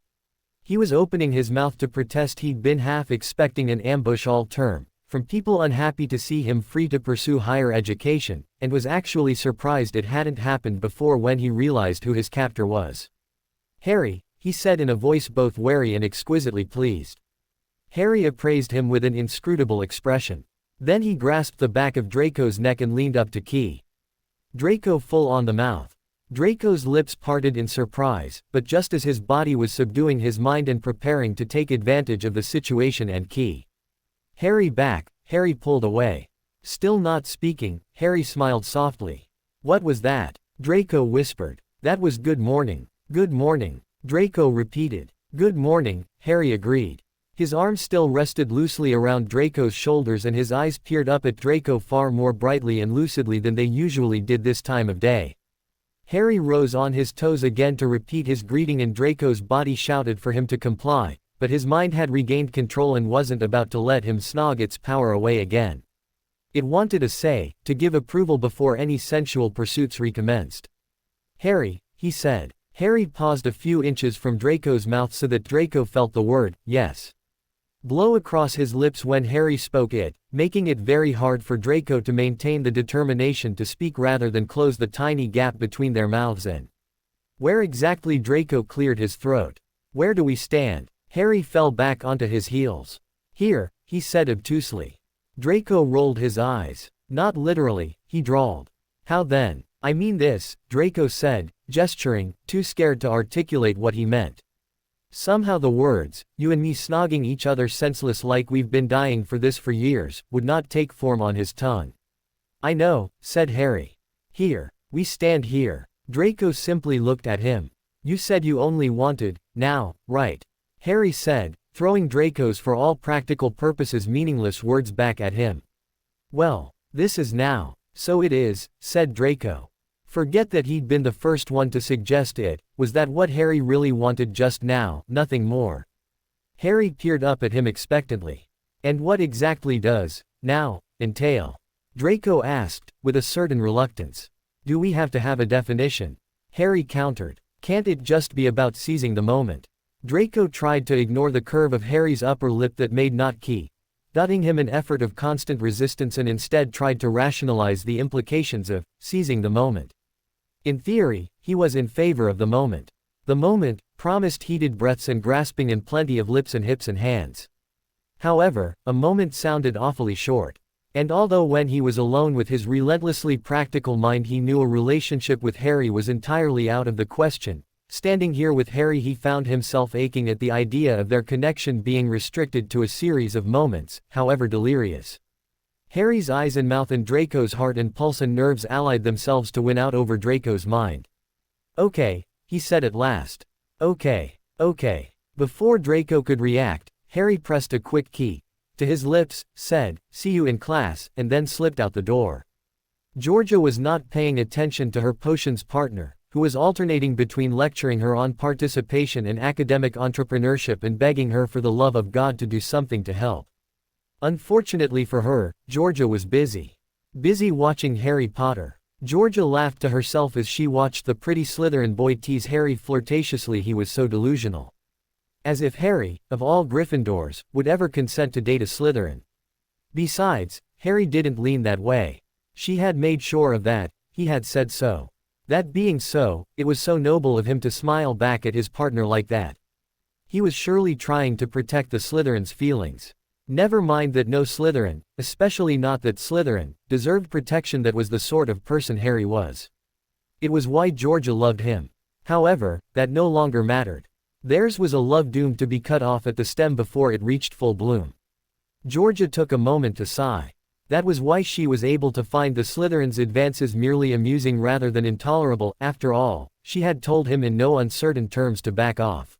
He was opening his mouth to protest. He'd been half expecting an ambush all term, from people unhappy to see him free to pursue higher education, and was actually surprised it hadn't happened before when he realized who his captor was. "Harry," he said in a voice both wary and exquisitely pleased. Harry appraised him with an inscrutable expression. Then he grasped the back of Draco's neck and leaned up to key Draco full on the mouth. Draco's lips parted in surprise, but just as his body was subduing his mind and preparing to take advantage of the situation and key Harry back, Harry pulled away. Still not speaking, Harry smiled softly. "What was that?" Draco whispered. "That was good morning." "Good morning," Draco repeated. "Good morning," Harry agreed. His arms still rested loosely around Draco's shoulders and his eyes peered up at Draco far more brightly and lucidly than they usually did this time of day. Harry rose on his toes again to repeat his greeting and Draco's body shouted for him to comply, but his mind had regained control and wasn't about to let him snog its power away again. It wanted a say, to give approval before any sensual pursuits recommenced. "Harry," he said. Harry paused a few inches from Draco's mouth so that Draco felt the word, yes, blow across his lips when Harry spoke it, making it very hard for Draco to maintain the determination to speak rather than close the tiny gap between their mouths and where exactly. Draco cleared his throat. "Where do we stand?" Harry fell back onto his heels. "Here," he said obtusely. Draco rolled his eyes. "Not literally," he drawled. "How then?" "I mean this," Draco said, gesturing, too scared to articulate what he meant. Somehow the words, "you and me snogging each other senseless like we've been dying for this for years," would not take form on his tongue. "I know," said Harry. "Here. We stand here." Draco simply looked at him. "You said you only wanted, now, right?" Harry said, throwing Draco's for all practical purposes meaningless words back at him. "Well, this is now." "So it is," said Draco. Forget that he'd been the first one to suggest it. Was that what Harry really wanted just now? Nothing more. Harry peered up at him expectantly. "And what exactly does, now, entail?" Draco asked, with a certain reluctance. "Do we have to have a definition?" Harry countered. "Can't it just be about seizing the moment?" Draco tried to ignore the curve of Harry's upper lip that made not key, dotting him an effort of constant resistance and instead tried to rationalize the implications of seizing the moment. In theory, he was in favor of the moment. The moment promised heated breaths and grasping and plenty of lips and hips and hands. However, a moment sounded awfully short. And although when he was alone with his relentlessly practical mind he knew a relationship with Harry was entirely out of the question, standing here with Harry he found himself aching at the idea of their connection being restricted to a series of moments, however delirious. Harry's eyes and mouth and Draco's heart and pulse and nerves allied themselves to win out over Draco's mind. "Okay," he said at last. "Okay. Before Draco could react, Harry pressed a quick key to his lips, said, "See you in class," and then slipped out the door. Georgia was not paying attention to her potions partner, who was alternating between lecturing her on participation and academic entrepreneurship and begging her for the love of God to do something to help. Unfortunately for her, Georgia was busy. Busy watching Harry Potter. Georgia laughed to herself as she watched the pretty Slytherin boy tease Harry flirtatiously. He was so delusional. As if Harry, of all Gryffindors, would ever consent to date a Slytherin. Besides, Harry didn't lean that way. She had made sure of that, he had said so. That being so, it was so noble of him to smile back at his partner like that. He was surely trying to protect the Slytherin's feelings. Never mind that no Slytherin, especially not that Slytherin, deserved protection. That was the sort of person Harry was. It was why Georgia loved him. However, that no longer mattered. Theirs was a love doomed to be cut off at the stem before it reached full bloom. Georgia took a moment to sigh. That was why she was able to find the Slytherin's advances merely amusing rather than intolerable. After all, she had told him in no uncertain terms to back off.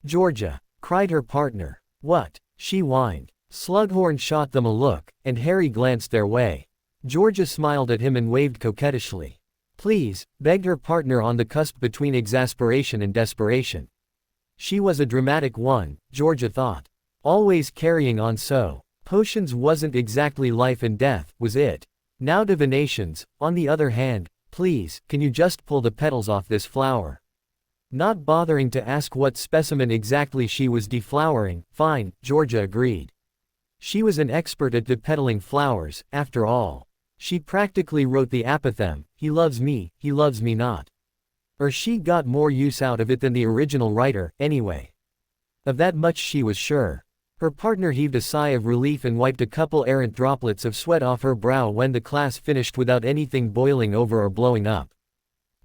Georgia, cried her partner. What? She whined. Slughorn shot them a look, and Harry glanced their way. Georgia smiled at him and waved coquettishly. Please, begged her partner on the cusp between exasperation and desperation. She was a dramatic one, Georgia thought. Always carrying on so. Potions wasn't exactly life and death, was it? Now divinations, on the other hand, please, can you just pull the petals off this flower? Not bothering to ask what specimen exactly she was deflowering, fine, Georgia agreed. She was an expert at depetaling flowers, after all. She practically wrote the apothegm, he loves me not. Or she got more use out of it than the original writer, anyway. Of that much she was sure. Her partner heaved a sigh of relief and wiped a couple errant droplets of sweat off her brow when the class finished without anything boiling over or blowing up.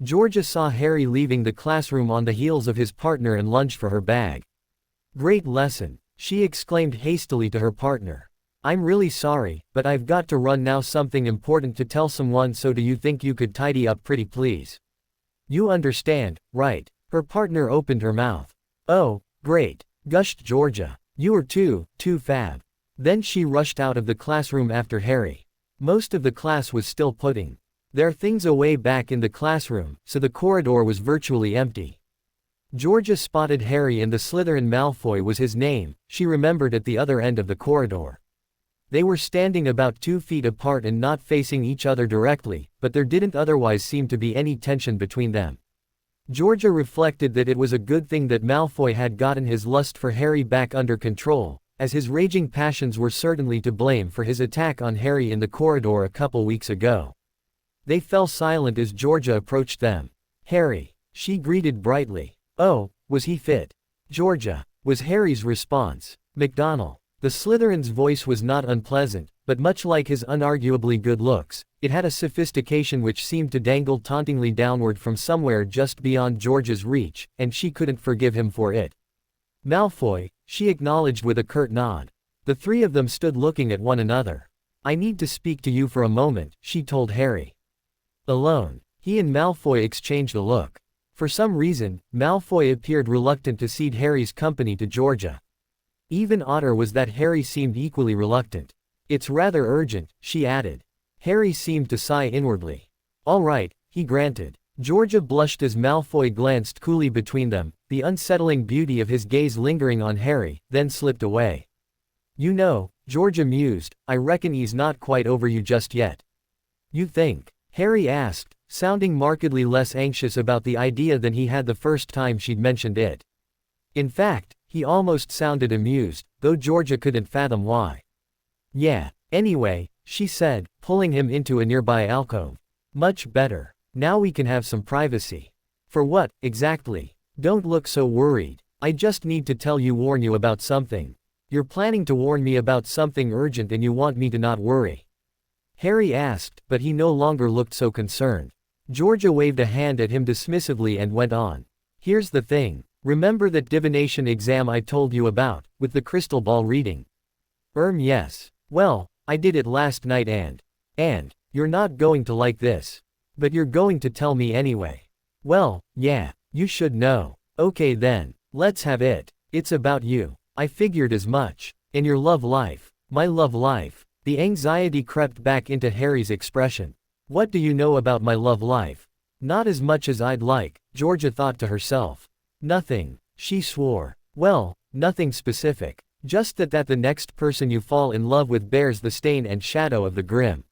Georgia saw Harry leaving the classroom on the heels of his partner and lunged for her bag. Great lesson, she exclaimed hastily to her partner. I'm really sorry, but I've got to run now, something important to tell someone, so do you think you could tidy up pretty please? You understand, right? Her partner opened her mouth. Oh, great, gushed Georgia. You are too fab. Then she rushed out of the classroom after Harry. Most of the class was still putting their things away back in the classroom, so the corridor was virtually empty. Georgia spotted Harry, and the Slytherin Malfoy was his name, she remembered, at the other end of the corridor. They were standing about 2 feet apart and not facing each other directly, but there didn't otherwise seem to be any tension between them. Georgia reflected that it was a good thing that Malfoy had gotten his lust for Harry back under control, as his raging passions were certainly to blame for his attack on Harry in the corridor a couple weeks ago. They fell silent as Georgia approached them. Harry, she greeted brightly. Oh, was he fit? Georgia, was Harry's response. McDonald. The Slytherin's voice was not unpleasant, but much like his unarguably good looks, it had a sophistication which seemed to dangle tauntingly downward from somewhere just beyond Georgia's reach, and she couldn't forgive him for it. Malfoy, she acknowledged with a curt nod. The three of them stood looking at one another. I need to speak to you for a moment, she told Harry. Alone. He and Malfoy exchanged a look. For some reason, Malfoy appeared reluctant to cede Harry's company to Georgia. Even odder was that Harry seemed equally reluctant. It's rather urgent, she added. Harry seemed to sigh inwardly. All right, he granted. Georgia blushed as Malfoy glanced coolly between them, the unsettling beauty of his gaze lingering on Harry, then slipped away. You know, Georgia mused, I reckon he's not quite over you just yet. You think? Harry asked, sounding markedly less anxious about the idea than he had the first time she'd mentioned it. In fact, he almost sounded amused, though Georgia couldn't fathom why. Yeah, anyway, she said, pulling him into a nearby alcove. Much better. Now we can have some privacy. For what, exactly? Don't look so worried. I just need to warn you about something. You're planning to warn me about something urgent and you want me to not worry. Harry asked, but he no longer looked so concerned. Georgia waved a hand at him dismissively and went on. Here's the thing. Remember that divination exam I told you about, with the crystal ball reading? Yes. Well, I did it last night and, you're not going to like this. But you're going to tell me anyway. Well, yeah, you should know. Okay then, let's have it. It's about you. I figured as much. And your love life. My love life. The anxiety crept back into Harry's expression. What do you know about my love life? Not as much as I'd like, Georgia thought to herself. Nothing, she swore. Well, nothing specific. Just that the next person you fall in love with bears the stain and shadow of the Grim.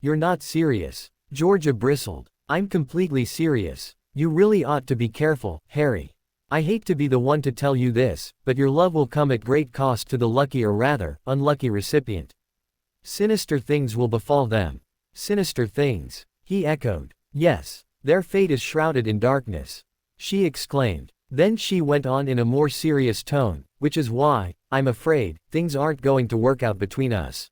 You're not serious. Georgia bristled. I'm completely serious. You really ought to be careful, Harry. I hate to be the one to tell you this, but your love will come at great cost to the lucky or rather, unlucky recipient. Sinister things will befall them. Sinister things, he echoed. Yes, their fate is shrouded in darkness. She exclaimed. Then she went on in a more serious tone, which is why, I'm afraid, things aren't going to work out between us.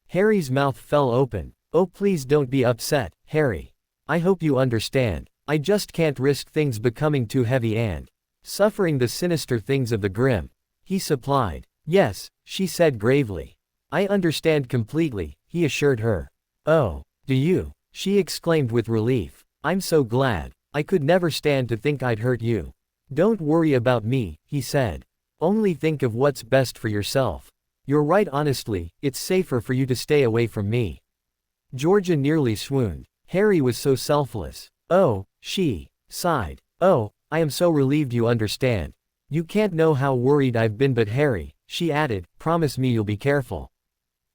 Harry's mouth fell open. Oh, please don't be upset, Harry. I hope you understand. I just can't risk things becoming too heavy and suffering the sinister things of the Grim. He supplied. Yes, she said gravely. I understand completely, he assured her. Oh, do you? She exclaimed with relief. I'm so glad. I could never stand to think I'd hurt you. Don't worry about me, he said. Only think of what's best for yourself. You're right, honestly, it's safer for you to stay away from me. Georgia nearly swooned. Harry was so selfless. Oh, she sighed. Oh, I am so relieved you understand. You can't know how worried I've been, but Harry, she added, promise me you'll be careful.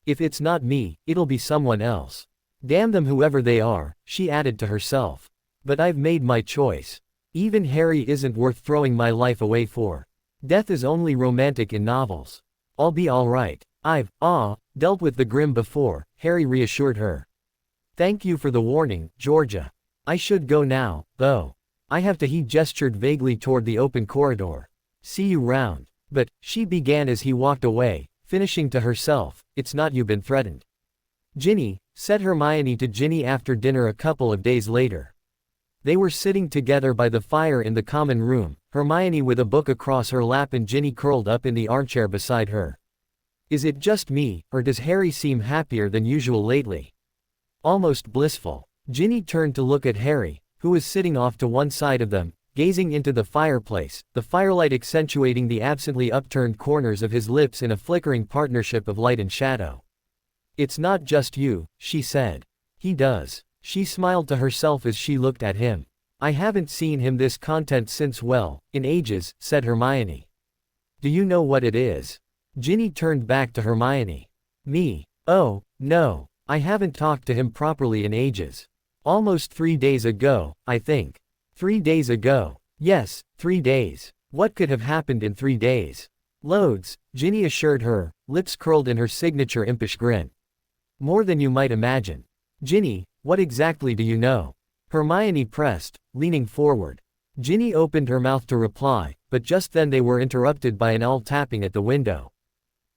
If it's not me, it'll be someone else. Damn them whoever they are, she added to herself. But I've made my choice. Even Harry isn't worth throwing my life away for. Death is only romantic in novels. I'll be alright. I've dealt with the grim before, Harry reassured her. Thank you for the warning, Georgia. I should go now, though. I have to. He gestured vaguely toward the open corridor. See you round. But, she began as he walked away, finishing to herself, it's not you been threatened. Ginny, said Hermione to Ginny after dinner a couple of days later. They were sitting together by the fire in the common room, Hermione with a book across her lap and Ginny curled up in the armchair beside her. Is it just me, or does Harry seem happier than usual lately? Almost blissful. Ginny turned to look at Harry, who was sitting off to one side of them, gazing into the fireplace, the firelight accentuating the absently upturned corners of his lips in a flickering partnership of light and shadow. It's not just you, she said. He does. She smiled to herself as she looked at him. I haven't seen him this content since in ages, said Hermione. Do you know what it is? Ginny turned back to Hermione. Me? Oh, no. I haven't talked to him properly in ages. Almost 3 days ago, I think. 3 days ago. Yes, 3 days. What could have happened in 3 days? Loads, Ginny assured her, lips curled in her signature impish grin. More than you might imagine. Ginny, what exactly do you know? Hermione pressed, leaning forward. Ginny opened her mouth to reply, but just then they were interrupted by an owl tapping at the window.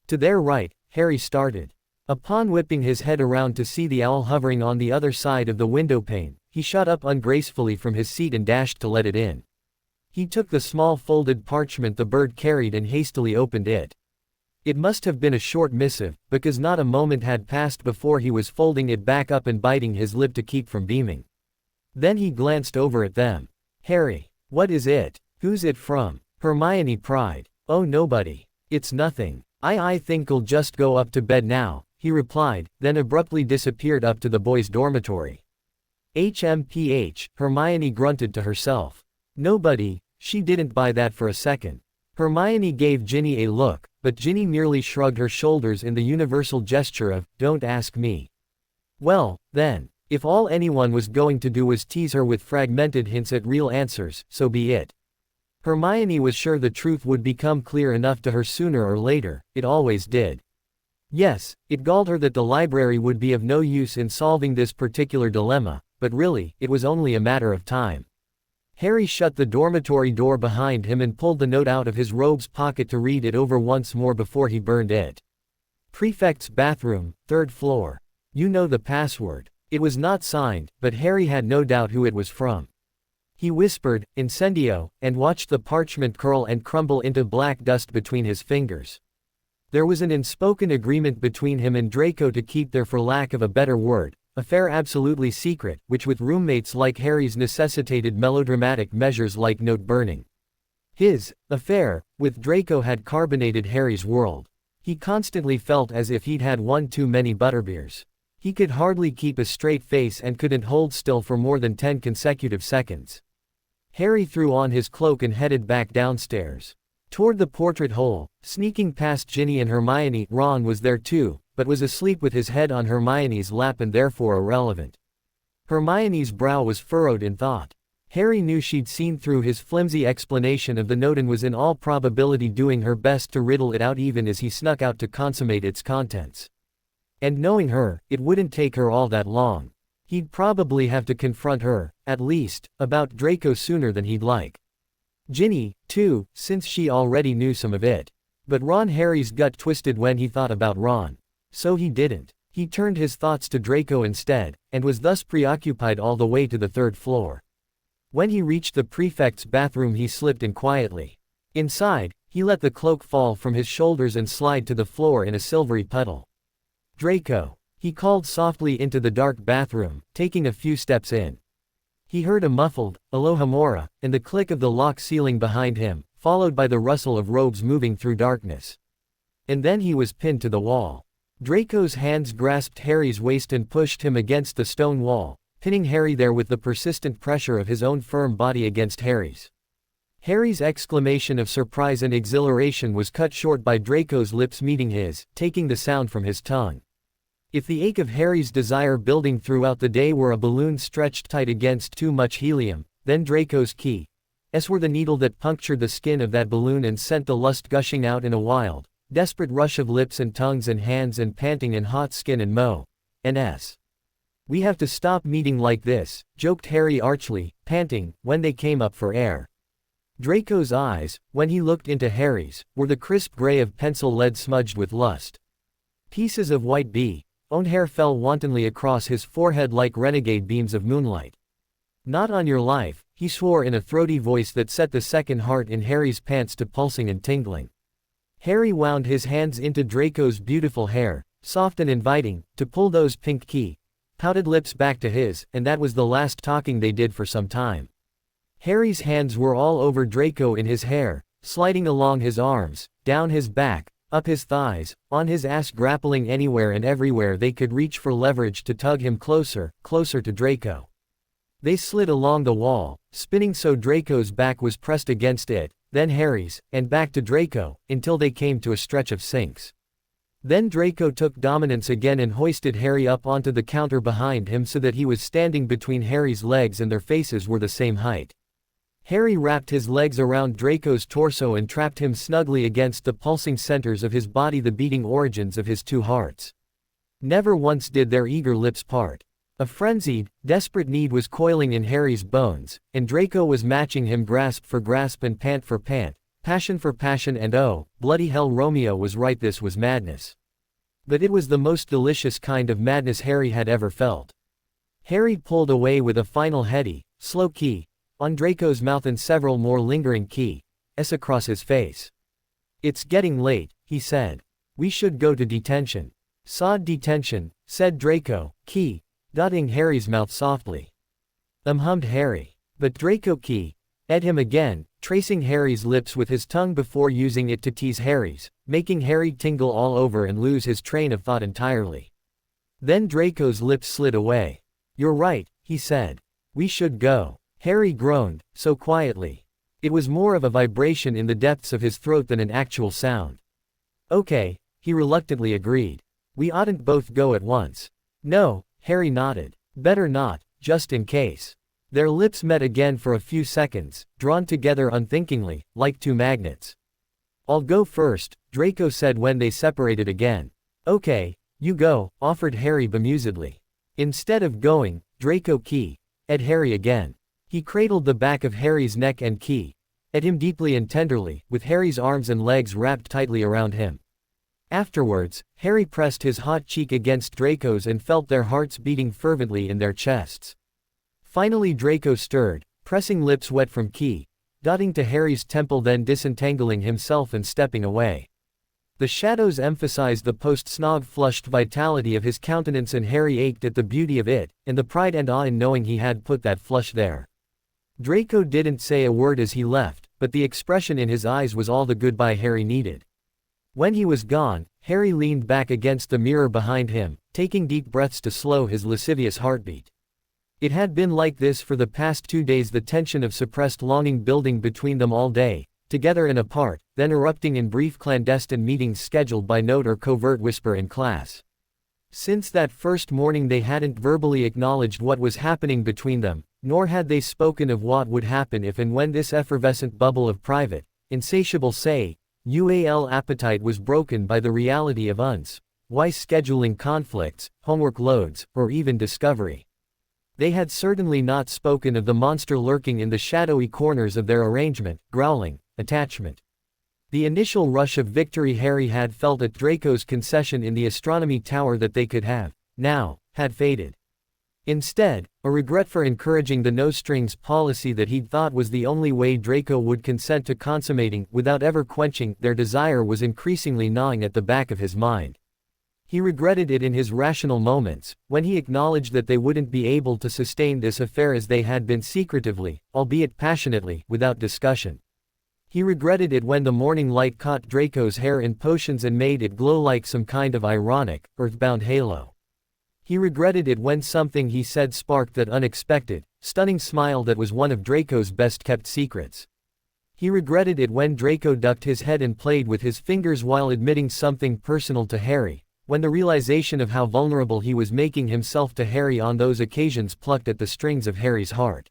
To their right, Harry started. Upon whipping his head around to see the owl hovering on the other side of the window pane, he shot up ungracefully from his seat and dashed to let it in. He took the small folded parchment the bird carried and hastily opened it. It must have been a short missive, because not a moment had passed before he was folding it back up and biting his lip to keep from beaming. Then he glanced over at them. Harry, what is it? Who's it from? Hermione pried. Oh, nobody. It's nothing. I think I'll just go up to bed now, he replied, then abruptly disappeared up to the boys' dormitory. HMPH, Hermione grunted to herself. Nobody, she didn't buy that for a second. Hermione gave Ginny a look, but Ginny merely shrugged her shoulders in the universal gesture of, don't ask me. Well, then, if all anyone was going to do was tease her with fragmented hints at real answers, so be it. Hermione was sure the truth would become clear enough to her sooner or later, it always did. Yes, it galled her that the library would be of no use in solving this particular dilemma, but really, it was only a matter of time. Harry shut the dormitory door behind him and pulled the note out of his robe's pocket to read it over once more before he burned it. Prefect's bathroom, 3rd floor. You know the password. It was not signed, but Harry had no doubt who it was from. He whispered, Incendio, and watched the parchment curl and crumble into black dust between his fingers. There was an unspoken agreement between him and Draco to keep their, for lack of a better word, affair absolutely secret, which with roommates like Harry's necessitated melodramatic measures like note burning. His affair with Draco had carbonated Harry's world. He constantly felt as if he'd had one too many butterbeers. He could hardly keep a straight face and couldn't hold still for more than 10 consecutive seconds. Harry threw on his cloak and headed back downstairs. Toward the portrait hole, sneaking past Ginny and Hermione. Ron was there too, but was asleep with his head on Hermione's lap and therefore irrelevant. Hermione's brow was furrowed in thought. Harry knew she'd seen through his flimsy explanation of the note and was in all probability doing her best to riddle it out even as he snuck out to consummate its contents. And knowing her, it wouldn't take her all that long. He'd probably have to confront her, at least, about Draco sooner than he'd like. Ginny, too, since she already knew some of it. But Harry's gut twisted when he thought about Ron. So he didn't. He turned his thoughts to Draco instead, and was thus preoccupied all the way to the 3rd floor. When he reached the prefect's bathroom he slipped in quietly. Inside, he let the cloak fall from his shoulders and slide to the floor in a silvery puddle. Draco, he called softly into the dark bathroom, taking a few steps in. He heard a muffled, "Alohomora," and the click of the lock sealing behind him, followed by the rustle of robes moving through darkness. And then he was pinned to the wall. Draco's hands grasped Harry's waist and pushed him against the stone wall, pinning Harry there with the persistent pressure of his own firm body against Harry's. Harry's exclamation of surprise and exhilaration was cut short by Draco's lips meeting his, taking the sound from his tongue. If the ache of Harry's desire building throughout the day were a balloon stretched tight against too much helium, then Draco's keys were the needle that punctured the skin of that balloon and sent the lust gushing out in a wild, desperate rush of lips and tongues and hands and panting and hot skin and N.S. "We have to stop meeting like this," joked Harry archly, panting, when they came up for air. Draco's eyes, when he looked into Harry's, were the crisp gray of pencil lead smudged with lust. Pieces of white own hair fell wantonly across his forehead like renegade beams of moonlight. "Not on your life," he swore in a throaty voice that set the second heart in Harry's pants to pulsing and tingling. Harry wound his hands into Draco's beautiful hair, soft and inviting, to pull those pink pouted lips back to his, and that was the last talking they did for some time. Harry's hands were all over Draco in his hair, sliding along his arms, down his back, up his thighs, on his ass, grappling anywhere and everywhere they could reach for leverage to tug him closer, closer to Draco. They slid along the wall, spinning so Draco's back was pressed against it, then Harry's, and back to Draco, until they came to a stretch of sinks. Then Draco took dominance again and hoisted Harry up onto the counter behind him so that he was standing between Harry's legs and their faces were the same height. Harry wrapped his legs around Draco's torso and trapped him snugly against the pulsing centers of his body, the beating origins of his two hearts. Never once did their eager lips part. A frenzied, desperate need was coiling in Harry's bones, and Draco was matching him grasp for grasp and pant for pant, passion for passion, and oh, bloody hell, Romeo was right, this was madness. But it was the most delicious kind of madness Harry had ever felt. Harry pulled away with a final heady, slow on Draco's mouth and several more lingering across his face. "It's getting late," he said. "We should go to detention." "Sod detention," said Draco, dotting Harry's mouth softly. Hummed Harry. But Draco ed him again, tracing Harry's lips with his tongue before using it to tease Harry's, making Harry tingle all over and lose his train of thought entirely. Then Draco's lips slid away. "You're right," he said. "We should go." Harry groaned, so quietly. It was more of a vibration in the depths of his throat than an actual sound. "Okay," he reluctantly agreed. "We oughtn't both go at once." "No," Harry nodded. "Better not, just in case." Their lips met again for a few seconds, drawn together unthinkingly, like two magnets. "I'll go first," Draco said when they separated again. "Okay, you go," offered Harry bemusedly. Instead of going, Draco ed Harry again. He cradled the back of Harry's neck and ed him deeply and tenderly, with Harry's arms and legs wrapped tightly around him. Afterwards, Harry pressed his hot cheek against Draco's and felt their hearts beating fervently in their chests. Finally Draco stirred, pressing lips wet from dotting to Harry's temple, then disentangling himself and stepping away. The shadows emphasized the post-snog flushed vitality of his countenance, and Harry ached at the beauty of it, and the pride and awe in knowing he had put that flush there. Draco didn't say a word as he left, but the expression in his eyes was all the goodbye Harry needed. When he was gone, Harry leaned back against the mirror behind him, taking deep breaths to slow his lascivious heartbeat. It had been like this for the past 2 days, the tension of suppressed longing building between them all day, together and apart, then erupting in brief clandestine meetings scheduled by note or covert whisper in class. Since that first morning they hadn't verbally acknowledged what was happening between them, nor had they spoken of what would happen if and when this effervescent bubble of private, insatiable UAL appetite was broken by the reality of wise scheduling conflicts, homework loads, or even discovery. They had certainly not spoken of the monster lurking in the shadowy corners of their arrangement, growling, attachment. The initial rush of victory Harry had felt at Draco's concession in the astronomy tower that they could have, now, had faded. Instead, a regret for encouraging the no-strings policy that he'd thought was the only way Draco would consent to consummating, without ever quenching, their desire was increasingly gnawing at the back of his mind. He regretted it in his rational moments, when he acknowledged that they wouldn't be able to sustain this affair as they had been secretively, albeit passionately, without discussion. He regretted it when the morning light caught Draco's hair in potions and made it glow like some kind of ironic, earthbound halo. He regretted it when something he said sparked that unexpected, stunning smile that was one of Draco's best-kept secrets. He regretted it when Draco ducked his head and played with his fingers while admitting something personal to Harry, when the realization of how vulnerable he was making himself to Harry on those occasions plucked at the strings of Harry's heart.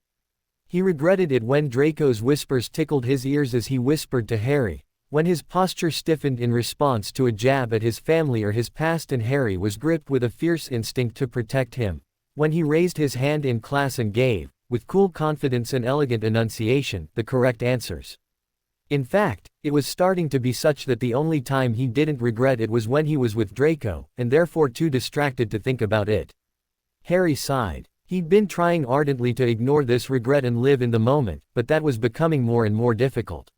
He regretted it when Draco's whispers tickled his ears as he whispered to Harry, when his posture stiffened in response to a jab at his family or his past and Harry was gripped with a fierce instinct to protect him, when he raised his hand in class and gave, with cool confidence and elegant enunciation, the correct answers. In fact, it was starting to be such that the only time he didn't regret it was when he was with Draco, and therefore too distracted to think about it. Harry sighed. He'd been trying ardently to ignore this regret and live in the moment, but that was becoming more and more difficult.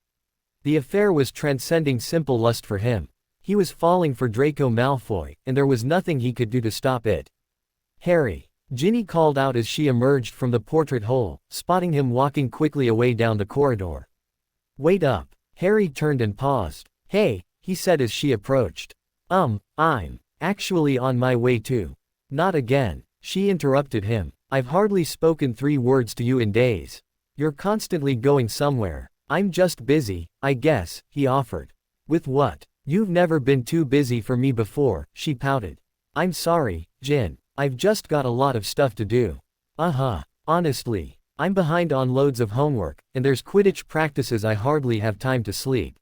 The affair was transcending simple lust for him. He was falling for Draco Malfoy, and there was nothing he could do to stop it. "Harry," Ginny called out as she emerged from the portrait hole, spotting him walking quickly away down the corridor. "Wait up." Harry turned and paused. "Hey," he said as she approached. I'm actually on my way too." "Not again," she interrupted him. "I've hardly spoken 3 words to you in days. You're constantly going somewhere." "I'm just busy, I guess," he offered. "With what?" "You've never been too busy for me before," she pouted. "I'm sorry, Jin. I've just got a lot of stuff to do." Honestly, I'm behind on loads of homework, and there's Quidditch practices I hardly have time to sleep."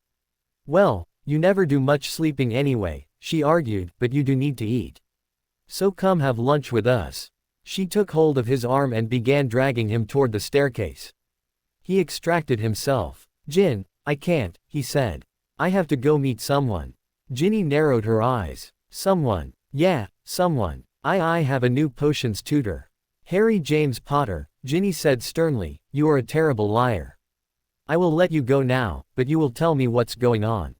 "Well, you never do much sleeping anyway," she argued, "but you do need to eat. So come have lunch with us." She took hold of his arm and began dragging him toward the staircase. He extracted himself. "Jin, I can't," he said. "I have to go meet someone." Ginny narrowed her eyes. "Someone?" "Yeah, someone. I have a new potions tutor. Harry James Potter," Ginny said sternly. "You are a terrible liar. I will let you go now, but you will tell me what's going on."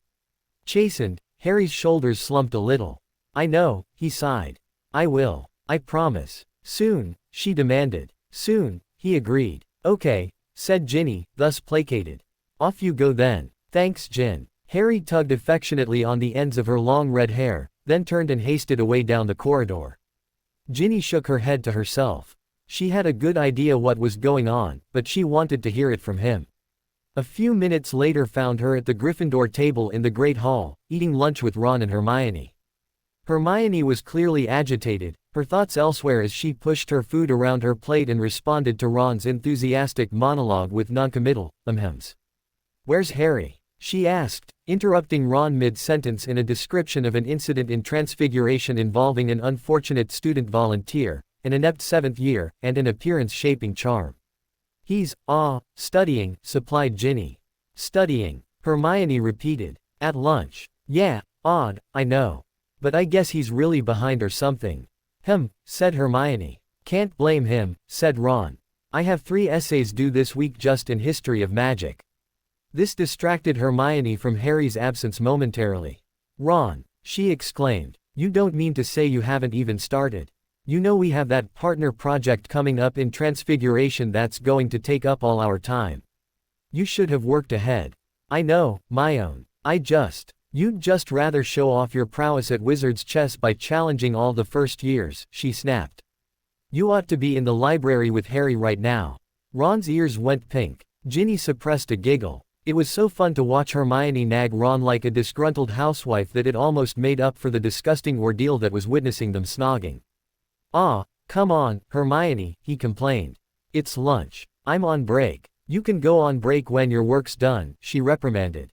Chastened, Harry's shoulders slumped a little. "I know," he sighed. "I will. I promise." "Soon?" she demanded. "Soon," he agreed. "Okay," said Ginny, thus placated. "Off you go then." "Thanks, Jin." Harry tugged affectionately on the ends of her long red hair, then turned and hasted away down the corridor. Ginny shook her head to herself. She had a good idea what was going on, but she wanted to hear it from him. A few minutes later found her at the Gryffindor table in the Great Hall, eating lunch with Ron and Hermione. Hermione was clearly agitated, her thoughts elsewhere as she pushed her food around her plate and responded to Ron's enthusiastic monologue with noncommittal hems. "Where's Harry?" she asked, interrupting Ron mid-sentence in a description of an incident in Transfiguration involving an unfortunate student volunteer, an inept 7th year, and an appearance-shaping charm. "He's, studying," supplied Ginny. "Studying," Hermione repeated. "At lunch. Yeah, odd, I know. But I guess he's really behind or something." Said Hermione. "Can't blame him," said Ron. "I have 3 essays due this week just in history of magic." This distracted Hermione from Harry's absence momentarily. "Ron," she exclaimed, "you don't mean to say you haven't even started? You know we have that partner project coming up in Transfiguration that's going to take up all our time. You should have worked ahead." "I know, my own. You'd just rather show off your prowess at Wizard's chess by challenging all the first years," she snapped. "You ought to be in the library with Harry right now." Ron's ears went pink. Ginny suppressed a giggle. It was so fun to watch Hermione nag Ron like a disgruntled housewife that it almost made up for the disgusting ordeal that was witnessing them snogging. Come on, Hermione," he complained. "It's lunch. I'm on break." "You can go on break when your work's done," she reprimanded.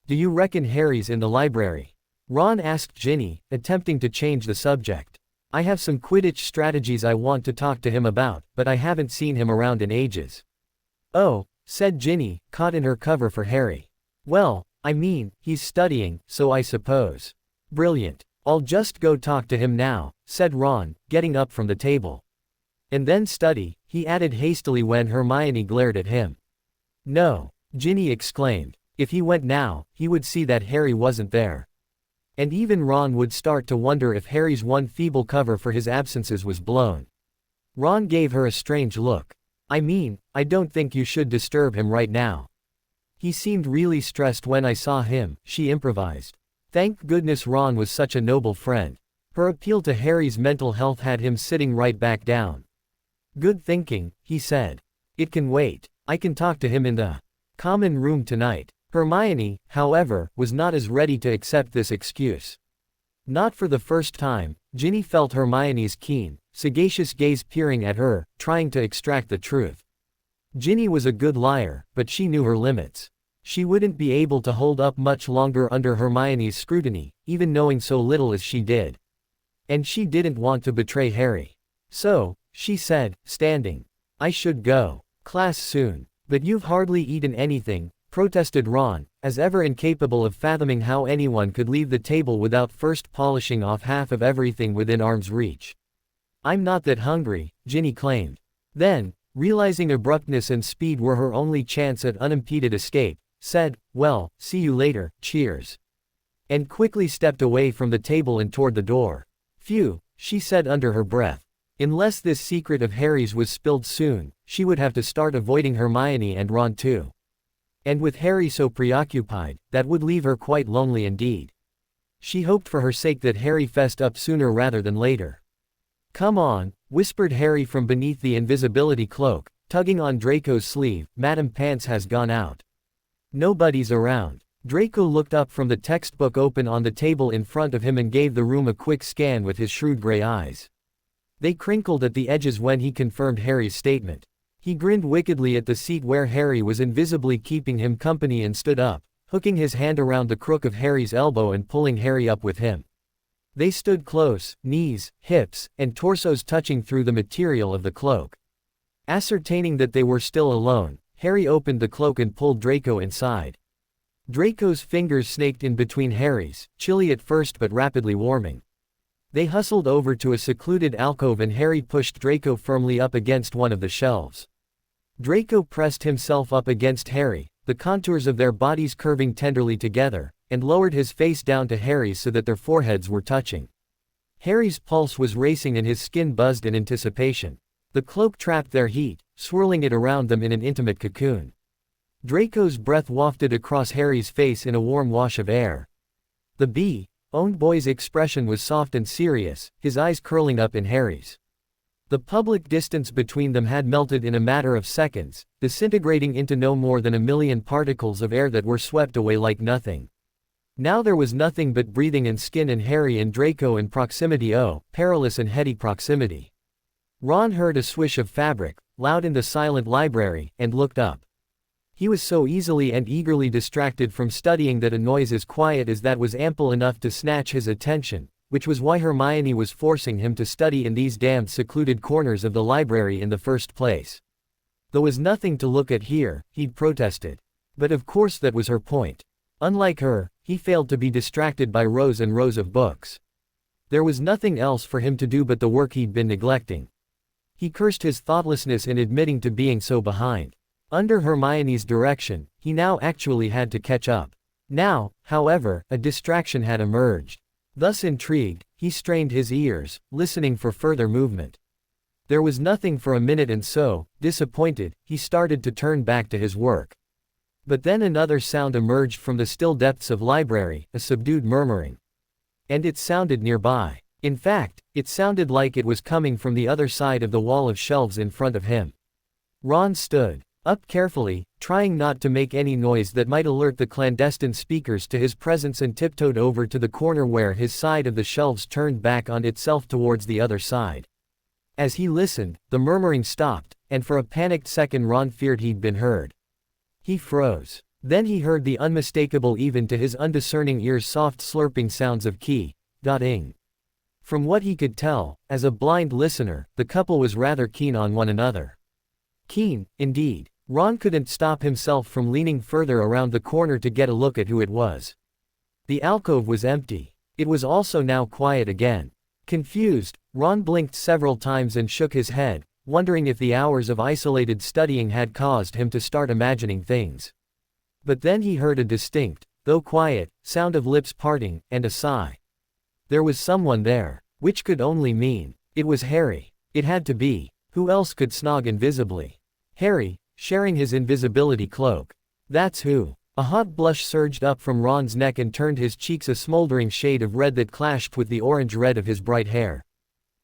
"Do you reckon Harry's in the library?" Ron asked Ginny, attempting to change the subject. "I have some Quidditch strategies I want to talk to him about, but I haven't seen him around in ages." "Oh," said Ginny, caught in her cover for Harry. "Well, I mean, he's studying, so I suppose." "Brilliant. I'll just go talk to him now," said Ron, getting up from the table. "And then study," he added hastily when Hermione glared at him. "No," Ginny exclaimed. If he went now, he would see that Harry wasn't there. And even Ron would start to wonder if Harry's one feeble cover for his absences was blown. Ron gave her a strange look. I mean, I don't think you should disturb him right now. He seemed really stressed when I saw him, she improvised. Thank goodness Ron was such a noble friend. Her appeal to Harry's mental health had him sitting right back down. Good thinking, he said. It can wait. I can talk to him in the common room tonight. Hermione, however, was not as ready to accept this excuse. Not for the first time, Ginny felt Hermione's keen, sagacious gaze peering at her, trying to extract the truth. Ginny was a good liar, but she knew her limits. She wouldn't be able to hold up much longer under Hermione's scrutiny, even knowing so little as she did. And she didn't want to betray Harry. So, she said, standing. I should go. Class soon. But you've hardly eaten anything, protested Ron, as ever incapable of fathoming how anyone could leave the table without first polishing off half of everything within arm's reach. I'm not that hungry, Ginny claimed. Then, realizing abruptness and speed were her only chance at unimpeded escape, said, well, see you later, cheers. And quickly stepped away from the table and toward the door. Phew, she said under her breath. Unless this secret of Harry's was spilled soon, she would have to start avoiding Hermione and Ron too. And with Harry so preoccupied, that would leave her quite lonely indeed. She hoped for her sake that Harry fessed up sooner rather than later. Come on, whispered Harry from beneath the invisibility cloak, tugging on Draco's sleeve. Madam Pants has gone out. Nobody's around. Draco looked up from the textbook open on the table in front of him and gave the room a quick scan with his shrewd gray eyes. They crinkled at the edges when he confirmed Harry's statement. He grinned wickedly at the seat where Harry was invisibly keeping him company and stood up, hooking his hand around the crook of Harry's elbow and pulling Harry up with him. They stood close, knees, hips, and torsos touching through the material of the cloak. Ascertaining that they were still alone, Harry opened the cloak and pulled Draco inside. Draco's fingers snaked in between Harry's, chilly at first but rapidly warming. They hustled over to a secluded alcove and Harry pushed Draco firmly up against one of the shelves. Draco pressed himself up against Harry, the contours of their bodies curving tenderly together, and lowered his face down to Harry's so that their foreheads were touching. Harry's pulse was racing and his skin buzzed in anticipation. The cloak trapped their heat, swirling it around them in an intimate cocoon. Draco's breath wafted across Harry's face in a warm wash of air. The owned boy's expression was soft and serious, his eyes curling up in Harry's. The public distance between them had melted in a matter of seconds, disintegrating into no more than 1,000,000 particles of air that were swept away like nothing. Now there was nothing but breathing and skin and Harry and Draco in proximity, oh, perilous and heady proximity. Ron heard a swish of fabric, loud in the silent library, and looked up. He was so easily and eagerly distracted from studying that a noise as quiet as that was ample enough to snatch his attention, which was why Hermione was forcing him to study in these damned secluded corners of the library in the first place. There was nothing to look at here, he'd protested. But of course that was her point. Unlike her, he failed to be distracted by rows and rows of books. There was nothing else for him to do but the work he'd been neglecting. He cursed his thoughtlessness in admitting to being so behind. Under Hermione's direction, he now actually had to catch up. Now, however, a distraction had emerged. Thus intrigued, he strained his ears, listening for further movement. There was nothing for a minute and so, disappointed, he started to turn back to his work. But then another sound emerged from the still depths of library, a subdued murmuring. And it sounded nearby. In fact, it sounded like it was coming from the other side of the wall of shelves in front of him. Ron stood up carefully, trying not to make any noise that might alert the clandestine speakers to his presence and tiptoed over to the corner where his side of the shelves turned back on itself towards the other side. As he listened, the murmuring stopped, and for a panicked second Ron feared he'd been heard. He froze. Then he heard the unmistakable even to his undiscerning ears soft slurping sounds of key-ing. From what he could tell, as a blind listener, the couple was rather keen on one another. Keen, indeed. Ron couldn't stop himself from leaning further around the corner to get a look at who it was. The alcove was empty. It was also now quiet again. Confused, Ron blinked several times and shook his head, wondering if the hours of isolated studying had caused him to start imagining things. But then he heard a distinct, though quiet, sound of lips parting, and a sigh. There was someone there, which could only mean, it was Harry. It had to be. Who else could snog invisibly? Harry, sharing his invisibility cloak. That's who. A hot blush surged up from Ron's neck and turned his cheeks a smoldering shade of red that clashed with the orange red of his bright hair.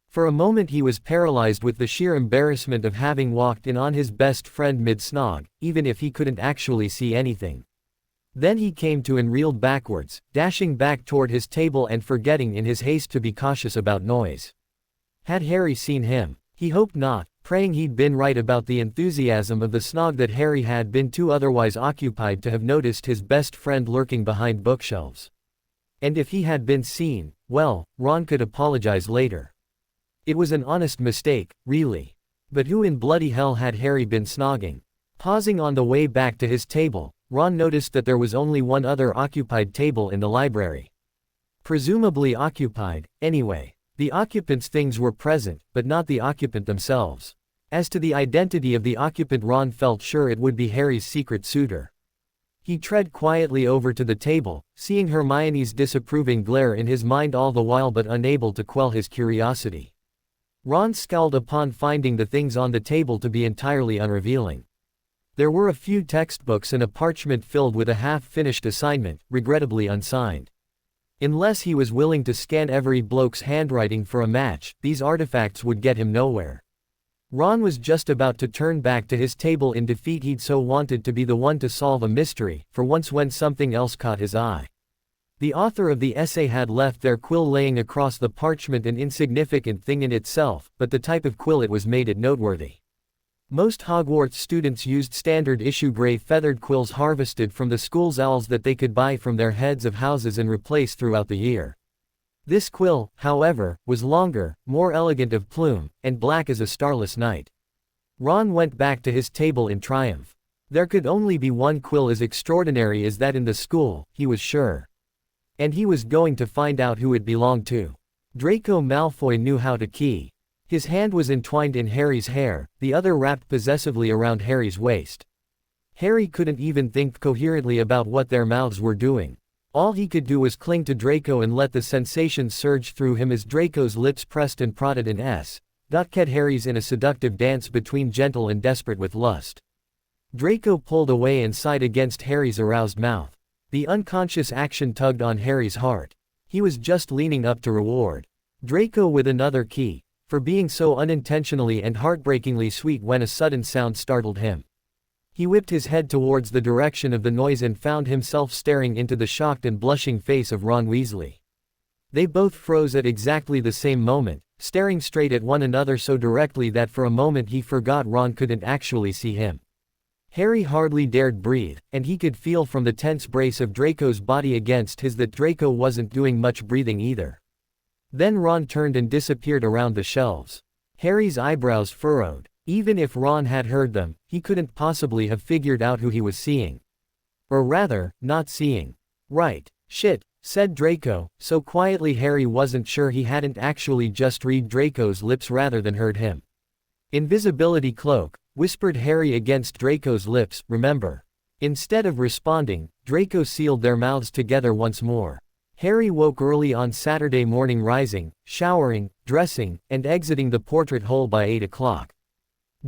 For a moment he was paralyzed with the sheer embarrassment of having walked in on his best friend mid-snog, even if he couldn't actually see anything. Then he came to and reeled backwards, dashing back toward his table and forgetting in his haste to be cautious about noise. Had Harry seen him? He hoped not, praying he'd been right about the enthusiasm of the snog that Harry had been too otherwise occupied to have noticed his best friend lurking behind bookshelves. And if he had been seen, well, Ron could apologize later. It was an honest mistake, really. But who in bloody hell had Harry been snogging? Pausing on the way back to his table, Ron noticed that there was only one other occupied table in the library. Presumably occupied, anyway. The occupant's things were present, but not the occupant themselves. As to the identity of the occupant, Ron felt sure it would be Harry's secret suitor. He tread quietly over to the table, seeing Hermione's disapproving glare in his mind all the while but unable to quell his curiosity. Ron scowled upon finding the things on the table to be entirely unrevealing. There were a few textbooks and a parchment filled with a half-finished assignment, regrettably unsigned. Unless he was willing to scan every bloke's handwriting for a match, these artifacts would get him nowhere. Ron was just about to turn back to his table in defeat. He'd so wanted to be the one to solve a mystery, for once, when something else caught his eye. The author of the essay had left their quill laying across the parchment, an insignificant thing in itself, but the type of quill it was made it noteworthy. Most Hogwarts students used standard-issue gray feathered quills harvested from the school's owls that they could buy from their heads of houses and replace throughout the year. This quill, however, was longer, more elegant of plume, and black as a starless night. Ron went back to his table in triumph. There could only be one quill as extraordinary as that in the school, he was sure. And he was going to find out who it belonged to. Draco Malfoy knew how to key. His hand was entwined in Harry's hair, the other wrapped possessively around Harry's waist. Harry couldn't even think coherently about what their mouths were doing. All he could do was cling to Draco and let the sensations surge through him as Draco's lips pressed and prodded in Kept Harry's in a seductive dance between gentle and desperate with lust. Draco pulled away and sighed against Harry's aroused mouth. The unconscious action tugged on Harry's heart. He was just leaning up to reward Draco with another key, for being so unintentionally and heartbreakingly sweet when a sudden sound startled him. He whipped his head towards the direction of the noise and found himself staring into the shocked and blushing face of Ron Weasley. They both froze at exactly the same moment, staring straight at one another so directly that for a moment he forgot Ron couldn't actually see him. Harry hardly dared breathe, and he could feel from the tense brace of Draco's body against his that Draco wasn't doing much breathing either. Then Ron turned and disappeared around the shelves. Harry's eyebrows furrowed. Even if Ron had heard them, he couldn't possibly have figured out who he was seeing. Or rather, not seeing. Right. Shit, said Draco, so quietly Harry wasn't sure he hadn't actually just read Draco's lips rather than heard him. Invisibility cloak, whispered Harry against Draco's lips, remember. Instead of responding, Draco sealed their mouths together once more. Harry woke early on Saturday morning, rising, showering, dressing, and exiting the portrait hole by 8 o'clock.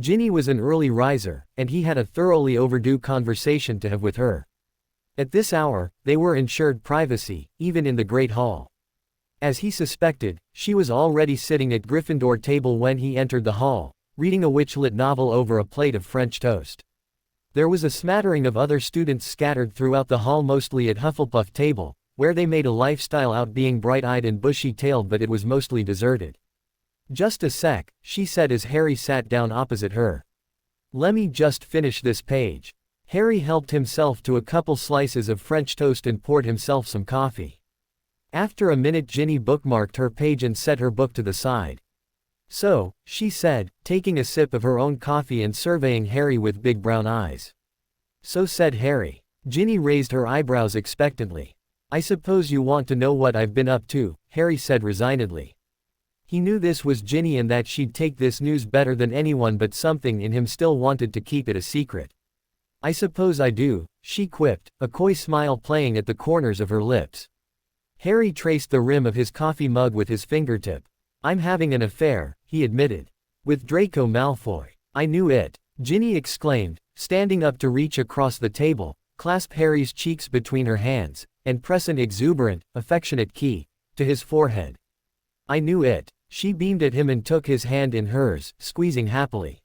Ginny was an early riser, and he had a thoroughly overdue conversation to have with her. At this hour, they were ensured privacy, even in the Great Hall. As he suspected, she was already sitting at Gryffindor table when he entered the hall, reading a witch-lit novel over a plate of French toast. There was a smattering of other students scattered throughout the hall, mostly at Hufflepuff table, where they made a lifestyle out being bright-eyed and bushy-tailed, but it was mostly deserted. Just a sec, she said as Harry sat down opposite her. Lemme just finish this page. Harry helped himself to a couple slices of French toast and poured himself some coffee. After a minute, Ginny bookmarked her page and set her book to the side. So, she said, taking a sip of her own coffee and surveying Harry with big brown eyes. So said Harry. Ginny raised her eyebrows expectantly. I suppose you want to know what I've been up to, Harry said resignedly. He knew this was Ginny and that she'd take this news better than anyone, but something in him still wanted to keep it a secret. I suppose I do, she quipped, a coy smile playing at the corners of her lips. Harry traced the rim of his coffee mug with his fingertip. I'm having an affair, he admitted. With Draco Malfoy. I knew it, Ginny exclaimed, standing up to reach across the table, clasp Harry's cheeks between her hands, and press an exuberant, affectionate key to his forehead. I knew it, she beamed at him and took his hand in hers, squeezing happily.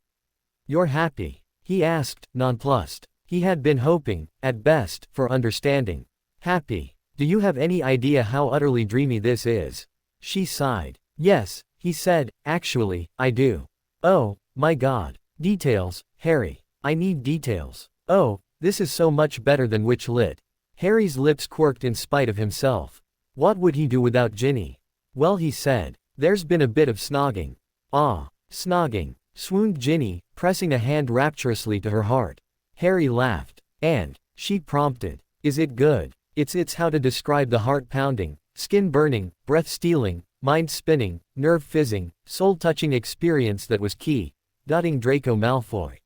You're happy? He asked, nonplussed. He had been hoping, at best, for understanding. Happy. Do you have any idea how utterly dreamy this is? She sighed. Yes, he said, actually, I do. Oh, my God. Details, Harry. I need details. Oh, this is so much better than Witch Lit. Harry's lips quirked in spite of himself. What would he do without Ginny? Well, he said, there's been a bit of snogging. Ah, snogging, swooned Ginny, pressing a hand rapturously to her heart. Harry laughed. And, she prompted, is it good? It's how to describe the heart-pounding, skin-burning, breath-stealing, mind-spinning, nerve-fizzing, soul-touching experience that was key, dotting Draco Malfoy.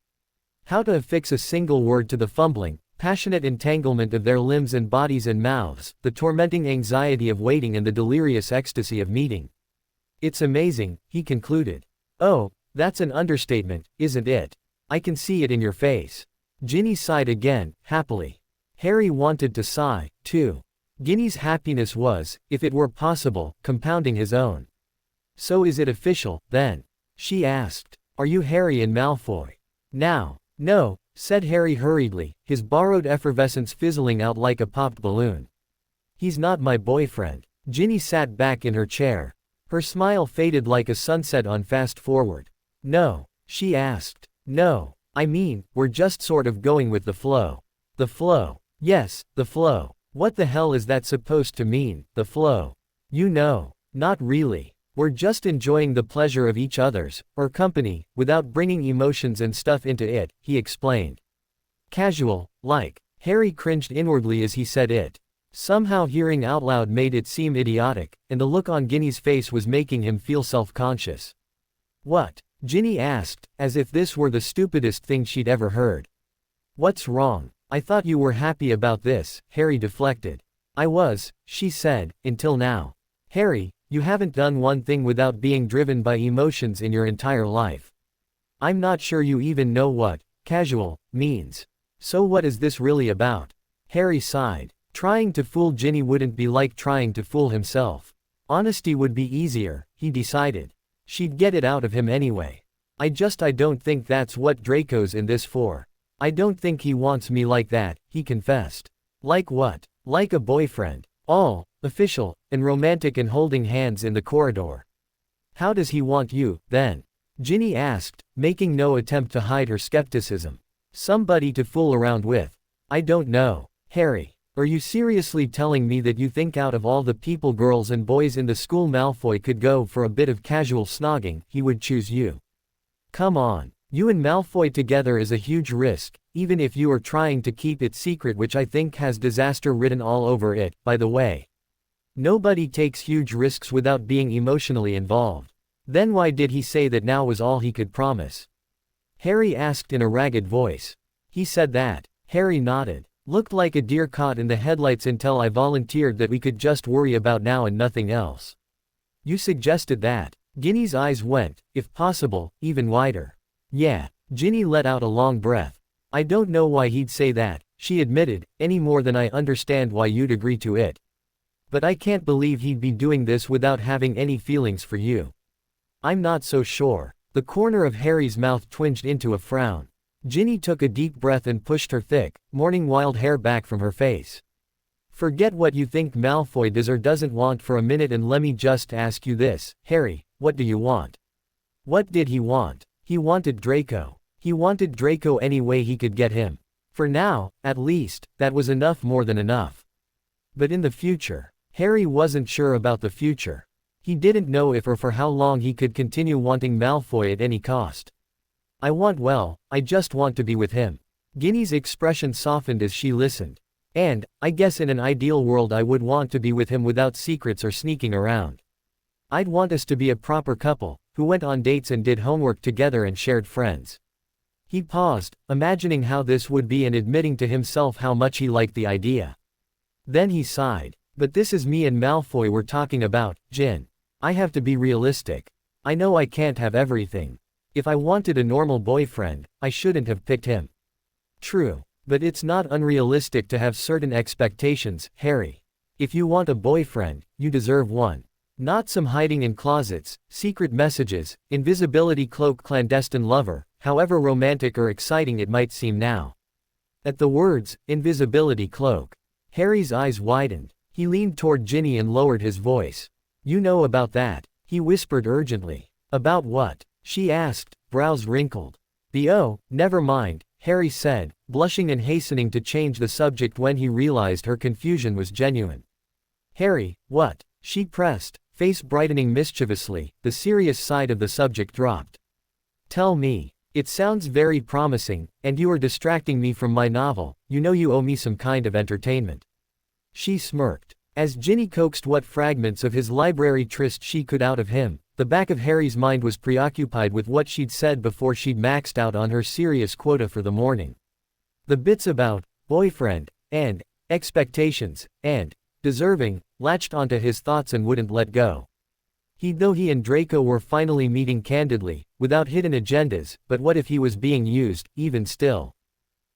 How to affix a single word to the fumbling, passionate entanglement of their limbs and bodies and mouths, the tormenting anxiety of waiting and the delirious ecstasy of meeting. It's amazing, he concluded. Oh, that's an understatement, isn't it? I can see it in your face. Ginny sighed again, happily. Harry wanted to sigh, too. Ginny's happiness was, if it were possible, compounding his own. So is it official, then? She asked. Are you Harry and Malfoy? Now. No, said Harry hurriedly, his borrowed effervescence fizzling out like a popped balloon. He's not my boyfriend. Ginny sat back in her chair. Her smile faded like a sunset on Fast Forward. No, she asked. No, I mean, we're just sort of going with the flow. The flow. Yes, the flow. What the hell is that supposed to mean, the flow? You know, not really. We're just enjoying the pleasure of each other's, or company, without bringing emotions and stuff into it, he explained. Casual, like. Harry cringed inwardly as he said it. Somehow hearing out loud made it seem idiotic, and the look on Ginny's face was making him feel self-conscious. What? Ginny asked, as if this were the stupidest thing she'd ever heard. What's wrong? I thought you were happy about this, Harry deflected. I was, she said, until now. Harry, you haven't done one thing without being driven by emotions in your entire life. I'm not sure you even know what casual means. So what is this really about? Harry sighed. Trying to fool Ginny wouldn't be like trying to fool himself. Honesty would be easier, he decided. She'd get it out of him anyway. I don't think that's what Draco's in this for. I don't think he wants me like that, he confessed. Like what? Like a boyfriend. All official and romantic and holding hands in the corridor. How does he want you, then? Ginny asked, making no attempt to hide her skepticism. Somebody to fool around with. I don't know. Harry, are you seriously telling me that you think out of all the people, girls and boys in the school, Malfoy could go for a bit of casual snogging, he would choose you? Come on. You and Malfoy together is a huge risk, even if you are trying to keep it secret, which I think has disaster written all over it, by the way. Nobody takes huge risks without being emotionally involved. Then why did he say that now was all he could promise? Harry asked in a ragged voice. He said that. Harry nodded. Looked like a deer caught in the headlights until I volunteered that we could just worry about now and nothing else. You suggested that. Ginny's eyes went, if possible, even wider. Yeah. Ginny let out a long breath. I don't know why he'd say that, she admitted, any more than I understand why you'd agree to it. But I can't believe he'd be doing this without having any feelings for you. I'm not so sure. The corner of Harry's mouth twinged into a frown. Ginny took a deep breath and pushed her thick, morning wild hair back from her face. Forget what you think Malfoy does or doesn't want for a minute and let me just ask you this, Harry, what do you want? What did he want? He wanted Draco. He wanted Draco any way he could get him. For now, at least, that was enough, more than enough. But in the future, Harry wasn't sure about the future. He didn't know if or for how long he could continue wanting Malfoy at any cost. I just want to be with him. Ginny's expression softened as she listened. And, I guess in an ideal world I would want to be with him without secrets or sneaking around. I'd want us to be a proper couple, who went on dates and did homework together and shared friends. He paused, imagining how this would be and admitting to himself how much he liked the idea. Then he sighed. But this is me and Malfoy we're talking about, Jin. I have to be realistic. I know I can't have everything. If I wanted a normal boyfriend, I shouldn't have picked him. True. But it's not unrealistic to have certain expectations, Harry. If you want a boyfriend, you deserve one. Not some hiding in closets, secret messages, invisibility cloak clandestine lover, however romantic or exciting it might seem now. At the words, invisibility cloak, Harry's eyes widened. He leaned toward Ginny and lowered his voice. You know about that, he whispered urgently. About what? She asked, brows wrinkled. Never mind, Harry said, blushing and hastening to change the subject when he realized her confusion was genuine. Harry, what? She pressed, face brightening mischievously. The serious side of the subject dropped. Tell me. It sounds very promising, and you are distracting me from my novel. You know you owe me some kind of entertainment. She smirked. As Ginny coaxed what fragments of his library tryst she could out of him, the back of Harry's mind was preoccupied with what she'd said before she'd maxed out on her serious quota for the morning. The bits about boyfriend, and expectations, and deserving, latched onto his thoughts and wouldn't let go. He'd know he and Draco were finally meeting candidly, without hidden agendas, but what if he was being used, even still?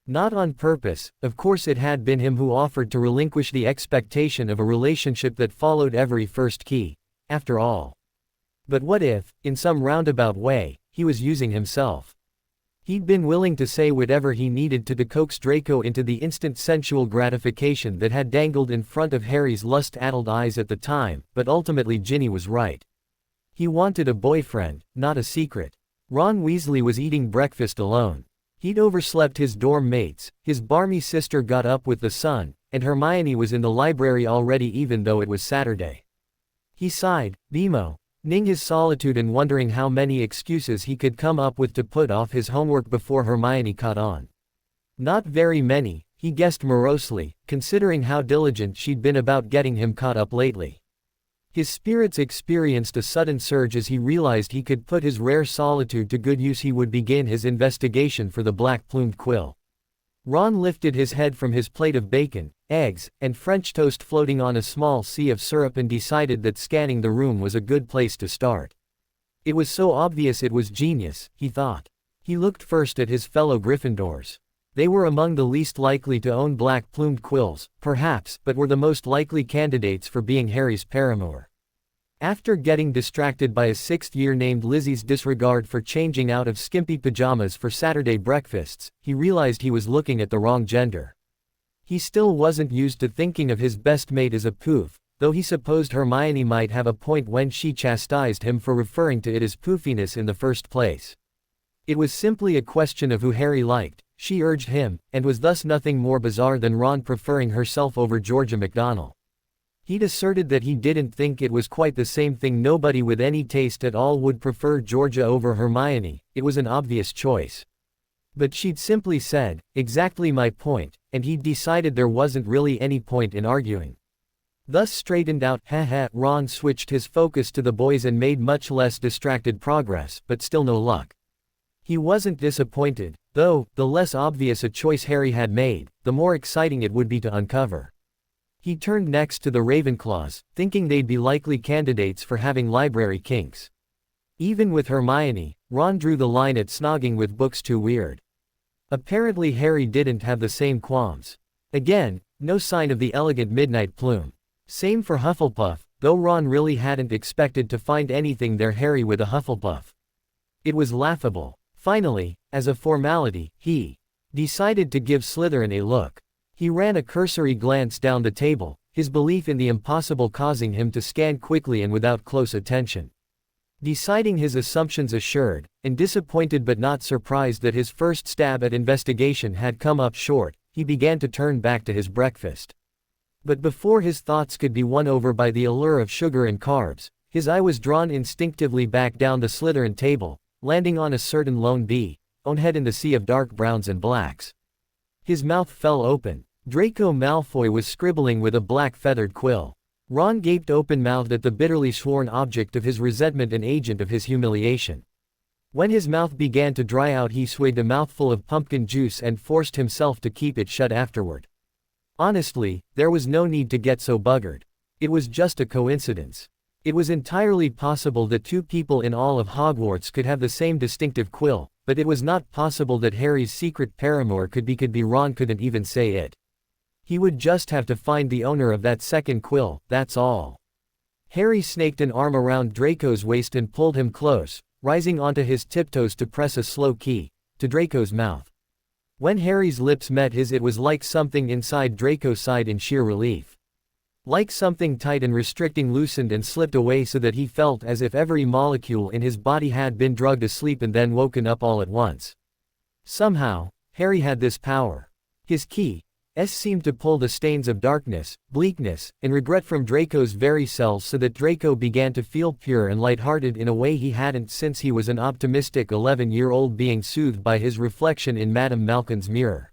Not on purpose, of course it had been him who offered to relinquish the expectation of a relationship that followed every first key, after all. But what if, in some roundabout way, he was using himself? He'd been willing to say whatever he needed to coax Draco into the instant sensual gratification that had dangled in front of Harry's lust-addled eyes at the time, but ultimately Ginny was right. He wanted a boyfriend, not a secret. Ron Weasley was eating breakfast alone. He'd overslept his dorm mates, his barmy sister got up with the sun, and Hermione was in the library already even though it was Saturday. He sighed, ning his solitude and wondering how many excuses he could come up with to put off his homework before Hermione caught on. Not very many, he guessed morosely, considering how diligent she'd been about getting him caught up lately. His spirits experienced a sudden surge as he realized he could put his rare solitude to good use. He would begin his investigation for the black-plumed quill. Ron lifted his head from his plate of bacon, eggs, and French toast floating on a small sea of syrup and decided that scanning the room was a good place to start. It was so obvious it was genius, he thought. He looked first at his fellow Gryffindors. They were among the least likely to own black-plumed quills, perhaps, but were the most likely candidates for being Harry's paramour. After getting distracted by a sixth-year named Lizzie's disregard for changing out of skimpy pajamas for Saturday breakfasts, he realized he was looking at the wrong gender. He still wasn't used to thinking of his best mate as a poof, though he supposed Hermione might have a point when she chastised him for referring to it as poofiness in the first place. It was simply a question of who Harry liked, she urged him, and was thus nothing more bizarre than Ron preferring herself over Georgia McDonald. He'd asserted that he didn't think it was quite the same thing. Nobody with any taste at all would prefer Georgia over Hermione, it was an obvious choice. But she'd simply said, exactly my point, and he'd decided there wasn't really any point in arguing. Thus straightened out, Ron switched his focus to the boys and made much less distracted progress, but still no luck. He wasn't disappointed, though. The less obvious a choice Harry had made, the more exciting it would be to uncover. He turned next to the Ravenclaws, thinking they'd be likely candidates for having library kinks. Even with Hermione, Ron drew the line at snogging with books too weird. Apparently Harry didn't have the same qualms. Again, no sign of the elegant midnight plume. Same for Hufflepuff, though Ron really hadn't expected to find anything there hairy with a Hufflepuff. It was laughable. Finally, as a formality, he decided to give Slytherin a look. He ran a cursory glance down the table, his belief in the impossible causing him to scan quickly and without close attention. Deciding his assumptions assured, and disappointed but not surprised that his first stab at investigation had come up short, he began to turn back to his breakfast. But before his thoughts could be won over by the allure of sugar and carbs, his eye was drawn instinctively back down the Slytherin table, landing on a certain lone bee, own head in the sea of dark browns and blacks. His mouth fell open. Draco Malfoy was scribbling with a black feathered quill. Ron gaped open-mouthed at the bitterly sworn object of his resentment and agent of his humiliation. When his mouth began to dry out, he swigged a mouthful of pumpkin juice and forced himself to keep it shut afterward. Honestly, there was no need to get so buggered. It was just a coincidence. It was entirely possible that two people in all of Hogwarts could have the same distinctive quill, but it was not possible that Harry's secret paramour could be Ron couldn't even say it. He would just have to find the owner of that second quill, that's all. Harry snaked an arm around Draco's waist and pulled him close, rising onto his tiptoes to press a slow key to Draco's mouth. When Harry's lips met his, it was like something inside Draco sighed in sheer relief. Like something tight and restricting loosened and slipped away so that he felt as if every molecule in his body had been drugged asleep and then woken up all at once. Somehow, Harry had this power. His key seemed to pull the stains of darkness, bleakness, and regret from Draco's very cells so that Draco began to feel pure and light-hearted in a way he hadn't since he was an optimistic 11-year-old being soothed by his reflection in Madame Malkin's mirror.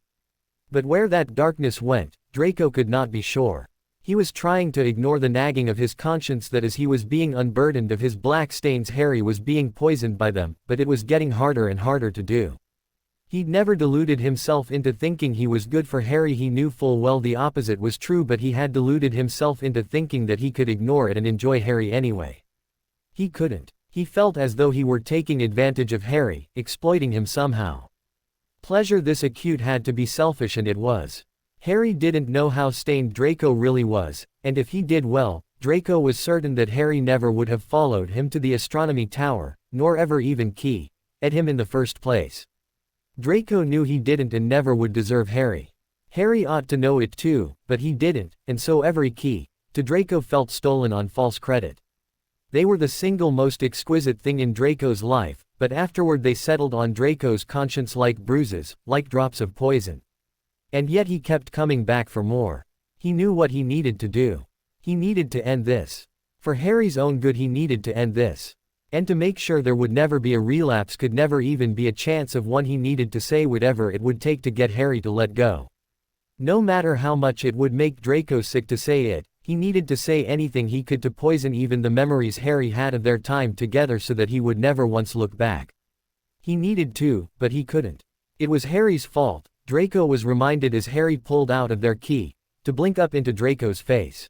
But where that darkness went, Draco could not be sure. He was trying to ignore the nagging of his conscience that as he was being unburdened of his black stains, Harry was being poisoned by them, but it was getting harder and harder to do. He'd never deluded himself into thinking he was good for Harry. He knew full well the opposite was true, but he had deluded himself into thinking that he could ignore it and enjoy Harry anyway. He couldn't. He felt as though he were taking advantage of Harry, exploiting him somehow. Pleasure this acute had to be selfish, and it was. Harry didn't know how stained Draco really was, and if he did well, Draco was certain that Harry never would have followed him to the astronomy tower, nor ever even key at him in the first place. Draco knew he didn't and never would deserve Harry. Harry ought to know it too, but he didn't, and so every key to Draco felt stolen on false credit. They were the single most exquisite thing in Draco's life, but afterward they settled on Draco's conscience like bruises, like drops of poison. And yet he kept coming back for more. He knew what he needed to do. He needed to end this. For Harry's own good he needed to end this. And to make sure there would never be a relapse, could never even be a chance of one, he needed to say whatever it would take to get Harry to let go. No matter how much it would make Draco sick to say it, he needed to say anything he could to poison even the memories Harry had of their time together so that he would never once look back. He needed to, but he couldn't. It was Harry's fault, Draco was reminded as Harry pulled out of their key to blink up into Draco's face.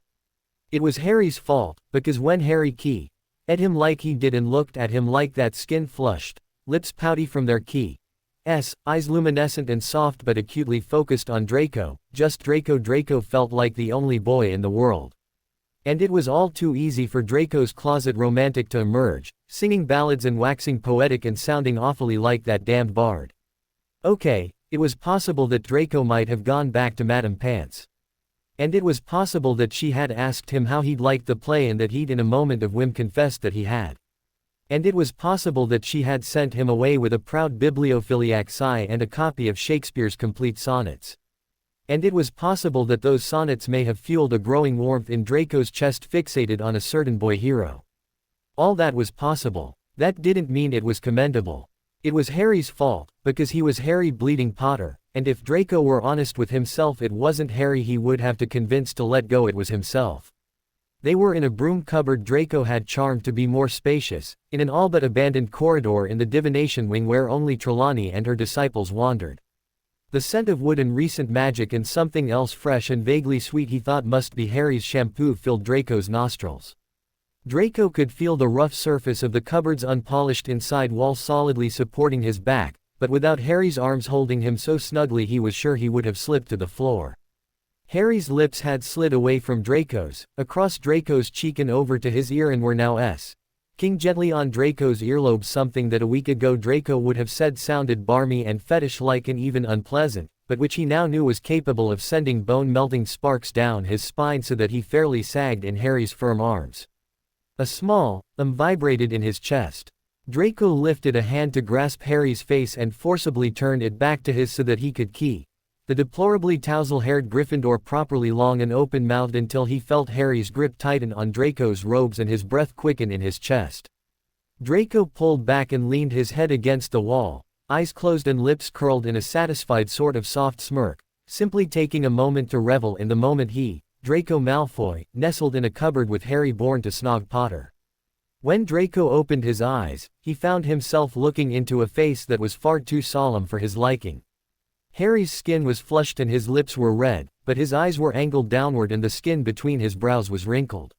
It was Harry's fault, because when Harry key at him like he did and looked at him like that, skin flushed, lips pouty from their key, eyes luminescent and soft but acutely focused on Draco, just Draco. Draco felt like the only boy in the world. And it was all too easy for Draco's closet romantic to emerge, singing ballads and waxing poetic and sounding awfully like that damned bard. Okay, it was possible that Draco might have gone back to Madame Pants. And it was possible that she had asked him how he'd liked the play and that he'd in a moment of whim confessed that he had. And it was possible that she had sent him away with a proud bibliophiliac sigh and a copy of Shakespeare's complete sonnets. And it was possible that those sonnets may have fueled a growing warmth in Draco's chest fixated on a certain boy hero. All that was possible. That didn't mean it was commendable. It was Harry's fault, because he was Harry Bleeding Potter, and if Draco were honest with himself, it wasn't Harry he would have to convince to let go, it was himself. They were in a broom cupboard Draco had charmed to be more spacious, in an all but abandoned corridor in the divination wing where only Trelawney and her disciples wandered. The scent of wood and recent magic and something else fresh and vaguely sweet he thought must be Harry's shampoo filled Draco's nostrils. Draco could feel the rough surface of the cupboard's unpolished inside wall solidly supporting his back, but without Harry's arms holding him so snugly he was sure he would have slipped to the floor. Harry's lips had slid away from Draco's, across Draco's cheek and over to his ear and were now king gently on Draco's earlobe, something that a week ago Draco would have said sounded barmy and fetish-like and even unpleasant, but which he now knew was capable of sending bone-melting sparks down his spine so that he fairly sagged in Harry's firm arms. A small vibrated in his chest. Draco lifted a hand to grasp Harry's face and forcibly turned it back to his so that he could key the deplorably tousle-haired Gryffindor properly long and open-mouthed until he felt Harry's grip tighten on Draco's robes and his breath quicken in his chest. Draco pulled back and leaned his head against the wall, eyes closed and lips curled in a satisfied sort of soft smirk, simply taking a moment to revel in the moment he, Draco Malfoy, nestled in a cupboard with Harry born to Snog Potter. When Draco opened his eyes, he found himself looking into a face that was far too solemn for his liking. Harry's skin was flushed and his lips were red, but his eyes were angled downward and the skin between his brows was wrinkled.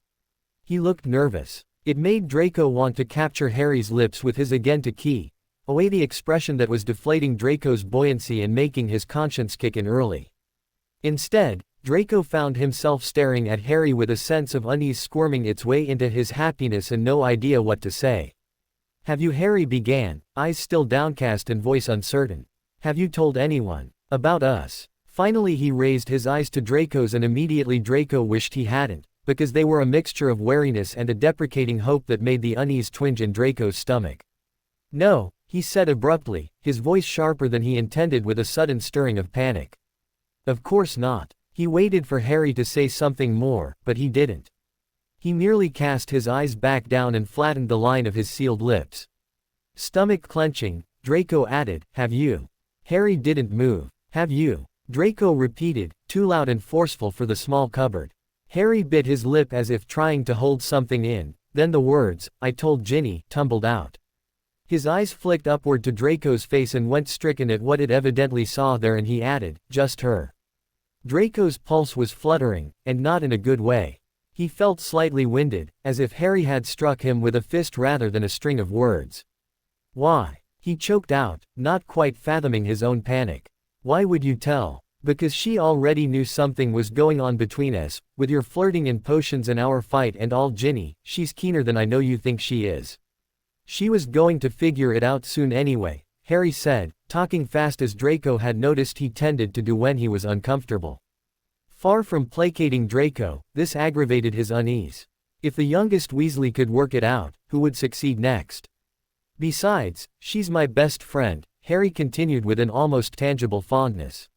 He looked nervous. It made Draco want to capture Harry's lips with his again to key away the expression that was deflating Draco's buoyancy and making his conscience kick in early. Instead, Draco found himself staring at Harry with a sense of unease squirming its way into his happiness and no idea what to say. "Have you?" Harry began, eyes still downcast and voice uncertain. "Have you told anyone about us?" Finally he raised his eyes to Draco's and immediately Draco wished he hadn't, because they were a mixture of wariness and a deprecating hope that made the unease twinge in Draco's stomach. "No," he said abruptly, his voice sharper than he intended with a sudden stirring of panic. "Of course not." He waited for Harry to say something more, but he didn't. He merely cast his eyes back down and flattened the line of his sealed lips. Stomach clenching, Draco added, "Have you?" Harry didn't move. "Have you?" Draco repeated, too loud and forceful for the small cupboard. Harry bit his lip as if trying to hold something in, then the words, "I told Ginny," tumbled out. His eyes flicked upward to Draco's face and went stricken at what it evidently saw there and he added, "Just her." Draco's pulse was fluttering, and not in a good way. He felt slightly winded, as if Harry had struck him with a fist rather than a string of words. "Why?" he choked out, not quite fathoming his own panic. "Why would you tell?" "Because she already knew something was going on between us, with your flirting and potions and our fight and all. Ginny, she's keener than I know you think she is. She was going to figure it out soon anyway," Harry said, talking fast as Draco had noticed he tended to do when he was uncomfortable. Far from placating Draco, this aggravated his unease. If the youngest Weasley could work it out, who would succeed next? "Besides, she's my best friend," Harry continued with an almost tangible fondness.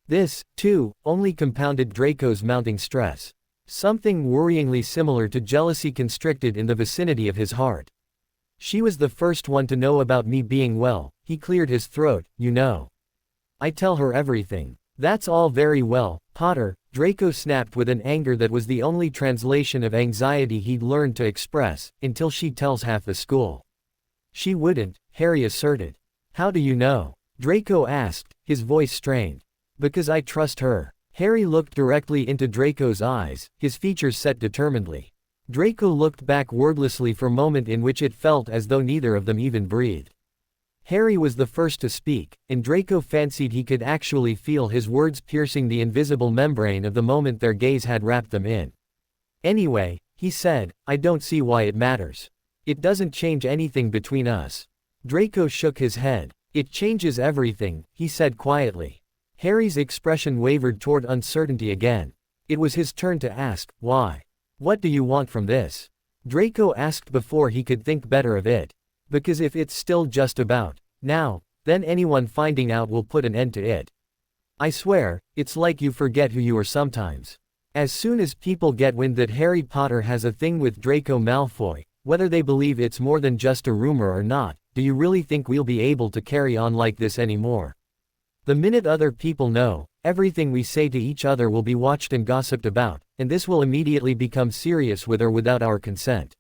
This, too, only compounded Draco's mounting stress. Something worryingly similar to jealousy constricted in the vicinity of his heart. "She was the first one to know about me being well," he cleared his throat, "you know. I tell her everything." "That's all very well, Potter," Draco snapped with an anger that was the only translation of anxiety he'd learned to express, "until she tells half the school." "She wouldn't," Harry asserted. "How do you know?" Draco asked, his voice strained. "Because I trust her." Harry looked directly into Draco's eyes, his features set determinedly. Draco looked back wordlessly for a moment in which it felt as though neither of them even breathed. Harry was the first to speak, and Draco fancied he could actually feel his words piercing the invisible membrane of the moment their gaze had wrapped them in. "Anyway," he said, "I don't see why it matters. It doesn't change anything between us." Draco shook his head. "It changes everything," he said quietly. Harry's expression wavered toward uncertainty again. It was his turn to ask, "Why? What do you want from this?" Draco asked before he could think better of it. "Because if it's still just about now, then anyone finding out will put an end to it. I swear, it's like you forget who you are sometimes. As soon as people get wind that Harry Potter has a thing with Draco Malfoy, whether they believe it's more than just a rumor or not, do you really think we'll be able to carry on like this anymore? The minute other people know, everything we say to each other will be watched and gossiped about, and this will immediately become serious with or without our consent.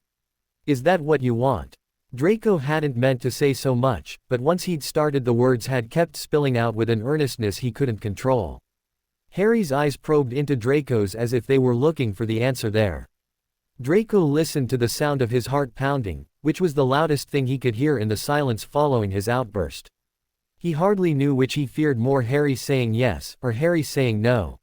Is that what you want?" Draco hadn't meant to say so much, but once he'd started the words had kept spilling out with an earnestness he couldn't control. Harry's eyes probed into Draco's as if they were looking for the answer there. Draco listened to the sound of his heart pounding, which was the loudest thing he could hear in the silence following his outburst. He hardly knew which he feared more, Harry saying yes, or Harry saying no.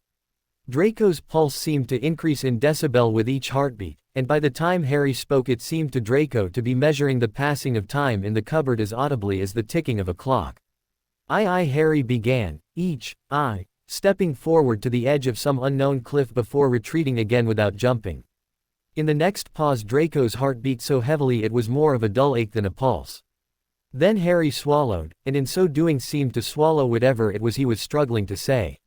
Draco's pulse seemed to increase in decibel with each heartbeat, and by the time Harry spoke it seemed to Draco to be measuring the passing of time in the cupboard as audibly as the ticking of a clock. "Aye, Harry began, stepping forward to the edge of some unknown cliff before retreating again without jumping. In the next pause Draco's heart beat so heavily it was more of a dull ache than a pulse. Then Harry swallowed, and in so doing seemed to swallow whatever it was he was struggling to say.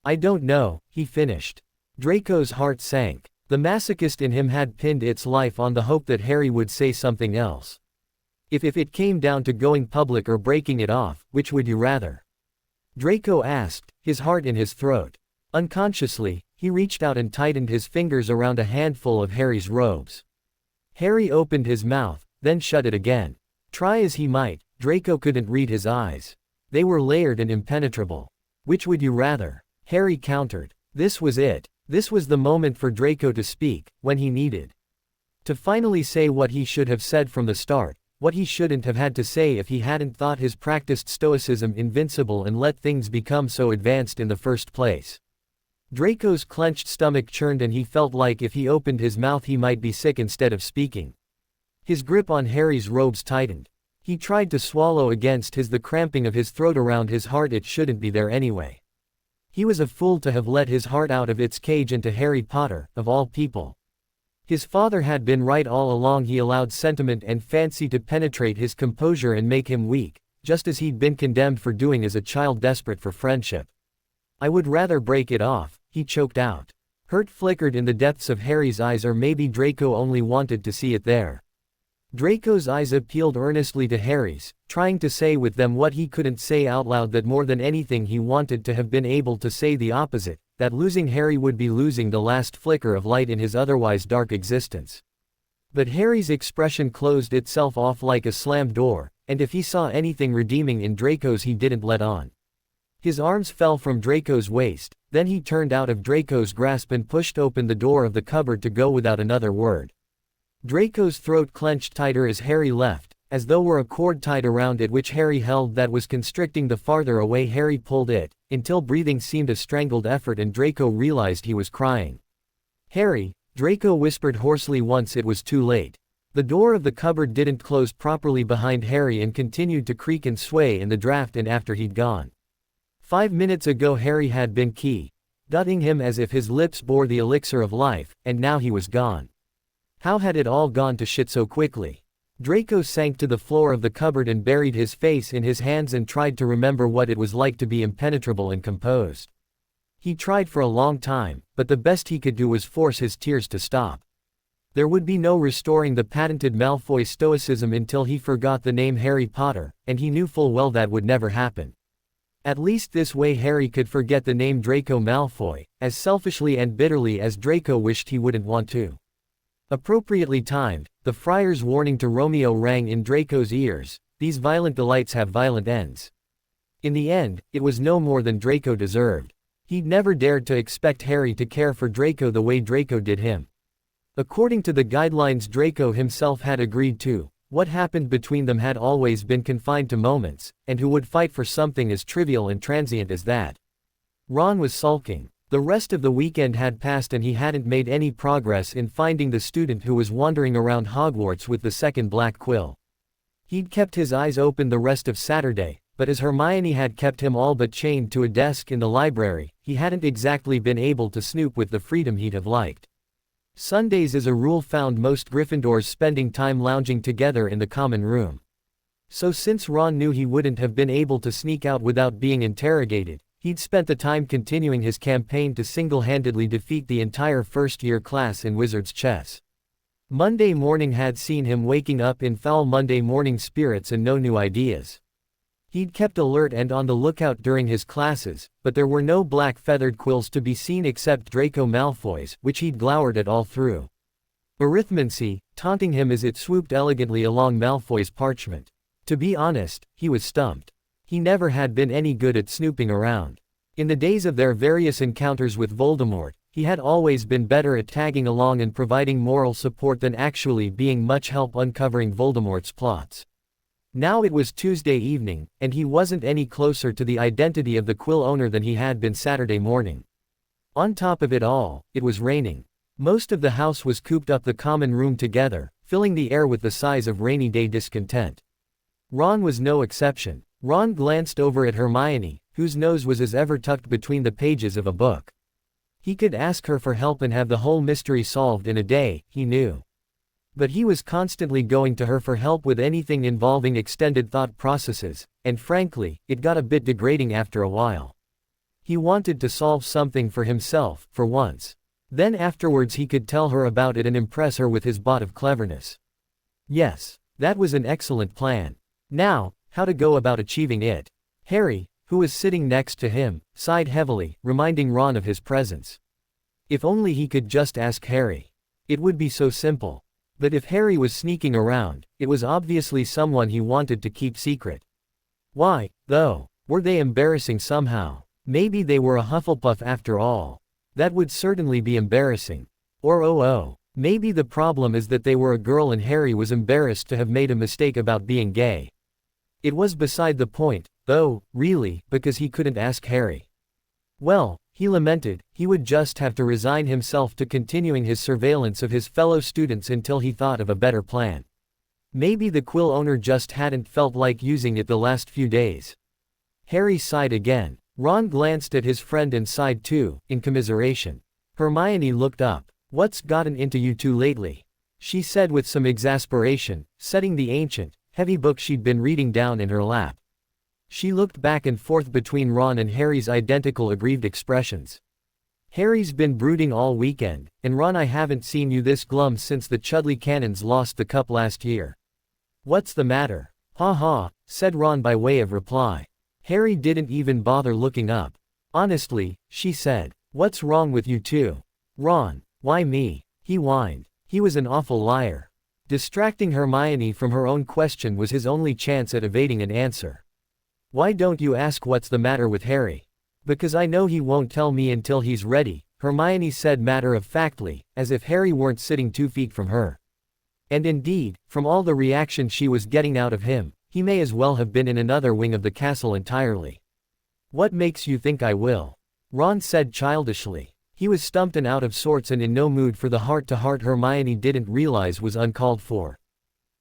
"I don't know," he finished. Draco's heart sank. The masochist in him had pinned its life on the hope that Harry would say something else. If it came down to going public or breaking it off, which would you rather?" Draco asked, his heart in his throat. Unconsciously, he reached out and tightened his fingers around a handful of Harry's robes. Harry opened his mouth, then shut it again. Try as he might, Draco couldn't read his eyes. They were layered and impenetrable. Which would you rather? Harry countered. This was it. This was the moment for Draco to speak, when he needed to finally say what he should have said from the start, what he shouldn't have had to say if he hadn't thought his practiced stoicism invincible and let things become so advanced in the first place. Draco's clenched stomach churned and he felt like if he opened his mouth he might be sick instead of speaking. His grip on Harry's robes tightened. He tried to swallow against the cramping of his throat around his heart. It shouldn't be there anyway. He was a fool to have let his heart out of its cage into Harry Potter, of all people. His father had been right all along. He allowed sentiment and fancy to penetrate his composure and make him weak, just as he'd been condemned for doing as a child desperate for friendship. I would rather break it off, he choked out. Hurt flickered in the depths of Harry's eyes, or maybe Draco only wanted to see it there. Draco's eyes appealed earnestly to Harry's, trying to say with them what he couldn't say out loud, that more than anything he wanted to have been able to say the opposite, that losing Harry would be losing the last flicker of light in his otherwise dark existence. But Harry's expression closed itself off like a slammed door, and if he saw anything redeeming in Draco's he didn't let on. His arms fell from Draco's waist, then he turned out of Draco's grasp and pushed open the door of the cupboard to go without another word. Draco's throat clenched tighter as Harry left, as though were a cord tied around it which Harry held that was constricting. The farther away Harry pulled it, until breathing seemed a strangled effort and Draco realized he was crying. Harry, Draco whispered hoarsely once it was too late. The door of the cupboard didn't close properly behind Harry and continued to creak and sway in the draft and after he'd gone. 5 minutes ago Harry had been dotting him as if his lips bore the elixir of life, and now he was gone. How had it all gone to shit so quickly? Draco sank to the floor of the cupboard and buried his face in his hands and tried to remember what it was like to be impenetrable and composed. He tried for a long time, but the best he could do was force his tears to stop. There would be no restoring the patented Malfoy stoicism until he forgot the name Harry Potter, and he knew full well that would never happen. At least this way Harry could forget the name Draco Malfoy, as selfishly and bitterly as Draco wished he wouldn't want to. Appropriately timed, the friar's warning to Romeo rang in Draco's ears: these violent delights have violent ends. In the end, it was no more than Draco deserved. He'd never dared to expect Harry to care for Draco the way Draco did him. According to the guidelines Draco himself had agreed to, what happened between them had always been confined to moments, and who would fight for something as trivial and transient as that? Ron was sulking. The rest of the weekend had passed and he hadn't made any progress in finding the student who was wandering around Hogwarts with the second black quill. He'd kept his eyes open the rest of Saturday, but as Hermione had kept him all but chained to a desk in the library, he hadn't exactly been able to snoop with the freedom he'd have liked. Sundays as a rule found most Gryffindors spending time lounging together in the common room. So since Ron knew he wouldn't have been able to sneak out without being interrogated, he'd spent the time continuing his campaign to single-handedly defeat the entire first-year class in Wizard's chess. Monday morning had seen him waking up in foul Monday morning spirits and no new ideas. He'd kept alert and on the lookout during his classes, but there were no black feathered quills to be seen except Draco Malfoy's, which he'd glowered at all through. Arithmancy, taunting him as it swooped elegantly along Malfoy's parchment. To be honest, he was stumped. He never had been any good at snooping around. In the days of their various encounters with Voldemort, he had always been better at tagging along and providing moral support than actually being much help uncovering Voldemort's plots. Now it was Tuesday evening, and he wasn't any closer to the identity of the quill owner than he had been Saturday morning. On top of it all, it was raining. Most of the house was cooped up the common room together, filling the air with the sighs of rainy day discontent. Ron was no exception. Ron glanced over at Hermione, whose nose was as ever tucked between the pages of a book. He could ask her for help and have the whole mystery solved in a day, he knew. But he was constantly going to her for help with anything involving extended thought processes, and frankly, it got a bit degrading after a while. He wanted to solve something for himself, for once. Then afterwards he could tell her about it and impress her with his bot of cleverness. Yes, that was an excellent plan. Now, how to go about achieving it? Harry, who was sitting next to him, sighed heavily, reminding Ron of his presence. If only he could just ask Harry. It would be so simple. But if Harry was sneaking around, it was obviously someone he wanted to keep secret. Why, though? Were they embarrassing somehow? Maybe they were a Hufflepuff after all. That would certainly be embarrassing. Or maybe the problem is that they were a girl and Harry was embarrassed to have made a mistake about being gay. It was beside the point, though, really, because he couldn't ask Harry. Well, he lamented, he would just have to resign himself to continuing his surveillance of his fellow students until he thought of a better plan. Maybe the quill owner just hadn't felt like using it the last few days. Harry sighed again. Ron glanced at his friend and sighed too, in commiseration. Hermione looked up. "What's gotten into you two lately?" she said with some exasperation, setting the ancient, heavy book she'd been reading down in her lap. She looked back and forth between Ron and Harry's identical aggrieved expressions. "Harry's been brooding all weekend, and Ron, I haven't seen you this glum since the Chudley Cannons lost the cup last year." "What's the matter?" "Ha ha," said Ron by way of reply. Harry didn't even bother looking up. "Honestly," she said, "what's wrong with you two?" "Ron, why me?" he whined. He was an awful liar. Distracting Hermione from her own question was his only chance at evading an answer. "Why don't you ask what's the matter with Harry?" "Because I know he won't tell me until he's ready," Hermione said matter-of-factly, as if Harry weren't sitting 2 feet from her. And indeed, from all the reaction she was getting out of him, he may as well have been in another wing of the castle entirely. "What makes you think I will?" Ron said childishly. He was stumped and out of sorts and in no mood for the heart-to-heart Hermione didn't realize was uncalled for.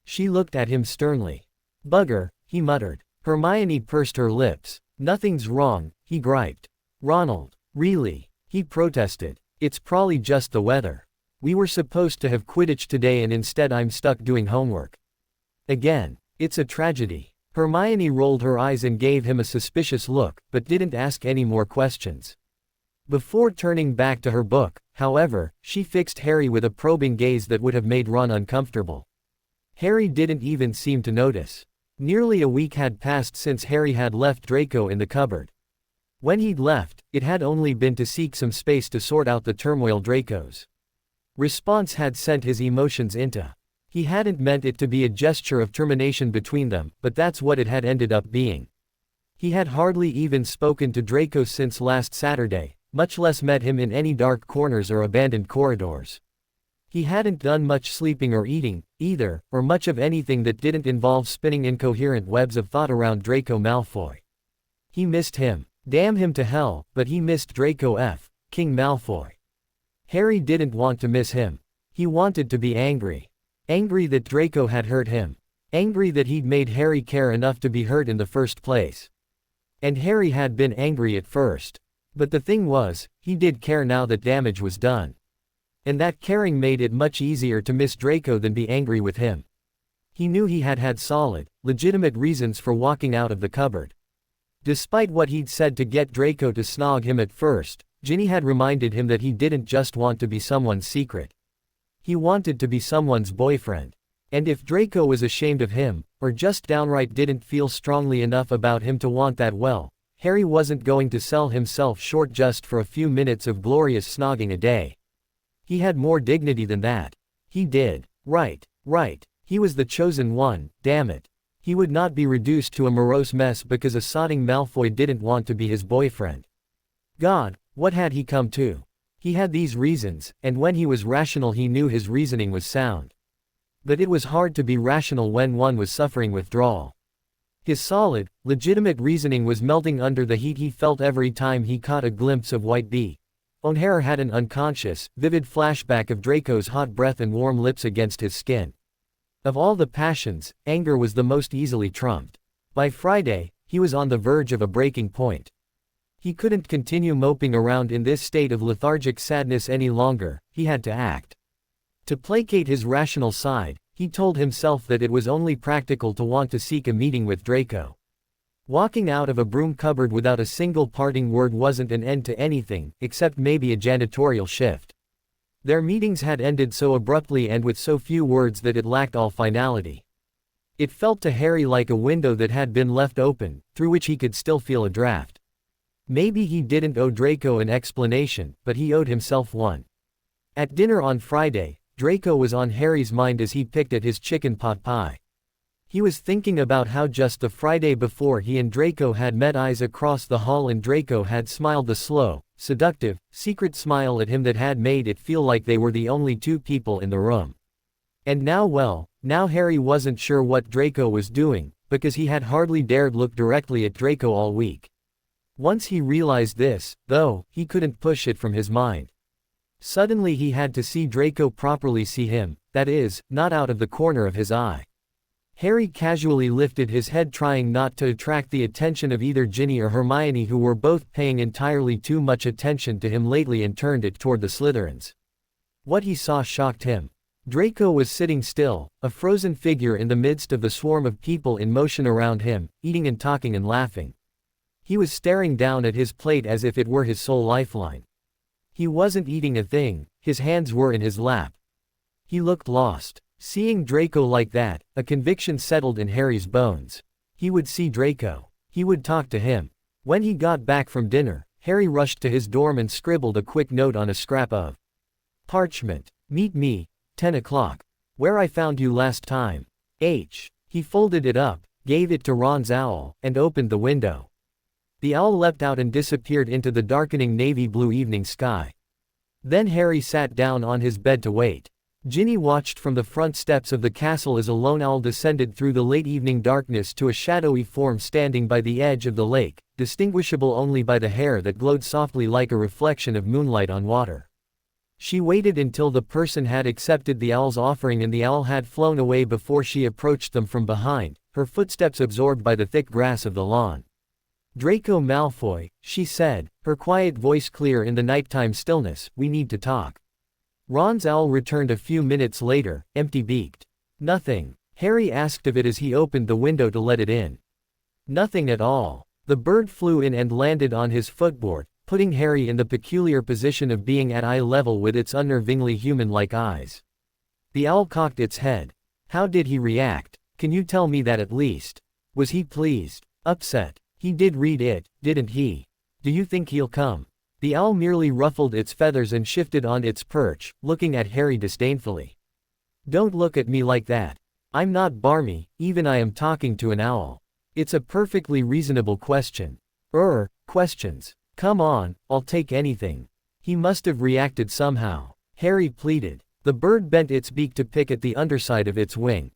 She looked at him sternly. "Bugger," he muttered. Hermione pursed her lips. "Nothing's wrong," he griped. "Ronald, really?" he protested. "It's probably just the weather. We were supposed to have Quidditch today and instead I'm stuck doing homework. Again. It's a tragedy." Hermione rolled her eyes and gave him a suspicious look, but didn't ask any more questions. Before turning back to her book, however, she fixed Harry with a probing gaze that would have made Ron uncomfortable. Harry didn't even seem to notice. Nearly a week had passed since Harry had left Draco in the cupboard. When he'd left, it had only been to seek some space to sort out the turmoil Draco's response had sent his emotions into. He hadn't meant it to be a gesture of termination between them, but that's what it had ended up being. He had hardly even spoken to Draco since last Saturday, much less met him in any dark corners or abandoned corridors. He hadn't done much sleeping or eating, either, or much of anything that didn't involve spinning incoherent webs of thought around Draco Malfoy. He missed him. Damn him to hell, but he missed Draco King Malfoy. Harry didn't want to miss him. He wanted to be angry. Angry that Draco had hurt him. Angry that he'd made Harry care enough to be hurt in the first place. And Harry had been angry at first. But the thing was, he did care now that damage was done. And that caring made it much easier to miss Draco than be angry with him. He knew he had had solid, legitimate reasons for walking out of the cupboard. Despite what he'd said to get Draco to snog him at first, Ginny had reminded him that he didn't just want to be someone's secret. He wanted to be someone's boyfriend. And if Draco was ashamed of him, or just downright didn't feel strongly enough about him to want that, well, Harry wasn't going to sell himself short just for a few minutes of glorious snogging a day. He had more dignity than that. He did. Right. He was the chosen one, damn it. He would not be reduced to a morose mess because a sodding Malfoy didn't want to be his boyfriend. God, what had he come to? He had these reasons, and when he was rational he knew his reasoning was sound. But it was hard to be rational when one was suffering withdrawal. His solid, legitimate reasoning was melting under the heat he felt every time he caught a glimpse of White Bee. O'Hare had an unconscious, vivid flashback of Draco's hot breath and warm lips against his skin. Of all the passions, anger was the most easily trumped. By Friday, he was on the verge of a breaking point. He couldn't continue moping around in this state of lethargic sadness any longer, he had to act. To placate his rational side, he told himself that it was only practical to want to seek a meeting with Draco. Walking out of a broom cupboard without a single parting word wasn't an end to anything, except maybe a janitorial shift. Their meetings had ended so abruptly and with so few words that it lacked all finality. It felt to Harry like a window that had been left open, through which he could still feel a draft. Maybe he didn't owe Draco an explanation, but he owed himself one. At dinner on Friday, Draco was on Harry's mind as he picked at his chicken pot pie. He was thinking about how just the Friday before he and Draco had met eyes across the hall and Draco had smiled the slow, seductive, secret smile at him that had made it feel like they were the only two people in the room. And now Harry wasn't sure what Draco was doing, because he had hardly dared look directly at Draco all week. Once he realized this, though, he couldn't push it from his mind. Suddenly he had to see Draco properly see him, that is, not out of the corner of his eye. Harry casually lifted his head trying not to attract the attention of either Ginny or Hermione who were both paying entirely too much attention to him lately and turned it toward the Slytherins. What he saw shocked him. Draco was sitting still, a frozen figure in the midst of the swarm of people in motion around him, eating and talking and laughing. He was staring down at his plate as if it were his sole lifeline. He wasn't eating a thing, his hands were in his lap. He looked lost. Seeing Draco like that, a conviction settled in Harry's bones. He would see Draco. He would talk to him. When he got back from dinner, Harry rushed to his dorm and scribbled a quick note on a scrap of parchment. Meet me, 10 o'clock. Where I found you last time. H. He folded it up, gave it to Ron's owl, and opened the window. The owl leapt out and disappeared into the darkening navy blue evening sky. Then Harry sat down on his bed to wait. Ginny watched from the front steps of the castle as a lone owl descended through the late evening darkness to a shadowy form standing by the edge of the lake, distinguishable only by the hair that glowed softly like a reflection of moonlight on water. She waited until the person had accepted the owl's offering and the owl had flown away before she approached them from behind, her footsteps absorbed by the thick grass of the lawn. Draco Malfoy, she said, her quiet voice clear in the nighttime stillness, we need to talk. Ron's owl returned a few minutes later, empty-beaked. Nothing. Harry asked of it as he opened the window to let it in. Nothing at all. The bird flew in and landed on his footboard, putting Harry in the peculiar position of being at eye level with its unnervingly human-like eyes. The owl cocked its head. How did he react? Can you tell me that at least? Was he pleased? Upset? He did read it, didn't he? Do you think he'll come? The owl merely ruffled its feathers and shifted on its perch, looking at Harry disdainfully. Don't look at me like that. I'm not barmy, even I am talking to an owl. It's a perfectly reasonable question. Questions. Come on, I'll take anything. He must have reacted somehow. Harry pleaded. The bird bent its beak to pick at the underside of its wing.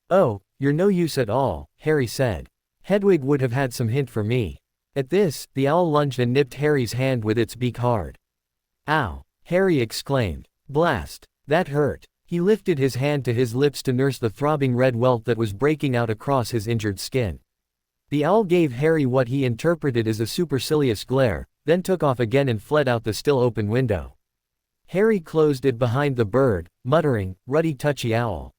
Oh, you're no use at all, Harry said. Hedwig would have had some hint for me. At this, the owl lunged and nipped Harry's hand with its beak hard. Ow! Harry exclaimed. Blast! That hurt. He lifted his hand to his lips to nurse the throbbing red welt that was breaking out across his injured skin. The owl gave Harry what he interpreted as a supercilious glare, then took off again and fled out the still open window. Harry closed it behind the bird, muttering, "Ruddy touchy owl."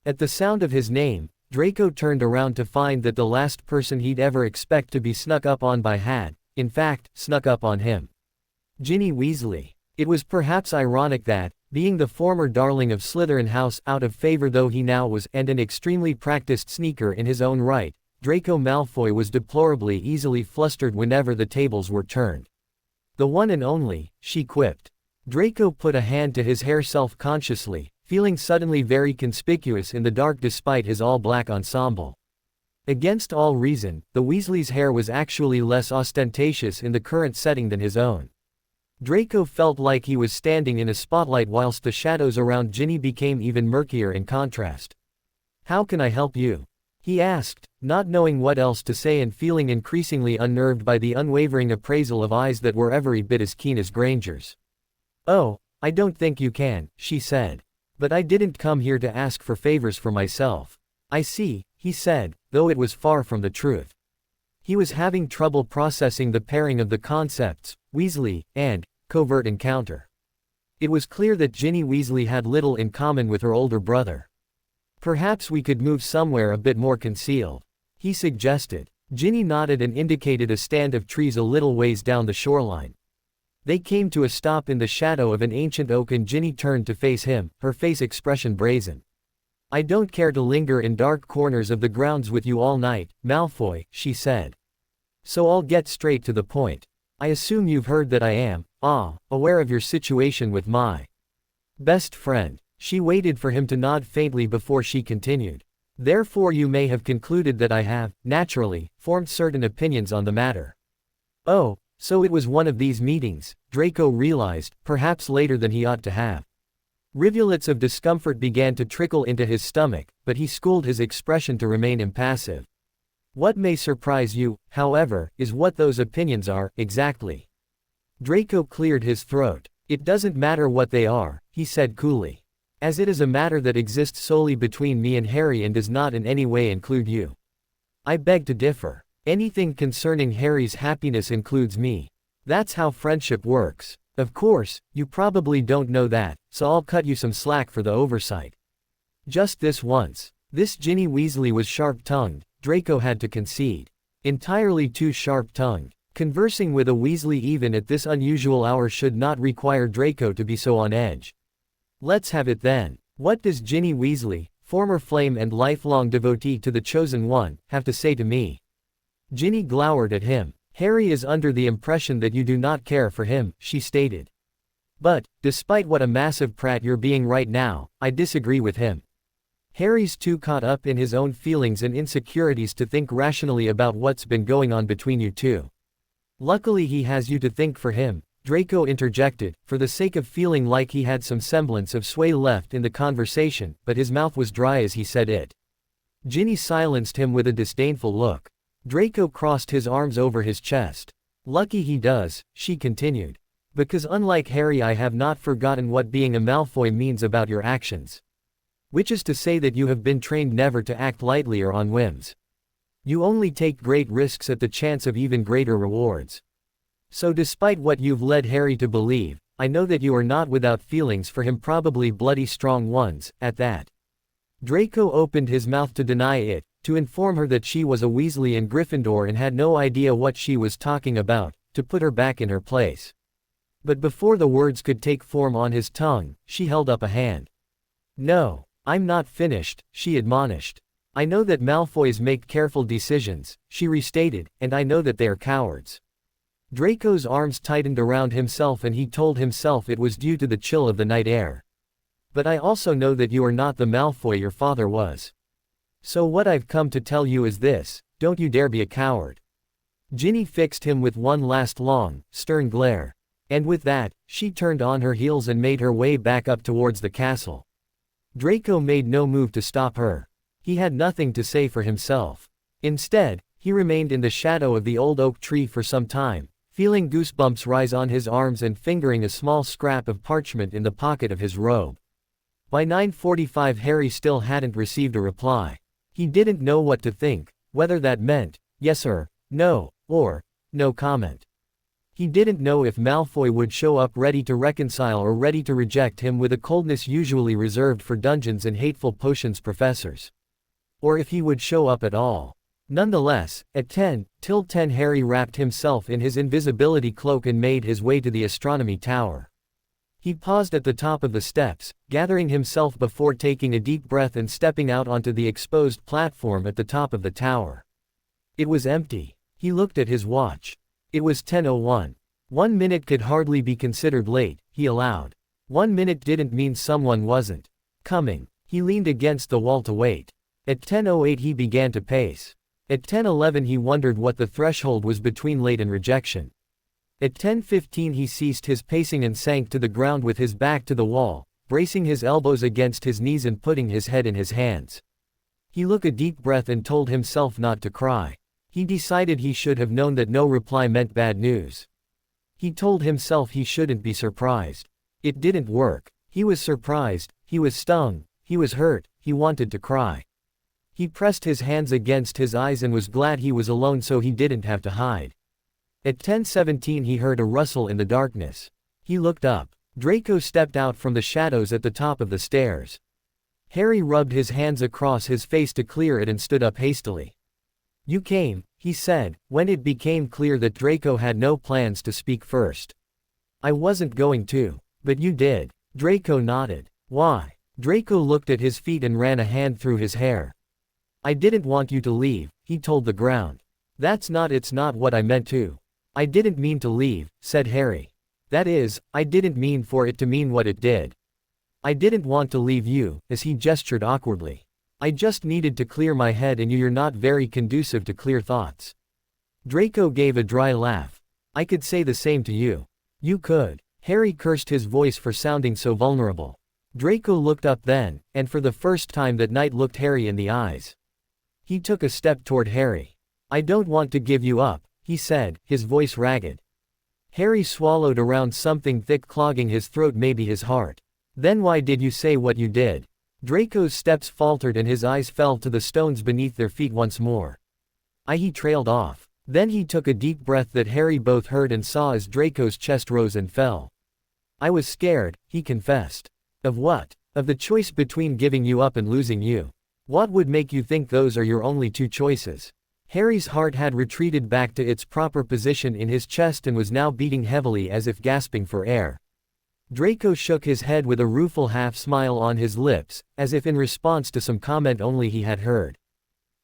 At the sound of his name, Draco turned around to find that the last person he'd ever expect to be snuck up on by had, in fact, snuck up on him. Ginny Weasley. It was perhaps ironic that, being the former darling of Slytherin House out of favor though he now was and an extremely practiced sneaker in his own right, Draco Malfoy was deplorably easily flustered whenever the tables were turned. The one and only, she quipped. Draco put a hand to his hair self-consciously, feeling suddenly very conspicuous in the dark despite his all-black ensemble. Against all reason, the Weasley's hair was actually less ostentatious in the current setting than his own. Draco felt like he was standing in a spotlight whilst the shadows around Ginny became even murkier in contrast. "How can I help you?" he asked, not knowing what else to say and feeling increasingly unnerved by the unwavering appraisal of eyes that were every bit as keen as Granger's. "Oh, I don't think you can," she said. "But I didn't come here to ask for favors for myself." "I see," he said, though it was far from the truth. He was having trouble processing the pairing of the concepts, Weasley, and covert encounter. It was clear that Ginny Weasley had little in common with her older brother. "Perhaps we could move somewhere a bit more concealed," he suggested. Ginny nodded and indicated a stand of trees a little ways down the shoreline. They came to a stop in the shadow of an ancient oak and Ginny turned to face him, her face expression brazen. "I don't care to linger in dark corners of the grounds with you all night, Malfoy," she said. "So I'll get straight to the point. I assume you've heard that I am, aware of your situation with my best friend." She waited for him to nod faintly before she continued. Therefore you may have concluded that I have, naturally, formed certain opinions on the matter. Oh, so it was one of these meetings, Draco realized, perhaps later than he ought to have. Rivulets of discomfort began to trickle into his stomach, but he schooled his expression to remain impassive. What may surprise you, however, is what those opinions are, exactly. Draco cleared his throat. It doesn't matter what they are, he said coolly. As it is a matter that exists solely between me and Harry and does not in any way include you. I beg to differ. Anything concerning Harry's happiness includes me. That's how friendship works. Of course, you probably don't know that, so I'll cut you some slack for the oversight. Just this once. This Ginny Weasley was sharp-tongued, Draco had to concede. Entirely too sharp-tongued. Conversing with a Weasley even at this unusual hour should not require Draco to be so on edge. Let's have it then. What does Ginny Weasley, former flame and lifelong devotee to the Chosen One, have to say to me? Ginny glowered at him. Harry is under the impression that you do not care for him, she stated. But, despite what a massive prat you're being right now, I disagree with him. Harry's too caught up in his own feelings and insecurities to think rationally about what's been going on between you two. Luckily he has you to think for him, Draco interjected, for the sake of feeling like he had some semblance of sway left in the conversation, but his mouth was dry as he said it. Ginny silenced him with a disdainful look. Draco crossed his arms over his chest. Lucky he does, she continued. Because unlike Harry I have not forgotten what being a Malfoy means about your actions. Which is to say that you have been trained never to act lightly or on whims. You only take great risks at the chance of even greater rewards. So despite what you've led Harry to believe, I know that you are not without feelings for him, probably bloody strong ones, at that. Draco opened his mouth to deny it, to inform her that she was a Weasley in Gryffindor and had no idea what she was talking about, to put her back in her place. But before the words could take form on his tongue, she held up a hand. No, I'm not finished, she admonished. I know that Malfoys make careful decisions, she restated, and I know that they are cowards. Draco's arms tightened around himself and he told himself it was due to the chill of the night air. But I also know that you are not the Malfoy your father was. So what I've come to tell you is this, don't you dare be a coward. Ginny fixed him with one last long, stern glare. And with that, she turned on her heels and made her way back up towards the castle. Draco made no move to stop her. He had nothing to say for himself. Instead, he remained in the shadow of the old oak tree for some time, feeling goosebumps rise on his arms and fingering a small scrap of parchment in the pocket of his robe. By 9:45 Harry still hadn't received a reply. He didn't know what to think, whether that meant, yes or no, or no comment. He didn't know if Malfoy would show up ready to reconcile or ready to reject him with a coldness usually reserved for dungeons and hateful potions professors. Or if he would show up at all. Nonetheless, at 10:10 Harry wrapped himself in his invisibility cloak and made his way to the astronomy tower. He paused at the top of the steps, gathering himself before taking a deep breath and stepping out onto the exposed platform at the top of the tower. It was empty. He looked at his watch. It was 10:01. 1 minute could hardly be considered late, he allowed. 1 minute didn't mean someone wasn't coming. He leaned against the wall to wait. At 10:08 he began to pace. At 10:11 he wondered what the threshold was between late and rejection. At 10:15 he ceased his pacing and sank to the ground with his back to the wall, bracing his elbows against his knees and putting his head in his hands. He took a deep breath and told himself not to cry. He decided he should have known that no reply meant bad news. He told himself he shouldn't be surprised. It didn't work. He was surprised, he was stung, he was hurt, he wanted to cry. He pressed his hands against his eyes and was glad he was alone so he didn't have to hide. At 10:17 he heard a rustle in the darkness. He looked up. Draco stepped out from the shadows at the top of the stairs. Harry rubbed his hands across his face to clear it and stood up hastily. You came, he said, when it became clear that Draco had no plans to speak first. I wasn't going to. But you did. Draco nodded. Why? Draco looked at his feet and ran a hand through his hair. I didn't want you to leave, he told the ground. It's not what I meant to. I didn't mean to leave, said Harry. That is, I didn't mean for it to mean what it did. I didn't want to leave you, as he gestured awkwardly. I just needed to clear my head and you're not very conducive to clear thoughts. Draco gave a dry laugh. I could say the same to you. You could. Harry cursed his voice for sounding so vulnerable. Draco looked up then, and for the first time that night looked Harry in the eyes. He took a step toward Harry. I don't want to give you up, he said, his voice ragged. Harry swallowed around something thick clogging his throat, maybe his heart. Then why did you say what you did? Draco's steps faltered and his eyes fell to the stones beneath their feet once more. He trailed off. Then he took a deep breath that Harry both heard and saw as Draco's chest rose and fell. I was scared, he confessed. Of what? Of the choice between giving you up and losing you. What would make you think those are your only two choices? Harry's heart had retreated back to its proper position in his chest and was now beating heavily as if gasping for air. Draco shook his head with a rueful half-smile on his lips, as if in response to some comment only he had heard.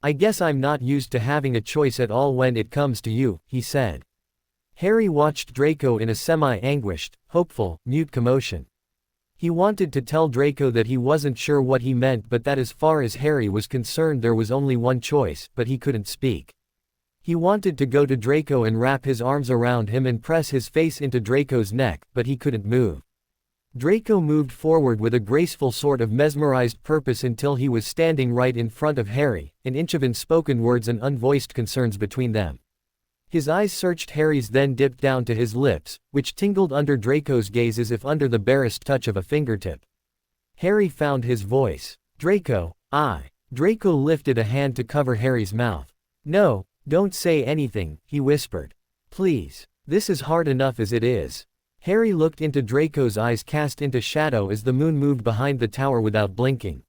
I guess I'm not used to having a choice at all when it comes to you, he said. Harry watched Draco in a semi-anguished, hopeful, mute commotion. He wanted to tell Draco that he wasn't sure what he meant but that as far as Harry was concerned there was only one choice, but he couldn't speak. He wanted to go to Draco and wrap his arms around him and press his face into Draco's neck, but he couldn't move. Draco moved forward with a graceful sort of mesmerized purpose until he was standing right in front of Harry, an inch of unspoken words and unvoiced concerns between them. His eyes searched Harry's, then dipped down to his lips, which tingled under Draco's gaze as if under the barest touch of a fingertip. Harry found his voice. Draco, I. Draco lifted a hand to cover Harry's mouth. No, don't say anything, he whispered. Please. This is hard enough as it is. Harry looked into Draco's eyes, cast into shadow as the moon moved behind the tower without blinking.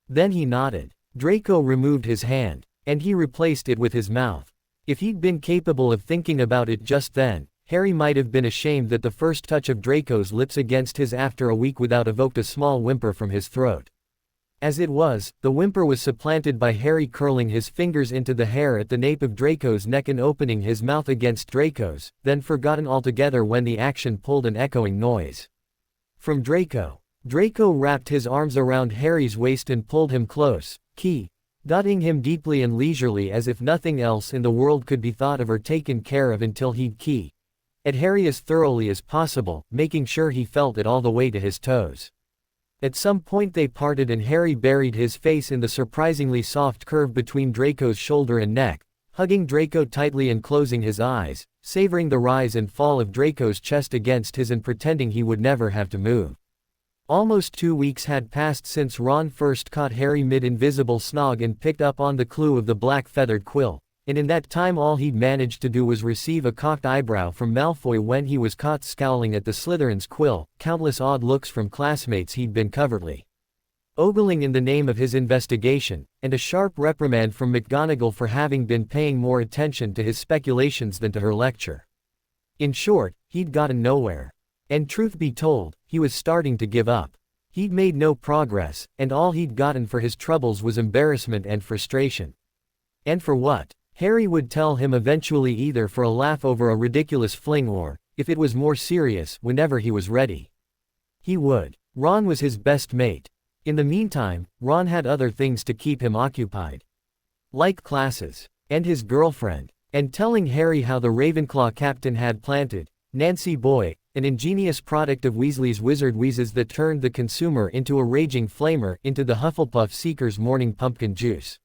Then he nodded. Draco removed his hand, and he replaced it with his mouth. If he'd been capable of thinking about it just then, Harry might have been ashamed that the first touch of Draco's lips against his after a week without evoked a small whimper from his throat. As it was, the whimper was supplanted by Harry curling his fingers into the hair at the nape of Draco's neck and opening his mouth against Draco's, then forgotten altogether when the action pulled an echoing noise. From Draco. Draco wrapped his arms around Harry's waist and pulled him close, dotting him deeply and leisurely as if nothing else in the world could be thought of or taken care of until he'd at Harry as thoroughly as possible, making sure he felt it all the way to his toes. At some point they parted and Harry buried his face in the surprisingly soft curve between Draco's shoulder and neck, hugging Draco tightly and closing his eyes, savoring the rise and fall of Draco's chest against his and pretending he would never have to move. Almost 2 weeks had passed since Ron first caught Harry mid-invisible snog and picked up on the clue of the black feathered quill, and in that time all he'd managed to do was receive a cocked eyebrow from Malfoy when he was caught scowling at the Slytherin's quill, countless odd looks from classmates he'd been covertly ogling in the name of his investigation, and a sharp reprimand from McGonagall for having been paying more attention to his speculations than to her lecture. In short, he'd gotten nowhere. And truth be told, he was starting to give up. He'd made no progress, and all he'd gotten for his troubles was embarrassment and frustration. And for what? Harry would tell him eventually, either for a laugh over a ridiculous fling or, if it was more serious, whenever he was ready. He would. Ron was his best mate. In the meantime, Ron had other things to keep him occupied. Like classes. And his girlfriend. And telling Harry how the Ravenclaw captain had planted Nancy Boy, an ingenious product of Weasley's wizard wheezes that turned the consumer into a raging flamer, into the Hufflepuff Seeker's morning pumpkin juice.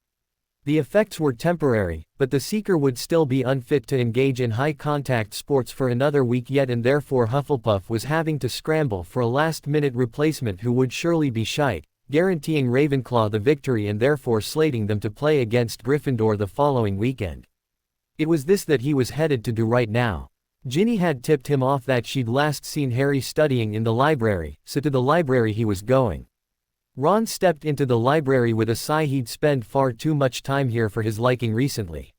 The effects were temporary, but the Seeker would still be unfit to engage in high-contact sports for another week yet, and therefore Hufflepuff was having to scramble for a last-minute replacement who would surely be shite, guaranteeing Ravenclaw the victory and therefore slating them to play against Gryffindor the following weekend. It was this that he was headed to do right now. Ginny had tipped him off that she'd last seen Harry studying in the library, so to the library he was going. Ron stepped into the library with a sigh. He'd spent far too much time here for his liking recently.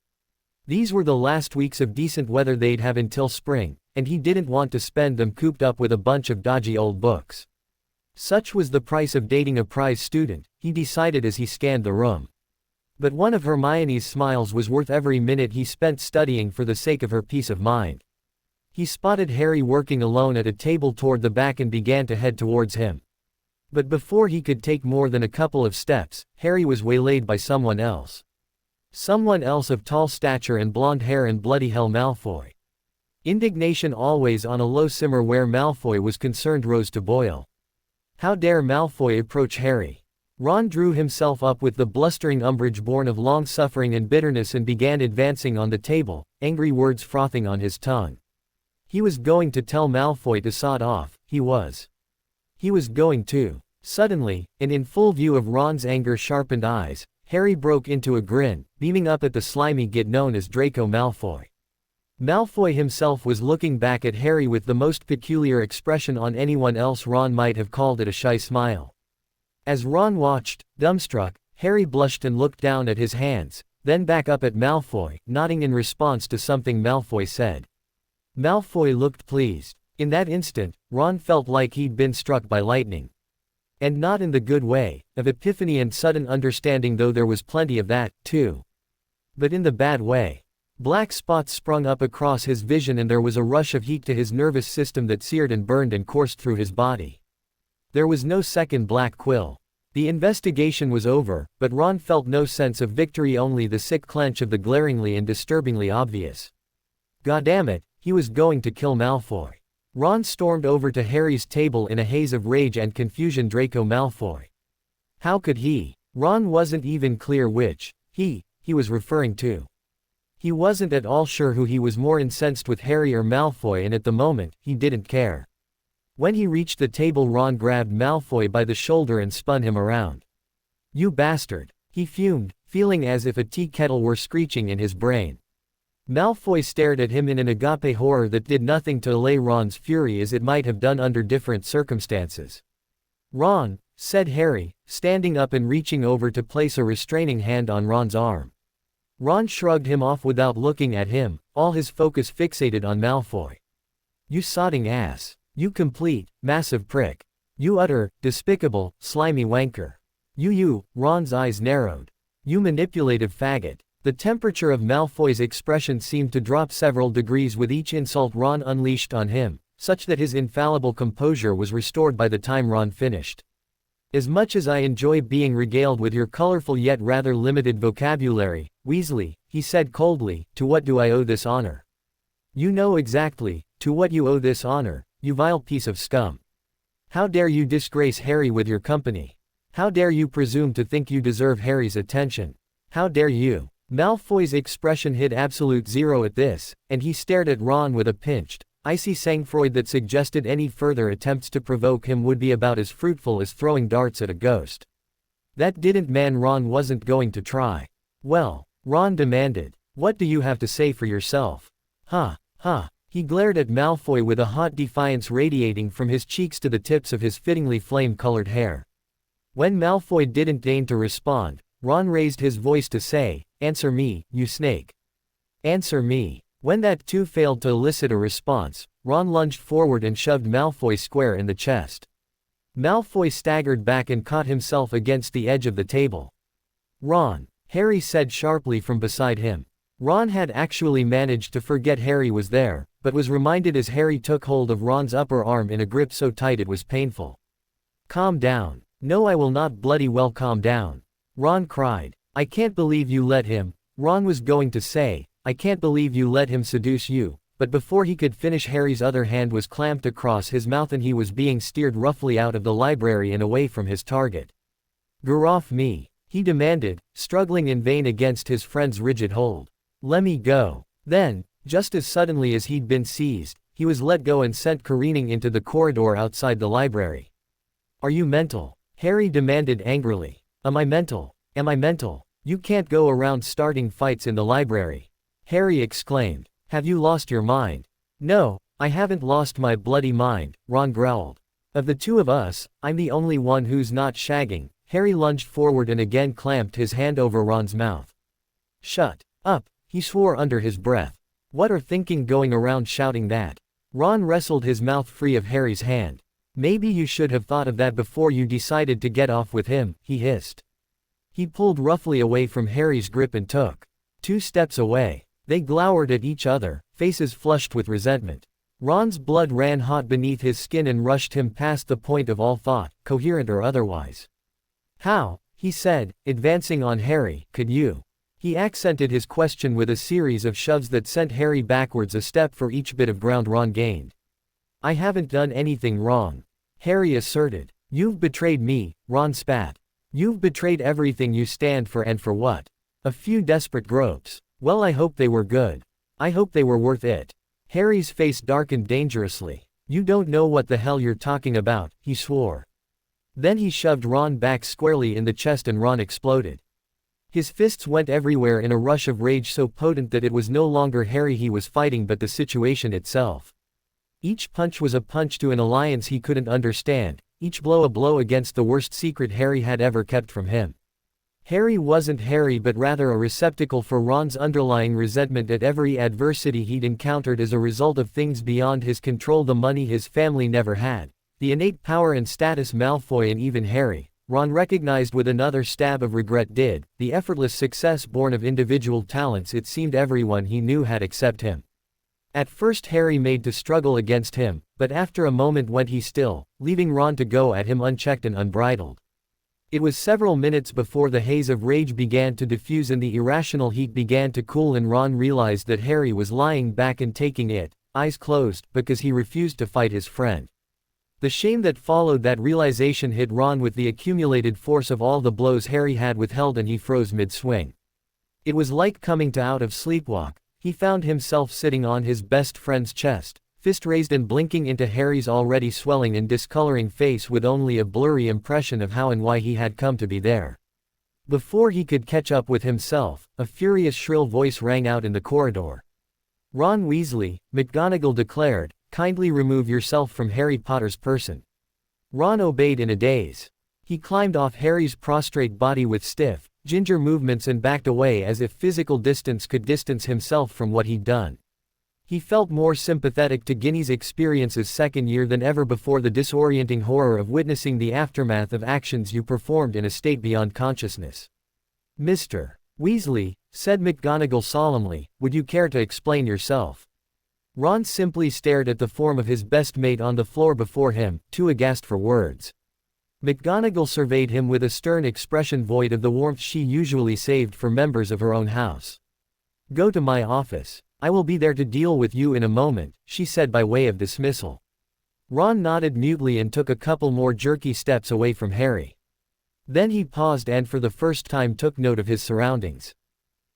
These were the last weeks of decent weather they'd have until spring, and he didn't want to spend them cooped up with a bunch of dodgy old books. Such was the price of dating a prize student, he decided as he scanned the room. But one of Hermione's smiles was worth every minute he spent studying for the sake of her peace of mind. He spotted Harry working alone at a table toward the back and began to head towards him. But before he could take more than a couple of steps, Harry was waylaid by someone else. Someone else of tall stature and blonde hair and bloody hell Malfoy. Indignation always on a low simmer where Malfoy was concerned rose to boil. How dare Malfoy approach Harry? Ron drew himself up with the blustering umbrage born of long suffering and bitterness and began advancing on the table, angry words frothing on his tongue. He was going to tell Malfoy to sod off, he was. He was going to. Suddenly, and in full view of Ron's anger-sharpened eyes, Harry broke into a grin, beaming up at the slimy git known as Draco Malfoy. Malfoy himself was looking back at Harry with the most peculiar expression on anyone else. Ron might have called it a shy smile. As Ron watched, dumbstruck, Harry blushed and looked down at his hands, then back up at Malfoy, nodding in response to something Malfoy said. Malfoy looked pleased. In that instant, Ron felt like he'd been struck by lightning. And not in the good way, of epiphany and sudden understanding, though there was plenty of that, too. But in the bad way. Black spots sprung up across his vision and there was a rush of heat to his nervous system that seared and burned and coursed through his body. There was no second black quill. The investigation was over, but Ron felt no sense of victory, only the sick clench of the glaringly and disturbingly obvious. Goddammit, he was going to kill Malfoy. Ron stormed over to Harry's table in a haze of rage and confusion. Draco Malfoy. How could he? Ron wasn't even clear which he was referring to. He wasn't at all sure who he was more incensed with, Harry or Malfoy, and at the moment, he didn't care. When he reached the table, Ron grabbed Malfoy by the shoulder and spun him around. You bastard! He fumed, feeling as if a tea kettle were screeching in his brain. Malfoy stared at him in an agape horror that did nothing to allay Ron's fury as it might have done under different circumstances. Ron, said Harry, standing up and reaching over to place a restraining hand on Ron's arm. Ron shrugged him off without looking at him, all his focus fixated on Malfoy. You sodding ass. You complete, massive prick. You utter, despicable, slimy wanker. You, Ron's eyes narrowed. You manipulative faggot. The temperature of Malfoy's expression seemed to drop several degrees with each insult Ron unleashed on him, such that his infallible composure was restored by the time Ron finished. As much as I enjoy being regaled with your colorful yet rather limited vocabulary, Weasley, he said coldly, to what do I owe this honor? You know exactly, to what you owe this honor, you vile piece of scum. How dare you disgrace Harry with your company? How dare you presume to think you deserve Harry's attention? How dare you? Malfoy's expression hit absolute zero at this, and he stared at Ron with a pinched, icy sang-froid that suggested any further attempts to provoke him would be about as fruitful as throwing darts at a ghost. That didn't mean Ron wasn't going to try. Well, Ron demanded, what do you have to say for yourself? Huh. He glared at Malfoy with a hot defiance radiating from his cheeks to the tips of his fittingly flame-colored hair. When Malfoy didn't deign to respond, Ron raised his voice to say, answer me, you snake. Answer me. When that too failed to elicit a response, Ron lunged forward and shoved Malfoy square in the chest. Malfoy staggered back and caught himself against the edge of the table. Ron, Harry said sharply from beside him. Ron had actually managed to forget Harry was there, but was reminded as Harry took hold of Ron's upper arm in a grip so tight it was painful. Calm down. No, I will not bloody well calm down. Ron cried. I can't believe you let him. Ron was going to say, I can't believe you let him seduce you, but before he could finish, Harry's other hand was clamped across his mouth and he was being steered roughly out of the library and away from his target. Get off me, he demanded, struggling in vain against his friend's rigid hold. Let me go. Then, just as suddenly as he'd been seized, he was let go and sent careening into the corridor outside the library. Are you mental? Harry demanded angrily. Am I mental? Am I mental? You can't go around starting fights in the library. Harry exclaimed. Have you lost your mind? No, I haven't lost my bloody mind, Ron growled. Of the two of us, I'm the only one who's not shagging. Harry lunged forward and again clamped his hand over Ron's mouth. Shut up, he swore under his breath. What are thinking going around shouting that? Ron wrestled his mouth free of Harry's hand. Maybe you should have thought of that before you decided to get off with him, he hissed. He pulled roughly away from Harry's grip and took 2 steps away. They glowered at each other, faces flushed with resentment. Ron's blood ran hot beneath his skin and rushed him past the point of all thought, coherent or otherwise. "How," he said, advancing on Harry, "could you?" He accented his question with a series of shoves that sent Harry backwards a step for each bit of ground Ron gained. "I haven't done anything wrong," Harry asserted. "You've betrayed me," Ron spat. "You've betrayed everything you stand for, and for what?" A few desperate gropes. "Well, I hope they were good. I hope they were worth it." Harry's face darkened dangerously. "You don't know what the hell you're talking about," he swore. Then he shoved Ron back squarely in the chest and Ron exploded. His fists went everywhere in a rush of rage so potent that it was no longer Harry he was fighting but the situation itself. Each punch was a punch to an alliance he couldn't understand, each blow a blow against the worst secret Harry had ever kept from him. Harry wasn't Harry but rather a receptacle for Ron's underlying resentment at every adversity he'd encountered as a result of things beyond his control: the money his family never had, the innate power and status Malfoy and even Harry, Ron recognized with another stab of regret, did, the effortless success born of individual talents it seemed everyone he knew had except him. At first Harry made to struggle against him, but after a moment went he still, leaving Ron to go at him unchecked and unbridled. It was several minutes before the haze of rage began to diffuse and the irrational heat began to cool and Ron realized that Harry was lying back and taking it, eyes closed, because he refused to fight his friend. The shame that followed that realization hit Ron with the accumulated force of all the blows Harry had withheld and he froze mid-swing. It was like coming to out of sleepwalk. He found himself sitting on his best friend's chest, fist raised and blinking into Harry's already swelling and discoloring face with only a blurry impression of how and why he had come to be there. Before he could catch up with himself, a furious shrill voice rang out in the corridor. "Ron Weasley," McGonagall declared, "kindly remove yourself from Harry Potter's person." Ron obeyed in a daze. He climbed off Harry's prostrate body with stiff, ginger movements and backed away as if physical distance could distance himself from what he'd done. He felt more sympathetic to Ginny's experience's second year than ever before, the disorienting horror of witnessing the aftermath of actions you performed in a state beyond consciousness. "Mr. Weasley," said McGonagall solemnly, "would you care to explain yourself?" Ron simply stared at the form of his best mate on the floor before him, too aghast for words. McGonagall surveyed him with a stern expression void of the warmth she usually saved for members of her own house. "Go to my office. I will be there to deal with you in a moment," she said by way of dismissal. Ron nodded mutely and took a couple more jerky steps away from Harry. Then he paused and for the first time took note of his surroundings.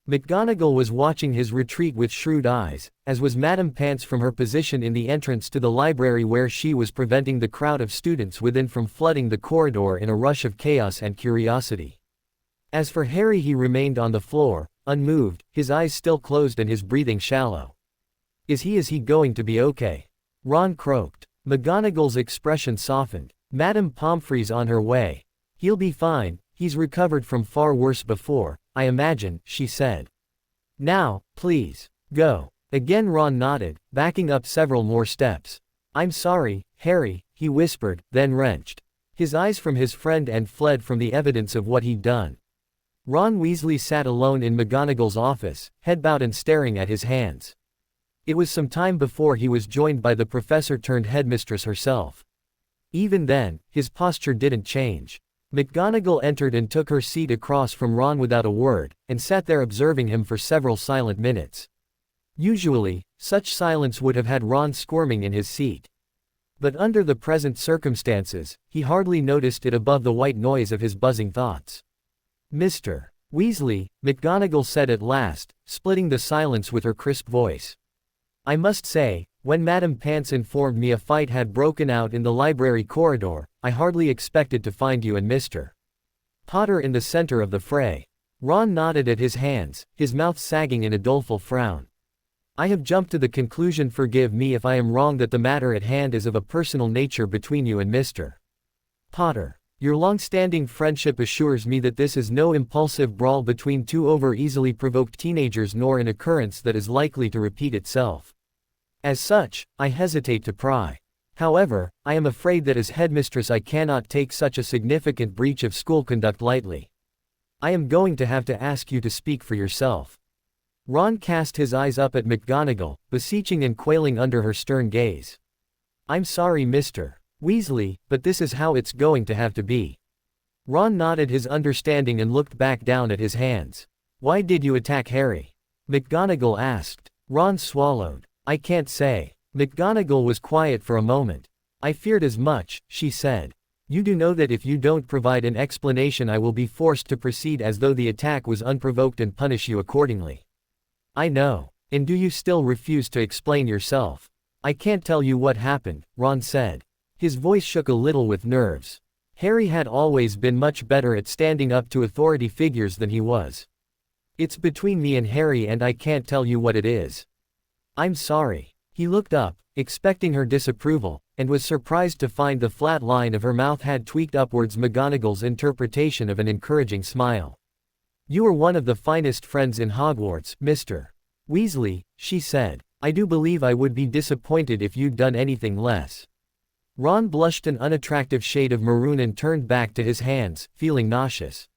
McGonagall was watching his retreat with shrewd eyes, as was Madame Pants from her position in the entrance to the library where she was preventing the crowd of students within from flooding the corridor in a rush of chaos and curiosity. As for Harry, he remained on the floor, unmoved, his eyes still closed and his breathing shallow. Is he going to be okay?" Ron croaked. McGonagall's expression softened. "Madame Pomfrey's on her way. He'll be fine, he's recovered from far worse before, I imagine," she said. "Now, please, go." Again Ron nodded, backing up several more steps. "I'm sorry, Harry," he whispered, then wrenched his eyes from his friend and fled from the evidence of what he'd done. Ron Weasley sat alone in McGonagall's office, head bowed and staring at his hands. It was some time before he was joined by the professor-turned-headmistress herself. Even then, his posture didn't change. McGonagall entered and took her seat across from Ron without a word, and sat there observing him for several silent minutes. Usually, such silence would have had Ron squirming in his seat. But under the present circumstances, he hardly noticed it above the white noise of his buzzing thoughts. "Mr. Weasley," McGonagall said at last, splitting the silence with her crisp voice. "I must say, when Madame Pants informed me a fight had broken out in the library corridor, I hardly expected to find you and Mr. Potter in the center of the fray." Ron nodded at his hands, his mouth sagging in a doleful frown. "I have jumped to the conclusion, forgive me if I am wrong, that the matter at hand is of a personal nature between you and Mr. Potter. Your long-standing friendship assures me that this is no impulsive brawl between two over-easily provoked teenagers nor an occurrence that is likely to repeat itself. As such, I hesitate to pry. However, I am afraid that as headmistress I cannot take such a significant breach of school conduct lightly. I am going to have to ask you to speak for yourself." Ron cast his eyes up at McGonagall, beseeching and quailing under her stern gaze. I'm sorry, Mr. Weasley, but this is how it's going to have to be. Ron nodded his understanding and looked back down at his hands. Why did you attack Harry? McGonagall asked. Ron swallowed. I can't say. McGonagall was quiet for a moment. I feared as much, she said. You do know that if you don't provide an explanation I will be forced to proceed as though the attack was unprovoked and punish you accordingly. I know. And do you still refuse to explain yourself? I can't tell you what happened, Ron said. His voice shook a little with nerves. Harry had always been much better at standing up to authority figures than he was. It's between me and Harry and I can't tell you what it is. I'm sorry. He looked up, expecting her disapproval, and was surprised to find the flat line of her mouth had tweaked upwards. McGonagall's interpretation of an encouraging smile. You are one of the finest friends in Hogwarts, Mr. Weasley, she said. I do believe I would be disappointed if you'd done anything less. Ron blushed an unattractive shade of maroon and turned back to his hands, feeling nauseous.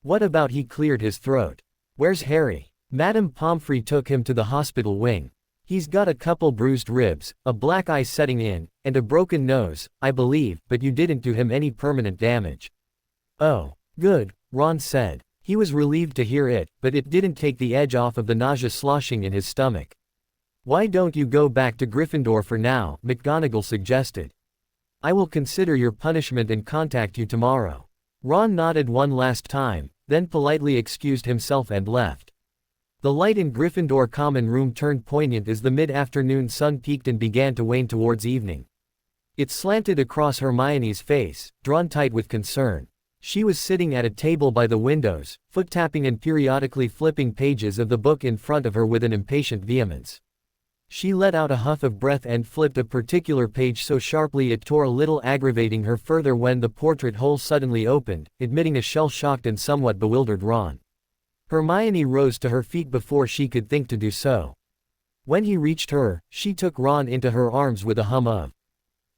What about he cleared his throat? Where's Harry? Madame Pomfrey took him to the hospital wing. He's got a couple bruised ribs, a black eye setting in, and a broken nose, I believe, but you didn't do him any permanent damage. Oh, good, Ron said. He was relieved to hear it, but it didn't take the edge off of the nausea sloshing in his stomach. Why don't you go back to Gryffindor for now? McGonagall suggested. I will consider your punishment and contact you tomorrow. Ron nodded one last time, then politely excused himself and left. The light in Gryffindor common room turned poignant as the mid-afternoon sun peaked and began to wane towards evening. It slanted across Hermione's face, drawn tight with concern. She was sitting at a table by the windows, foot-tapping and periodically flipping pages of the book in front of her with an impatient vehemence. She let out a huff of breath and flipped a particular page so sharply it tore a little, aggravating her further when the portrait hole suddenly opened, admitting a shell-shocked and somewhat bewildered Ron. Hermione rose to her feet before she could think to do so. When he reached her, she took Ron into her arms with a hum of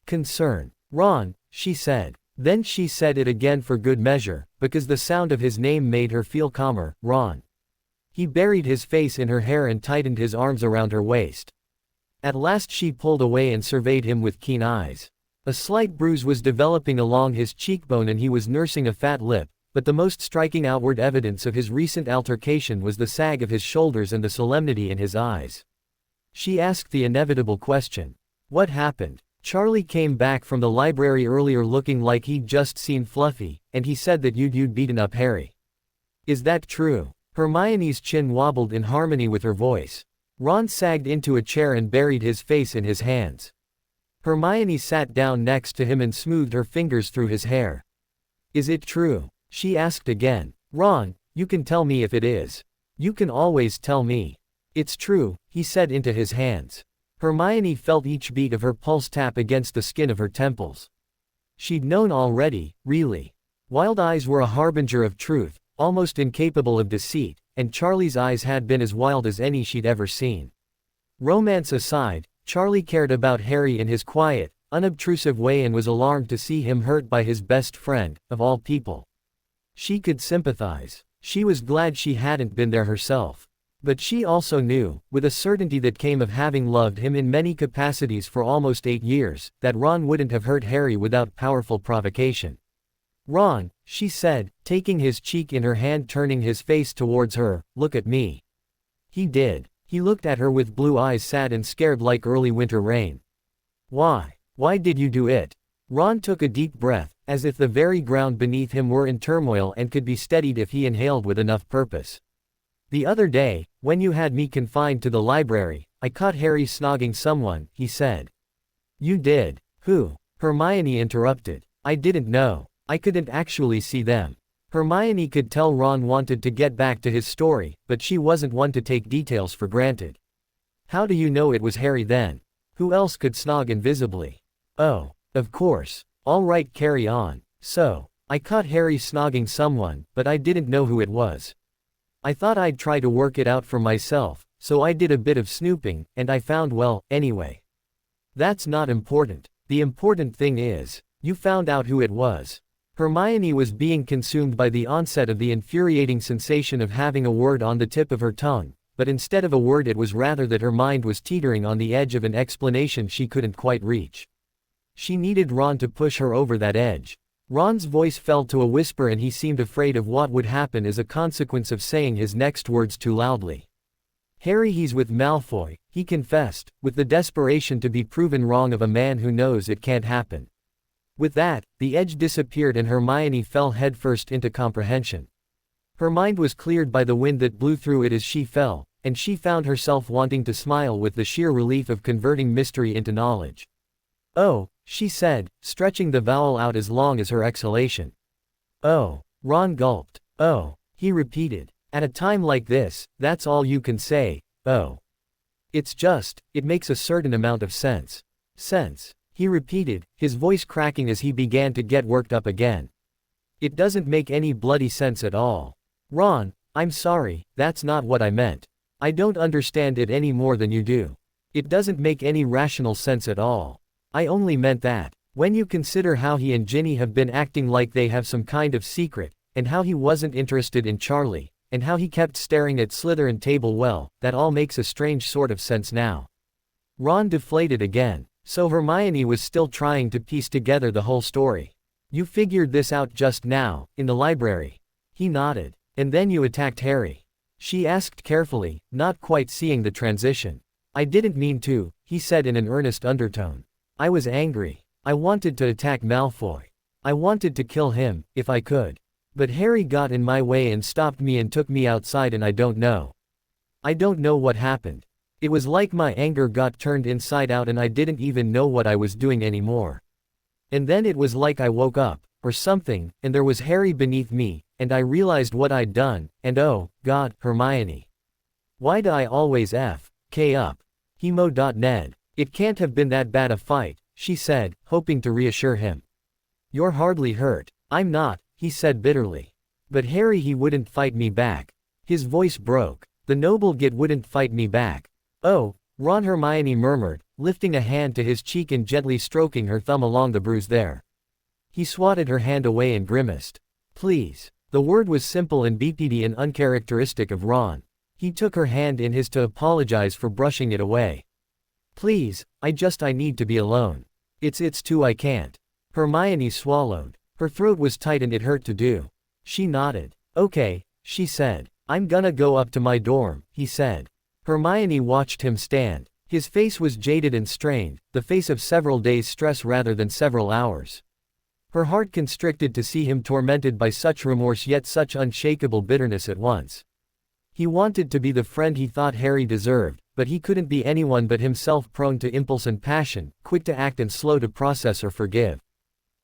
concern. Ron, she said. Then she said it again for good measure, because the sound of his name made her feel calmer. Ron. He buried his face in her hair and tightened his arms around her waist. At last she pulled away and surveyed him with keen eyes. A slight bruise was developing along his cheekbone and he was nursing a fat lip, but the most striking outward evidence of his recent altercation was the sag of his shoulders and the solemnity in his eyes. She asked the inevitable question. What happened? Charlie came back from the library earlier looking like he'd just seen Fluffy, and he said that you'd beaten up Harry. Is that true? Hermione's chin wobbled in harmony with her voice. Ron sagged into a chair and buried his face in his hands. Hermione sat down next to him and smoothed her fingers through his hair. Is it true? She asked again. Ron, you can tell me if it is. You can always tell me. It's true, he said into his hands. Hermione felt each beat of her pulse tap against the skin of her temples. She'd known already, really. Wild eyes were a harbinger of truth, almost incapable of deceit, and Charlie's eyes had been as wild as any she'd ever seen. Romance aside, Charlie cared about Harry in his quiet, unobtrusive way and was alarmed to see him hurt by his best friend, of all people. She could sympathize. She was glad she hadn't been there herself. But she also knew, with a certainty that came of having loved him in many capacities for almost 8 years, that Ron wouldn't have hurt Harry without powerful provocation. Ron, she said, taking his cheek in her hand, turning his face towards her, look at me. He did. He looked at her with blue eyes sad and scared like early winter rain. Why? Why did you do it? Ron took a deep breath, as if the very ground beneath him were in turmoil and could be steadied if he inhaled with enough purpose. The other day, when you had me confined to the library, I caught Harry snogging someone, he said. You did? Who? Hermione interrupted. I didn't know. I couldn't actually see them. Hermione could tell Ron wanted to get back to his story, but she wasn't one to take details for granted. How do you know it was Harry then? Who else could snog invisibly? Oh, of course. All right, carry on. So, I caught Harry snogging someone, but I didn't know who it was. I thought I'd try to work it out for myself, so I did a bit of snooping, and I found, well, anyway. That's not important. The important thing is, you found out who it was. Hermione was being consumed by the onset of the infuriating sensation of having a word on the tip of her tongue, but instead of a word it was rather that her mind was teetering on the edge of an explanation she couldn't quite reach. She needed Ron to push her over that edge. Ron's voice fell to a whisper and he seemed afraid of what would happen as a consequence of saying his next words too loudly. "Harry, he's with Malfoy," he confessed, with the desperation to be proven wrong of a man who knows it can't happen. With that, the edge disappeared and Hermione fell headfirst into comprehension. Her mind was cleared by the wind that blew through it as she fell, and she found herself wanting to smile with the sheer relief of converting mystery into knowledge. "Oh," she said, stretching the vowel out as long as her exhalation. "Oh." Ron gulped. "Oh," he repeated. "At a time like this, that's all you can say, oh. It makes a certain amount of sense." "Sense," he repeated, his voice cracking as he began to get worked up again. "It doesn't make any bloody sense at all. Ron, I'm sorry, that's not what I meant. I don't understand it any more than you do. It doesn't make any rational sense at all. I only meant that, when you consider how he and Ginny have been acting like they have some kind of secret, and how he wasn't interested in Charlie, and how he kept staring at Slytherin table, well, that all makes a strange sort of sense now." Ron deflated again. So Hermione was still trying to piece together the whole story. "You figured this out just now, in the library?" He nodded. "And then you attacked Harry?" She asked carefully, not quite seeing the transition. "I didn't mean to," he said in an earnest undertone. "I was angry. I wanted to attack Malfoy. I wanted to kill him, if I could. But Harry got in my way and stopped me and took me outside and I don't know what happened. It was like my anger got turned inside out and I didn't even know what I was doing anymore. And then it was like I woke up, or something, and there was Harry beneath me, and I realized what I'd done, and oh, God, Hermione. Why'd I always F.K. up? Ned. It can't have been that bad a fight," she said, hoping to reassure him. "You're hardly hurt." "I'm not," he said bitterly. "But Harry, he wouldn't fight me back." His voice broke. "The noble git wouldn't fight me back." "Oh," Ron, Hermione murmured, lifting a hand to his cheek and gently stroking her thumb along the bruise there. He swatted her hand away and grimaced. "Please." The word was simple and BPD and uncharacteristic of Ron. He took her hand in his to apologize for brushing it away. "Please, I need to be alone. It's too I can't." Hermione swallowed. Her throat was tight and it hurt to do. She nodded. "Okay," she said. "I'm gonna go up to my dorm," he said. Hermione watched him stand. His face was jaded and strained, the face of several days' stress rather than several hours. Her heart constricted to see him tormented by such remorse yet such unshakable bitterness at once. He wanted to be the friend he thought Harry deserved, but he couldn't be anyone but himself, prone to impulse and passion, quick to act and slow to process or forgive.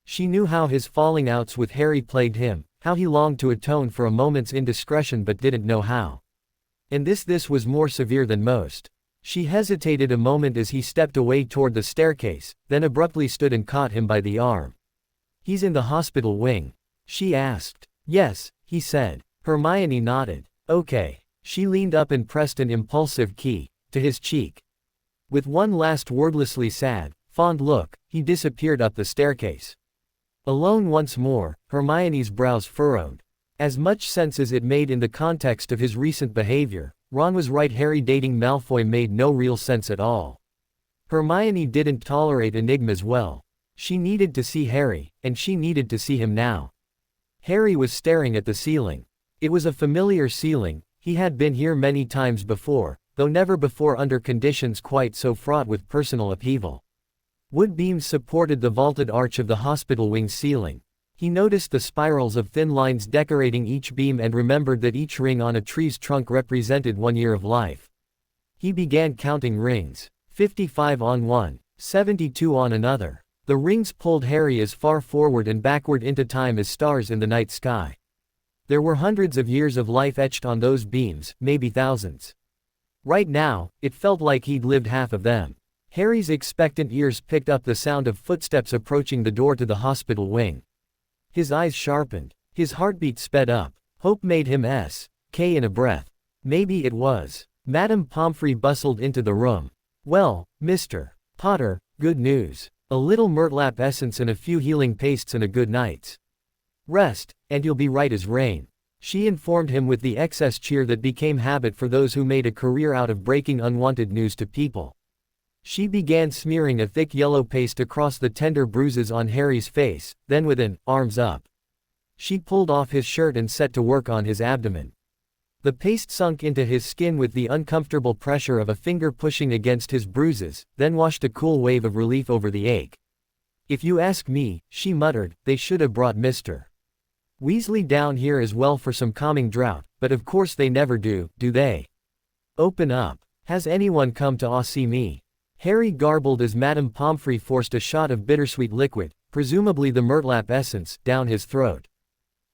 She knew how his falling outs with Harry plagued him, how he longed to atone for a moment's indiscretion but didn't know how. And this was more severe than most. She hesitated a moment as he stepped away toward the staircase, then abruptly stood and caught him by the arm. "He's in the hospital wing?" she asked. "Yes," he said. Hermione nodded. "Okay." She leaned up and pressed an impulsive key to his cheek. With one last wordlessly sad, fond look, he disappeared up the staircase. Alone once more, Hermione's brows furrowed. As much sense as it made in the context of his recent behavior, Ron was right, Harry dating Malfoy made no real sense at all. Hermione didn't tolerate enigmas well. She needed to see Harry, and she needed to see him now. Harry was staring at the ceiling. It was a familiar ceiling, he had been here many times before, though never before under conditions quite so fraught with personal upheaval. Wood beams supported the vaulted arch of the hospital wing's ceiling. He noticed the spirals of thin lines decorating each beam and remembered that each ring on a tree's trunk represented 1 year of life. He began counting rings. 55 on one, 72 on another. The rings pulled Harry as far forward and backward into time as stars in the night sky. There were hundreds of years of life etched on those beams, maybe thousands. Right now, it felt like he'd lived half of them. Harry's expectant ears picked up the sound of footsteps approaching the door to the hospital wing. His eyes sharpened. His heartbeat sped up. Hope made him S.K. in a breath. Maybe it was. Madame Pomfrey bustled into the room. "Well, Mr. Potter, good news. A little murtlap essence and a few healing pastes and a good night's rest, and you'll be right as rain." She informed him with the excess cheer that became habit for those who made a career out of breaking unwanted news to people. She began smearing a thick yellow paste across the tender bruises on Harry's face, then with an arms up, she pulled off his shirt and set to work on his abdomen. The paste sunk into his skin with the uncomfortable pressure of a finger pushing against his bruises, then washed a cool wave of relief over the ache. "If you ask me," she muttered, "they should have brought Mr. Weasley down here as well for some calming draught, but of course they never do they? Open up. Has anyone come to see me?" Harry garbled as Madame Pomfrey forced a shot of bittersweet liquid, presumably the murtlap essence, down his throat.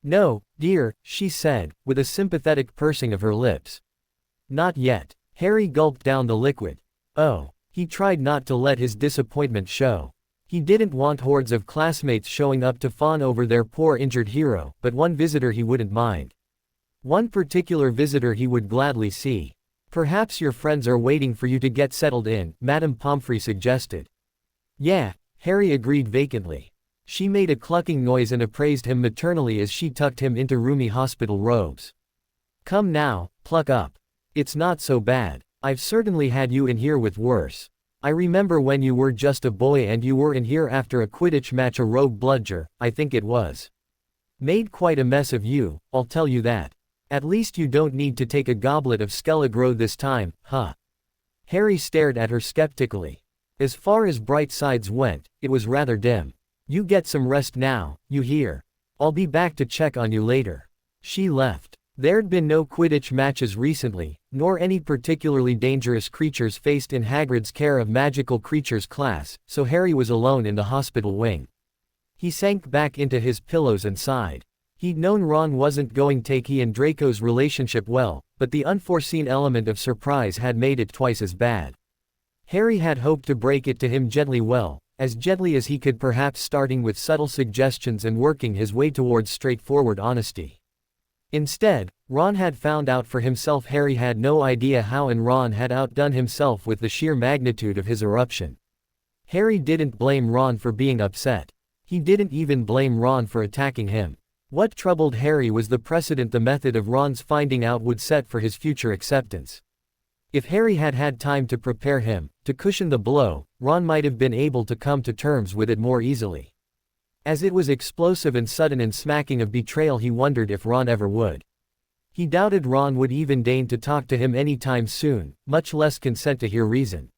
"No, dear," she said, with a sympathetic pursing of her lips. "Not yet." Harry gulped down the liquid. Oh. He tried not to let his disappointment show. He didn't want hordes of classmates showing up to fawn over their poor injured hero, but one visitor he wouldn't mind. One particular visitor he would gladly see. "Perhaps your friends are waiting for you to get settled in," Madame Pomfrey suggested. "Yeah," Harry agreed vacantly. She made a clucking noise and appraised him maternally as she tucked him into roomy hospital robes. "Come now, pluck up. It's not so bad. I've certainly had you in here with worse. I remember when you were just a boy and you were in here after a Quidditch match, a rogue bludger, I think it was. Made quite a mess of you, I'll tell you that. At least you don't need to take a goblet of Skelligro this time, huh?" Harry stared at her skeptically. As far as bright sides went, it was rather dim. "You get some rest now, you hear? I'll be back to check on you later." She left. There'd been no Quidditch matches recently, nor any particularly dangerous creatures faced in Hagrid's Care of Magical Creatures class, so Harry was alone in the hospital wing. He sank back into his pillows and sighed. He'd known Ron wasn't going to take he and Draco's relationship well, but the unforeseen element of surprise had made it twice as bad. Harry had hoped to break it to him gently, well, as gently as he could, perhaps starting with subtle suggestions and working his way towards straightforward honesty. Instead, Ron had found out for himself. Harry had no idea how, and Ron had outdone himself with the sheer magnitude of his eruption. Harry didn't blame Ron for being upset. He didn't even blame Ron for attacking him. What troubled Harry was the precedent the method of Ron's finding out would set for his future acceptance. If Harry had had time to prepare him, to cushion the blow, Ron might have been able to come to terms with it more easily. As it was explosive and sudden and smacking of betrayal, he wondered if Ron ever would. He doubted Ron would even deign to talk to him any time soon, much less consent to hear reason.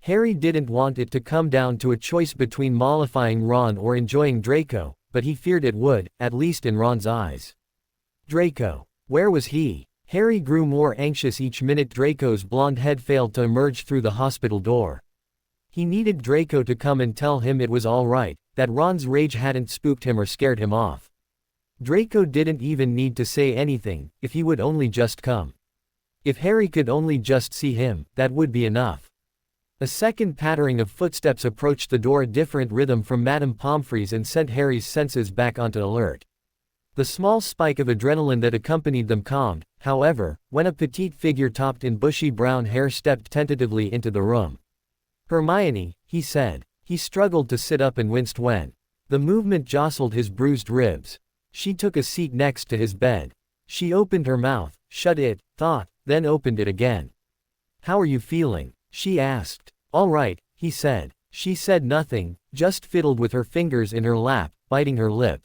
Harry didn't want it to come down to a choice between mollifying Ron or enjoying Draco, but he feared it would, at least in Ron's eyes. Draco. Where was he? Harry grew more anxious each minute Draco's blonde head failed to emerge through the hospital door. He needed Draco to come and tell him it was all right, that Ron's rage hadn't spooked him or scared him off. Draco didn't even need to say anything, if he would only just come. If Harry could only just see him, that would be enough. A second pattering of footsteps approached the door, a different rhythm from Madame Pomfrey's, and sent Harry's senses back onto alert. The small spike of adrenaline that accompanied them calmed, however, when a petite figure topped in bushy brown hair stepped tentatively into the room. "Hermione," he said. He struggled to sit up and winced when the movement jostled his bruised ribs. She took a seat next to his bed. She opened her mouth, shut it, thought, then opened it again. "How are you feeling?" she asked. "All right," he said. She said nothing, just fiddled with her fingers in her lap, biting her lip.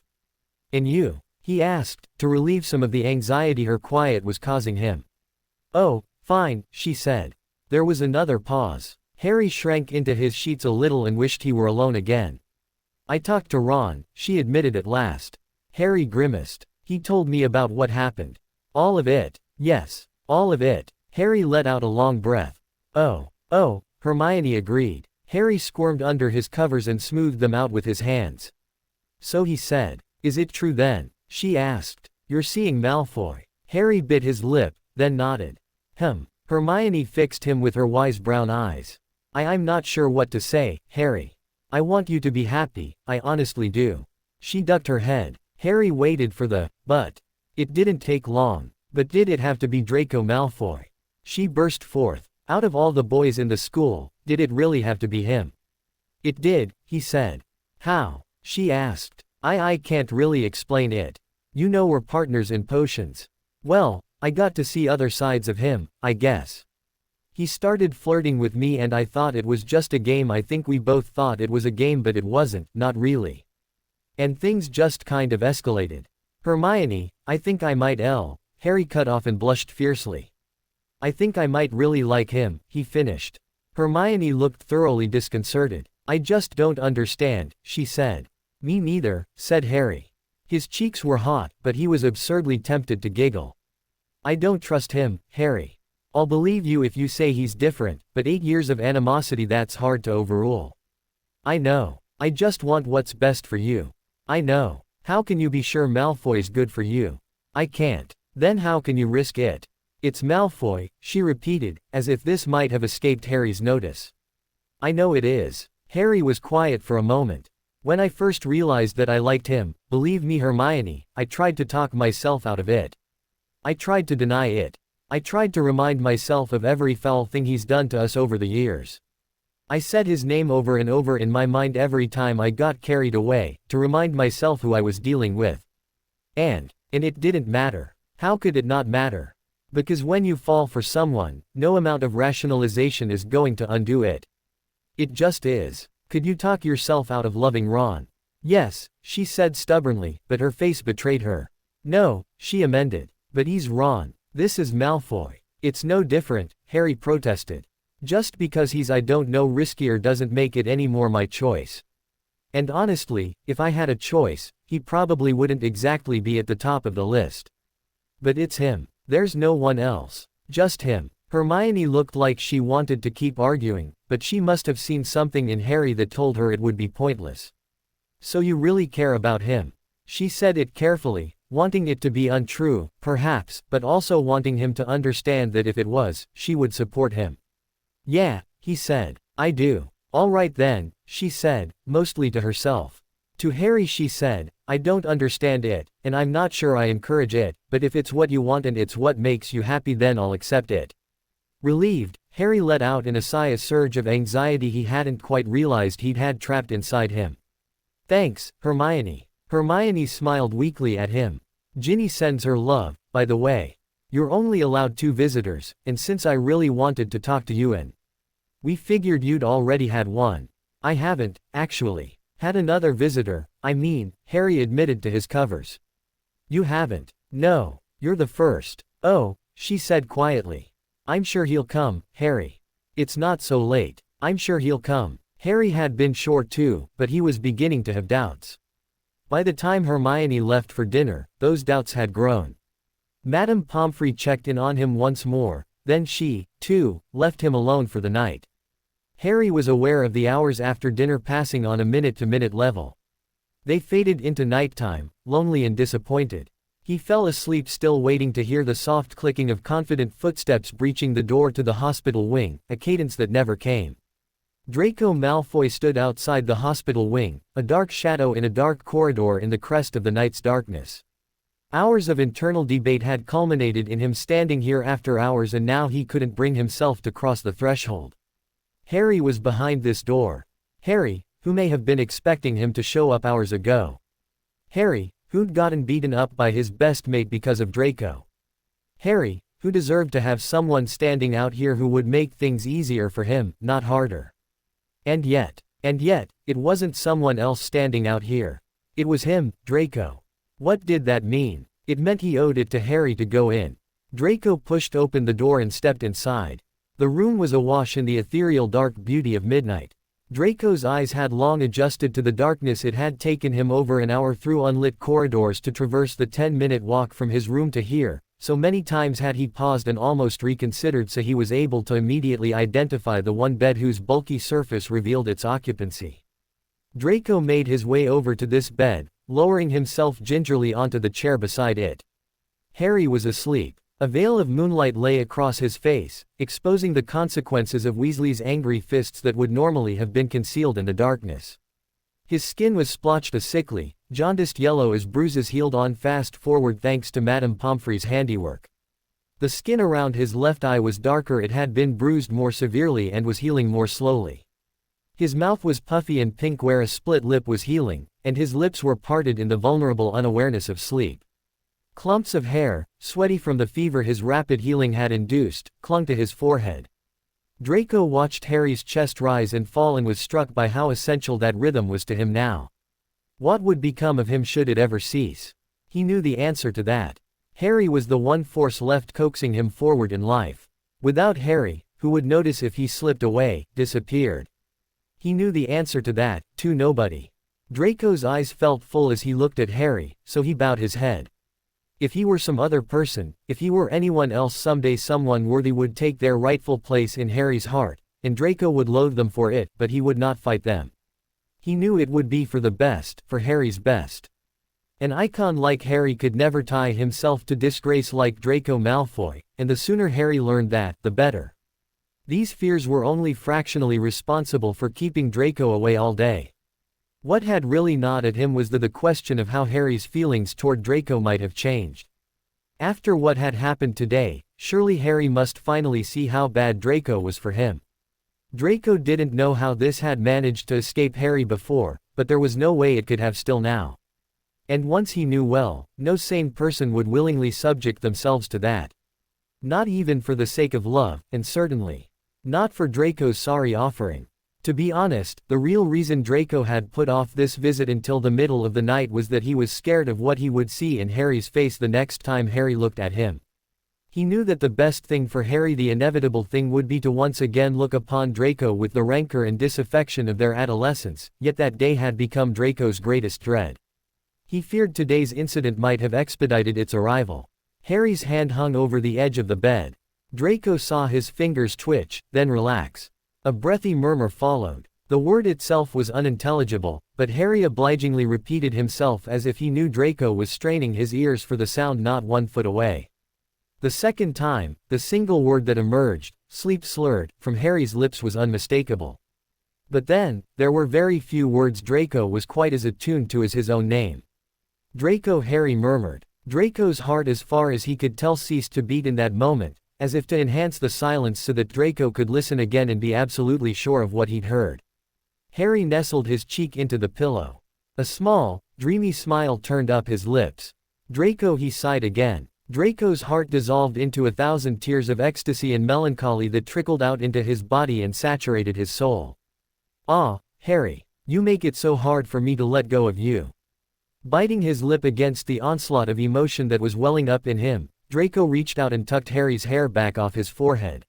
"And you?" he asked, to relieve some of the anxiety her quiet was causing him. "Oh, fine," she said. There was another pause. Harry shrank into his sheets a little and wished he were alone again. "I talked to Ron," she admitted at last. Harry grimaced. "He told me about what happened." "All of it?" "Yes, all of it." Harry let out a long breath. Oh, Hermione agreed. Harry squirmed under his covers and smoothed them out with his hands. "So he said. Is it true then?" she asked. "You're seeing Malfoy." Harry bit his lip, then nodded. Hermione fixed him with her wise brown eyes. I'm not sure what to say, Harry. I want you to be happy, I honestly do." She ducked her head. Harry waited for the but. It didn't take long. But did it have to be Draco Malfoy? She burst forth. Out of all the boys in the school, did it really have to be him? "It did," he said. "How?" she asked. I can't really explain it. You know we're partners in potions. Well, I got to see other sides of him, I guess. He started flirting with me and I thought it was just a game. I think we both thought it was a game, but it wasn't, not really. And things just kind of escalated. Hermione, I think I might Harry cut off and blushed fiercely. I think I might really like him, he finished. Hermione looked thoroughly disconcerted. I just don't understand, she said. Me neither, said Harry. His cheeks were hot, but he was absurdly tempted to giggle. I don't trust him, Harry. I'll believe you if you say he's different, but 8 years of animosity, that's hard to overrule. I know. I just want what's best for you. I know. How can you be sure Malfoy's good for you? I can't. Then how can you risk it? It's Malfoy, she repeated, as if this might have escaped Harry's notice. I know it is. Harry was quiet for a moment. When I first realized that I liked him, believe me Hermione, I tried to talk myself out of it. I tried to deny it. I tried to remind myself of every foul thing he's done to us over the years. I said his name over and over in my mind every time I got carried away, to remind myself who I was dealing with. And it didn't matter. How could it not matter? Because when you fall for someone, no amount of rationalization is going to undo it. It just is. Could you talk yourself out of loving Ron? Yes, she said stubbornly, but her face betrayed her. No, she amended. But he's Ron. This is Malfoy. It's no different, Harry protested. Just because he's I don't know riskier doesn't make it any more my choice. And honestly, if I had a choice, he probably wouldn't exactly be at the top of the list. But it's him. There's no one else. Just him. Hermione looked like she wanted to keep arguing, but she must have seen something in Harry that told her it would be pointless. So you really care about him? She said it carefully, wanting it to be untrue, perhaps, but also wanting him to understand that if it was, she would support him. Yeah, he said. I do. All right then, she said, mostly to herself. To Harry she said, I don't understand it, and I'm not sure I encourage it, but if it's what you want and it's what makes you happy then I'll accept it. Relieved, Harry let out in a sigh a surge of anxiety he hadn't quite realized he'd had trapped inside him. Thanks, Hermione. Hermione smiled weakly at him. Ginny sends her love, by the way. You're only allowed 2 visitors, and since I really wanted to talk to you and we figured you'd already had one. I haven't, actually. Had another visitor, I mean, Harry admitted to his covers. You haven't. No, you're the first. Oh, she said quietly. I'm sure he'll come, Harry. It's not so late. I'm sure he'll come. Harry had been sure too, but he was beginning to have doubts. By the time Hermione left for dinner, those doubts had grown. Madame Pomfrey checked in on him once more, then she, too, left him alone for the night. Harry was aware of the hours after dinner passing on a minute-to-minute level. They faded into nighttime, lonely and disappointed. He fell asleep still waiting to hear the soft clicking of confident footsteps breaching the door to the hospital wing, a cadence that never came. Draco Malfoy stood outside the hospital wing, a dark shadow in a dark corridor in the crest of the night's darkness. Hours of internal debate had culminated in him standing here after hours, and now he couldn't bring himself to cross the threshold. Harry was behind this door. Harry, who may have been expecting him to show up hours ago. Harry, who'd gotten beaten up by his best mate because of Draco. Harry, who deserved to have someone standing out here who would make things easier for him, not harder. And yet, it wasn't someone else standing out here. It was him, Draco. What did that mean? It meant he owed it to Harry to go in. Draco pushed open the door and stepped inside. The room was awash in the ethereal dark beauty of midnight. Draco's eyes had long adjusted to the darkness. It had taken him over an hour through unlit corridors to traverse the 10-minute walk from his room to here, so many times had he paused and almost reconsidered so he was able to immediately identify the one bed whose bulky surface revealed its occupancy. Draco made his way over to this bed, lowering himself gingerly onto the chair beside it. Harry was asleep. A veil of moonlight lay across his face, exposing the consequences of Weasley's angry fists that would normally have been concealed in the darkness. His skin was splotched a sickly, jaundiced yellow as bruises healed on fast forward thanks to Madame Pomfrey's handiwork. The skin around his left eye was darker. It had been bruised more severely and was healing more slowly. His mouth was puffy and pink where a split lip was healing, and his lips were parted in the vulnerable unawareness of sleep. Clumps of hair, sweaty from the fever his rapid healing had induced, clung to his forehead. Draco watched Harry's chest rise and fall and was struck by how essential that rhythm was to him now. What would become of him should it ever cease? He knew the answer to that. Harry was the one force left coaxing him forward in life. Without Harry, who would notice if he slipped away, disappeared? He knew the answer to that, too. Nobody. Draco's eyes felt full as he looked at Harry, so he bowed his head. If he were some other person, if he were anyone else, someday someone worthy would take their rightful place in Harry's heart, and Draco would loathe them for it, but he would not fight them. He knew it would be for the best, for Harry's best. An icon like Harry could never tie himself to disgrace like Draco Malfoy, and the sooner Harry learned that, the better. These fears were only fractionally responsible for keeping Draco away all day. What had really gnawed at him was the question of how Harry's feelings toward Draco might have changed. After what had happened today, surely Harry must finally see how bad Draco was for him. Draco didn't know how this had managed to escape Harry before, but there was no way it could have still now. And once he knew well, no sane person would willingly subject themselves to that. Not even for the sake of love, and certainly not for Draco's sorry offering. To be honest, the real reason Draco had put off this visit until the middle of the night was that he was scared of what he would see in Harry's face the next time Harry looked at him. He knew that the best thing for Harry, the inevitable thing, would be to once again look upon Draco with the rancor and disaffection of their adolescence, yet that day had become Draco's greatest dread. He feared today's incident might have expedited its arrival. Harry's hand hung over the edge of the bed. Draco saw his fingers twitch, then relax. A breathy murmur followed. The word itself was unintelligible, but Harry obligingly repeated himself as if he knew Draco was straining his ears for the sound not 1 foot away. The second time, the single word that emerged, sleep slurred, from Harry's lips was unmistakable. But then, there were very few words Draco was quite as attuned to as his own name. Draco, Harry murmured. Draco's heart, as far as he could tell, ceased to beat in that moment, as if to enhance the silence so that Draco could listen again and be absolutely sure of what he'd heard. Harry nestled his cheek into the pillow. A small, dreamy smile turned up his lips. Draco, he sighed again. Draco's heart dissolved into 1,000 tears of ecstasy and melancholy that trickled out into his body and saturated his soul. Ah, Harry, you make it so hard for me to let go of you. Biting his lip against the onslaught of emotion that was welling up in him, Draco reached out and tucked Harry's hair back off his forehead.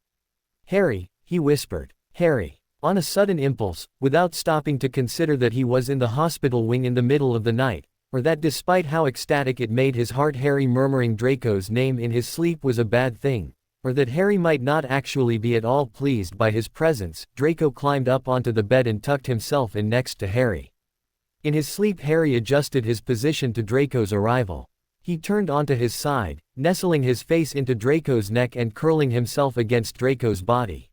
Harry, he whispered. Harry. On a sudden impulse, without stopping to consider that he was in the hospital wing in the middle of the night, or that despite how ecstatic it made his heart Harry murmuring Draco's name in his sleep was a bad thing, or that Harry might not actually be at all pleased by his presence, Draco climbed up onto the bed and tucked himself in next to Harry. In his sleep Harry adjusted his position to Draco's arrival. He turned onto his side, nestling his face into Draco's neck and curling himself against Draco's body.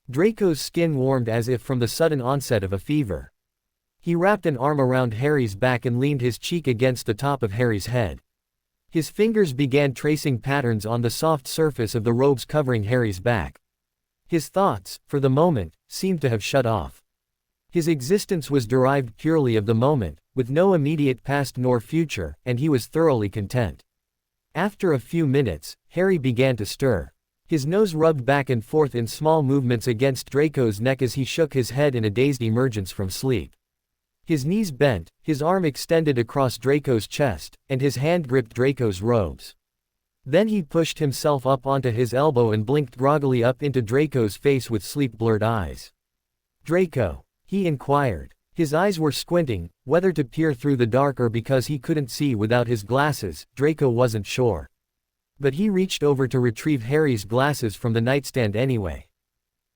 Draco's skin warmed as if from the sudden onset of a fever. He wrapped an arm around Harry's back and leaned his cheek against the top of Harry's head. His fingers began tracing patterns on the soft surface of the robes covering Harry's back. His thoughts, for the moment, seemed to have shut off. His existence was derived purely of the moment, with no immediate past nor future, and he was thoroughly content. After a few minutes, Harry began to stir. His nose rubbed back and forth in small movements against Draco's neck as he shook his head in a dazed emergence from sleep. His knees bent, his arm extended across Draco's chest, and his hand gripped Draco's robes. Then he pushed himself up onto his elbow and blinked groggily up into Draco's face with sleep-blurred eyes. Draco? He inquired. His eyes were squinting, whether to peer through the dark or because he couldn't see without his glasses, Draco wasn't sure. But he reached over to retrieve Harry's glasses from the nightstand anyway.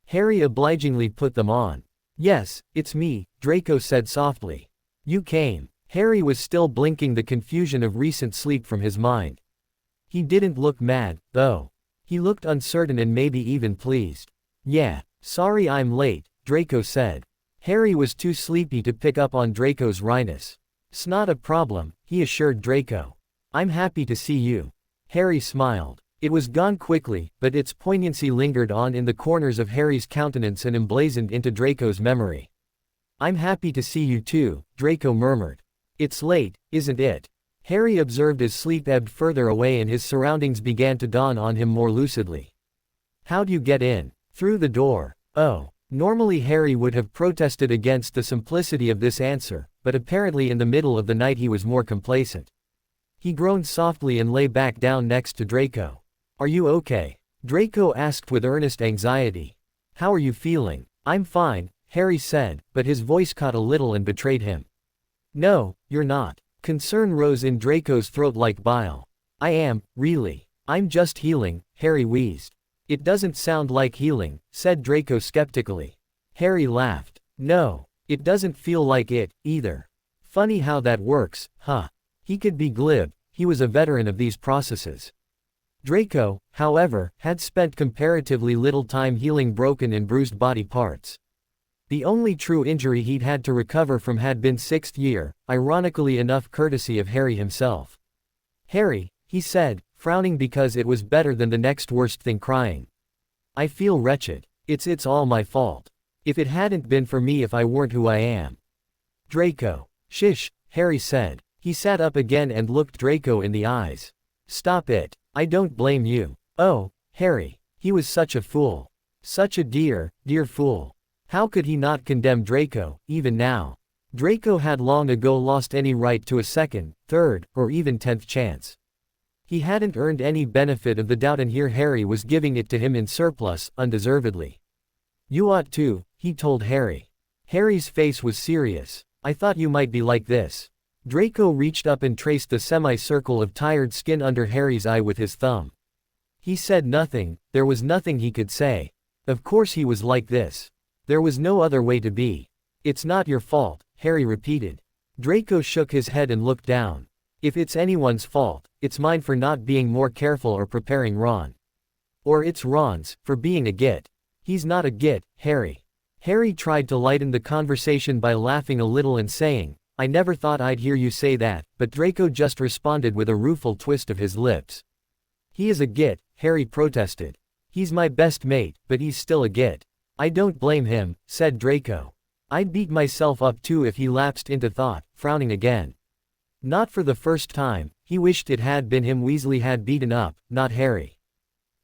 Harry obligingly put them on. Yes, it's me, Draco said softly. You came. Harry was still blinking the confusion of recent sleep from his mind. He didn't look mad, though. He looked uncertain and maybe even pleased. Yeah, sorry I'm late, Draco said. Harry was too sleepy to pick up on Draco's wryness. "'S not a problem," he assured Draco. "I'm happy to see you." Harry smiled. It was gone quickly, but its poignancy lingered on in the corners of Harry's countenance and emblazoned into Draco's memory. "I'm happy to see you too," Draco murmured. "It's late, isn't it?" Harry observed as sleep ebbed further away and his surroundings began to dawn on him more lucidly. How'd you get in? Through the door. Oh. Normally Harry would have protested against the simplicity of this answer, but apparently in the middle of the night he was more complacent. He groaned softly and lay back down next to Draco. Are you okay? Draco asked with earnest anxiety. How are you feeling? I'm fine, Harry said, but his voice caught a little and betrayed him. No, you're not. Concern rose in Draco's throat like bile. I am, really. I'm just healing, Harry wheezed. It doesn't sound like healing, said Draco skeptically. Harry laughed. No, it doesn't feel like it, either. Funny how that works, huh? He could be glib, he was a veteran of these processes. Draco, however, had spent comparatively little time healing broken and bruised body parts. The only true injury he'd had to recover from had been 6th year, ironically enough courtesy of Harry himself. Harry, he said, frowning because it was better than the next worst thing crying. I feel wretched. It's all my fault. If it hadn't been for me if I weren't who I am. Draco. Shish, Harry said. He sat up again and looked Draco in the eyes. Stop it. I don't blame you. Oh, Harry. He was such a fool. Such a dear fool. How could he not condemn Draco, even now? Draco had long ago lost any right to a second, third, or even 10th chance. He hadn't earned any benefit of the doubt and here Harry was giving it to him in surplus, undeservedly. You ought to, he told Harry. Harry's face was serious. I thought you might be like this. Draco reached up and traced the semicircle of tired skin under Harry's eye with his thumb. He said nothing, there was nothing he could say. Of course he was like this. There was no other way to be. It's not your fault, Harry repeated. Draco shook his head and looked down. If it's anyone's fault, it's mine for not being more careful or preparing Ron. Or it's Ron's, for being a git. He's not a git, Harry. Harry tried to lighten the conversation by laughing a little and saying, I never thought I'd hear you say that, but Draco just responded with a rueful twist of his lips. He is a git, Harry protested. He's my best mate, but he's still a git. I don't blame him, said Draco. I'd beat myself up too if he lapsed into thought, frowning again. Not for the first time, he wished it had been him Weasley had beaten up, not Harry.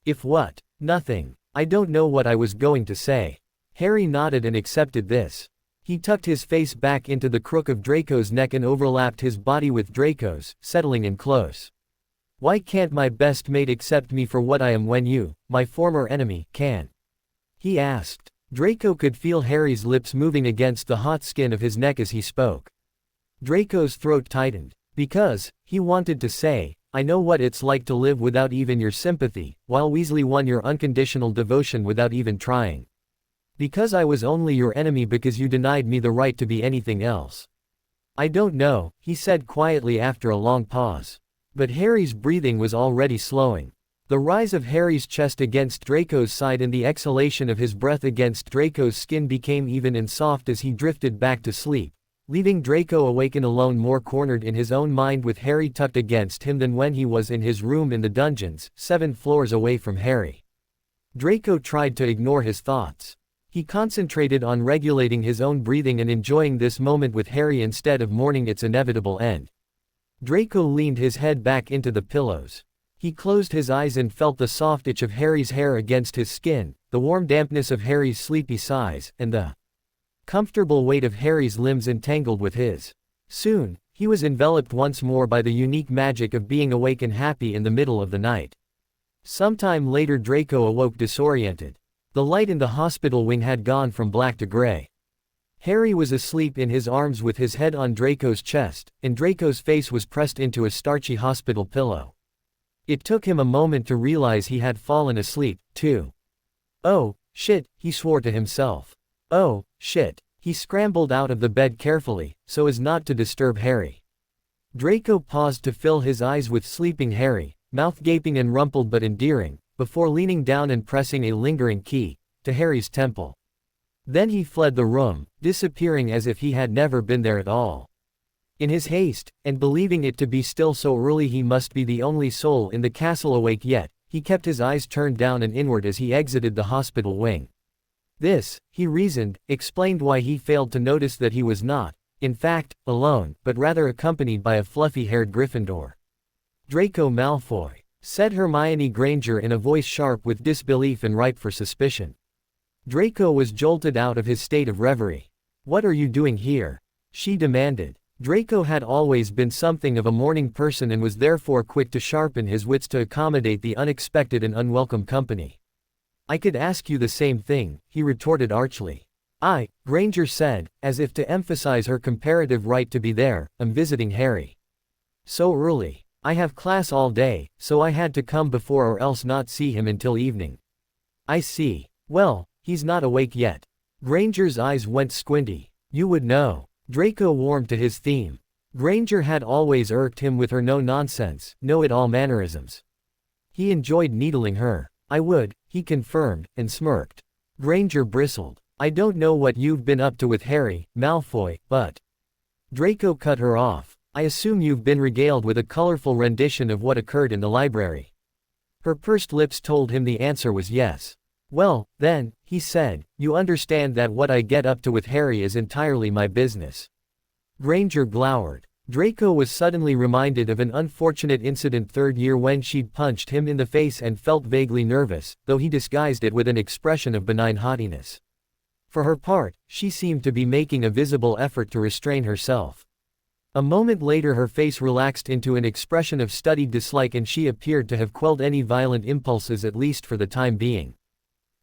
If what? Nothing. I don't know what I was going to say. Harry nodded and accepted this. He tucked his face back into the crook of Draco's neck and overlapped his body with Draco's, settling in close. Why can't my best mate accept me for what I am when you, my former enemy, can? He asked. Draco could feel Harry's lips moving against the hot skin of his neck as he spoke. Draco's throat tightened. Because, he wanted to say, I know what it's like to live without even your sympathy, while Weasley won your unconditional devotion without even trying. Because I was only your enemy because you denied me the right to be anything else. I don't know, he said quietly after a long pause. But Harry's breathing was already slowing. The rise of Harry's chest against Draco's side and the exhalation of his breath against Draco's skin became even and soft as he drifted back to sleep, leaving Draco awake and alone, more cornered in his own mind with Harry tucked against him than when he was in his room in the dungeons, 7 floors away from Harry. Draco tried to ignore his thoughts. He concentrated on regulating his own breathing and enjoying this moment with Harry instead of mourning its inevitable end. Draco leaned his head back into the pillows. He closed his eyes and felt the soft itch of Harry's hair against his skin, the warm dampness of Harry's sleepy sighs, and the comfortable weight of Harry's limbs entangled with his. Soon, he was enveloped once more by the unique magic of being awake and happy in the middle of the night. Sometime later Draco awoke disoriented. The light in the hospital wing had gone from black to gray. Harry was asleep in his arms with his head on Draco's chest, and Draco's face was pressed into a starchy hospital pillow. It took him a moment to realize he had fallen asleep, too. Oh, shit, he swore to himself. Oh, shit. He scrambled out of the bed carefully, so as not to disturb Harry. Draco paused to fill his eyes with sleeping Harry, mouth gaping and rumpled but endearing, before leaning down and pressing a lingering key to Harry's temple. Then he fled the room, disappearing as if he had never been there at all. In his haste, and believing it to be still so early he must be the only soul in the castle awake yet, he kept his eyes turned down and inward as he exited the hospital wing. This, he reasoned, explained why he failed to notice that he was not, In fact, alone, but rather accompanied by a fluffy-haired Gryffindor. "Draco Malfoy," said Hermione Granger in a voice sharp with disbelief and ripe for suspicion. Draco was jolted out of his state of reverie. "What are you doing here?" she demanded. Draco had always been something of a morning person and was therefore quick to sharpen his wits to accommodate the unexpected and unwelcome company. "I could ask you the same thing," he retorted archly. Granger said, as if to emphasize her comparative right to be there, "I'm visiting Harry. So early. I have class all day, so I had to come before or else not see him until evening." "I see. Well, he's not awake yet." Granger's eyes went squinty. "You would know." Draco warmed to his theme. Granger had always irked him with her no-nonsense, know-it-all mannerisms. He enjoyed needling her. "I would," he confirmed, and smirked. Granger bristled. "I don't know what you've been up to with Harry, Malfoy, but—" Draco cut her off. "I assume you've been regaled with a colorful rendition of what occurred in the library." Her pursed lips told him the answer was yes. "Well, then," he said, "you understand that what I get up to with Harry is entirely my business." Granger glowered. Draco was suddenly reminded of an unfortunate incident third year when she'd punched him in the face and felt vaguely nervous, though he disguised it with an expression of benign haughtiness. For her part, she seemed to be making a visible effort to restrain herself. A moment later her face relaxed into an expression of studied dislike and she appeared to have quelled any violent impulses at least for the time being.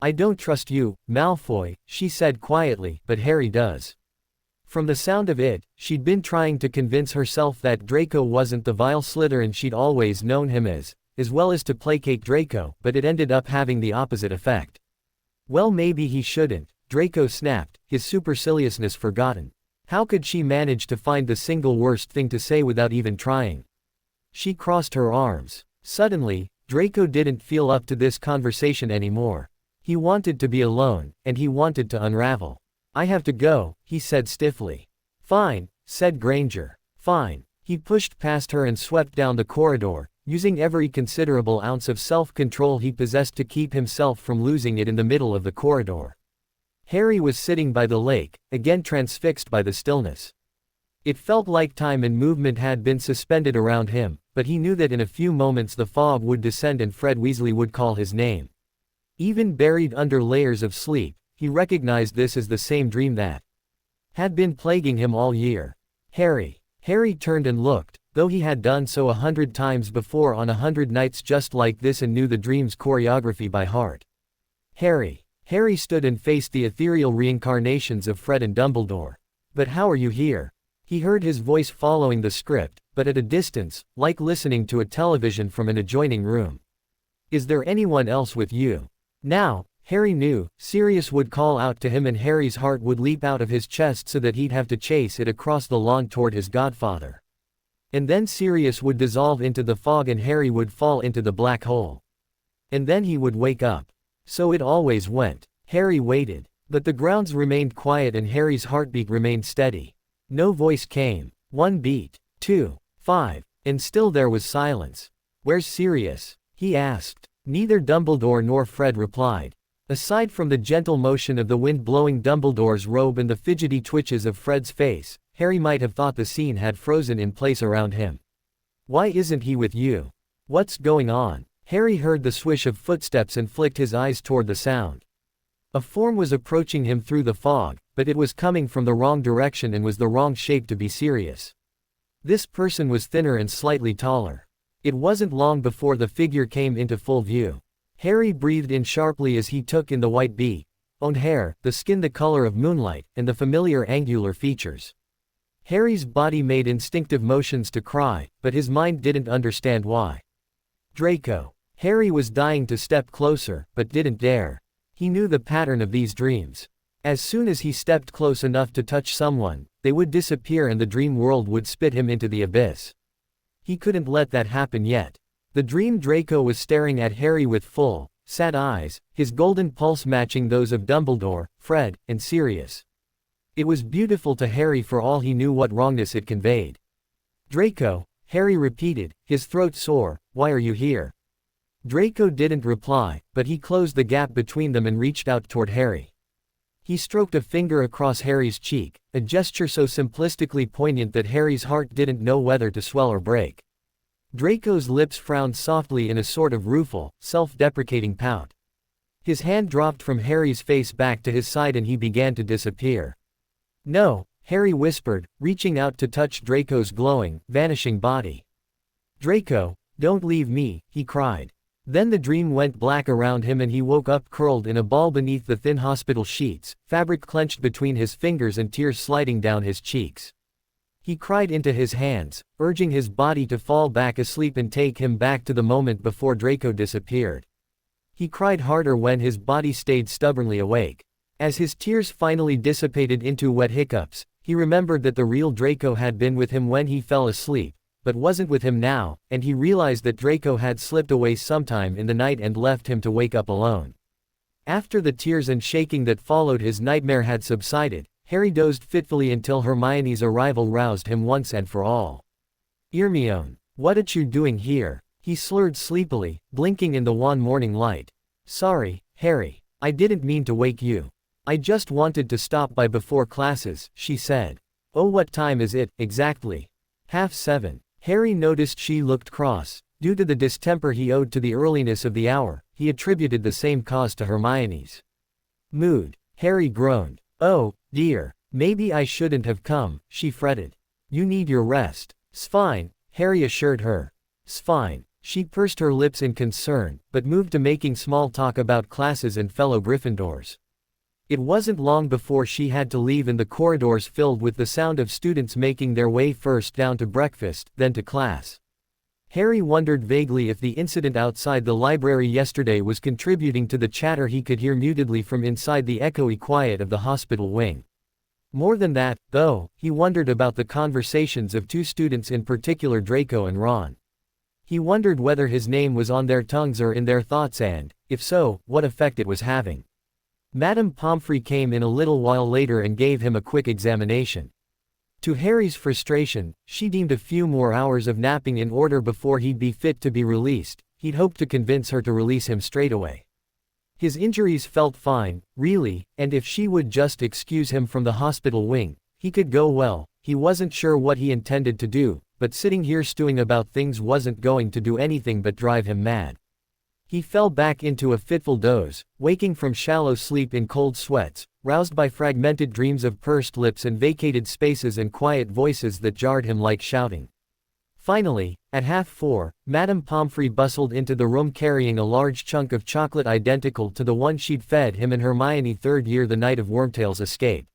"I don't trust you, Malfoy," she said quietly, "but Harry does." From the sound of it, she'd been trying to convince herself that Draco wasn't the vile Slytherin she'd always known him as well as to placate Draco, but it ended up having the opposite effect. "Well, maybe he shouldn't," Draco snapped, his superciliousness forgotten. How could she manage to find the single worst thing to say without even trying? She crossed her arms. Suddenly, Draco didn't feel up to this conversation anymore. He wanted to be alone, and he wanted to unravel. "I have to go," he said stiffly. "Fine," said Granger. "Fine." He pushed past her and swept down the corridor, using every considerable ounce of self-control he possessed to keep himself from losing it in the middle of the corridor. Harry was sitting by the lake, again transfixed by the stillness. It felt like time and movement had been suspended around him, but he knew that in a few moments the fog would descend and Fred Weasley would call his name. Even buried under layers of sleep, he recognized this as the same dream that had been plaguing him all year. Harry. Harry turned and looked, though he had done so 100 times before on 100 nights just like this and knew the dream's choreography by heart. Harry. Harry stood and faced the ethereal reincarnations of Fred and Dumbledore. "But how are you here?" He heard his voice following the script, but at a distance, like listening to a television from an adjoining room. "Is there anyone else with you?" Now, Harry knew, Sirius would call out to him and Harry's heart would leap out of his chest so that he'd have to chase it across the lawn toward his godfather. And then Sirius would dissolve into the fog and Harry would fall into the black hole. And then he would wake up. So it always went. Harry waited. But the grounds remained quiet and Harry's heartbeat remained steady. No voice came. 1 beat. 2. 5. And still there was silence. "Where's Sirius?" he asked. Neither Dumbledore nor Fred replied. Aside from the gentle motion of the wind blowing Dumbledore's robe and the fidgety twitches of Fred's face, Harry might have thought the scene had frozen in place around him. "Why isn't he with you? What's going on?" Harry heard the swish of footsteps and flicked his eyes toward the sound. A form was approaching him through the fog, but it was coming from the wrong direction and was the wrong shape to be Sirius. This person was thinner and slightly taller. It wasn't long before the figure came into full view. Harry breathed in sharply as he took in the white bee-owned hair, the skin the color of moonlight, and the familiar angular features. Harry's body made instinctive motions to cry, but his mind didn't understand why. Draco. Harry was dying to step closer, but didn't dare. He knew the pattern of these dreams. As soon as he stepped close enough to touch someone, they would disappear and the dream world would spit him into the abyss. He couldn't let that happen yet. The dream Draco was staring at Harry with full, sad eyes, his golden pulse matching those of Dumbledore, Fred, and Sirius. It was beautiful to Harry for all he knew what wrongness it conveyed. "Draco," Harry repeated, his throat sore, "why are you here?" Draco didn't reply, but he closed the gap between them and reached out toward Harry. He stroked a finger across Harry's cheek, a gesture so simplistically poignant that Harry's heart didn't know whether to swell or break. Draco's lips frowned softly in a sort of rueful, self-deprecating pout. His hand dropped from Harry's face back to his side and he began to disappear. "No," Harry whispered, reaching out to touch Draco's glowing, vanishing body. "Draco, don't leave me," he cried. Then the dream went black around him and he woke up curled in a ball beneath the thin hospital sheets, fabric clenched between his fingers and tears sliding down his cheeks. He cried into his hands, urging his body to fall back asleep and take him back to the moment before Draco disappeared. He cried harder when his body stayed stubbornly awake. As his tears finally dissipated into wet hiccups, he remembered that the real Draco had been with him when he fell asleep, but wasn't with him now, and he realized that Draco had slipped away sometime in the night and left him to wake up alone. After the tears and shaking that followed his nightmare had subsided, Harry dozed fitfully until Hermione's arrival roused him once and for all. "Hermione, what are you doing here?" he slurred sleepily, blinking in the wan morning light. "Sorry, Harry. I didn't mean to wake you. I just wanted to stop by before classes," she said. "Oh, what time is it, exactly?" "7:30. Harry noticed she looked cross. Due to the distemper he owed to the earliness of the hour, he attributed the same cause to Hermione's mood. Harry groaned. "Oh, dear. Maybe I shouldn't have come," she fretted. "You need your rest." "'S fine," Harry assured her. "'S fine." She pursed her lips in concern, but moved to making small talk about classes and fellow Gryffindors. It wasn't long before she had to leave in the corridors filled with the sound of students making their way first down to breakfast, then to class. Harry wondered vaguely if the incident outside the library yesterday was contributing to the chatter he could hear mutedly from inside the echoey quiet of the hospital wing. More than that, though, he wondered about the conversations of two students, in particular Draco and Ron. He wondered whether his name was on their tongues or in their thoughts and, if so, what effect it was having. Madame Pomfrey came in a little while later and gave him a quick examination. To Harry's frustration, she deemed a few more hours of napping in order before he'd be fit to be released. He'd hoped to convince her to release him straight away. His injuries felt fine, really, and if she would just excuse him from the hospital wing, he could go well. He wasn't sure what he intended to do, but sitting here stewing about things wasn't going to do anything but drive him mad. He fell back into a fitful doze, waking from shallow sleep in cold sweats, roused by fragmented dreams of pursed lips and vacated spaces and quiet voices that jarred him like shouting. Finally, at 4:30, Madame Pomfrey bustled into the room carrying a large chunk of chocolate identical to the one she'd fed him and Hermione third year the night of Wormtail's escape.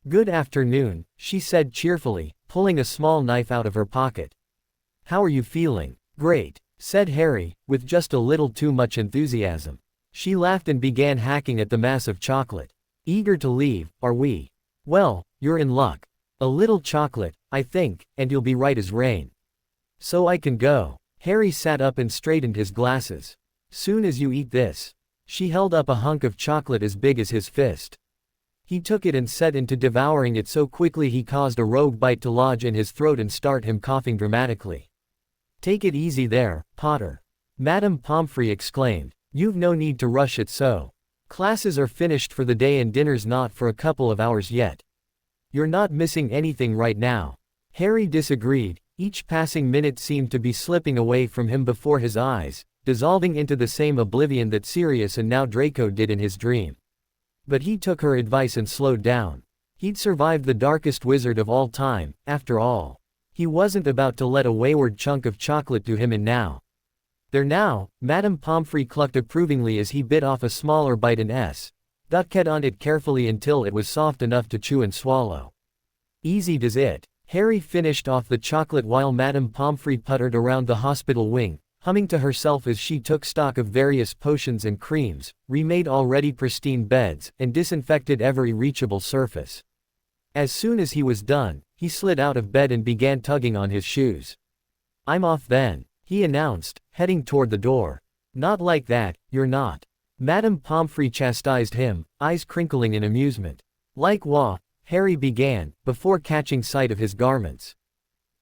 "Good afternoon," she said cheerfully, pulling a small knife out of her pocket. "How are you feeling?" "Great," said Harry, with just a little too much enthusiasm. She laughed and began hacking at the mass of chocolate. "Eager to leave, are we?" "Well, you're in luck. A little chocolate, I think, and you'll be right as rain. So I can go." Harry sat up and straightened his glasses. "Soon as you eat this." She held up a hunk of chocolate as big as his fist. He took it and set into devouring it so quickly he caused a rogue bite to lodge in his throat and start him coughing dramatically. "Take it easy there, Potter," Madame Pomfrey exclaimed. "You've no need to rush it so. Classes are finished for the day and dinner's not for a couple of hours yet. You're not missing anything right now." Harry disagreed. Each passing minute seemed to be slipping away from him before his eyes, dissolving into the same oblivion that Sirius and now Draco did in his dream. But he took her advice and slowed down. He'd survived the darkest wizard of all time, after all. He wasn't about to let a wayward chunk of chocolate do him in now. "There now," Madame Pomfrey clucked approvingly as he bit off a smaller bite and got on it carefully until it was soft enough to chew and swallow. "Easy does it." Harry finished off the chocolate while Madame Pomfrey puttered around the hospital wing, humming to herself as she took stock of various potions and creams, remade already pristine beds, and disinfected every reachable surface. As soon as he was done, he slid out of bed and began tugging on his shoes. "I'm off then," he announced, heading toward the door. "Not like that, you're not." Madame Pomfrey chastised him, eyes crinkling in amusement. "Like what?" Harry began, before catching sight of his garments.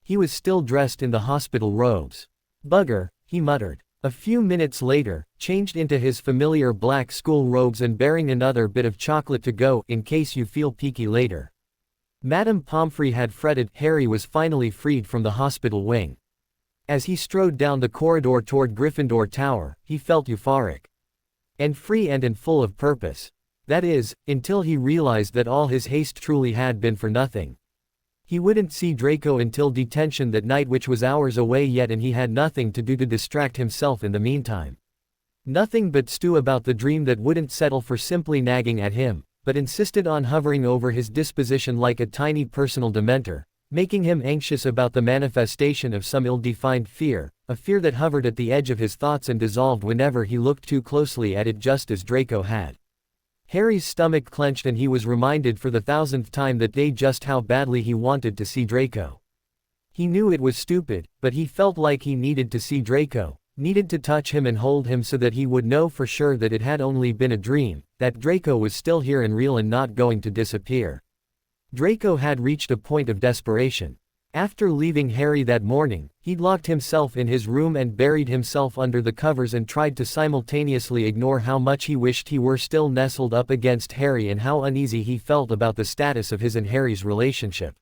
He was still dressed in the hospital robes. "Bugger," he muttered. A few minutes later, changed into his familiar black school robes and bearing another bit of chocolate to go in case you feel peaky later. Madame Pomfrey had fretted Harry was finally freed from the hospital wing. As he strode down the corridor toward Gryffindor Tower, he felt euphoric. And free and full of purpose. That is, until he realized that all his haste truly had been for nothing. He wouldn't see Draco until detention that night, which was hours away yet, and he had nothing to do to distract himself in the meantime. Nothing but stew about the dream that wouldn't settle for simply nagging at him, but insisted on hovering over his disposition like a tiny personal dementor, making him anxious about the manifestation of some ill-defined fear, a fear that hovered at the edge of his thoughts and dissolved whenever he looked too closely at it, just as Draco had. Harry's stomach clenched and he was reminded for the 1000th time that day just how badly he wanted to see Draco. He knew it was stupid, but he felt like he needed to see Draco, needed to touch him and hold him so that he would know for sure that it had only been a dream, that Draco was still here and real and not going to disappear. Draco had reached a point of desperation. After leaving Harry that morning, he'd locked himself in his room and buried himself under the covers and tried to simultaneously ignore how much he wished he were still nestled up against Harry and how uneasy he felt about the status of his and Harry's relationship.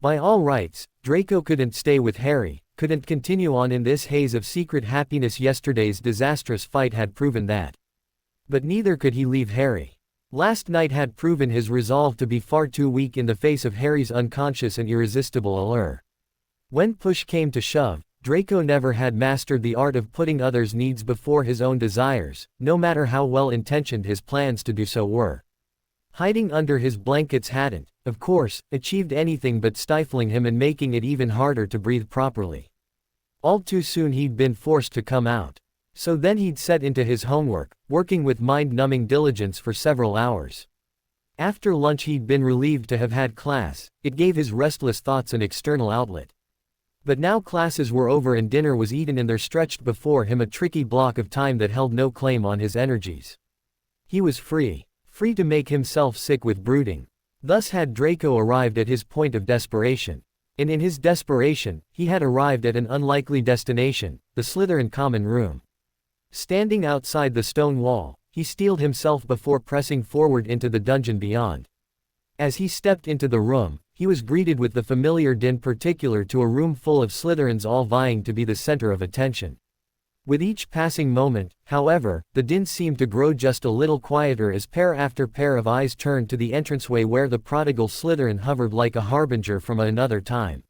By all rights, Draco couldn't stay with Harry, couldn't continue on in this haze of secret happiness. Yesterday's disastrous fight had proven that. But neither could he leave Harry. Last night had proven his resolve to be far too weak in the face of Harry's unconscious and irresistible allure. When push came to shove, Draco never had mastered the art of putting others' needs before his own desires, no matter how well-intentioned his plans to do so were. Hiding under his blankets hadn't, of course, achieved anything but stifling him and making it even harder to breathe properly. All too soon he'd been forced to come out. So then he'd set into his homework, working with mind-numbing diligence for several hours. After lunch he'd been relieved to have had class, it gave his restless thoughts an external outlet. But now classes were over and dinner was eaten and there stretched before him a tricky block of time that held no claim on his energies. He was free to make himself sick with brooding. Thus had Draco arrived at his point of desperation. And in his desperation, he had arrived at an unlikely destination, the Slytherin common room. Standing outside the stone wall, he steeled himself before pressing forward into the dungeon beyond. As he stepped into the room, he was greeted with the familiar din particular to a room full of Slytherins all vying to be the center of attention. With each passing moment, however, the din seemed to grow just a little quieter as pair after pair of eyes turned to the entranceway where the prodigal Slytherin hovered like a harbinger from another time.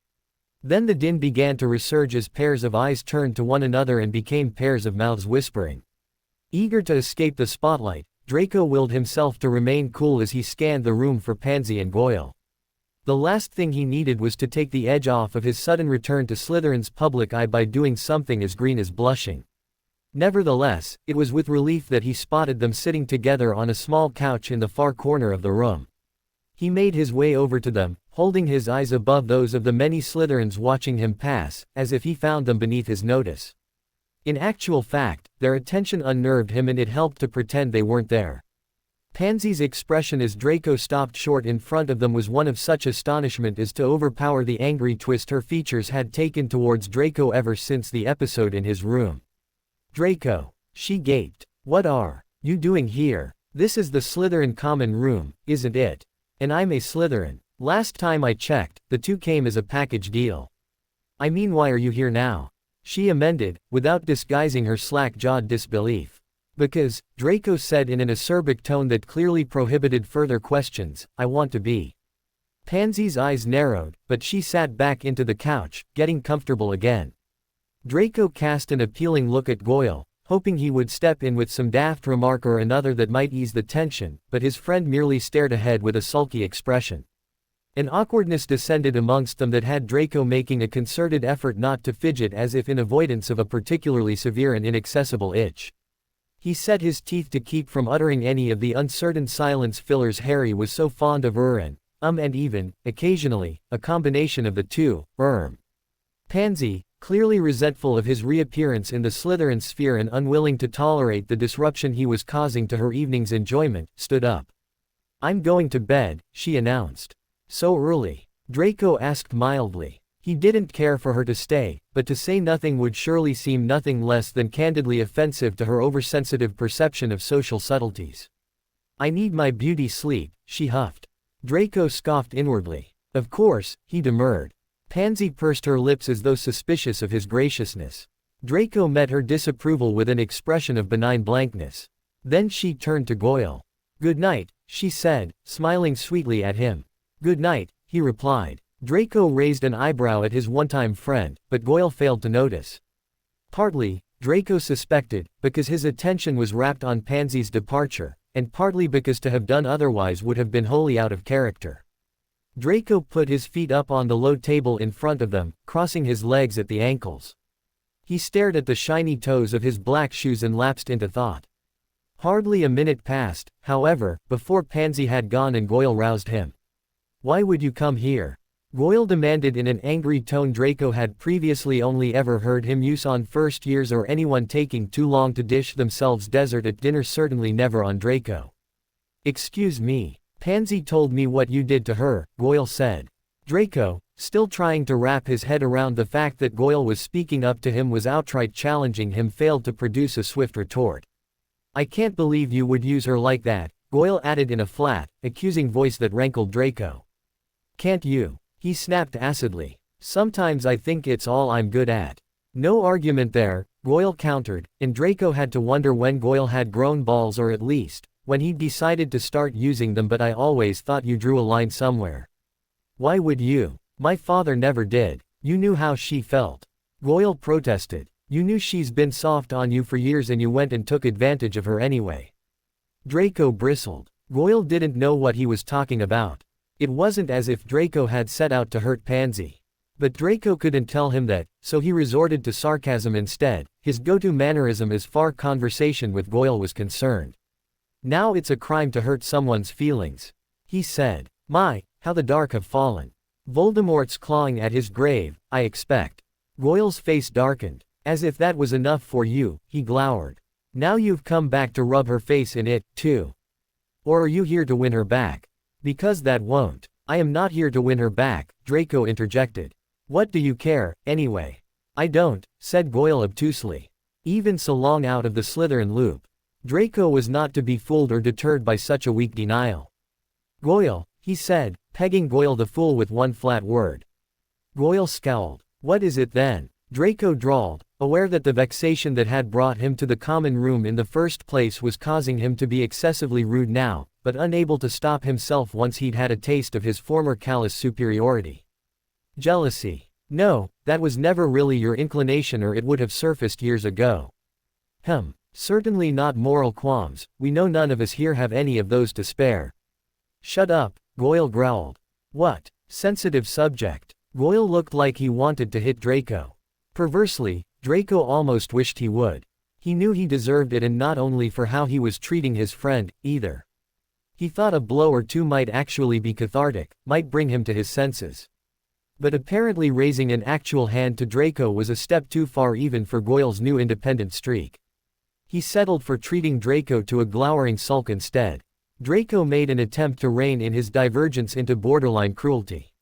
Then the din began to resurge as pairs of eyes turned to one another and became pairs of mouths whispering. Eager to escape the spotlight, Draco willed himself to remain cool as he scanned the room for Pansy and Goyle. The last thing he needed was to take the edge off of his sudden return to Slytherin's public eye by doing something as green as blushing. Nevertheless, it was with relief that he spotted them sitting together on a small couch in the far corner of the room. He made his way over to them, holding his eyes above those of the many Slytherins watching him pass, as if he found them beneath his notice. In actual fact, their attention unnerved him and it helped to pretend they weren't there. Pansy's expression as Draco stopped short in front of them was one of such astonishment as to overpower the angry twist her features had taken towards Draco ever since the episode in his room. "Draco," she gaped, "what are you doing here? This is the Slytherin common room, isn't it? And I'm a Slytherin. Last time I checked, the two came as a package deal. I mean, why are you here now?" She amended, without disguising her slack-jawed disbelief. "Because," Draco said in an acerbic tone that clearly prohibited further questions, "I want to be." Pansy's eyes narrowed, but she sat back into the couch, getting comfortable again. Draco cast an appealing look at Goyle, hoping he would step in with some daft remark or another that might ease the tension, but his friend merely stared ahead with a sulky expression. An awkwardness descended amongst them that had Draco making a concerted effort not to fidget as if in avoidance of a particularly severe and inaccessible itch. He set his teeth to keep from uttering any of the uncertain silence fillers Harry was so fond of and even, occasionally, a combination of the two, Pansy, clearly resentful of his reappearance in the Slytherin sphere and unwilling to tolerate the disruption he was causing to her evening's enjoyment, stood up. "I'm going to bed," she announced. "So early?" Draco asked mildly. He didn't care for her to stay, but to say nothing would surely seem nothing less than candidly offensive to her oversensitive perception of social subtleties. I need my beauty sleep, she huffed. Draco scoffed inwardly. Of course, he demurred. Pansy pursed her lips as though suspicious of his graciousness. Draco met her disapproval with an expression of benign blankness. Then she turned to Goyle. Good night, she said, smiling sweetly at him. Good night, he replied. Draco raised an eyebrow at his one-time friend, but Goyle failed to notice. Partly, Draco suspected, because his attention was rapt on Pansy's departure, and partly because to have done otherwise would have been wholly out of character. Draco put his feet up on the low table in front of them, crossing his legs at the ankles. He stared at the shiny toes of his black shoes and lapsed into thought. Hardly a minute passed, however, before Pansy had gone and Goyle roused him. Why would you come here? Goyle demanded in an angry tone Draco had previously only ever heard him use on first years or anyone taking too long to dish themselves dessert at dinner, certainly never on Draco. Excuse me. Pansy told me what you did to her, Goyle said. Draco, still trying to wrap his head around the fact that Goyle was speaking up to him, was outright challenging him, failed to produce a swift retort. I can't believe you would use her like that, Goyle added in a flat, accusing voice that rankled Draco. Can't you? He snapped acidly. Sometimes I think it's all I'm good at. No argument there, Goyle countered, and Draco had to wonder when Goyle had grown balls, or at least, when he'd decided to start using them. But I always thought you drew a line somewhere. Why would you? My father never did. You knew how she felt. Goyle protested. You knew she's been soft on you for years and you went and took advantage of her anyway. Draco bristled. Goyle didn't know what he was talking about. It wasn't as if Draco had set out to hurt Pansy. But Draco couldn't tell him that, so he resorted to sarcasm instead, his go-to mannerism as far conversation with Goyle was concerned. Now it's a crime to hurt someone's feelings, he said. My, how the dark have fallen. Voldemort's clawing at his grave, I expect. Goyle's face darkened. As if that was enough for you, he glowered. Now you've come back to rub her face in it, too. Or are you here to win her back? Because that won't. I am not here to win her back, Draco interjected. What do you care, anyway? I don't, said Goyle obtusely. Even so long out of the Slytherin loop. Draco was not to be fooled or deterred by such a weak denial. Goyle, he said, pegging Goyle the fool with one flat word. Goyle scowled. What is it then? Draco drawled, aware that the vexation that had brought him to the common room in the first place was causing him to be excessively rude now, but unable to stop himself once he'd had a taste of his former callous superiority. Jealousy. No, that was never really your inclination, or it would have surfaced years ago. Certainly not moral qualms. We know none of us here have any of those to spare. Shut up, Goyle growled. What? Sensitive subject. Goyle looked like he wanted to hit Draco. Perversely, Draco almost wished he would. He knew he deserved it, and not only for how he was treating his friend, either. He thought a blow or two might actually be cathartic, might bring him to his senses. But apparently raising an actual hand to Draco was a step too far even for Goyle's new independent streak. He settled for treating Draco to a glowering sulk instead. Draco made an attempt to rein in his divergence into borderline cruelty.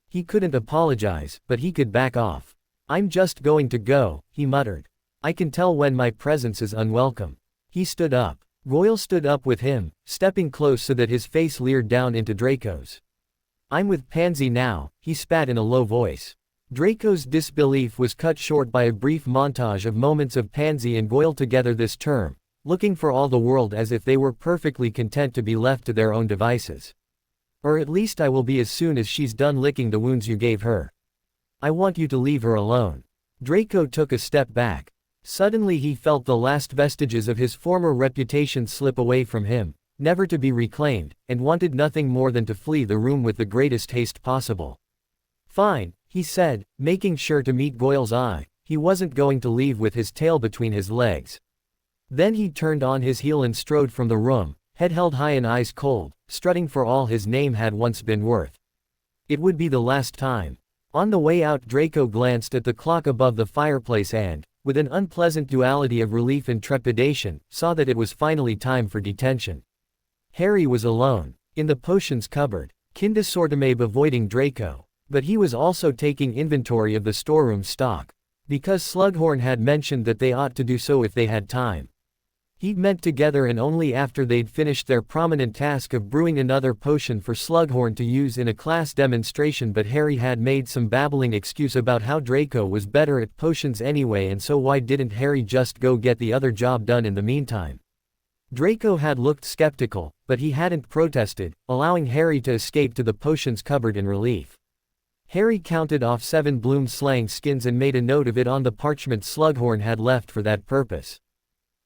He couldn't apologize, but he could back off. I'm just going to go, he muttered. I can tell when my presence is unwelcome. He stood up. Goyle stood up with him, stepping close so that his face leered down into Draco's. I'm with Pansy now, he spat in a low voice. Draco's disbelief was cut short by a brief montage of moments of Pansy and Goyle together this term, looking for all the world as if they were perfectly content to be left to their own devices. Or at least I will be as soon as she's done licking the wounds you gave her. I want you to leave her alone. Draco took a step back. Suddenly he felt the last vestiges of his former reputation slip away from him, never to be reclaimed, and wanted nothing more than to flee the room with the greatest haste possible. Fine, he said, making sure to meet Goyle's eye. He wasn't going to leave with his tail between his legs. Then he turned on his heel and strode from the room, head held high and eyes cold, strutting for all his name had once been worth. It would be the last time. On the way out, Draco glanced at the clock above the fireplace and, with an unpleasant duality of relief and trepidation, saw that it was finally time for detention. Harry was alone. In the potions cupboard, Kinda sorta avoiding Draco. But he was also taking inventory of the storeroom stock. Because Slughorn had mentioned that they ought to do so if they had time. He'd met together and only after they'd finished their prominent task of brewing another potion for Slughorn to use in a class demonstration, but Harry had made some babbling excuse about how Draco was better at potions anyway, and so why didn't Harry just go get the other job done in the meantime? Draco had looked skeptical, but he hadn't protested, allowing Harry to escape to the potions cupboard in relief. Harry counted off 7 bloom slang skins and made a note of it on the parchment Slughorn had left for that purpose.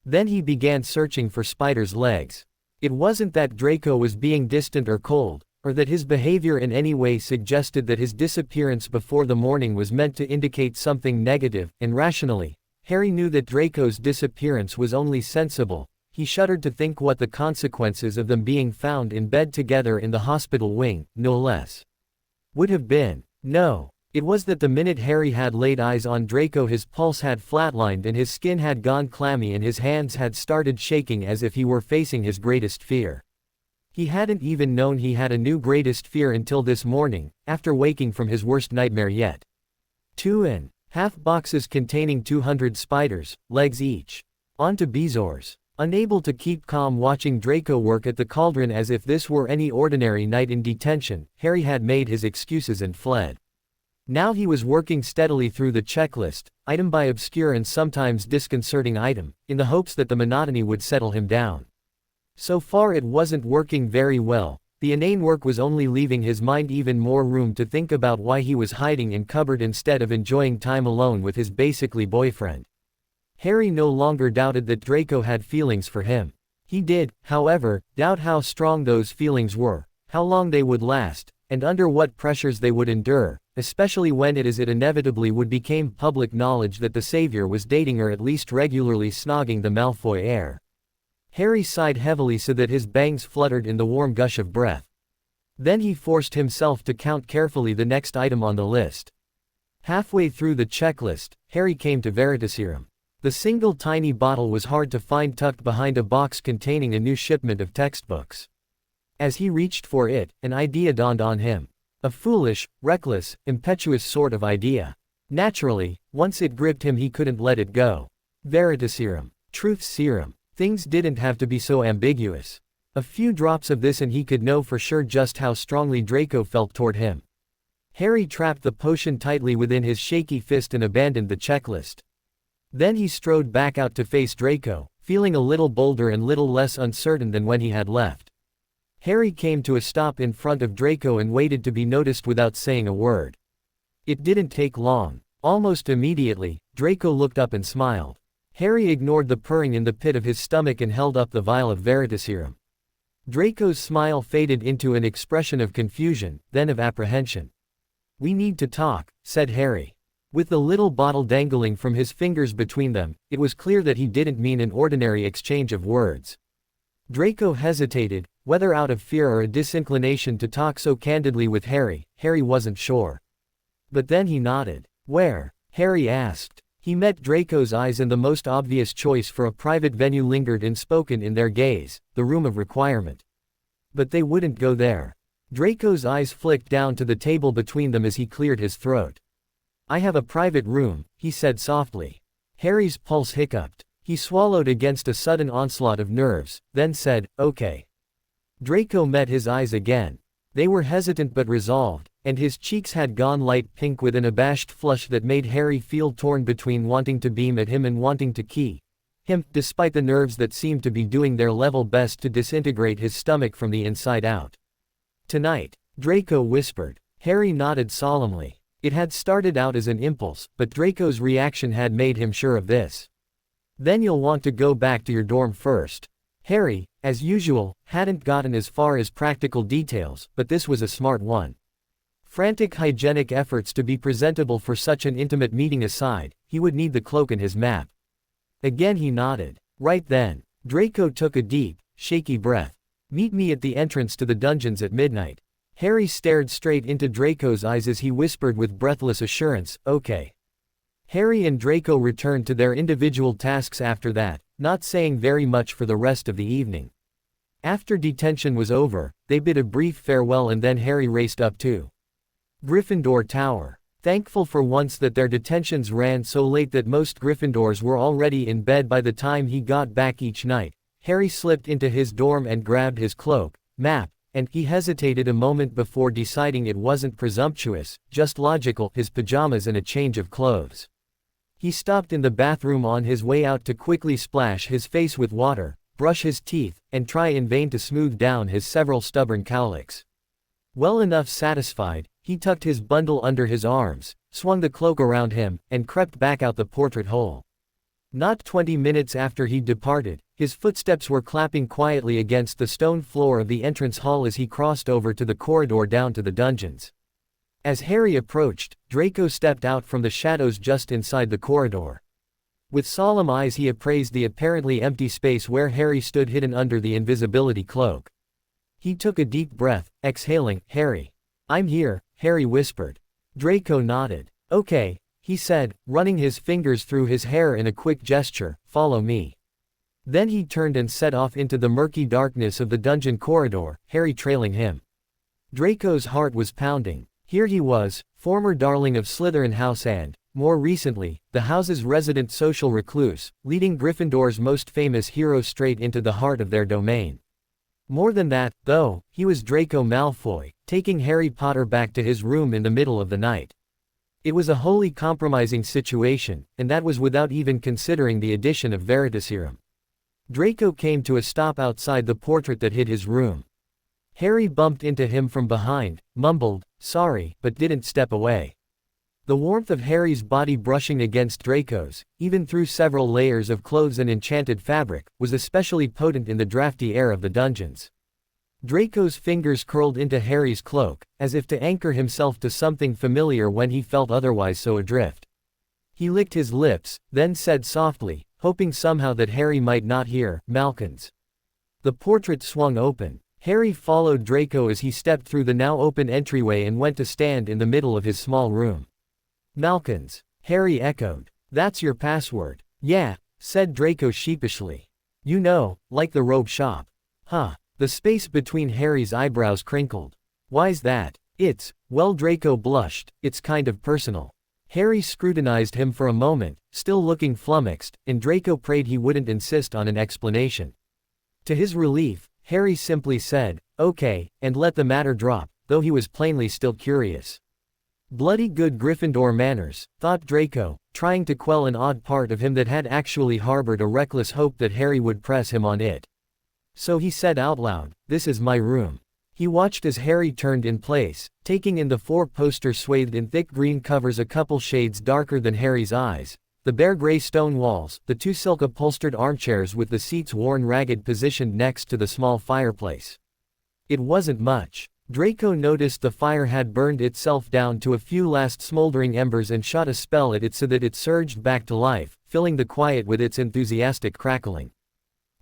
Then he began searching for Spider's legs. It wasn't that Draco was being distant or cold, or that his behavior in any way suggested that his disappearance before the morning was meant to indicate something negative, and rationally, Harry knew that Draco's disappearance was only sensible. He shuddered to think what the consequences of them being found in bed together in the hospital wing, no less, would have been. No. It was that the minute Harry had laid eyes on Draco, his pulse had flatlined and his skin had gone clammy and his hands had started shaking as if he were facing his greatest fear. He hadn't even known he had a new greatest fear until this morning, after waking from his worst nightmare yet. 2.5 boxes containing 200 spiders, legs each. Onto Bezors. Unable to keep calm watching Draco work at the cauldron as if this were any ordinary night in detention, Harry had made his excuses and fled. Now he was working steadily through the checklist, item by obscure and sometimes disconcerting item, in the hopes that the monotony would settle him down. So far it wasn't working very well. The inane work was only leaving his mind even more room to think about why he was hiding in cupboard instead of enjoying time alone with his basically boyfriend. Harry no longer doubted that Draco had feelings for him. He did, however, doubt how strong those feelings were, how long they would last, and under what pressures they would endure, especially when it inevitably would become public knowledge that the savior was dating or at least regularly snogging the Malfoy heir. Harry sighed heavily so that his bangs fluttered in the warm gush of breath. Then he forced himself to count carefully the next item on the list. Halfway through the checklist, Harry came to Veritaserum. The single tiny bottle was hard to find tucked behind a box containing a new shipment of textbooks. As he reached for it, an idea dawned on him. A foolish, reckless, impetuous sort of idea. Naturally, once it gripped him he couldn't let it go. Veritaserum. Truth serum. Things didn't have to be so ambiguous. A few drops of this and he could know for sure just how strongly Draco felt toward him. Harry trapped the potion tightly within his shaky fist and abandoned the checklist. Then he strode back out to face Draco, feeling a little bolder and little less uncertain than when he had left. Harry came to a stop in front of Draco and waited to be noticed without saying a word. It didn't take long. Almost immediately, Draco looked up and smiled. Harry ignored the purring in the pit of his stomach and held up the vial of Veritaserum. Draco's smile faded into an expression of confusion, then of apprehension. "We need to talk," said Harry. With the little bottle dangling from his fingers between them, it was clear that he didn't mean an ordinary exchange of words. Draco hesitated, whether out of fear or a disinclination to talk so candidly with Harry. Harry wasn't sure. But then he nodded. "Where?" Harry asked. He met Draco's eyes and the most obvious choice for a private venue lingered unspoken in their gaze, the room of requirement. But they wouldn't go there. Draco's eyes flicked down to the table between them as he cleared his throat. "I have a private room," he said softly. Harry's pulse hiccuped. He swallowed against a sudden onslaught of nerves, then said, "Okay." Draco met his eyes again. They were hesitant but resolved, and his cheeks had gone light pink with an abashed flush that made Harry feel torn between wanting to beam at him and wanting to key him, despite the nerves that seemed to be doing their level best to disintegrate his stomach from the inside out. "Tonight," Draco whispered. Harry nodded solemnly. It had started out as an impulse, but Draco's reaction had made him sure of this. "Then you'll want to go back to your dorm first." Harry, as usual, hadn't gotten as far as practical details, but this was a smart one. Frantic hygienic efforts to be presentable for such an intimate meeting aside, he would need the cloak and his map. Again he nodded. Right then, Draco took a deep, shaky breath. "Meet me at the entrance to the dungeons at midnight." Harry stared straight into Draco's eyes as he whispered with breathless assurance, "Okay." Harry and Draco returned to their individual tasks after that, not saying very much for the rest of the evening. After detention was over, they bid a brief farewell and then Harry raced up too. Gryffindor Tower. Thankful for once that their detentions ran so late that most Gryffindors were already in bed by the time he got back each night, Harry slipped into his dorm and grabbed his cloak, map, and he hesitated a moment before deciding it wasn't presumptuous, just logical, his pajamas and a change of clothes. He stopped in the bathroom on his way out to quickly splash his face with water, brush his teeth, and try in vain to smooth down his several stubborn cowlicks. Well enough satisfied, he tucked his bundle under his arms, swung the cloak around him, and crept back out the portrait hole. Not 20 minutes after he departed, his footsteps were clapping quietly against the stone floor of the entrance hall as he crossed over to the corridor down to the dungeons. As Harry approached, Draco stepped out from the shadows just inside the corridor. With solemn eyes he appraised the apparently empty space where Harry stood hidden under the invisibility cloak. He took a deep breath, exhaling, "Harry. I'm here," Harry whispered. Draco nodded. "Okay," he said, running his fingers through his hair in a quick gesture, "follow me." Then he turned and set off into the murky darkness of the dungeon corridor, Harry trailing him. Draco's heart was pounding. Here he was, former darling of Slytherin House and, more recently, the house's resident social recluse, leading Gryffindor's most famous hero straight into the heart of their domain. More than that, though, he was Draco Malfoy, taking Harry Potter back to his room in the middle of the night. It was a wholly compromising situation, and that was without even considering the addition of Veritaserum. Draco came to a stop outside the portrait that hid his room. Harry bumped into him from behind, mumbled, "Sorry," but didn't step away. The warmth of Harry's body brushing against Draco's, even through several layers of clothes and enchanted fabric, was especially potent in the drafty air of the dungeons. Draco's fingers curled into Harry's cloak, as if to anchor himself to something familiar when he felt otherwise so adrift. He licked his lips, then said softly, hoping somehow that Harry might not hear, "Malkins." The portrait swung open. Harry followed Draco as he stepped through the now open entryway and went to stand in the middle of his small room. "Malkins," Harry echoed. "That's your password." "Yeah," said Draco sheepishly. "You know, like the robe shop." "Huh." The space between Harry's eyebrows crinkled. "Why's that?" Well, Draco blushed, "it's kind of personal." Harry scrutinized him for a moment, still looking flummoxed, and Draco prayed he wouldn't insist on an explanation. To his relief, Harry simply said, "Okay," and let the matter drop, though he was plainly still curious. Bloody good Gryffindor manners, thought Draco, trying to quell an odd part of him that had actually harbored a reckless hope that Harry would press him on it. So he said out loud, "This is my room." He watched as Harry turned in place, taking in the four posters swathed in thick green covers a couple shades darker than Harry's eyes, the bare gray stone walls, the two silk-upholstered armchairs with the seats worn ragged positioned next to the small fireplace. It wasn't much. Draco noticed the fire had burned itself down to a few last smoldering embers and shot a spell at it so that it surged back to life, filling the quiet with its enthusiastic crackling.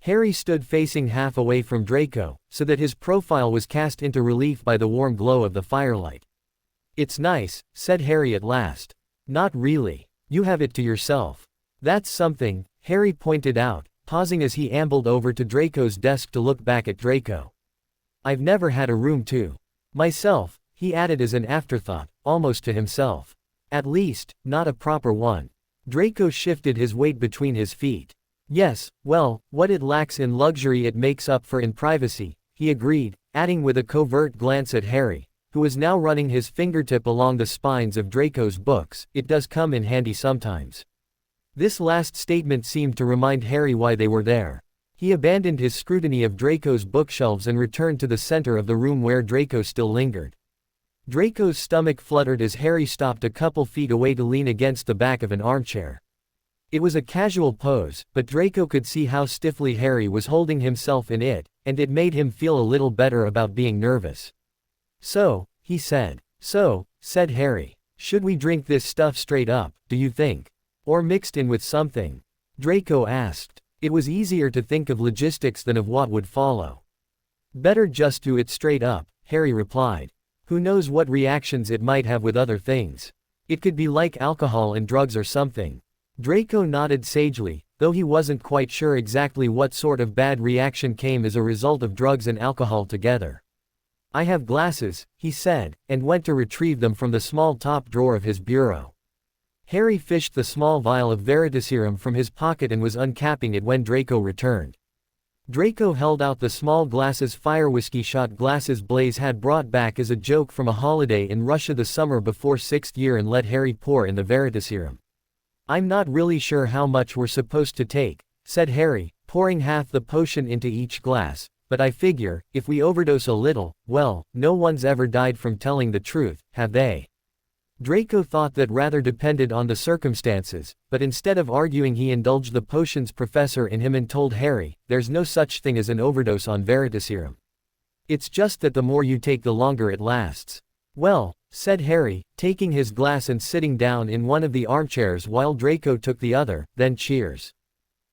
Harry stood facing half away from Draco, so that his profile was cast into relief by the warm glow of the firelight. "It's nice," said Harry at last. "Not really. You have it to yourself." "That's something," Harry pointed out, pausing as he ambled over to Draco's desk to look back at Draco. "I've never had a room to myself," he added as an afterthought, almost to himself. "At least, not a proper one." Draco shifted his weight between his feet. "Yes, well, what it lacks in luxury it makes up for in privacy," he agreed, adding with a covert glance at Harry, who was now running his fingertip along the spines of Draco's books, "it does come in handy sometimes." This last statement seemed to remind Harry why they were there. He abandoned his scrutiny of Draco's bookshelves and returned to the center of the room where Draco still lingered. Draco's stomach fluttered as Harry stopped a couple feet away to lean against the back of an armchair. It was a casual pose, but Draco could see how stiffly Harry was holding himself in it, and it made him feel a little better about being nervous. "So," he said. "So," said Harry. "Should we drink this stuff straight up, do you think? Or mixed in with something?" Draco asked. It was easier to think of logistics than of what would follow. "Better just do it straight up," Harry replied. "Who knows what reactions it might have with other things. It could be like alcohol and drugs or something." Draco nodded sagely, though he wasn't quite sure exactly what sort of bad reaction came as a result of drugs and alcohol together. I have glasses, he said, and went to retrieve them from the small top drawer of his bureau. Harry fished the small vial of Veritaserum from his pocket and was uncapping it when Draco returned. Draco held out the small glasses fire whiskey shot glasses Blaze had brought back as a joke from a holiday in Russia the summer before 6th year and let Harry pour in the Veritaserum. I'm not really sure how much we're supposed to take, said Harry, pouring half the potion into each glass, but I figure, if we overdose a little, well, no one's ever died from telling the truth, have they? Draco thought that rather depended on the circumstances, but instead of arguing he indulged the potion's professor in him and told Harry, there's no such thing as an overdose on Veritaserum. It's just that the more you take the longer it lasts. Well, said Harry, taking his glass and sitting down in one of the armchairs while Draco took the other, then cheers.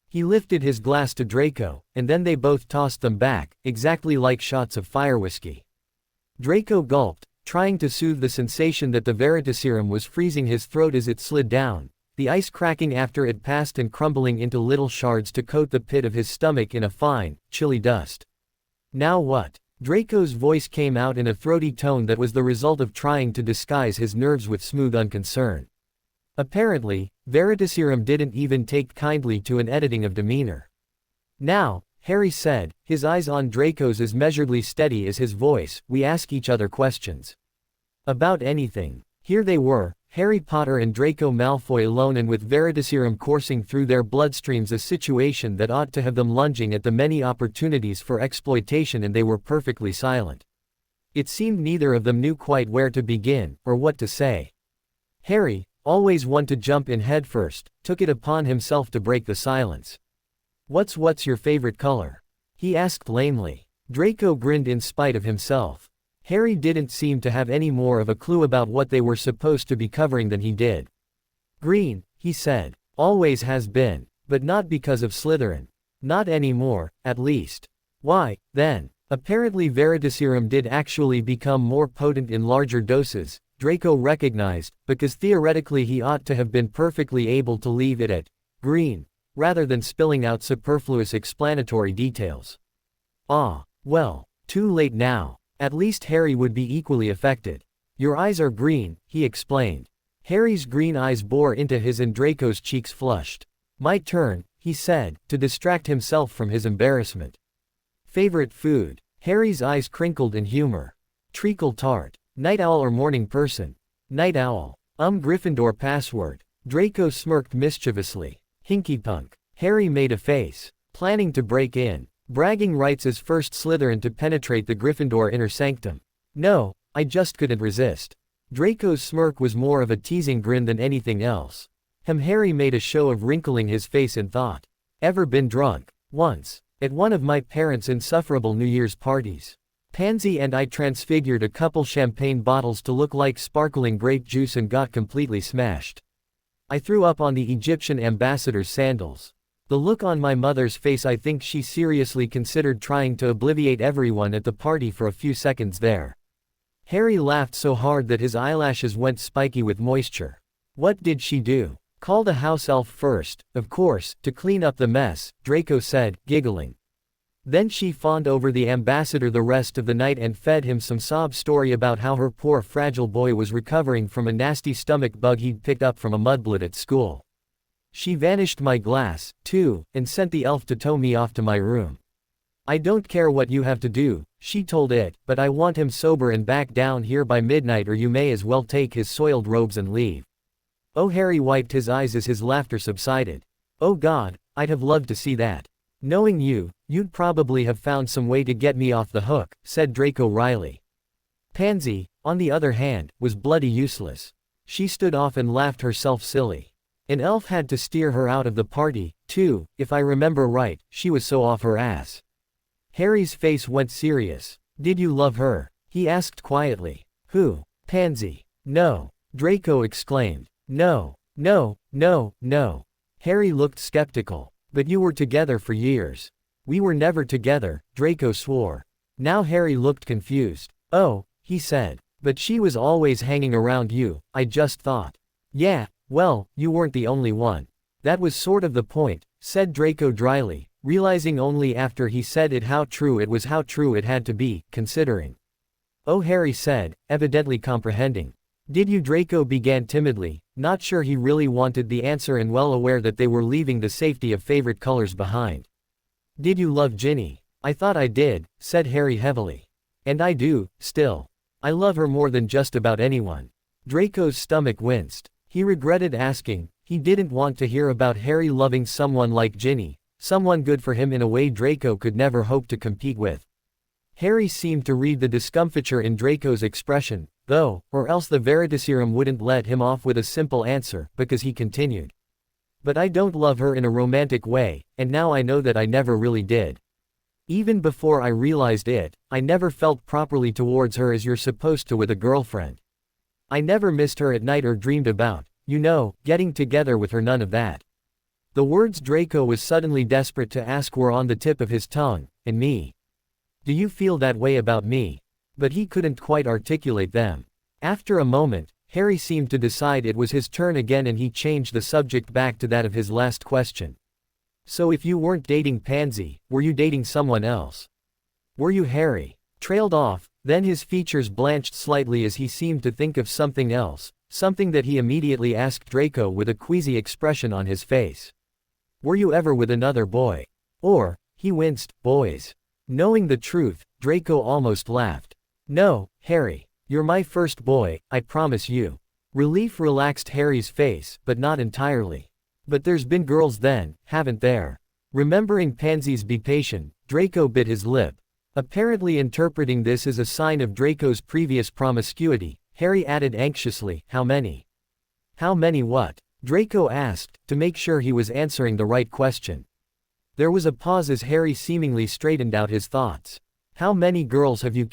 He lifted his glass to Draco, and then they both tossed them back, exactly like shots of fire whiskey. Draco gulped, trying to soothe the sensation that the Veritaserum was freezing his throat as it slid down, the ice cracking after it passed and crumbling into little shards to coat the pit of his stomach in a fine, chilly dust. Now what? Draco's voice came out in a throaty tone that was the result of trying to disguise his nerves with smooth unconcern. Apparently, Veritaserum didn't even take kindly to an editing of demeanor. Now, Harry said, his eyes on Draco's as measuredly steady as his voice, we ask each other questions. About anything. Here they were, Harry Potter and Draco Malfoy alone and with Veritaserum coursing through their bloodstreams, a situation that ought to have them lunging at the many opportunities for exploitation, and they were perfectly silent. It seemed neither of them knew quite where to begin, or what to say. Harry, always one to jump in headfirst, took it upon himself to break the silence. What's your favorite color? He asked lamely. Draco grinned in spite of himself. Harry didn't seem to have any more of a clue about what they were supposed to be covering than he did. Green, he said. Always has been. But not because of Slytherin. Not anymore, at least. Why, then? Apparently Veritaserum did actually become more potent in larger doses, Draco recognized, because theoretically he ought to have been perfectly able to leave it at green, rather than spilling out superfluous explanatory details. Ah, well, too late now. At least Harry would be equally affected. Your eyes are green, he explained. Harry's green eyes bore into his and Draco's cheeks flushed. My turn, he said, to distract himself from his embarrassment. Favorite food? Harry's eyes crinkled in humor. Treacle tart. Night owl or morning person? Night owl. Gryffindor password. Draco smirked mischievously. Hinkypunk. Harry made a face. Planning to break in. Bragging rights as first Slytherin to penetrate the Gryffindor inner sanctum. No, I just couldn't resist. Draco's smirk was more of a teasing grin than anything else. Harry made a show of wrinkling his face in thought. Ever been drunk? Once. At one of my parents' insufferable New Year's parties. Pansy and I transfigured a couple champagne bottles to look like sparkling grape juice and got completely smashed. I threw up on the Egyptian ambassador's sandals. The look on my mother's face, I think she seriously considered trying to obliviate everyone at the party for a few seconds there. Harry laughed so hard that his eyelashes went spiky with moisture. What did she do? Called a house elf first, of course, to clean up the mess, Draco said, giggling. Then she fawned over the ambassador the rest of the night and fed him some sob story about how her poor fragile boy was recovering from a nasty stomach bug he'd picked up from a mudblood at school. She vanished my glass, too, and sent the elf to tow me off to my room. I don't care what you have to do, she told it, but I want him sober and back down here by midnight, or you may as well take his soiled robes and leave. Oh, Harry wiped his eyes as his laughter subsided. Oh God, I'd have loved to see that. Knowing you, you'd probably have found some way to get me off the hook, said Draco wryly. Pansy, on the other hand, was bloody useless. She stood off and laughed herself silly. An elf had to steer her out of the party, too, if I remember right, she was so off her ass. Harry's face went serious. Did you love her? He asked quietly. Who? Pansy. No. Draco exclaimed. No. No. Harry looked skeptical. But you were together for years. We were never together, Draco swore. Now Harry looked confused. Oh, he said. But she was always hanging around you, I just thought. Yeah. Well, you weren't the only one. That was sort of the point, said Draco dryly, realizing only after he said it how true it had to be, considering. Oh, Harry said, evidently comprehending. Did you? Draco began timidly, not sure he really wanted the answer and well aware that they were leaving the safety of favorite colors behind. Did you love Ginny? I thought I did, said Harry heavily. And I do, still. I love her more than just about anyone. Draco's stomach winced. He regretted asking. He didn't want to hear about Harry loving someone like Ginny, someone good for him in a way Draco could never hope to compete with. Harry seemed to read the discomfiture in Draco's expression, though, or else the Veritaserum wouldn't let him off with a simple answer, because he continued. But I don't love her in a romantic way, and now I know that I never really did. Even before I realized it, I never felt properly towards her as you're supposed to with a girlfriend. I never missed her at night or dreamed about, getting together with her, none of that. The words Draco was suddenly desperate to ask were on the tip of his tongue, and me. Do you feel that way about me? But he couldn't quite articulate them. After a moment, Harry seemed to decide it was his turn again and he changed the subject back to that of his last question. So if you weren't dating Pansy, were you dating someone else? Were you? Harry trailed off, then his features blanched slightly as he seemed to think of something else, something that he immediately asked Draco with a queasy expression on his face. Were you ever with another boy? Or, he winced, boys? Knowing the truth, Draco almost laughed. No, Harry. You're my first boy, I promise you. Relief relaxed Harry's face, but not entirely. But there's been girls then, haven't there? Remembering Pansy's be patient, Draco bit his lip. Apparently interpreting this as a sign of Draco's previous promiscuity, Harry added anxiously, how many? How many what? Draco asked, to make sure he was answering the right question. There was a pause as Harry seemingly straightened out his thoughts. How many girls have you,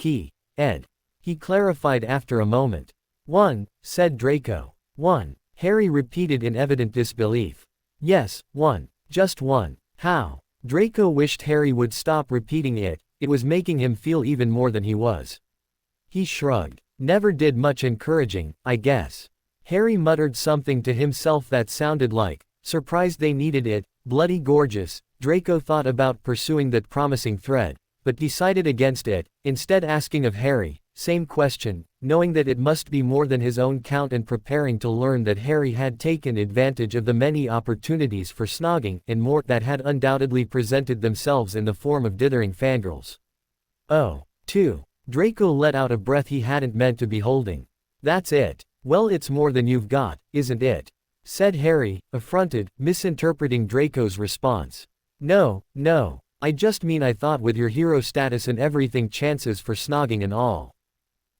Ed? He clarified after a moment. One, said Draco. One. Harry repeated in evident disbelief. Yes, one. Just one. How? Draco wished Harry would stop repeating it was making him feel even more than he was. He shrugged. Never did much encouraging, I guess. Harry muttered something to himself that sounded like, surprised they needed it, bloody gorgeous. Draco thought about pursuing that promising thread, but decided against it, instead asking of Harry, same question, knowing that it must be more than his own count and preparing to learn that Harry had taken advantage of the many opportunities for snogging and more that had undoubtedly presented themselves in the form of dithering fangirls. Oh. 2. Draco let out a breath he hadn't meant to be holding. That's it. Well, it's more than you've got, isn't it? Said Harry, affronted, misinterpreting Draco's response. No, I just mean I thought with your hero status and everything chances for snogging and all.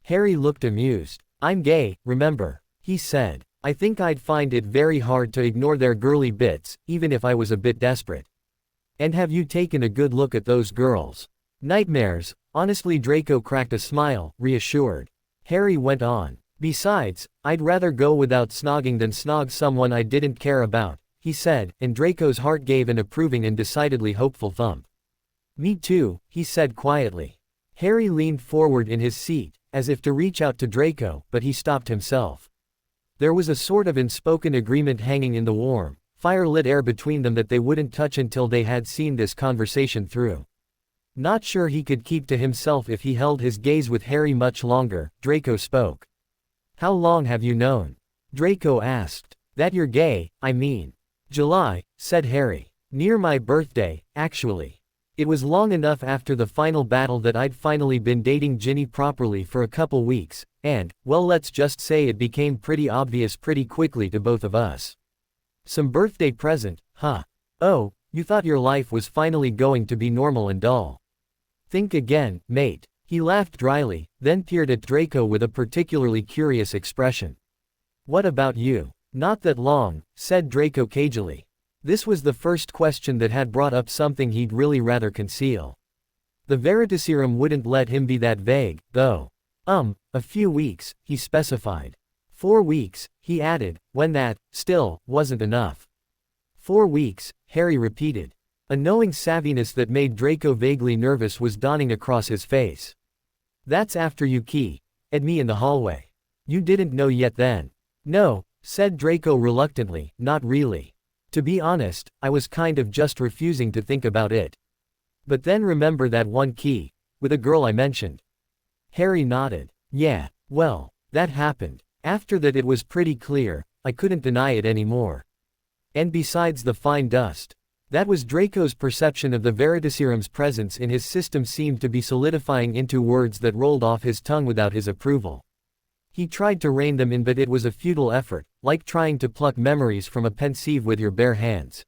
Harry looked amused. I'm gay, remember? He said. I think I'd find it very hard to ignore their girly bits, even if I was a bit desperate. And have you taken a good look at those girls? Nightmares, honestly. Draco cracked a smile, reassured. Harry went on. Besides, I'd rather go without snogging than snog someone I didn't care about, he said, and Draco's heart gave an approving and decidedly hopeful thump. Me too, he said quietly. Harry leaned forward in his seat, as if to reach out to Draco, but he stopped himself. There was a sort of unspoken agreement hanging in the warm, fire-lit air between them that they wouldn't touch until they had seen this conversation through. Not sure he could keep to himself if he held his gaze with Harry much longer, Draco spoke. How long have you known? Draco asked. That you're gay, I mean. July, said Harry. Near my birthday, actually. It was long enough after the final battle that I'd finally been dating Ginny properly for a couple weeks, and, well, let's just say it became pretty obvious pretty quickly to both of us. Some birthday present, huh? Oh, you thought your life was finally going to be normal and dull. Think again, mate. He laughed dryly, then peered at Draco with a particularly curious expression. What about you? Not that long, said Draco cagily. This was the first question that had brought up something he'd really rather conceal. The Veritaserum wouldn't let him be that vague, though. A few weeks, he specified. 4 weeks, he added, when that, still, wasn't enough. 4 weeks, Harry repeated. A knowing savviness that made Draco vaguely nervous was dawning across his face. That's after you at me in the hallway. You didn't know yet then? No, said Draco reluctantly, not really. To be honest, I was kind of just refusing to think about it. But then remember that one with a girl I mentioned. Harry nodded. Yeah, well, that happened. After that it was pretty clear, I couldn't deny it anymore. And besides the fine dust. That was Draco's perception of the Veritaseram's presence in his system seemed to be solidifying into words that rolled off his tongue without his approval. He tried to rein them in but it was a futile effort, like trying to pluck memories from a pensieve with your bare hands.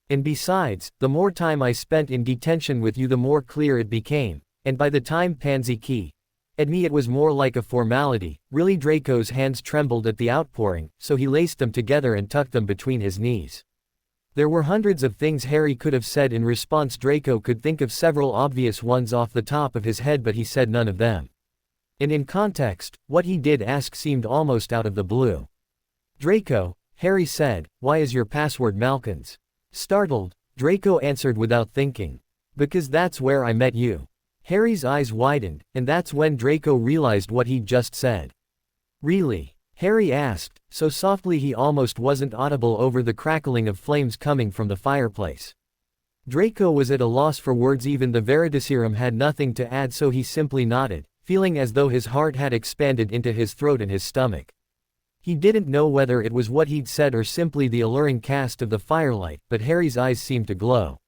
And besides, the more time I spent in detention with you the more clear it became, and by the time Pansy Key at me it was more like a formality, really. Draco's hands trembled at the outpouring, so he laced them together and tucked them between his knees. There were hundreds of things Harry could have said in response. Draco could think of several obvious ones off the top of his head but he said none of them. And in context, what he did ask seemed almost out of the blue. Draco, Harry said, why is your password Malkins? Startled, Draco answered without thinking. Because that's where I met you. Harry's eyes widened, and that's when Draco realized what he'd just said. Really? Harry asked, so softly he almost wasn't audible over the crackling of flames coming from the fireplace. Draco was at a loss for words. Even the Veritaserum had nothing to add, so he simply nodded, feeling as though his heart had expanded into his throat and his stomach. He didn't know whether it was what he'd said or simply the alluring cast of the firelight, but Harry's eyes seemed to glow.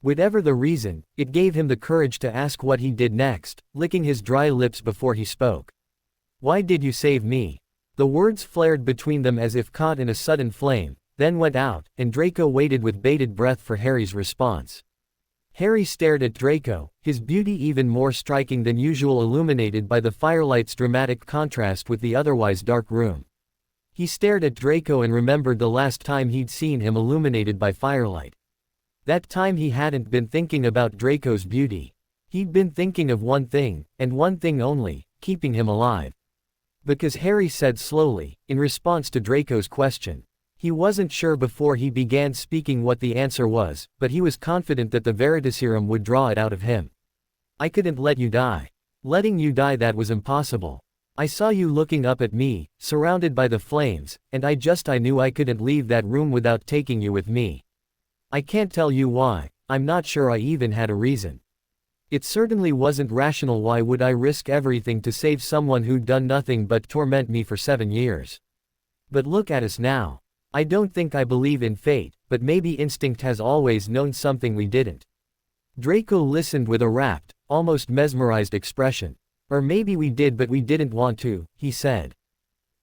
Whatever the reason, it gave him the courage to ask what he did next, licking his dry lips before he spoke. Why did you save me? The words flared between them as if caught in a sudden flame, then went out, and Draco waited with bated breath for Harry's response. Harry stared at Draco, his beauty even more striking than usual, illuminated by the firelight's dramatic contrast with the otherwise dark room. He stared at Draco and remembered the last time he'd seen him illuminated by firelight. That time he hadn't been thinking about Draco's beauty. He'd been thinking of one thing, and one thing only, keeping him alive. Because Harry said slowly, in response to Draco's question. He wasn't sure before he began speaking what the answer was, but he was confident that the Veritaserum would draw it out of him. I couldn't let you die. Letting you die, that was impossible. I saw you looking up at me, surrounded by the flames, and I knew I couldn't leave that room without taking you with me. I can't tell you why, I'm not sure I even had a reason. It certainly wasn't rational. Why would I risk everything to save someone who'd done nothing but torment me for 7 years? But look at us now. I don't think I believe in fate, but maybe instinct has always known something we didn't. Draco listened with a rapt, almost mesmerized expression. Or maybe we did but we didn't want to, he said.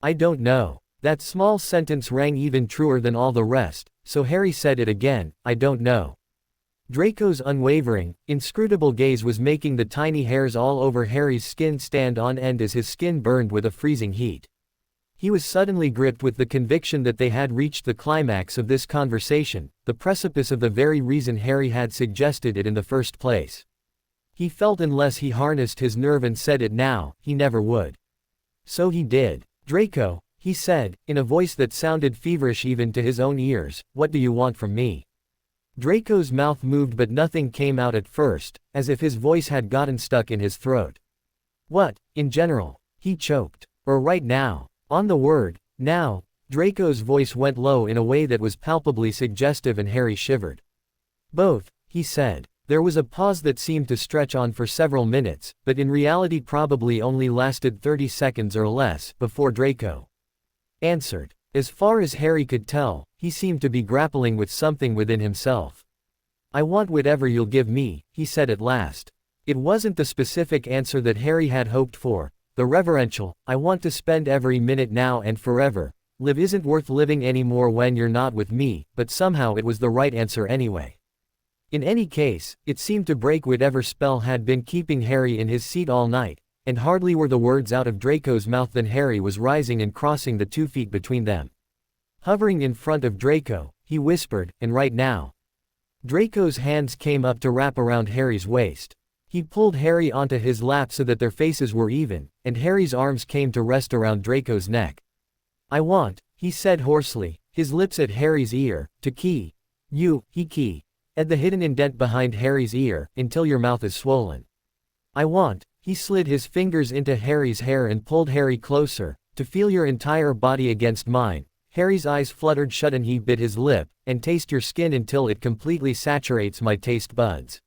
I don't know. That small sentence rang even truer than all the rest, so Harry said it again, I don't know. Draco's unwavering, inscrutable gaze was making the tiny hairs all over Harry's skin stand on end as his skin burned with a freezing heat. He was suddenly gripped with the conviction that they had reached the climax of this conversation, the precipice of the very reason Harry had suggested it in the first place. He felt unless he harnessed his nerve and said it now, he never would. So he did. Draco, he said, in a voice that sounded feverish even to his own ears, what do you want from me? Draco's mouth moved but nothing came out at first, as if his voice had gotten stuck in his throat. What, in general? He choked. Or right now? On the word, now, Draco's voice went low in a way that was palpably suggestive and Harry shivered. Both, he said. There was a pause that seemed to stretch on for several minutes, but in reality probably only lasted 30 seconds or less, before Draco answered. As far as Harry could tell, he seemed to be grappling with something within himself. I want whatever you'll give me, he said at last. It wasn't the specific answer that Harry had hoped for, the reverential, I want to spend every minute now and forever. Live isn't worth living anymore when you're not with me, but somehow it was the right answer anyway. In any case, it seemed to break whatever spell had been keeping Harry in his seat all night, and hardly were the words out of Draco's mouth than Harry was rising and crossing the 2 feet between them. Hovering in front of Draco, he whispered, and right now. Draco's hands came up to wrap around Harry's waist. He pulled Harry onto his lap so that their faces were even, and Harry's arms came to rest around Draco's neck. I want, he said hoarsely, his lips at Harry's ear, to key. You, he key. At the hidden indent behind Harry's ear, until your mouth is swollen. I want, he slid his fingers into Harry's hair and pulled Harry closer, to feel your entire body against mine. Harry's eyes fluttered shut and he bit his lip, and taste your skin until it completely saturates my taste buds.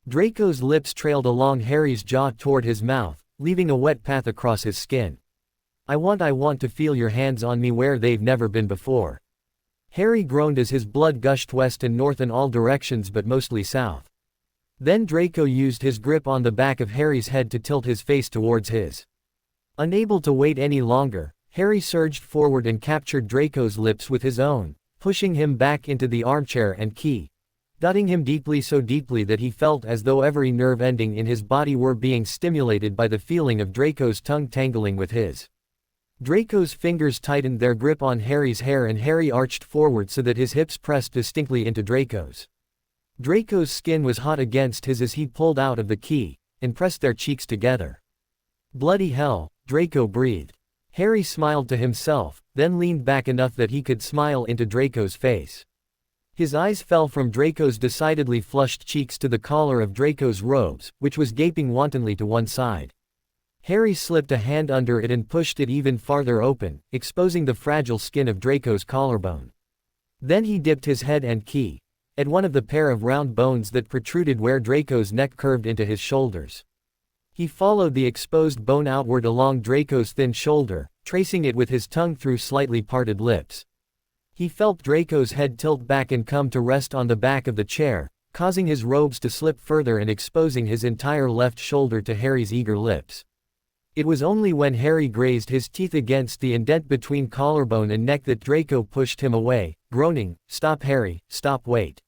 Draco's lips trailed along Harry's jaw toward his mouth, leaving a wet path across his skin. I want to feel your hands on me where they've never been before." Harry groaned as his blood gushed west and north in all directions but mostly south. Then Draco used his grip on the back of Harry's head to tilt his face towards his. Unable to wait any longer, Harry surged forward and captured Draco's lips with his own, pushing him back into the armchair and gutting him deeply, so deeply that he felt as though every nerve ending in his body were being stimulated by the feeling of Draco's tongue tangling with his. Draco's fingers tightened their grip on Harry's hair and Harry arched forward so that his hips pressed distinctly into Draco's. Draco's skin was hot against his as he pulled out of the key, and pressed their cheeks together. "Bloody hell," Draco breathed. Harry smiled to himself, then leaned back enough that he could smile into Draco's face. His eyes fell from Draco's decidedly flushed cheeks to the collar of Draco's robes, which was gaping wantonly to one side. Harry slipped a hand under it and pushed it even farther open, exposing the fragile skin of Draco's collarbone. Then he dipped his head and at one of the pair of round bones that protruded where Draco's neck curved into his shoulders. He followed the exposed bone outward along Draco's thin shoulder, tracing it with his tongue through slightly parted lips. He felt Draco's head tilt back and come to rest on the back of the chair, causing his robes to slip further and exposing his entire left shoulder to Harry's eager lips. It was only when Harry grazed his teeth against the indent between collarbone and neck that Draco pushed him away, groaning, "Stop, Harry, stop, wait."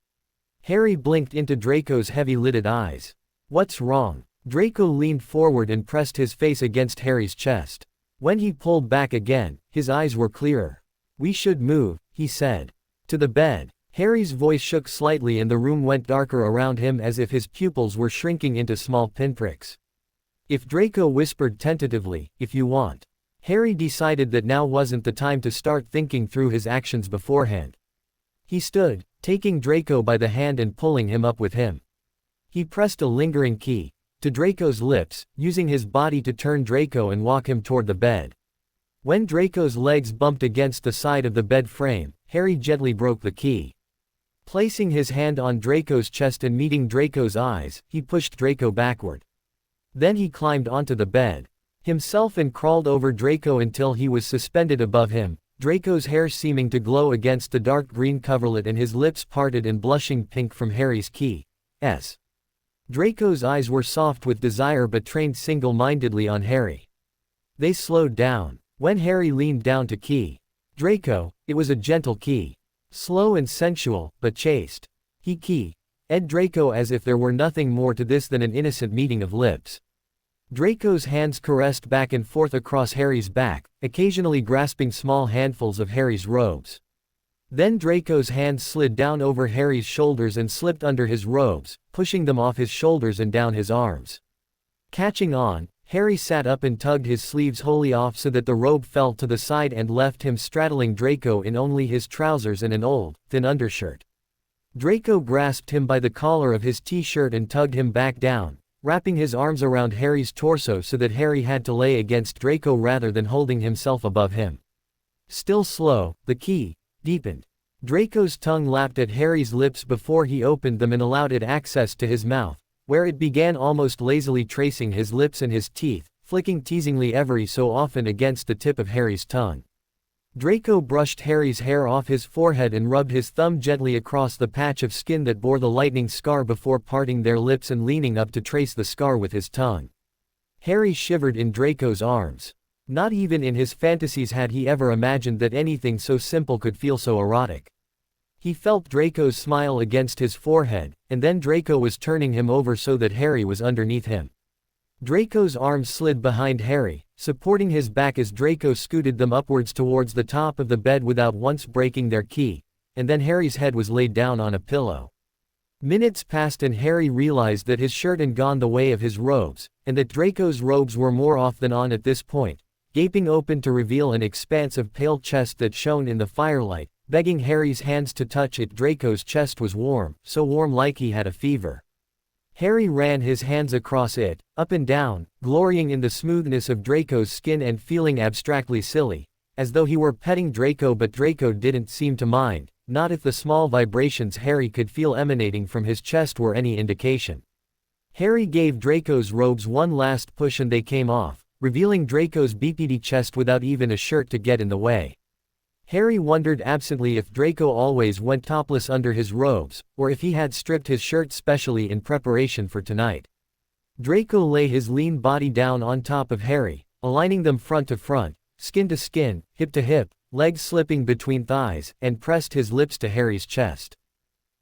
Harry blinked into Draco's heavy-lidded eyes. "What's wrong?" Draco leaned forward and pressed his face against Harry's chest. When he pulled back again, his eyes were clearer. "We should move," he said. "To the bed." Harry's voice shook slightly and the room went darker around him as if his pupils were shrinking into small pinpricks. If Draco whispered tentatively, "If you want." Harry decided that now wasn't the time to start thinking through his actions beforehand. He stood, taking Draco by the hand and pulling him up with him. He pressed a lingering to Draco's lips, using his body to turn Draco and walk him toward the bed. When Draco's legs bumped against the side of the bed frame, Harry gently broke the key. Placing his hand on Draco's chest and meeting Draco's eyes, he pushed Draco backward. Then he climbed onto the bed himself and crawled over Draco until he was suspended above him, Draco's hair seeming to glow against the dark green coverlet and his lips parted and blushing pink from Harry's kiss. Draco's eyes were soft with desire but trained single-mindedly on Harry. They slowed down. When Harry leaned down to Draco, it was a gentle slow and sensual, but chaste. He ed Draco as if there were nothing more to this than an innocent meeting of lips. Draco's hands caressed back and forth across Harry's back, occasionally grasping small handfuls of Harry's robes. Then Draco's hands slid down over Harry's shoulders and slipped under his robes, pushing them off his shoulders and down his arms. Catching on, Harry sat up and tugged his sleeves wholly off so that the robe fell to the side and left him straddling Draco in only his trousers and an old, thin undershirt. Draco grasped him by the collar of his t-shirt and tugged him back down, wrapping his arms around Harry's torso so that Harry had to lay against Draco rather than holding himself above him. Still slow, the deepened. Draco's tongue lapped at Harry's lips before he opened them and allowed it access to his mouth, where it began almost lazily tracing his lips and his teeth, flicking teasingly every so often against the tip of Harry's tongue. Draco brushed Harry's hair off his forehead and rubbed his thumb gently across the patch of skin that bore the lightning scar before parting their lips and leaning up to trace the scar with his tongue. Harry shivered in Draco's arms. Not even in his fantasies had he ever imagined that anything so simple could feel so erotic. He felt Draco's smile against his forehead, and then Draco was turning him over so that Harry was underneath him. Draco's arms slid behind Harry, supporting his back as Draco scooted them upwards towards the top of the bed without once breaking their and then Harry's head was laid down on a pillow. Minutes passed and Harry realized that his shirt had gone the way of his robes, and that Draco's robes were more off than on at this point, gaping open to reveal an expanse of pale chest that shone in the firelight, begging Harry's hands to touch it. Draco's chest was warm, so warm like he had a fever. Harry ran his hands across it, up and down, glorying in the smoothness of Draco's skin and feeling abstractly silly, as though he were petting Draco, but Draco didn't seem to mind, not if the small vibrations Harry could feel emanating from his chest were any indication. Harry gave Draco's robes one last push and they came off, revealing Draco's beefy chest without even a shirt to get in the way. Harry wondered absently if Draco always went topless under his robes, or if he had stripped his shirt specially in preparation for tonight. Draco lay his lean body down on top of Harry, aligning them front to front, skin to skin, hip to hip, legs slipping between thighs, and pressed his lips to Harry's chest.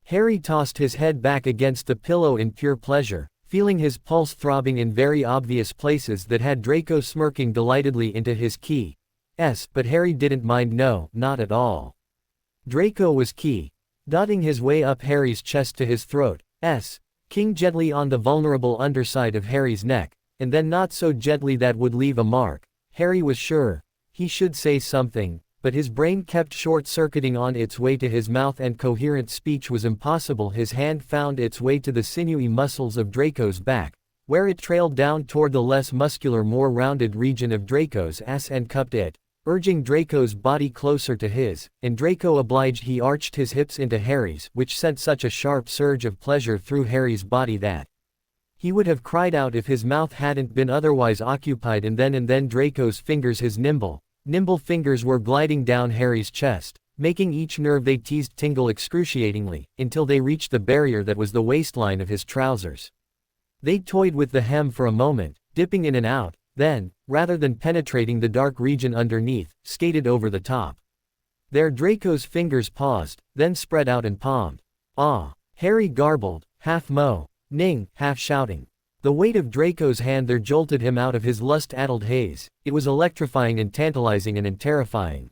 Harry tossed his head back against the pillow in pure pleasure, feeling his pulse throbbing in very obvious places that had Draco smirking delightedly into his key. But Harry didn't mind, no, not at all. Draco was key, dotting his way up Harry's chest to his throat, king gently on the vulnerable underside of Harry's neck, and then not so gently that would leave a mark. Harry was sure he should say something, but his brain kept short-circuiting on its way to his mouth and coherent speech was impossible. His hand found its way to the sinewy muscles of Draco's back, where it trailed down toward the less muscular, more rounded region of Draco's ass and cupped it, urging Draco's body closer to his, and Draco obliged. He arched his hips into Harry's, which sent such a sharp surge of pleasure through Harry's body that he would have cried out if his mouth hadn't been otherwise occupied. And then Draco's fingers, his nimble fingers, were gliding down Harry's chest, making each nerve they teased tingle excruciatingly, until they reached the barrier that was the waistline of his trousers. They toyed with the hem for a moment, dipping in and out, then, rather than penetrating the dark region underneath, skated over the top. There Draco's fingers paused, then spread out and palmed. Ah! Harry garbled, half moaning, half shouting. The weight of Draco's hand there jolted him out of his lust-addled haze. It was electrifying and tantalizing and terrifying.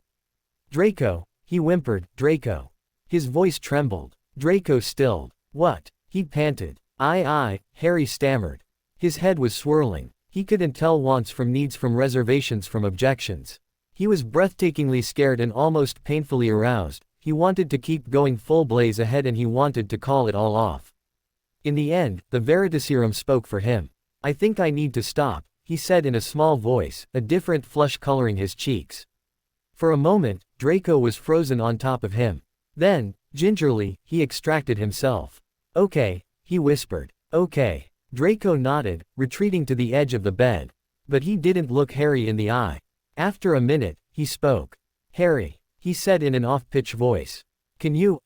Draco, he whimpered, Draco. His voice trembled. Draco stilled. What? He panted. I, Harry stammered. His head was swirling. He couldn't tell wants from needs, from reservations from objections. He was breathtakingly scared and almost painfully aroused. He wanted to keep going full blaze ahead and he wanted to call it all off. In the end, the Veritaserum spoke for him. I think I need to stop, he said in a small voice, a different flush coloring his cheeks. For a moment, Draco was frozen on top of him. Then, gingerly, he extracted himself. Okay, he whispered. Okay. Draco nodded, retreating to the edge of the bed. But he didn't look Harry in the eye. After a minute, he spoke. Harry, he said in an off-pitch voice. Can you,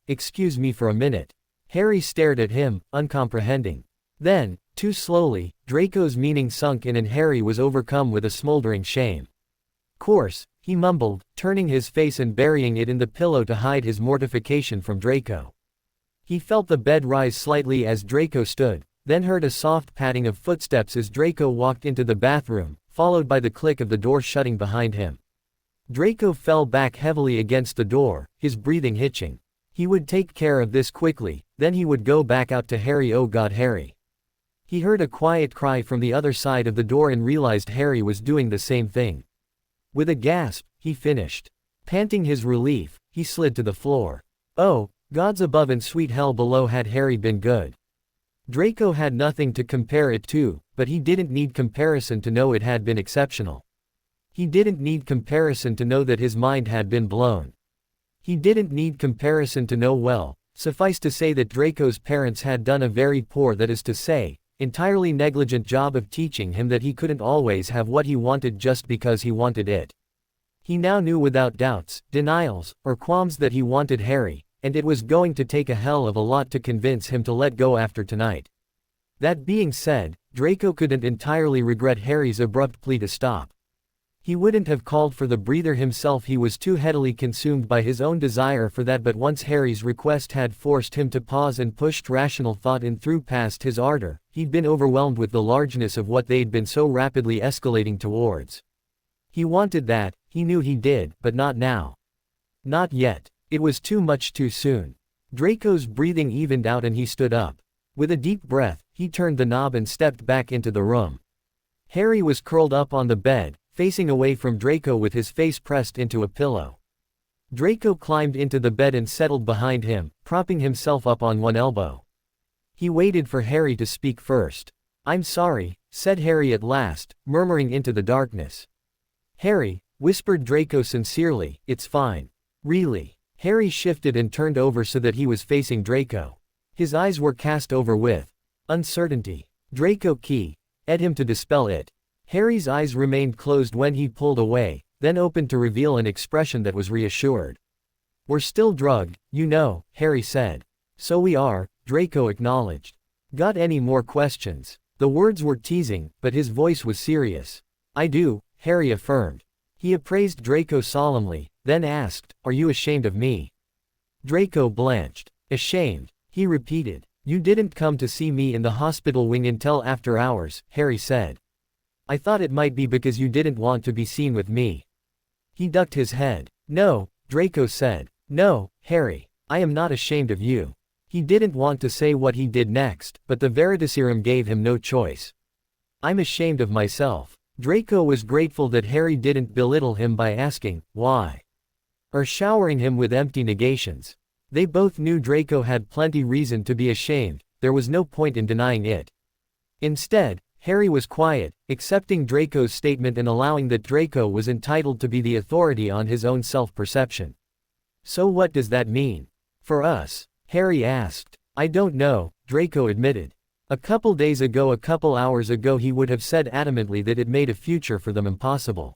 excuse me for a minute? Harry stared at him, uncomprehending. Then, too slowly, Draco's meaning sunk in and Harry was overcome with a smoldering shame. Course, he mumbled, turning his face and burying it in the pillow to hide his mortification from Draco. He felt the bed rise slightly as Draco stood, then heard a soft padding of footsteps as Draco walked into the bathroom, followed by the click of the door shutting behind him. Draco fell back heavily against the door, his breathing hitching. He would take care of this quickly, then he would go back out to Harry. Oh God, Harry. He heard a quiet cry from the other side of the door and realized Harry was doing the same thing. With a gasp, he finished. Panting his relief, he slid to the floor. Oh, gods above and sweet hell below, had Harry been good. Draco had nothing to compare it to, but he didn't need comparison to know it had been exceptional. He didn't need comparison to know that his mind had been blown. He didn't need comparison to know, well, suffice to say that Draco's parents had done a very poor, that is to say, entirely negligent job of teaching him that he couldn't always have what he wanted just because he wanted it. He now knew without doubts, denials, or qualms that he wanted Harry, and it was going to take a hell of a lot to convince him to let go after tonight. That being said, Draco couldn't entirely regret Harry's abrupt plea to stop. He wouldn't have called for the breather himself, he was too headily consumed by his own desire for that, but once Harry's request had forced him to pause and pushed rational thought in through past his ardor, he'd been overwhelmed with the largeness of what they'd been so rapidly escalating towards. He wanted that, he knew he did, but not now. Not yet. It was too much too soon. Draco's breathing evened out and he stood up. With a deep breath, he turned the knob and stepped back into the room. Harry was curled up on the bed, facing away from Draco with his face pressed into a pillow. Draco climbed into the bed and settled behind him, propping himself up on one elbow. He waited for Harry to speak first. I'm sorry, said Harry at last, murmuring into the darkness. Harry, whispered Draco sincerely, it's fine. Really. Harry shifted and turned over so that he was facing Draco. His eyes were cast over with Uncertainty. Draco Key. Ed him to dispel it. Harry's eyes remained closed when he pulled away, then opened to reveal an expression that was reassured. We're still drugged, you know, Harry said. So we are, Draco acknowledged. Got any more questions? The words were teasing, but his voice was serious. I do, Harry affirmed. He appraised Draco solemnly, then asked, Are you ashamed of me? Draco blanched. Ashamed, he repeated. You didn't come to see me in the hospital wing until after hours, Harry said. I thought it might be because you didn't want to be seen with me. He ducked his head. No, Draco said. No, Harry, I am not ashamed of you. He didn't want to say what he did next, but the Veritaserum gave him no choice. I'm ashamed of myself. Draco was grateful that Harry didn't belittle him by asking, why? Or showering him with empty negations. They both knew Draco had plenty reason to be ashamed, there was no point in denying it. Instead, Harry was quiet, accepting Draco's statement and allowing that Draco was entitled to be the authority on his own self-perception. So what does that mean? For us? Harry asked. I don't know, Draco admitted. A couple hours ago he would have said adamantly that it made a future for them impossible.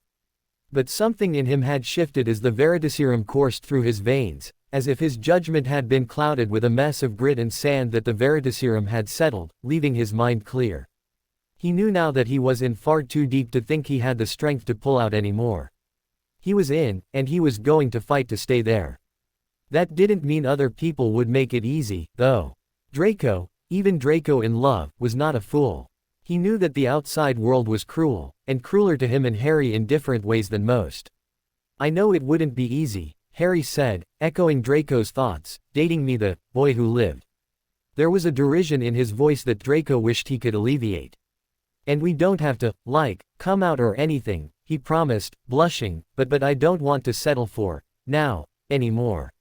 But something in him had shifted as the Veritaserum coursed through his veins, as if his judgment had been clouded with a mess of grit and sand that the Veritaserum had settled, leaving his mind clear. He knew now that he was in far too deep to think he had the strength to pull out any more. He was in, and he was going to fight to stay there. That didn't mean other people would make it easy, though. Draco, even Draco in love, was not a fool. He knew that the outside world was cruel, and crueler to him and Harry in different ways than most. I know it wouldn't be easy, Harry said, echoing Draco's thoughts, dating me the boy who lived. There was a derision in his voice that Draco wished he could alleviate. And we don't have to, come out or anything, he promised, blushing, but I don't want to settle for, now, anymore.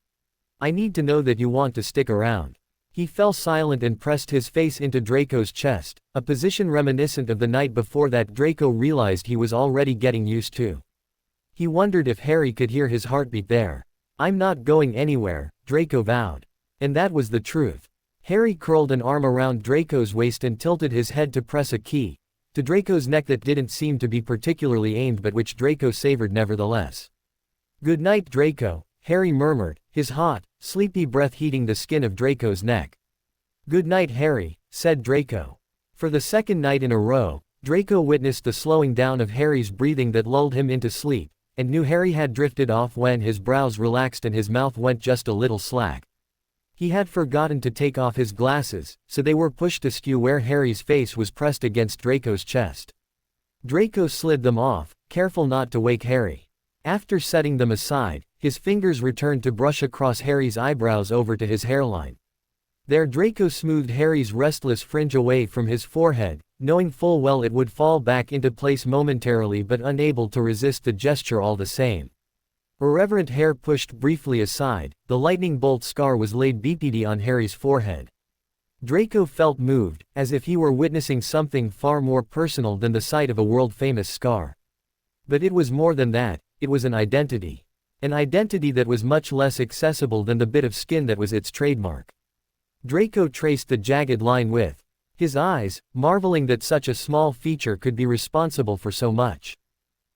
I need to know that you want to stick around. He fell silent and pressed his face into Draco's chest, a position reminiscent of the night before that Draco realized he was already getting used to. He wondered if Harry could hear his heartbeat there. I'm not going anywhere, Draco vowed. And that was the truth. Harry curled an arm around Draco's waist and tilted his head to press a key to Draco's neck that didn't seem to be particularly aimed but which Draco savored nevertheless. Good night, Draco, Harry murmured, his hot, sleepy breath heating the skin of Draco's neck. Good night, Harry, said Draco. For the second night in a row, Draco witnessed the slowing down of Harry's breathing that lulled him into sleep, and knew Harry had drifted off when his brows relaxed and his mouth went just a little slack. He had forgotten to take off his glasses, so they were pushed askew where Harry's face was pressed against Draco's chest. Draco slid them off, careful not to wake Harry. After setting them aside, his fingers returned to brush across Harry's eyebrows over to his hairline. There Draco smoothed Harry's restless fringe away from his forehead, knowing full well it would fall back into place momentarily but unable to resist the gesture all the same. Irreverent hair pushed briefly aside, the lightning bolt scar was laid BPD on Harry's forehead. Draco felt moved, as if he were witnessing something far more personal than the sight of a world-famous scar. But it was more than that, it was an identity. An identity that was much less accessible than the bit of skin that was its trademark. Draco traced the jagged line with his eyes, marveling that such a small feature could be responsible for so much.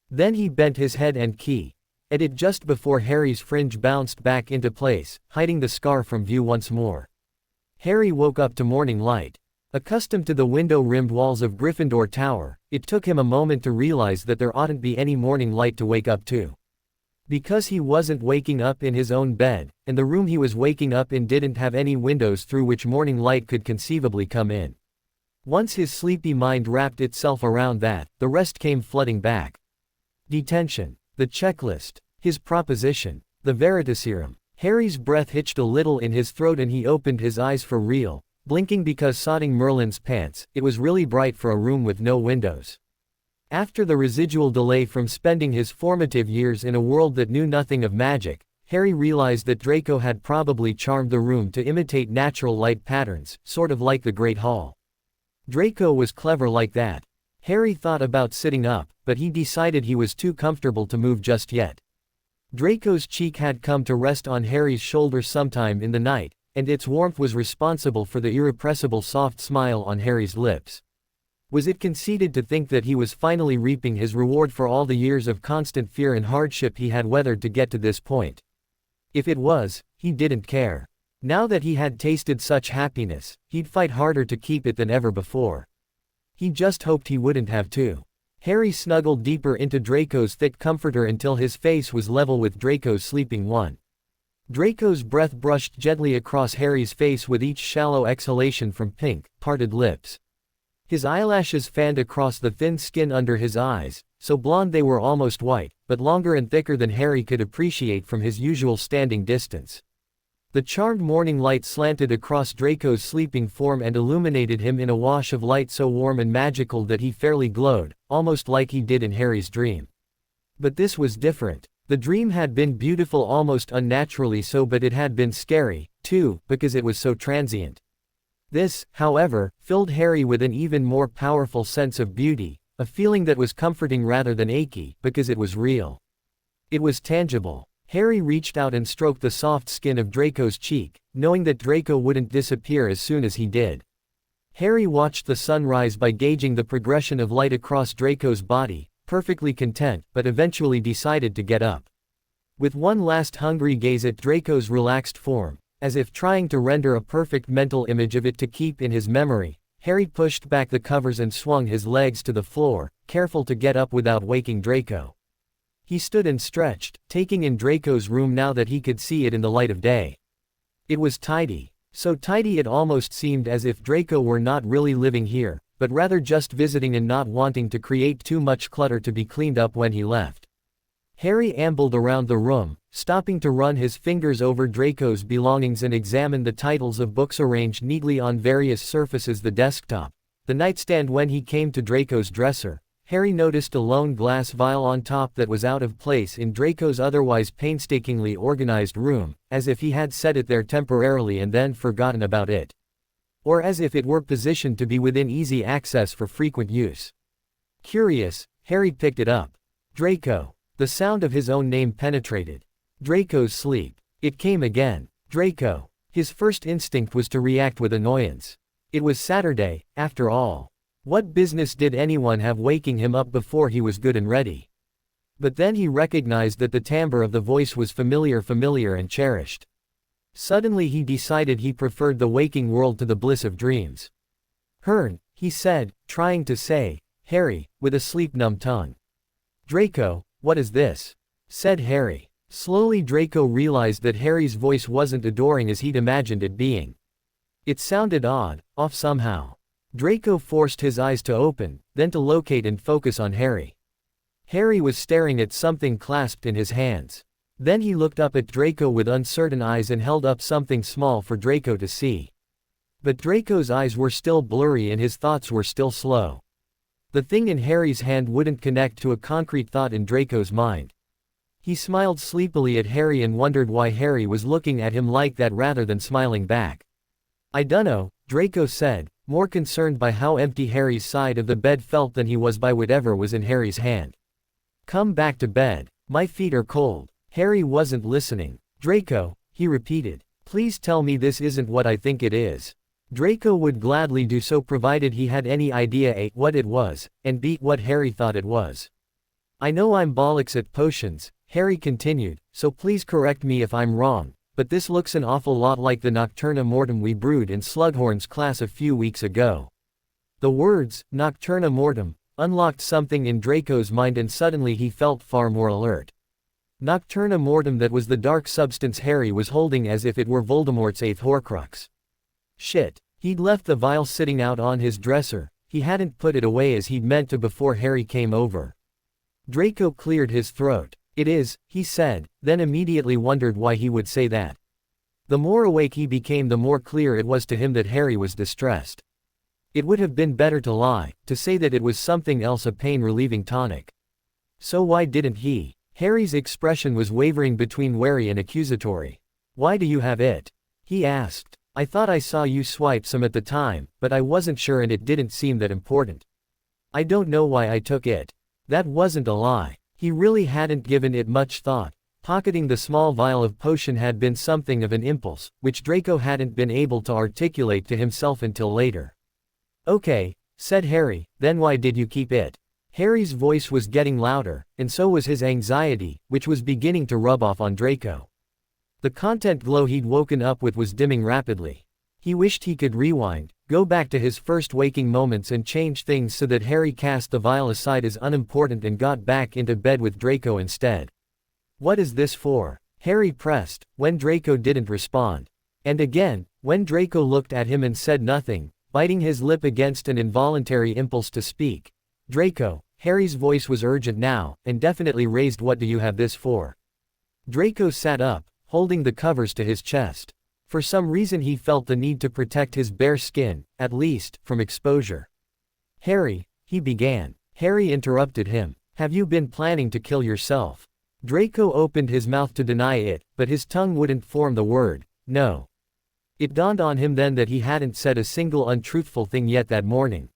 Then he bent his head and key at it just before Harry's fringe bounced back into place, hiding the scar from view once more. Harry woke up to morning light. Accustomed to the window-rimmed walls of Gryffindor Tower, it took him a moment to realize that there oughtn't be any morning light to wake up to. Because he wasn't waking up in his own bed, and the room he was waking up in didn't have any windows through which morning light could conceivably come in. Once his sleepy mind wrapped itself around that, the rest came flooding back. Detention. The checklist. His proposition. The Veritaserum. Harry's breath hitched a little in his throat and he opened his eyes for real, blinking because sodding Merlin's pants, it was really bright for a room with no windows. After the residual delay from spending his formative years in a world that knew nothing of magic, Harry realized that Draco had probably charmed the room to imitate natural light patterns, sort of like the Great Hall. Draco was clever like that. Harry thought about sitting up, but he decided he was too comfortable to move just yet. Draco's cheek had come to rest on Harry's shoulder sometime in the night, and its warmth was responsible for the irrepressible soft smile on Harry's lips. Was it conceited to think that he was finally reaping his reward for all the years of constant fear and hardship he had weathered to get to this point? If it was, he didn't care. Now that he had tasted such happiness, he'd fight harder to keep it than ever before. He just hoped he wouldn't have to. Harry snuggled deeper into Draco's thick comforter until his face was level with Draco's sleeping one. Draco's breath brushed gently across Harry's face with each shallow exhalation from pink, parted lips. His eyelashes fanned across the thin skin under his eyes, so blonde they were almost white, but longer and thicker than Harry could appreciate from his usual standing distance. The charmed morning light slanted across Draco's sleeping form and illuminated him in a wash of light so warm and magical that he fairly glowed, almost like he did in Harry's dream. But this was different. The dream had been beautiful, almost unnaturally so, but it had been scary, too, because it was so transient. This, however, filled Harry with an even more powerful sense of beauty, a feeling that was comforting rather than achy, because it was real. It was tangible. Harry reached out and stroked the soft skin of Draco's cheek, knowing that Draco wouldn't disappear as soon as he did. Harry watched the sun rise by gauging the progression of light across Draco's body, perfectly content, but eventually decided to get up. With one last hungry gaze at Draco's relaxed form, as if trying to render a perfect mental image of it to keep in his memory, Harry pushed back the covers and swung his legs to the floor, careful to get up without waking Draco. He stood and stretched, taking in Draco's room now that he could see it in the light of day. It was tidy. So tidy it almost seemed as if Draco were not really living here, but rather just visiting and not wanting to create too much clutter to be cleaned up when he left. Harry ambled around the room, stopping to run his fingers over Draco's belongings and examine the titles of books arranged neatly on various surfaces: the desktop, the nightstand. When he came to Draco's dresser, Harry noticed a lone glass vial on top that was out of place in Draco's otherwise painstakingly organized room, as if he had set it there temporarily and then forgotten about it. Or as if it were positioned to be within easy access for frequent use. Curious, Harry picked it up. Draco. The sound of his own name penetrated Draco's sleep. It came again. Draco. His first instinct was to react with annoyance. It was Saturday, after all. What business did anyone have waking him up before he was good and ready? But then he recognized that the timbre of the voice was familiar and cherished. Suddenly he decided he preferred the waking world to the bliss of dreams. "Hern," he said, trying to say, "Harry," with a sleep-numb tongue. "Draco, what is this?" said Harry. Slowly Draco realized that Harry's voice wasn't adoring as he'd imagined it being. It sounded odd, off somehow. Draco forced his eyes to open, then to locate and focus on Harry. Harry was staring at something clasped in his hands. Then he looked up at Draco with uncertain eyes and held up something small for Draco to see. But Draco's eyes were still blurry and his thoughts were still slow. The thing in Harry's hand wouldn't connect to a concrete thought in Draco's mind. He smiled sleepily at Harry and wondered why Harry was looking at him like that rather than smiling back. "I dunno," Draco said, more concerned by how empty Harry's side of the bed felt than he was by whatever was in Harry's hand. "Come back to bed. My feet are cold." Harry wasn't listening. "Draco," he repeated, "please tell me this isn't what I think it is." Draco would gladly do so provided he had any idea A, what it was, and B, what Harry thought it was. "I know I'm bollocks at potions," Harry continued, "so please correct me if I'm wrong, but this looks an awful lot like the Nocturna Mortem we brewed in Slughorn's class a few weeks ago." The words, Nocturna Mortem, unlocked something in Draco's mind and suddenly he felt far more alert. Nocturna Mortem, that was the dark substance Harry was holding as if it were Voldemort's eighth Horcrux. Shit. He'd left the vial sitting out on his dresser, he hadn't put it away as he'd meant to before Harry came over. Draco cleared his throat. "It is," he said, then immediately wondered why he would say that. The more awake he became, the more clear it was to him that Harry was distressed. It would have been better to lie, to say that it was something else, a pain-relieving tonic. So why didn't he? Harry's expression was wavering between wary and accusatory. "Why do you have it?" he asked. "I thought I saw you swipe some at the time, but I wasn't sure and it didn't seem that important. I don't know why I took it." That wasn't a lie. He really hadn't given it much thought, Pocketing the small vial of potion had been something of an impulse, which Draco hadn't been able to articulate to himself until later. "Okay," said Harry, "then why did you keep it?" Harry's voice was getting louder, and so was his anxiety, which was beginning to rub off on Draco. The content glow he'd woken up with was dimming rapidly. He wished he could rewind, go back to his first waking moments and change things so that Harry cast the vial aside as unimportant and got back into bed with Draco instead. "What is this for?" Harry pressed, when Draco didn't respond. And again, when Draco looked at him and said nothing, biting his lip against an involuntary impulse to speak. "Draco," Harry's voice was urgent now, and definitely raised. "What do you have this for?" Draco sat up, holding the covers to his chest. For some reason he felt the need to protect his bare skin, at least, from exposure. "Harry," he began. Harry interrupted him. "Have you been planning to kill yourself?" Draco opened his mouth to deny it, but his tongue wouldn't form the word, "No." It dawned on him then that he hadn't said a single untruthful thing yet that morning.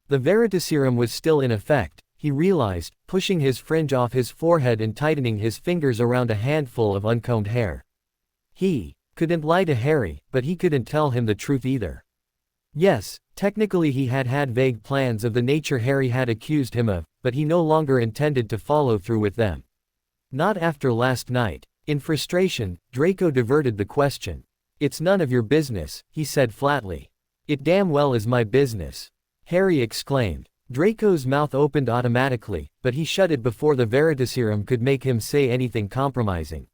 The Veritaserum was still in effect, he realized, pushing his fringe off his forehead and tightening his fingers around a handful of uncombed hair. He couldn't lie to Harry, but he couldn't tell him the truth either. Yes, technically he had had vague plans of the nature Harry had accused him of, but he no longer intended to follow through with them. Not after last night. In frustration, Draco diverted the question. "It's none of your business," he said flatly. "It damn well is my business," Harry exclaimed. Draco's mouth opened automatically, but he shut it before the Veritaserum could make him say anything compromising.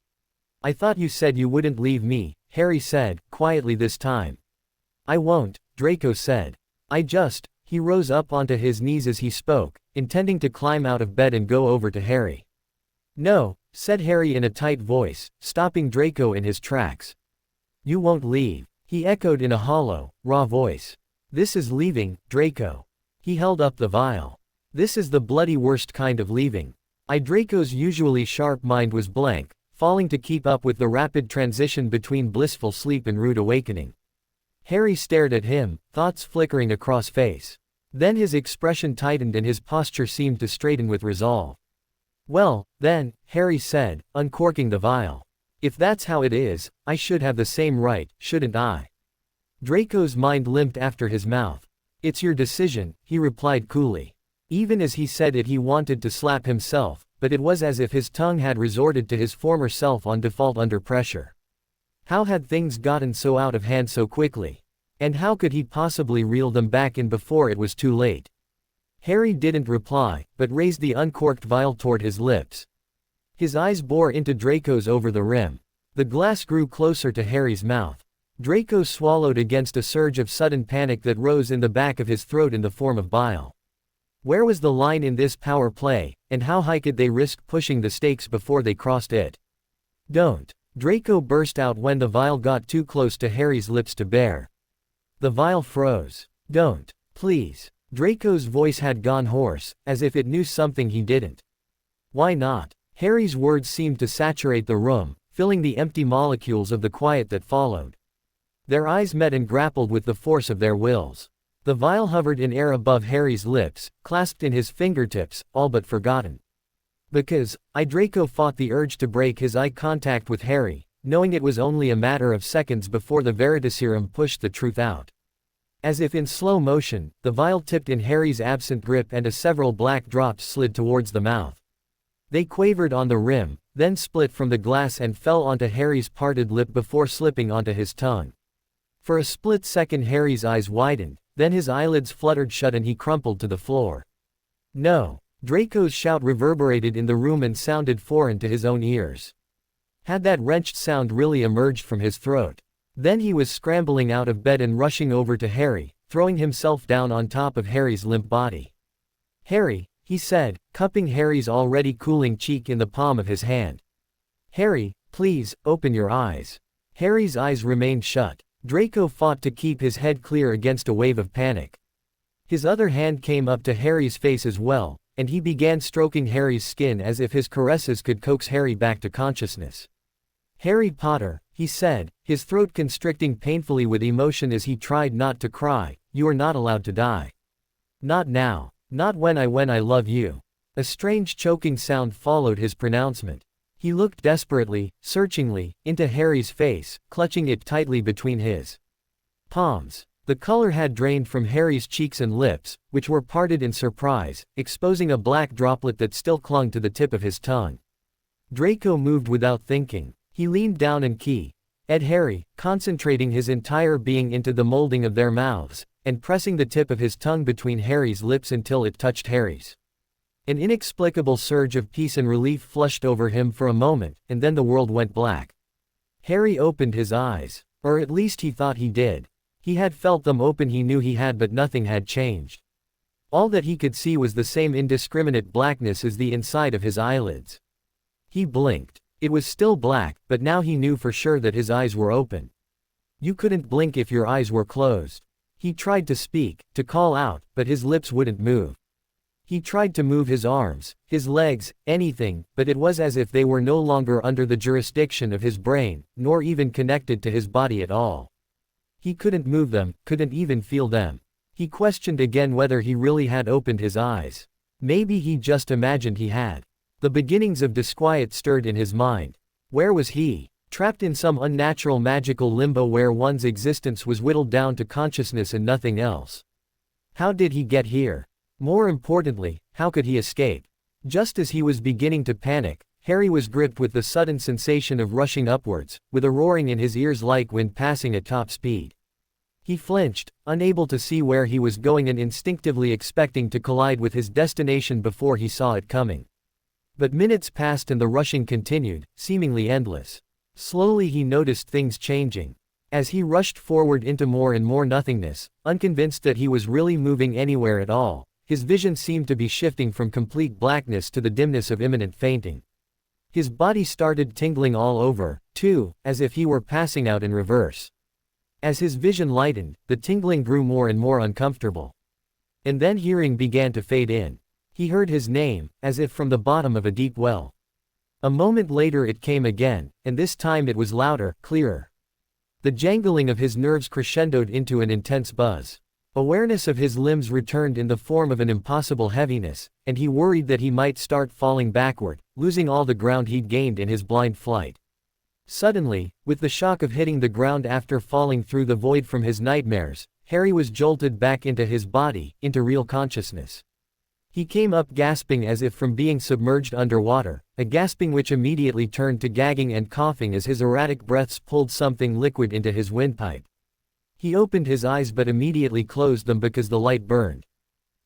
"I thought you said you wouldn't leave me," Harry said, quietly this time. "I won't," Draco said. He rose up onto his knees as he spoke, intending to climb out of bed and go over to Harry. "No," said Harry in a tight voice, stopping Draco in his tracks. "You won't leave," he echoed in a hollow, raw voice. "This is leaving, Draco." He held up the vial. "This is the bloody worst kind of leaving." Draco's usually sharp mind was blank, falling to keep up with the rapid transition between blissful sleep and rude awakening. Harry stared at him, thoughts flickering across face. Then his expression tightened and his posture seemed to straighten with resolve. "Well, then," Harry said, uncorking the vial. "If that's how it is, I should have the same right, shouldn't I?" Draco's mind limped after his mouth. "It's your decision," he replied coolly. Even as he said it he wanted to slap himself, but it was as if his tongue had resorted to his former self on default under pressure. How had things gotten so out of hand so quickly? And how could he possibly reel them back in before it was too late? Harry didn't reply, but raised the uncorked vial toward his lips. His eyes bore into Draco's over the rim. The glass grew closer to Harry's mouth. Draco swallowed against a surge of sudden panic that rose in the back of his throat in the form of bile. Where was the line in this power play, and how high could they risk pushing the stakes before they crossed it? "Don't!" Draco burst out when the vial got too close to Harry's lips to bear. The vial froze. "Don't! Please!" Draco's voice had gone hoarse, as if it knew something he didn't. "Why not?" Harry's words seemed to saturate the room, filling the empty molecules of the quiet that followed. Their eyes met and grappled with the force of their wills. The vial hovered in air above Harry's lips, clasped in his fingertips, all but forgotten. Draco fought the urge to break his eye contact with Harry, knowing it was only a matter of seconds before the Veritaserum pushed the truth out. As if in slow motion, the vial tipped in Harry's absent grip and several black drops slid towards the mouth. They quavered on the rim, then split from the glass and fell onto Harry's parted lip before slipping onto his tongue. For a split second Harry's eyes widened, then his eyelids fluttered shut and he crumpled to the floor. "No!" Draco's shout reverberated in the room and sounded foreign to his own ears. Had that wrenched sound really emerged from his throat? Then he was scrambling out of bed and rushing over to Harry, throwing himself down on top of Harry's limp body. "Harry," he said, cupping Harry's already cooling cheek in the palm of his hand. "Harry, please, open your eyes." Harry's eyes remained shut. Draco fought to keep his head clear against a wave of panic. His other hand came up to Harry's face as well, and he began stroking Harry's skin as if his caresses could coax Harry back to consciousness. "Harry Potter," he said, his throat constricting painfully with emotion as he tried not to cry, "you are not allowed to die. Not now. Not when I love you." A strange choking sound followed his pronouncement. He looked desperately, searchingly, into Harry's face, clutching it tightly between his palms. The color had drained from Harry's cheeks and lips, which were parted in surprise, exposing a black droplet that still clung to the tip of his tongue. Draco moved without thinking. He leaned down and keyed Harry, concentrating his entire being into the molding of their mouths, and pressing the tip of his tongue between Harry's lips until it touched Harry's. An inexplicable surge of peace and relief flushed over him for a moment, and then the world went black. Harry opened his eyes. Or at least he thought he did. He had felt them open, he knew he had, but nothing had changed. All that he could see was the same indiscriminate blackness as the inside of his eyelids. He blinked. It was still black, but now he knew for sure that his eyes were open. You couldn't blink if your eyes were closed. He tried to speak, to call out, but his lips wouldn't move. He tried to move his arms, his legs, anything, but it was as if they were no longer under the jurisdiction of his brain, nor even connected to his body at all. He couldn't move them, couldn't even feel them. He questioned again whether he really had opened his eyes. Maybe he just imagined he had. The beginnings of disquiet stirred in his mind. Where was he? Trapped in some unnatural magical limbo where one's existence was whittled down to consciousness and nothing else. How did he get here? More importantly, how could he escape? Just as he was beginning to panic, Harry was gripped with the sudden sensation of rushing upwards, with a roaring in his ears like wind passing at top speed. He flinched, unable to see where he was going and instinctively expecting to collide with his destination before he saw it coming. But minutes passed and the rushing continued, seemingly endless. Slowly he noticed things changing. As he rushed forward into more and more nothingness, unconvinced that he was really moving anywhere at all, his vision seemed to be shifting from complete blackness to the dimness of imminent fainting. His body started tingling all over, too, as if he were passing out in reverse. As his vision lightened, the tingling grew more and more uncomfortable. And then hearing began to fade in. He heard his name, as if from the bottom of a deep well. A moment later it came again, and this time it was louder, clearer. The jangling of his nerves crescendoed into an intense buzz. Awareness of his limbs returned in the form of an impossible heaviness, and he worried that he might start falling backward, losing all the ground he'd gained in his blind flight. Suddenly, with the shock of hitting the ground after falling through the void from his nightmares, Harry was jolted back into his body, into real consciousness. He came up gasping as if from being submerged underwater, a gasping which immediately turned to gagging and coughing as his erratic breaths pulled something liquid into his windpipe. He opened his eyes but immediately closed them because the light burned.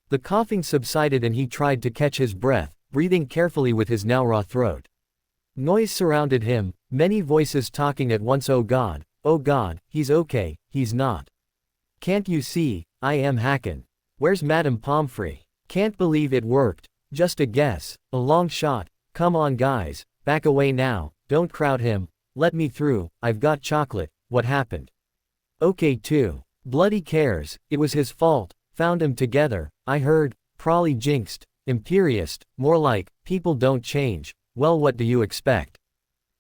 The coughing subsided and he tried to catch his breath, breathing carefully with his now raw throat. Noise surrounded him, many voices talking at once. Oh God, he's okay, he's not. Can't you see, I am Hacken. Where's Madame Pomfrey? Can't believe it worked, just a guess, a long shot, come on guys, back away now, don't crowd him, let me through, I've got chocolate, what happened? Okay too. Bloody cares, it was his fault, found him together, I heard, probably jinxed, imperious, more like, people don't change, well what do you expect?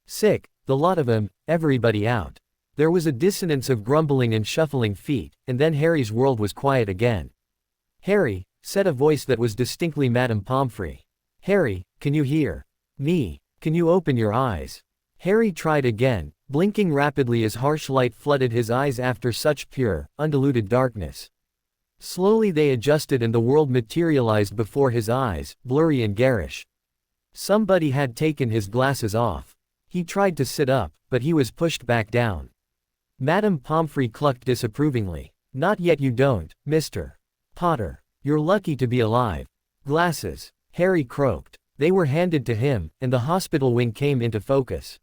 Sick, the lot of 'em, everybody out. There was a dissonance of grumbling and shuffling feet, and then Harry's world was quiet again. Harry, said a voice that was distinctly Madame Pomfrey. Harry, can you hear me? Can you open your eyes? Harry tried again, blinking rapidly as harsh light flooded his eyes after such pure, undiluted darkness. Slowly they adjusted and the world materialized before his eyes, blurry and garish. Somebody had taken his glasses off. He tried to sit up, but he was pushed back down. Madame Pomfrey clucked disapprovingly. Not yet, you don't, Mr. Potter. You're lucky to be alive. Glasses. Harry croaked. They were handed to him, and the hospital wing came into focus.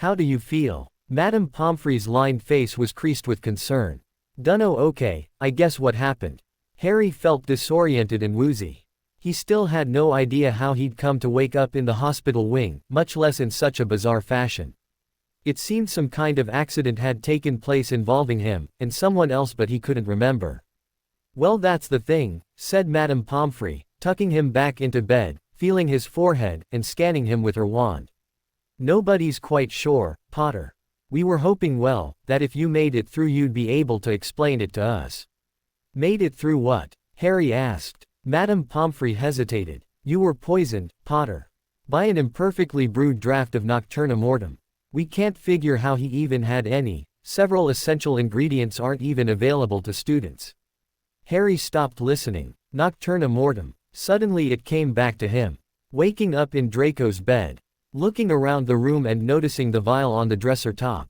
How do you feel? Madame Pomfrey's lined face was creased with concern. Dunno, okay, I guess what happened. Harry felt disoriented and woozy. He still had no idea how he'd come to wake up in the hospital wing, much less in such a bizarre fashion. It seemed some kind of accident had taken place involving him, and someone else, but he couldn't remember. Well, that's the thing, said Madame Pomfrey, tucking him back into bed, feeling his forehead, and scanning him with her wand. Nobody's quite sure, Potter. We were hoping, well, that if you made it through you'd be able to explain it to us. Made it through what? Harry asked. Madame Pomfrey hesitated. You were poisoned, Potter. Buy an imperfectly brewed draft of Nocturna Mortem. We can't figure how he even had any. Several essential ingredients aren't even available to students. Harry stopped listening. Nocturna Mortem. Suddenly it came back to him. Waking up in Draco's bed. Looking around the room and noticing the vial on the dresser top.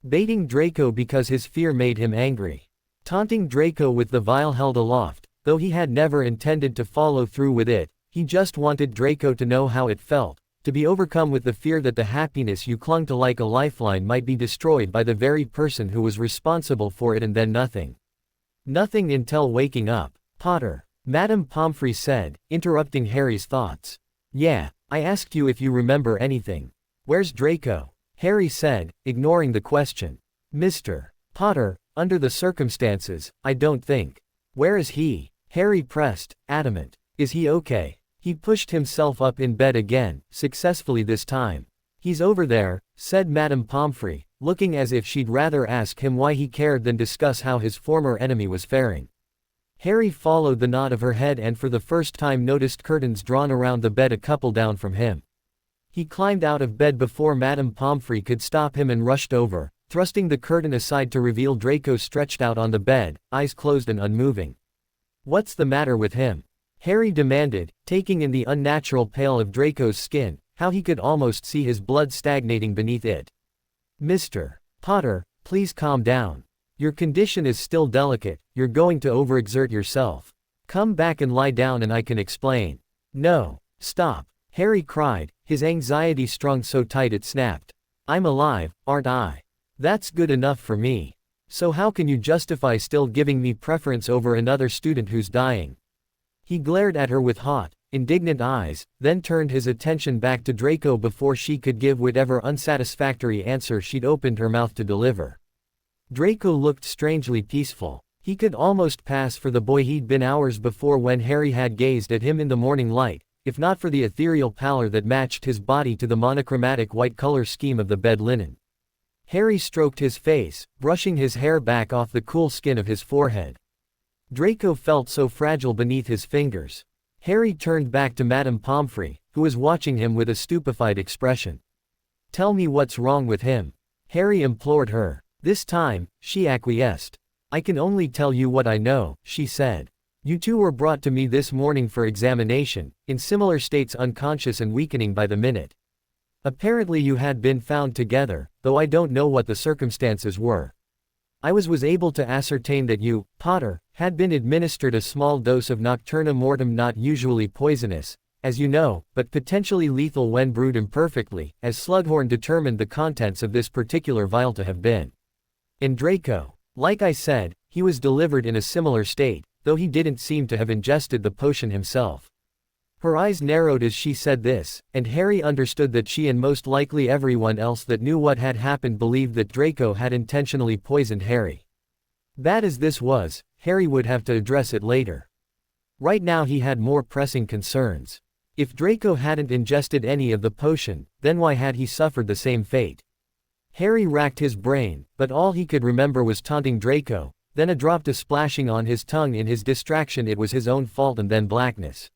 Baiting Draco because his fear made him angry. Taunting Draco with the vial held aloft, though he had never intended to follow through with it, he just wanted Draco to know how it felt, to be overcome with the fear that the happiness you clung to like a lifeline might be destroyed by the very person who was responsible for it, and then nothing. Nothing until waking up. Potter. Madame Pomfrey said, interrupting Harry's thoughts. Yeah, I asked you if you remember anything. Where's Draco? Harry said, ignoring the question. Mr. Potter, under the circumstances, I don't think. Where is he? Harry pressed, adamant. Is he okay? He pushed himself up in bed again, successfully this time. He's over there, said Madame Pomfrey, looking as if she'd rather ask him why he cared than discuss how his former enemy was faring. Harry followed the nod of her head and for the first time noticed curtains drawn around the bed a couple down from him. He climbed out of bed before Madame Pomfrey could stop him and rushed over, thrusting the curtain aside to reveal Draco stretched out on the bed, eyes closed and unmoving. What's the matter with him? Harry demanded, taking in the unnatural pale of Draco's skin, how he could almost see his blood stagnating beneath it. Mr. Potter, please calm down. Your condition is still delicate, you're going to overexert yourself. Come back and lie down and I can explain. No. Stop. Harry cried, his anxiety strung so tight it snapped. I'm alive, aren't I? That's good enough for me. So how can you justify still giving me preference over another student who's dying? He glared at her with hot, indignant eyes, then turned his attention back to Draco before she could give whatever unsatisfactory answer she'd opened her mouth to deliver. Draco looked strangely peaceful. He could almost pass for the boy he'd been hours before when Harry had gazed at him in the morning light, if not for the ethereal pallor that matched his body to the monochromatic white color scheme of the bed linen. Harry stroked his face, brushing his hair back off the cool skin of his forehead. Draco felt so fragile beneath his fingers. Harry turned back to Madame Pomfrey, who was watching him with a stupefied expression. Tell me what's wrong with him. Harry implored her. This time, she acquiesced. I can only tell you what I know, she said. You two were brought to me this morning for examination, in similar states, unconscious and weakening by the minute. Apparently you had been found together, though I don't know what the circumstances were. I was able to ascertain that you, Potter, had been administered a small dose of Nocturna Mortem, not usually poisonous, as you know, but potentially lethal when brewed imperfectly, as Slughorn determined the contents of this particular vial to have been. In Draco, like I said, he was delivered in a similar state, though he didn't seem to have ingested the potion himself. Her eyes narrowed as she said this, and Harry understood that she and most likely everyone else that knew what had happened believed that Draco had intentionally poisoned Harry. Bad as this was, Harry would have to address it later. Right now he had more pressing concerns. If Draco hadn't ingested any of the potion, then why had he suffered the same fate? Harry racked his brain, but all he could remember was taunting Draco, then a drop to splashing on his tongue in his distraction. It was his own fault, and then blackness.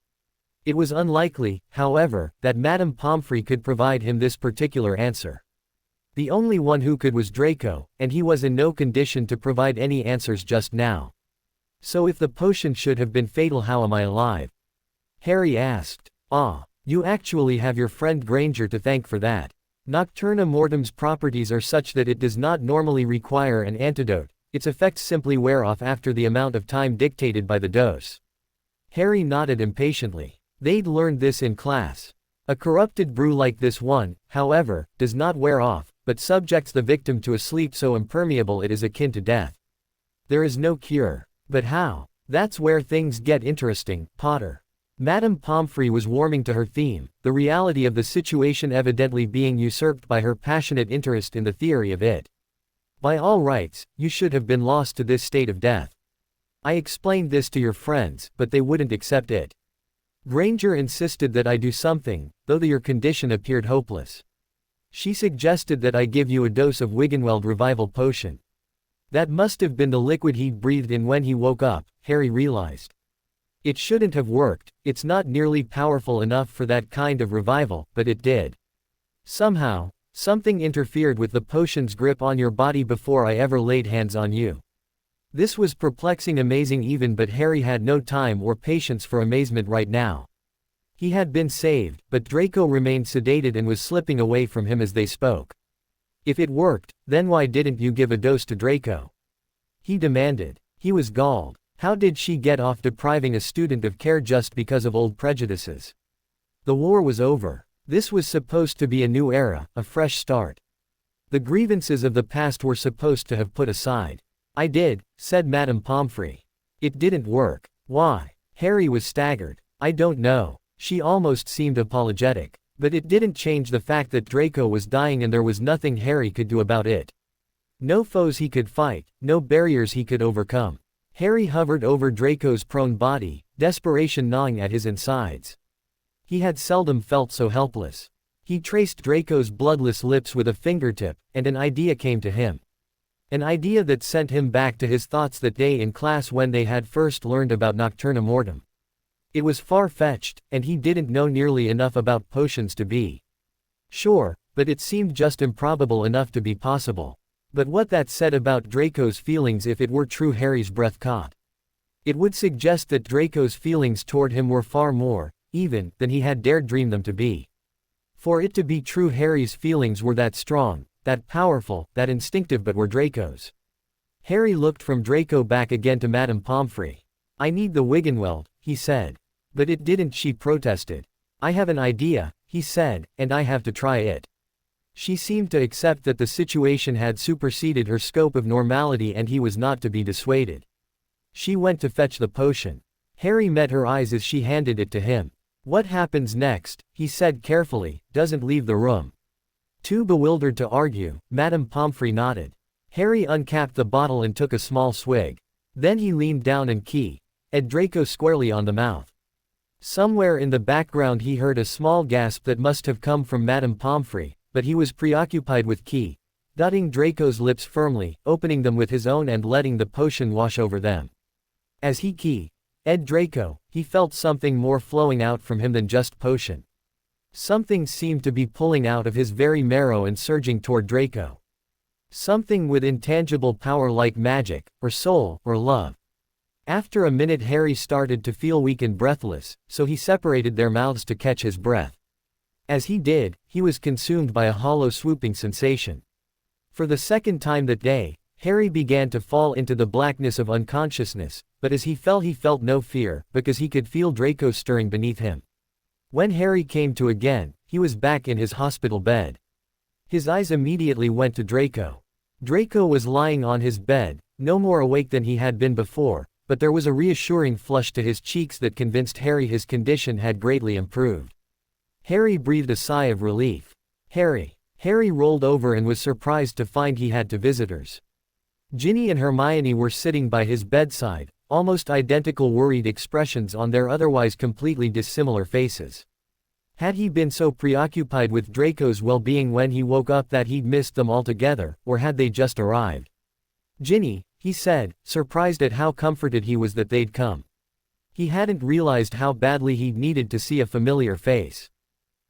It was unlikely, however, that Madame Pomfrey could provide him this particular answer. The only one who could was Draco, and he was in no condition to provide any answers just now. So if the potion should have been fatal, how am I alive? Harry asked. Ah, you actually have your friend Granger to thank for that. Nocturna Mortem's properties are such that it does not normally require an antidote, its effects simply wear off after the amount of time dictated by the dose. Harry nodded impatiently. They'd learned this in class. A corrupted brew like this one, however, does not wear off, but subjects the victim to a sleep so impermeable it is akin to death. There is no cure. But how? That's where things get interesting, Potter. Madame Pomfrey was warming to her theme, the reality of the situation evidently being usurped by her passionate interest in the theory of it. By all rights, you should have been lost to this state of death. I explained this to your friends, but they wouldn't accept it. Granger insisted that I do something, though your condition appeared hopeless. She suggested that I give you a dose of Wiggenweld revival potion. That must have been the liquid he'd breathed in when he woke up, Harry realized. It shouldn't have worked, it's not nearly powerful enough for that kind of revival, but it did. Somehow, something interfered with the potion's grip on your body before I ever laid hands on you. This was perplexing, amazing even, but Harry had no time or patience for amazement right now. He had been saved, but Draco remained sedated and was slipping away from him as they spoke. If it worked, then why didn't you give a dose to Draco? He demanded. He was galled. How did she get off depriving a student of care just because of old prejudices? The war was over. This was supposed to be a new era, a fresh start. The grievances of the past were supposed to have put aside. I did, said Madame Pomfrey. It didn't work. Why? Harry was staggered. I don't know. She almost seemed apologetic. But it didn't change the fact that Draco was dying and there was nothing Harry could do about it. No foes he could fight, no barriers he could overcome. Harry hovered over Draco's prone body, desperation gnawing at his insides. He had seldom felt so helpless. He traced Draco's bloodless lips with a fingertip, and an idea came to him. An idea that sent him back to his thoughts that day in class when they had first learned about Nocturna Mortem. It was far-fetched, and he didn't know nearly enough about potions to be sure, but it seemed just improbable enough to be possible. But what that said about Draco's feelings, if it were true, Harry's breath caught. It would suggest that Draco's feelings toward him were far more, even, than he had dared dream them to be. For it to be true, Harry's feelings were that strong, that powerful, that instinctive, but were Draco's. Harry looked from Draco back again to Madame Pomfrey. I need the Wiggenweld, he said. But it didn't, she protested. I have an idea, he said, and I have to try it. She seemed to accept that the situation had superseded her scope of normality and he was not to be dissuaded. She went to fetch the potion. Harry met her eyes as she handed it to him. What happens next, he said carefully, doesn't leave the room. Too bewildered to argue, Madame Pomfrey nodded. Harry uncapped the bottle and took a small swig. Then he leaned down and keyed Draco squarely on the mouth. Somewhere in the background he heard a small gasp that must have come from Madame Pomfrey, but he was preoccupied with dotting Draco's lips firmly, opening them with his own and letting the potion wash over them. As he keyed Draco, he felt something more flowing out from him than just potion. Something seemed to be pulling out of his very marrow and surging toward Draco. Something with intangible power like magic, or soul, or love. After a minute Harry started to feel weak and breathless, so he separated their mouths to catch his breath. As he did, he was consumed by a hollow swooping sensation. For the second time that day, Harry began to fall into the blackness of unconsciousness, but as he felt no fear, because he could feel Draco stirring beneath him. When Harry came to again, he was back in his hospital bed. His eyes immediately went to Draco. Draco was lying on his bed, no more awake than he had been before, but there was a reassuring flush to his cheeks that convinced Harry his condition had greatly improved. Harry breathed a sigh of relief. Harry rolled over and was surprised to find he had two visitors. Ginny and Hermione were sitting by his bedside, almost identical worried expressions on their otherwise completely dissimilar faces. Had he been so preoccupied with Draco's well-being when he woke up that he'd missed them altogether, or had they just arrived? Ginny, he said, surprised at how comforted he was that they'd come. He hadn't realized how badly he'd needed to see a familiar face.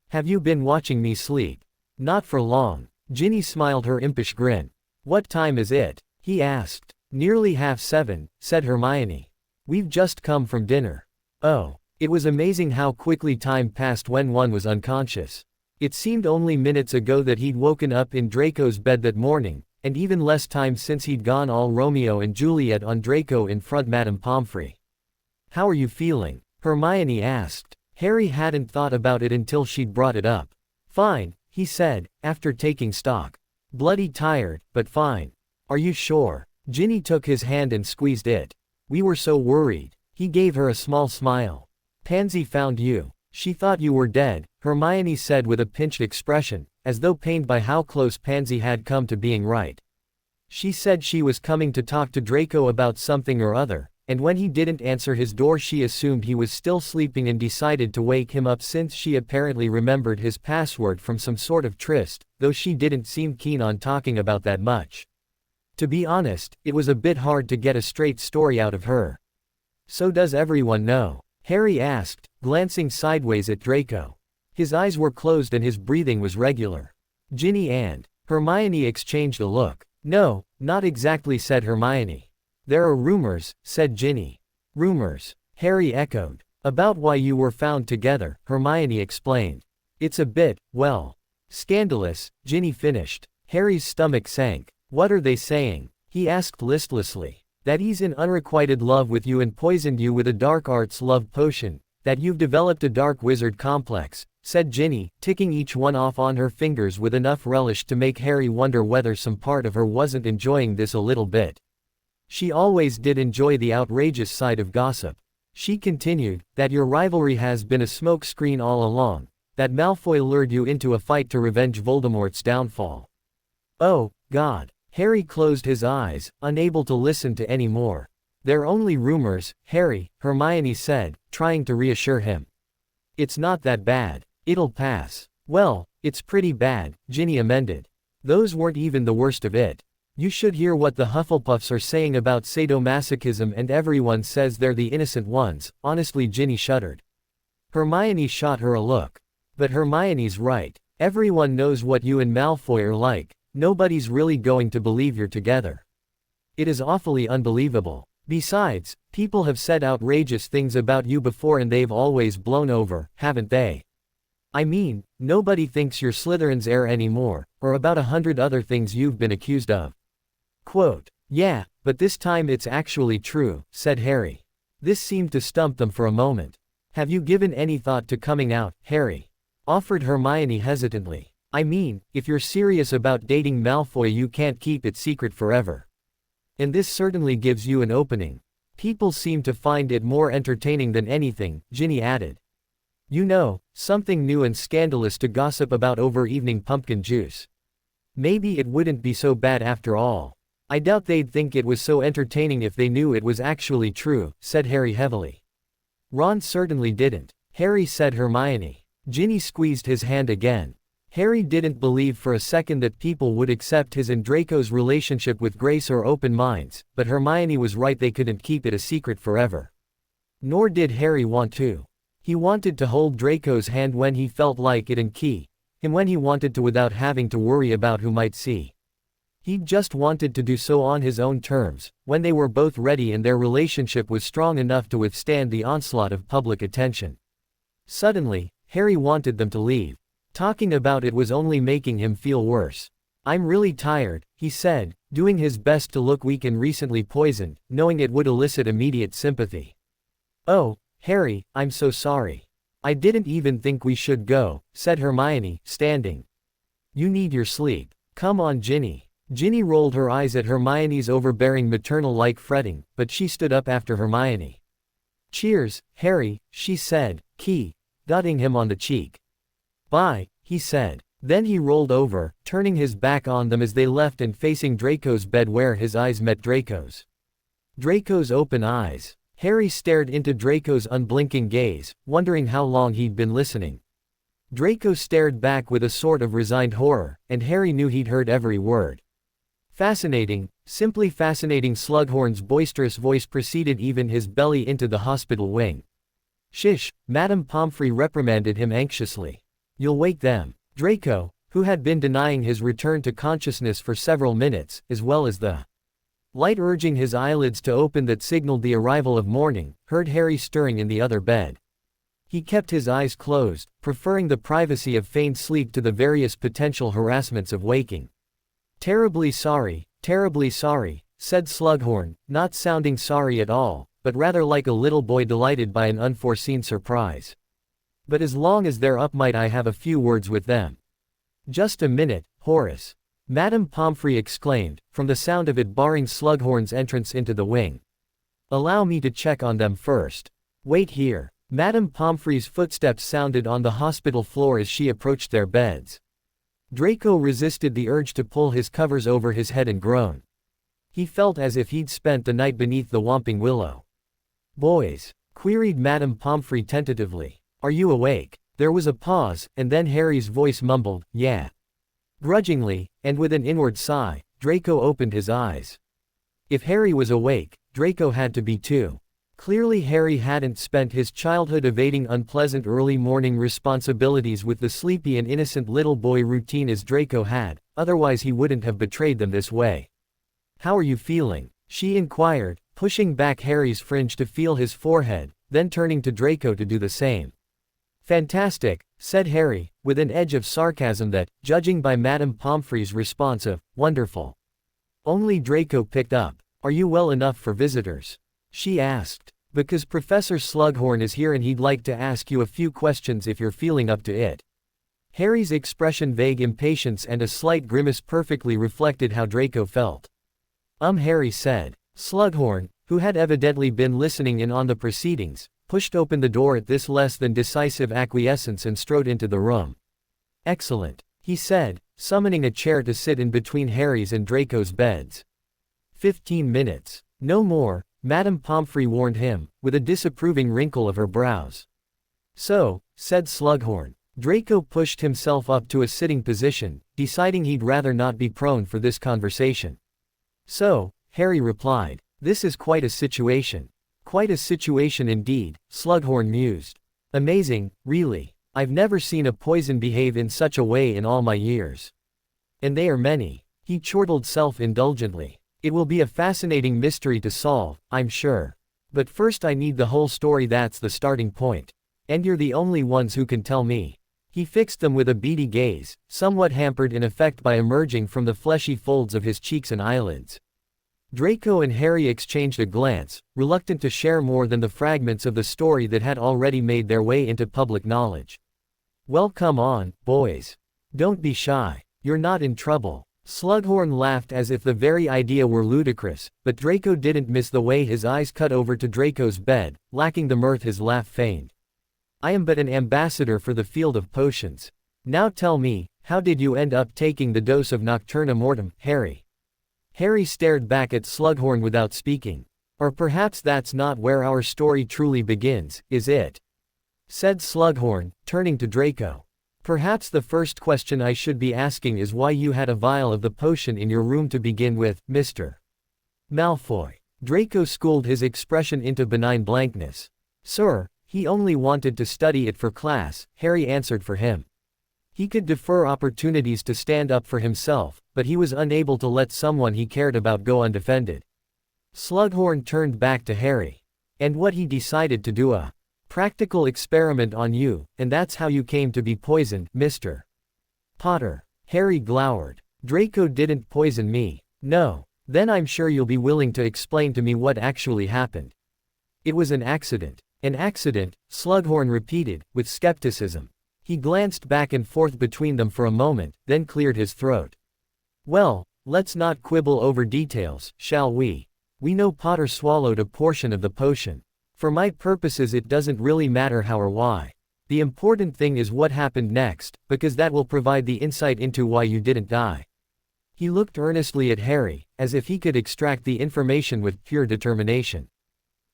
Have you been watching me sleep? Not for long. Ginny smiled her impish grin. What time is it? He asked. Nearly 7:30, said Hermione. We've just come from dinner. Oh. It was amazing how quickly time passed when one was unconscious. It seemed only minutes ago that he'd woken up in Draco's bed that morning, and even less time since he'd gone all Romeo and Juliet on Draco in front Madame Pomfrey. How are you feeling? Hermione asked. Harry hadn't thought about it until she'd brought it up. Fine, he said, after taking stock. Bloody tired, but fine. Are you sure? Ginny took his hand and squeezed it. We were so worried. He gave her a small smile. Pansy found you. She thought you were dead, Hermione said with a pinched expression, as though pained by how close Pansy had come to being right. She said she was coming to talk to Draco about something or other, and when he didn't answer his door she assumed he was still sleeping and decided to wake him up since she apparently remembered his password from some sort of tryst, though she didn't seem keen on talking about that much. To be honest, it was a bit hard to get a straight story out of her. So does everyone know? Harry asked, glancing sideways at Draco. His eyes were closed and his breathing was regular. Ginny and Hermione exchanged a look. No, not exactly, said Hermione. There are rumors, said Ginny. Rumors? Harry echoed. About why you were found together, Hermione explained. It's a bit, well, scandalous, Ginny finished. Harry's stomach sank. What are they saying? He asked listlessly. That he's in unrequited love with you and poisoned you with a dark arts love potion, that you've developed a dark wizard complex, said Ginny, ticking each one off on her fingers with enough relish to make Harry wonder whether some part of her wasn't enjoying this a little bit. She always did enjoy the outrageous side of gossip. She continued, that your rivalry has been a smokescreen all along, that Malfoy lured you into a fight to revenge Voldemort's downfall. Oh, God. Harry closed his eyes, unable to listen to any more. They're only rumors, Harry, Hermione said, trying to reassure him. It's not that bad. It'll pass. Well, it's pretty bad, Ginny amended. Those weren't even the worst of it. You should hear what the Hufflepuffs are saying about sadomasochism, and everyone says they're the innocent ones. Honestly, Ginny shuddered. Hermione shot her a look. But Hermione's right. Everyone knows what you and Malfoy are like. Nobody's really going to believe you're together. It is awfully unbelievable. Besides, people have said outrageous things about you before and they've always blown over, haven't they? I mean, nobody thinks you're Slytherin's heir anymore, or about 100 other things you've been accused of. Quote, yeah, but this time it's actually true, said Harry. This seemed to stump them for a moment. Have you given any thought to coming out, Harry? Offered Hermione hesitantly. I mean, if you're serious about dating Malfoy, you can't keep it secret forever. And this certainly gives you an opening. People seem to find it more entertaining than anything, Ginny added. You know, something new and scandalous to gossip about over evening pumpkin juice. Maybe it wouldn't be so bad after all. I doubt they'd think it was so entertaining if they knew it was actually true, said Harry heavily. Ron certainly didn't. Harry, said Hermione. Ginny squeezed his hand again. Harry didn't believe for a second that people would accept his and Draco's relationship with grace or open minds, but Hermione was right, they couldn't keep it a secret forever. Nor did Harry want to. He wanted to hold Draco's hand when he felt like it and key him when he wanted to without having to worry about who might see. He just wanted to do so on his own terms, when they were both ready and their relationship was strong enough to withstand the onslaught of public attention. Suddenly, Harry wanted them to leave. Talking about it was only making him feel worse. I'm really tired, he said, doing his best to look weak and recently poisoned, knowing it would elicit immediate sympathy. Oh, Harry, I'm so sorry. I didn't even think we should go, said Hermione, standing. You need your sleep. Come on, Ginny. Ginny rolled her eyes at Hermione's overbearing maternal-like fretting, but she stood up after Hermione. Cheers, Harry, she said, dotting him on the cheek. Bye, he said. Then he rolled over, turning his back on them as they left and facing Draco's bed where his eyes met Draco's. Draco's open eyes. Harry stared into Draco's unblinking gaze, wondering how long he'd been listening. Draco stared back with a sort of resigned horror, and Harry knew he'd heard every word. Fascinating, simply fascinating. Slughorn's boisterous voice preceded even his belly into the hospital wing. Shish, Madame Pomfrey reprimanded him anxiously. You'll wake them. Draco, who had been denying his return to consciousness for several minutes, as well as the light urging his eyelids to open that signaled the arrival of morning, heard Harry stirring in the other bed. He kept his eyes closed, preferring the privacy of feigned sleep to the various potential harassments of waking. Terribly sorry, said Slughorn, not sounding sorry at all, but rather like a little boy delighted by an unforeseen surprise. But as long as they're up, might I have a few words with them? Just a minute, Horace. Madame Pomfrey exclaimed, from the sound of it barring Slughorn's entrance into the wing. Allow me to check on them first. Wait here. Madame Pomfrey's footsteps sounded on the hospital floor as she approached their beds. Draco resisted the urge to pull his covers over his head and groan. He felt as if he'd spent the night beneath the Whomping Willow. Boys? Queried Madame Pomfrey tentatively. Are you awake? There was a pause, and then Harry's voice mumbled, yeah. Grudgingly, and with an inward sigh, Draco opened his eyes. If Harry was awake, Draco had to be too. Clearly Harry hadn't spent his childhood evading unpleasant early morning responsibilities with the sleepy and innocent little boy routine as Draco had, otherwise he wouldn't have betrayed them this way. "How are you feeling?" she inquired, pushing back Harry's fringe to feel his forehead, then turning to Draco to do the same. "Fantastic," said Harry, with an edge of sarcasm that, judging by Madame Pomfrey's response of, "wonderful," only Draco picked up. "Are you well enough for visitors?" she asked. "Because Professor Slughorn is here and he'd like to ask you a few questions if you're feeling up to it." Harry's expression, vague impatience and a slight grimace, perfectly reflected how Draco felt. Harry said. Slughorn, who had evidently been listening in on the proceedings, pushed open the door at this less than decisive acquiescence and strode into the room. "Excellent," he said, summoning a chair to sit in between Harry's and Draco's beds. 15 minutes. No more, Madame Pomfrey warned him, with a disapproving wrinkle of her brows. "So," said Slughorn. Draco pushed himself up to a sitting position, deciding he'd rather not be prone for this conversation. "So," Harry replied, "this is quite a situation." "Quite a situation indeed," Slughorn mused. "Amazing, really. I've never seen a poison behave in such a way in all my years. And they are many." He chortled self-indulgently. "It will be a fascinating mystery to solve, I'm sure. But first I need the whole story. That's the starting point. And you're the only ones who can tell me." He fixed them with a beady gaze, somewhat hampered in effect by emerging from the fleshy folds of his cheeks and eyelids. Draco and Harry exchanged a glance, reluctant to share more than the fragments of the story that had already made their way into public knowledge. "Well, come on, boys. Don't be shy. You're not in trouble." Slughorn laughed as if the very idea were ludicrous, but Draco didn't miss the way his eyes cut over to Draco's bed, lacking the mirth his laugh feigned. "I am but an ambassador for the field of potions. Now tell me, how did you end up taking the dose of Nocturna Mortem, Harry?" Harry stared back at Slughorn without speaking. "Or perhaps that's not where our story truly begins, is it?" said Slughorn, turning to Draco. "Perhaps the first question I should be asking is why you had a vial of the potion in your room to begin with, Mr. Malfoy." Draco schooled his expression into benign blankness. "Sir, he only wanted to study it for class," Harry answered for him. He could defer opportunities to stand up for himself, but he was unable to let someone he cared about go undefended. Slughorn turned back to Harry. "And what he decided to do a practical experiment on you, and that's how you came to be poisoned, Mr. Potter." Harry glowered. "Draco didn't poison me." "No. Then I'm sure you'll be willing to explain to me what actually happened." "It was an accident." "An accident," Slughorn repeated, with skepticism. He glanced back and forth between them for a moment, then cleared his throat. "Well, let's not quibble over details, shall we? We know Potter swallowed a portion of the potion. For my purposes it doesn't really matter how or why. The important thing is what happened next, because that will provide the insight into why you didn't die." He looked earnestly at Harry, as if he could extract the information with pure determination.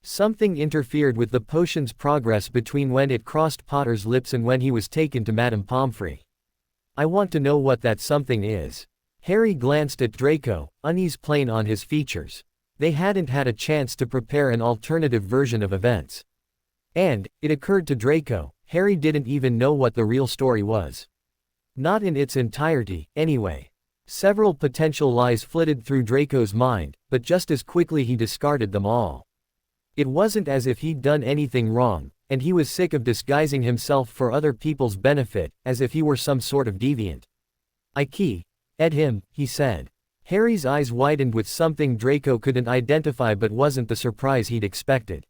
Something interfered with the potion's progress between when it crossed Potter's lips and when he was taken to Madame Pomfrey. "I want to know what that something is." Harry glanced at Draco, unease plain on his features. They hadn't had a chance to prepare an alternative version of events. And, it occurred to Draco, Harry didn't even know what the real story was. Not in its entirety, anyway. Several potential lies flitted through Draco's mind, but just as quickly he discarded them all. It wasn't as if he'd done anything wrong, and he was sick of disguising himself for other people's benefit, as if he were some sort of deviant. "Ed him," he said. Harry's eyes widened with something Draco couldn't identify but wasn't the surprise he'd expected.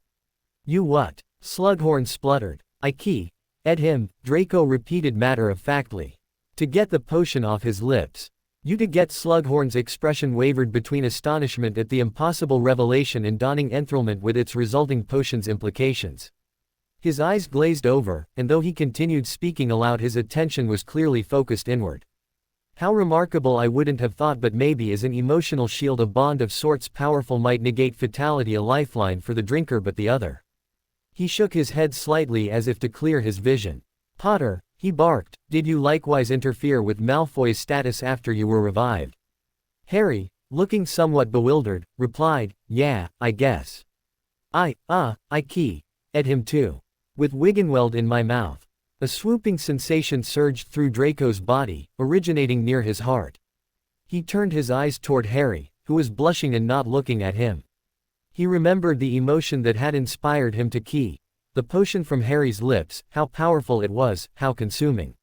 "You what?" Slughorn spluttered. "Ed him," Draco repeated matter-of-factly. "To get the potion off his lips." "You to get." Slughorn's expression wavered between astonishment at the impossible revelation and dawning enthrallment with its resulting potion's implications. His eyes glazed over, and though he continued speaking aloud his attention was clearly focused inward. "How remarkable, I wouldn't have thought, but maybe as an emotional shield, a bond of sorts powerful might negate fatality, a lifeline for the drinker but the other." He shook his head slightly as if to clear his vision. "Potter," he barked, "did you likewise interfere with Malfoy's status after you were revived?" Harry, looking somewhat bewildered, replied, "Yeah, I guess." I key. Ed him too. With Wiggenweld in my mouth. A swooping sensation surged through Draco's body, originating near his heart. He turned his eyes toward Harry, who was blushing and not looking at him. He remembered the emotion that had inspired him to key. The potion from Harry's lips, how powerful it was, how consuming.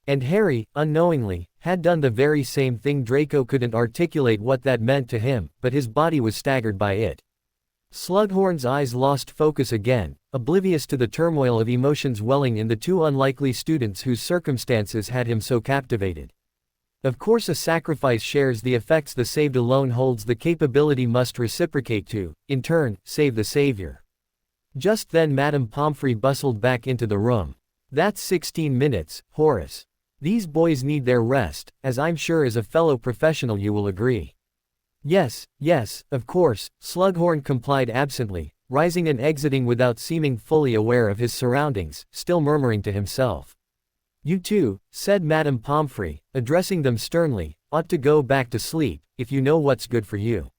And Harry, unknowingly, had done the very same thing. Draco couldn't articulate what that meant to him, but his body was staggered by it. Slughorn's eyes lost focus again, oblivious to the turmoil of emotions welling in the two unlikely students whose circumstances had him so captivated. Of course, a sacrifice shares the effects the saved alone holds the capability must reciprocate to, in turn, save the savior. Just then Madame Pomfrey bustled back into the room. That's 16 minutes, Horace. These boys need their rest, as I'm sure as a fellow professional you will agree. Yes, of course, Slughorn complied absently, rising and exiting without seeming fully aware of his surroundings, still murmuring to himself. You two, said Madame Pomfrey, addressing them sternly, ought to go back to sleep, if you know what's good for you.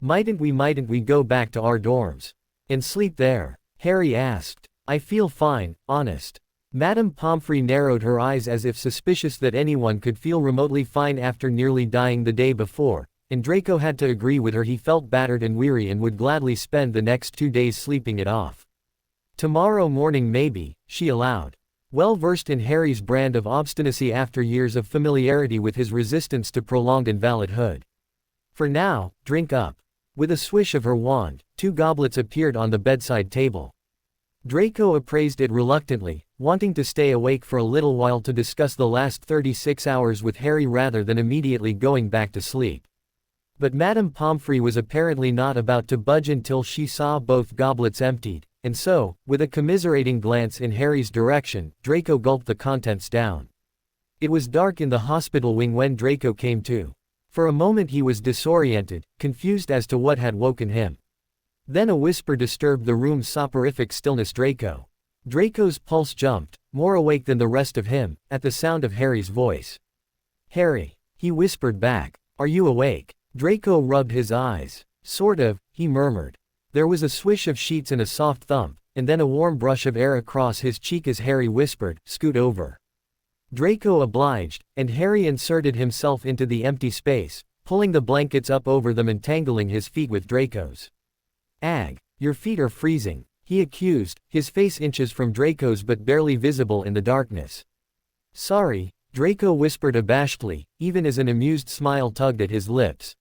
Mightn't we go back to our dorms? And sleep there? Harry asked. I feel fine, honest. Madame Pomfrey narrowed her eyes as if suspicious that anyone could feel remotely fine after nearly dying the day before, and Draco had to agree with her. He felt battered and weary and would gladly spend the next 2 days sleeping it off. Tomorrow morning maybe, she allowed. Well versed in Harry's brand of obstinacy after years of familiarity with his resistance to prolonged invalidhood. For now, drink up. With a swish of her wand, 2 goblets appeared on the bedside table. Draco appraised it reluctantly, wanting to stay awake for a little while to discuss the last 36 hours with Harry rather than immediately going back to sleep. But Madame Pomfrey was apparently not about to budge until she saw both goblets emptied, and so, with a commiserating glance in Harry's direction, Draco gulped the contents down. It was dark in the hospital wing when Draco came to. For a moment he was disoriented, confused as to what had woken him. Then a whisper disturbed the room's soporific stillness. Draco's pulse jumped, more awake than the rest of him, at the sound of Harry's voice. Harry, he whispered back. Are you awake? Draco rubbed his eyes. Sort of, he murmured. There was a swish of sheets and a soft thump, and then a warm brush of air across his cheek as Harry whispered, scoot over. Draco obliged, and Harry inserted himself into the empty space, pulling the blankets up over them and tangling his feet with Draco's. Ag, your feet are freezing, he accused, his face inches from Draco's but barely visible in the darkness. Sorry, Draco whispered abashedly, even as an amused smile tugged at his lips.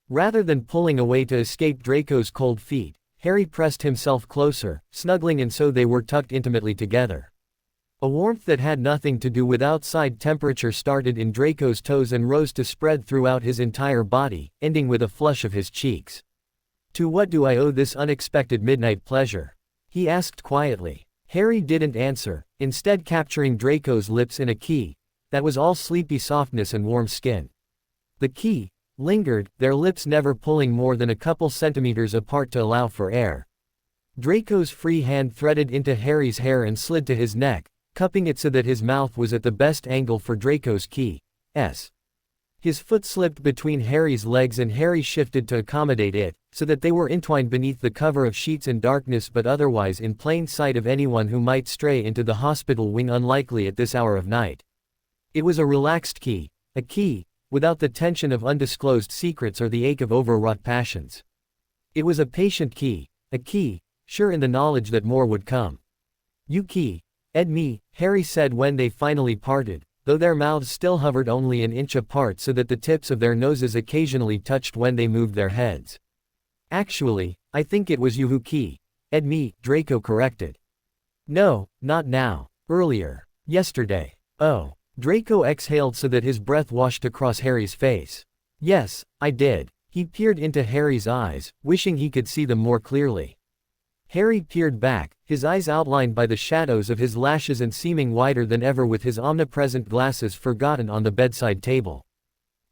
Rather than pulling away to escape Draco's cold feet, Harry pressed himself closer, snuggling, and so they were tucked intimately together. A warmth that had nothing to do with outside temperature started in Draco's toes and rose to spread throughout his entire body, ending with a flush of his cheeks. To what do I owe this unexpected midnight pleasure? He asked quietly. Harry didn't answer, instead capturing Draco's lips in a key that was all sleepy softness and warm skin. The key lingered, their lips never pulling more than a couple centimeters apart to allow for air. Draco's free hand threaded into Harry's hair and slid to his neck, cupping it so that his mouth was at the best angle for Draco's key. His foot slipped between Harry's legs and Harry shifted to accommodate it, so that they were entwined beneath the cover of sheets in darkness but otherwise in plain sight of anyone who might stray into the hospital wing, unlikely at this hour of night. It was a relaxed key, a key, without the tension of undisclosed secrets or the ache of overwrought passions. It was a patient key, a key, sure in the knowledge that more would come. You key, Ed me, Harry said when they finally parted, though their mouths still hovered only an inch apart so that the tips of their noses occasionally touched when they moved their heads. Actually, I think it was you who key, Ed me, Draco corrected. No, not now. Earlier. Yesterday. Oh. Draco exhaled so that his breath washed across Harry's face. Yes, I did. He peered into Harry's eyes, wishing he could see them more clearly. Harry peered back, his eyes outlined by the shadows of his lashes and seeming wider than ever with his omnipresent glasses forgotten on the bedside table.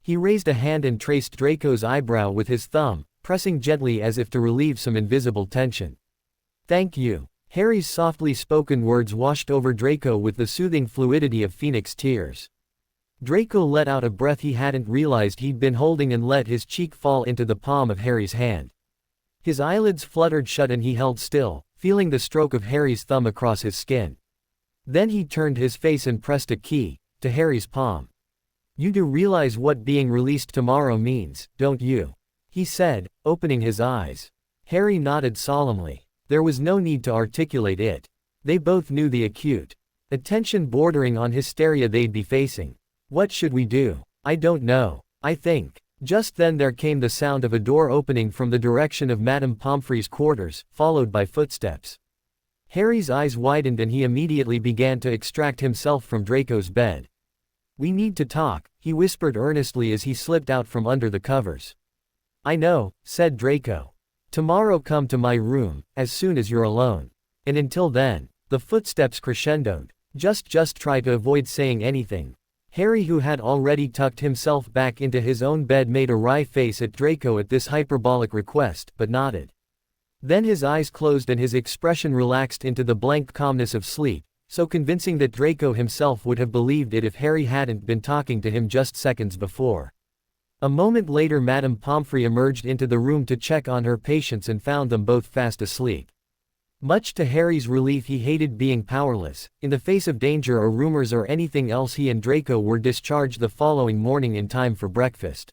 He raised a hand and traced Draco's eyebrow with his thumb, pressing gently as if to relieve some invisible tension. Thank you. Harry's softly spoken words washed over Draco with the soothing fluidity of phoenix tears. Draco let out a breath he hadn't realized he'd been holding and let his cheek fall into the palm of Harry's hand. His eyelids fluttered shut and he held still, feeling the stroke of Harry's thumb across his skin. Then he turned his face and pressed a key to Harry's palm. "You do realize what being released tomorrow means, don't you?" he said, opening his eyes. Harry nodded solemnly. There was no need to articulate it. They both knew the acute attention bordering on hysteria they'd be facing. "What should we do?" "I don't know. I think." Just then there came the sound of a door opening from the direction of Madame Pomfrey's quarters, followed by footsteps. Harry's eyes widened and he immediately began to extract himself from Draco's bed. "We need to talk," he whispered earnestly as he slipped out from under the covers. "I know," said Draco. "Tomorrow come to my room, as soon as you're alone. And until then." The footsteps crescendoed. Just try to avoid saying anything." Harry, who had already tucked himself back into his own bed, made a wry face at Draco at this hyperbolic request, but nodded. Then his eyes closed and his expression relaxed into the blank calmness of sleep, so convincing that Draco himself would have believed it if Harry hadn't been talking to him just seconds before. A moment later Madame Pomfrey emerged into the room to check on her patients and found them both fast asleep. Much to Harry's relief, he hated being powerless. In the face of danger or rumors or anything else, he and Draco were discharged the following morning in time for breakfast.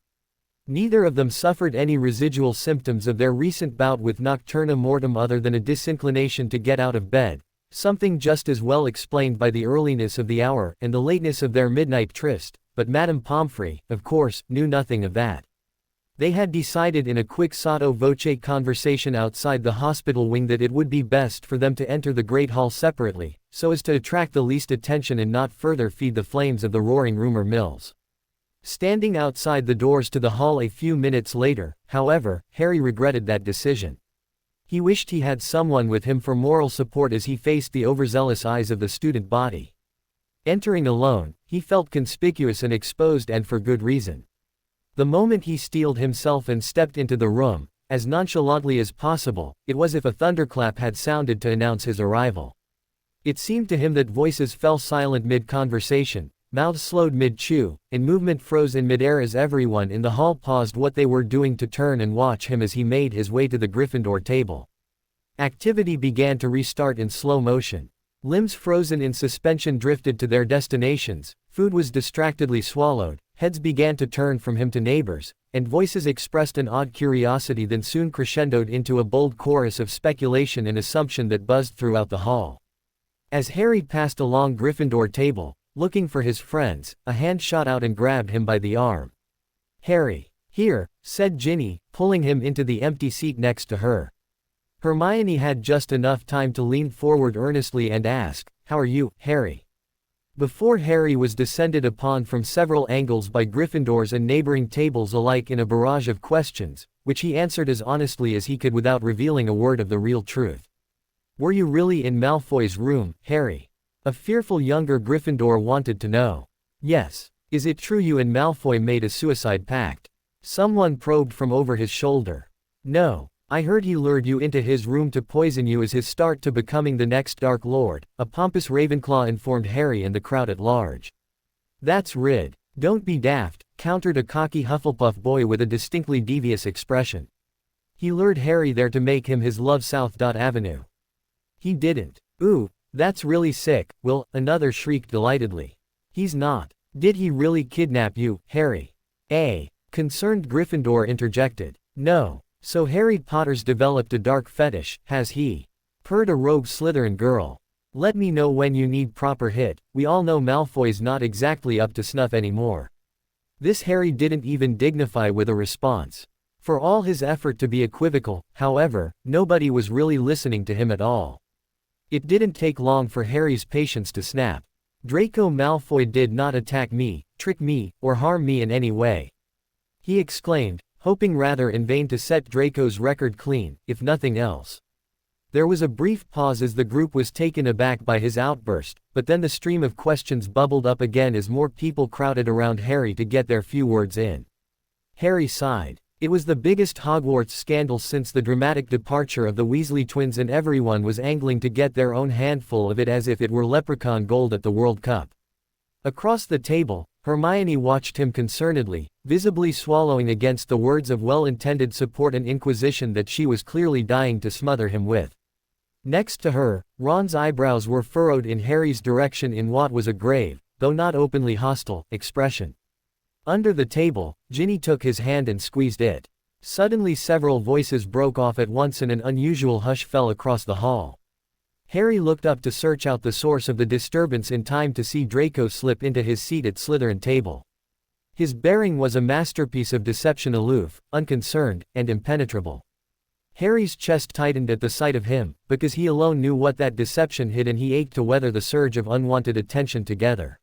Neither of them suffered any residual symptoms of their recent bout with nocturna mortem other than a disinclination to get out of bed, something just as well explained by the earliness of the hour and the lateness of their midnight tryst, but Madame Pomfrey, of course, knew nothing of that. They had decided in a quick sotto voce conversation outside the hospital wing that it would be best for them to enter the Great Hall separately, so as to attract the least attention and not further feed the flames of the roaring rumor mills. Standing outside the doors to the hall a few minutes later, however, Harry regretted that decision. He wished he had someone with him for moral support as he faced the overzealous eyes of the student body. Entering alone, he felt conspicuous and exposed, and for good reason. The moment he steeled himself and stepped into the room, as nonchalantly as possible, it was as if a thunderclap had sounded to announce his arrival. It seemed to him that voices fell silent mid-conversation, mouths slowed mid-chew, and movement froze in mid-air as everyone in the hall paused what they were doing to turn and watch him as he made his way to the Gryffindor table. Activity began to restart in slow motion. Limbs frozen in suspension drifted to their destinations, food was distractedly swallowed, heads began to turn from him to neighbors, and voices expressed an odd curiosity then soon crescendoed into a bold chorus of speculation and assumption that buzzed throughout the hall. As Harry passed along Gryffindor table, looking for his friends, a hand shot out and grabbed him by the arm. "Harry." "Here," said Ginny, pulling him into the empty seat next to her. Hermione had just enough time to lean forward earnestly and ask, "How are you, Harry?" Before Harry was descended upon from several angles by Gryffindors and neighboring tables alike in a barrage of questions, which he answered as honestly as he could without revealing a word of the real truth. "Were you really in Malfoy's room, Harry?" A fearful younger Gryffindor wanted to know. "Yes. Is it true you and Malfoy made a suicide pact?" Someone probed from over his shoulder. "No. I heard he lured you into his room to poison you as his start to becoming the next Dark Lord," a pompous Ravenclaw informed Harry and the crowd at large. "That's rid. Don't be daft," countered a cocky Hufflepuff boy with a distinctly devious expression. "He lured Harry there to make him his love South Avenue." "He didn't." "Ooh, that's really sick, Will," another shrieked delightedly. "He's not. Did he really kidnap you, Harry?" A concerned Gryffindor interjected. "No. So Harry Potter's developed a dark fetish, has he?" purred a rogue Slytherin girl. "Let me know when you need proper hit, we all know Malfoy's not exactly up to snuff anymore." This Harry didn't even dignify with a response. For all his effort to be equivocal, however, nobody was really listening to him at all. It didn't take long for Harry's patience to snap. "Draco Malfoy did not attack me, trick me, or harm me in any way," he exclaimed, hoping rather in vain to set Draco's record clean, if nothing else. There was a brief pause as the group was taken aback by his outburst, but then the stream of questions bubbled up again as more people crowded around Harry to get their few words in. Harry sighed. It was the biggest Hogwarts scandal since the dramatic departure of the Weasley twins, and everyone was angling to get their own handful of it as if it were leprechaun gold at the World Cup. Across the table, Hermione watched him concernedly, visibly swallowing against the words of well-intended support and inquisition that she was clearly dying to smother him with. Next to her, Ron's eyebrows were furrowed in Harry's direction in what was a grave, though not openly hostile, expression. Under the table, Ginny took his hand and squeezed it. Suddenly several voices broke off at once and an unusual hush fell across the hall. Harry looked up to search out the source of the disturbance in time to see Draco slip into his seat at Slytherin table. His bearing was a masterpiece of deception, aloof, unconcerned, and impenetrable. Harry's chest tightened at the sight of him, because he alone knew what that deception hid and he ached to weather the surge of unwanted attention together.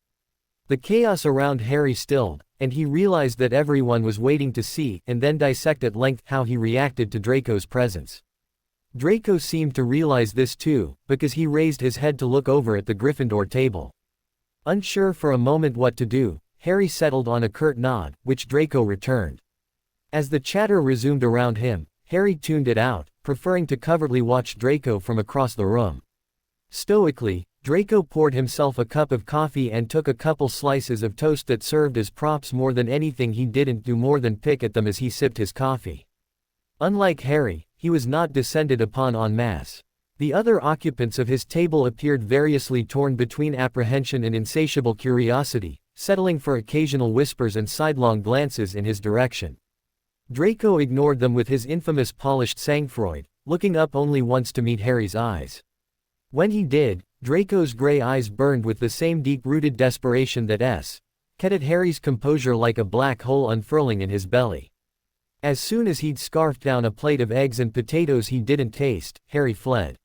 The chaos around Harry stilled, and he realized that everyone was waiting to see and then dissect at length how he reacted to Draco's presence. Draco seemed to realize this too, because he raised his head to look over at the Gryffindor table. Unsure for a moment what to do, Harry settled on a curt nod, which Draco returned. As the chatter resumed around him, Harry tuned it out, preferring to covertly watch Draco from across the room. Stoically, Draco poured himself a cup of coffee and took a couple slices of toast that served as props. More than anything, he didn't do more than pick at them as he sipped his coffee. Unlike Harry, he was not descended upon en masse. The other occupants of his table appeared variously torn between apprehension and insatiable curiosity, settling for occasional whispers and sidelong glances in his direction. Draco ignored them with his infamous polished sang-froid, looking up only once to meet Harry's eyes. When he did, Draco's gray eyes burned with the same deep-rooted desperation that cut at Harry's composure like a black hole unfurling in his belly. As soon as he'd scarfed down a plate of eggs and potatoes he didn't taste, Harry fled.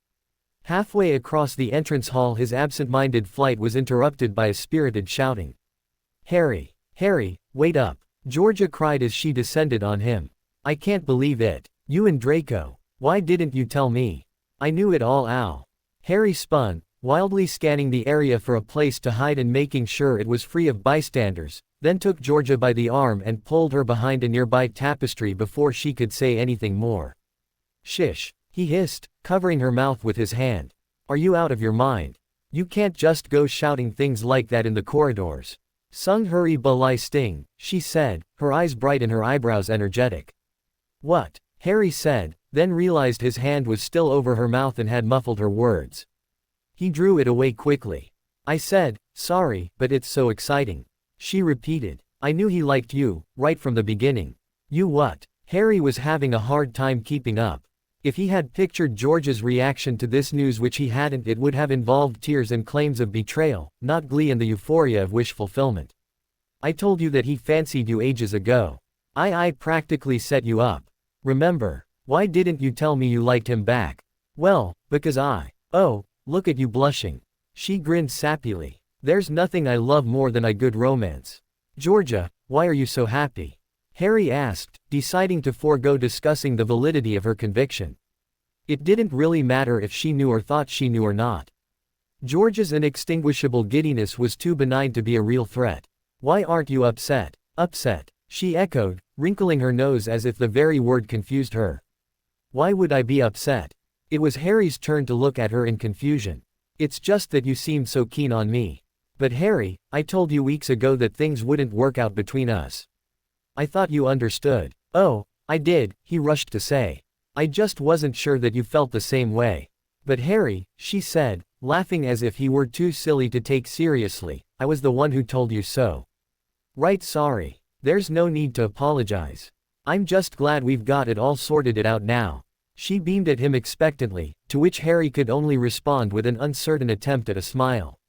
Halfway across the entrance hall his absent-minded flight was interrupted by a spirited shouting. "Harry! Harry, wait up!" Georgia cried as she descended on him. "I can't believe it. You and Draco. Why didn't you tell me? I knew it all, Al." Harry spun, wildly scanning the area for a place to hide and making sure it was free of bystanders, then took Georgia by the arm and pulled her behind a nearby tapestry before she could say anything more. "Shish," he hissed, covering her mouth with his hand. "Are you out of your mind? You can't just go shouting things like that in the corridors." "Sung hurry balai sting," she said, her eyes bright and her eyebrows energetic. "What?" Harry said, then realized his hand was still over her mouth and had muffled her words. He drew it away quickly. "I said, sorry, but it's so exciting," she repeated. "I knew he liked you, right from the beginning." "You what?" Harry was having a hard time keeping up. If he had pictured George's reaction to this news, which he hadn't, it would have involved tears and claims of betrayal, not glee and the euphoria of wish fulfillment. "I told you that he fancied you ages ago. I practically set you up. Remember? Why didn't you tell me you liked him back?" "Well, because oh, look at you blushing." She grinned sappily. "There's nothing I love more than a good romance." "Georgia, why are you so happy?" Harry asked, deciding to forego discussing the validity of her conviction. It didn't really matter if she knew or thought she knew or not. Georgia's inextinguishable giddiness was too benign to be a real threat. "Why aren't you upset?" "Upset?" she echoed, wrinkling her nose as if the very word confused her. "Why would I be upset?" It was Harry's turn to look at her in confusion. "It's just that you seemed so keen on me." "But Harry, I told you weeks ago that things wouldn't work out between us. I thought you understood." "Oh, I did," he rushed to say. "I just wasn't sure that you felt the same way." "But Harry," she said, laughing as if he were too silly to take seriously, "I was the one who told you so." "Right, sorry. There's no need to apologize. I'm just glad we've got it all sorted it out now." She beamed at him expectantly, to which Harry could only respond with an uncertain attempt at a smile.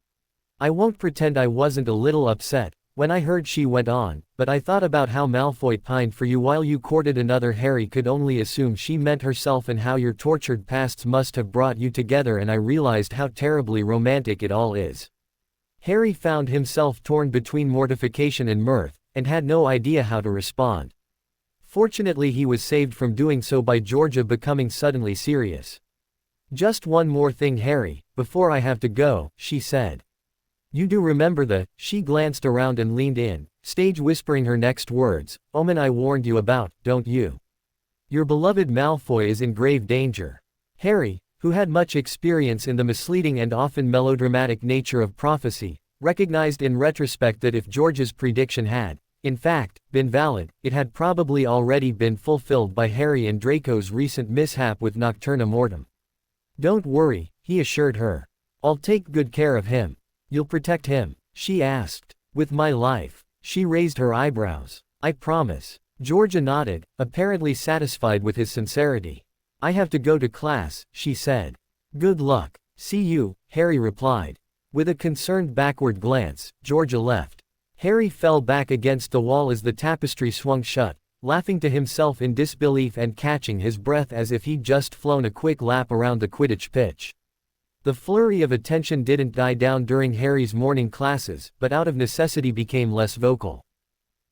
"I won't pretend I wasn't a little upset when I heard," she went on, "but I thought about how Malfoy pined for you while you courted another." Harry could only assume she meant herself, "and how your tortured pasts must have brought you together, and I realized how terribly romantic it all is." Harry found himself torn between mortification and mirth, and had no idea how to respond. Fortunately he was saved from doing so by Georgia becoming suddenly serious. "Just one more thing, Harry, before I have to go," she said. "You do remember the—" She glanced around and leaned in, stage whispering her next words, "omen I warned you about, don't you? Your beloved Malfoy is in grave danger." Harry, who had much experience in the misleading and often melodramatic nature of prophecy, recognized in retrospect that if George's prediction had, in fact, been valid, it had probably already been fulfilled by Harry and Draco's recent mishap with Nocturna Mortem. "Don't worry," he assured her. "I'll take good care of him." "You'll protect him?" she asked. "With my life." She raised her eyebrows. "I promise." Georgia nodded, apparently satisfied with his sincerity. "I have to go to class," she said. "Good luck." "See you," Harry replied. With a concerned backward glance, Georgia left. Harry fell back against the wall as the tapestry swung shut, laughing to himself in disbelief and catching his breath as if he'd just flown a quick lap around the Quidditch pitch. The flurry of attention didn't die down during Harry's morning classes, but out of necessity became less vocal.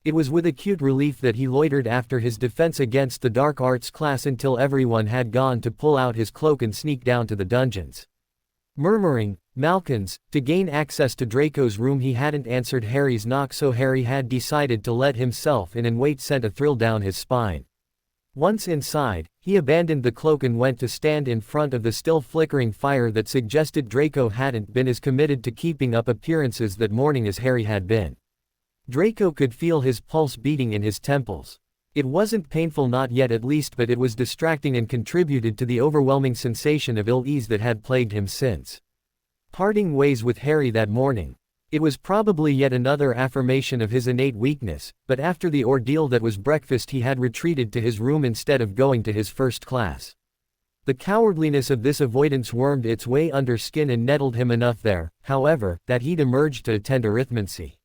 It was with acute relief that he loitered after his defense against the dark arts class until everyone had gone to pull out his cloak and sneak down to the dungeons. Murmuring, "Malkins," to gain access to Draco's room. He hadn't answered Harry's knock, so Harry had decided to let himself in, and wait sent a thrill down his spine. Once inside, he abandoned the cloak and went to stand in front of the still flickering fire that suggested Draco hadn't been as committed to keeping up appearances that morning as Harry had been. Draco could feel his pulse beating in his temples. It wasn't painful, not yet at least, but it was distracting and contributed to the overwhelming sensation of ill-ease that had plagued him since parting ways with Harry that morning. It was probably yet another affirmation of his innate weakness, but after the ordeal that was breakfast he had retreated to his room instead of going to his first class. The cowardliness of this avoidance wormed its way under skin and nettled him enough there, however, that he'd emerged to attend arithmancy.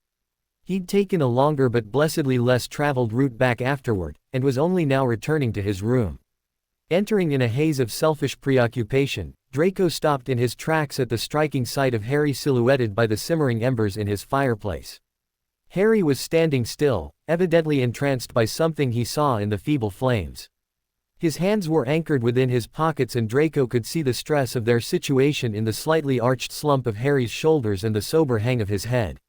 He'd taken a longer but blessedly less traveled route back afterward, and was only now returning to his room. Entering in a haze of selfish preoccupation, Draco stopped in his tracks at the striking sight of Harry silhouetted by the simmering embers in his fireplace. Harry was standing still, evidently entranced by something he saw in the feeble flames. His hands were anchored within his pockets, and Draco could see the stress of their situation in the slightly arched slump of Harry's shoulders and the sober hang of his head.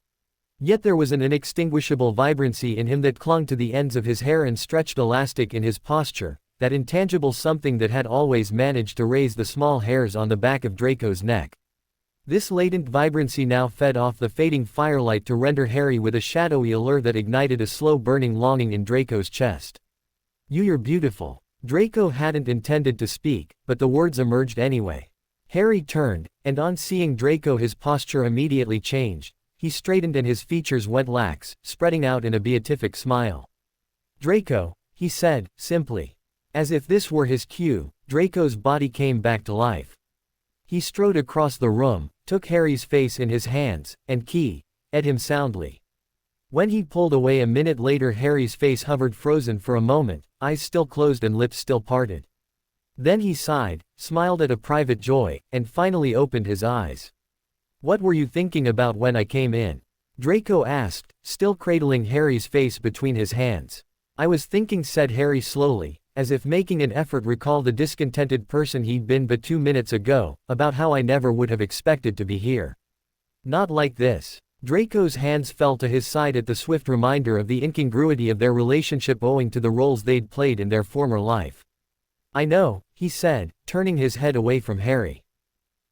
Yet there was an inextinguishable vibrancy in him that clung to the ends of his hair and stretched elastic in his posture, that intangible something that had always managed to raise the small hairs on the back of Draco's neck. This latent vibrancy now fed off the fading firelight to render Harry with a shadowy allure that ignited a slow burning longing in Draco's chest. "You're beautiful." Draco hadn't intended to speak, but the words emerged anyway. Harry turned, and on seeing Draco his posture immediately changed. He straightened and his features went lax, spreading out in a beatific smile. "Draco," he said, simply. As if this were his cue, Draco's body came back to life. He strode across the room, took Harry's face in his hands, and keyed him soundly. When he pulled away a minute later, Harry's face hovered frozen for a moment, eyes still closed and lips still parted. Then he sighed, smiled at a private joy, and finally opened his eyes. "What were you thinking about when I came in?" Draco asked, still cradling Harry's face between his hands. "I was thinking," said Harry slowly, as if making an effort to recall the discontented person he'd been but 2 minutes ago, "about how I never would have expected to be here. Not like this." Draco's hands fell to his side at the swift reminder of the incongruity of their relationship owing to the roles they'd played in their former life. "I know," he said, turning his head away from Harry.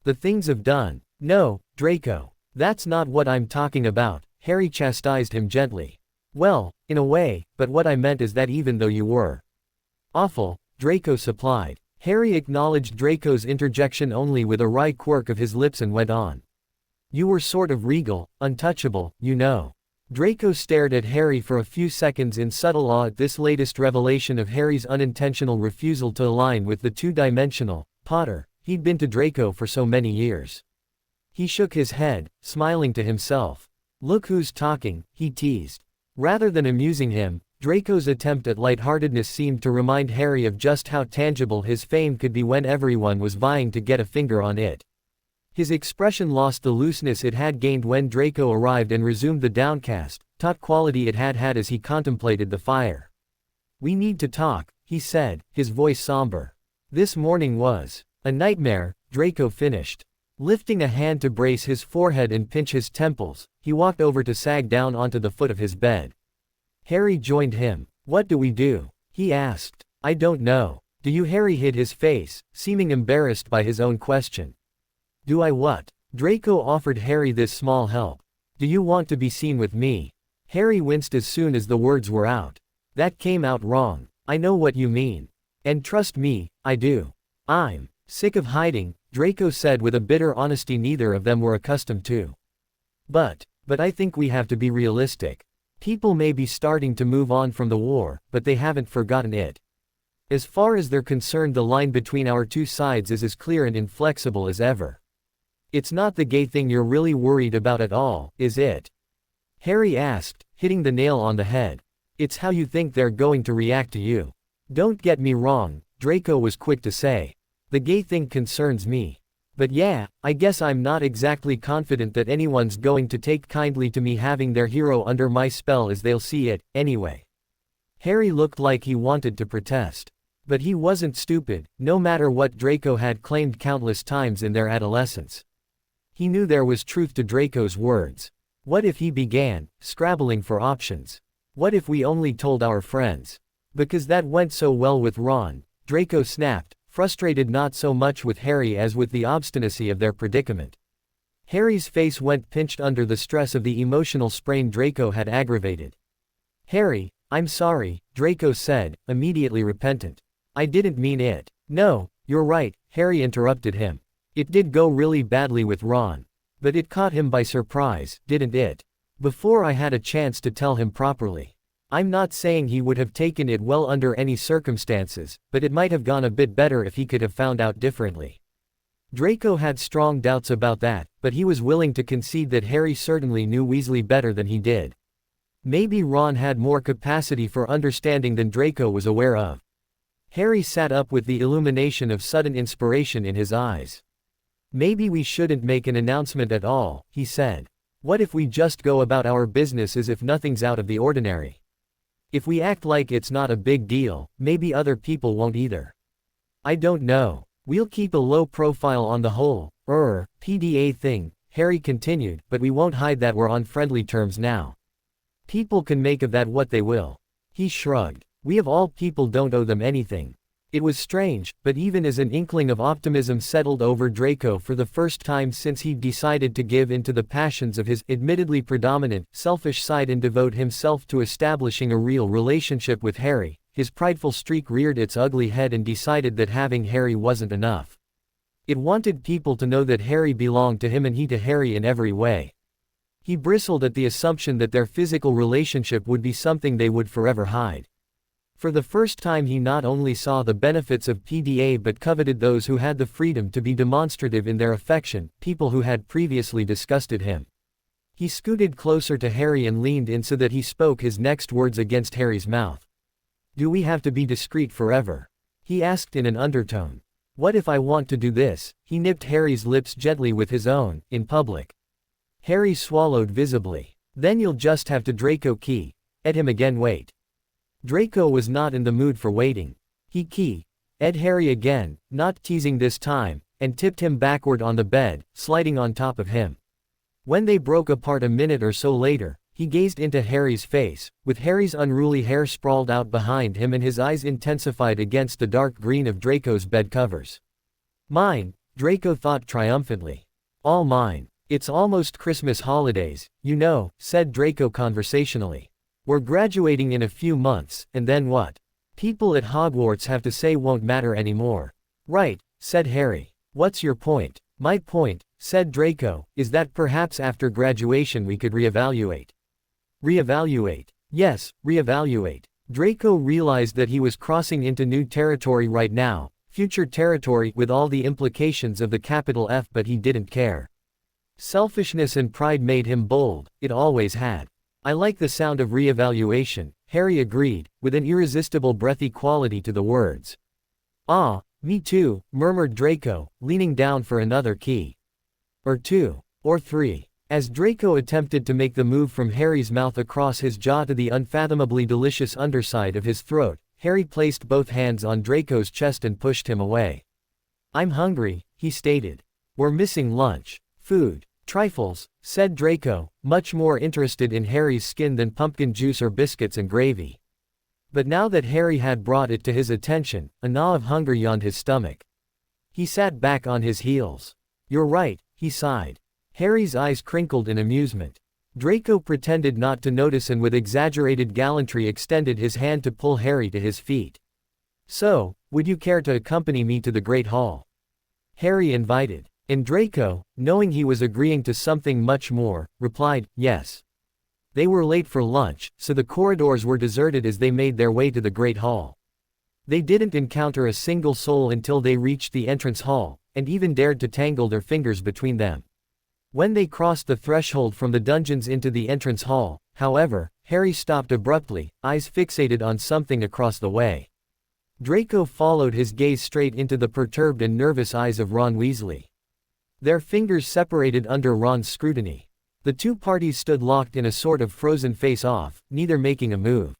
"The things I've done." "No, Draco. That's not what I'm talking about," Harry chastised him gently. "Well, in a way, but what I meant is that even though you were awful," Draco supplied. Harry acknowledged Draco's interjection only with a wry quirk of his lips and went on. "You were sort of regal, untouchable, you know." Draco stared at Harry for a few seconds in subtle awe at this latest revelation of Harry's unintentional refusal to align with the two-dimensional Potter he'd been to Draco for so many years. He shook his head, smiling to himself. "Look who's talking," he teased. Rather than amusing him, Draco's attempt at lightheartedness seemed to remind Harry of just how tangible his fame could be when everyone was vying to get a finger on it. His expression lost the looseness it had gained when Draco arrived and resumed the downcast, taut quality it had had as he contemplated the fire. "We need to talk," he said, his voice somber. "This morning was a nightmare," Draco finished. Lifting a hand to brace his forehead and pinch his temples, he walked over to sag down onto the foot of his bed. Harry joined him. "What do we do?" he asked. "I don't know. Do you?" Harry hid his face, seeming embarrassed by his own question. "Do I what?" Draco offered Harry this small help. Do you want to be seen with me? Harry winced as soon as the words were out. That came out wrong. I know what you mean. And trust me, I do. I'm sick of hiding, Draco said with a bitter honesty neither of them were accustomed to. But I think we have to be realistic. People may be starting to move on from the war, but they haven't forgotten it. As far as they're concerned, the line between our two sides is as clear and inflexible as ever. It's not the gay thing you're really worried about at all, is it? Harry asked, hitting the nail on the head. It's how you think they're going to react to you. Don't get me wrong, Draco was quick to say. The gay thing concerns me. But yeah, I guess I'm not exactly confident that anyone's going to take kindly to me having their hero under my spell as they'll see it, anyway. Harry looked like he wanted to protest. But he wasn't stupid, no matter what Draco had claimed countless times in their adolescence. He knew there was truth to Draco's words. What if he began scrabbling for options? What if we only told our friends? Because that went so well with Ron, Draco snapped, frustrated not so much with Harry as with the obstinacy of their predicament. Harry's face went pinched under the stress of the emotional strain Draco had aggravated. Harry, I'm sorry, Draco said, immediately repentant. I didn't mean it. No, you're right, Harry interrupted him. It did go really badly with Ron. But it caught him by surprise, didn't it? Before I had a chance to tell him properly. I'm not saying he would have taken it well under any circumstances, but it might have gone a bit better if he could have found out differently. Draco had strong doubts about that, but he was willing to concede that Harry certainly knew Weasley better than he did. Maybe Ron had more capacity for understanding than Draco was aware of. Harry sat up with the illumination of sudden inspiration in his eyes. Maybe we shouldn't make an announcement at all, he said. What if we just go about our business as if nothing's out of the ordinary? If we act like it's not a big deal, maybe other people won't either. I don't know. We'll keep a low profile on the whole, PDA thing, Harry continued, but we won't hide that we're on friendly terms now. People can make of that what they will. He shrugged. We of all people don't owe them anything. It was strange, but even as an inkling of optimism settled over Draco for the first time since he'd decided to give in to the passions of his admittedly predominant, selfish side and devote himself to establishing a real relationship with Harry, his prideful streak reared its ugly head and decided that having Harry wasn't enough. It wanted people to know that Harry belonged to him and he to Harry in every way. He bristled at the assumption that their physical relationship would be something they would forever hide. For the first time he not only saw the benefits of PDA but coveted those who had the freedom to be demonstrative in their affection, people who had previously disgusted him. He scooted closer to Harry and leaned in so that he spoke his next words against Harry's mouth. Do we have to be discreet forever? He asked in an undertone. What if I want to do this? He nipped Harry's lips gently with his own, in public. Harry swallowed visibly. Then you'll just have to Draco key. Ed him again wait. Draco was not in the mood for waiting. He ed Harry again, not teasing this time, and tipped him backward on the bed, sliding on top of him. When they broke apart a minute or so later, he gazed into Harry's face, with Harry's unruly hair sprawled out behind him and his eyes intensified against the dark green of Draco's bed covers. Mine, Draco thought triumphantly. All mine. It's almost Christmas holidays, you know, said Draco conversationally. We're graduating in a few months, and then what? People at Hogwarts have to say won't matter anymore. Right, said Harry. What's your point? My point, said Draco, is that perhaps after graduation we could reevaluate. Reevaluate? Yes, reevaluate. Draco realized that he was crossing into new territory right now, future territory with all the implications of the capital F, but he didn't care. Selfishness and pride made him bold, it always had. I like the sound of reevaluation, Harry agreed, with an irresistible breathy quality to the words. Ah, me too, murmured Draco, leaning down for another key. Or two. Or three. As Draco attempted to make the move from Harry's mouth across his jaw to the unfathomably delicious underside of his throat, Harry placed both hands on Draco's chest and pushed him away. I'm hungry, he stated. We're missing lunch. Food. Trifles, said Draco, much more interested in Harry's skin than pumpkin juice or biscuits and gravy. But now that Harry had brought it to his attention, a gnaw of hunger yawned his stomach. He sat back on his heels. You're right, he sighed. Harry's eyes crinkled in amusement. Draco pretended not to notice and with exaggerated gallantry extended his hand to pull Harry to his feet. "So, would you care to accompany me to the Great Hall?" Harry invited. And Draco, knowing he was agreeing to something much more, replied, "Yes." They were late for lunch, so the corridors were deserted as they made their way to the Great Hall. They didn't encounter a single soul until they reached the entrance hall, and even dared to tangle their fingers between them. When they crossed the threshold from the dungeons into the entrance hall, however, Harry stopped abruptly, eyes fixated on something across the way. Draco followed his gaze straight into the perturbed and nervous eyes of Ron Weasley. Their fingers separated under Ron's scrutiny. The two parties stood locked in a sort of frozen face-off, neither making a move.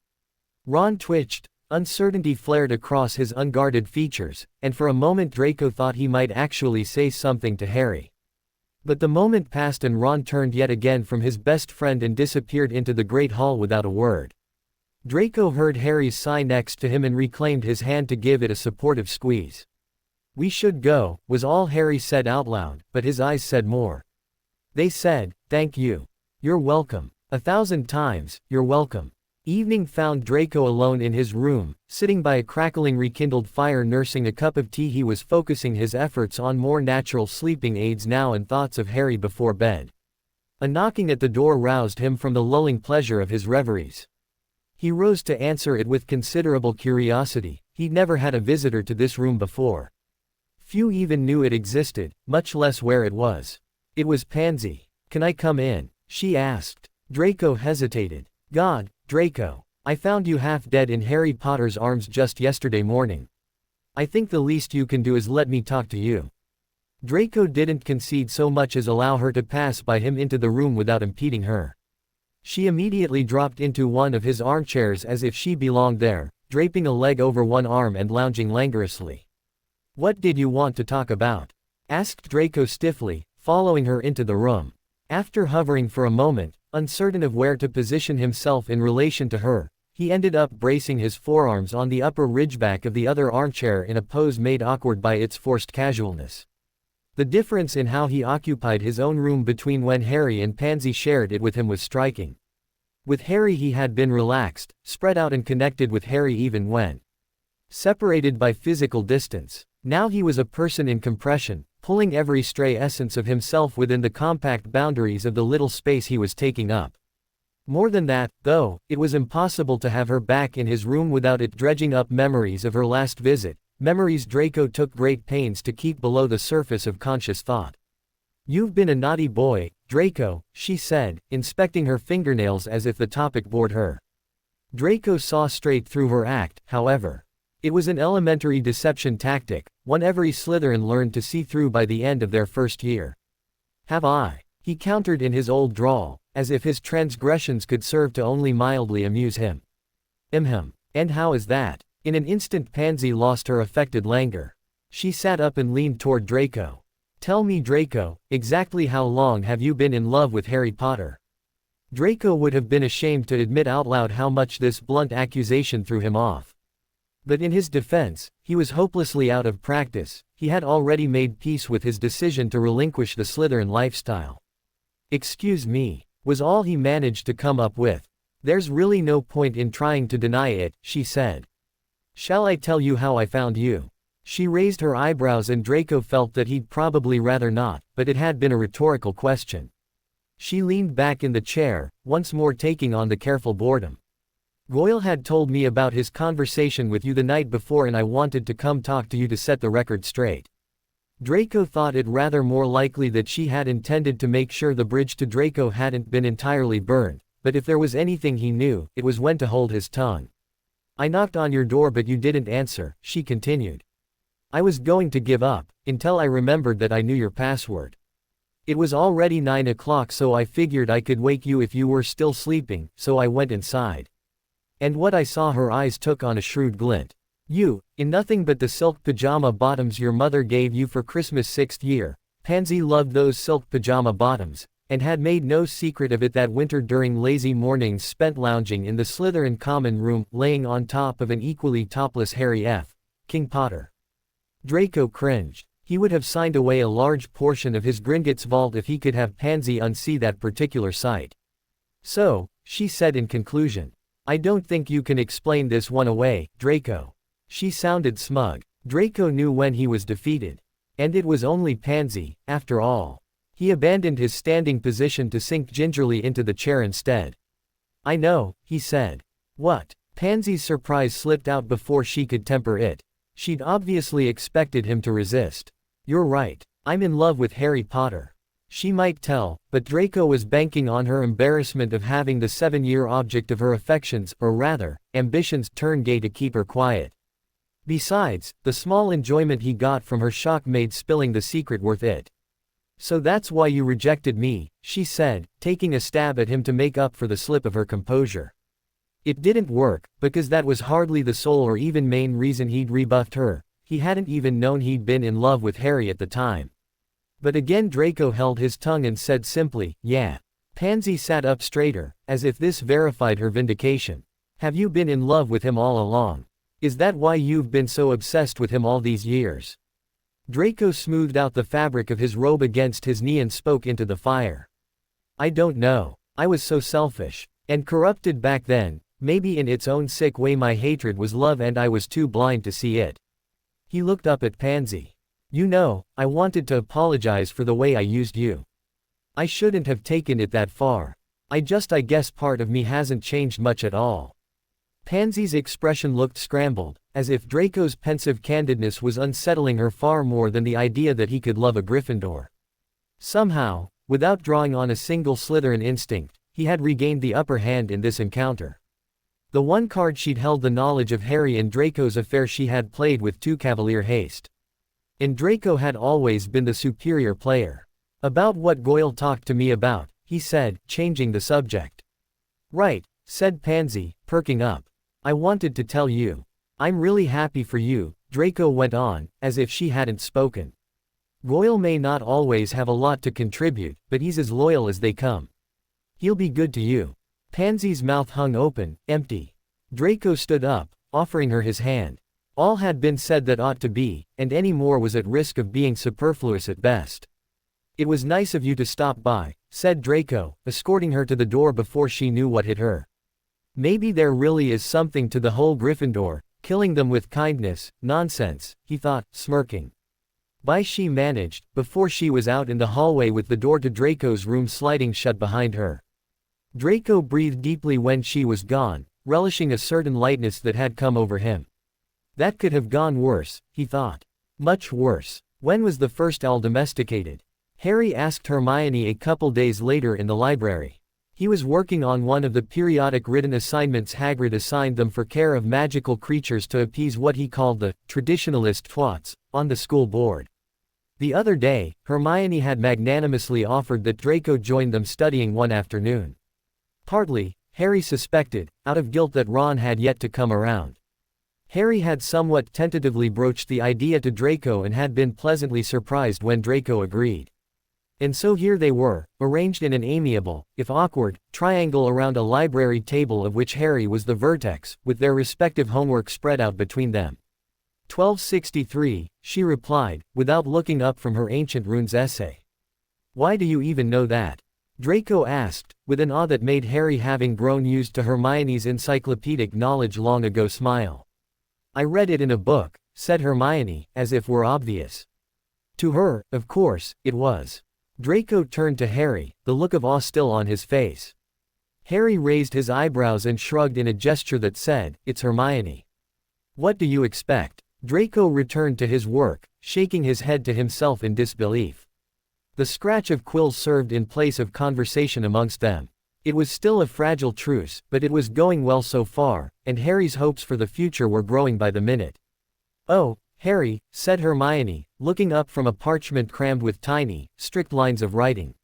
Ron twitched, uncertainty flared across his unguarded features, and for a moment Draco thought he might actually say something to Harry. But the moment passed and Ron turned yet again from his best friend and disappeared into the Great Hall without a word. Draco heard Harry's sigh next to him and reclaimed his hand to give it a supportive squeeze. "We should go," was all Harry said out loud, but his eyes said more. They said, "Thank you. You're welcome. 1,000 times, you're welcome." Evening found Draco alone in his room, sitting by a crackling rekindled fire nursing a cup of tea. He was focusing his efforts on more natural sleeping aids now and thoughts of Harry before bed. A knocking at the door roused him from the lulling pleasure of his reveries. He rose to answer it with considerable curiosity. He'd never had a visitor to this room before. Few even knew it existed, much less where it was. It was Pansy. "Can I come in?" she asked. Draco hesitated. "God, Draco. I found you half dead in Harry Potter's arms just yesterday morning. I think the least you can do is let me talk to you." Draco didn't concede so much as allow her to pass by him into the room without impeding her. She immediately dropped into one of his armchairs as if she belonged there, draping a leg over one arm and lounging languorously. "What did you want to talk about?" asked Draco stiffly, following her into the room. After hovering for a moment, uncertain of where to position himself in relation to her, he ended up bracing his forearms on the upper ridgeback of the other armchair in a pose made awkward by its forced casualness. The difference in how he occupied his own room between when Harry and Pansy shared it with him was striking. With Harry he had been relaxed, spread out and connected with Harry even when separated by physical distance. Now he was a person in compression, pulling every stray essence of himself within the compact boundaries of the little space he was taking up. More than that, though, it was impossible to have her back in his room without it dredging up memories of her last visit, memories Draco took great pains to keep below the surface of conscious thought. "You've been a naughty boy, Draco," she said, inspecting her fingernails as if the topic bored her. Draco saw straight through her act, however. It was an elementary deception tactic, one every Slytherin learned to see through by the end of their first year. "Have I?" he countered in his old drawl, as if his transgressions could serve to only mildly amuse him. And how is that?" In an instant Pansy lost her affected languor. She sat up and leaned toward Draco. "Tell me, Draco, exactly how long have you been in love with Harry Potter?" Draco would have been ashamed to admit out loud how much this blunt accusation threw him off. But in his defense, he was hopelessly out of practice. He had already made peace with his decision to relinquish the Slytherin lifestyle. "Excuse me," was all he managed to come up with. "There's really no point in trying to deny it," she said. "Shall I tell you how I found you?" She raised her eyebrows and Draco felt that he'd probably rather not, but it had been a rhetorical question. She leaned back in the chair, once more taking on the careful boredom. "Goyle had told me about his conversation with you the night before and I wanted to come talk to you to set the record straight." Draco thought it rather more likely that she had intended to make sure the bridge to Draco hadn't been entirely burned, but if there was anything he knew, it was when to hold his tongue. "I knocked on your door but you didn't answer," she continued. "I was going to give up, until I remembered that I knew your password. It was already 9 o'clock so I figured I could wake you if you were still sleeping, so I went inside. And what I saw," her eyes took on a shrewd glint. "You, in nothing but the silk pajama bottoms your mother gave you for Christmas 6th year." Pansy loved those silk pajama bottoms, and had made no secret of it that winter during lazy mornings spent lounging in the Slytherin common room, laying on top of an equally topless Harry F. King Potter. Draco cringed. He would have signed away a large portion of his Gringotts vault if he could have Pansy unsee that particular sight. So, she said in conclusion. I don't think you can explain this one away, Draco. She sounded smug. Draco knew when he was defeated. And it was only Pansy, after all. He abandoned his standing position to sink gingerly into the chair instead. I know, he said. What? Pansy's surprise slipped out before she could temper it. She'd obviously expected him to resist. You're right. I'm in love with Harry Potter. She might tell, but Draco was banking on her embarrassment of having the 7-year object of her affections, or rather, ambitions, turn gay to keep her quiet. Besides, the small enjoyment he got from her shock made spilling the secret worth it. So that's why you rejected me, she said, taking a stab at him to make up for the slip of her composure. It didn't work, because that was hardly the sole or even main reason he'd rebuffed her. He hadn't even known he'd been in love with Harry at the time. But again Draco held his tongue and said simply, yeah. Pansy sat up straighter, as if this verified her vindication. Have you been in love with him all along? Is that why you've been so obsessed with him all these years? Draco smoothed out the fabric of his robe against his knee and spoke into the fire. I don't know. I was so selfish. And corrupted back then. Maybe in its own sick way my hatred was love and I was too blind to see it. He looked up at Pansy. You know, I wanted to apologize for the way I used you. I shouldn't have taken it that far. I guess part of me hasn't changed much at all. Pansy's expression looked scrambled, as if Draco's pensive candidness was unsettling her far more than the idea that he could love a Gryffindor. Somehow, without drawing on a single Slytherin instinct, he had regained the upper hand in this encounter. The one card she'd held the knowledge of Harry and Draco's affair she had played with too cavalier haste. And Draco had always been the superior player. About what Goyle talked to me about, he said, changing the subject. Right, said Pansy, perking up. I wanted to tell you. I'm really happy for you, Draco went on, as if she hadn't spoken. Goyle may not always have a lot to contribute, but he's as loyal as they come. He'll be good to you. Pansy's mouth hung open, empty. Draco stood up, offering her his hand. All had been said that ought to be, and any more was at risk of being superfluous at best. It was nice of you to stop by, said Draco, escorting her to the door before she knew what hit her. Maybe there really is something to the whole Gryffindor, killing them with kindness, nonsense, he thought, smirking. By she managed, before she was out in the hallway with the door to Draco's room sliding shut behind her. Draco breathed deeply when she was gone, relishing a certain lightness that had come over him. That could have gone worse, he thought. Much worse. When was the first owl domesticated? Harry asked Hermione a couple days later in the library. He was working on one of the periodic written assignments Hagrid assigned them for care of magical creatures to appease what he called the traditionalist twats on the school board. The other day, Hermione had magnanimously offered that Draco join them studying one afternoon. Partly, Harry suspected, out of guilt that Ron had yet to come around. Harry had somewhat tentatively broached the idea to Draco and had been pleasantly surprised when Draco agreed. And so here they were, arranged in an amiable, if awkward, triangle around a library table of which Harry was the vertex, with their respective homework spread out between them. 1263, she replied, without looking up from her ancient runes essay. Why do you even know that? Draco asked, with an awe that made Harry, having grown used to Hermione's encyclopedic knowledge long ago, smile. I read it in a book, said Hermione, as if were obvious. To her, of course, it was. Draco turned to Harry, the look of awe still on his face. Harry raised his eyebrows and shrugged in a gesture that said, "It's Hermione." What do you expect? Draco returned to his work, shaking his head to himself in disbelief. The scratch of quills served in place of conversation amongst them. It was still a fragile truce, but it was going well so far, and Harry's hopes for the future were growing by the minute. "Oh, Harry," said Hermione, looking up from a parchment crammed with tiny, strict lines of writing.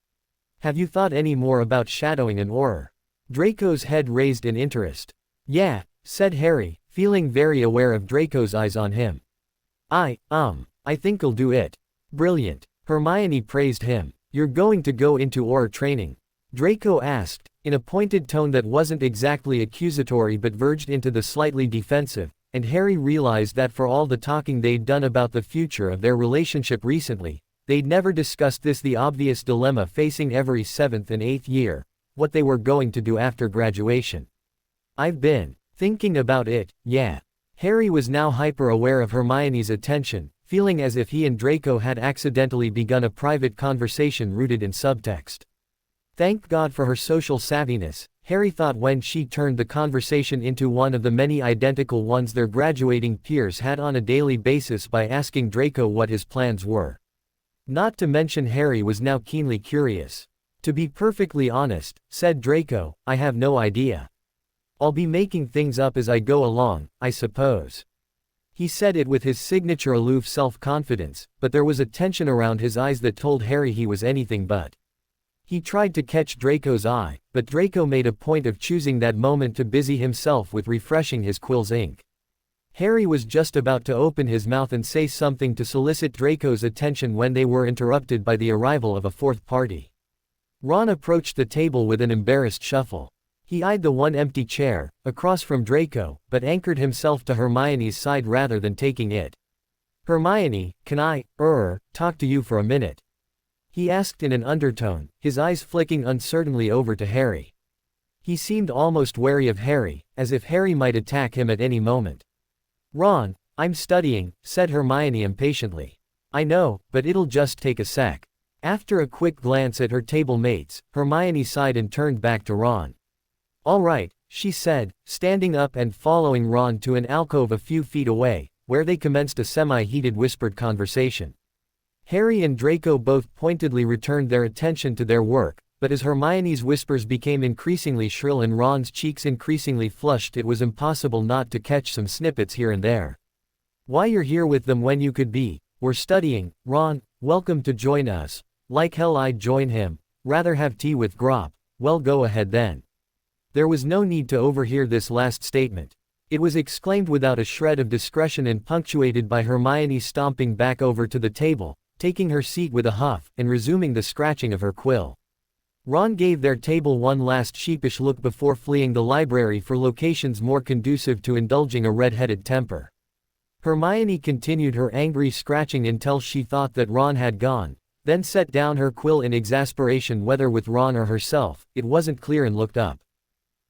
"Have you thought any more about shadowing an Auror?" Draco's head raised in interest. "Yeah," said Harry, feeling very aware of Draco's eyes on him. I think I'll do it." "Brilliant." Hermione praised him. "You're going to go into Auror training?" Draco asked, in a pointed tone that wasn't exactly accusatory but verged into the slightly defensive, and Harry realized that for all the talking they'd done about the future of their relationship recently, they'd never discussed this, the obvious dilemma facing every 7th and 8th year. what they were going to do after graduation. "I've been thinking about it, yeah." Harry was now hyper-aware of Hermione's attention, feeling as if he and Draco had accidentally begun a private conversation rooted in subtext. Thank God for her social savviness, Harry thought when she turned the conversation into one of the many identical ones their graduating peers had on a daily basis by asking Draco what his plans were. Not to mention Harry was now keenly curious. "To be perfectly honest," said Draco, "I have no idea. I'll be making things up as I go along, I suppose." He said it with his signature aloof self-confidence, but there was a tension around his eyes that told Harry he was anything but. He tried to catch Draco's eye, but Draco made a point of choosing that moment to busy himself with refreshing his quill's ink. Harry was just about to open his mouth and say something to solicit Draco's attention when they were interrupted by the arrival of a fourth party. Ron approached the table with an embarrassed shuffle. He eyed the one empty chair, across from Draco, but anchored himself to Hermione's side rather than taking it. "Hermione, can I, talk to you for a minute?" he asked in an undertone, his eyes flicking uncertainly over to Harry. He seemed almost wary of Harry, as if Harry might attack him at any moment. "Ron, I'm studying," said Hermione impatiently. "I know, but it'll just take a sec." After a quick glance at her table mates, Hermione sighed and turned back to Ron. "All right," she said, standing up and following Ron to an alcove a few feet away, where they commenced a semi-heated whispered conversation. Harry and Draco both pointedly returned their attention to their work, but as Hermione's whispers became increasingly shrill and Ron's cheeks increasingly flushed, it was impossible not to catch some snippets here and there. "Why you're here with them when you could be? We're studying, Ron, welcome to join us." "Like hell I'd join him. Rather have tea with Grop." "Well, go ahead then." There was no need to overhear this last statement. It was exclaimed without a shred of discretion and punctuated by Hermione stomping back over to the table, taking her seat with a huff, and resuming the scratching of her quill. Ron gave their table one last sheepish look before fleeing the library for locations more conducive to indulging a red-headed temper. Hermione continued her angry scratching until she thought that Ron had gone, then set down her quill in exasperation. Whether with Ron or herself, it wasn't clear, and looked up.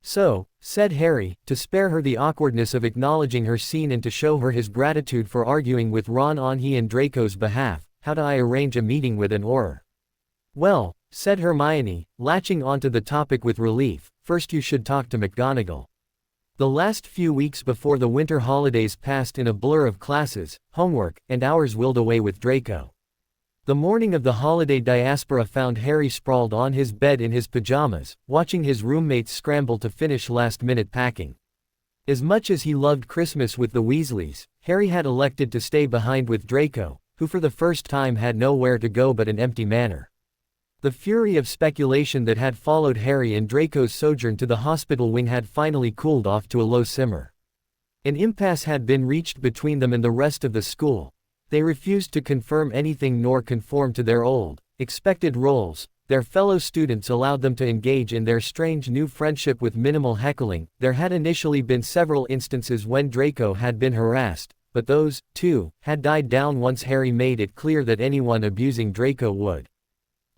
"So," said Harry, to spare her the awkwardness of acknowledging her scene and to show her his gratitude for arguing with Ron on he and Draco's behalf, "how do I arrange a meeting with an Auror?" "Well," said Hermione, latching onto the topic with relief, "first you should talk to McGonagall." The last few weeks before the winter holidays passed in a blur of classes, homework, and hours willed away with Draco. The morning of the holiday diaspora found Harry sprawled on his bed in his pajamas, watching his roommates scramble to finish last-minute packing. As much as he loved Christmas with the Weasleys, Harry had elected to stay behind with Draco, who for the first time had nowhere to go but an empty manor. The fury of speculation that had followed Harry and Draco's sojourn to the hospital wing had finally cooled off to a low simmer. An impasse had been reached between them and the rest of the school. They refused to confirm anything nor conform to their old, expected roles. Their fellow students allowed them to engage in their strange new friendship with minimal heckling. There had initially been several instances when Draco had been harassed, but those, too, had died down once Harry made it clear that anyone abusing Draco would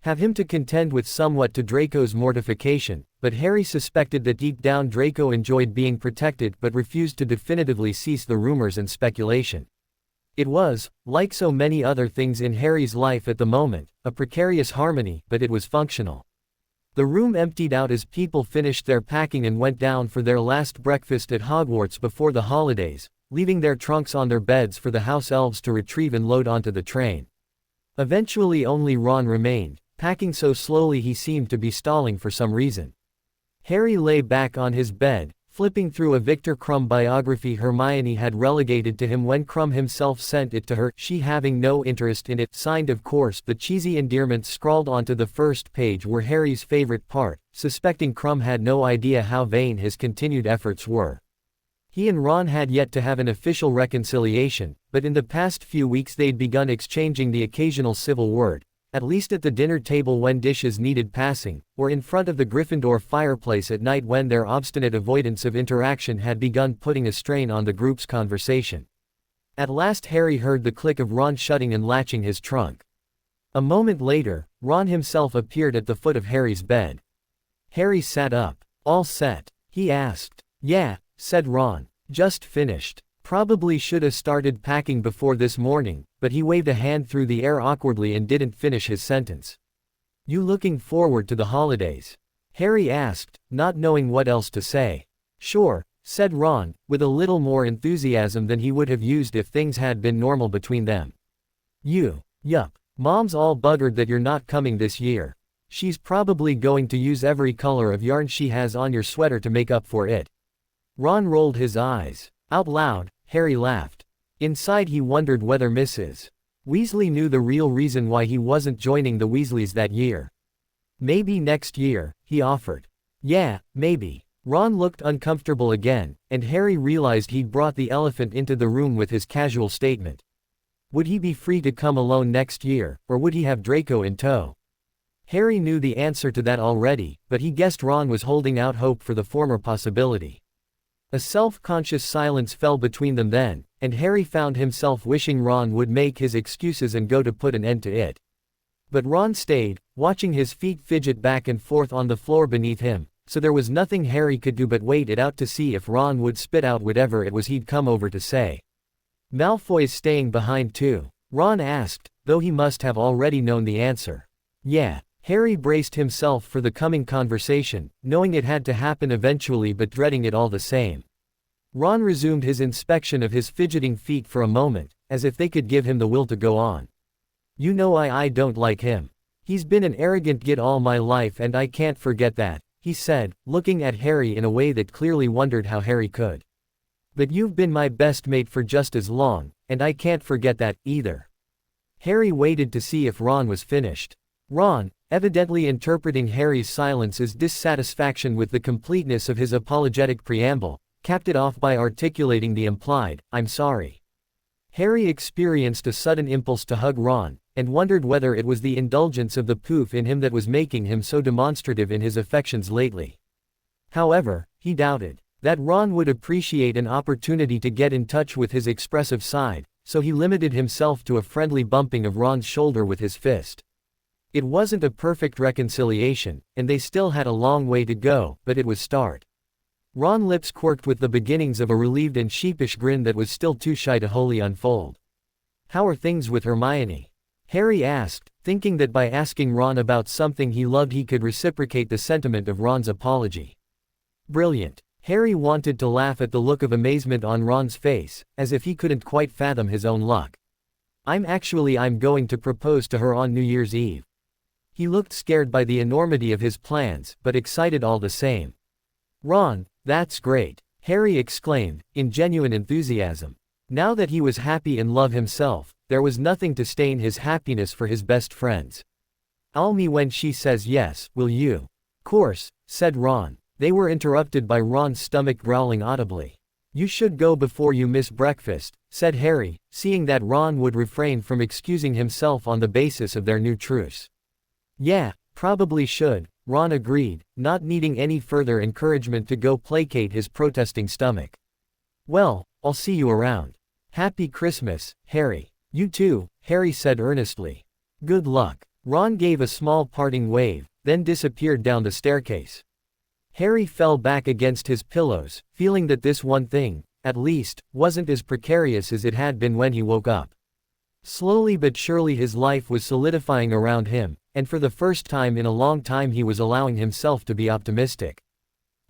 have him to contend with, somewhat to Draco's mortification, but Harry suspected that deep down Draco enjoyed being protected but refused to definitively cease the rumors and speculation. It was, like so many other things in Harry's life at the moment, a precarious harmony, but it was functional. The room emptied out as people finished their packing and went down for their last breakfast at Hogwarts before the holidays, leaving their trunks on their beds for the house elves to retrieve and load onto the train. Eventually only Ron remained, packing so slowly he seemed to be stalling for some reason. Harry lay back on his bed, flipping through a Viktor Krum biography Hermione had relegated to him when Krum himself sent it to her, she having no interest in it. Signed, of course. The cheesy endearments scrawled onto the first page were Harry's favorite part, suspecting Krum had no idea how vain his continued efforts were. He and Ron had yet to have an official reconciliation, but in the past few weeks they'd begun exchanging the occasional civil word, at least at the dinner table when dishes needed passing, or in front of the Gryffindor fireplace at night when their obstinate avoidance of interaction had begun putting a strain on the group's conversation. At last Harry heard the click of Ron shutting and latching his trunk. A moment later, Ron himself appeared at the foot of Harry's bed. Harry sat up. All set? He asked. Yeah, said Ron. Just finished. Probably shoulda started packing before this morning, but he waved a hand through the air awkwardly and didn't finish his sentence. You looking forward to the holidays? Harry asked, not knowing what else to say. Sure, said Ron, with a little more enthusiasm than he would have used if things had been normal between them. Yup. Mom's all buggered that you're not coming this year. She's probably going to use every color of yarn she has on your sweater to make up for it. Ron rolled his eyes. Out loud, Harry laughed. Inside he wondered whether Mrs. Weasley knew the real reason why he wasn't joining the Weasleys that year. Maybe next year, he offered. Yeah, maybe. Ron looked uncomfortable again, and Harry realized he'd brought the elephant into the room with his casual statement. Would he be free to come alone next year, or would he have Draco in tow? Harry knew the answer to that already, but he guessed Ron was holding out hope for the former possibility. A self-conscious silence fell between them then, and Harry found himself wishing Ron would make his excuses and go to put an end to it. But Ron stayed, watching his feet fidget back and forth on the floor beneath him, so there was nothing Harry could do but wait it out to see if Ron would spit out whatever it was he'd come over to say. Malfoy's staying behind too? Ron asked, though he must have already known the answer. Yeah. Harry braced himself for the coming conversation, knowing it had to happen eventually but dreading it all the same. Ron resumed his inspection of his fidgeting feet for a moment, as if they could give him the will to go on. You know I don't like him. He's been an arrogant git all my life and I can't forget that, he said, looking at Harry in a way that clearly wondered how Harry could. But you've been my best mate for just as long, and I can't forget that, either. Harry waited to see if Ron was finished. Ron, evidently interpreting Harry's silence as dissatisfaction with the completeness of his apologetic preamble, capped it off by articulating the implied, I'm sorry. Harry experienced a sudden impulse to hug Ron, and wondered whether it was the indulgence of the poof in him that was making him so demonstrative in his affections lately. However, he doubted that Ron would appreciate an opportunity to get in touch with his expressive side, so he limited himself to a friendly bumping of Ron's shoulder with his fist. It wasn't a perfect reconciliation, and they still had a long way to go, but it was start. Ron's lips quirked with the beginnings of a relieved and sheepish grin that was still too shy to wholly unfold. How are things with Hermione? Harry asked, thinking that by asking Ron about something he loved he could reciprocate the sentiment of Ron's apology. Brilliant. Harry wanted to laugh at the look of amazement on Ron's face, as if he couldn't quite fathom his own luck. I'm going to propose to her on New Year's Eve. He looked scared by the enormity of his plans, but excited all the same. Ron, that's great, Harry exclaimed, in genuine enthusiasm. Now that he was happy in love himself, there was nothing to stain his happiness for his best friends. I'll me when she says yes, will you? Course, said Ron. They were interrupted by Ron's stomach growling audibly. You should go before you miss breakfast, said Harry, seeing that Ron would refrain from excusing himself on the basis of their new truce. Yeah, probably should, Ron agreed, not needing any further encouragement to go placate his protesting stomach. Well, I'll see you around. Happy Christmas, Harry. You too, Harry said earnestly. Good luck. Ron gave a small parting wave, then disappeared down the staircase. Harry fell back against his pillows, feeling that this one thing, at least, wasn't as precarious as it had been when he woke up. Slowly but surely his life was solidifying around him, and for the first time in a long time he was allowing himself to be optimistic.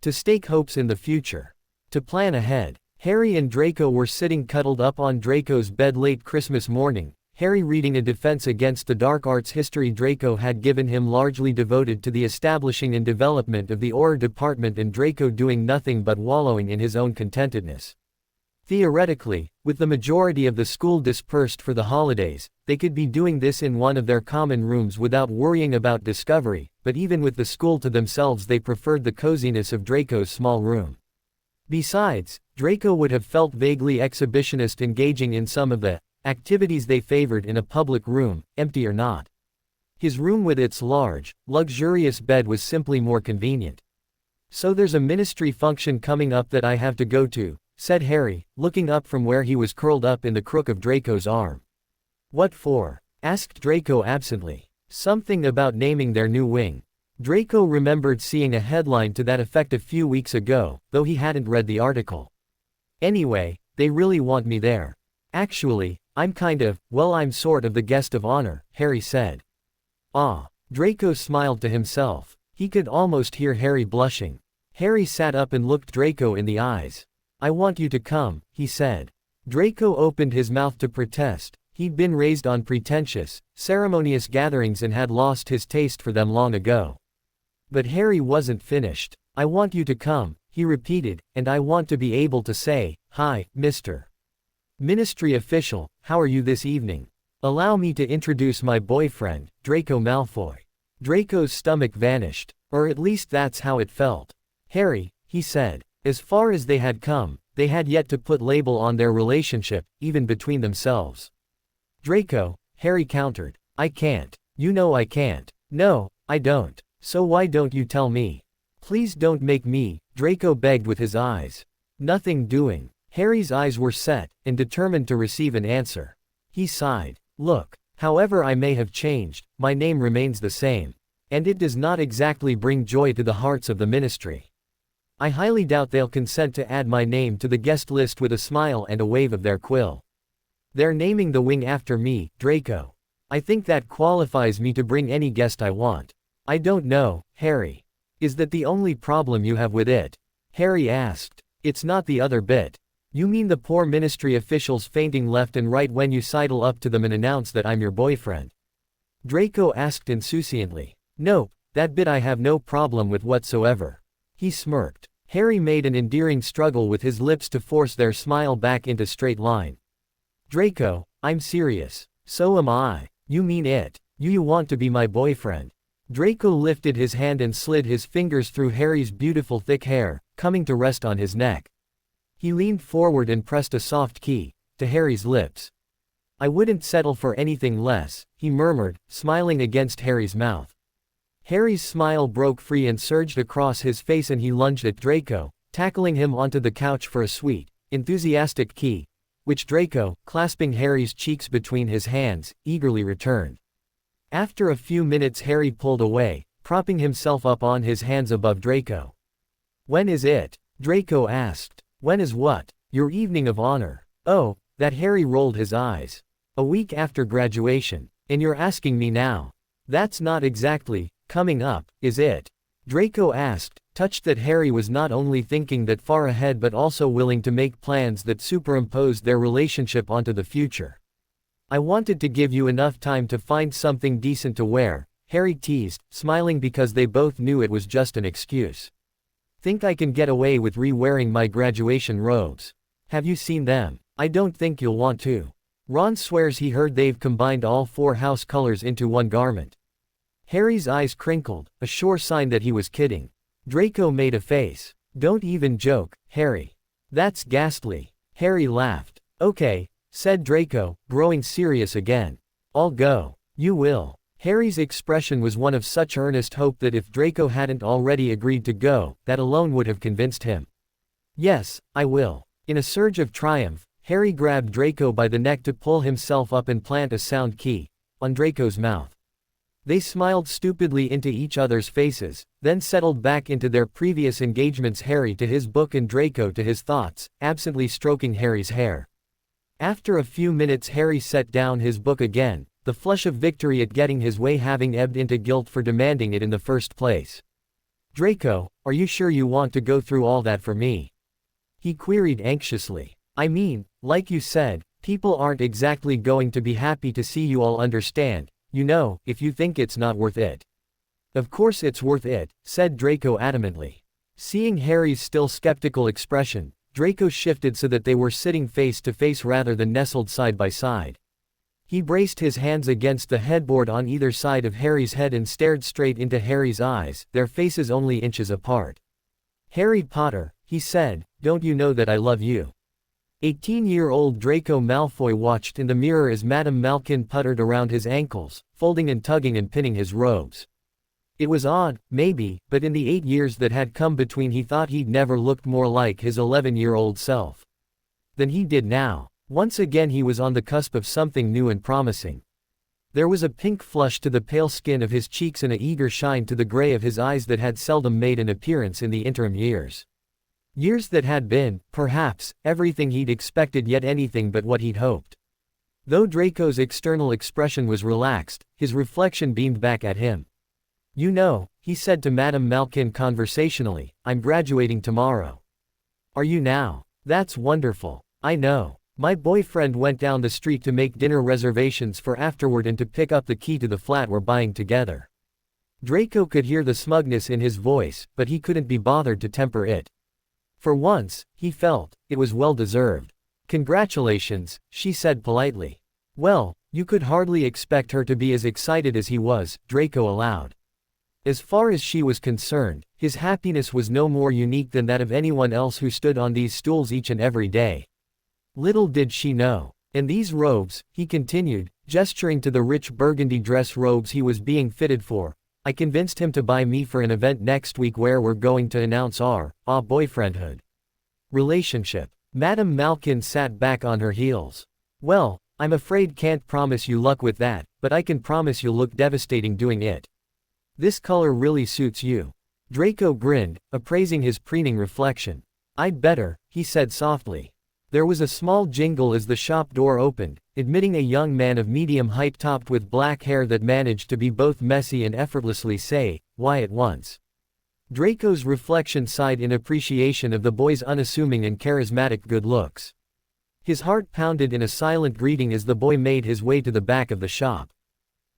To stake hopes in the future. To plan ahead. Harry and Draco were sitting cuddled up on Draco's bed late Christmas morning, Harry reading a defense against the dark arts history Draco had given him largely devoted to the establishing and development of the Auror department and Draco doing nothing but wallowing in his own contentedness. Theoretically, with the majority of the school dispersed for the holidays, they could be doing this in one of their common rooms without worrying about discovery, but even with the school to themselves they preferred the coziness of Draco's small room. Besides, Draco would have felt vaguely exhibitionist engaging in some of the activities they favored in a public room, empty or not. His room with its large, luxurious bed was simply more convenient. So there's a ministry function coming up that I have to go to, said Harry, looking up from where he was curled up in the crook of Draco's arm. What for? Asked Draco absently. Something about naming their new wing. Draco remembered seeing a headline to that effect a few weeks ago, though he hadn't read the article. Anyway, they really want me there. Actually, I'm sort of the guest of honor, Harry said. Ah. Draco smiled to himself. He could almost hear Harry blushing. Harry sat up and looked Draco in the eyes. I want you to come, he said. Draco opened his mouth to protest. He'd been raised on pretentious, ceremonious gatherings and had lost his taste for them long ago. But Harry wasn't finished. I want you to come, he repeated, and I want to be able to say, hi, Mr. Ministry official, how are you this evening? Allow me to introduce my boyfriend, Draco Malfoy. Draco's stomach vanished, or at least that's how it felt. Harry, he said. As far as they had come, they had yet to put label on their relationship, even between themselves. Draco, Harry countered. I can't. You know I can't. No, I don't. So why don't you tell me? Please don't make me, Draco begged with his eyes. Nothing doing. Harry's eyes were set, and determined to receive an answer. He sighed. Look, however I may have changed, my name remains the same. And it does not exactly bring joy to the hearts of the ministry. I highly doubt they'll consent to add my name to the guest list with a smile and a wave of their quill. They're naming the wing after me, Draco. I think that qualifies me to bring any guest I want. I don't know, Harry. Is that the only problem you have with it? Harry asked. It's not the other bit. You mean the poor ministry officials fainting left and right when you sidle up to them and announce that I'm your boyfriend? Draco asked insouciantly. Nope, that bit I have no problem with whatsoever. He smirked. Harry made an endearing struggle with his lips to force their smile back into straight line. Draco, I'm serious. So am I. You mean it. You want to be my boyfriend. Draco lifted his hand and slid his fingers through Harry's beautiful thick hair, coming to rest on his neck. He leaned forward and pressed a soft key to Harry's lips. I wouldn't settle for anything less, he murmured, smiling against Harry's mouth. Harry's smile broke free and surged across his face and he lunged at Draco, tackling him onto the couch for a sweet, enthusiastic key, which Draco, clasping Harry's cheeks between his hands, eagerly returned. After a few minutes Harry pulled away, propping himself up on his hands above Draco. When is it? Draco asked. When is what? Your evening of honor. Oh, that. Harry rolled his eyes. A week after graduation. And you're asking me now? That's not exactly coming up, is it? Draco asked, touched that Harry was not only thinking that far ahead but also willing to make plans that superimposed their relationship onto the future. I wanted to give you enough time to find something decent to wear, Harry teased, smiling because they both knew it was just an excuse. Think I can get away with re-wearing my graduation robes? Have you seen them? I don't think you'll want to. Ron swears he heard they've combined all 4 house colors into one garment. Harry's eyes crinkled, a sure sign that he was kidding. Draco made a face. Don't even joke, Harry. That's ghastly. Harry laughed. Okay, said Draco, growing serious again. I'll go. You will. Harry's expression was one of such earnest hope that if Draco hadn't already agreed to go, that alone would have convinced him. Yes, I will. In a surge of triumph, Harry grabbed Draco by the neck to pull himself up and plant a sound key on Draco's mouth. They smiled stupidly into each other's faces, then settled back into their previous engagements, Harry to his book and Draco to his thoughts, absently stroking Harry's hair. After a few minutes Harry set down his book again, the flush of victory at getting his way having ebbed into guilt for demanding it in the first place. Draco, are you sure you want to go through all that for me? He queried anxiously. I mean, like you said, people aren't exactly going to be happy to see you all, understand, you know, if you think it's not worth it. Of course it's worth it, said Draco adamantly. Seeing Harry's still skeptical expression, Draco shifted so that they were sitting face to face rather than nestled side by side. He braced his hands against the headboard on either side of Harry's head and stared straight into Harry's eyes, their faces only inches apart. Harry Potter, he said, don't you know that I love you? 18-year-old Draco Malfoy watched in the mirror as Madame Malkin puttered around his ankles, folding and tugging and pinning his robes. It was odd, maybe, but in the 8 years that had come between he thought he'd never looked more like his 11-year-old self than he did now. Once again he was on the cusp of something new and promising. There was a pink flush to the pale skin of his cheeks and an eager shine to the gray of his eyes that had seldom made an appearance in the interim years. Years that had been, perhaps, everything he'd expected yet anything but what he'd hoped. Though Draco's external expression was relaxed, his reflection beamed back at him. "You know," he said to Madame Malkin conversationally, "I'm graduating tomorrow." "Are you now? That's wonderful. I know. My boyfriend went down the street to make dinner reservations for afterward and to pick up the key to the flat we're buying together." Draco could hear the smugness in his voice, but he couldn't be bothered to temper it. For once, he felt, it was well deserved. "Congratulations," she said politely. "Well, you could hardly expect her to be as excited as he was," Draco allowed. As far as she was concerned, his happiness was no more unique than that of anyone else who stood on these stools each and every day. Little did she know. "And these robes," he continued, gesturing to the rich burgundy dress robes he was being fitted for, "I convinced him to buy me for an event next week where we're going to announce our boyfriendhood relationship." Madame Malkin sat back on her heels. "Well, I'm afraid can't promise you luck with that, but I can promise you'll look devastating doing it. This color really suits you." Draco grinned, appraising his preening reflection. "I'd better," he said softly. There was a small jingle as the shop door opened, admitting a young man of medium height topped with black hair that managed to be both messy and effortlessly say, "Why at once." Draco's reflection sighed in appreciation of the boy's unassuming and charismatic good looks. His heart pounded in a silent greeting as the boy made his way to the back of the shop.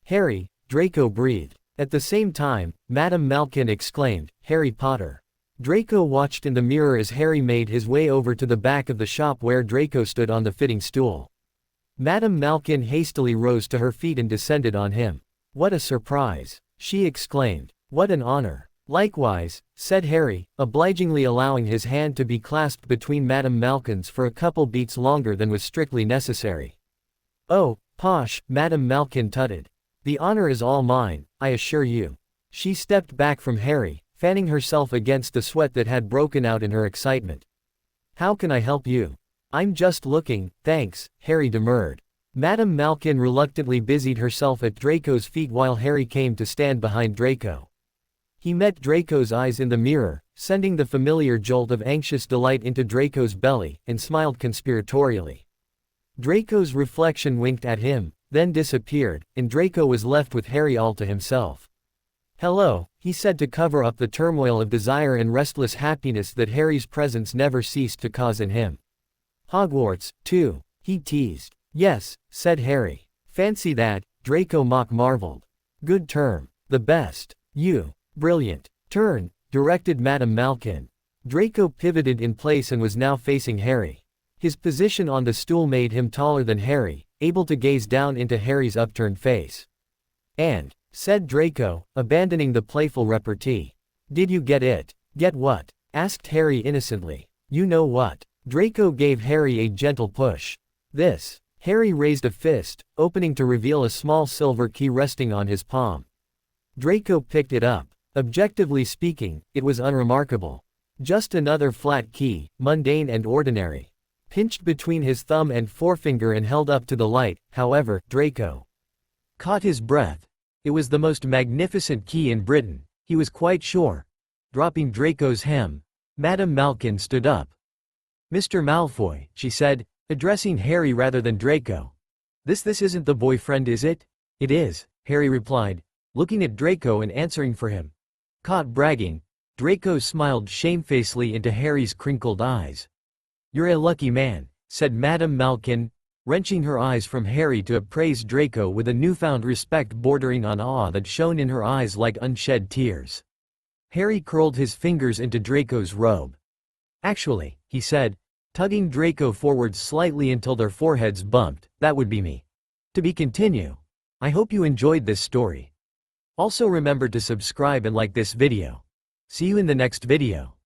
"Harry," Draco breathed. At the same time, Madame Malkin exclaimed, "Harry Potter." Draco watched in the mirror as Harry made his way over to the back of the shop where Draco stood on the fitting stool. Madame Malkin hastily rose to her feet and descended on him. "What a surprise!" she exclaimed. "What an honor!" "Likewise," said Harry, obligingly allowing his hand to be clasped between Madame Malkin's for a couple beats longer than was strictly necessary. "Oh, posh," Madame Malkin tutted. "The honor is all mine, I assure you." She stepped back from Harry, fanning herself against the sweat that had broken out in her excitement. "How can I help you?" "I'm just looking, thanks," Harry demurred. Madame Malkin reluctantly busied herself at Draco's feet while Harry came to stand behind Draco. He met Draco's eyes in the mirror, sending the familiar jolt of anxious delight into Draco's belly, and smiled conspiratorially. Draco's reflection winked at him, then disappeared, and Draco was left with Harry all to himself. "Hello," he said to cover up the turmoil of desire and restless happiness that Harry's presence never ceased to cause in him. "Hogwarts, too," he teased. "Yes," said Harry. "Fancy that," Draco marveled. "Good term. The best. You. Brilliant. Turn," directed Madame Malkin. Draco pivoted in place and was now facing Harry. His position on the stool made him taller than Harry, able to gaze down into Harry's upturned face. "And," said Draco, abandoning the playful repartee. "Did you get it?" "Get what?" asked Harry innocently. "You know what." Draco gave Harry a gentle push. "This." Harry raised a fist, opening to reveal a small silver key resting on his palm. Draco picked it up. Objectively speaking, it was unremarkable. Just another flat key, mundane and ordinary. Pinched between his thumb and forefinger and held up to the light, however, Draco caught his breath. It was the most magnificent key in Britain, he was quite sure. Dropping Draco's hem, Madame Malkin stood up. "Mr. Malfoy," she said, addressing Harry rather than Draco. This isn't the boyfriend, is it?" "It is," Harry replied, looking at Draco and answering for him. Caught bragging, Draco smiled shamefacedly into Harry's crinkled eyes. "You're a lucky man," said Madame Malkin, wrenching her eyes from Harry to appraise Draco with a newfound respect bordering on awe that shone in her eyes like unshed tears. Harry curled his fingers into Draco's robe. "Actually," he said, tugging Draco forward slightly until their foreheads bumped, "that would be me. To be continue. I hope you enjoyed this story. Also remember to subscribe and like this video. See you in the next video."